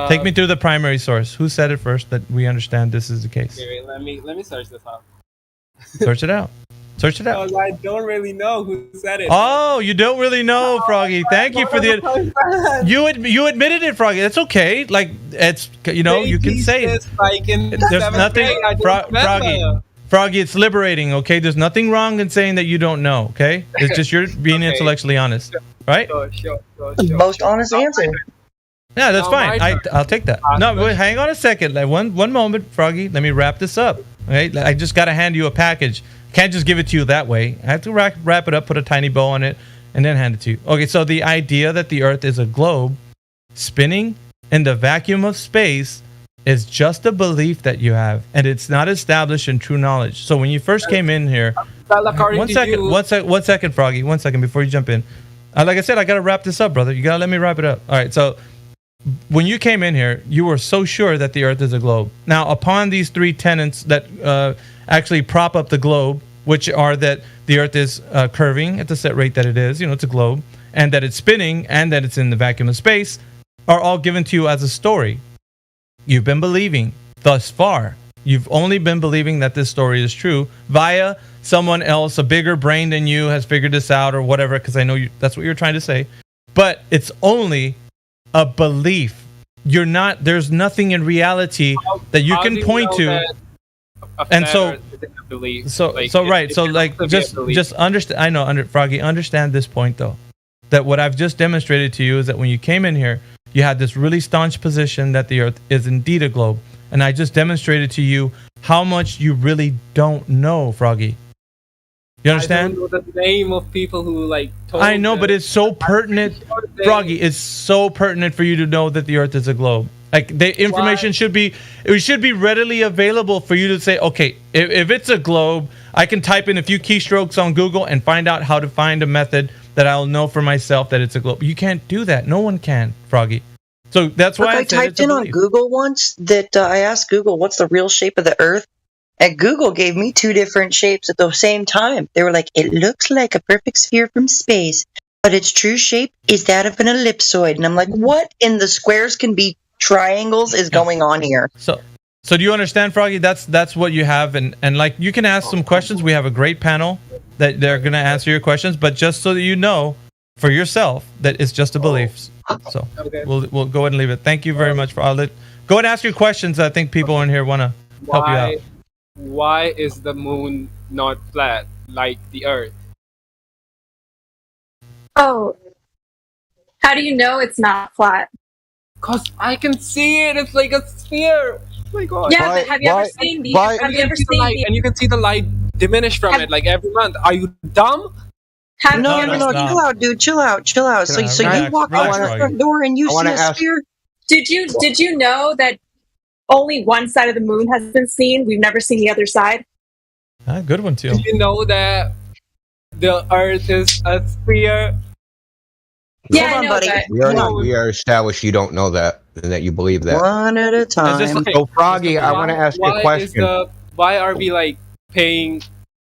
Take me through the primary source. Who said it first that we understand this is the case? Okay, let me search this up. Search it out. Search it out. I don't really know who said it. Oh, you don't really know, Froggy. Thank you for the. You admitted it, Froggy. That's okay. Like it's you can say it. There's nothing, Froggy. It's liberating. Okay, there's nothing wrong in saying that you don't know. Okay, it's just you're being intellectually honest, right? Sure. Most honest answer. Yeah, that's fine. I'll take that. No, wait, hang on a second. Like one moment, Froggy. Let me wrap this up. Okay, I just got to hand you a package. Can't just give it to you that way. I have to wrap it up, put a tiny bow on it, and then hand it to you. Okay, so the idea that the Earth is a globe spinning in the vacuum of space is just a belief that you have, and it's not established in true knowledge. So when you first came in here, one second, Froggy, 1 second before you jump in. Like I said, I got to wrap this up, brother. You got to let me wrap it up. All right, so when you came in here, you were so sure that the Earth is a globe. Now, upon these three tenets that actually prop up the globe, which are that the Earth is curving at the set rate that it is, it's a globe, and that it's spinning, and that it's in the vacuum of space, are all given to you as a story. You've been believing thus far. You've only been believing that this story is true via someone else, a bigger brain than you, has figured this out or whatever, because I know that's what you're trying to say. But it's only a belief. There's nothing in reality that you can point to. And just understand. I know, Froggy, understand this point though, that what I've just demonstrated to you is that when you came in here, you had this really staunch position that the Earth is indeed a globe, and I just demonstrated to you how much you really don't know, Froggy. You understand? I don't know the name of people who like. Told I know, but it's so pertinent, Froggy. It's so pertinent for you to know that the Earth is a globe. Like the information should be readily available for you to say, okay, if it's a globe, I can type in a few keystrokes on Google and find out how to find a method that I'll know for myself that it's a globe. You can't do that. No one can, Froggy. So that's why I typed in on Google once that I asked Google what's the real shape of the Earth, and Google gave me two different shapes at the same time. They were like, it looks like a perfect sphere from space, but its true shape is that of an ellipsoid. And I'm like, what in the squares can be triangles is going on here? So do you understand, Froggy? That's what you have, and like you can ask some questions. We have a great panel that they're going to answer your questions, but just so that you know for yourself that it's just a belief. So we'll go ahead and leave it. Thank you very much for all that. Go ahead and ask your questions. I think people in here want to help you out. Why is the moon not flat like the Earth? Oh, how do you know it's not flat? Because I can see it. It's like a sphere. Oh my God. Yeah, but have you ever seen the? Have you ever seen the? And you can see the light diminish from it like every month. Are you dumb? No, chill out, dude. Chill out. So you walk out the front door and you see a sphere. Did you know that only one side of the moon has been seen? We've never seen the other side. Good one too. Did you know that the Earth is a sphere? Yeah, I know, buddy. We are established you don't know that and that you believe that. One at a time. So, Froggy, I want to ask you a question. Why are we like paying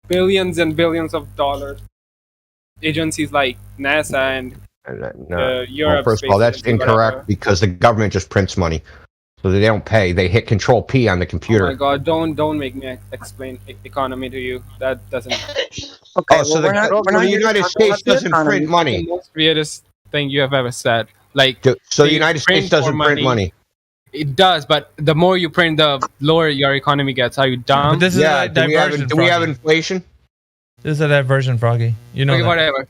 billions and billions of dollars? Agencies like NASA and Europe. Well, first of all, that's incorrect because the government just prints money, so they don't pay. They hit Control P on the computer. Oh my God! Don't make me explain economy to you. That doesn't. Okay, so the United States doesn't print money. The most weirdest thing you have ever said. Like, so the United States doesn't print money. It does, but the more you print, the lower your economy gets. Are you dumb? But this is a diversion. Do we have inflation? This is a diversion, Froggy. You know. Okay, whatever.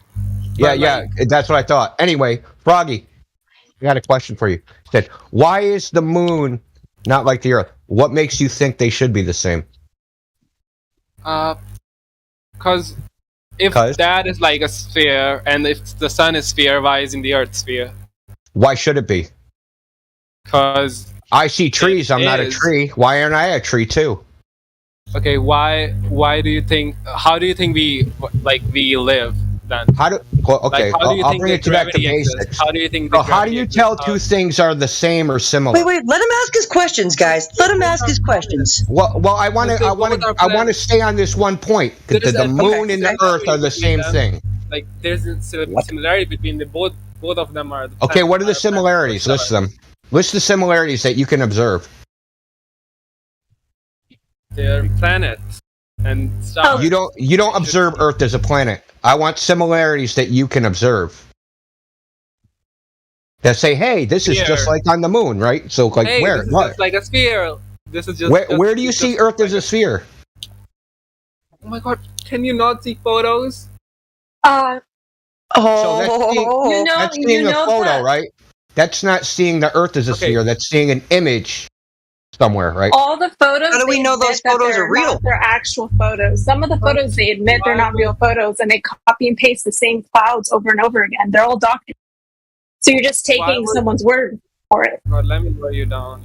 Yeah, that's what I thought. Anyway, Froggy, I got a question for you. It said, why is the moon not like the Earth? What makes you think they should be the same? Because if that is like a sphere, and if the sun is sphere, why isn't the Earth sphere? Why should it be? Because I see trees. I'm not a tree. Why aren't I a tree too? Okay, why do you think? How do you think we live then? I'll bring it back to basics. How do you think? How do you tell two things are the same or similar? Wait. Let him ask his questions, guys. Let him ask his questions. Well, I want to stay on this one point. The moon and the Earth are the same thing. Like there's a similarity between the both of them are. Okay, what are the similarities? List them. List the similarities that you can observe. They're planets and stars. You don't observe Earth as a planet. I want similarities that you can observe. That say, hey, this is just like on the moon, right? So like hey, where? This is just like a sphere. This is just where do you see Earth as a sphere? Oh my God! Can you not see photos? So that's seeing a photo, right? That's not seeing the Earth as a sphere. That's seeing an image somewhere, right? All the photos. How do we know those photos are real? They're actual photos. Some of the photos they admit they're not real photos, and they copy and paste the same clouds over and over again. They're all documented. So you're just taking someone's word for it. God, let me slow you down.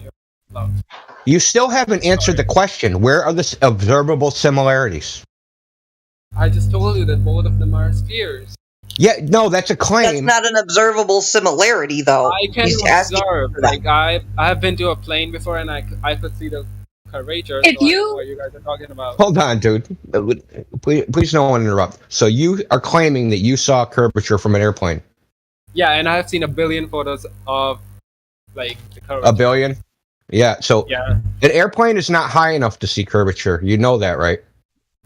You still haven't answered the question. Where are the observable similarities? I just told you that both of them are spheres. Yeah, no, that's a claim. That's not an observable similarity, though. I can observe. Like I have been to a plane before, and I could see the curvature. What you guys are talking about. Hold on, dude. Please no one interrupt. So you are claiming that you saw curvature from an airplane? Yeah, and I have seen a billion photos of like the curvature. A billion? Yeah. So an airplane is not high enough to see curvature. You know that, right?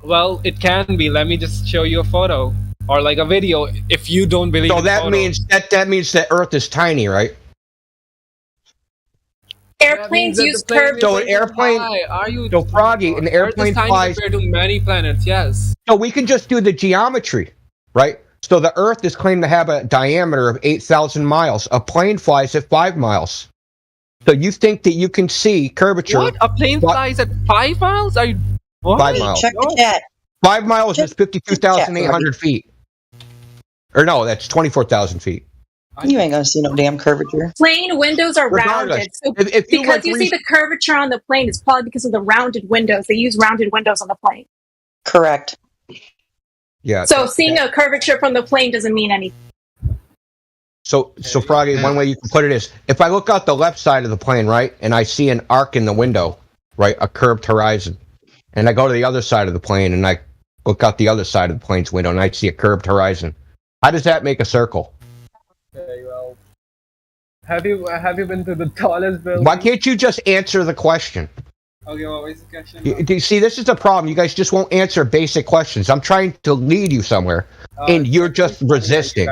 Well, it can be. Let me just show you a photo or like a video. If you don't believe, so that means that Earth is tiny, right? Airplanes use curvature. So an airplane. So Froggy, an airplane flies compared to many planets. Yes. So we can just do the geometry, right? So the Earth is claimed to have a diameter of 8,000 miles. A plane flies at 5 miles. So you think that you can see curvature? What? A plane flies at 5 miles? Are you what? 5 miles. Check the chat. 5 miles is 52,800 feet. Or no, that's 24,000 feet. You ain't gonna see no damn curvature. Plane windows are Regardless, rounded. So if you because went you see the curvature on the plane, it's probably because of the rounded windows. They use rounded windows on the plane. Correct. Yeah. So seeing a curvature from the plane doesn't mean anything. So Froggy, one way you can put it is, if I look out the left side of the plane, right, and I see an arc in the window, right, a curved horizon, and I go to the other side of the plane and I look out the other side of the plane's window and I see a curved horizon, how does that make a circle? Very well. Have you been to the tallest building? Why can't you just answer the question? Okay, what was the question? Do you see, this is the problem. You guys just won't answer basic questions. I'm trying to lead you somewhere, and you're just resisting.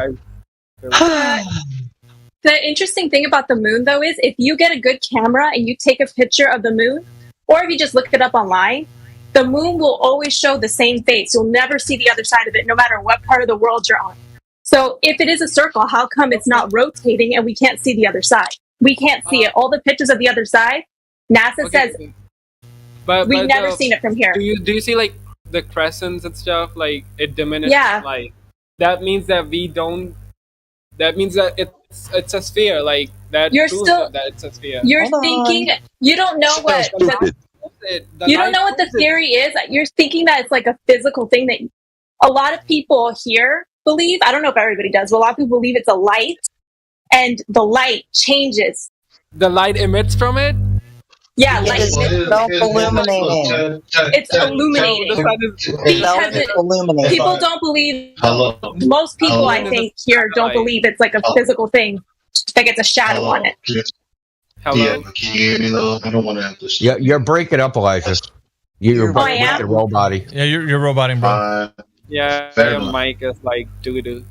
The interesting thing about the moon, though, is if you get a good camera and you take a picture of the moon, or if you just look it up online, the moon will always show the same face. You'll never see the other side of it, no matter what part of the world you're on. So if it is a circle, how come it's not rotating and we can't see the other side? We can't see it. All the pictures of the other side, NASA says we've never seen it from here. Do you see like the crescents and stuff? Like it diminishes. Yeah. Like that means that we don't. That means that it's a sphere. Like that. You're proves still that it's a sphere. You're thinking you don't know what you don't know what the theory is. You're thinking that it's like a physical thing that a lot of people here believe. I don't know if everybody does, but a lot of people believe it's a light, and the light changes. The light emits from it. Yeah, light It's emits. self-illuminating. It's illuminating because people don't believe. Most people, I think, here don't believe it's like a physical thing. Like it's a shadow on it. Yeah, can you hear me though? I don't want to have this. Yeah, you're breaking up, Elijah. You're breaking roboting. Yeah, you're roboting, bro. Yeah, Fair your enough. mic is like doo-doo.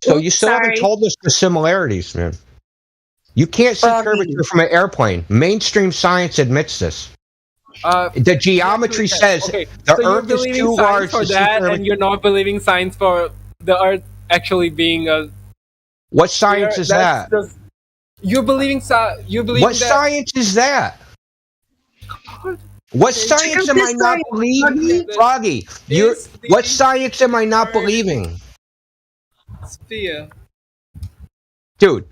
So you still haven't told us the similarities, man. You can't see curvature from an airplane. Mainstream science admits this. The geometry says the so Earth you're is believing too science large for to see that, curvature. and you're not believing science for the Earth actually being a. What science is that? You're believing you believe What that. science is that? What science am I not believing? Froggy, what science am I not believing? Sphere. Dude,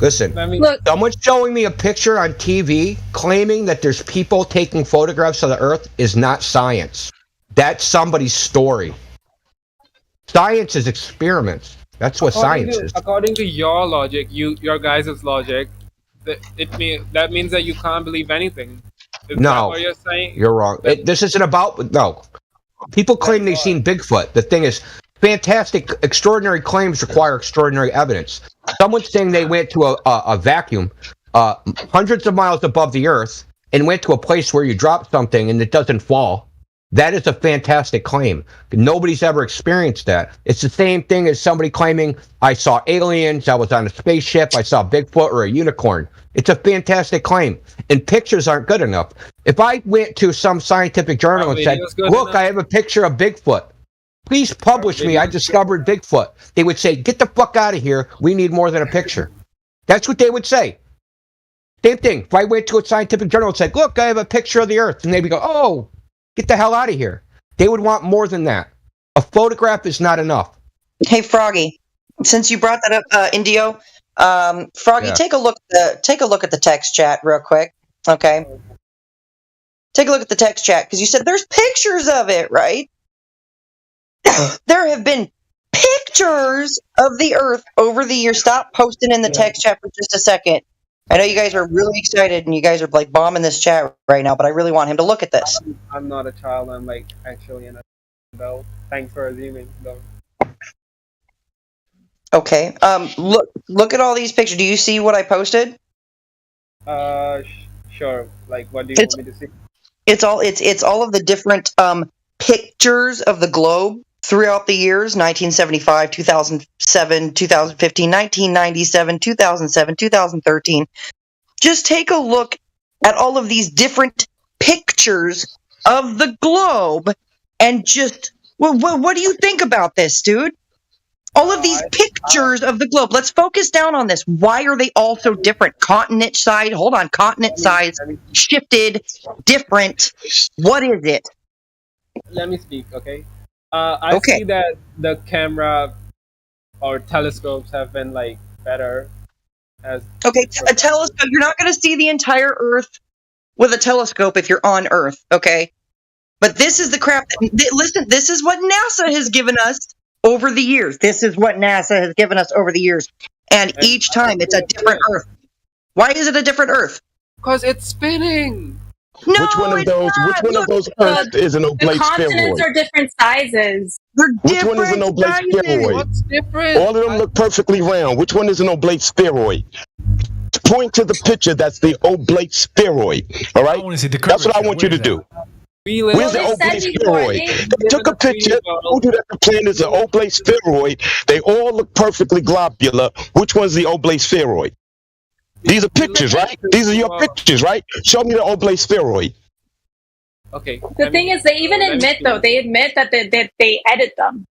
listen. Look. Someone showing me a picture on TV claiming that there's people taking photographs of the Earth is not science. That's somebody's story. Science is experiments. That's what science is. According to your logic, your guys' logic, that means that you can't believe anything. Is that No, what you're saying? you're wrong. This isn't about no. People claim they've seen Bigfoot. The thing is, fantastic, extraordinary claims require extraordinary evidence. Someone's saying they went to a vacuum hundreds of miles above the Earth and went to a place where you drop something and it doesn't fall. That is a fantastic claim. Nobody's ever experienced that. It's the same thing as somebody claiming, I saw aliens, I was on a spaceship, I saw Bigfoot or a unicorn. It's a fantastic claim. And pictures aren't good enough. If I went to some scientific journal and said, look, I have a picture of Bigfoot. Please publish me. I discovered Bigfoot. They would say, get the fuck out of here. We need more than a picture. That's what they would say. Same thing. If I went to a scientific journal and said, look, I have a picture of the Earth. And they would go, oh, get the hell out of here. They would want more than that. A photograph is not enough. Hey, Froggy, since you brought that up, Indio, Froggy, Yeah. take a look at the text chat real quick. Okay. Take a look at the text chat because you said there's pictures of it, right? There have been pictures of the Earth over the years. Stop posting in the text chat for just a second. I know you guys are really excited and you guys are like bombing this chat right now, but I really want him to look at this. I'm not a child. I'm like actually an adult. Thanks for assuming, though. Okay. Look at all these pictures. Do you see what I posted? Sure. Like, what do you want me to see? It's all of the different pictures of the globe throughout the years: 1975, 2007, 2015, 1997, 2007, 2013. Just take a look at all of these different pictures of the globe and just what do you think about this, dude? All of these pictures of the globe. Let's focus down on this. Why are they all so different? Continent size, continent size, shifted, different. What is it? Let me speak, okay? I see that the camera or telescopes have been like better. Okay, a telescope. You're not going to see the entire Earth with a telescope if you're on Earth, okay? But this is the crap. Listen, this is what NASA has given us over the years. This is what NASA has given us over the years. And each time it's a different Earth. Why is it a different Earth? Because it's spinning. No, which one of those Earths is an oblate The continents spheroid? are different sizes. Which one is an oblate spheroid? What's different? All of them look perfectly round. Which one is an oblate spheroid? Point to the picture that's the oblate spheroid. All right? That's what I want you to do. Where's the oblate spheroid? They took a picture, told you that the planet is an oblate spheroid. They all look perfectly globular. Which one's the oblate spheroid? These are pictures, right? These are your pictures, right? Show me the oblate spheroid. Okay. The thing is, they even admit that they edit them.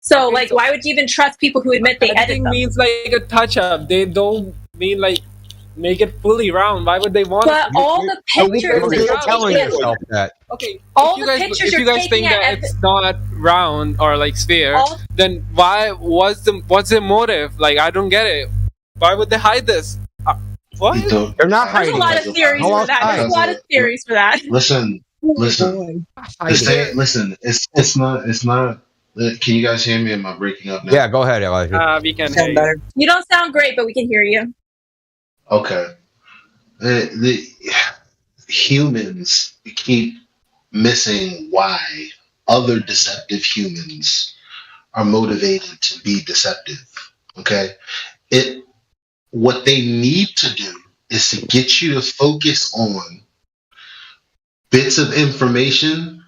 So, like, why would you even trust people who admit they edit Editing them? means like a touch up. They don't mean like make it fully round. Why would they want? But all the pictures You're telling yourself that. Okay. All if you the guys, pictures if you you're guys think taking that at it's not round or like sphere, then what's the motive? Like, I don't get it. Why would they hide this? What? They're not There's hiding a lot of it. theories for that. There's a lot of theories for that. Listen. Listen. It's not. Can you guys hear me? Am I breaking up now? Yeah, go ahead, Elijah. We can hear you. You don't sound great, but we can hear you. Okay. The humans keep missing why other deceptive humans are motivated to be deceptive. Okay? What they need to do is to get you to focus on bits of information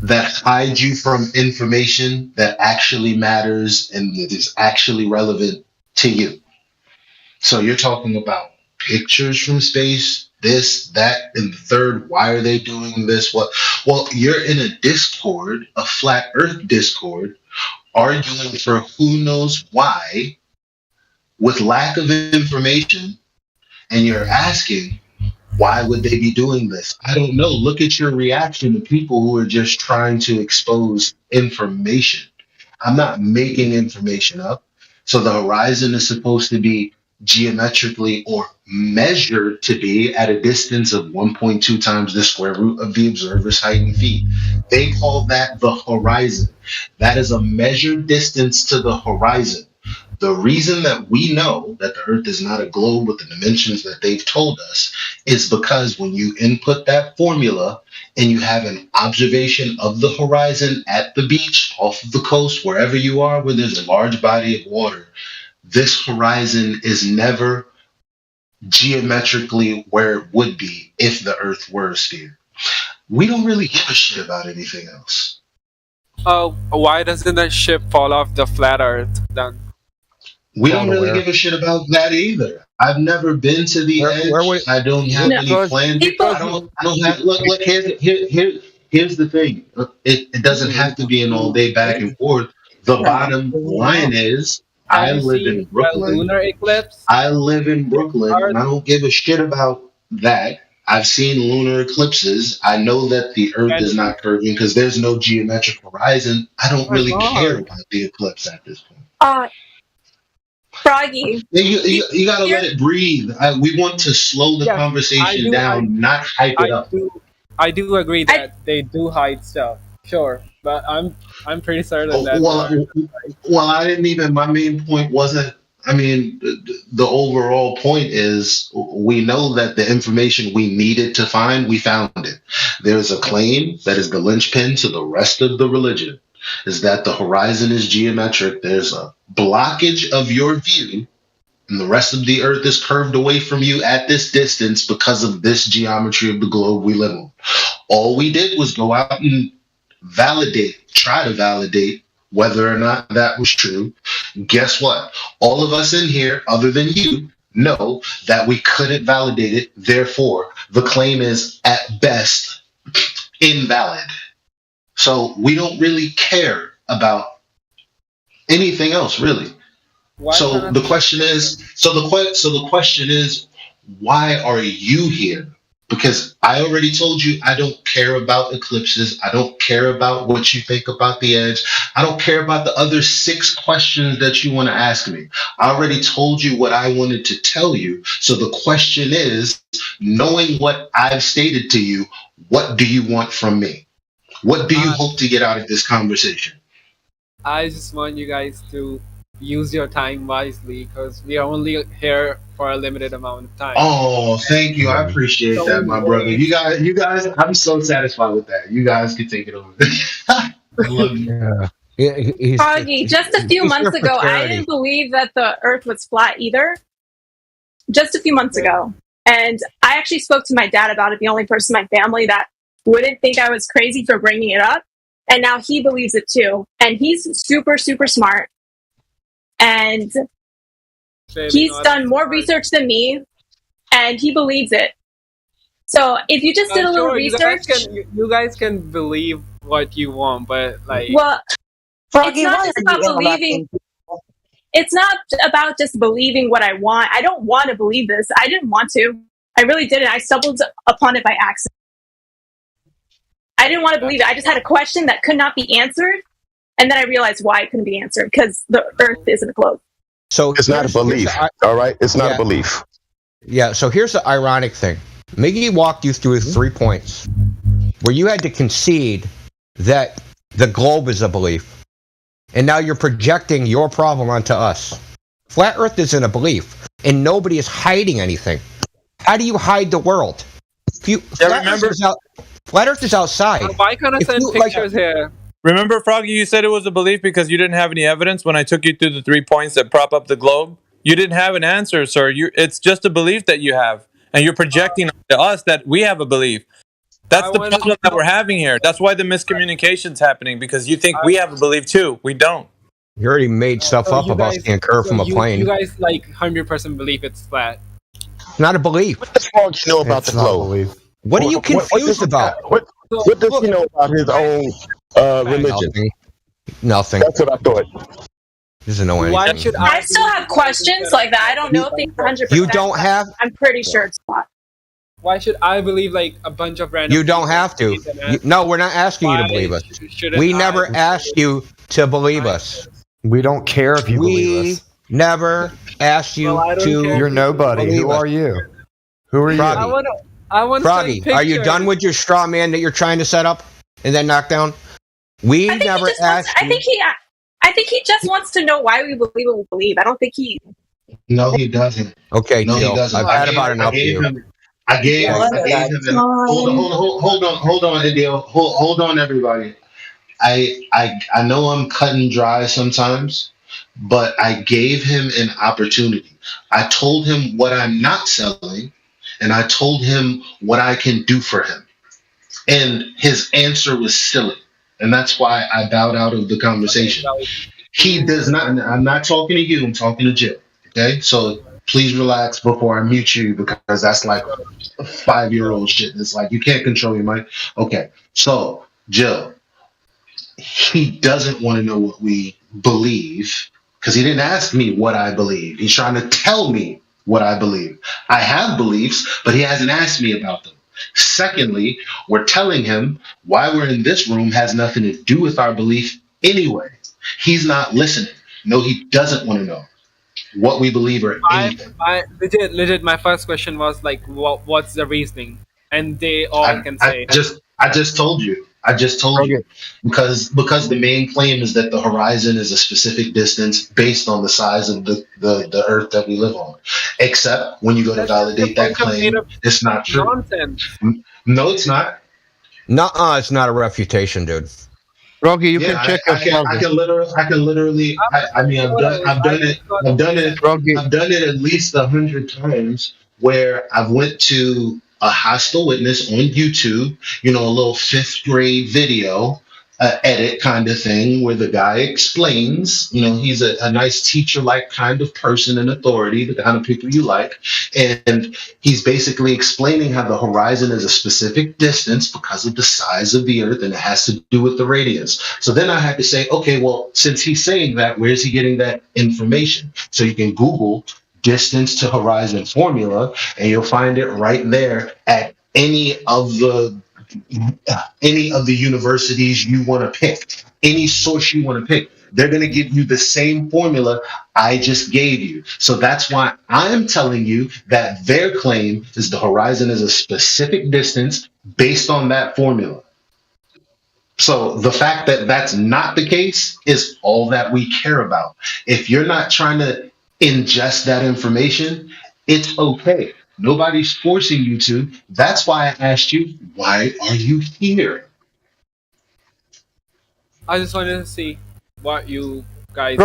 that hide you from information that actually matters and that is actually relevant to you. So you're talking about pictures from space, this, that, and the third. Why are they doing this? What? Well, you're in a Discord, a flat Earth Discord, arguing for who knows why, with lack of information, and you're asking, why would they be doing this? I don't know. Look at your reaction to people who are just trying to expose information. I'm not making information up. So the horizon is supposed to be geometrically or measured to be at a distance of 1.2 times the square root of the observer's height in feet. They call that the horizon. That is a measured distance to the horizon. The reason that we know that the Earth is not a globe with the dimensions that they've told us is because when you input that formula and you have an observation of the horizon at the beach, off of the coast, wherever you are, where there's a large body of water, this horizon is never geometrically where it would be if the Earth were a sphere. We don't really give a shit about anything else. Why doesn't that ship fall off the flat Earth then? We don't really give a shit about that either. I've never been to the edge. I don't have any plans. I don't have. Look. Here's the thing. It doesn't have to be an all day back and forth. The bottom line is, I live in Brooklyn. Lunar eclipse. I live in Brooklyn, and I don't give a shit about that. I've seen lunar eclipses. I know that the Earth is not curving because there's no geometric horizon. I don't really care about the eclipse at this point. Froggy. You gotta let it breathe. We want to slow the conversation down, not hype it up. I do agree that they do hide stuff, sure, but I'm pretty certain that. Well, I didn't even. My main point wasn't. I mean, the overall point is we know that the information we needed to find, we found it. There's a claim that is the linchpin to the rest of the religion, is that the horizon is geometric. There's a blockage of your view, and the rest of the Earth is curved away from you at this distance because of this geometry of the globe we live on. All we did was go out and try to validate whether or not that was true. Guess what? All of us in here, other than you, know that we couldn't validate it. Therefore, the claim is at best invalid. So we don't really care about anything else really. So the question is, why are you here? Because I already told you I don't care about eclipses. I don't care about what you think about the edge. I don't care about the other 6 questions that you want to ask me. I already told you what I wanted to tell you. So the question is, knowing what I've stated to you, what do you want from me? What do you hope to get out of this conversation? I just want you guys to use your time wisely because we are only here for a limited amount of time. Oh, thank you. I appreciate that, my brother. You guys, I'm so satisfied with that. You guys can take it over. I love you. Yeah. Froggy, just a few months ago, I didn't believe that the Earth was flat either. Just a few months ago. And I actually spoke to my dad about it, the only person in my family that wouldn't think I was crazy for bringing it up. And now he believes it too. And he's super, super smart. And he's done more research than me. And he believes it. So if you just did a little research... You guys can believe what you want, but like... Well, it's not just about believing... It's not about just believing what I want. I don't want to believe this. I didn't want to. I really didn't. I stumbled upon it by accident. I didn't want to believe it. I just had a question that could not be answered. And then I realized why it couldn't be answered, because the Earth isn't a globe. So it's not a belief. All right? It's not a belief. Yeah, so here's the ironic thing. Miggy walked you through 3 points where you had to concede that the globe is a belief. And now you're projecting your problem onto us. Flat Earth isn't a belief, and nobody is hiding anything. How do you hide the world? Flat Earth is outside. Why can't I send pictures here? Remember, Froggy, you said it was a belief because you didn't have any evidence when I took you through the 3 points that prop up the globe? You didn't have an answer, sir. It's just a belief that you have. And you're projecting to us that we have a belief. That's the problem that we're having here. That's why the miscommunication's happening, because you think we have a belief too. We don't. You already made stuff up about seeing a curve from a plane. You guys like 100% believe it's flat. It's not a belief. What does Frog know about the globe? What are you confused about? What does he know about his own religion? Nothing. That's what I thought. He doesn't know anything. I still have questions like that. I don't know if they 100%. You don't have? I'm pretty sure it's flat. Why should I believe like a bunch of random? You don't have to. No, we're not asking you to believe us. We never asked you to believe us. We don't care if you believe us. We never asked you to. You're nobody. Who are you? Who are you? I want Froggy, are you done with your straw man that you're trying to set up and then knock down? We never asked you. I think he just wants to know why we believe what we believe. I don't think he... No, he doesn't. Okay, no, Jill, he doesn't. I've had about enough of you. I gave him. Hold on, India. Hold on, everybody. I know I'm cutting dry sometimes, but I gave him an opportunity. I told him what I'm not selling, and I told him what I can do for him. And his answer was silly. And that's why I bowed out of the conversation. He does not, I'm not talking to you, I'm talking to Jill. Okay? So please relax before I mute you, because that's like 5-year-old shit. It's like, you can't control your mind. Okay. So, Jill, he doesn't want to know what we believe, because he didn't ask me what I believe. He's trying to tell me what I believe. I have beliefs, but he hasn't asked me about them. Secondly, we're telling him why we're in this room has nothing to do with our belief anyway. He's not listening. No, he doesn't want to know what we believe or anything. Legit, my first question was like, what's the reasoning? And they all can say. I just told you. Because the main claim is that the horizon is a specific distance based on the size of the Earth that we live on. Except when you go to validate that claim, it's not true. Nonsense. No, it's not. Nuh-uh, it's not a refutation, dude. Rogi, you can check us. I can literally. I mean, I've done it at least 100 times where I've went to a hostile witness on YouTube, a little 5th grade video, edit kind of thing where the guy explains, he's a nice teacher like kind of person in authority, the kind of people you like. And he's basically explaining how the horizon is a specific distance because of the size of the earth and it has to do with the radius. So then I had to say, okay, well, since he's saying that, where's he getting that information? So you can Google distance to horizon formula and you'll find it right there at any of the universities you want to pick, any source you want to pick. They're going to give you the same formula I just gave you. So that's why I'm telling you that their claim is the horizon is a specific distance based on that formula. So the fact that that's not the case is all that we care about. If you're not trying to ingest that information, it's okay. Nobody's forcing you to. That's why I asked you, why are you here? I just wanted to see what you guys.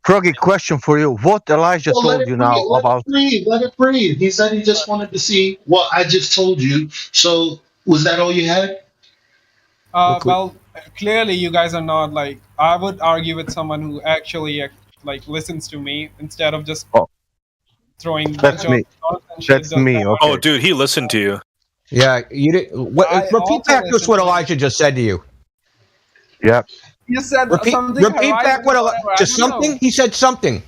Froggy, question for you. What Elijah told you now about? Let it breathe. He said he just wanted to see what I just told you. So was that all you had? Well, clearly you guys are not like. I would argue with someone who actually listens to me instead of just throwing. That's me. That's me. Okay. Oh, dude, he listened to you. Yeah, you did. Repeat back just what Elijah just said to you. Yep. You said something. Repeat back what just something. He said something.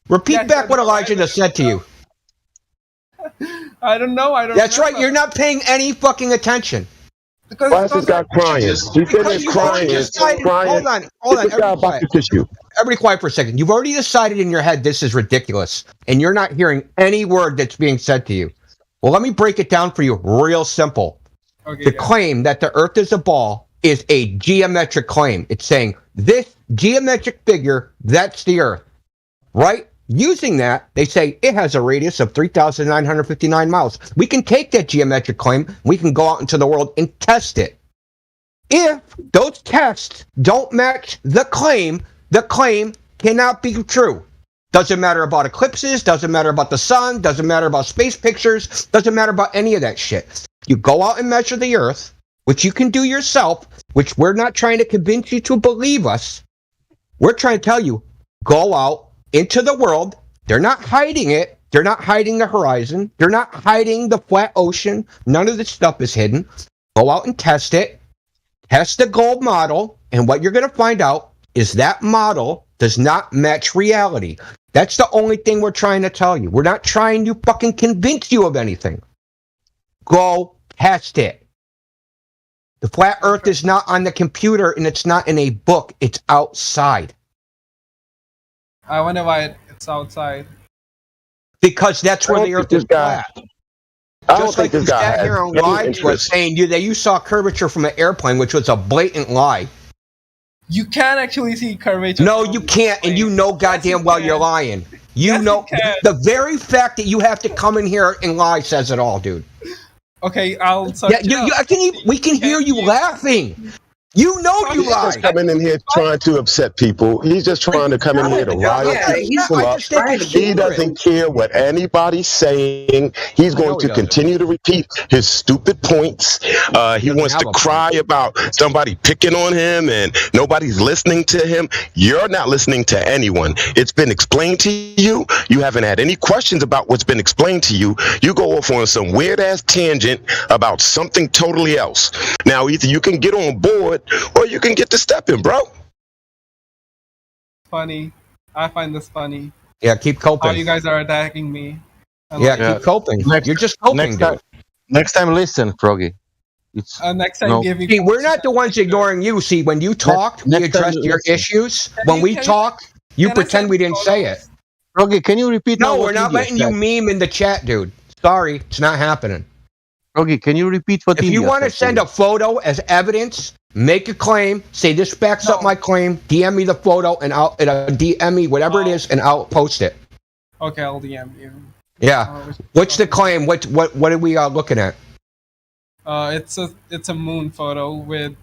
Repeat back what Elijah just said to you. I don't know. That's right. You're not paying any fucking attention. Why is this guy crying? He said he's crying. Hold on. Everybody quiet for a second. You've already decided in your head this is ridiculous, and you're not hearing any word that's being said to you. Well, let me break it down for you real simple. Okay, the claim that the Earth is a ball is a geometric claim. It's saying this geometric figure, that's the Earth, right? Using that, they say it has a radius of 3,959 miles. We can take that geometric claim, we can go out into the world and test it. If those tests don't match the claim cannot be true. Doesn't matter about eclipses, doesn't matter about the sun, doesn't matter about space pictures, doesn't matter about any of that shit. You go out and measure the Earth, which you can do yourself, which we're not trying to convince you to believe us. We're trying to tell you, go out into the world. They're not hiding it. They're not hiding the horizon. They're not hiding the flat ocean. None of this stuff is hidden. Go out and test it. Test the gold model. And what you're going to find out is that model does not match reality. That's the only thing we're trying to tell you. We're not trying to fucking convince you of anything. Go test it. The flat earth is not on the computer and it's not in a book. It's outside. I wonder why it's outside. Because that's where the earth is flat. Just like you sat here and lied to us saying you saw curvature from an airplane, which was a blatant lie. You can actually see curvature. No, you can't, and you know goddamn well you're lying. You know the very fact that you have to come in here and lie says it all, dude. Okay, I'll. We can hear you laughing. You know you He's lie. just coming in here trying to upset people. He's just trying to come in here to rile people up. He doesn't care what anybody's saying. He's going to continue to repeat his stupid points. He wants to cry about somebody picking on him and nobody's listening to him. You're not listening to anyone. It's been explained to you. You haven't had any questions about what's been explained to you. You go off on some weird ass tangent about something totally else. Now, either you can get on board or you can get to stepping, bro. Funny. I find this funny. Yeah, keep coping. How you guys are attacking me. Keep coping. You're just coping, dude. Next time, listen, Froggy. Next time, give me. See, we're not the ones ignoring you. See, when you talked, we addressed your issues. When we talk, you pretend we didn't say it. Froggy, can you repeat? No, we're not letting you meme in the chat, dude. Sorry, it's not happening. Froggy, can you repeat what? If you want to send a photo as evidence, make a claim, say this backs up my claim, DM me the photo, and I'll DM me whatever it is, and I'll post it. Okay, I'll DM you. Yeah. What's the claim? What are we looking at? It's a moon photo with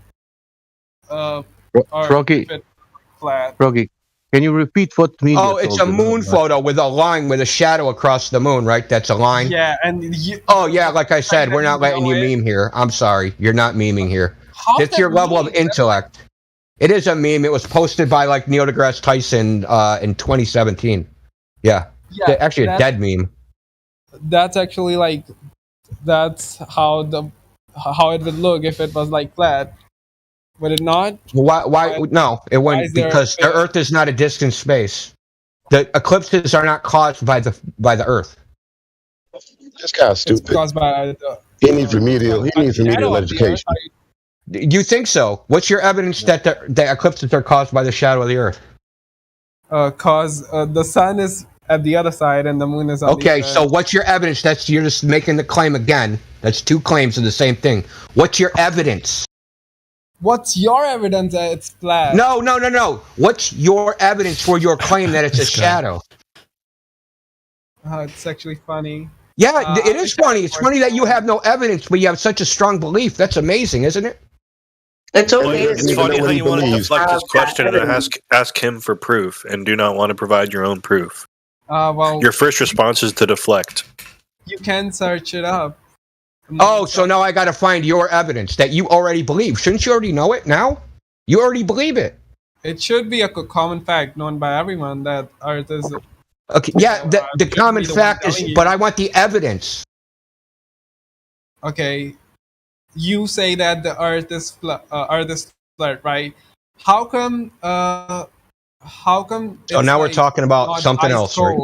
Froggy. Flat. Froggy, can you repeat what media? Oh, it's a moon photo with a line with a shadow across the moon, right? That's a line. Yeah, and like I said, we're not letting you meme here. I'm sorry, you're not memeing here. That's your level of intellect. It is a meme. It was posted by like Neil deGrasse Tyson in 2017. Yeah. Actually a dead meme. That's actually like that's how it would look if it was like flat. Would it not? Why no, it wouldn't, because the Earth is not a disk in space. The eclipses are not caused by the Earth. This guy's stupid. It's caused by he needs remedial education. You think so? What's your evidence that the eclipses are caused by the shadow of the Earth? Cause the sun is at the other side and the moon is on the Okay, other so what's your evidence? You're just making the claim again. That's two claims of the same thing. What's your evidence? What's your evidence that it's flat? No. What's your evidence for your claim that it's a shadow? It's actually funny. Yeah, it is funny. It's funny that you have no evidence, but you have such a strong belief. That's amazing, isn't it? It's okay. It's funny how you want to deflect this question and ask him for proof, and do not want to provide your own proof. Well, Your first response is to deflect. you can search it up. Oh, so now I got to find your evidence that you already believe. Shouldn't you already know it now? You already believe it. It should be a common fact known by everyone that Earth is. Okay, yeah, the common fact is, but I want the evidence. Okay, you say that the Earth is flat, right? How come? So now we're talking about something else, right?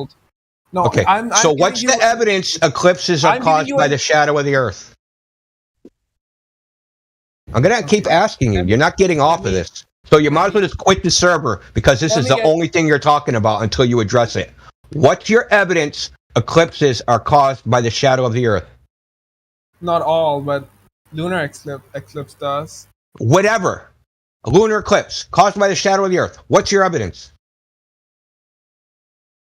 No, okay. So what's the evidence eclipses are caused by the shadow of the Earth? I'm going to keep asking you. You're not getting off of this. So you might as well just quit the server, because this is the only thing you're talking about until you address it. What's your evidence eclipses are caused by the shadow of the Earth? Not all, but lunar eclipse does. Whatever. A lunar eclipse caused by the shadow of the Earth. What's your evidence?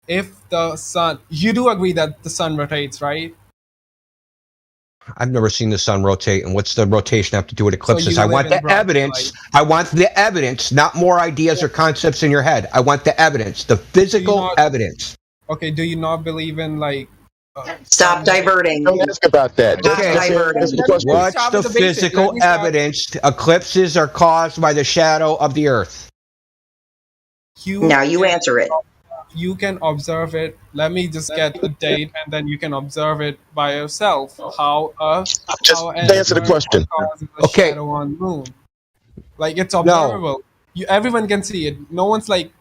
If the sun, you do agree that the sun rotates, right? I've never seen the sun rotate, and what's the rotation have to do with eclipses? So I want the evidence. I want the evidence, not more ideas or concepts in your head. I want the evidence, the physical evidence. Okay, do you not believe in like... Stop diverting. Don't ask about that. Okay. What's the physical evidence eclipses are caused by the shadow of the Earth? Now you answer it. You can observe it. Let me just get the date, and then you can observe it by yourself. Just answer the question. Okay. Shadow on moon. Like, it's observable. Everyone can see it. No one's like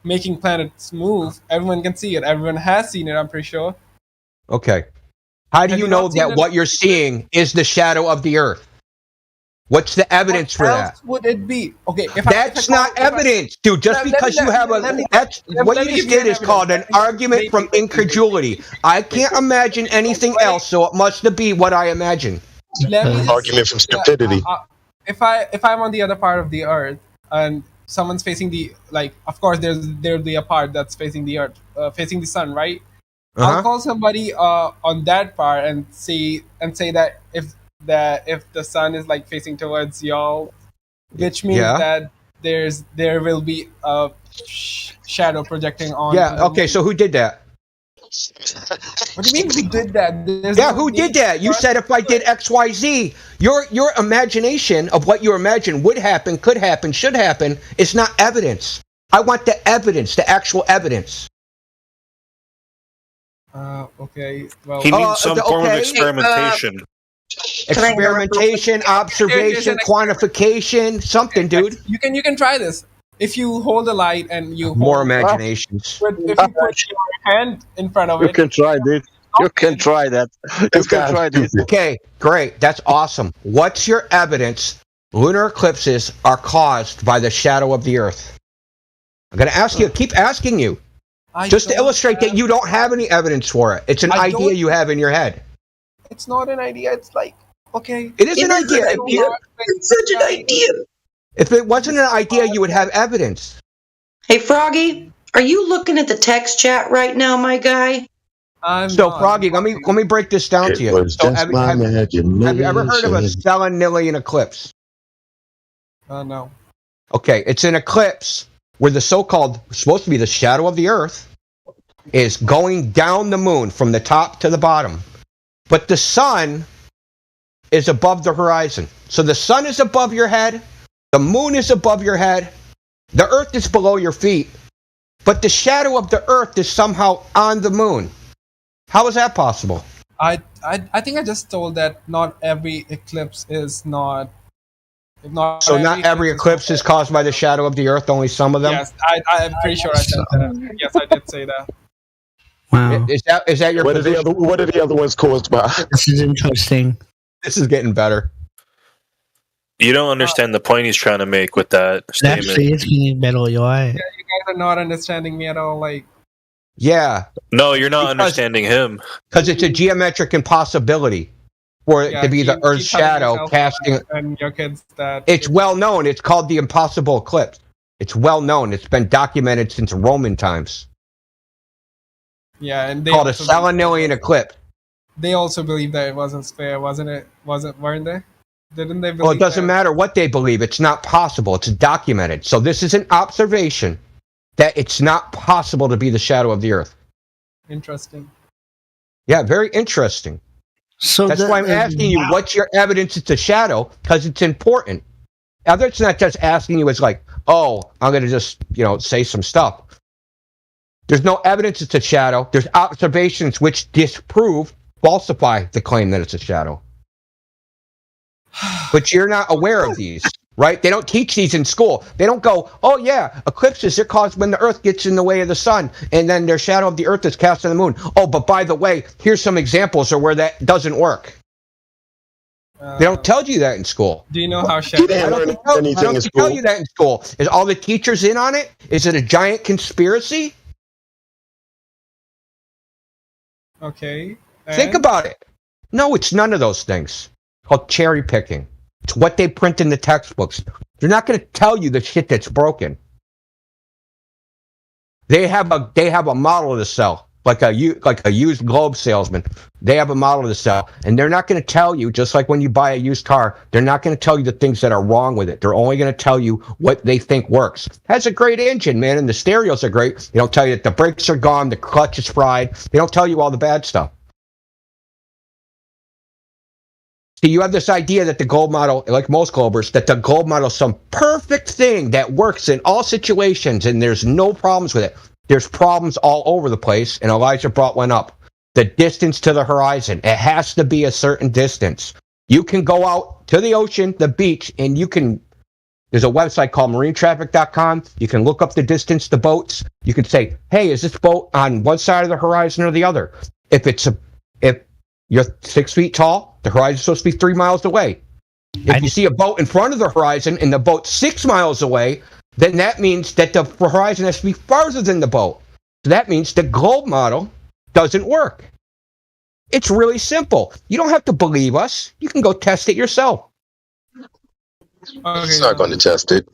making planets move. Everyone can see it. Everyone has seen it, I'm pretty sure. Okay. How do you know that what you're seeing is the shadow of the Earth? What's the evidence for that? Would it be? Okay, that's not evidence, dude. Just because you have that's what you just did is called an argument from incredulity. I can't imagine anything else, so it must be what I imagine. Argument from stupidity. If I'm on the other part of the Earth and someone's facing the, like, of course there'll be a part that's facing the Earth, facing the sun, right? I'll call somebody on that part and say that if the sun is like facing towards y'all, which means that there will be a shadow projecting on. Yeah. Okay. So who did that? What do you mean who did that? Who did that? You said if I did X, Y, Z. Your imagination of what you imagine would happen, could happen, should happen is not evidence. I want the evidence, the actual evidence. Okay. Well, he means some form of experimentation. Experimentation, observation, quantification, something, dude. You can try this. If you hold a light and you more imaginations. If you put your hand in front of it, you can try this. You can try that. You can try this. Okay, great. That's awesome. What's your evidence? Lunar eclipses are caused by the shadow of the Earth. I'm going to ask you. Keep asking you. Just to illustrate that you don't have any evidence for it. It's an idea you have in your head. It's not an idea. It's like, okay. It is an idea. It's such an idea. If it wasn't an idea, you would have evidence. Hey, Froggy, are you looking at the text chat right now, my guy? Froggy, let me break this down to you. So have you ever heard of a stellar eclipse? No. Okay, it's an eclipse where the so-called, supposed to be the shadow of the Earth, is going down the moon from the top to the bottom. But the sun is above the horizon. So the sun is above your head, the moon is above your head, The Earth is below your feet, but the shadow of the Earth is somehow on the moon. How is that possible? I think I just told that not every eclipse is not. So not every eclipse is caused by the shadow of the Earth, only some of them? Yes, I'm pretty sure I said that. Yes, I did say that. Wow. Is that your What are the other ones caused by? This is interesting. This is getting better. You don't understand the point he's trying to make with that statement. Actually, it's getting better. You're right. Yeah, you guys are not understanding me at all. Like, Yeah. No, you're not understanding him. Because it's a geometric impossibility for it to be the Earth's shadow casting. And your kids that It's well known. It's called the impossible eclipse. It's well known. It's been documented since Roman times. Yeah, and they Called a also Salanilian eclipse. they also believe that it wasn't fair, wasn't it? Weren't they? Didn't they believe Well, it doesn't that? matter what they believe. It's not possible. It's documented. So this is an observation that it's not possible to be the shadow of the Earth. Interesting. Yeah, very interesting. So that's why I'm asking you, what's your evidence it's a shadow? Because it's important. It's not just asking you, it's like, oh, I'm going to just, say some stuff. There's no evidence it's a shadow. There's observations which disprove, falsify the claim that it's a shadow. But you're not aware of these, right? They don't teach these in school. They don't go, oh yeah, eclipses are caused when the Earth gets in the way of the sun, and then their shadow of the Earth is cast on the moon. Oh, but by the way, here's some examples of where that doesn't work. They don't tell you that in school. Do you know how I don't tell you that in school. Is all the teachers in on it? Is it a giant conspiracy? Okay. Think about it. No, it's none of those things. It's called cherry picking. It's what they print in the textbooks. They're not going to tell you the shit that's broken. They have a model to sell, like a used Globe salesman. They have a model to sell, and they're not going to tell you, just like when you buy a used car, they're not going to tell you the things that are wrong with it. They're only going to tell you what they think works. It has a great engine, man, and the stereos are great. They don't tell you that the brakes are gone, the clutch is fried. They don't tell you all the bad stuff. So you have this idea that the gold model, like most Globers, that the gold model is some perfect thing that works in all situations and there's no problems with it. There's problems all over the place, and Elijah brought one up. The distance to the horizon. It has to be a certain distance. You can go out to the ocean, the beach, and there's a website called marinetraffic.com. You can look up the distance to boats. You can say, hey, is this boat on one side of the horizon or the other? If you're 6 feet tall, the horizon is supposed to be 3 miles away. If you see a boat in front of the horizon and the boat's 6 miles away, then that means that the horizon has to be farther than the boat. So that means the globe model doesn't work. It's really simple. You don't have to believe us. You can go test it yourself. It's not going to test it.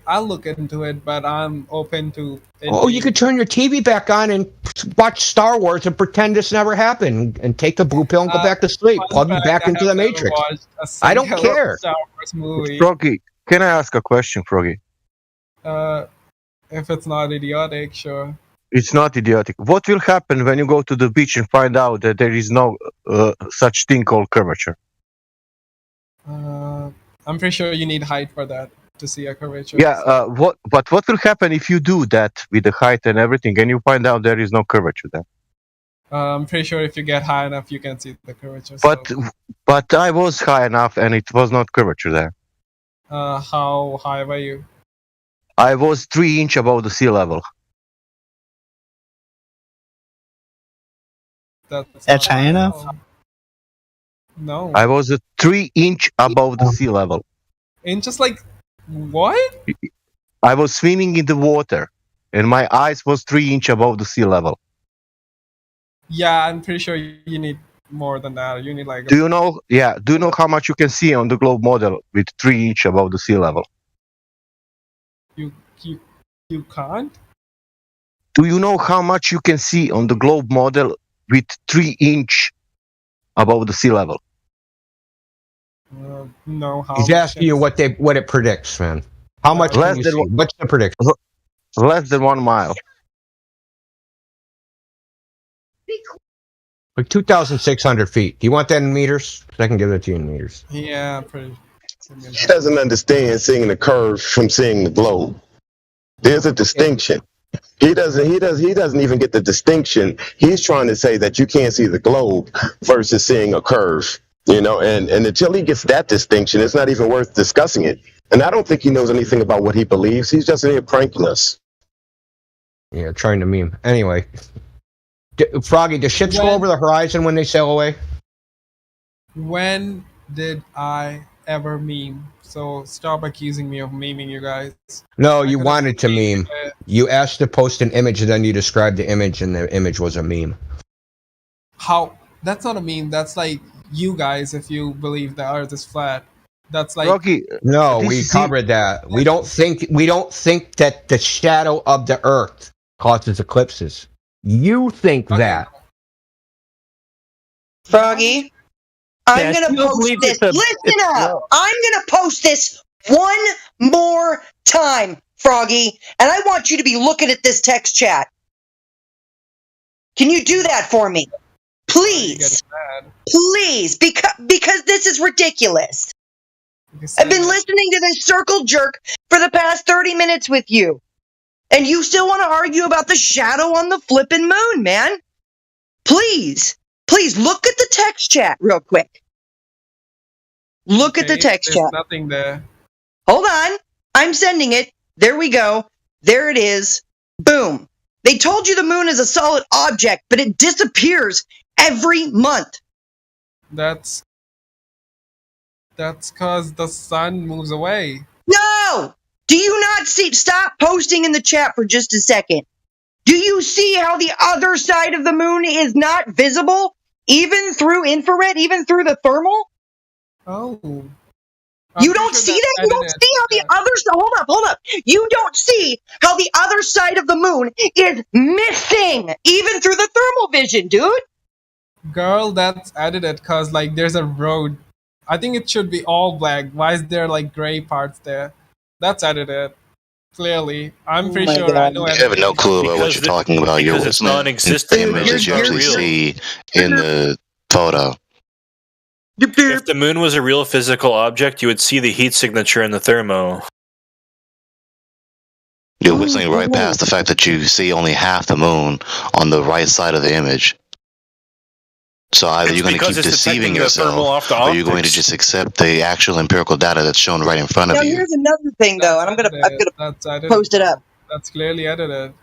I'll look into it, but I'm open to. You could turn your TV back on and watch Star Wars and pretend this never happened, and take the blue pill and go back to sleep. Plug you back into the Matrix. I don't care. Star Wars movie. Froggy, can I ask a question, Froggy? If it's not idiotic, sure. It's not idiotic. What will happen when you go to the beach and find out that there is no such thing called curvature? I'm pretty sure you need height for that to see a curvature. Yeah, what will happen if you do that with the height and everything, and you find out there is no curvature there? I'm pretty sure if you get high enough, you can see the curvature. But I was high enough, and it was not curvature there. How high were you? I was 3 inches above the sea level. That's high enough? No. I was 3 inches above the sea level. Inches like what? I was swimming in the water, and my eyes was 3 inches above the sea level. Yeah, I'm pretty sure you need more than that. You need like. Do you know how much you can see on the globe model with 3 inches above the sea level? You can't? Do you know how much you can see on the globe model with 3 inches above the sea level? No. How? He's asking you what it predicts, man. How much can you see? What's the prediction? Less than 1 mile. Like 2,600 feet. Do you want that in meters? I can give it to you in meters. Yeah, pretty. He doesn't understand seeing the curve from seeing the globe. There's a distinction. He doesn't even get the distinction. He's trying to say that you can't see the globe versus seeing a curve. You know, and until he gets that distinction, it's not even worth discussing it. And I don't think he knows anything about what he believes. He's just in here pranking us. Yeah, trying to meme. Anyway, Froggy, does ships go over the horizon when they sail away? When did I ever meme? So stop accusing me of memeing, you guys. No, you wanted to meme. You asked to post an image, and then you described the image, and the image was a meme. How? That's not a meme. That's like you guys, if you believe the Earth is flat. That's like No, we covered that. We don't think that the shadow of the Earth causes eclipses. You think that. Froggy, I'm going to post this. Listen up. I'm going to post this one more time, Froggy, and I want you to be looking at this text chat. Can you do that for me? Please. Please, because this is ridiculous. I've been listening to this circle jerk for the past 30 minutes with you. And you still want to argue about the shadow on the flippin' moon, man? Please look at the text chat real quick. Look at the text chat. Nothing there. Hold on. I'm sending it. There we go. There it is. Boom. They told you the moon is a solid object, but it disappears every month. That's because the sun moves away. No! Do you not see? Stop posting in the chat for just a second. Do you see how the other side of the moon is not visible? Even through infrared, even through the thermal? Oh. You don't see that? You don't see how the other side... Hold up. You don't see how the other side of the moon is missing, even through the thermal vision, dude? Girl, that's edited because, like, there's a road. I think it should be all black. Why is there, like, gray parts there? That's edited. Clearly. I'm pretty sure I know You have no clue about what you're talking about. You're Because it's looking at non-existent. the image that you actually see in the photo. If the moon was a real physical object, you would see the heat signature in the thermo. You're whistling right past the fact that you see only half the moon on the right side of the image. So either you're going to keep deceiving yourself, or you're going to just accept the actual empirical data that's shown right in front of Now, you. here's another thing, though, and I'm gonna post it up. That's clearly edited.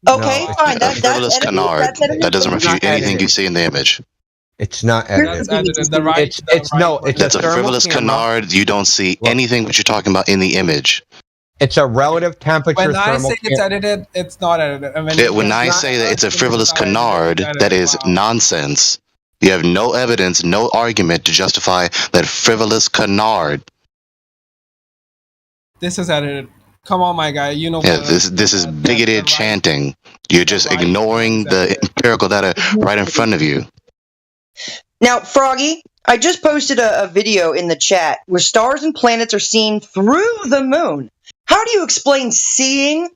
Okay, fine. A frivolous canard that doesn't refute anything you see in the image. It's not edited. That's a frivolous canard. You don't see anything what you're talking about in the image. It's a relative temperature. When I say it's edited, it's not edited. When I say that it's a frivolous canard, that is nonsense. You have no evidence, no argument to justify that frivolous canard. This is edited. Come on, my guy. You know. Yeah, this is bigoted chanting. You're just ignoring the empirical data right in front of you. Now, Froggy, I just posted a video in the chat where stars and planets are seen through the moon. How do you explain seeing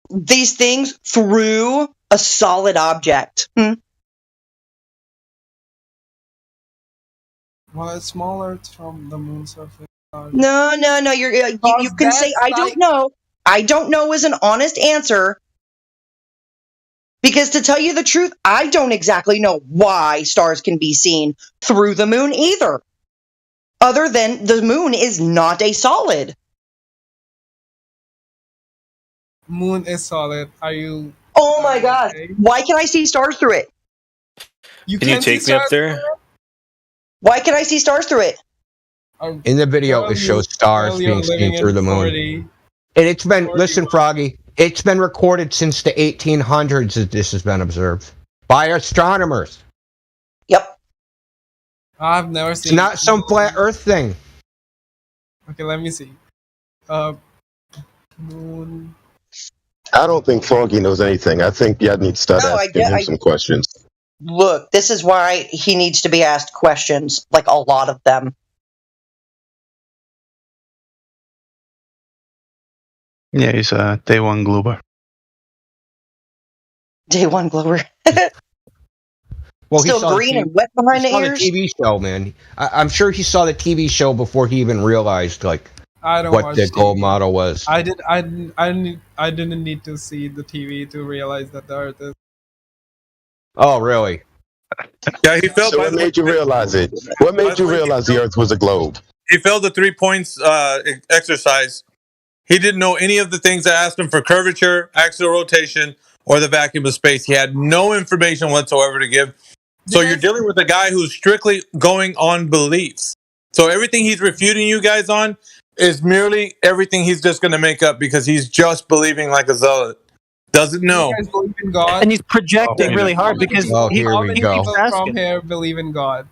these things through a solid object? Well, it's smaller from the moon's surface. No. You can say I don't know. I don't know is an honest answer. Because to tell you the truth, I don't exactly know why stars can be seen through the moon either. Other than the moon is not a solid. Moon is solid. Are you... Oh my gosh. Why can I see stars through it? Can you take me up there? Why can I see stars through it? In the video, it shows stars being seen through the moon. And it's been, listen, Froggy, it's been recorded since the 1800s that this has been observed by astronomers. Yep. I've never seen... It's not some flat Earth thing. Okay, let me see. Moon... I don't think Froggy knows anything. I think y'all need to start asking him some questions. Look, this is why he needs to be asked questions, like a lot of them. Yeah, he's a day one glober. Day one glober. Well, Still he saw green the and wet behind the saw ears? the TV show, man. I'm sure he saw the TV show before he even realized like I don't what watch the TV. gold model was. I didn't need to see the TV to realize that the Earth is. Oh, really? Yeah, he felt. So what made you realize it? What made you realize the Earth was a globe? He failed the 3 points exercise. He didn't know any of the things I asked him for curvature, axial rotation, or the vacuum of space. He had no information whatsoever to give. So you're dealing with a guy who's strictly going on beliefs. So everything he's refuting you guys on is merely everything he's just going to make up because he's just believing like a zealot. Doesn't know. You guys believe in God? And he's projecting really hard because how he many people from asking. here believe in God?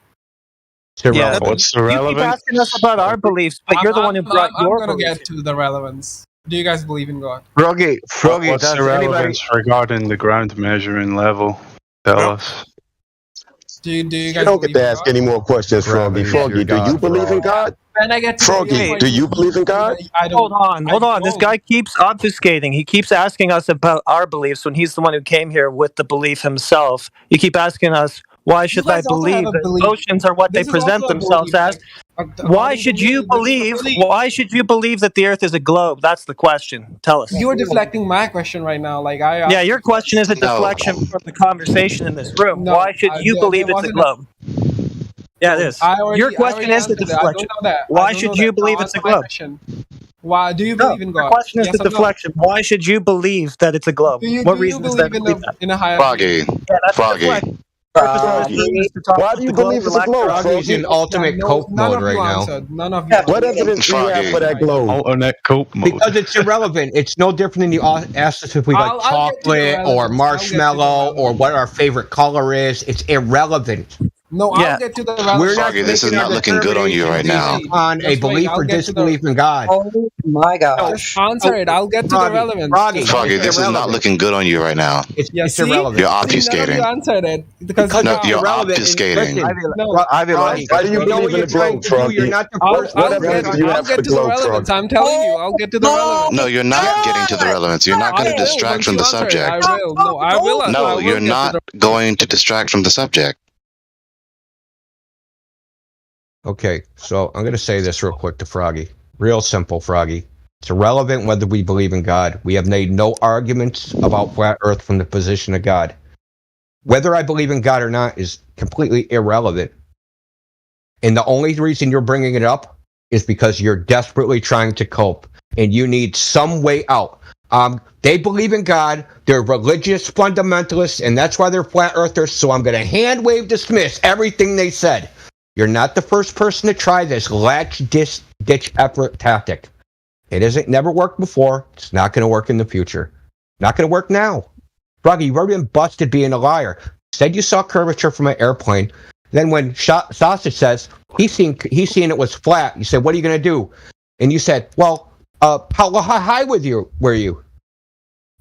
Yeah, what's the you relevance? keep asking us about our beliefs, but you're the one who brought your I'm going to beliefs. get to the relevance. Do you guys believe in God? Froggy, What's does the anybody... relevance regarding the ground measuring level? Tell us. Do you guys You don't get to ask any more questions, Froggy. Froggy, do you believe in God? Then I get to Froggy, do you believe in God? Hold on. This guy keeps obfuscating. He keeps asking us about our beliefs when he's the one who came here with the belief himself. You keep asking us, why should I guys also believe have a that belief. oceans are what This they is present also a themselves belief, as? Why should you believe? Why should you believe that the Earth is a globe? That's the question. Tell us. You are deflecting my question right now. Like Yeah, your question is a deflection from the conversation in this room. No, Why should you believe it's a globe? Yeah, it is. Your question is the deflection. Why should you believe it's a globe? Why do you believe in God? Your question is Yes the or no? deflection. Why should you believe that it's a globe? What Do you reason is there believe to believe that? in a higher? Froggy. Yeah, that's a Froggy. deflection. Purpose of this room is to talk Why about do you the globe believe it's a globe, electron. Froggy's in ultimate cope None mode of right you now. answered. None of you. What evidence do you have for that globe? Alternate cope mode. Because it's irrelevant. It's no different than you asked us if we like I'll get to the chocolate relevance. or I'll get to the marshmallow or what our favorite color is. It's irrelevant. No, Yeah. I'll get to the relevance. We're not Froggy, this is making not our looking good on you right now. determinations on a Just wait, belief I'll or get to the- disbelief in God. Oh my gosh. Just answer it. I'll get to the Froggy, relevance. Froggy, Just Froggy, answer this it. is not looking good on you right now. It's, Yeah, it's see? irrelevant. You're None of you obfuscating. answered it because No, you're irrelevant. obfuscating. Listen, no. Froggy, Froggy, Why do you know believe what in you're the trying globe, to do? Froggy? You're not the I'll first What person evidence to do you get have for to the the globe, relevance. Froggy? I'm telling you, I'll get to the relevance. No, you're not getting to the relevance. You're not going to distract from the subject. I will. No, I will. I No, will you're get to not the- going to distract from the subject. Okay, so I'm going to say this real quick to Froggy. Real simple, Froggy. It's irrelevant whether we believe in God. We have made no arguments about flat Earth from the position of God. Whether I believe in God or not is completely irrelevant. And the only reason you're bringing it up is because you're desperately trying to cope and you need some way out. They believe in God. They're religious fundamentalists, and that's why they're flat earthers. So I'm going to hand wave dismiss everything they said. You're not the first person to try this latch ditch effort tactic. It isn't never worked before. It's not going to work in the future. Not going to work now. Froggy, you've already been busted being a liar. Said you saw curvature from an airplane. Then when Sausage says he's seen it was flat, you said, "What are you going to do?" And you said, "Well, how high were you?"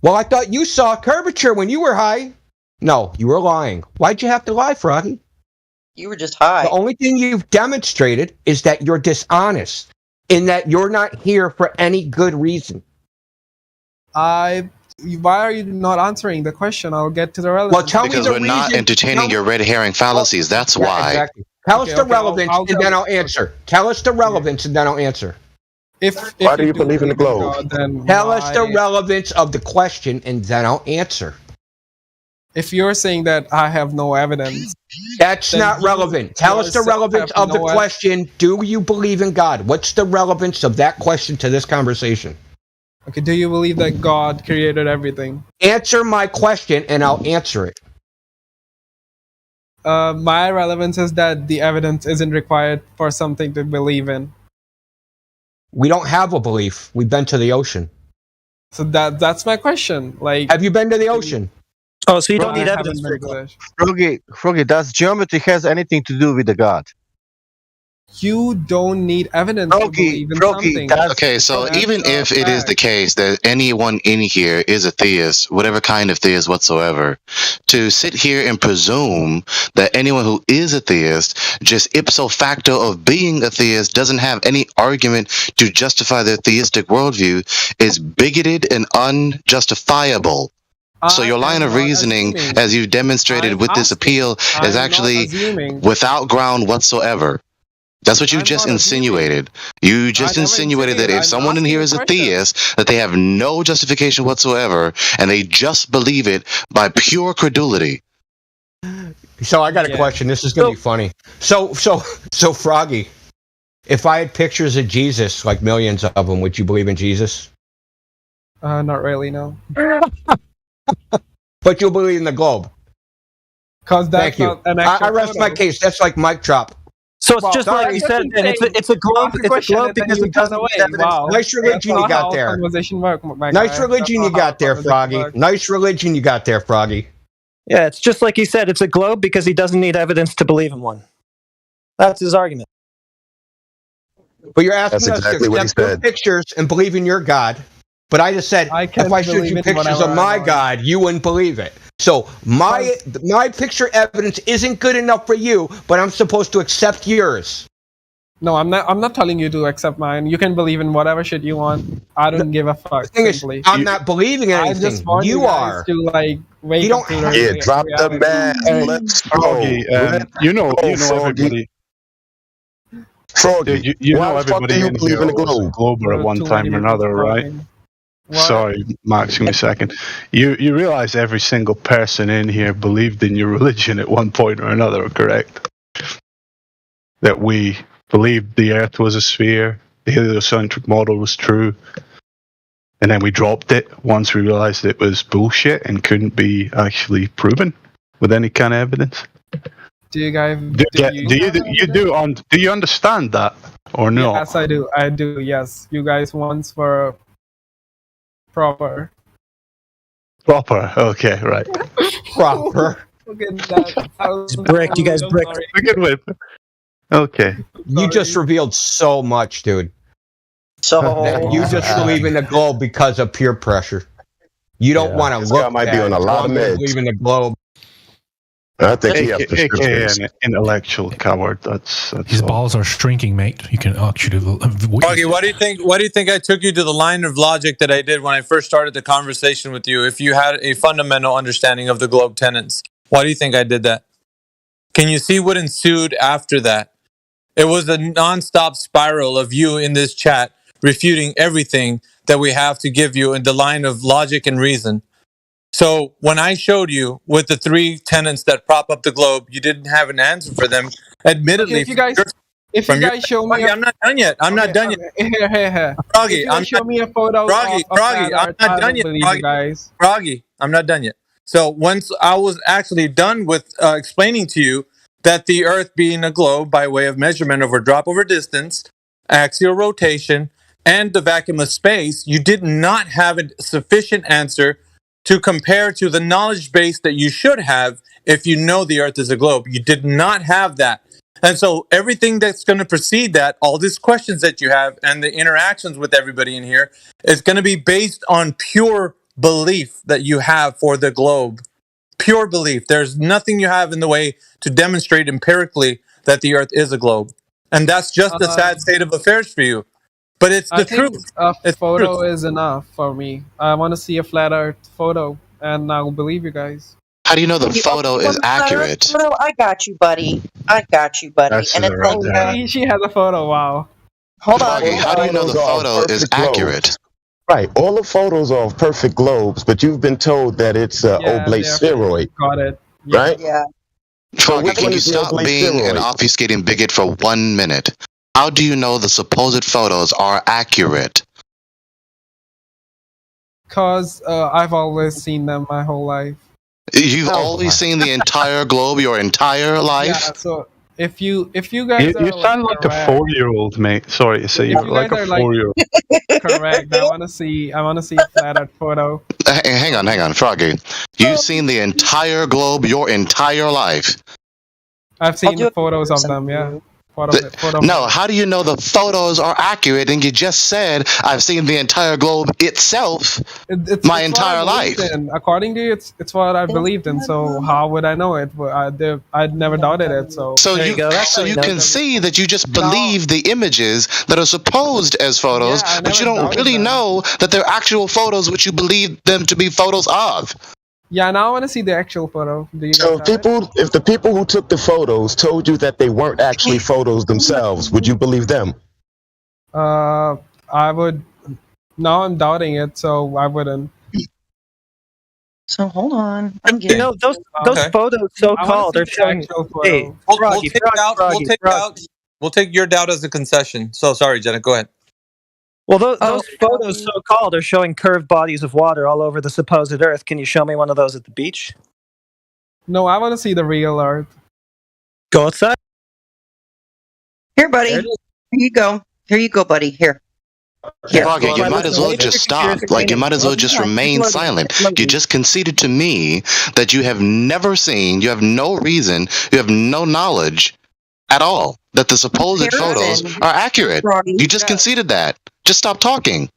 Well, I thought you saw curvature when you were high. No, you were lying. Why'd you have to lie, Froggy? You were just high. The only thing you've demonstrated is that you're dishonest, in that you're not here for any good reason. Why are you not answering the question? I'll get to the relevance. Well, tell Because me the we're not reason. entertaining your red herring fallacies. That's Yeah, why. exactly. Tell us the relevance, and then I'll answer. Tell us the relevance, and then I'll answer. Why do you believe in the globe? God, then Tell us the why- relevance of the question, and then I'll answer. If you're saying that I have no evidence, That's then not you relevant. Tell us the yourself relevance have of the no question. Do you believe in God? What's the relevance of that question to this conversation? okay, do you believe that God created everything? Answer my question, and I'll answer it. My relevance is that the evidence isn't required for something to believe in. We don't have a belief. We've been to the ocean. So that's my question. Like, have you been to the ocean? Oh, so you don't I need haven't evidence for been to it. the- Froggy, does geometry has anything to do with the God? You don't need evidence to believe in something. Okay, so even if it is the case that anyone in here is a theist, whatever kind of theist whatsoever, to sit here and presume that anyone who is a theist, just ipso facto of being a theist, doesn't have any argument to justify their theistic worldview is bigoted and unjustifiable. So your line of reasoning, as you've demonstrated with this appeal, is actually without ground whatsoever. That's what you just insinuated. You just insinuated that if someone in here is a theist, that they have no justification whatsoever, and they just believe it by pure credulity. So I got a question. This is going to be funny. So Froggy, if I had pictures of Jesus, like millions of them, would you believe in Jesus? Not really, no. But you'll believe in the globe. Because that's not an actual I rest my case. That's like mic drop. So it's just like you said, and it's a globe. It's a globe because it doesn't away. Wow. Nice religion you got there. Nice religion you got there, Froggy. Nice religion you got there, Froggy. Yeah, it's just like he said. It's a globe because he doesn't need evidence to believe in one. That's his argument. But you're asking That's us exactly to what he accept your said. pictures and believe in your God. But I just said, if I showed you pictures of my God, you wouldn't believe it. So my picture evidence isn't good enough for you, but I'm supposed to accept yours. No, I'm not telling you to accept mine. You can believe in whatever shit you want. I don't give a fuck. The thing is, I'm not believing in anything. I just want you are. To like wake you don't up to drop the man. Let's go. Froggy, you know everybody. Froggy, you know everybody in here in the globe. was a glober at one time or another, right? What? Sorry, Max, give me a second. You realize every single person in here believed in your religion at one point or another, correct? That we believed the Earth was a sphere, the heliocentric model was true, and then we dropped it once we realized it was bullshit and couldn't be actually proven with any kind of evidence. Do you guys? Do you understand that or no? Yes, I do. I do. Yes, you guys once were proper. Proper. Okay, right. Proper. Look at that. Bricked. You guys bricked. Begin with. Okay. You just revealed so much, dude. So that you just believe in the globe because of peer pressure. You don't want to look. Might be on a lot of meds. Believe in the globe. I think he has AKA an intellectual coward. That's his balls are shrinking, mate. You can actually. Froggy, what do you think? What do you think I took you to the line of logic that I did when I first started the conversation with you? If you had a fundamental understanding of the globe tenets, why do you think I did that? Can you see what ensued after that? It was a nonstop spiral of you in this chat refuting everything that we have to give you in the line of logic and reason. So when I showed you with the 3 tenets that prop up the globe, you didn't have an answer for them. Admittedly, if you guys show me, I'm not done yet. I'm not done yet. Here. Froggy, show me a photo. Froggy, I'm not done yet. Froggy, I'm not done yet. So once I was actually done with explaining to you that the Earth being a globe by way of measurement over drop over distance, axial rotation, and the vacuum of space, you did not have a sufficient answer to compare to the knowledge base that you should have if you know the Earth is a globe. You did not have that. And so everything that's going to precede that, all these questions that you have and the interactions with everybody in here is going to be based on pure belief that you have for the globe. Pure belief. There's nothing you have in the way to demonstrate empirically that the Earth is a globe. And that's just the sad state of affairs for you. But it's the truth. A photo is enough for me. I want to see a flat Earth photo, and I'll believe you guys. How do you know the photo is accurate? I got you, buddy. That's and it's right she has a photo. Wow. Hold on. How do you know the photo is accurate? Right. All the photos are of perfect globes, but you've been told that it's an oblate spheroid. Got it. Right? Yeah. Froggy, can you stop being an obfuscating bigot for 1 minute? How do you know the supposed photos are accurate? Because I've always seen them my whole life. You've always seen the entire globe your entire life? Yeah, so if you guys you sound like a 4-year-old, mate. Sorry to say, you're like a 4-year-old. Correct. I want to see a flat Earth photo. Hang on, Froggy. You've seen the entire globe your entire life? I've seen the photos of them, yeah. No, how do you know the photos are accurate? And you just said, I've seen the entire globe itself my entire life. According to you, it's what I believed in. So how would I know it? I'd never doubted it. So you can see that you just believe the images that are supposed as photos, but you don't really know that they're actual photos which you believe them to be photos of. Yeah, now I want to see the actual photo. Do you So guys have it? if the people who took the photos told you that they weren't actually photos themselves, would you believe them? I would. Now I'm doubting it, so I wouldn't. So hold on. I'm You know, those photos, so called, they're showing. Hey, Froggy, We'll take your doubt as a concession. So sorry, Jenna. Go ahead. Well, those photos, so called, are showing curved bodies of water all over the supposed Earth. Can you show me one of those at the beach? No, I want to see the real Earth. Go outside. Here, buddy. Here you go. Here you go, buddy. Here. Froggy, you might as well just stop. Like, you might as well just remain silent. You just conceded to me that you have never seen, you have no reason, you have no knowledge at all that the supposed photos are accurate. You just conceded that. Just stop talking.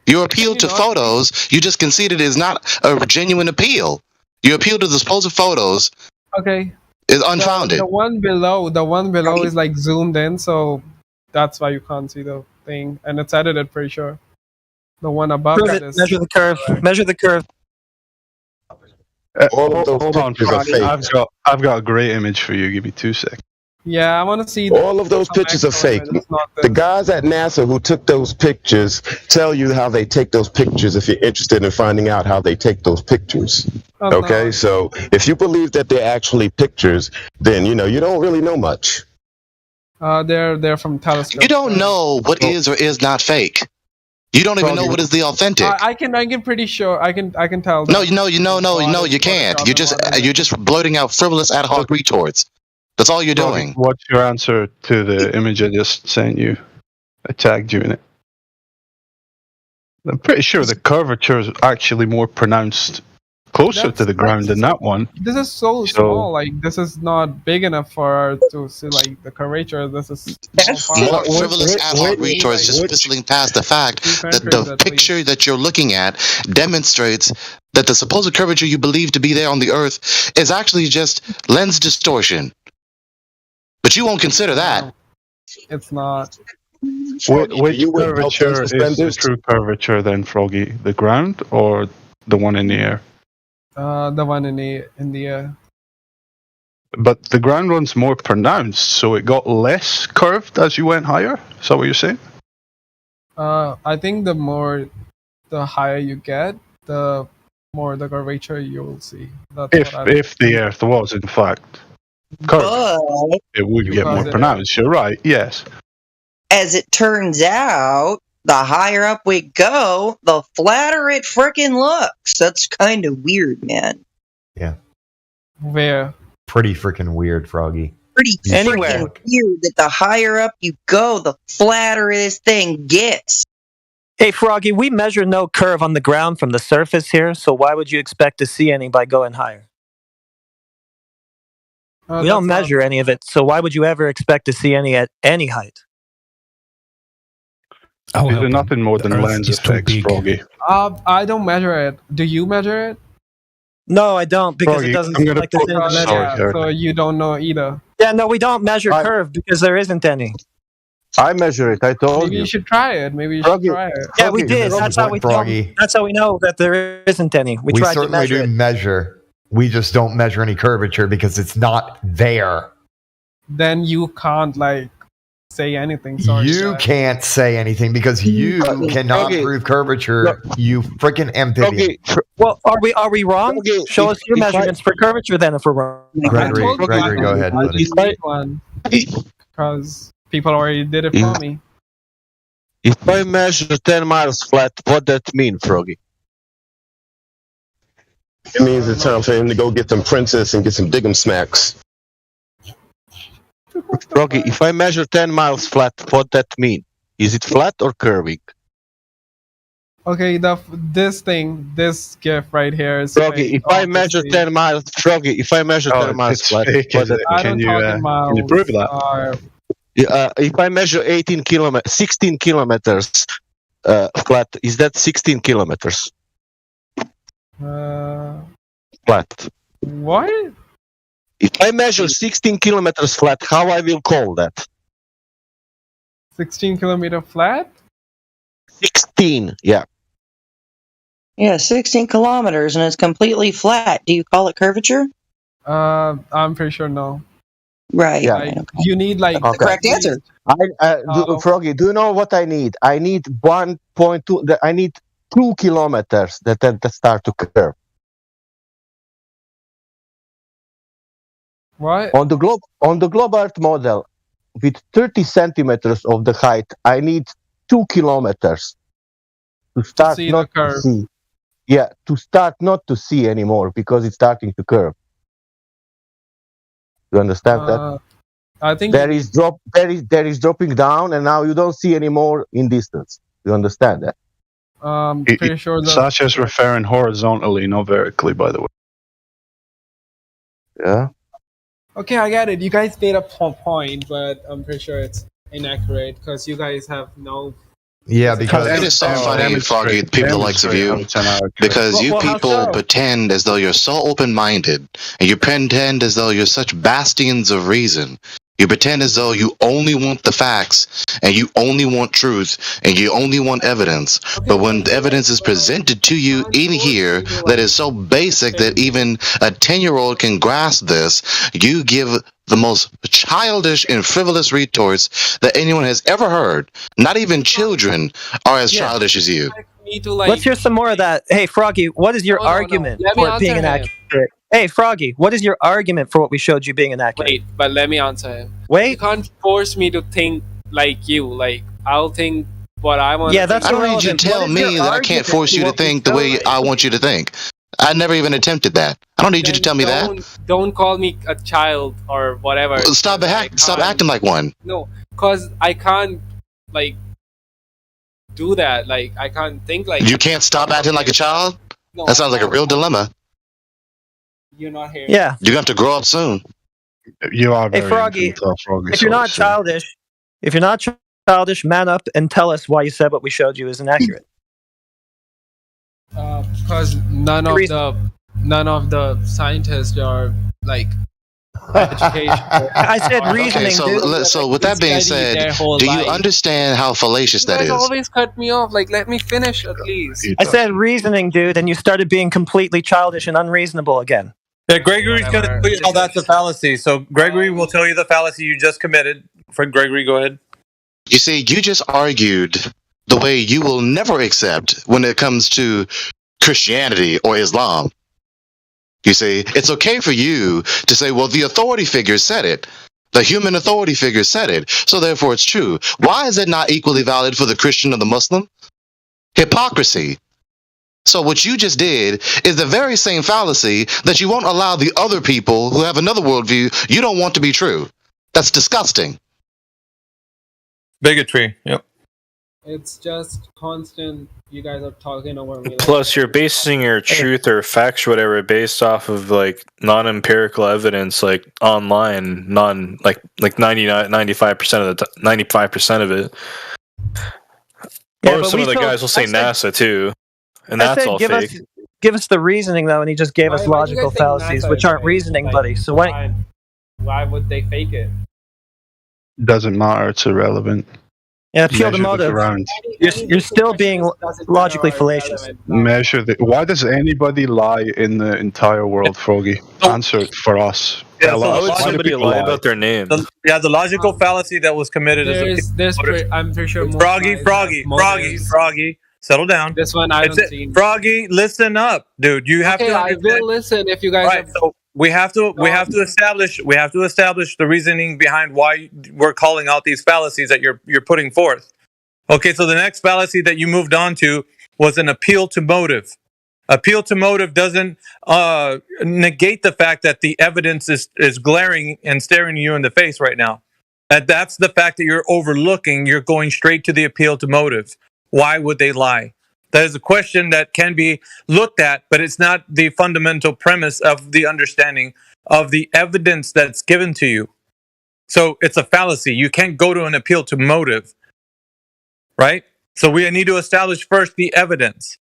Your appeal to photos, you just conceded, is not a genuine appeal. Your appeal to the supposed photos Okay. is unfounded. The one below is like zoomed in, so that's why you can't see the thing, and it's edited, pretty sure. The one above Prove that it. is Measure the curve. Measure the curve. Hold on, Froggy. I've got a great image for you. Give me 2 seconds. Yeah, I want to see. All of those pictures are fake. The guys at NASA who took those pictures tell you how they take those pictures if you're interested in finding out how they take those pictures. Okay, so if you believe that they're actually pictures, then you don't really know much. They're from telescope. You don't know what is or is not fake. You don't even know what is the authentic. I can pretty sure I can tell. No, you can't. You're just blurting out frivolous ad hoc retorts. That's all you're doing. What's your answer to the image I just sent you? I tagged you in it. I'm pretty sure the curvature is actually more pronounced closer to the ground than that one. This is so small. Like, this is not big enough for to see like the curvature. This is more frivolous ad hoc retorts, just whistling past the fact that the picture that you're looking at demonstrates that the supposed curvature you believe to be there on the Earth is actually just lens distortion. But you won't consider that. It's not. Which curvature is the true curvature then, Froggy? The ground or the one in the air? The one in the air. But the ground one's more pronounced, so it got less curved as you went higher? Is that what you're saying? I think the higher you get, the more the curvature you will see. If the Earth was, in fact, curved, it would get more pronounced. You're right, yes. As it turns out, the higher up we go, the flatter it frickin' looks. That's kind of weird, man. Yeah. Where? Pretty freaking weird, Froggy. Pretty freaking weird that the higher up you go, the flatter this thing gets. Hey, Froggy, we measure no curve on the ground from the surface here, so why would you expect to see any by going higher? We don't measure any of it, so why would you ever expect to see any at any height? These are nothing more than lens effects, Froggy. I don't measure it. Do you measure it? No, I don't, because Froggy, it doesn't seem like there's any to measure. So you don't know either. Yeah, no, we don't measure curve because there isn't any. I measure it. I told Maybe you should try it. Yeah, we did. That's how we know. That's how we know that there isn't any. We tried to measure it. Measure. We just don't measure any curvature because it's not there. Then you can't say anything. Sorry, you can't say anything because you cannot prove curvature. You freaking amphibian. Well, are we wrong? Show us your measurements for curvature then if we're wrong. Gregory, go ahead, buddy. Because people already did it for me. If I measure 10 miles flat, what that mean, Froggy? It means it's time for him to go get some princess and get some diggum smacks. Froggy, if I measure 10 miles flat, what that mean? Is it flat or curving? Okay, this GIF right here is Froggy, if I measure 10 miles, Froggy, if I measure 10 miles flat, can you prove that? If I measure 16 kilometers flat, is that 16 kilometers? Flat. What? If I measure 16 kilometers flat, how I will call that? 16 kilometer flat? 16, yeah. Yeah, 16 kilometers, and it's completely flat. Do you call it curvature? I'm pretty sure no. Right. Yeah. Like, you need like the correct answer. Froggy, do you know what I need? I need 1.2. I need 2 kilometers that start to curve. What? On the globe Earth model, with 30 centimeters of the height, I need 2 kilometers to start see not the curve. to see. Yeah, to start not to see anymore because it's starting to curve. You understand that? I think there is dropping down, and now you don't see anymore in distance. You understand that? Pretty sure that Sasha's referring horizontally, not vertically, by the way. Yeah. Okay, I get it. You guys made a point, but I'm pretty sure it's inaccurate because you guys have no. Yeah, because it is so funny, Froggy, people the likes of you, because you people pretend as though you're so open-minded, and you pretend as though you're such bastions of reason. You pretend as though you only want the facts, and you only want truth, and you only want evidence. But when the evidence is presented to you in here that is so basic that even a 10-year-old can grasp this, you give the most childish and frivolous retorts that anyone has ever heard. Not even children are as childish as you. Let's hear some more of that. Hey, Froggy, what is your argument for it being inaccurate? Hey, Froggy, what is your argument for what we showed you being inaccurate? Wait, but let me answer him. Wait. You can't force me to think like you. Like, I'll think what I want. Yeah, that's I don't need you to tell me that I can't force you to think the way I want you to think. I never even attempted that. I don't need you to tell me that. Don't call me a child or whatever. Stop acting like one. No, because I can't, like, do that. Like, I can't think like... You can't stop acting like a child? No, that sounds like a real dilemma. You're not here. Yeah. You're going to have to grow up soon. You are very Froggy, Froggy, if you're not childish, man up and tell us why you said what we showed you is inaccurate. Because none of the scientists are like education. I said reasoning. Okay, so with that being said, do you understand how fallacious that is? You guys always cut me off. Like, let me finish at least. I said reasoning, dude, and you started being completely childish and unreasonable again. Yeah, Gregory's going to tell you how that's a fallacy. So Gregory will tell you the fallacy you just committed. Fred Gregory, go ahead. You see, you just argued the way you will never accept when it comes to Christianity or Islam. You see, it's okay for you to say, well, the authority figure said it. The human authority figure said it, so therefore it's true. Why is it not equally valid for the Christian or the Muslim? Hypocrisy. So what you just did is the very same fallacy that you won't allow the other people who have another worldview you don't want to be true. That's disgusting. Bigotry, yep. It's just constant. You guys are talking over me. Plus, you're basing your truth or facts, or whatever, based off of like non-empirical evidence, like online, like 95% of the 95% of it. Yeah, or some of the guys will say NASA too, and that's all fake. Give us the reasoning though, and he just gave us logical fallacies, which aren't reasoning, buddy. So why would they fake it? Doesn't matter. It's irrelevant. Yeah, appeal to motive. You're still being logically fallacious. Why does anybody lie in the entire world, Froggy? Answer it for us. Yeah, why would somebody lie about their name? The logical fallacy that was committed I'm pretty sure. Froggy. Settle down. This one I haven't seen. Froggy, listen up, dude. You have to. I will listen if you guys. Right, so we have to establish the reasoning behind why we're calling out these fallacies that you're putting forth. Okay, so the next fallacy that you moved on to was an appeal to motive. Appeal to motive doesn't negate the fact that the evidence is glaring and staring you in the face right now. That's the fact that you're overlooking. You're going straight to the appeal to motive. Why would they lie? That is a question that can be looked at, but it's not the fundamental premise of the understanding of the evidence that's given to you. So it's a fallacy. You can't go to an appeal to motive, right? So we need to establish first the evidence.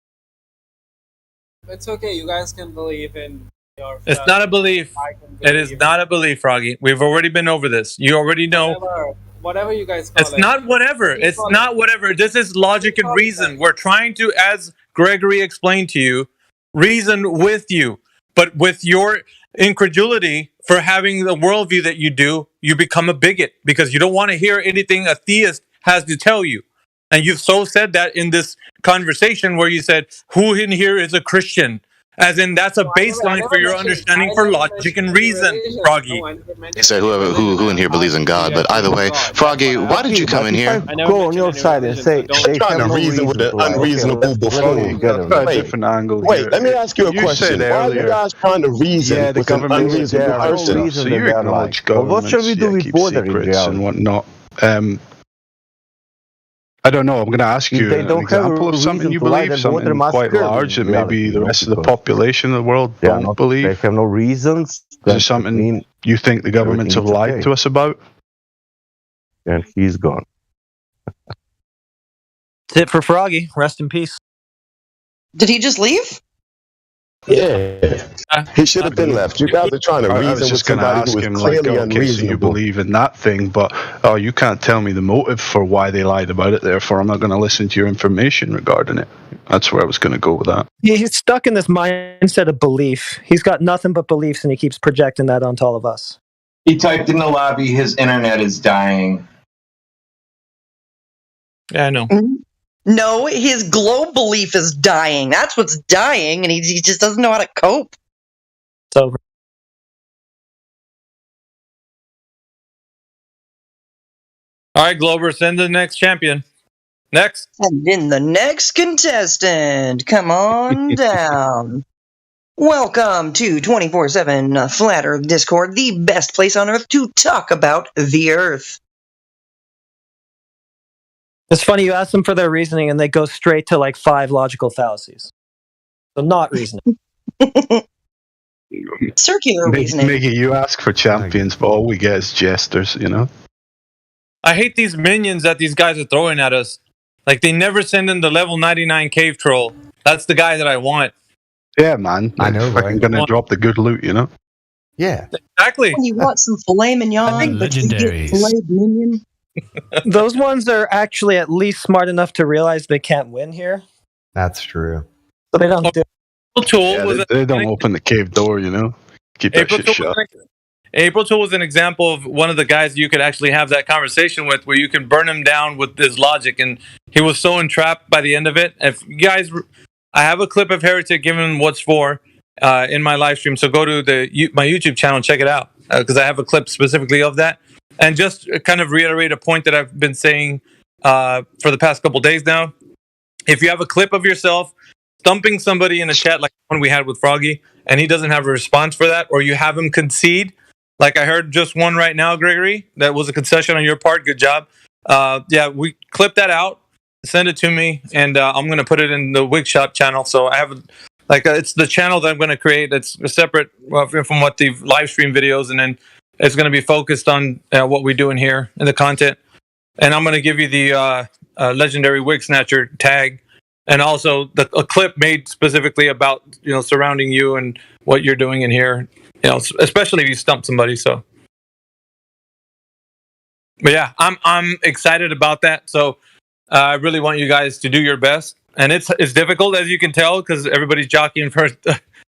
It's okay. You guys can believe in your... It's not a belief. It is not a belief, Froggy. We've already been over this. You already know... Whatever you guys call it's not whatever. It's not whatever. This is logic and reason. We're trying to, as Gregory explained to you, reason with you. But with your incredulity for having the worldview that you do, you become a bigot because you don't want to hear anything a theist has to tell you. And you've so said that in this conversation where you said, who in here is a Christian? As in, that's a baseline for your understanding for logic and reason, Froggy. He said who in here believes in God. But either way, Froggy, why did you come in here? Go on your side and say they trying to reason with the unreasonable buffoon. Different angle. Wait, let me ask you a question. Why are you guys trying to reason with an unreasonable person? So you acknowledge governments, what shall we do with bordering and whatnot. I don't know. I'm going to ask you an example of something you believe, something quite large that maybe the rest of the population of the world don't believe. They have no reasons. Is there something you think the governments have lied to us about? And he's gone. That's it for Froggy. Rest in peace. Did he just leave? Yeah, he should have been left. You guys are trying to reason with somebody who is clearly unreasonable. So you believe in that thing, but you can't tell me the motive for why they lied about it. Therefore, I'm not going to listen to your information regarding it. That's where I was going to go with that. He's stuck in this mindset of belief. He's got nothing but beliefs, and he keeps projecting that onto all of us. He typed in the lobby, his internet is dying. Yeah, I know. No, his globe belief is dying. That's what's dying, and he just doesn't know how to cope. It's over. All right, Glober, send the next champion. Next. And in the next contestant, come on down. Welcome to 24/7 Flat Earth Discord, the best place on Earth to talk about the Earth. It's funny, you ask them for their reasoning and they go straight to like 5 logical fallacies. So not reasoning. Circular reasoning. Miggy, you ask for champions, but all we get is jesters, you know? I hate these minions that these guys are throwing at us. Like, they never send in the level 99 cave troll. That's the guy that I want. Yeah, man. I know, right? I'm going to drop the good loot, you know? Yeah. Exactly. When you want some filet mignon, but you get filleted minion. Those ones are actually at least smart enough to realize they can't win here. That's true. So they don't do it. They don't open the cave door, you know? Keep that shit shut. April Tool was an example of one of the guys you could actually have that conversation with, where you can burn him down with his logic, and he was so entrapped by the end of it. If you guys, I have a clip of Heretic giving him what's for in my live stream, so go to my YouTube channel and check it out, because I have a clip specifically of that. And just kind of reiterate a point that I've been saying for the past couple days now. If you have a clip of yourself thumping somebody in a chat like the one we had with Froggy, and he doesn't have a response for that, or you have him concede, like I heard just one right now, Gregory, that was a concession on your part. Good job. Yeah, we clip that out, send it to me, and I'm going to put it in the Wig Shop channel. So I have it's the channel that I'm going to create that's separate from what the live stream videos, and then it's going to be focused on what we're doing here in the content. And I'm going to give you the legendary Wig Snatcher tag, and also a clip made specifically about, surrounding you and what you're doing in here, especially if you stump somebody. So, but yeah, I'm excited about that. So I really want you guys to do your best. And it's difficult, as you can tell, because everybody's jockeying for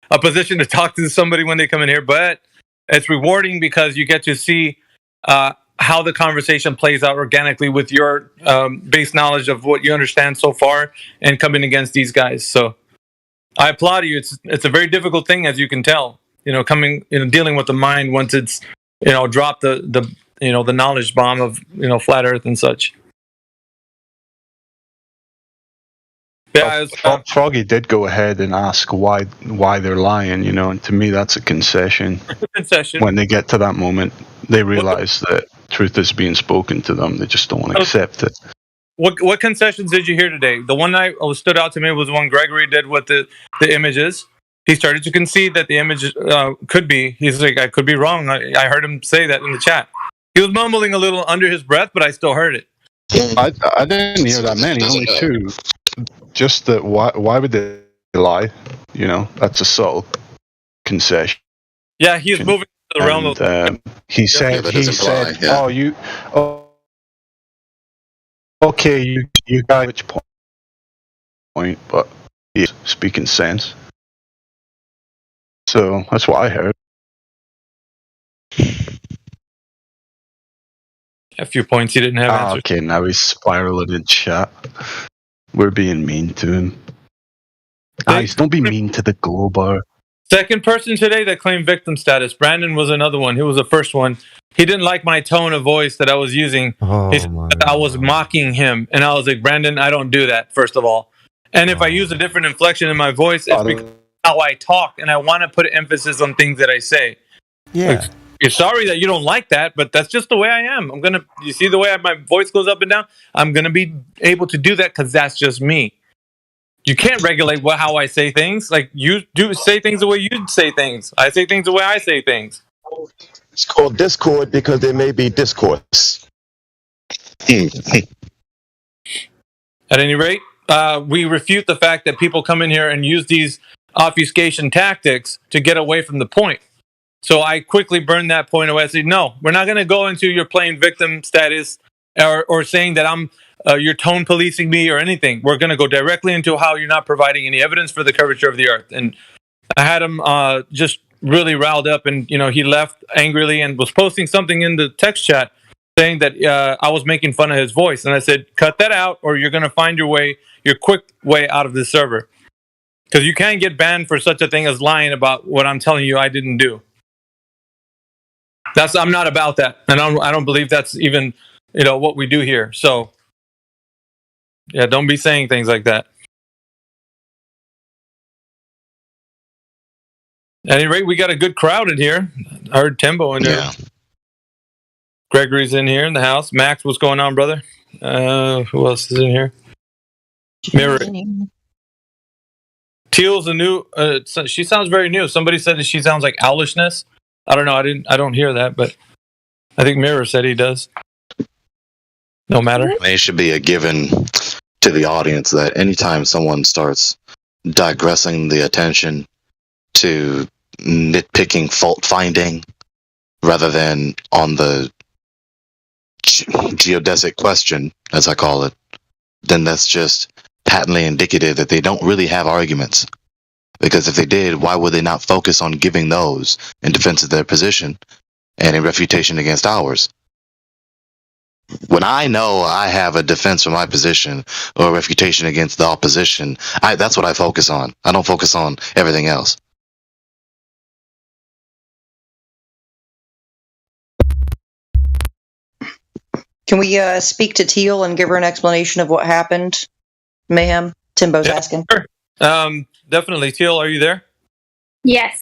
a position to talk to somebody when they come in here. But it's rewarding because you get to see how the conversation plays out organically with your base knowledge of what you understand so far and coming against these guys. So I applaud you. It's a very difficult thing, as you can tell. Dealing with the mind once it's dropped the knowledge bomb of flat Earth and such. Yeah, Froggy did go ahead and ask why they're lying, and to me that's a concession. When they get to that moment, they realize that truth is being spoken to them. They just don't want to accept it. What concessions did you hear today? The one that stood out to me was one Gregory did with the images. He started to concede that the image could be. He's like, I could be wrong. I heard him say that in the chat. He was mumbling a little under his breath, but I still heard it. I didn't hear that many, only 2. Just that why would they lie? That's a subtle concession. Yeah, he's moving to the realm of. He said, okay, you got which point, but He's speaking sense. So that's what I heard. A few points he didn't have answered. Okay, now he's spiraling in chat. We're being mean to him. Guys, don't be mean to the Globar. Second person today that claimed victim status. Brandon was another one. He was the first one. He didn't like my tone of voice that I was using. He said that I was mocking him. And I was like, Brandon, I don't do that, first of all. And if I use a different inflection in my voice, it's because of how I talk. And I want to put emphasis on things that I say. Yeah. Like, you're sorry that you don't like that, but that's just the way I am. You see the way my voice goes up and down? I'm going to be able to do that because that's just me. You can't regulate how I say things. Like, you do say things the way you say things. I say things the way I say things. It's called Discord because there may be discourse. At any rate, we refute the fact that people come in here and use these obfuscation tactics to get away from the point. So I quickly burned that point away. I said, no, we're not going to go into your playing victim status or saying that you're tone policing me or anything. We're going to go directly into how you're not providing any evidence for the curvature of the earth. And I had him just really riled up, and he left angrily and was posting something in the text chat saying that I was making fun of his voice. And I said, cut that out, or you're going to find your quick way out of this server. Because you can't get banned for such a thing as lying about what I'm telling you I didn't do. I'm not about that, and I don't believe that's even what we do here. So yeah, don't be saying things like that. At any rate, we got a good crowd in here. I heard Timbo in there. Yeah. Gregory's in here in the house. Max, what's going on, brother? Who else is in here? Mirror. Teal's a new. She sounds very new. Somebody said that she sounds like owlishness. I don't know. I don't hear that, but I think Mirror said he does. No matter. It should be a given to the audience that anytime someone starts digressing the attention to nitpicking fault finding rather than on the geodesic question, as I call it, then that's just patently indicative that they don't really have arguments. Because if they did, why would they not focus on giving those in defense of their position and in refutation against ours? When I know I have a defense for my position or a refutation against the opposition, that's what I focus on. I don't focus on everything else. Can we speak to Teal and give her an explanation of what happened? Mayhem? Timbo's asking. Sure. Definitely. Teal, are you there? Yes.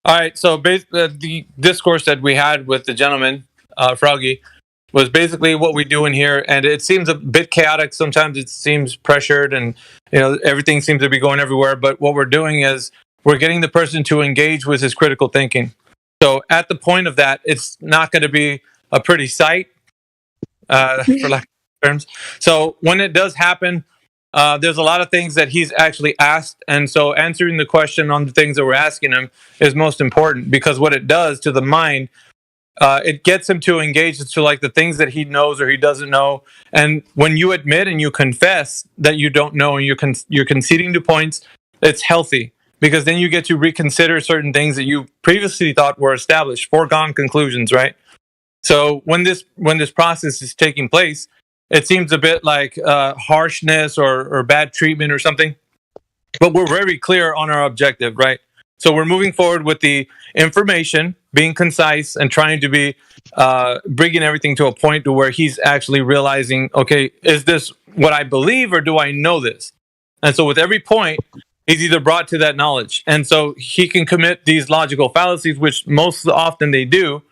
All right. So the discourse that we had with the gentleman, Froggy, was basically what we do in here. And it seems a bit chaotic. Sometimes it seems pressured and, everything seems to be going everywhere. But what we're doing is we're getting the person to engage with his critical thinking. So at the point of that, it's not going to be a pretty sight, for lack of terms. So when it does happen, there's a lot of things that he's actually asked. And so answering the question on the things that we're asking him is most important, because what it does to the mind, it gets him to engage into like the things that he knows or he doesn't know. And when you admit and you confess that you don't know and you're conceding to points, it's healthy, because then you get to reconsider certain things that you previously thought were established, foregone conclusions, right? So when this process is taking place, it seems a bit like harshness or bad treatment or something. But we're very clear on our objective, right? So we're moving forward with the information, being concise and trying to be bringing everything to a point to where he's actually realizing, okay, is this what I believe or do I know this? And so with every point, he's either brought to that knowledge. And so he can commit these logical fallacies, which most often they do.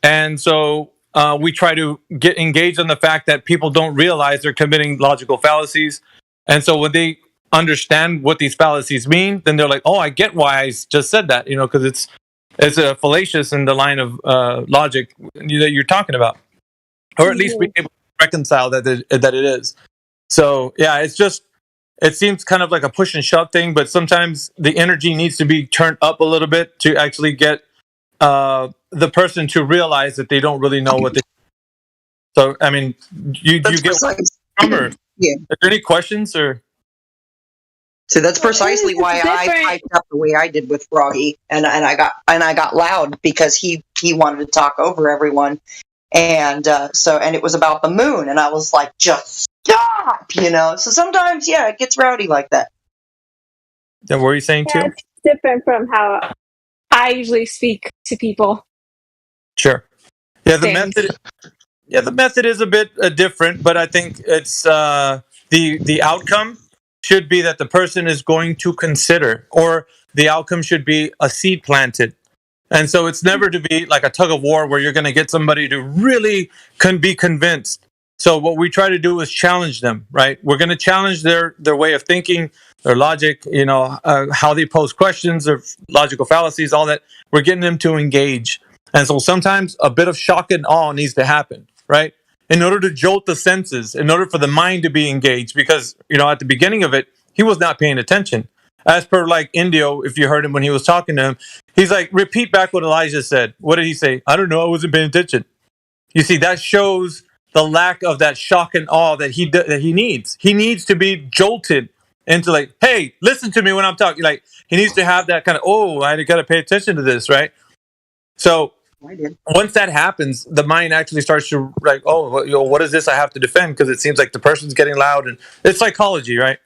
And so we try to get engaged on the fact that people don't realize they're committing logical fallacies. And so when they understand what these fallacies mean, then they're like, oh, I get why I just said that, because it's a fallacious in the line of logic that you're talking about. Or at least be able to reconcile that it is. So, yeah, it seems kind of like a push and shove thing, but sometimes the energy needs to be turned up a little bit to actually get the person to realize that they don't really know what they. So, I mean, you get. Yeah. Are there any questions or? So that's precisely why I piped up the way I did with Froggy, and I got loud because he wanted to talk over everyone, and it was about the moon, and I was like, just stop, So sometimes, it gets rowdy like that. Then what were you saying too? It's different from how I usually speak to people. Sure. Yeah, the method is a bit different, but I think it's the outcome should be that the person is going to consider, or the outcome should be a seed planted. And so it's never to be like a tug of war where you're going to get somebody to really be convinced. So what we try to do is challenge them, right? We're going to challenge their way of thinking, their logic, how they pose questions, their logical fallacies, all that. We're getting them to engage. And so sometimes a bit of shock and awe needs to happen, right? In order to jolt the senses, in order for the mind to be engaged, because, at the beginning of it, he was not paying attention. As per like Indio, if you heard him when he was talking to him, he's like, repeat back what Elijah said. What did he say? I don't know. I wasn't paying attention. You see, that shows the lack of that shock and awe that he needs. He needs to be jolted into like, hey, listen to me when I'm talking. Like, he needs to have that kind of, I got to pay attention to this, right? So once that happens, the mind actually starts to like, what is this I have to defend? Because it seems like the person's getting loud, and it's psychology, right?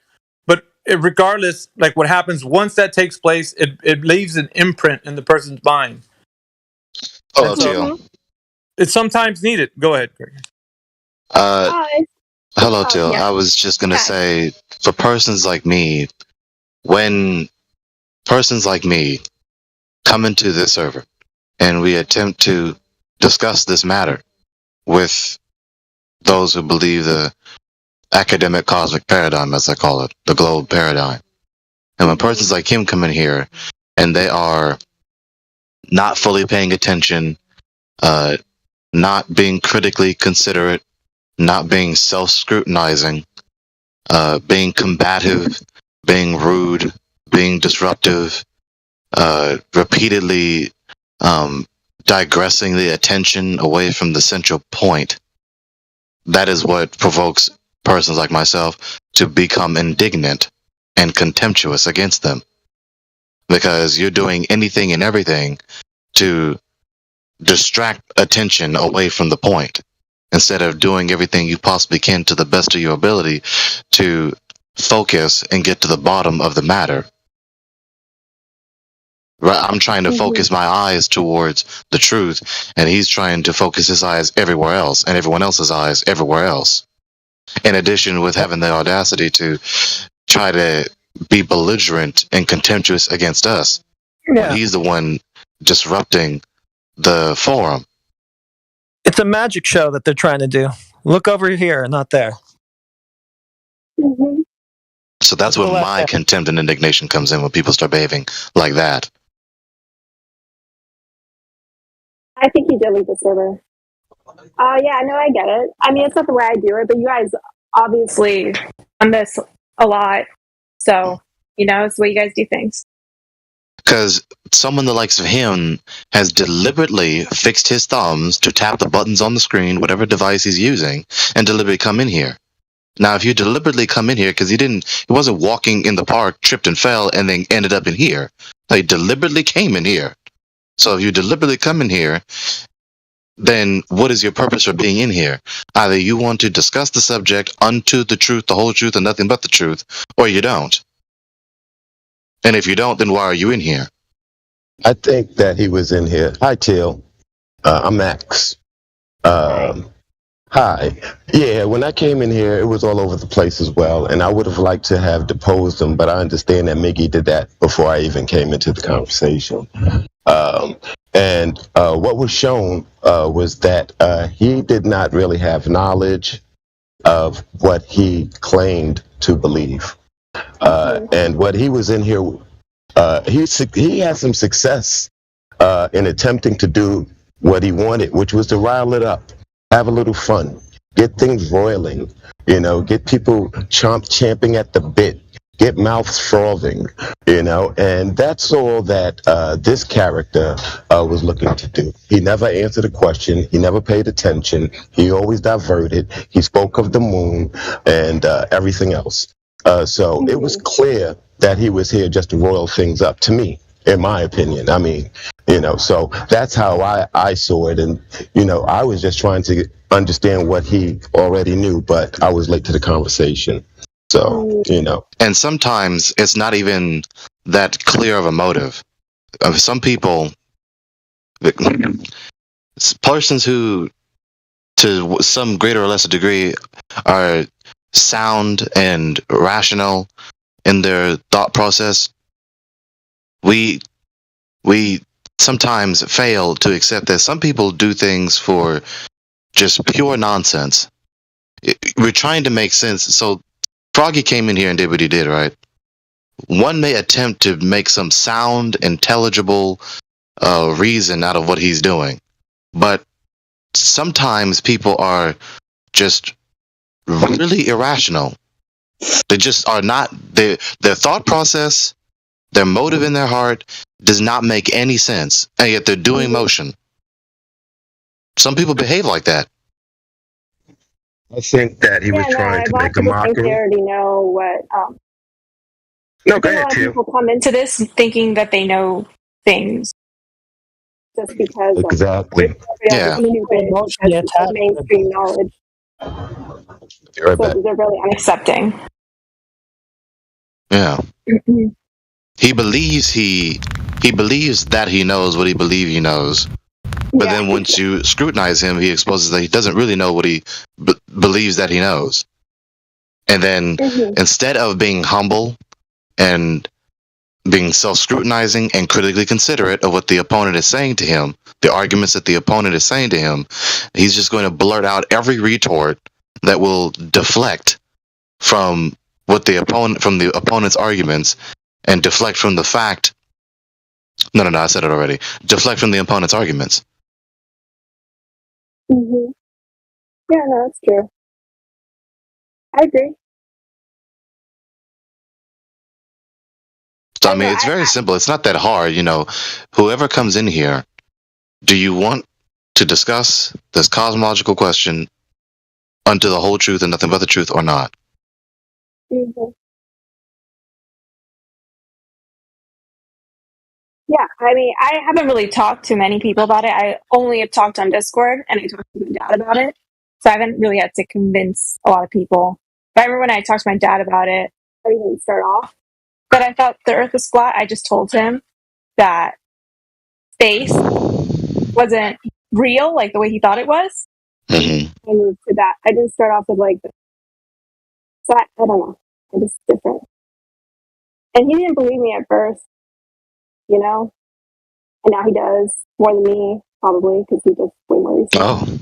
But regardless, like what happens once that takes place, it leaves an imprint in the person's mind. Hello, Teal. It's sometimes needed. Go ahead, Greg. Hello, Teal. I was just gonna say, for persons like me, when persons like me come into this server and we attempt to discuss this matter with those who believe the academic cosmic paradigm, as I call it, the globe paradigm. And when persons like him come in here and they are not fully paying attention, not being critically considerate, not being self-scrutinizing, being combative, being rude, being disruptive, repeatedly digressing the attention away from the central point, that is what provokes persons like myself to become indignant and contemptuous against them. Because you're doing anything and everything to distract attention away from the point, instead of doing everything you possibly can to the best of your ability to focus and get to the bottom of the matter. Right? I'm trying to focus my eyes towards the truth, and he's trying to focus his eyes everywhere else, and everyone else's eyes everywhere else. In addition, with having the audacity to try to be belligerent and contemptuous against us, when he's the one disrupting the forum. It's a magic show that they're trying to do. Look over here, not there. So that's when my contempt and indignation comes in, when people start behaving like that. I think you delete the server. Yeah, no, I get it. I mean, it's not the way I do it, but you guys obviously on this a lot. So, it's the way you guys do things. Because someone the likes of him has deliberately fixed his thumbs to tap the buttons on the screen, whatever device he's using, and deliberately come in here. Now, if you deliberately come in here, because he wasn't walking in the park, tripped and fell, and then ended up in here. No, he deliberately came in here. So if you deliberately come in here, then what is your purpose for being in here? Either you want to discuss the subject unto the truth, the whole truth, and nothing but the truth, or you don't. And if you don't, then why are you in here? I think that he was in here. Hi, Teal. I'm Max. Hi. Yeah, when I came in here, it was all over the place as well, and I would have liked to have deposed him, but I understand that Miggy did that before I even came into the conversation. And what was shown was that he did not really have knowledge of what he claimed to believe. And what he was in here, he had some success in attempting to do what he wanted, which was to rile it up, have a little fun, get things roiling, get people champing at the bit, get mouths frothing, and that's all that this character was looking to do. He never answered a question. He never paid attention. He always diverted. He spoke of the moon and everything else. So it was clear that he was here just to roil things up, to me, in my opinion. I mean, so that's how I saw it. And, I was just trying to understand what he already knew, but I was late to the conversation. So, And sometimes it's not even that clear of a motive. Some people, persons who, to some greater or lesser degree, are sound and rational in their thought process, we sometimes fail to accept that some people do things for just pure nonsense. We're trying to make sense. So Froggy came in here and did what he did, right? One may attempt to make some sound, intelligible reason out of what he's doing, but sometimes people are just really irrational. They just are not. Their thought process, their motive in their heart does not make any sense, and yet they're doing motion. Some people behave like that. I think that he was trying to make a mockery. They already know what. No, go ahead, Teal. People come into this thinking that they know things just because. Exactly. Mainstream knowledge. Right back. So they're really unaccepting. Yeah. He believes that he knows what he believes he knows. But then once you scrutinize him, he exposes that he doesn't really know what he believes that he knows. And then instead of being humble and being self-scrutinizing and critically considerate of what the opponent is saying to him, the arguments that the opponent is saying to him, he's just going to blurt out every retort that will deflect from the opponent's arguments and deflect from the fact. No, I said it already. Deflect from the opponent's arguments. Yeah, no, that's true. I agree. So, I mean, it's very simple. It's not that hard. Whoever comes in here, do you want to discuss this cosmological question unto the whole truth and nothing but the truth or not? Yeah, I mean, I haven't really talked to many people about it. I only have talked on Discord, and I talked to my dad about it. So I haven't really had to convince a lot of people. But I remember when I talked to my dad about it, I didn't start off that I thought the Earth was flat. I just told him that space wasn't real, like the way he thought it was. I moved to that. I didn't start off with so I don't know. It was different. And he didn't believe me at first, and now he does more than me, probably, because he does way more research. Oh,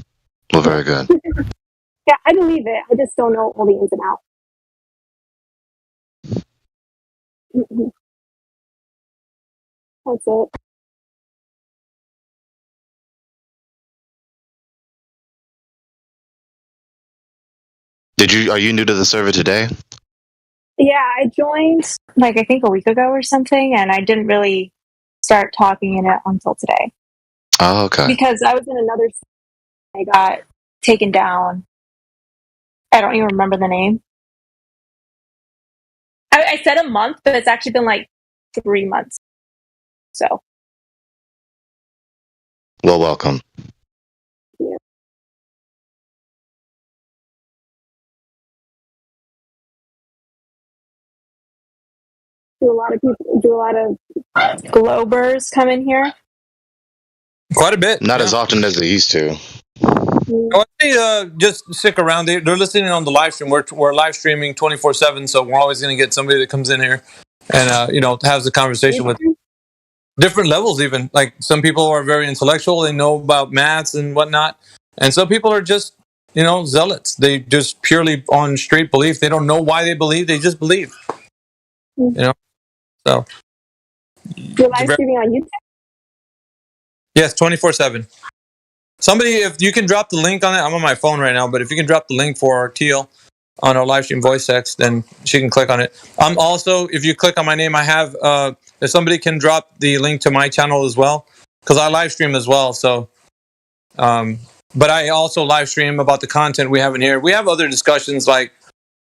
well, very good. Yeah, I believe it. I just don't know all the ins and outs. That's it. Are you new to the server today? Yeah, I joined I think a week ago or something, and I didn't really start talking in it until today. Oh, okay. Because I was in another, I got taken down. I don't even remember the name. I said a month, but it's actually been 3 months. So. Well, welcome. Yeah. Do a lot of Globers come in here? Quite a bit. Not as often as they used to. I say just stick around. They're listening on the live stream. We're live streaming 24/7, so we're always going to get somebody that comes in here and has a conversation with different levels. Even some people are very intellectual. They know about maths and whatnot, and some people are just zealots. They just purely on straight belief. They don't know why they believe. They just believe. So. You're live streaming on YouTube? Yes, 24/7. Somebody, if you can drop the link on it, I'm on my phone right now, but if you can drop the link for Teal on our live stream voice text, then she can click on it. I'm also, if you click on my name, I have, if somebody can drop the link to my channel as well, because I live stream as well. So, but I also live stream about the content we have in here. We have other discussions well,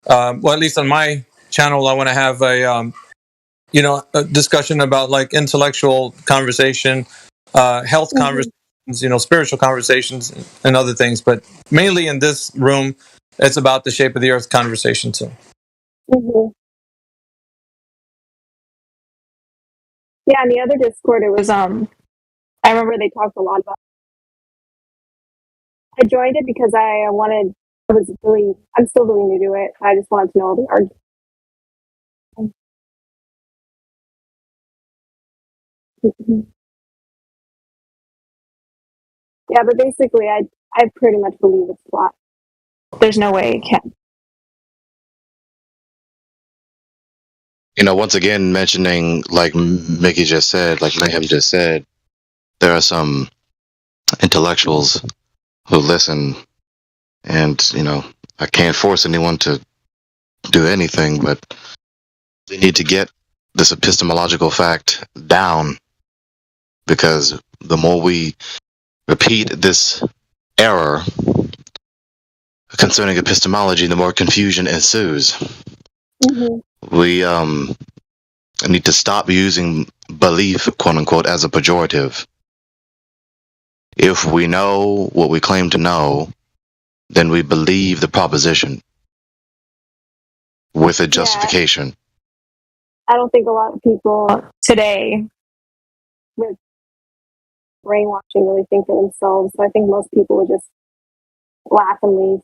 at least on my channel, I want to have discussion about like intellectual conversation, health conversations, spiritual conversations, and other things. But mainly in this room, it's about the shape of the earth conversation too. Yeah, in the other Discord, it was I remember they talked a lot about. I joined it because I'm still really new to it. I just wanted to know all the arguments. Yeah, but basically, I pretty much believe it's flat. There's no way it can. Once again, mentioning, like Mickey just said, like Mayhem just said, there are some intellectuals who listen, and, I can't force anyone to do anything, but they need to get this epistemological fact down, because the more we repeat this error concerning epistemology, the more confusion ensues. We need to stop using belief, quote unquote, as a pejorative. If we know what we claim to know, then we believe the proposition with a justification. I don't think a lot of people today with brainwashing really think for themselves. So I think most people would just laugh and leave.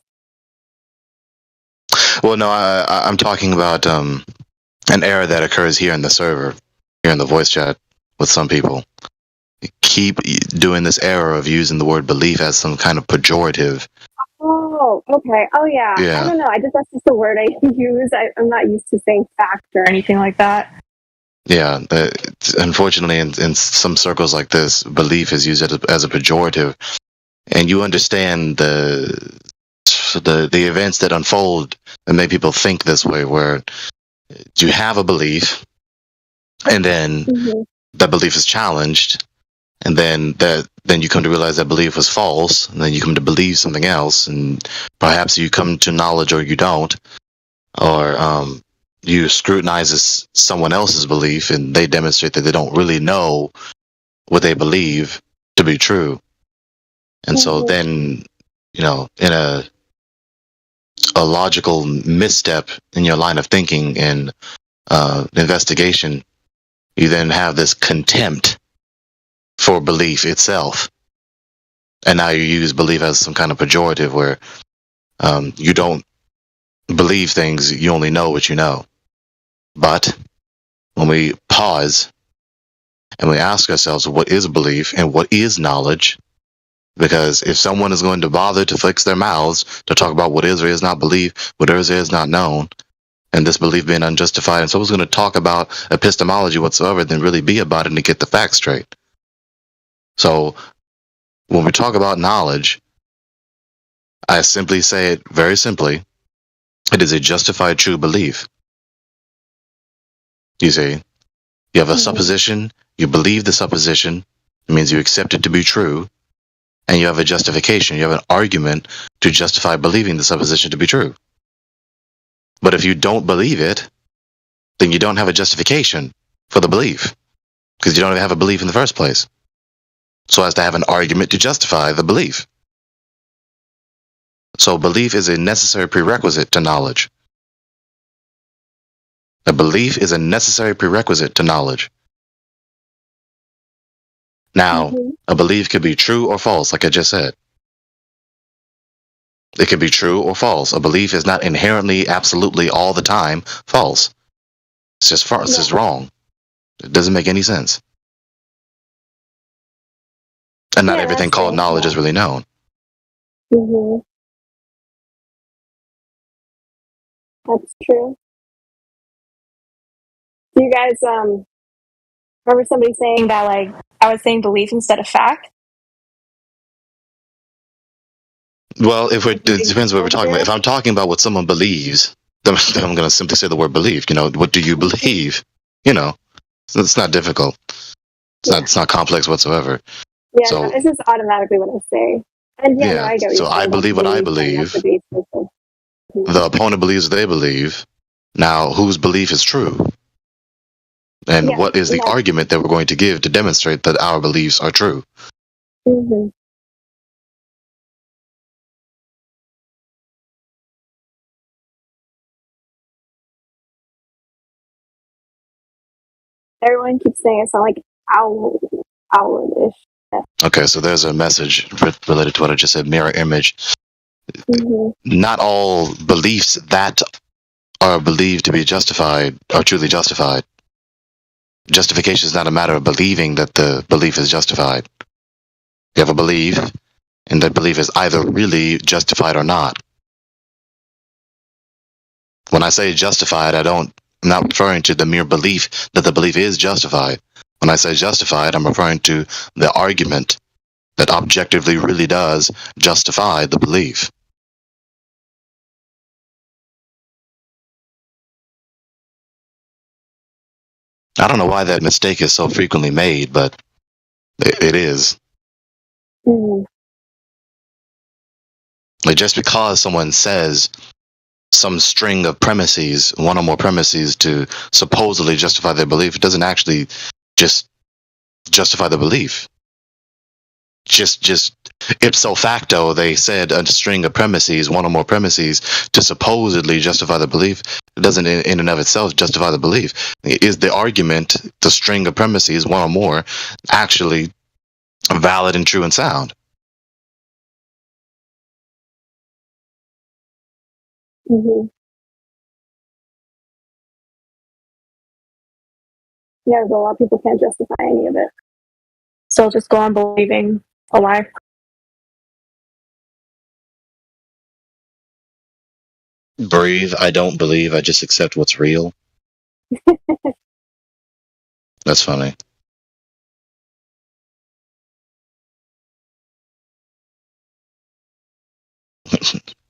Well, no, I'm talking about an error that occurs here in the server, here in the voice chat with some people. Keep doing this error of using the word belief as some kind of pejorative. Oh, okay. Oh, yeah. Yeah. I don't know. That's just the word I use. I'm not used to saying fact or anything like that. Yeah. Unfortunately, in some circles like this, belief is used as a pejorative. And you understand the events that unfold and make people think this way, where you have a belief, and then that belief is challenged, and then you come to realize that belief was false, and then you come to believe something else, and perhaps you come to knowledge or you don't, or you scrutinize someone else's belief and they demonstrate that they don't really know what they believe to be true. And so then, in a logical misstep in your line of thinking and investigation, you then have this contempt for belief itself. And now you use belief as some kind of pejorative, where you don't believe things, you only know what you know. But when we pause and we ask ourselves, what is belief and what is knowledge? Because if someone is going to bother to fix their mouths to talk about what is or is not belief, what is or is not known, and this belief being unjustified, and someone's going to talk about epistemology whatsoever, then really be about it and get the facts straight. So when we talk about knowledge, I simply say it very simply. It is a justified true belief. You see, you have a supposition, you believe the supposition, it means you accept it to be true, and you have a justification, you have an argument to justify believing the supposition to be true. But if you don't believe it, then you don't have a justification for the belief, because you don't have a belief in the first place, so as to have an argument to justify the belief. So belief is a necessary prerequisite to knowledge. A belief is a necessary prerequisite to knowledge. Now, a belief could be true or false, like I just said. It could be true or false. A belief is not inherently, absolutely, all the time false. It's just false. It's just wrong. It doesn't make any sense. And not everything called knowledge is really known. That's true. Do you guys remember somebody saying that, like, I was saying belief instead of fact? Well, it depends what we're talking about. If I'm talking about what someone believes, then I'm going to simply say the word believe. What do you believe? It's not difficult. It's not complex whatsoever. Yeah, so, it's just automatically what I say. And I get so I believe what I believe. The opponent believes what they believe. Now, whose belief is true? And what is the argument that we're going to give to demonstrate that our beliefs are true? Mm-hmm. Everyone keeps saying it sounds like owl-ish. Okay, so there's a message related to what I just said, mirror image. Mm-hmm. Not all beliefs that are believed to be justified are truly justified. Justification is not a matter of believing that the belief is justified. You have a belief, and that belief is either really justified or not. When I say justified, I'm not referring to the mere belief that the belief is justified. When I say justified, I'm referring to the argument that objectively really does justify the belief. I don't know why that mistake is so frequently made, but it is. Mm-hmm. Like, just because someone says some string of premises, one or more premises, to supposedly justify their belief, it doesn't actually just justify the belief. Just ipso facto, they said a string of premises, one or more premises, to supposedly justify the belief. It doesn't in and of itself justify the belief. Is the argument, the string of premises, one or more, actually valid and true and sound? Mm-hmm. Yeah, but a lot of people can't justify any of it. So I'll just go on believing a lie. Breathe, I don't believe, I just accept what's real. That's funny.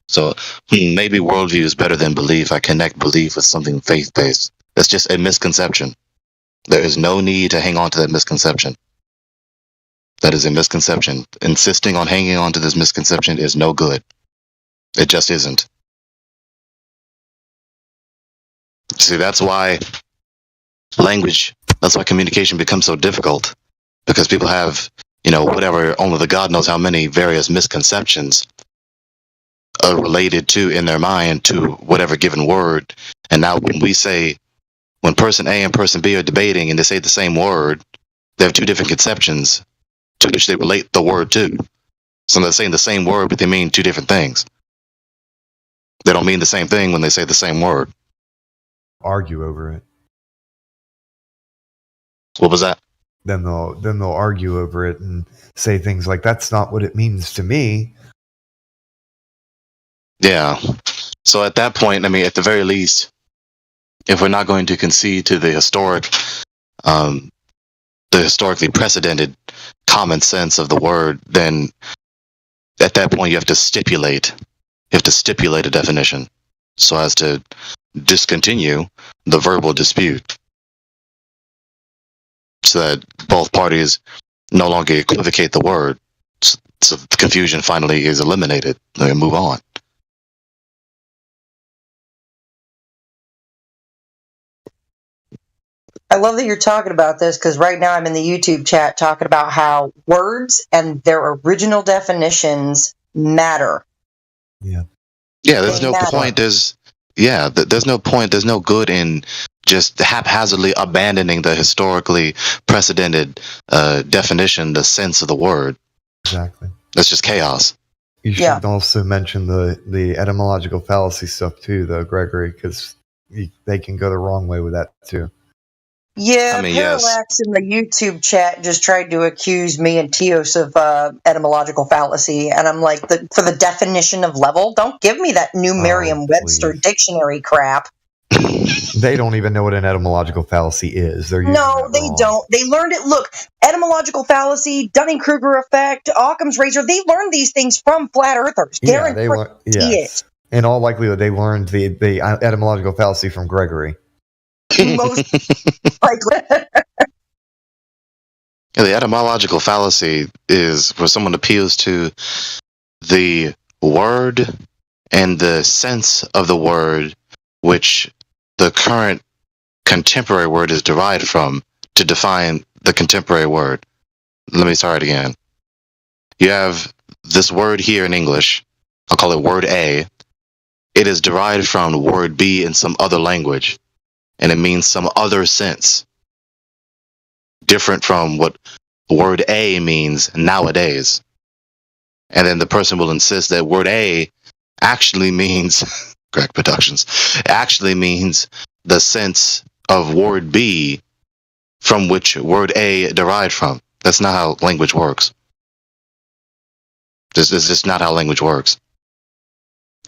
So maybe worldview is better than belief. I connect belief with something faith-based. That's just a misconception. There is no need to hang on to that misconception. That is a misconception. Insisting on hanging on to this misconception is no good. It just isn't. See, that's why communication becomes so difficult. Because people have, whatever, only the God knows how many various misconceptions related to in their mind to whatever given word. And now when person A and person B are debating and they say the same word, they have two different conceptions to which they relate the word to. So they're saying the same word, but they mean two different things. They don't mean the same thing when they say the same word. Argue over it. What was that? Then they'll argue over it and say things like, "That's not what it means to me." Yeah. So at that point, at the very least, if we're not going to concede to the historically precedented common sense of the word, then at that point you have to stipulate a definition so as to discontinue the verbal dispute, so that both parties no longer equivocate the word, so the confusion finally is eliminated and move on. I love that you're talking about this, because right now I'm in the YouTube chat talking about how words and their original definitions matter. Yeah. Yeah, there's no point. There's no point. There's no good in just haphazardly abandoning the historically precedented definition, the sense of the word. Exactly. That's just chaos. You should also mention the etymological fallacy stuff too, though, Gregory, because they can go the wrong way with that too. Yeah, Parallax in the YouTube chat just tried to accuse me and Teos of etymological fallacy, and I'm like, for the definition of level, don't give me that new Merriam-Webster dictionary crap. They don't even know what an etymological fallacy is. They don't. They learned it. Look, etymological fallacy, Dunning-Kruger effect, Occam's razor, they learned these things from flat earthers. Guarantee it. In all likelihood, they learned the etymological fallacy from Gregory. Most likely. The etymological fallacy is where someone appeals to the word and the sense of the word, which the current contemporary word is derived from to define the contemporary word. Let me start again. You have this word here in English. I'll call it word A. It is derived from word B in some other language, and it means some other sense, different from what word A means nowadays. And then the person will insist that word A actually means, Greg Productions, actually means the sense of word B from which word A derived from. That's not how language works. This is just not how language works.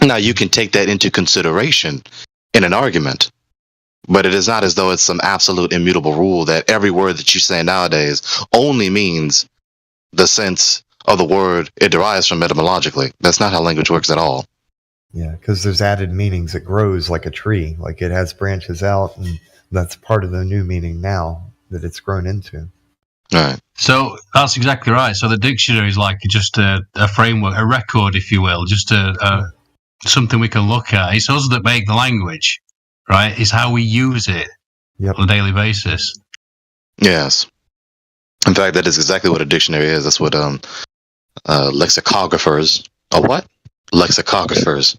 Now, you can take that into consideration in an argument, but it is not as though it's some absolute immutable rule that every word that you say nowadays only means the sense of the word it derives from etymologically. That's not how language works at all. Yeah, because there's added meanings. It grows like a tree, like it has branches out, and that's part of the new meaning now that it's grown into. Right. So that's exactly right. So the dictionary is like just a framework, a record, if you will, just something we can look at. It's us that make the language, right? It's how we use it on a daily basis. Yes. In fact, that is exactly what a dictionary is. That's what lexicographers. What? Lexicographers.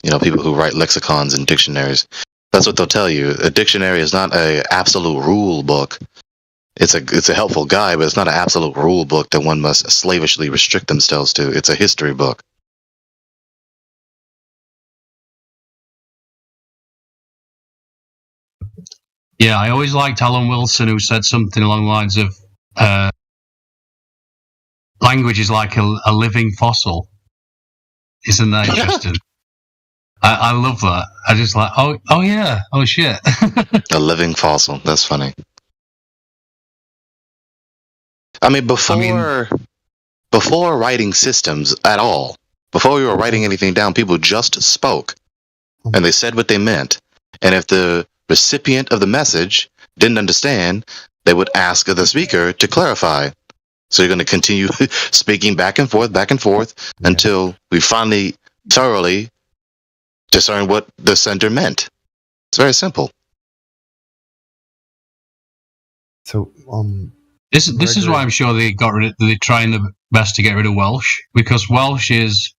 People who write lexicons and dictionaries. That's what they'll tell you. A dictionary is not an absolute rule book. It's a helpful guide, but it's not an absolute rule book that one must slavishly restrict themselves to. It's a history book. Yeah, I always liked Alan Wilson, who said something along the lines of language is like a living fossil. Isn't that interesting? I love that. I just like, oh yeah, oh shit. A living fossil. That's funny. I mean, before writing systems at all, before you were writing anything down, people just spoke, and they said what they meant. And if the recipient of the message didn't understand, they would ask the speaker to clarify. So you're going to continue speaking back and forth until we finally thoroughly discern what the sender meant. It's very simple. So, This is why I'm sure they're trying their best to get rid of Welsh, because Welsh is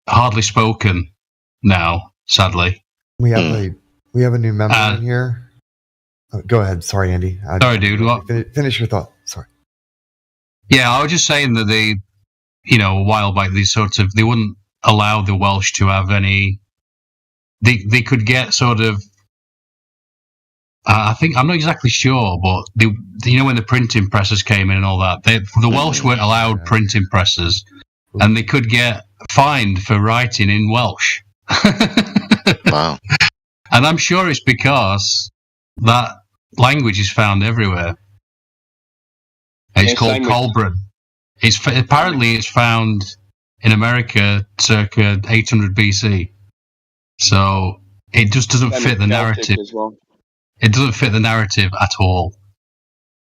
hardly spoken now, sadly. We have a new member in here. Go ahead. Sorry, Andy. Sorry, dude. Finish your thought. Sorry. Yeah, I was just saying that they, a while back, they wouldn't allow the Welsh to have any. They could get sort of. I think I'm not exactly sure, but when the printing presses came in and all that, the Welsh weren't allowed printing presses, and they could get fined for writing in Welsh. Wow! And I'm sure it's because that language is found everywhere. It's called Colbran. Apparently it's found in America circa 800 BC. So it just doesn't fit the narrative. It doesn't fit the narrative at all.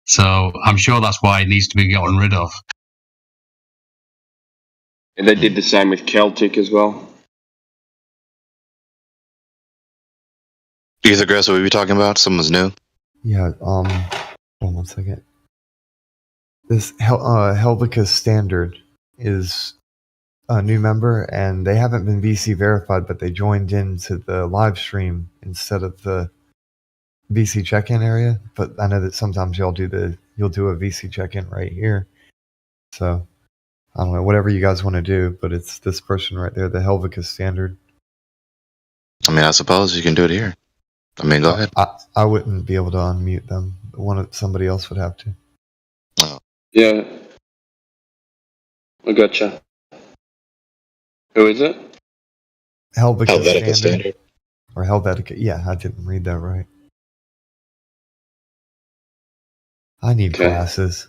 So I'm sure that's why it needs to be gotten rid of. And they did the same with Celtic as well. Either Grass, what were you talking about? Someone's new? Yeah, hold on 1 second. This Helvetica Standard is a new member, and they haven't been VC verified, but they joined into the live stream instead of the VC check-in area. But I know that sometimes you'll do a VC check-in right here. So I don't know, whatever you guys want to do, but it's this person right there, the Helvetica Standard. I mean, I suppose you can do it here. I mean, go ahead. I wouldn't be able to unmute them. Somebody else would have to. Oh. Yeah. I gotcha. Who is it? Helvetica Standard. Or Helvetica. Yeah, I didn't read that right. I need glasses.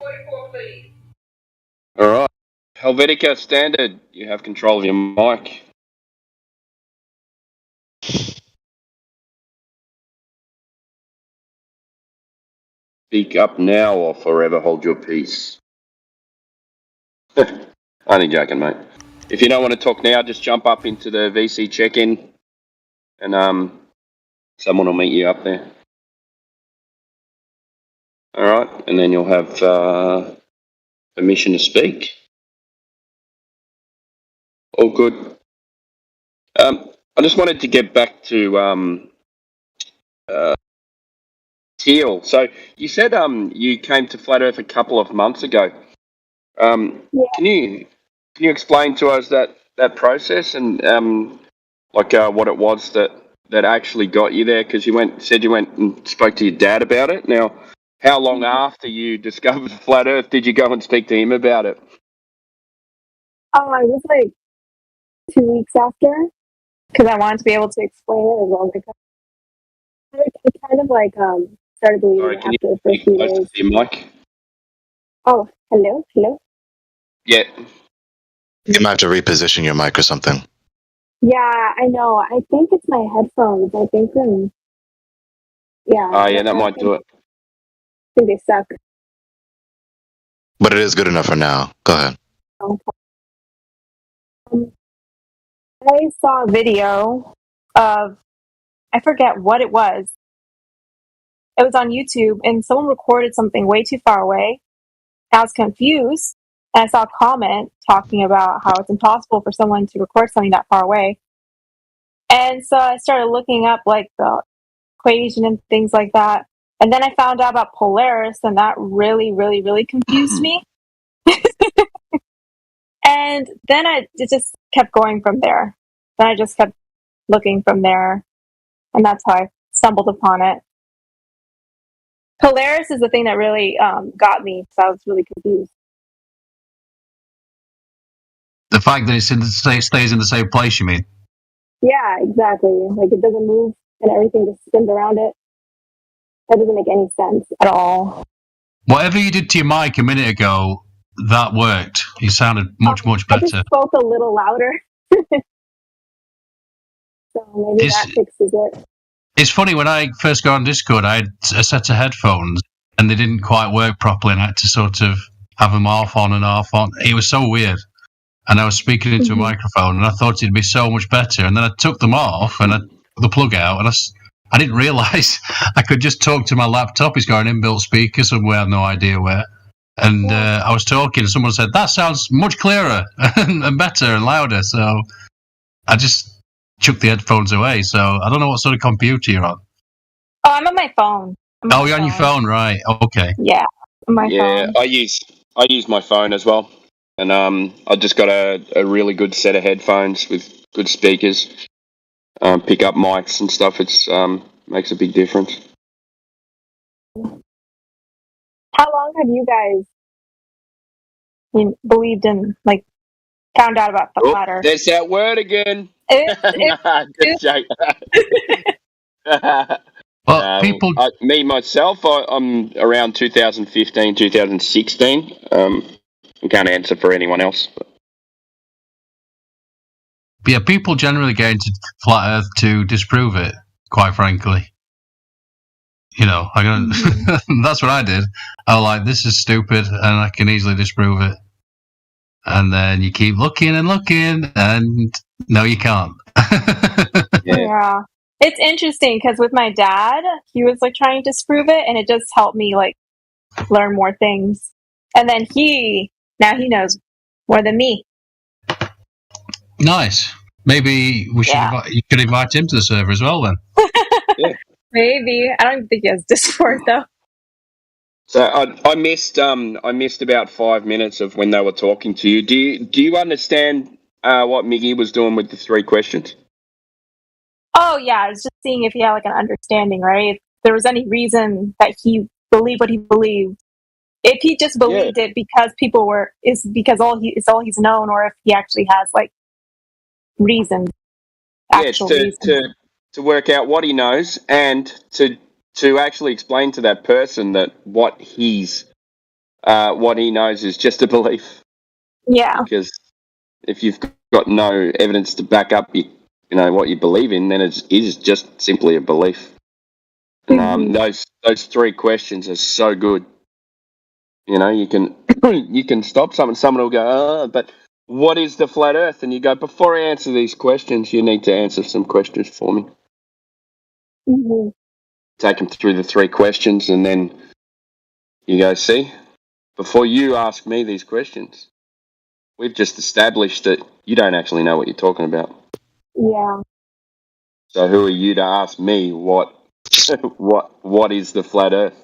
All right. Helvetica Standard, you have control of your mic. Speak up now or forever hold your peace. Only joking, mate. If you don't want to talk now, just jump up into the VC check-in, and someone will meet you up there. All right, and then you'll have permission to speak. All good. I just wanted to get back to Teal. So you said you came to Flat Earth a couple of months ago. Can you explain to us that process and what it was that actually got you there? Because you said you went and spoke to your dad about it. Now, how long after you discovered Flat Earth did you go and speak to him about it? Oh, I was like 2 weeks after, because I wanted to be able to explain it as well as I could. I kind of started believing it after the first few days. Your mic? Oh, hello? Yeah. You might have to reposition your mic or something. Yeah, I know. I think it's my headphones. I think yeah. Oh, yeah, that might do it. I think they suck. But it is good enough for now. Go ahead. Okay. I saw a video of, I forget what it was. It was on YouTube, and someone recorded something way too far away. I was confused, and I saw a comment talking about how it's impossible for someone to record something that far away. And so I started looking up like the equation and things like that. And then I found out about Polaris, and that really, really, really confused me. And then it just kept going from there. Then I just kept looking from there, and that's how I stumbled upon it. Polaris is the thing that really got me, so I was really confused. The fact that it stays in the same place, you mean? Yeah, exactly. Like, it doesn't move, and everything just spins around it. That doesn't make any sense at all. Whatever you did to your mic a minute ago, that worked. You sounded much better. I just spoke a little louder. So maybe that fixes it. It's funny, when I first got on Discord, I had a set of headphones, and they didn't quite work properly, and I had to sort of have them off on and off on. It was so weird. And I was speaking into a microphone, and I thought it'd be so much better. And then I took them off, and I took the plug out, and I didn't realise I could just talk to my laptop. It's got an inbuilt speaker somewhere, I have no idea where. And I was talking, and someone said, that sounds much clearer and better and louder. So I just chucked the headphones away. So I don't know what sort of computer you're on. Oh, I'm on my phone. You're on your phone, right? Okay. Yeah, on my phone. Yeah, I use my phone as well. And I just got a really good set of headphones with good speakers, pick up mics and stuff. It's makes a big difference. How long have you guys believed in, found out about the flat Earth? There's that word again. Good joke. Well, people. I'm around 2015, 2016. I can't answer for anyone else. But. Yeah, people generally get into Flat Earth to disprove it, quite frankly. You know, that's what I did. I was like, this is stupid, and I can easily disprove it. And then you keep looking and looking, and no, you can't. Yeah. It's interesting, because with my dad, he was trying to disprove it, and it just helped me learn more things. And then now he knows more than me. Nice. Maybe we should. You could invite him to the server as well, then. Yeah. Maybe. I don't even think he has Discord though. So I missed about 5 minutes of when they were talking to you. Do you understand what Miggy was doing with the 3 questions? Oh yeah, I was just seeing if he had an understanding, right? If there was any reason that he believed what he believed. If he just believed it because because all he's known, or if he actually has reasons, actual reasons. To work out what he knows, and to actually explain to that person that what he knows is just a belief. Yeah. Because if you've got no evidence to back up what you believe in, then it is just simply a belief. And those 3 questions are so good. You can stop someone will go, but what is the flat Earth? And you go, before I answer these questions, you need to answer some questions for me. Mm-hmm. Take them through the 3 questions, and then you go, see, before you ask me these questions, we've just established that you don't actually know what you're talking about. Yeah. So who are you to ask me what is the flat Earth?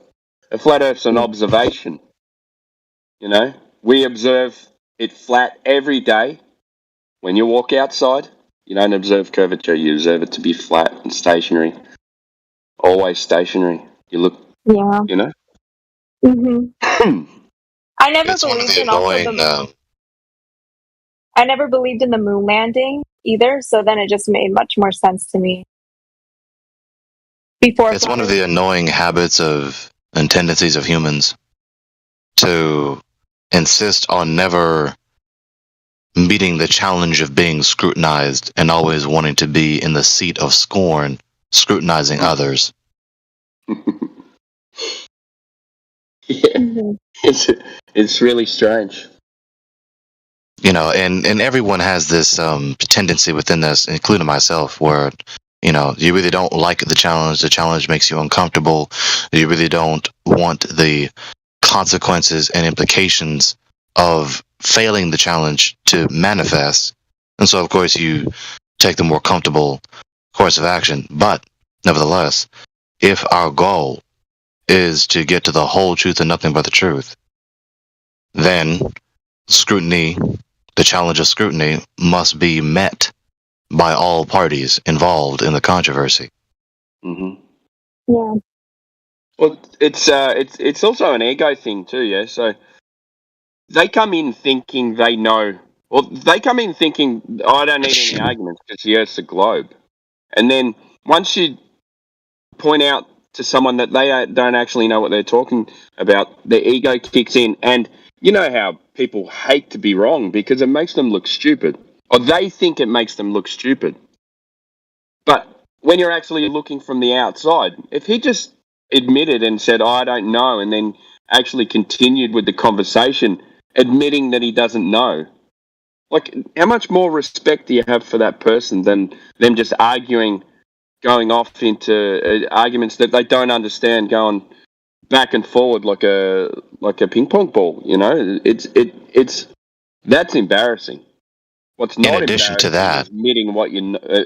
A flat Earth's an observation. You know, we observe it flat every day. When you walk outside, you don't observe curvature. You observe it to be flat and stationary. Always stationary. You look, Yeah. you know. Mm-hmm. I never It's one of believed the in also annoying. I never believed in the moon landing either, so then it just made much more sense to me. Before It's one of the annoying habits of and tendencies of humans to insist on never meeting the challenge of being scrutinized and always wanting to be in the seat of scorn, scrutinizing others. Yeah, it's really strange. You know, and everyone has this tendency within this, including myself, where, you know, you really don't like the challenge makes you uncomfortable, you really don't want the consequences and implications of failing the challenge to manifest, and so of course you take the more comfortable course of action. But nevertheless, if our goal is to get to the whole truth and nothing but the truth, then scrutiny, the challenge of scrutiny, must be met by all parties involved in the controversy. Mm-hmm. Yeah. Well, it's also an ego thing too, yeah. So they come in thinking they know. Well, they come in thinking, I don't need any arguments because the Earth's a globe. And then once you point out to someone that they don't actually know what they're talking about, their ego kicks in. And you know how people hate to be wrong because it makes them look stupid. Or they think it makes them look stupid. But when you're actually looking from the outside, if he just admitted and said, I don't know, and then actually continued with the conversation, admitting that he doesn't know, like, how much more respect do you have for that person than them just arguing, going off into arguments that they don't understand, going back and forward like a ping pong ball? You know, it's that's embarrassing. What's not in addition to that, is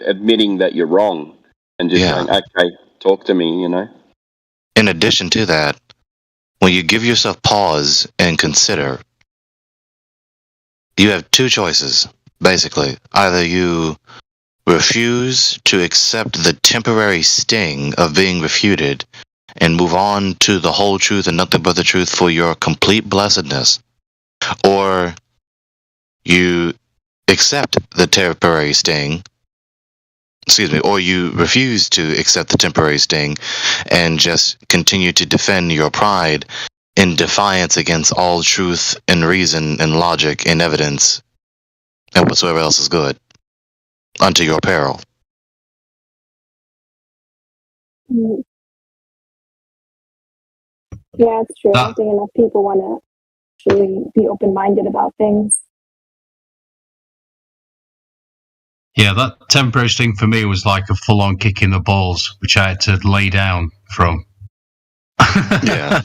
admitting that you're wrong and just saying, okay, talk to me. You know. In addition to that, when you give yourself pause and consider, you have 2 choices, basically. Either you refuse to accept the temporary sting of being refuted and move on to the whole truth and nothing but the truth for your complete blessedness, or you accept the temporary sting, or you refuse to accept the temporary sting and just continue to defend your pride in defiance against all truth and reason and logic and evidence and whatsoever else is good, unto your peril. Yeah, it's true. I don't think enough people want to actually be open-minded about things. Yeah, that temporary sting for me was like a full-on kick in the balls, which I had to lay down from. Yeah.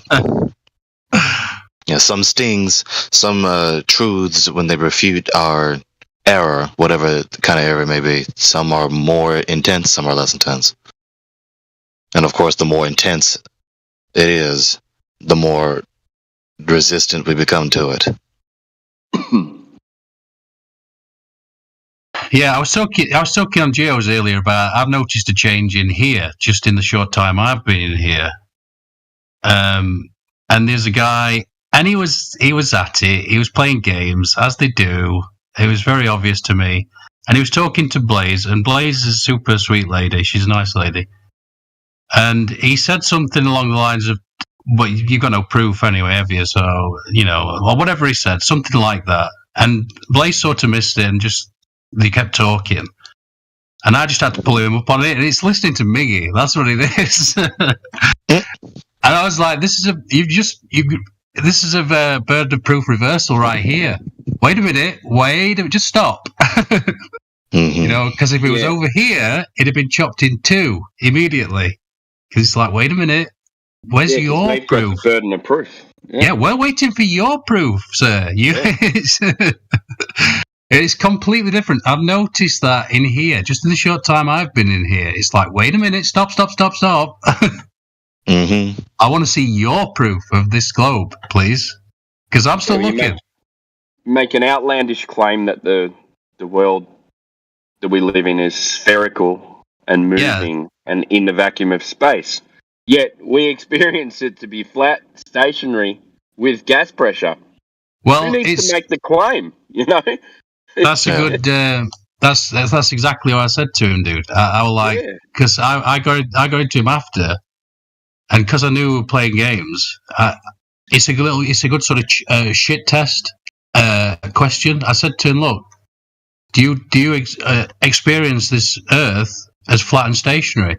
Yeah, some stings, some truths, when they refute our error, whatever kind of error it may be, some are more intense, some are less intense. And of course, the more intense it is, the more resistant we become to it. Yeah, I was talking on Geo's earlier about, I've noticed a change in here just in the short time I've been in here. And there's a guy, and he was at it. He was playing games, as they do. It was very obvious to me. And he was talking to Blaze, and Blaze is a super sweet lady. She's a nice lady. And he said something along the lines of, well, you've got no proof anyway, have you? So, you know, or whatever he said, something like that. And Blaze sort of missed it and just, they kept talking. And I just had to pull him up on it. And it's listening to Miggy. That's what it is. And I was like, this is this is a burden of proof reversal right here. Wait a minute. Just stop. You know, because if it was over here, it'd have been chopped in two immediately. Because it's like, wait a minute. Where's your proof? Got the burden of proof. Yeah, we're waiting for your proof, sir. It's completely different. I've noticed that in here, just in the short time I've been in here. It's like, wait a minute, stop. I want to see your proof of this globe, please. Because I'm still looking. Make an outlandish claim that the world that we live in is spherical and moving and in the vacuum of space. Yet we experience it to be flat, stationary, with gas pressure. Well, who needs to make the claim? You know, that's a good. That's exactly what I said to him, dude. I was like, because I got into him after, and because I knew we were playing games. It's a good sort of shit test question. I said to him, look, do you experience this Earth as flat and stationary?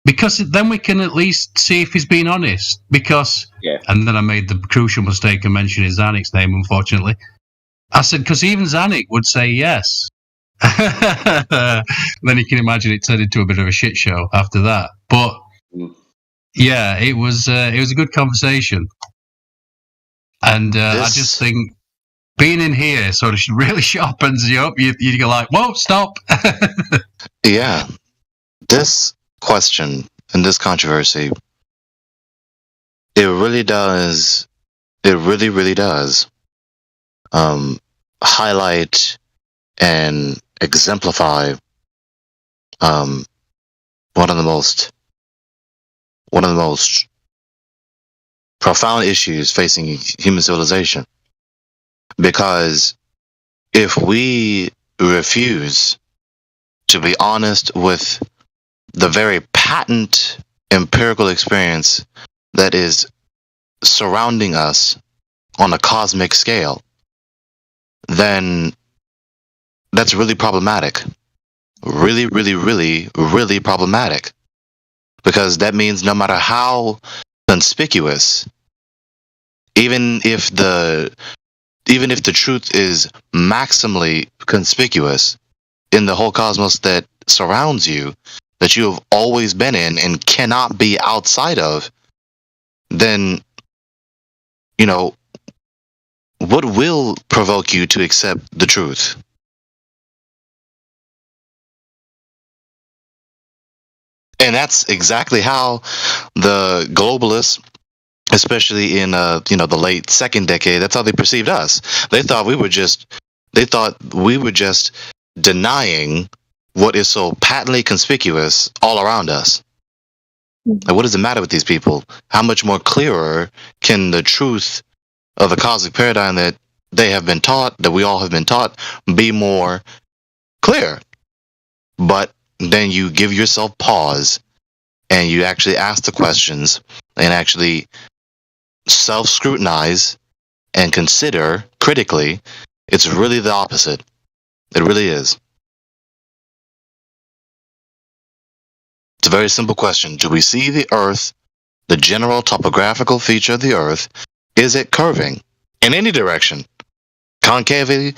Because then we can at least see if he's being honest. Because, and then I made the crucial mistake of mentioning Zanuck's name, unfortunately. I said, because even Zanuck would say yes. Then you can imagine it turned into a bit of a shit show after that. But, yeah, it was a good conversation. And I just think being in here sort of really sharpens you up. You're like, whoa, stop. Yeah. This question and this controversy, it really does highlight and exemplify one of the most profound issues facing human civilization. Because if we refuse to be honest with the very patent empirical experience that is surrounding us on a cosmic scale, then that's really problematic. Really, really, really, really problematic. Because that means no matter how conspicuous, even if the truth is maximally conspicuous in the whole cosmos that surrounds you, that you have always been in and cannot be outside of, then, you know, what will provoke you to accept the truth? And that's exactly how the globalists, especially in the late second decade, that's how they perceived us. They thought we were just denying what is so patently conspicuous all around us. Like, what does it matter with these people? How much more clearer can the truth of the cosmic paradigm that they have been taught, that we all have been taught, be more clear? But then you give yourself pause and you actually ask the questions and actually self-scrutinize and consider critically. It's really the opposite. It really is. It's a very simple question. Do we see the Earth, the general topographical feature of the Earth, is it curving in any direction? Concavely,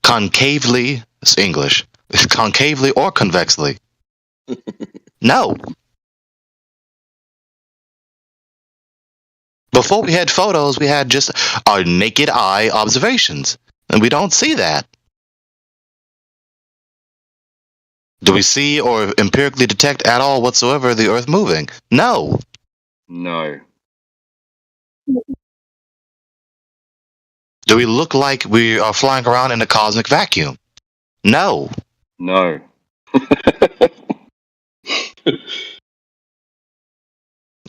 it's English, concavely or convexly? No. Before we had photos, we had just our naked eye observations, and we don't see that. Do we see or empirically detect at all whatsoever the Earth moving? No. No. Do we look like we are flying around in a cosmic vacuum? No. No.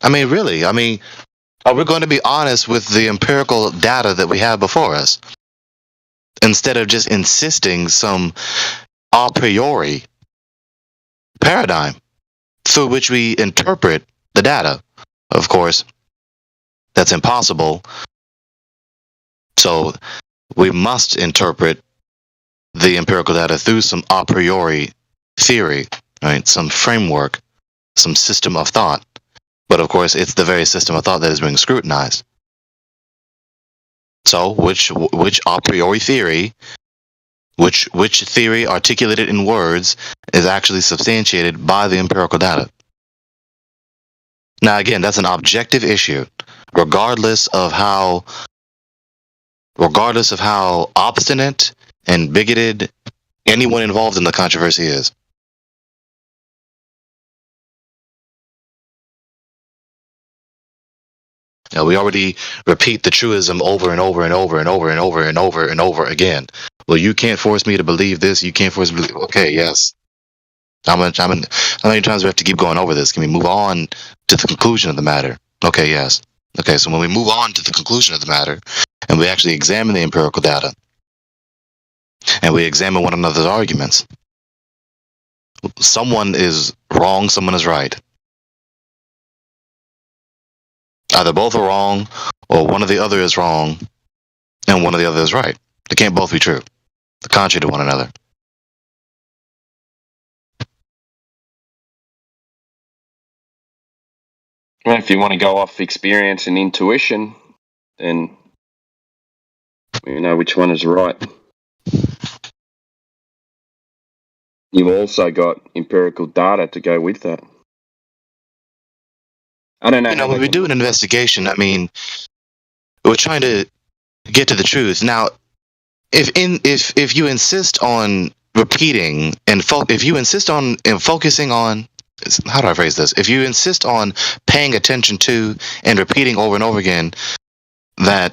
I mean, really, are we going to be honest with the empirical data that we have before us? Instead of just insisting some a priori paradigm through which we interpret the data. Of course, that's impossible. So we must interpret the empirical data through some a priori theory, right? Some framework, some system of thought. But of course, it's the very system of thought that is being scrutinized. So, which a priori theory, which theory articulated in words is actually substantiated by the empirical data? Now, again, that's an objective issue, regardless of how obstinate and bigoted anyone involved in the controversy is. Now, we already repeat the truism over and over and over and over and over and over and over again. Well, you can't force me to believe this. You can't force me to believe. Okay, yes. How many times do we have to keep going over this? Can we move on to the conclusion of the matter? Okay, yes. Okay, so when we move on to the conclusion of the matter, and we actually examine the empirical data, and we examine one another's arguments, someone is wrong, someone is right. Either both are wrong, or one or the other is wrong, and one or the other is right. They can't both be true. They're contrary to one another. Well, if you want to go off experience and intuition, then you know which one is right. You've also got empirical data to go with that. I don't know. You know, when we do an investigation, I mean, we're trying to get to the truth. Now, if you insist on repeating and if you insist on focusing on, how do I phrase this? If you insist on paying attention to and repeating over and over again that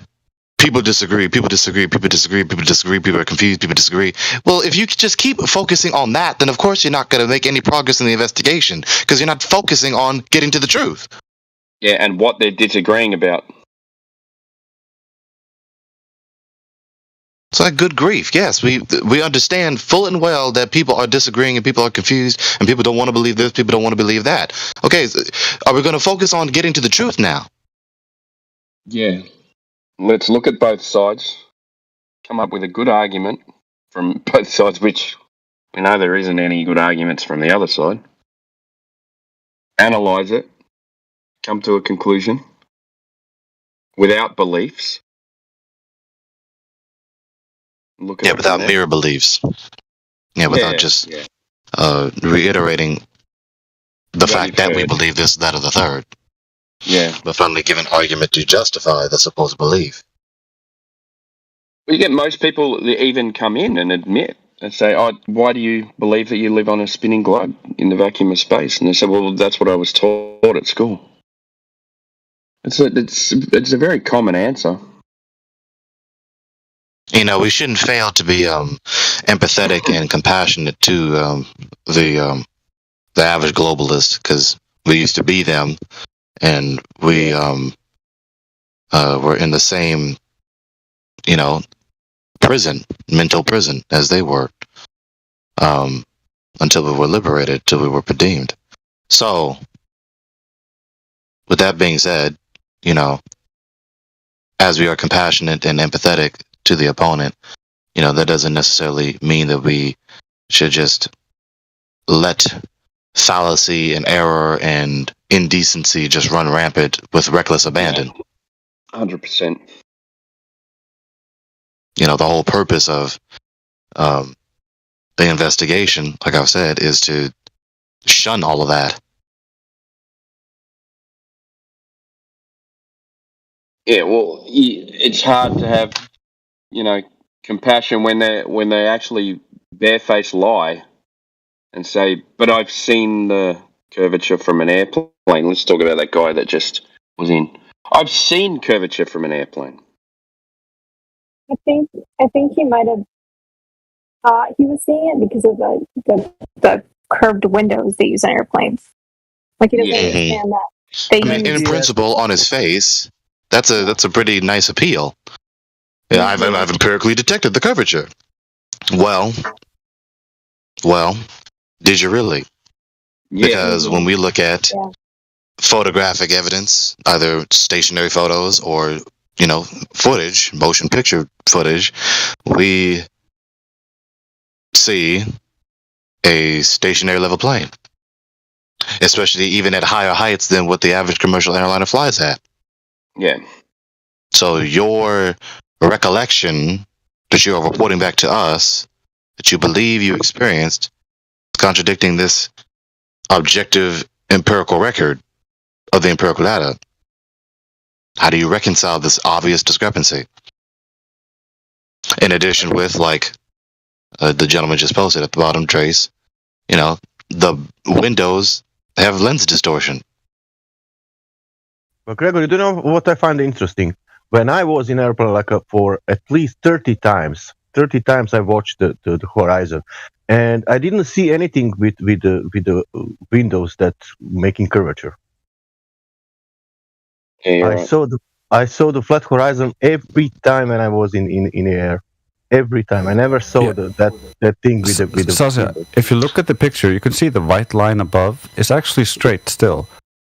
people disagree, people disagree, people disagree, people disagree, people are confused, people disagree. Well, if you just keep focusing on that, then of course you're not going to make any progress in the investigation because you're not focusing on getting to the truth. Yeah, and what they're disagreeing about. It's like good grief. Yes, we understand full and well that people are disagreeing and people are confused and people don't want to believe this, people don't want to believe that. Okay, so are we going to focus on getting to the truth now? Yeah. Let's look at both sides, come up with a good argument from both sides, which we know there isn't any good arguments from the other side. Analyze it, come to a conclusion without beliefs. Look at without mere beliefs. Yeah, without just reiterating the fact that we believe this, that, or the third. Yeah. But finally give an argument to justify the supposed belief. You get most people that even come in and admit and say, "Oh, why do you believe that you live on a spinning globe in the vacuum of space?" And they say, "Well, that's what I was taught at school." It's a very common answer. You know, we shouldn't fail to be empathetic and compassionate to the average globalist, because we used to be them, and we were in the same, mental prison as they were, until we were liberated, till we were redeemed. So, with that being said, as we are compassionate and empathetic to the opponent, that doesn't necessarily mean that we should just let fallacy and error and indecency just run rampant with reckless abandon. 100%. The whole purpose of the investigation, like I've said, is to shun all of that. Yeah, well, it's hard to have, compassion when they actually barefaced lie and say, "But I've seen the curvature from an airplane." Let's talk about that guy that just was in. I've seen curvature from an airplane. I think he might have. He was seeing it because of the curved windows they use on airplanes. Like he doesn't understand that. In principle, on his face, that's a pretty nice appeal. Yeah, I've empirically detected the curvature. Well, did you really? Yeah. Because when we look at photographic evidence, either stationary photos or footage, motion picture footage, we see a stationary level plane, especially even at higher heights than what the average commercial airliner flies at. Yeah. So your recollection that you are reporting back to us that you believe you experienced is contradicting this objective empirical record of the empirical data. How do you reconcile this obvious discrepancy? In addition with, like, the gentleman just posted at the bottom, Trace, the windows have lens distortion. But Gregory, do you know what I find interesting? When I was in airplane for at least 30 times I watched the horizon, and I didn't see anything with the windows that making curvature. Yeah, I saw the flat horizon every time when I was in the air. Every time I never saw that thing with the Sasha, if you look at the picture, you can see the white line above is actually straight still.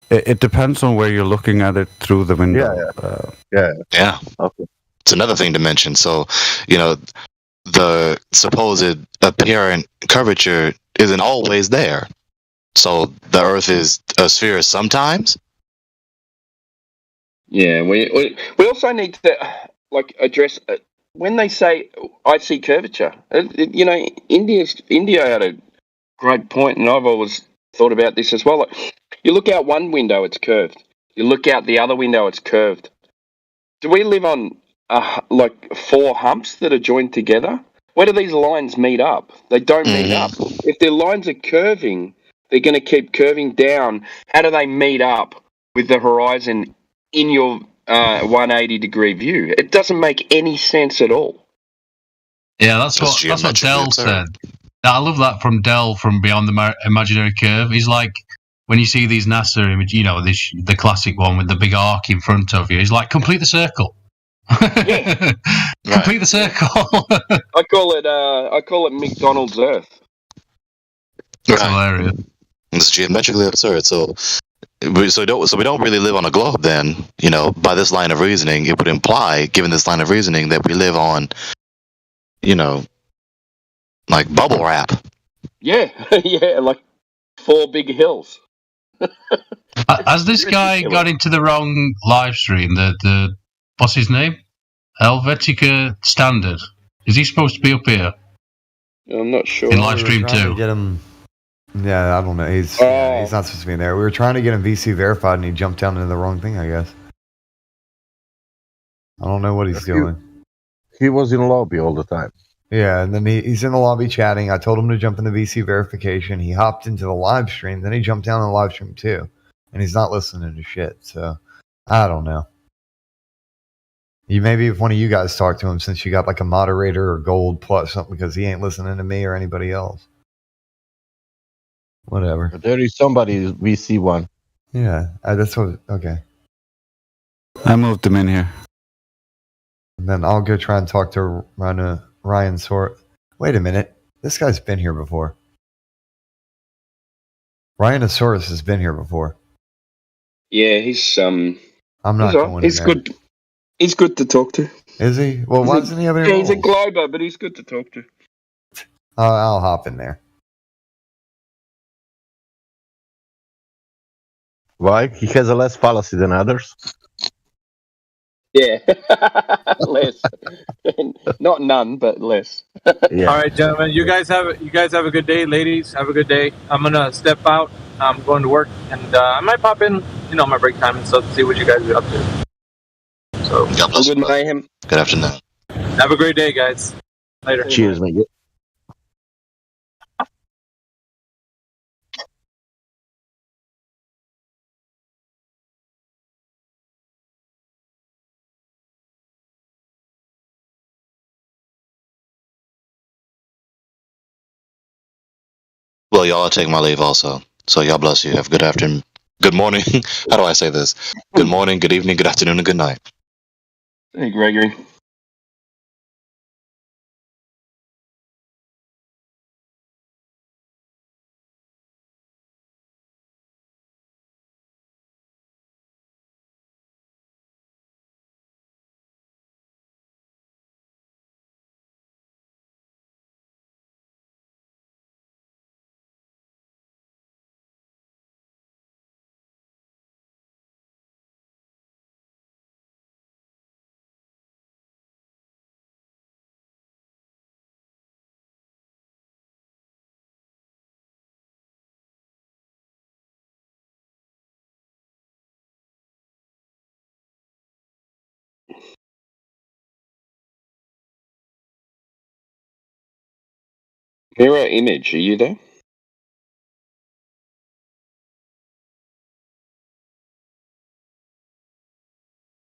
It depends on where you're looking at it through the window. Yeah. Okay. It's another thing to mention. So, the supposed apparent curvature isn't always there. So the Earth is a sphere sometimes. Yeah, we also need to address when they say I see curvature. India had a great point, and I've always thought about this as well. Like, you look out one window, it's curved. You look out the other window, it's curved. Do we live on 4 humps that are joined together? Where do these lines meet up? They don't meet up. If their lines are curving, they're going to keep curving down. How do they meet up with the horizon in your 180-degree view? It doesn't make any sense at all. Yeah, that's what Dell said. I love that from Dell from Beyond the Imaginary Curve. He's like, when you see these NASA images, the classic one with the big arc in front of you, he's like, complete the circle. Yeah. Complete the circle. I call it McDonald's Earth. That's hilarious. It's geometrically absurd. So we don't really live on a globe then. By this line of reasoning, it would imply, given this line of reasoning, that we live on, like bubble wrap. Yeah, yeah, like 4 big hills. Has this guy got into the wrong live stream? The what's his name? Helvetica Standard. Is he supposed to be up here? I'm not sure. In live stream 2. Get him. Yeah, I don't know. He's not supposed to be in there. We were trying to get him VC verified, and he jumped down into the wrong thing, I guess. I don't know what he's doing. He was in lobby all the time. Yeah, and then he's in the lobby chatting. I told him to jump into VC verification. He hopped into the live stream. Then he jumped down in the live stream too. And he's not listening to shit. So, I don't know. Maybe if one of you guys talk to him, since you got like a moderator or gold plus something, because he ain't listening to me or anybody else. Whatever. But there is somebody VC1. Yeah, that's what. Okay. I moved him in here. And then I'll go try and talk to Ryan Sort. Wait a minute. This guy's been here before. Rhinosaurus has been here before. Yeah, he's I'm not going he's in there. good. He's good to talk to. Is he? Well, why doesn't he have any he's a rules? glober, but he's good to talk to. I'll hop in there. Why? He has a less fallacy than others. Yeah, less. Not none, but less. Yeah. All right, gentlemen. You guys have a good day, ladies. Have a good day. I'm gonna step out. I'm going to work, and I might pop in, my break time and stuff to see what you guys are up to. So, good mayhem. Good afternoon. Have a great day, guys. Later. Cheers, mate. Well, y'all are taking my leave also. So y'all bless you. Have a good afternoon. Good morning. How do I say this? Good morning, good evening, good afternoon, and good night. Hey, Gregory. Mirror image, are you there?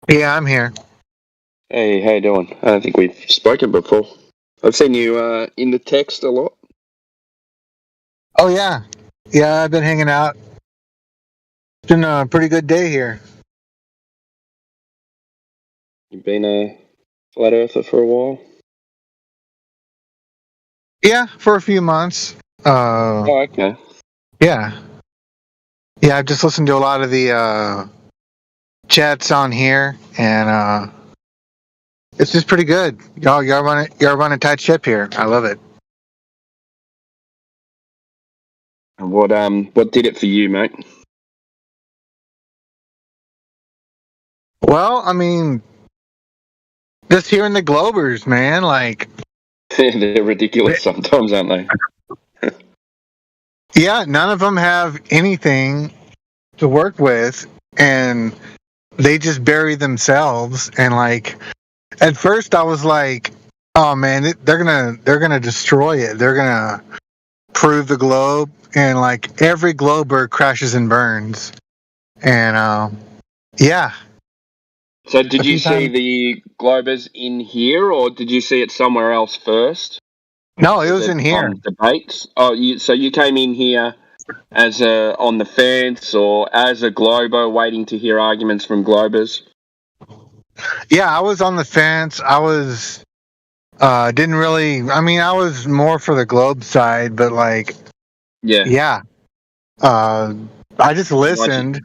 Yeah, I'm here. Hey, how you doing? I don't think we've spoken before. I've seen you in the text a lot. Oh yeah, yeah. I've been hanging out. It's been a pretty good day here. You've been a flat earther for a while. Yeah, for a few months. Oh, okay. Yeah, yeah. I've just listened to a lot of the chats on here, and it's just pretty good. Y'all run a tight ship here. I love it. And what did it for you, mate? Well, I mean, just hearing the Globers, man, like They're ridiculous sometimes, aren't they? yeah, none of them have anything to work with, and they just bury themselves. And like, at first, I was like, "Oh man, they're gonna destroy it. They're gonna prove the globe." And like every Glober crashes and burns. And yeah. So did you see the Globers in here, or did you see it somewhere else first? No, it was in here. Debates. Oh, so you came in here as on the fence, or as a Glober waiting to hear arguments from Globers? Yeah, I was on the fence. I was didn't really. I mean, I was more for the Globe side, but like, yeah. I just listened,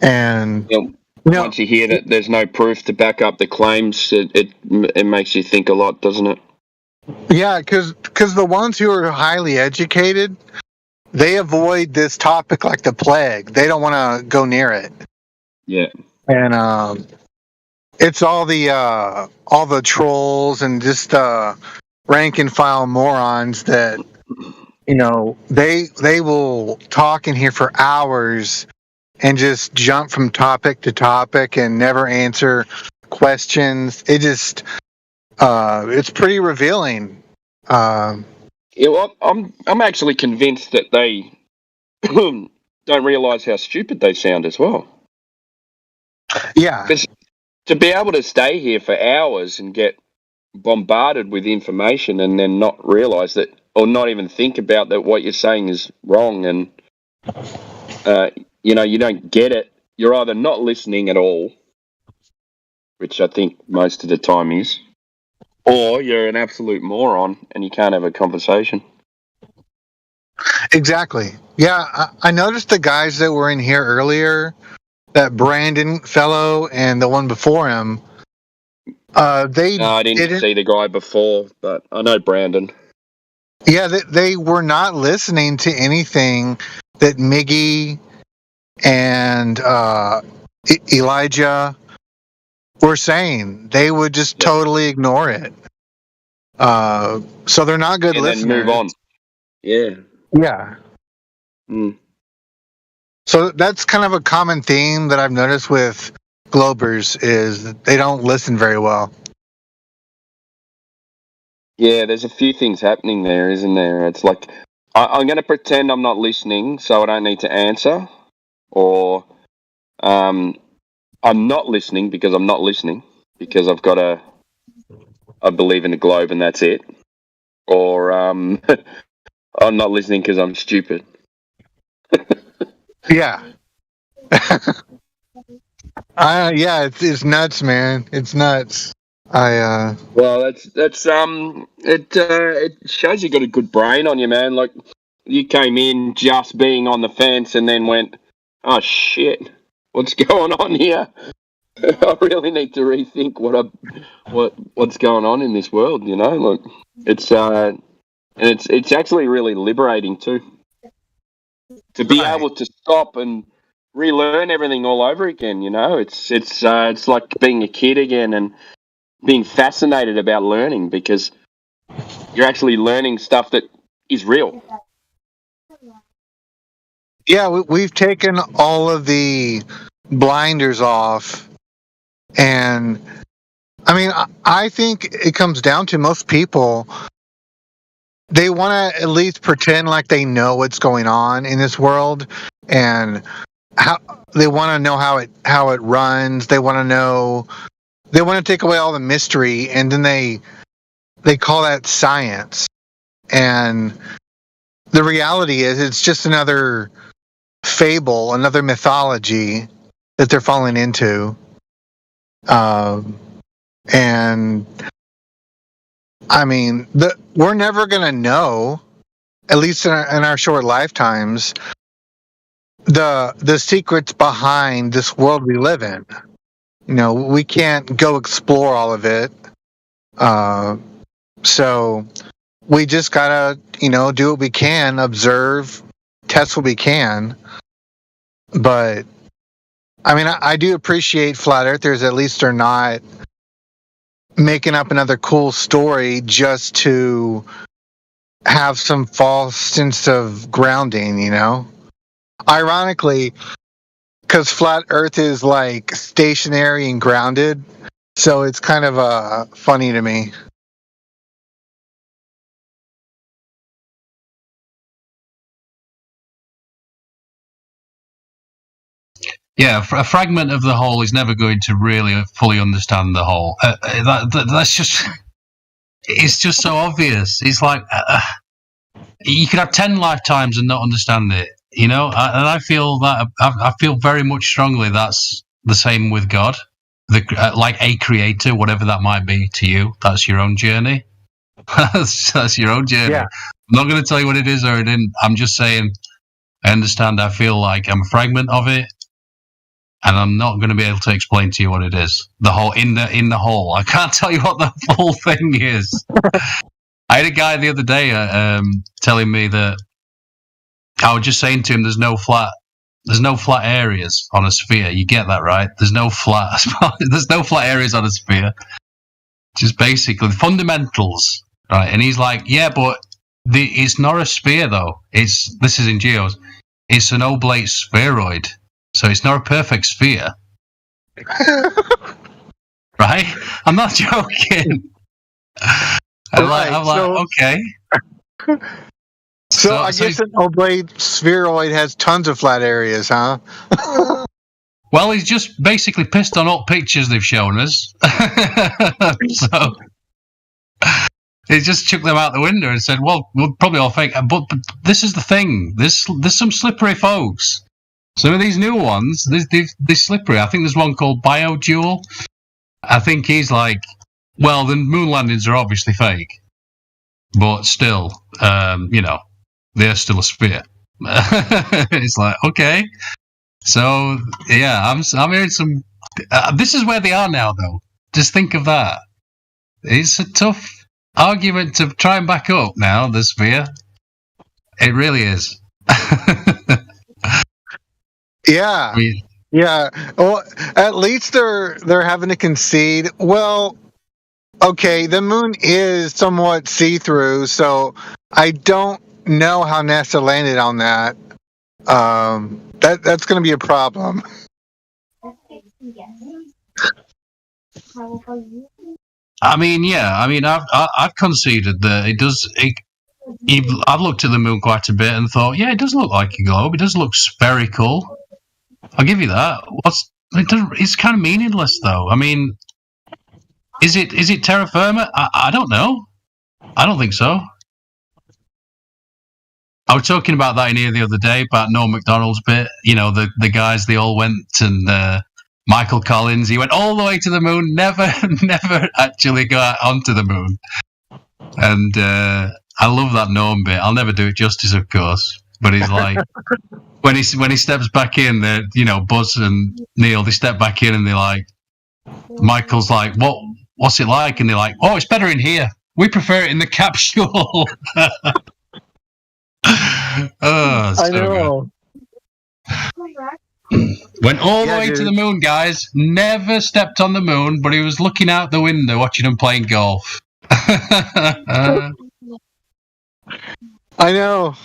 and once you hear that there's no proof to back up the claims, it makes you think a lot, doesn't it? Yeah, because the ones who are highly educated, they avoid this topic like the plague. They don't want to go near it. Yeah. And it's all the trolls and just rank and file morons that, you know, they will talk in here for hours and just jump from topic to topic and never answer questions. It just it's pretty revealing. Yeah, well, I'm actually convinced that they don't realize how stupid they sound as well. Yeah. Because to be able to stay here for hours and get bombarded with information and then not realize that, or not even think about that what you're saying is wrong, and you know, you don't get it. You're either not listening at all, which I think most of the time is, or you're an absolute moron and you can't have a conversation. Exactly. Yeah, I noticed the guys that were in here earlier, that Brandon fellow and the one before him. I didn't see the guy before, but I know Brandon. Yeah, they were not listening to anything that Miggy and Elijah were saying. They would just totally ignore it. So they're not good listeners. And then move on. Yeah. Yeah. Mm. So that's kind of a common theme that I've noticed with Globers is that they don't listen very well. Yeah, there's a few things happening there, isn't there? It's like, I'm going to pretend I'm not listening so I don't need to answer, or I'm not listening because I'm not listening because I believe in the globe and that's it, or I'm not listening because I'm stupid. Yeah. Yeah, it's nuts, man. It's nuts. Well, that's it shows you got a good brain on you, man. Like, you came in just being on the fence and then went, oh shit, what's going on here? I really need to rethink what's going on in this world. You know, like it's actually really liberating too, to be able to stop and relearn everything all over again. You know, it's like being a kid again and being fascinated about learning, because you're actually learning stuff that is real. Yeah, we've taken all of the blinders off, and I mean, I think it comes down to most people they want to at least pretend like they know what's going on in this world, and how they want to know how it runs. They want to take away all the mystery, and then they call that science. And the reality is, it's just another fable, another mythology that they're falling into. And I mean, we're never going to know, at least in our short lifetimes, the secrets behind this world we live in. You know, we can't go explore all of it. So we just gotta, do what we can, observe, test what we can. But I mean, I do appreciate flat earthers. At least they're not making up another cool story just to have some false sense of grounding, Ironically, because flat earth is like stationary and grounded, so it's kind of funny to me. Yeah, a fragment of the whole is never going to really fully understand the whole. That's just, it's just so obvious. It's like, you could have 10 lifetimes and not understand it, and I feel that, I feel very much strongly that's the same with God, like a creator, whatever that might be to you. That's your own journey. That's your own journey. Yeah. I'm not going to tell you what it is or it didn't. I'm just saying, I understand. I feel like I'm a fragment of it. And I'm not going to be able to explain to you what it is. The whole in the whole. I can't tell you what the full thing is. I had a guy the other day telling me that I was just saying to him, there's no flat areas on a sphere. You get that, right? There's no flat areas on a sphere. Just basically the fundamentals, right? And he's like, yeah, but it's not a sphere though. This is in geos. It's an oblate spheroid. So it's not a perfect sphere. Right? I'm not joking. I'm like, okay. So I guess an oblate spheroid has tons of flat areas, huh? Well, he's just basically pissed on all pictures they've shown us. So he just chucked them out the window and said, well, we're probably all fake. But this is the thing. There's some slippery folks. Some of these new ones, they're slippery. I think there's one called BioJewel. I think he's like, well, the moon landings are obviously fake, but still, they're still a sphere. It's like, okay. So, yeah, I'm hearing some... this is where they are now, though. Just think of that. It's a tough argument to try and back up now, the sphere. It really is. Yeah. Yeah. Well, at least they're having to concede. Well, okay, the moon is somewhat see-through, so I don't know how NASA landed on that. That's going to be a problem. I mean, yeah. I mean, I've conceded that it does. I've looked at the moon quite a bit and thought, yeah, it does look like a globe. It does look spherical. I'll give you that. It's kind of meaningless, though. I mean, is it terra firma? I don't know. I don't think so. I was talking about that in here the other day about Norm Macdonald's bit. The guys, they all went, and Michael Collins, he went all the way to the moon, never actually got onto the moon. And I love that Norm bit. I'll never do it justice, of course. But he's like, when he steps back in, Buzz and Neil, they step back in and they're like, Michael's like, what's it like? And they're like, oh, it's better in here. We prefer it in the capsule. Oh, so I know. Good. Went all the way to the moon, guys. Never stepped on the moon, but he was looking out the window watching them playing golf. I know.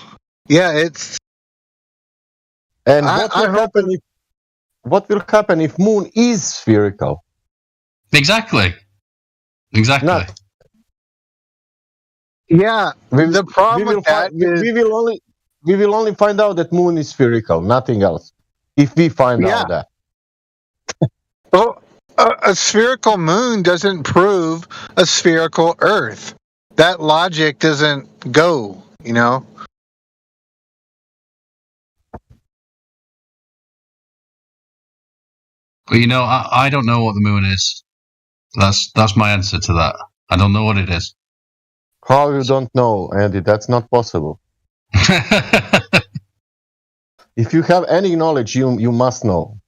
Yeah, it's. And what will happen if moon is spherical? Exactly. Yeah, the problem with that is we will only find out that moon is spherical, nothing else. If we find out that. Well, a spherical moon doesn't prove a spherical Earth. That logic doesn't go, you know? Well, you know, I don't know what the moon is. That's my answer to that. I don't know what it is. How you don't know, Andy? That's not possible. If you have any knowledge, you must know.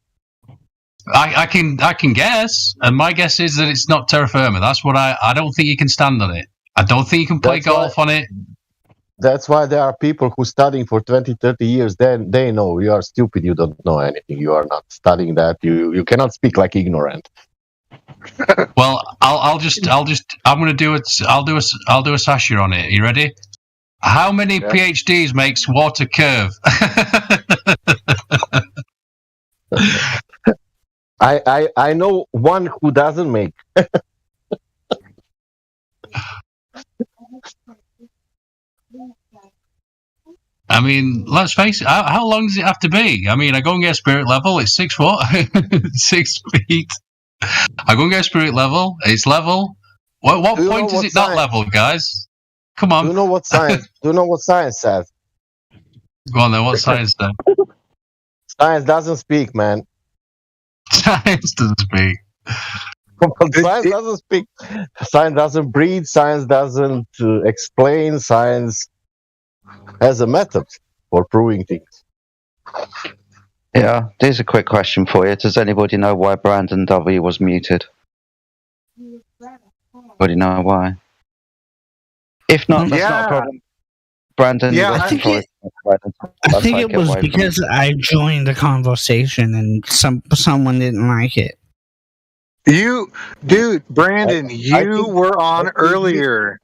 I can guess, and my guess is that it's not terra firma. That's what I don't think you can stand on it. I don't think you can play golf on it. That's why there are people who studying for 20, 30 years. Then they know. You are stupid. You don't know anything. You are not studying that. You cannot speak like ignorant. Well, I'm going to do it. I'll do a Sasha on it. You ready? How many PhDs makes water curve? I know one who doesn't make. I mean, let's face it. How long does it have to be? I mean, I go and get spirit level. It's 6 foot, 6 feet. I go and get spirit level. It's level. What point is it not level, guys? Come on. Do you know what science? Do you know what science says? Go on then. What science says? Science doesn't speak, man. Science doesn't speak. Science doesn't speak. Science doesn't breathe. Science doesn't explain. Science has a method for proving things. Yeah, there's a quick question for you. Does anybody know why Brandon W was muted? Anybody know why? If not, that's not a problem. Brandon, I think it was because I joined the conversation and someone didn't like it. Brandon, you were on earlier.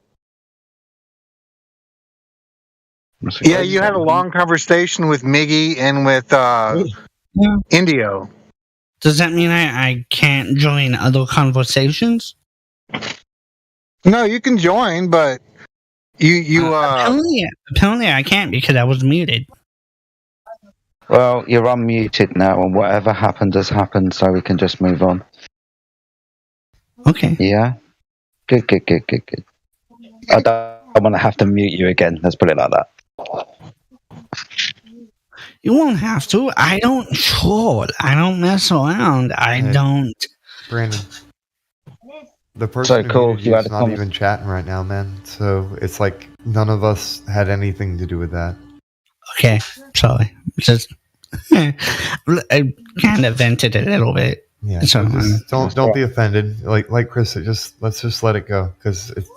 Yeah, you had a long conversation with Miggy and with Indio. Does that mean I can't join other conversations? No, you can join, but apparently I can't because I was muted. Well, you're unmuted now, and whatever happened has happened, so we can just move on. Okay. Yeah? Good. I don't want to have to mute you again. Let's put it like that. You won't have to. I don't troll. I don't mess around. Brandon. The person is not even chatting right now, man. So it's like none of us had anything to do with that. Okay, sorry. Just I kind of vented a little bit. Yeah. So don't be offended. Like Chris said, let's just let it go because it's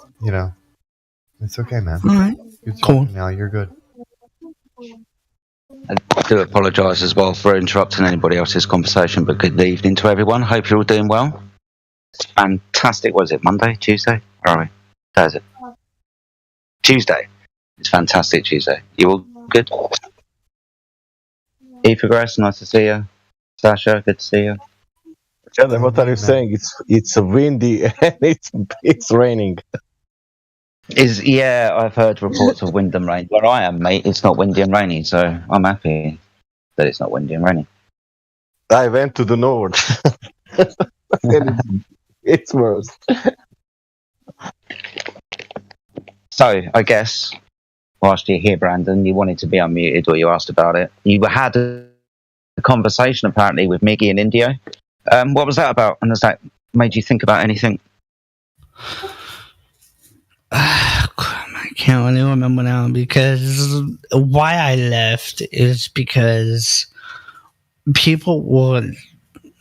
it's okay, man. All right. You're talking now. You're good. I do apologise as well for interrupting anybody else's conversation, but good evening to everyone. Hope you're all doing well. It's fantastic. Was it Monday, Tuesday? Where are we? Thursday. Tuesday. It's fantastic Tuesday. You all good? E-Progress, nice to see you. Sasha, good to see you. Chandler, what are you saying? It's windy and it's raining. I've heard reports of wind and rain. Where I am, mate, it's not windy and rainy, so I'm happy that it's not windy and rainy. I went to the north. It's worse. So, I guess, whilst you're here, Brandon, you wanted to be unmuted or you asked about it. You had a conversation, apparently, with Miggy and Indio. What was that about? And has that made you think about anything? I can't really remember now because why I left is because people were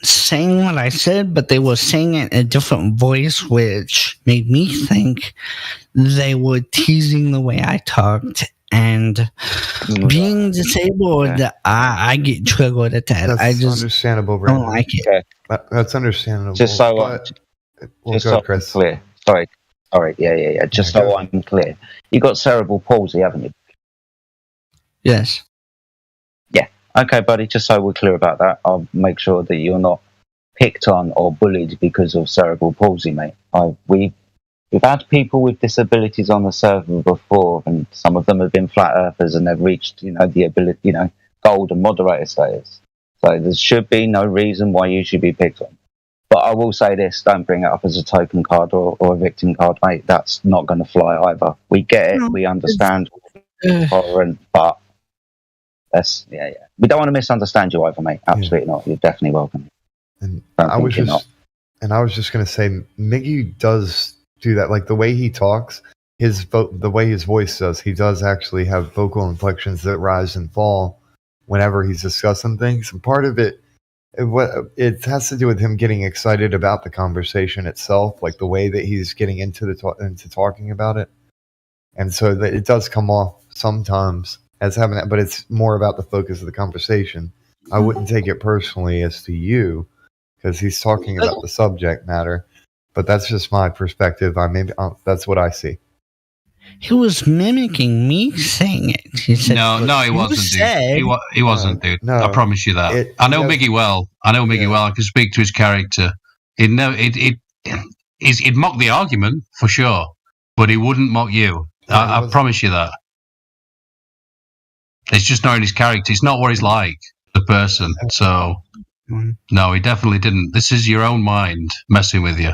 saying what I said, but they were saying it in a different voice, which made me think they were teasing the way I talked. And being disabled, I get triggered at that. That's I just understandable, Brandon. don't like it. That's understandable. Just so I'm clear. Sorry. Yeah. Just so I'm clear. You got cerebral palsy, haven't you? Yes. Yeah. Okay, buddy. Just so we're clear about that, I'll make sure that you're not picked on or bullied because of cerebral palsy, mate. We We've had people with disabilities on the server before, and some of them have been flat earthers, and they've reached, the ability, gold and moderator status. So there should be no reason why you should be picked on. But I will say this: don't bring it up as a token card or a victim card, mate. That's not going to fly either. We get it, we understand, but that's we don't want to misunderstand you either, mate. Absolutely not. You're definitely welcome. And I was just going to say, Miggy does do that, like the way he talks, the way his voice does. He does actually have vocal inflections that rise and fall whenever he's discussing things. And part of it has to do with him getting excited about the conversation itself, like the way that he's getting into talking about it. And so that it does come off sometimes as having that, but it's more about the focus of the conversation. I wouldn't take it personally as to you, because he's talking about the subject matter. But that's just my perspective. That's what I see. He was mimicking me saying it. He said, no, he wasn't, dude. He wasn't, dude. No, I promise you that. I know Miggy well. I can speak to his character. He'd mock the argument for sure, but he wouldn't mock you. I promise you that. It's just knowing his character. It's not what he's like, the person. So, no, he definitely didn't. This is your own mind messing with you.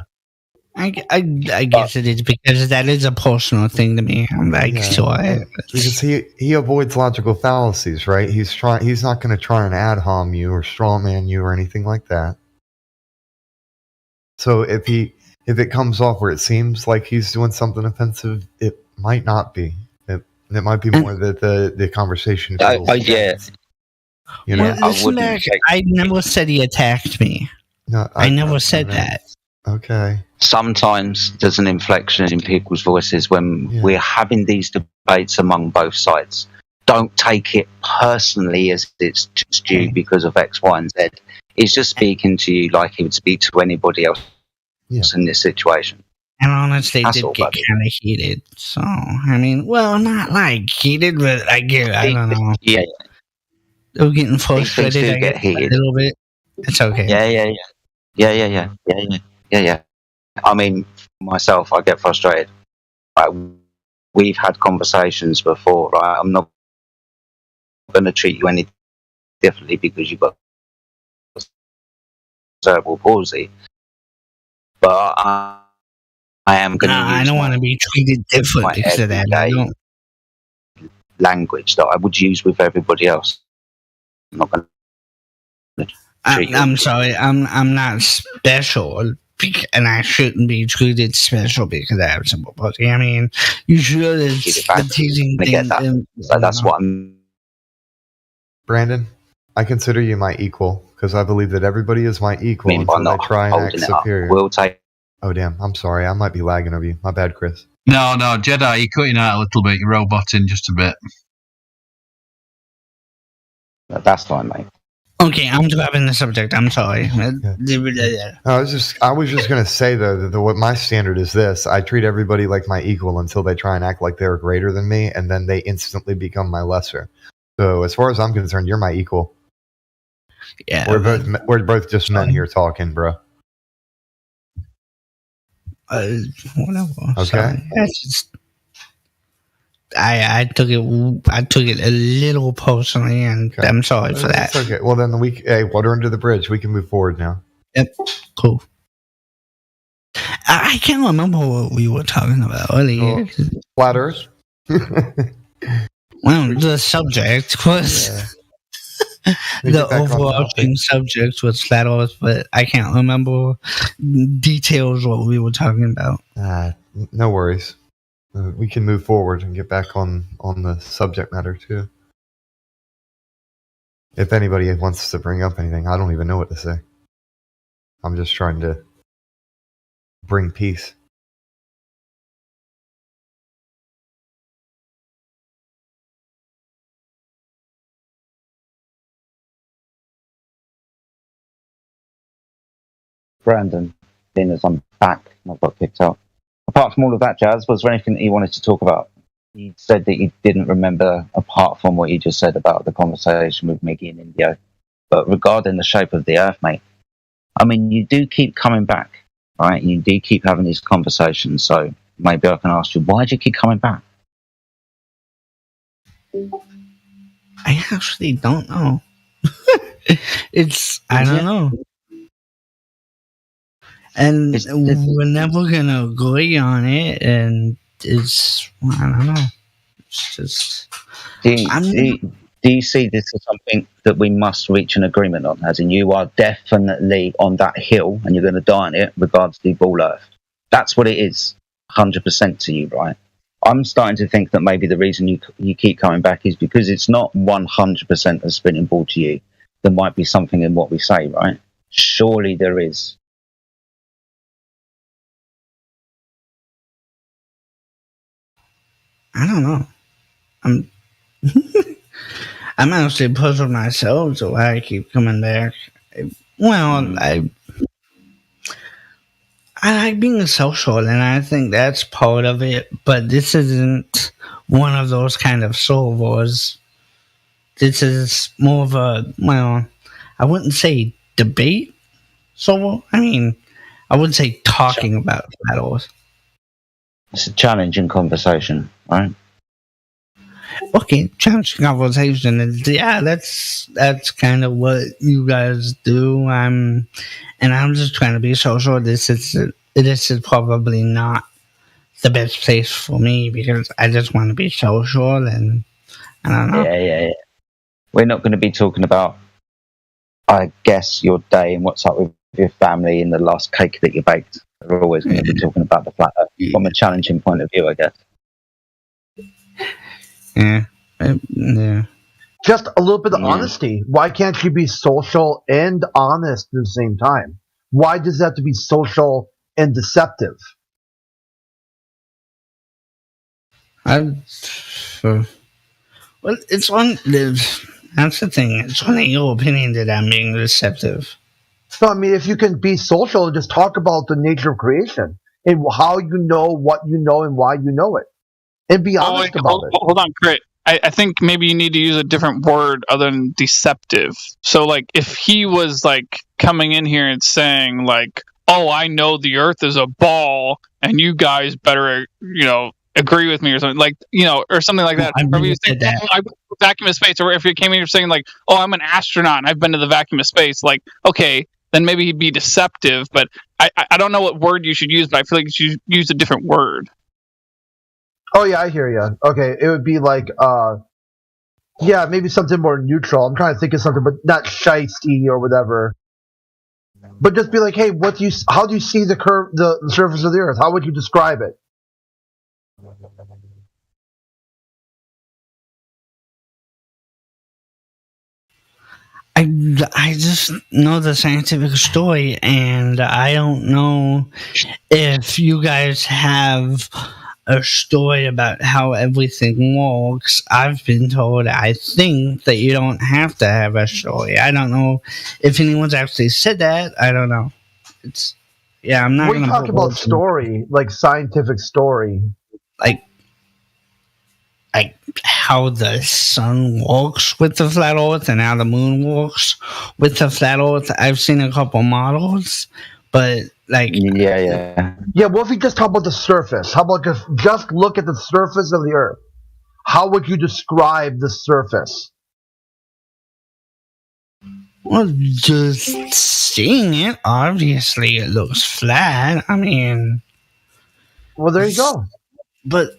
I guess it is, because that is a personal thing to me. I'm like, because he avoids logical fallacies, right? He's not going to try and ad hom you or strawman you or anything like that. So if it comes off where it seems like he's doing something offensive, it might not be. It might be more that the conversation feels I never said he attacked me. No, I never said that. Okay. Sometimes there's an inflection in people's voices when we're having these debates among both sides. Don't take it personally as it's just you because of X, Y, and Z. He's just speaking to you like he would speak to anybody else in this situation. And honestly, they did get kind of heated. So, I mean, well, not like heated, but I don't know. Yeah. They were getting frustrated. I get heated a little bit. It's okay. Yeah. I mean, myself, I get frustrated. We've had conversations before, right? I'm not going to treat you any differently because you've got cerebral palsy. But I am going to use I don't want to be treated different because of that. Language that I would use with everybody else. I'm not going to treat you. I'm sorry. I'm not special. And I shouldn't be treated special because I have cerebral palsy. I mean, you should. It's the teasing thing. So that's what I'm. Brandon, I consider you my equal because I believe that everybody is my equal until they try and act superior. We'll take. Oh damn! I'm sorry. I might be lagging over you. My bad, Chris. No, Jedi, you're cutting out a little bit. You're roboting just a bit. That's fine, mate. Okay, I'm dropping the subject. I'm sorry. I was just going to say though that what my standard is this: I treat everybody like my equal until they try and act like they're greater than me, and then they instantly become my lesser. So as far as I'm concerned, you're my equal. Yeah, we're both just men here talking, bro. Whatever. Okay. I took it a little personally, and I'm sorry for that. Okay. Well, then water under the bridge. We can move forward now. Yep. Cool. I can't remember what we were talking about earlier. Flat Earth. Well, the subject was the overarching subject was Flat Earth, but I can't remember details what we were talking about. No worries. We can move forward and get back on the subject matter too. If anybody wants to bring up anything, I don't even know what to say. I'm just trying to bring peace. Brandon, being as I'm back and I've got picked up. Apart from all of that, Jazz, was there anything that you wanted to talk about? You said that you didn't remember, apart from what you just said about the conversation with Miggy and Indio. But regarding the shape of the Earth, mate, I mean, you do keep coming back, right? You do keep having these conversations. So maybe I can ask you, why do you keep coming back? I actually don't know. I don't know. And we're never gonna agree on it, and I don't know. It's just. Do you see this as something that we must reach an agreement on? As in, you are definitely on that hill and you're going to die on it, regards to the ball Earth. That's what it is, 100% to you, right? I'm starting to think that maybe the reason you keep coming back is because it's not 100% a spinning ball to you. There might be something in what we say, right? Surely there is. I don't know. I'm actually puzzled myself to why I keep coming back. Well, I like being social, and I think that's part of it, but this isn't one of those kind of soul wars. This is more of a, well, I wouldn't say debate soul. I mean, I wouldn't say talking about flat Earth. It's a challenging conversation, right? Okay, challenging conversation is that's kind of what you guys do. And I'm just trying to be social. This is probably not the best place for me because I just want to be social, and I don't know. Yeah. We're not going to be talking about, I guess, your day and what's up with your family and the last cake that you baked. We're always going to be talking about the flat Earth from a challenging point of view, I guess. Yeah. Just a little bit of honesty. Why can't you be social and honest at the same time? Why does it have to be social and deceptive? Well, it's on. That's the thing. It's only your opinion that I'm being deceptive. So, I mean, if you can be social and just talk about the nature of creation and how you know what you know and why you know it, and be honest about it. Hold on, Crit. I think maybe you need to use a different word other than deceptive. So, like, if he was, like, coming in here and saying, like, oh, I know the Earth is a ball, and you guys better, agree with me or something, like, or something like that. Or if he was saying, I went to the vacuum of space, or if he came in here saying, like, oh, I'm an astronaut, and I've been to the vacuum of space, like, okay, then maybe he'd be deceptive, but I don't know what word you should use, but I feel like you should use a different word. Oh, yeah, I hear you. Okay, it would be like, maybe something more neutral. I'm trying to think of something, but not shiesty or whatever. But just be like, hey, how do you see the surface of the Earth? How would you describe it? I just know the scientific story, and I don't know if you guys have a story about how everything works. I've been told, I think, that you don't have to have a story. I don't know if anyone's actually said that. I don't know. I'm not. When you talk about story, like scientific story, like how the sun works with the flat Earth and how the moon works with the flat Earth. I've seen a couple models, but like yeah. What if we just talk about the surface? How about just look at the surface of the Earth? How would you describe the surface? Well, just seeing it, obviously it looks flat. I mean, well, there you go. But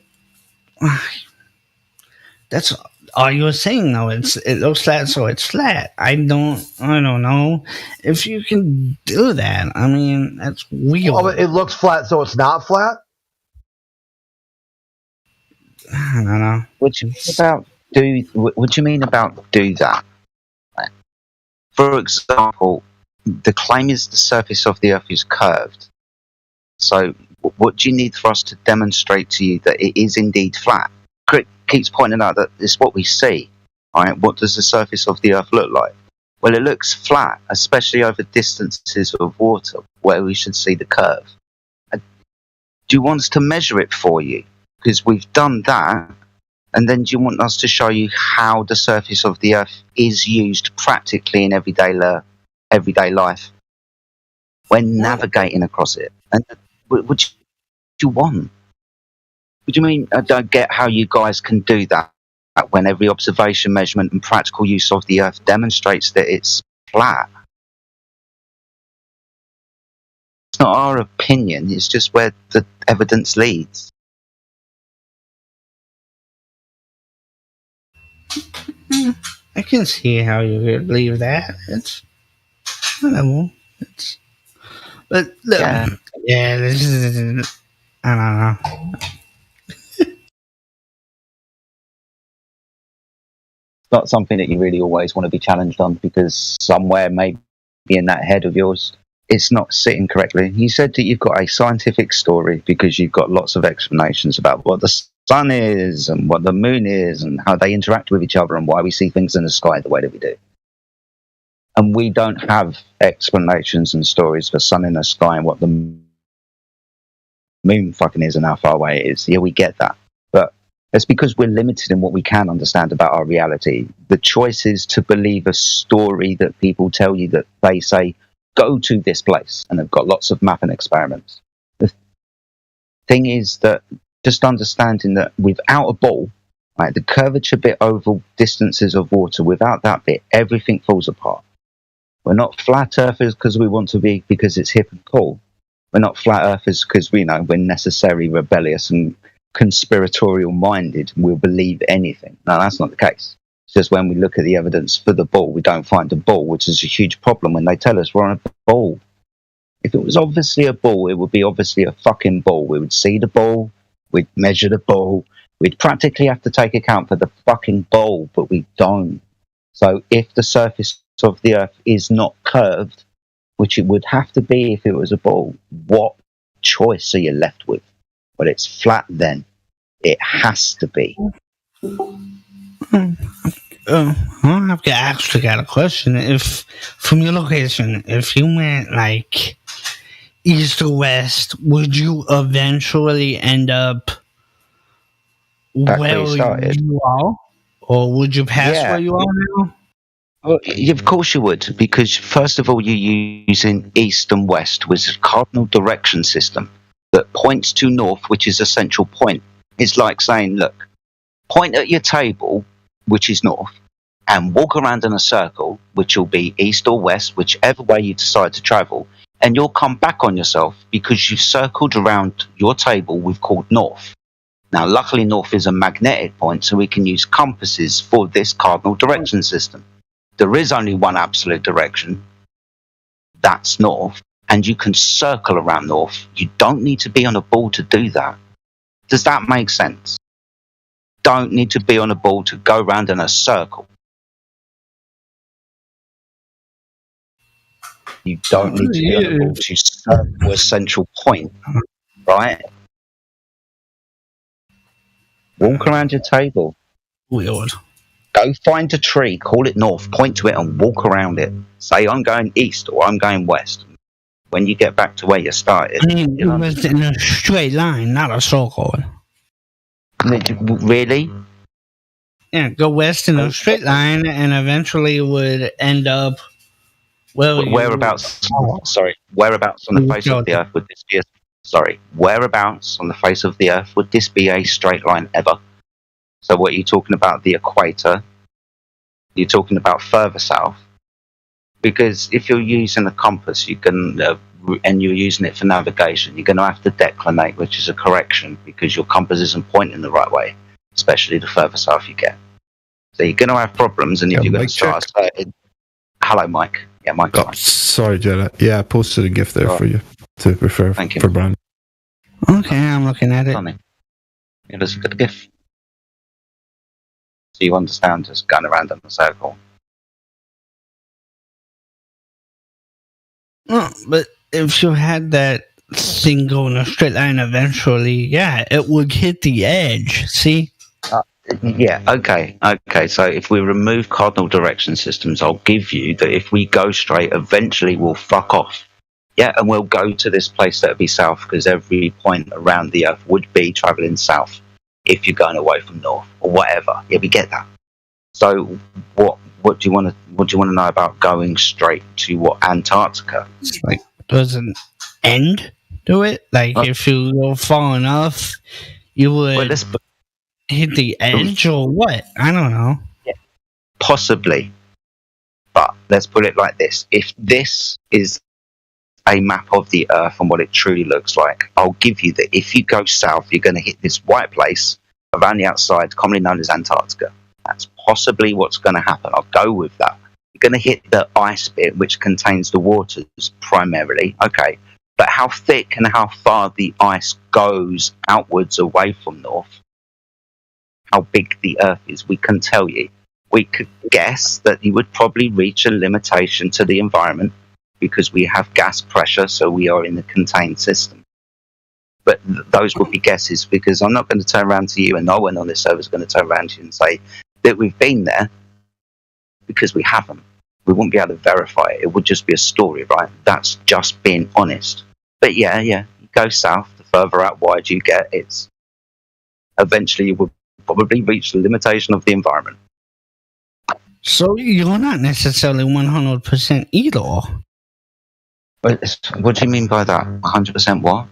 that's all you were saying, though. It looks flat, so it's flat. I don't know if you can do that. I mean, that's weird. Oh, it looks flat, so it's not flat? I don't know. What do you mean about do that? For example, the claim is the surface of the Earth is curved. So what do you need for us to demonstrate to you that it is indeed flat? Crick keeps pointing out that it's what we see. Right? What does the surface of the Earth look like? Well, it looks flat, especially over distances of water where we should see the curve. Do you want us to measure it for you? Because we've done that. And then do you want us to show you how the surface of the Earth is used practically in everyday life when navigating across it? And what do you want? What do you mean? I don't get how you guys can do that when every observation, measurement, and practical use of the Earth demonstrates that it's flat. It's not our opinion, it's just where the evidence leads. I can see how you could believe that. It's whatever. But look, yeah, this is, I don't know. It's not something that you really always want to be challenged on, because somewhere maybe in that head of yours, it's not sitting correctly. You said that you've got a scientific story because you've got lots of explanations about what the sun is and what the moon is and how they interact with each other and why we see things in the sky the way that we do. And we don't have explanations and stories for sun in the sky and what the moon fucking is and how far away it is. Yeah, we get that. But it's because we're limited in what we can understand about our reality. The choice is to believe a story that people tell you, that they say, go to this place, and they've got lots of mapping experiments. The thing is that just understanding that without a ball, right, the curvature bit over distances of water, without that bit, everything falls apart. We're not flat earthers because we want to be, because it's hip and cool. We're not flat earthers because we're necessarily rebellious and conspiratorial minded. We'll believe anything. No, that's not the case. It's just when we look at the evidence for the ball, we don't find a ball, which is a huge problem when they tell us we're on a ball. If it was obviously a ball, it would be obviously a fucking ball. We would see the ball, we'd measure the ball, we'd practically have to take account for the fucking ball, but we don't. So if the surface of the Earth is not curved, which it would have to be if it was a ball, what choice are you left with? Well, it's flat then. It has to be. I've actually got a question. If, from your location, if you went like east or west, would you eventually end up where you are? Or would you pass where you are now? Well, of course you would, because first of all, you're using east and west, which is a cardinal direction system that points to north, which is a central point. It's like saying, look, point at your table, which is north, and walk around in a circle, which will be east or west, whichever way you decide to travel, and you'll come back on yourself because you've circled around your table we've called north. Now, luckily, north is a magnetic point, so we can use compasses for this cardinal direction system. There is only one absolute direction, that's north, and you can circle around north. You don't need to be on a ball to do that. Does that make sense? Don't need to be on a ball to go round in a circle. You don't need to be on a ball to circle a central point, right? Walk around your table. Weird. Go find a tree, call it north, point to it and walk around it. Say, I'm going east or I'm going west. When you get back to where you started. I mean, it was in a straight line, not a circle. Really? Yeah, go west in a straight line and eventually would end up... Whereabouts on the face of the Earth would this be whereabouts on the face of the Earth would this be a straight line ever? So what are you talking about, the equator? You're talking about further south? Because if you're using a compass, you can, and you're using it for navigation, you're going to have to declinate, which is a correction, because your compass isn't pointing the right way, especially the further south you get. So you're going to have problems, and if you're going to start... Hello, Mike. Yeah, Mike. Oh, sorry, Jedi. Yeah, I posted a gift there for you to refer Thank you. For Brian. Okay, I'm looking at it. It was a good gift. So you understand just going around in a circle. No, but if you had that thing go in a straight line eventually, it would hit the edge, see? Okay. So if we remove cardinal direction systems, I'll give you that if we go straight, eventually we'll fuck off. Yeah, and we'll go to this place that'll be south, because every point around the Earth would be travelling south if you're going away from north or whatever. Yeah, we get that. So what do you want to know about going straight to Antarctica? Like, there's an end to it. Like if you go far enough, you would hit the edge or what? I don't know. Yeah, possibly. But let's put it like this. If this is a map of the Earth and what it truly looks like, I'll give you that if you go south, you're going to hit this white place around the outside, commonly known as Antarctica. That's possibly what's going to happen. I'll go with that. You're going to hit the ice bit, which contains the waters primarily. Okay. But how thick and how far the ice goes outwards away from north, how big the Earth is, we can tell you. We could guess that you would probably reach a limitation to the environment because we have gas pressure, so we are in a contained system. But those would be guesses, because I'm not going to turn around to you, and no one on this server is going to turn around to you and say that we've been there, because we haven't. We wouldn't be able to verify it. It would just be a story, right? That's just being honest. But yeah, you go south, the further out wide you get, it's eventually you will probably reach the limitation of the environment. So you're not necessarily 100% either. What do you mean by that? 100% what?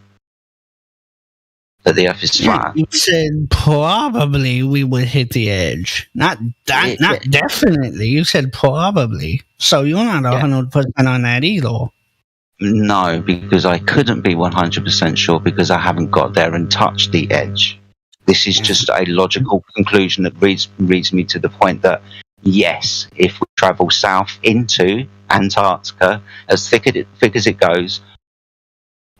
That the Earth is flat? You said probably we would hit the edge. Not definitely. You said probably. So you're not 100% on that either. No, because I couldn't be 100% sure because I haven't got there and touched the edge. This is just a logical conclusion that leads me to the point that, yes, if we travel south into Antarctica, as thick as it goes,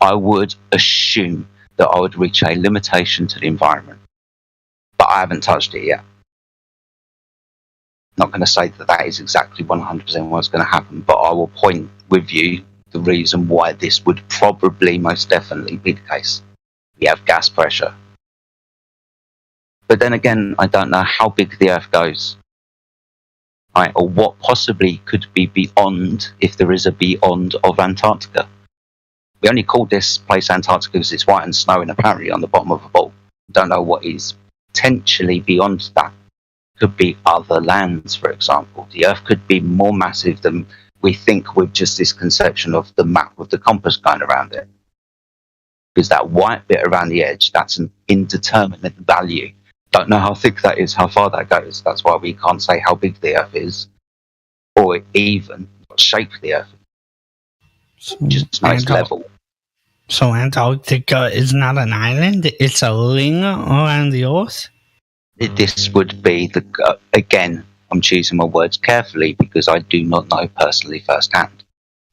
I would assume that I would reach a limitation to the environment. But I haven't touched it yet. Not going to say that is exactly 100% what's going to happen, but I will point with you the reason why this would probably most definitely be the case. We have gas pressure. But then again, I don't know how big the Earth goes. Right, or what possibly could be beyond, if there is a beyond of Antarctica. We only call this place Antarctica because it's white and snowing apparently on the bottom of a ball. Don't know what is potentially beyond that. Could be other lands, for example. The Earth could be more massive than we think with just this conception of the map with the compass going around it. Because that white bit around the edge, that's an indeterminate value. Don't know how thick that is, how far that goes. That's why we can't say how big the Earth is, or even what shape the Earth is. Just nice level. So Antarctica is not an island; it's a ring around the Earth. This would be the again. I'm choosing my words carefully because I do not know personally firsthand.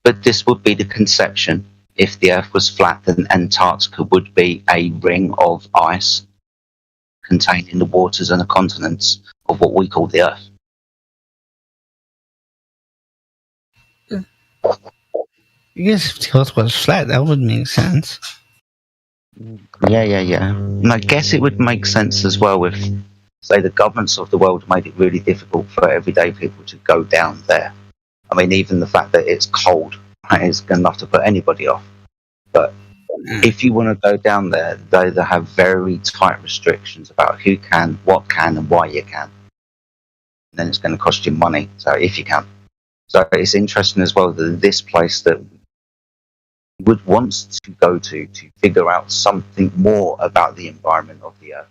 But this would be the conception. If the Earth was flat, then Antarctica would be a ring of ice containing the waters and the continents of what we call the Earth. Yes, if the Earth was flat, that would make sense. Yeah. And I guess it would make sense as well if, say, the governments of the world made it really difficult for everyday people to go down there. I mean, even the fact that it's cold is enough to put anybody off. But if you want to go down there, they have very tight restrictions about who can, what can, and why you can. And then it's going to cost you money, so if you can. So it's interesting as well that this place that would want to go to figure out something more about the environment of the Earth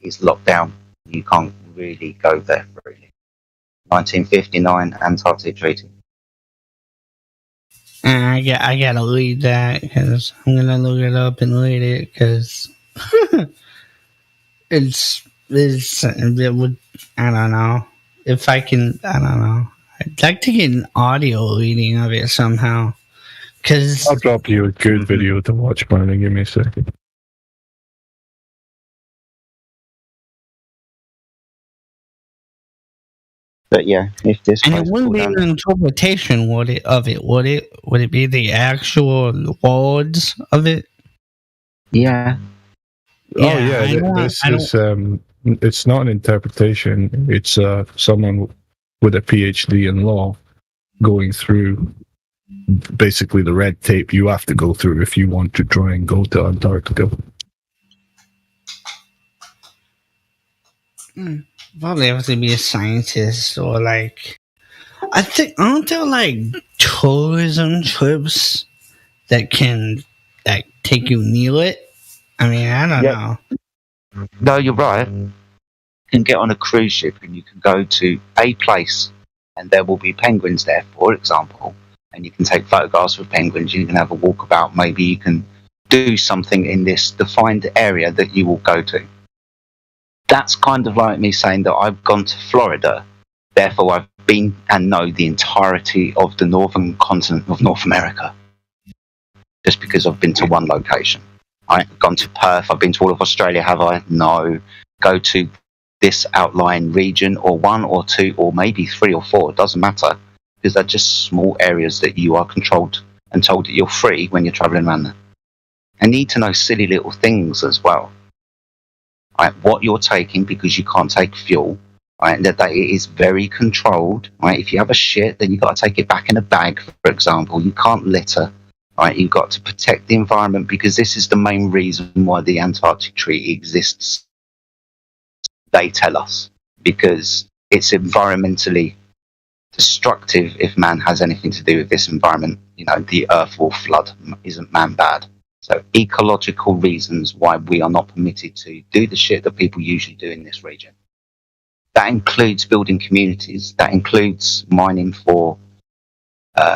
is locked down. You can't really go there freely. 1959 Antarctic Treaty. I gotta read that because I'm gonna look it up and read it because it would, I don't know if I can, I don't know. I'd like to get an audio reading of it somehow. Cause I'll drop you a good video to watch, Brandon. Give me a second. But yeah, if this and it wouldn't be an interpretation, would it? Would it be the actual words of it? Yeah. This is it's not an interpretation. It's someone with a PhD in law going through basically the red tape you have to go through if you want to try and go to Antarctica. Probably have to be a scientist or like, aren't there like tourism trips that can like take you near it? I mean, I don't know. no, you're right. You can get on a cruise ship and you can go to a place and there will be penguins there, for example, and you can take photographs with penguins. You can have a walkabout. Maybe you can do something in this defined area that you will go to. That's kind of like me saying that I've gone to Florida, therefore I've been and know the entirety of the northern continent of North America, just because I've been to one location. I've gone to Perth, I've been to all of Australia, have I? No. Go to this outlying region, or one or two, or maybe 3 or 4, it doesn't matter, because they're just small areas that you are controlled and told that you're free when you're travelling around there. I need to know silly little things as well. Right, what you're taking, because you can't take fuel, right, that it is very controlled. Right, if you have a shit, then you've got to take it back in a bag, for example. You can't litter. Right, you've got to protect the environment, because this is the main reason why the Antarctic Treaty exists. They tell us, because it's environmentally destructive if man has anything to do with this environment. You know, the earth will flood. Isn't man bad? So ecological reasons why we are not permitted to do the shit that people usually do in this region. That includes building communities. That includes mining for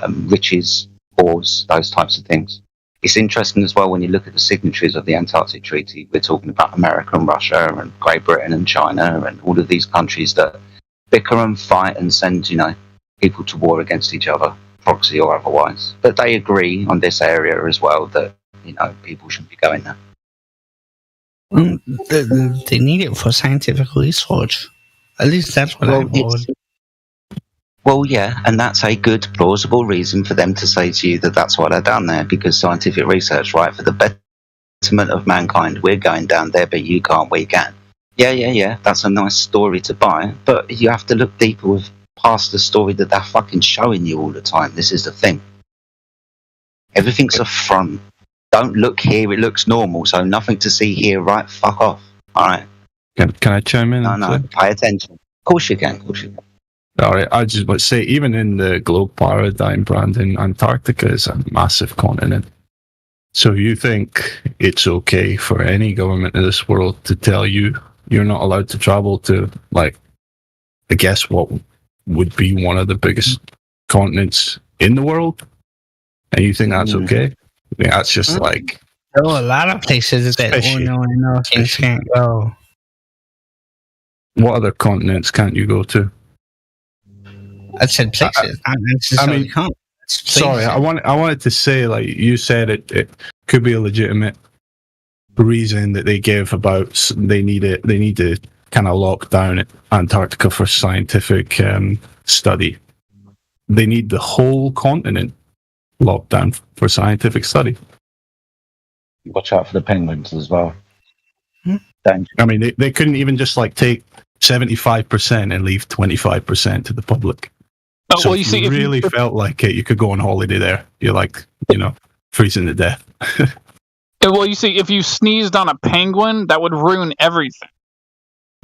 riches, ores, those types of things. It's interesting as well when you look at the signatories of the Antarctic Treaty. We're talking about America and Russia and Great Britain and China and all of these countries that bicker and fight and send, you know, people to war against each other, proxy or otherwise. But they agree on this area as well that, you know, people shouldn't be going there. They need it for scientific research. At least that's what I've heard. Well, yeah, and that's a good, plausible reason for them to say to you that that's why they're down there, because scientific research, right, for the betterment of mankind, we're going down there, but you can't, we can. Yeah, that's a nice story to buy, but you have to look deeper with past the story that they're fucking showing you all the time. This is the thing. Everything's a front. Don't look here, it looks normal, so nothing to see here, right? Fuck off. Alright. Can I chime in? No, pay attention. Of course you can. Alright, I just want to say, even in the globe paradigm, Brandon, Antarctica is a massive continent. So you think it's okay for any government in this world to tell you you're not allowed to travel to, like, I guess what would be one of the biggest continents in the world? And you think that's okay? I mean, that's just like... There are a lot of places that things can't go. What other continents can't you go to? I said places. Sorry, I wanted to say, like you said, it could be a legitimate reason that they give about they need to kind of lock down Antarctica for scientific study. They need the whole continent locked down for scientific study. Watch out for the penguins as well. I mean, they couldn't even just like take 75% and leave 25% to the public. Oh, so well, you see, if you really felt like it, you could go on holiday there. You're like, freezing to death. Well, you see, if you sneezed on a penguin, that would ruin everything.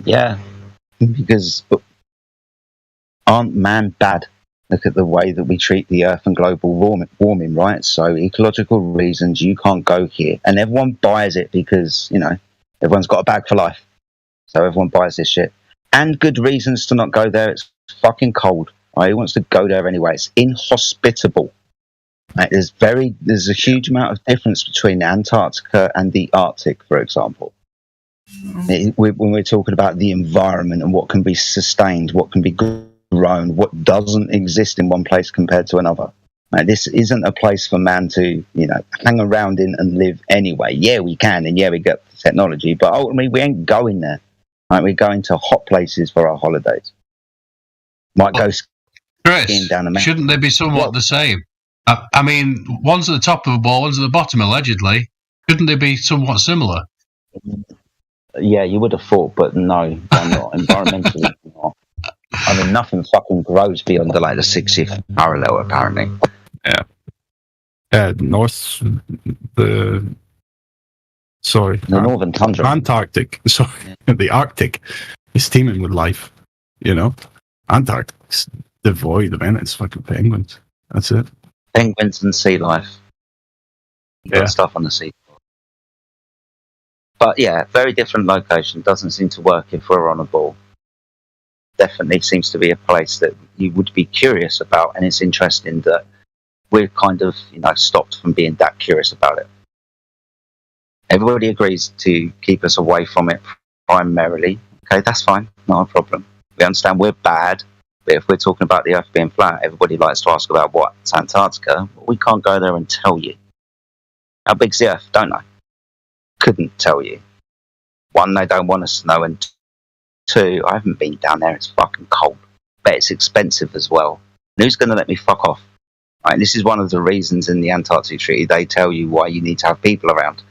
Yeah, because aren't man bad? Look at the way that we treat the earth and global warming, right? So ecological reasons, you can't go here. And everyone buys it because, everyone's got a bag for life. So everyone buys this shit. And good reasons to not go there. It's fucking cold. Right? Who wants to go there anyway? It's inhospitable. Right? There's a huge amount of difference between Antarctica and the Arctic, for example. When we're talking about the environment and what can be sustained, what can be grown, what doesn't exist in one place compared to another. Right? This isn't a place for man to, hang around in and live anyway. Yeah, we can, and yeah, we get the technology, but ultimately we ain't going there. Right? We're going to hot places for our holidays. Might go Chris, down the mountain. Shouldn't they be somewhat the same? I mean, one's at the top of the ball, one's at the bottom, allegedly. Shouldn't they be somewhat similar? Yeah, you would have thought, but no, they're not. Environmentally, not. I mean, nothing fucking grows beyond the 60th parallel, apparently. Yeah. The northern tundra. Antarctic. Sorry. Yeah. The Arctic is teeming with life, Antarctic's devoid of anything. It's fucking penguins. That's it. Penguins and sea life. You got stuff on the sea. But yeah, very different location. Doesn't seem to work if we're on a ball. Definitely seems to be a place that you would be curious about, and it's interesting that we're kind of, stopped from being that curious about it. Everybody agrees to keep us away from it primarily. Okay, that's fine, not a problem. We understand we're bad, but if we're talking about the Earth being flat, everybody likes to ask about what's Antarctica. Well, we can't go there and tell you. How big's the Earth? Don't know. Couldn't tell you. One, they don't want us to know, and two, I haven't been down there. It's fucking cold. But it's expensive as well. And who's going to let me fuck off? Right, this is one of the reasons in the Antarctic Treaty they tell you why you need to have people around.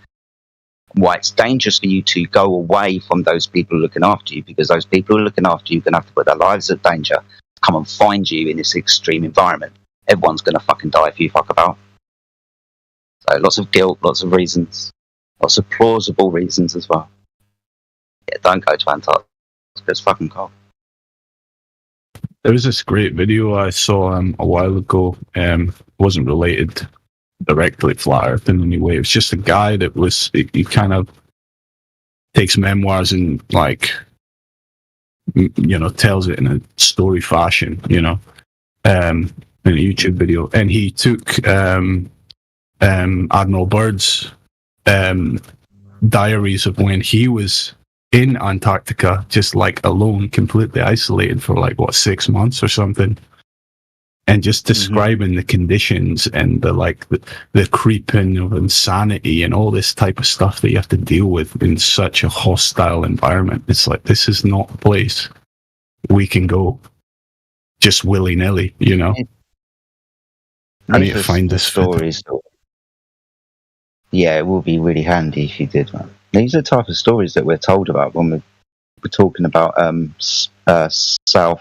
Why it's dangerous for you to go away from those people looking after you, because those people who are looking after you are going to have to put their lives at danger to come and find you in this extreme environment. Everyone's going to fucking die if you fuck about. So lots of guilt, lots of reasons, lots of plausible reasons as well. Yeah, don't go to Antarctica. It's fucking cold. There was this great video I saw a while ago. Wasn't related directly to Flat Earth in any way. It was just a guy that was, he kind of takes memoirs and tells it in a story fashion, in a YouTube video. And he took Admiral Byrd's diaries of when he was in Antarctica, just alone, completely isolated for 6 months or something. And just describing the conditions and the creeping of insanity and all this type of stuff that you have to deal with in such a hostile environment. It's this is not a place we can go just willy-nilly, I need to find this stories. Yeah, it will be really handy if you did, man. These are the type of stories that we're told about when we're talking about South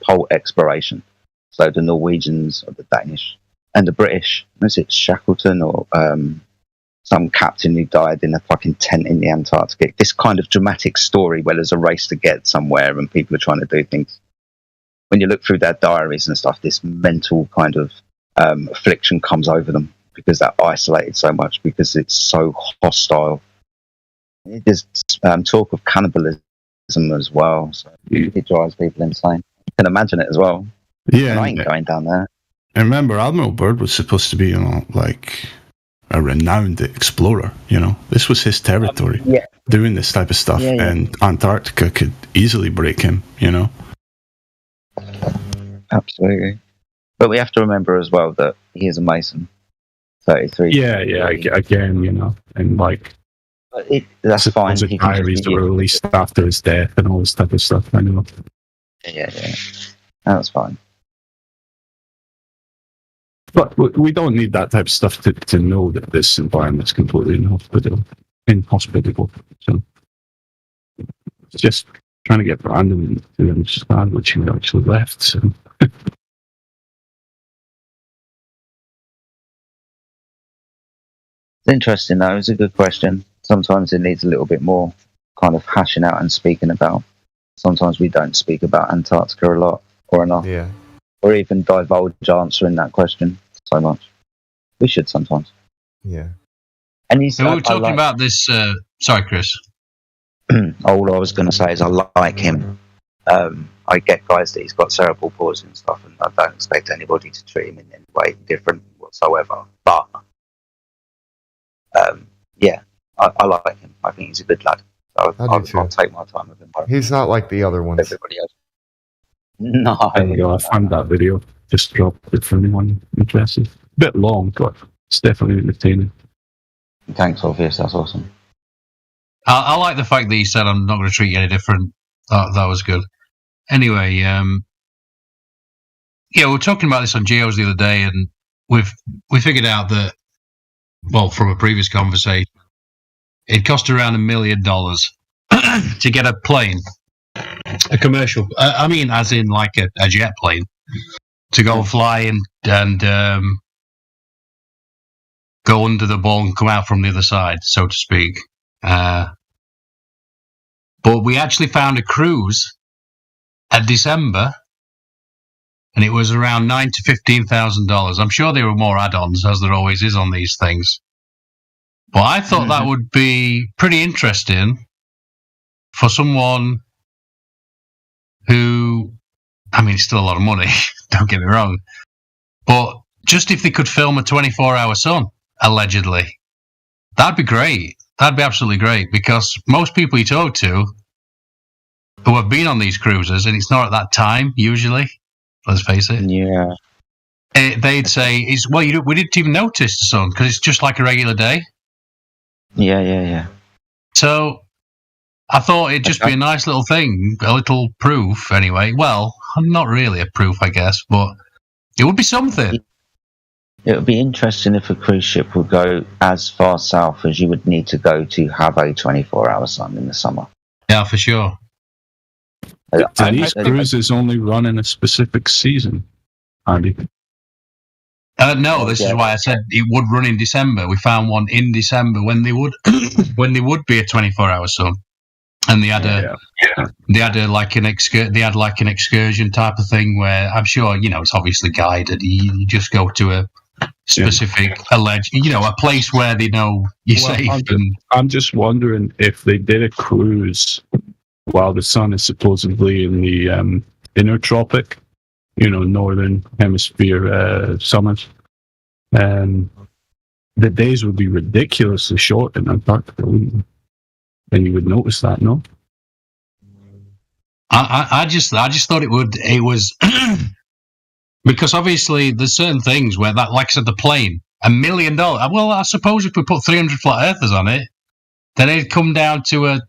Pole exploration. So the Norwegians or the Danish and the British, was it Shackleton or some captain who died in a fucking tent in the Antarctic? This kind of dramatic story where there's a race to get somewhere and people are trying to do things. When you look through their diaries and stuff, this mental kind of affliction comes over them because they're isolated so much, because it's so hostile. There's talk of cannibalism as well, so it drives people insane. You can imagine it as well. Yeah, and I ain't going down there. And remember, Admiral Byrd was supposed to be, a renowned explorer. This was his territory. Doing this type of stuff, and Antarctica could easily break him. Absolutely, but we have to remember as well that he is a Mason. 33. Yeah, again, and that's fine. The diaries that were released after his death and all this type of stuff. I know. Yeah, that's fine. But we don't need that type of stuff to know that this environment's completely inhospitable. So it's just trying to get Brandon to understand what she actually left. So. It's interesting though. It's a good question. Sometimes it needs a little bit more kind of hashing out and speaking about. Sometimes we don't speak about Antarctica a lot or enough. Yeah. Or even divulge answering that question so much. We should sometimes. Yeah. And we were talking about this. Sorry, Chris. All I was going to say is I like him. I get guys that he's got cerebral palsy and stuff, and I don't expect anybody to treat him in any way different whatsoever. But I like him. I think he's a good lad. So I'll take my time with him. He's not like the other ones. Everybody else. No. There you go. I found that video. Just dropped it for anyone interested. A bit long, but it's definitely entertaining. Thanks, Orpheus. That's awesome. I like the fact that he said, I'm not going to treat you any different. That was good. Anyway, we were talking about this on Geos the other day, and we figured out that, well, from a previous conversation, it cost around $1 million to get a plane, a commercial. I mean, as in like a jet plane, to go fly and go under the ball and come out from the other side, so to speak. But we actually found a cruise at December, and it was around $9,000 to $15,000. I'm sure there were more add-ons, as there always is on these things. Well, I thought that would be pretty interesting for someone who, I mean, it's still a lot of money, don't get me wrong, but just if they could film a 24-hour sun, allegedly, that'd be great. That'd be absolutely great, because most people you talk to who have been on these cruises, and it's not at that time, usually, let's face it. Yeah. They'd say, we didn't even notice the sun, because it's just like a regular day. Yeah. So I thought it'd just be a nice little thing, a little proof anyway. Well, not really a proof, I guess, but it would be something. It would be interesting if a cruise ship would go as far south as you would need to go to have a 24-hour sun in the summer. Yeah, for sure. Do these cruises only run in a specific season, Andy? No, this is why I said it would run in December. We found one in December when they would be a 24-hour sun, and they had an excursion type of thing where I'm sure it's obviously guided. You just go to a specific a place where they know you're safe. I'm just wondering if they did a cruise while the sun is supposedly in the inner tropic, northern hemisphere summers, and the days would be ridiculously short in Antarctica, and you would notice that, no? I just thought it was because obviously there's certain things where that, like I said, the plane, $1 million. Well, I suppose if we put 300 flat earthers on it, then it'd come down to an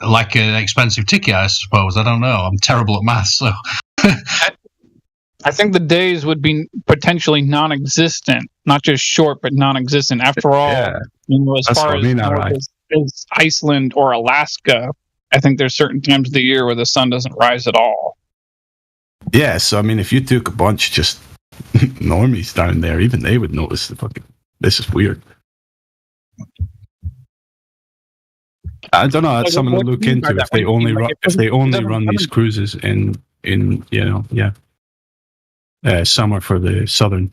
expensive ticket, I suppose. I don't know. I'm terrible at maths, so. I think the days would be potentially non-existent, not just short, but non-existent. After all, as far as Iceland or Alaska, I think there's certain times of the year where the sun doesn't rise at all. Yeah, so I mean, if you took a bunch of just normies down there, even they would notice this is weird. I don't know. That's something to look into. If they only run these cruises in summer for the southern.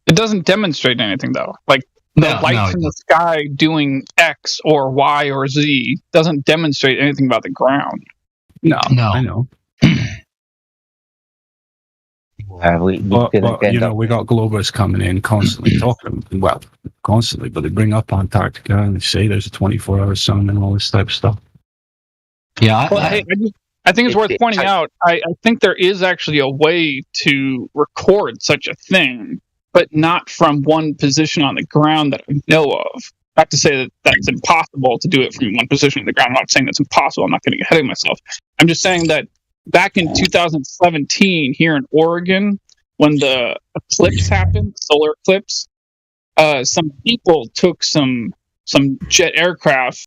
It doesn't demonstrate anything, though. Like the lights in the sky doing X or Y or Z doesn't demonstrate anything about the ground. No. I know. We got Globers coming in constantly constantly, but they bring up Antarctica and they say there's a 24-hour sun and all this type of stuff. Yeah, I think it's worth pointing out. I think there is actually a way to record such a thing, but not from one position on the ground that I know of. Not to say that that's impossible to do it from one position on the ground. I'm not saying that's impossible. I'm not getting ahead of myself. I'm just saying that back in 2017 here in Oregon, when the eclipse happened, solar eclipse, some people took some jet aircraft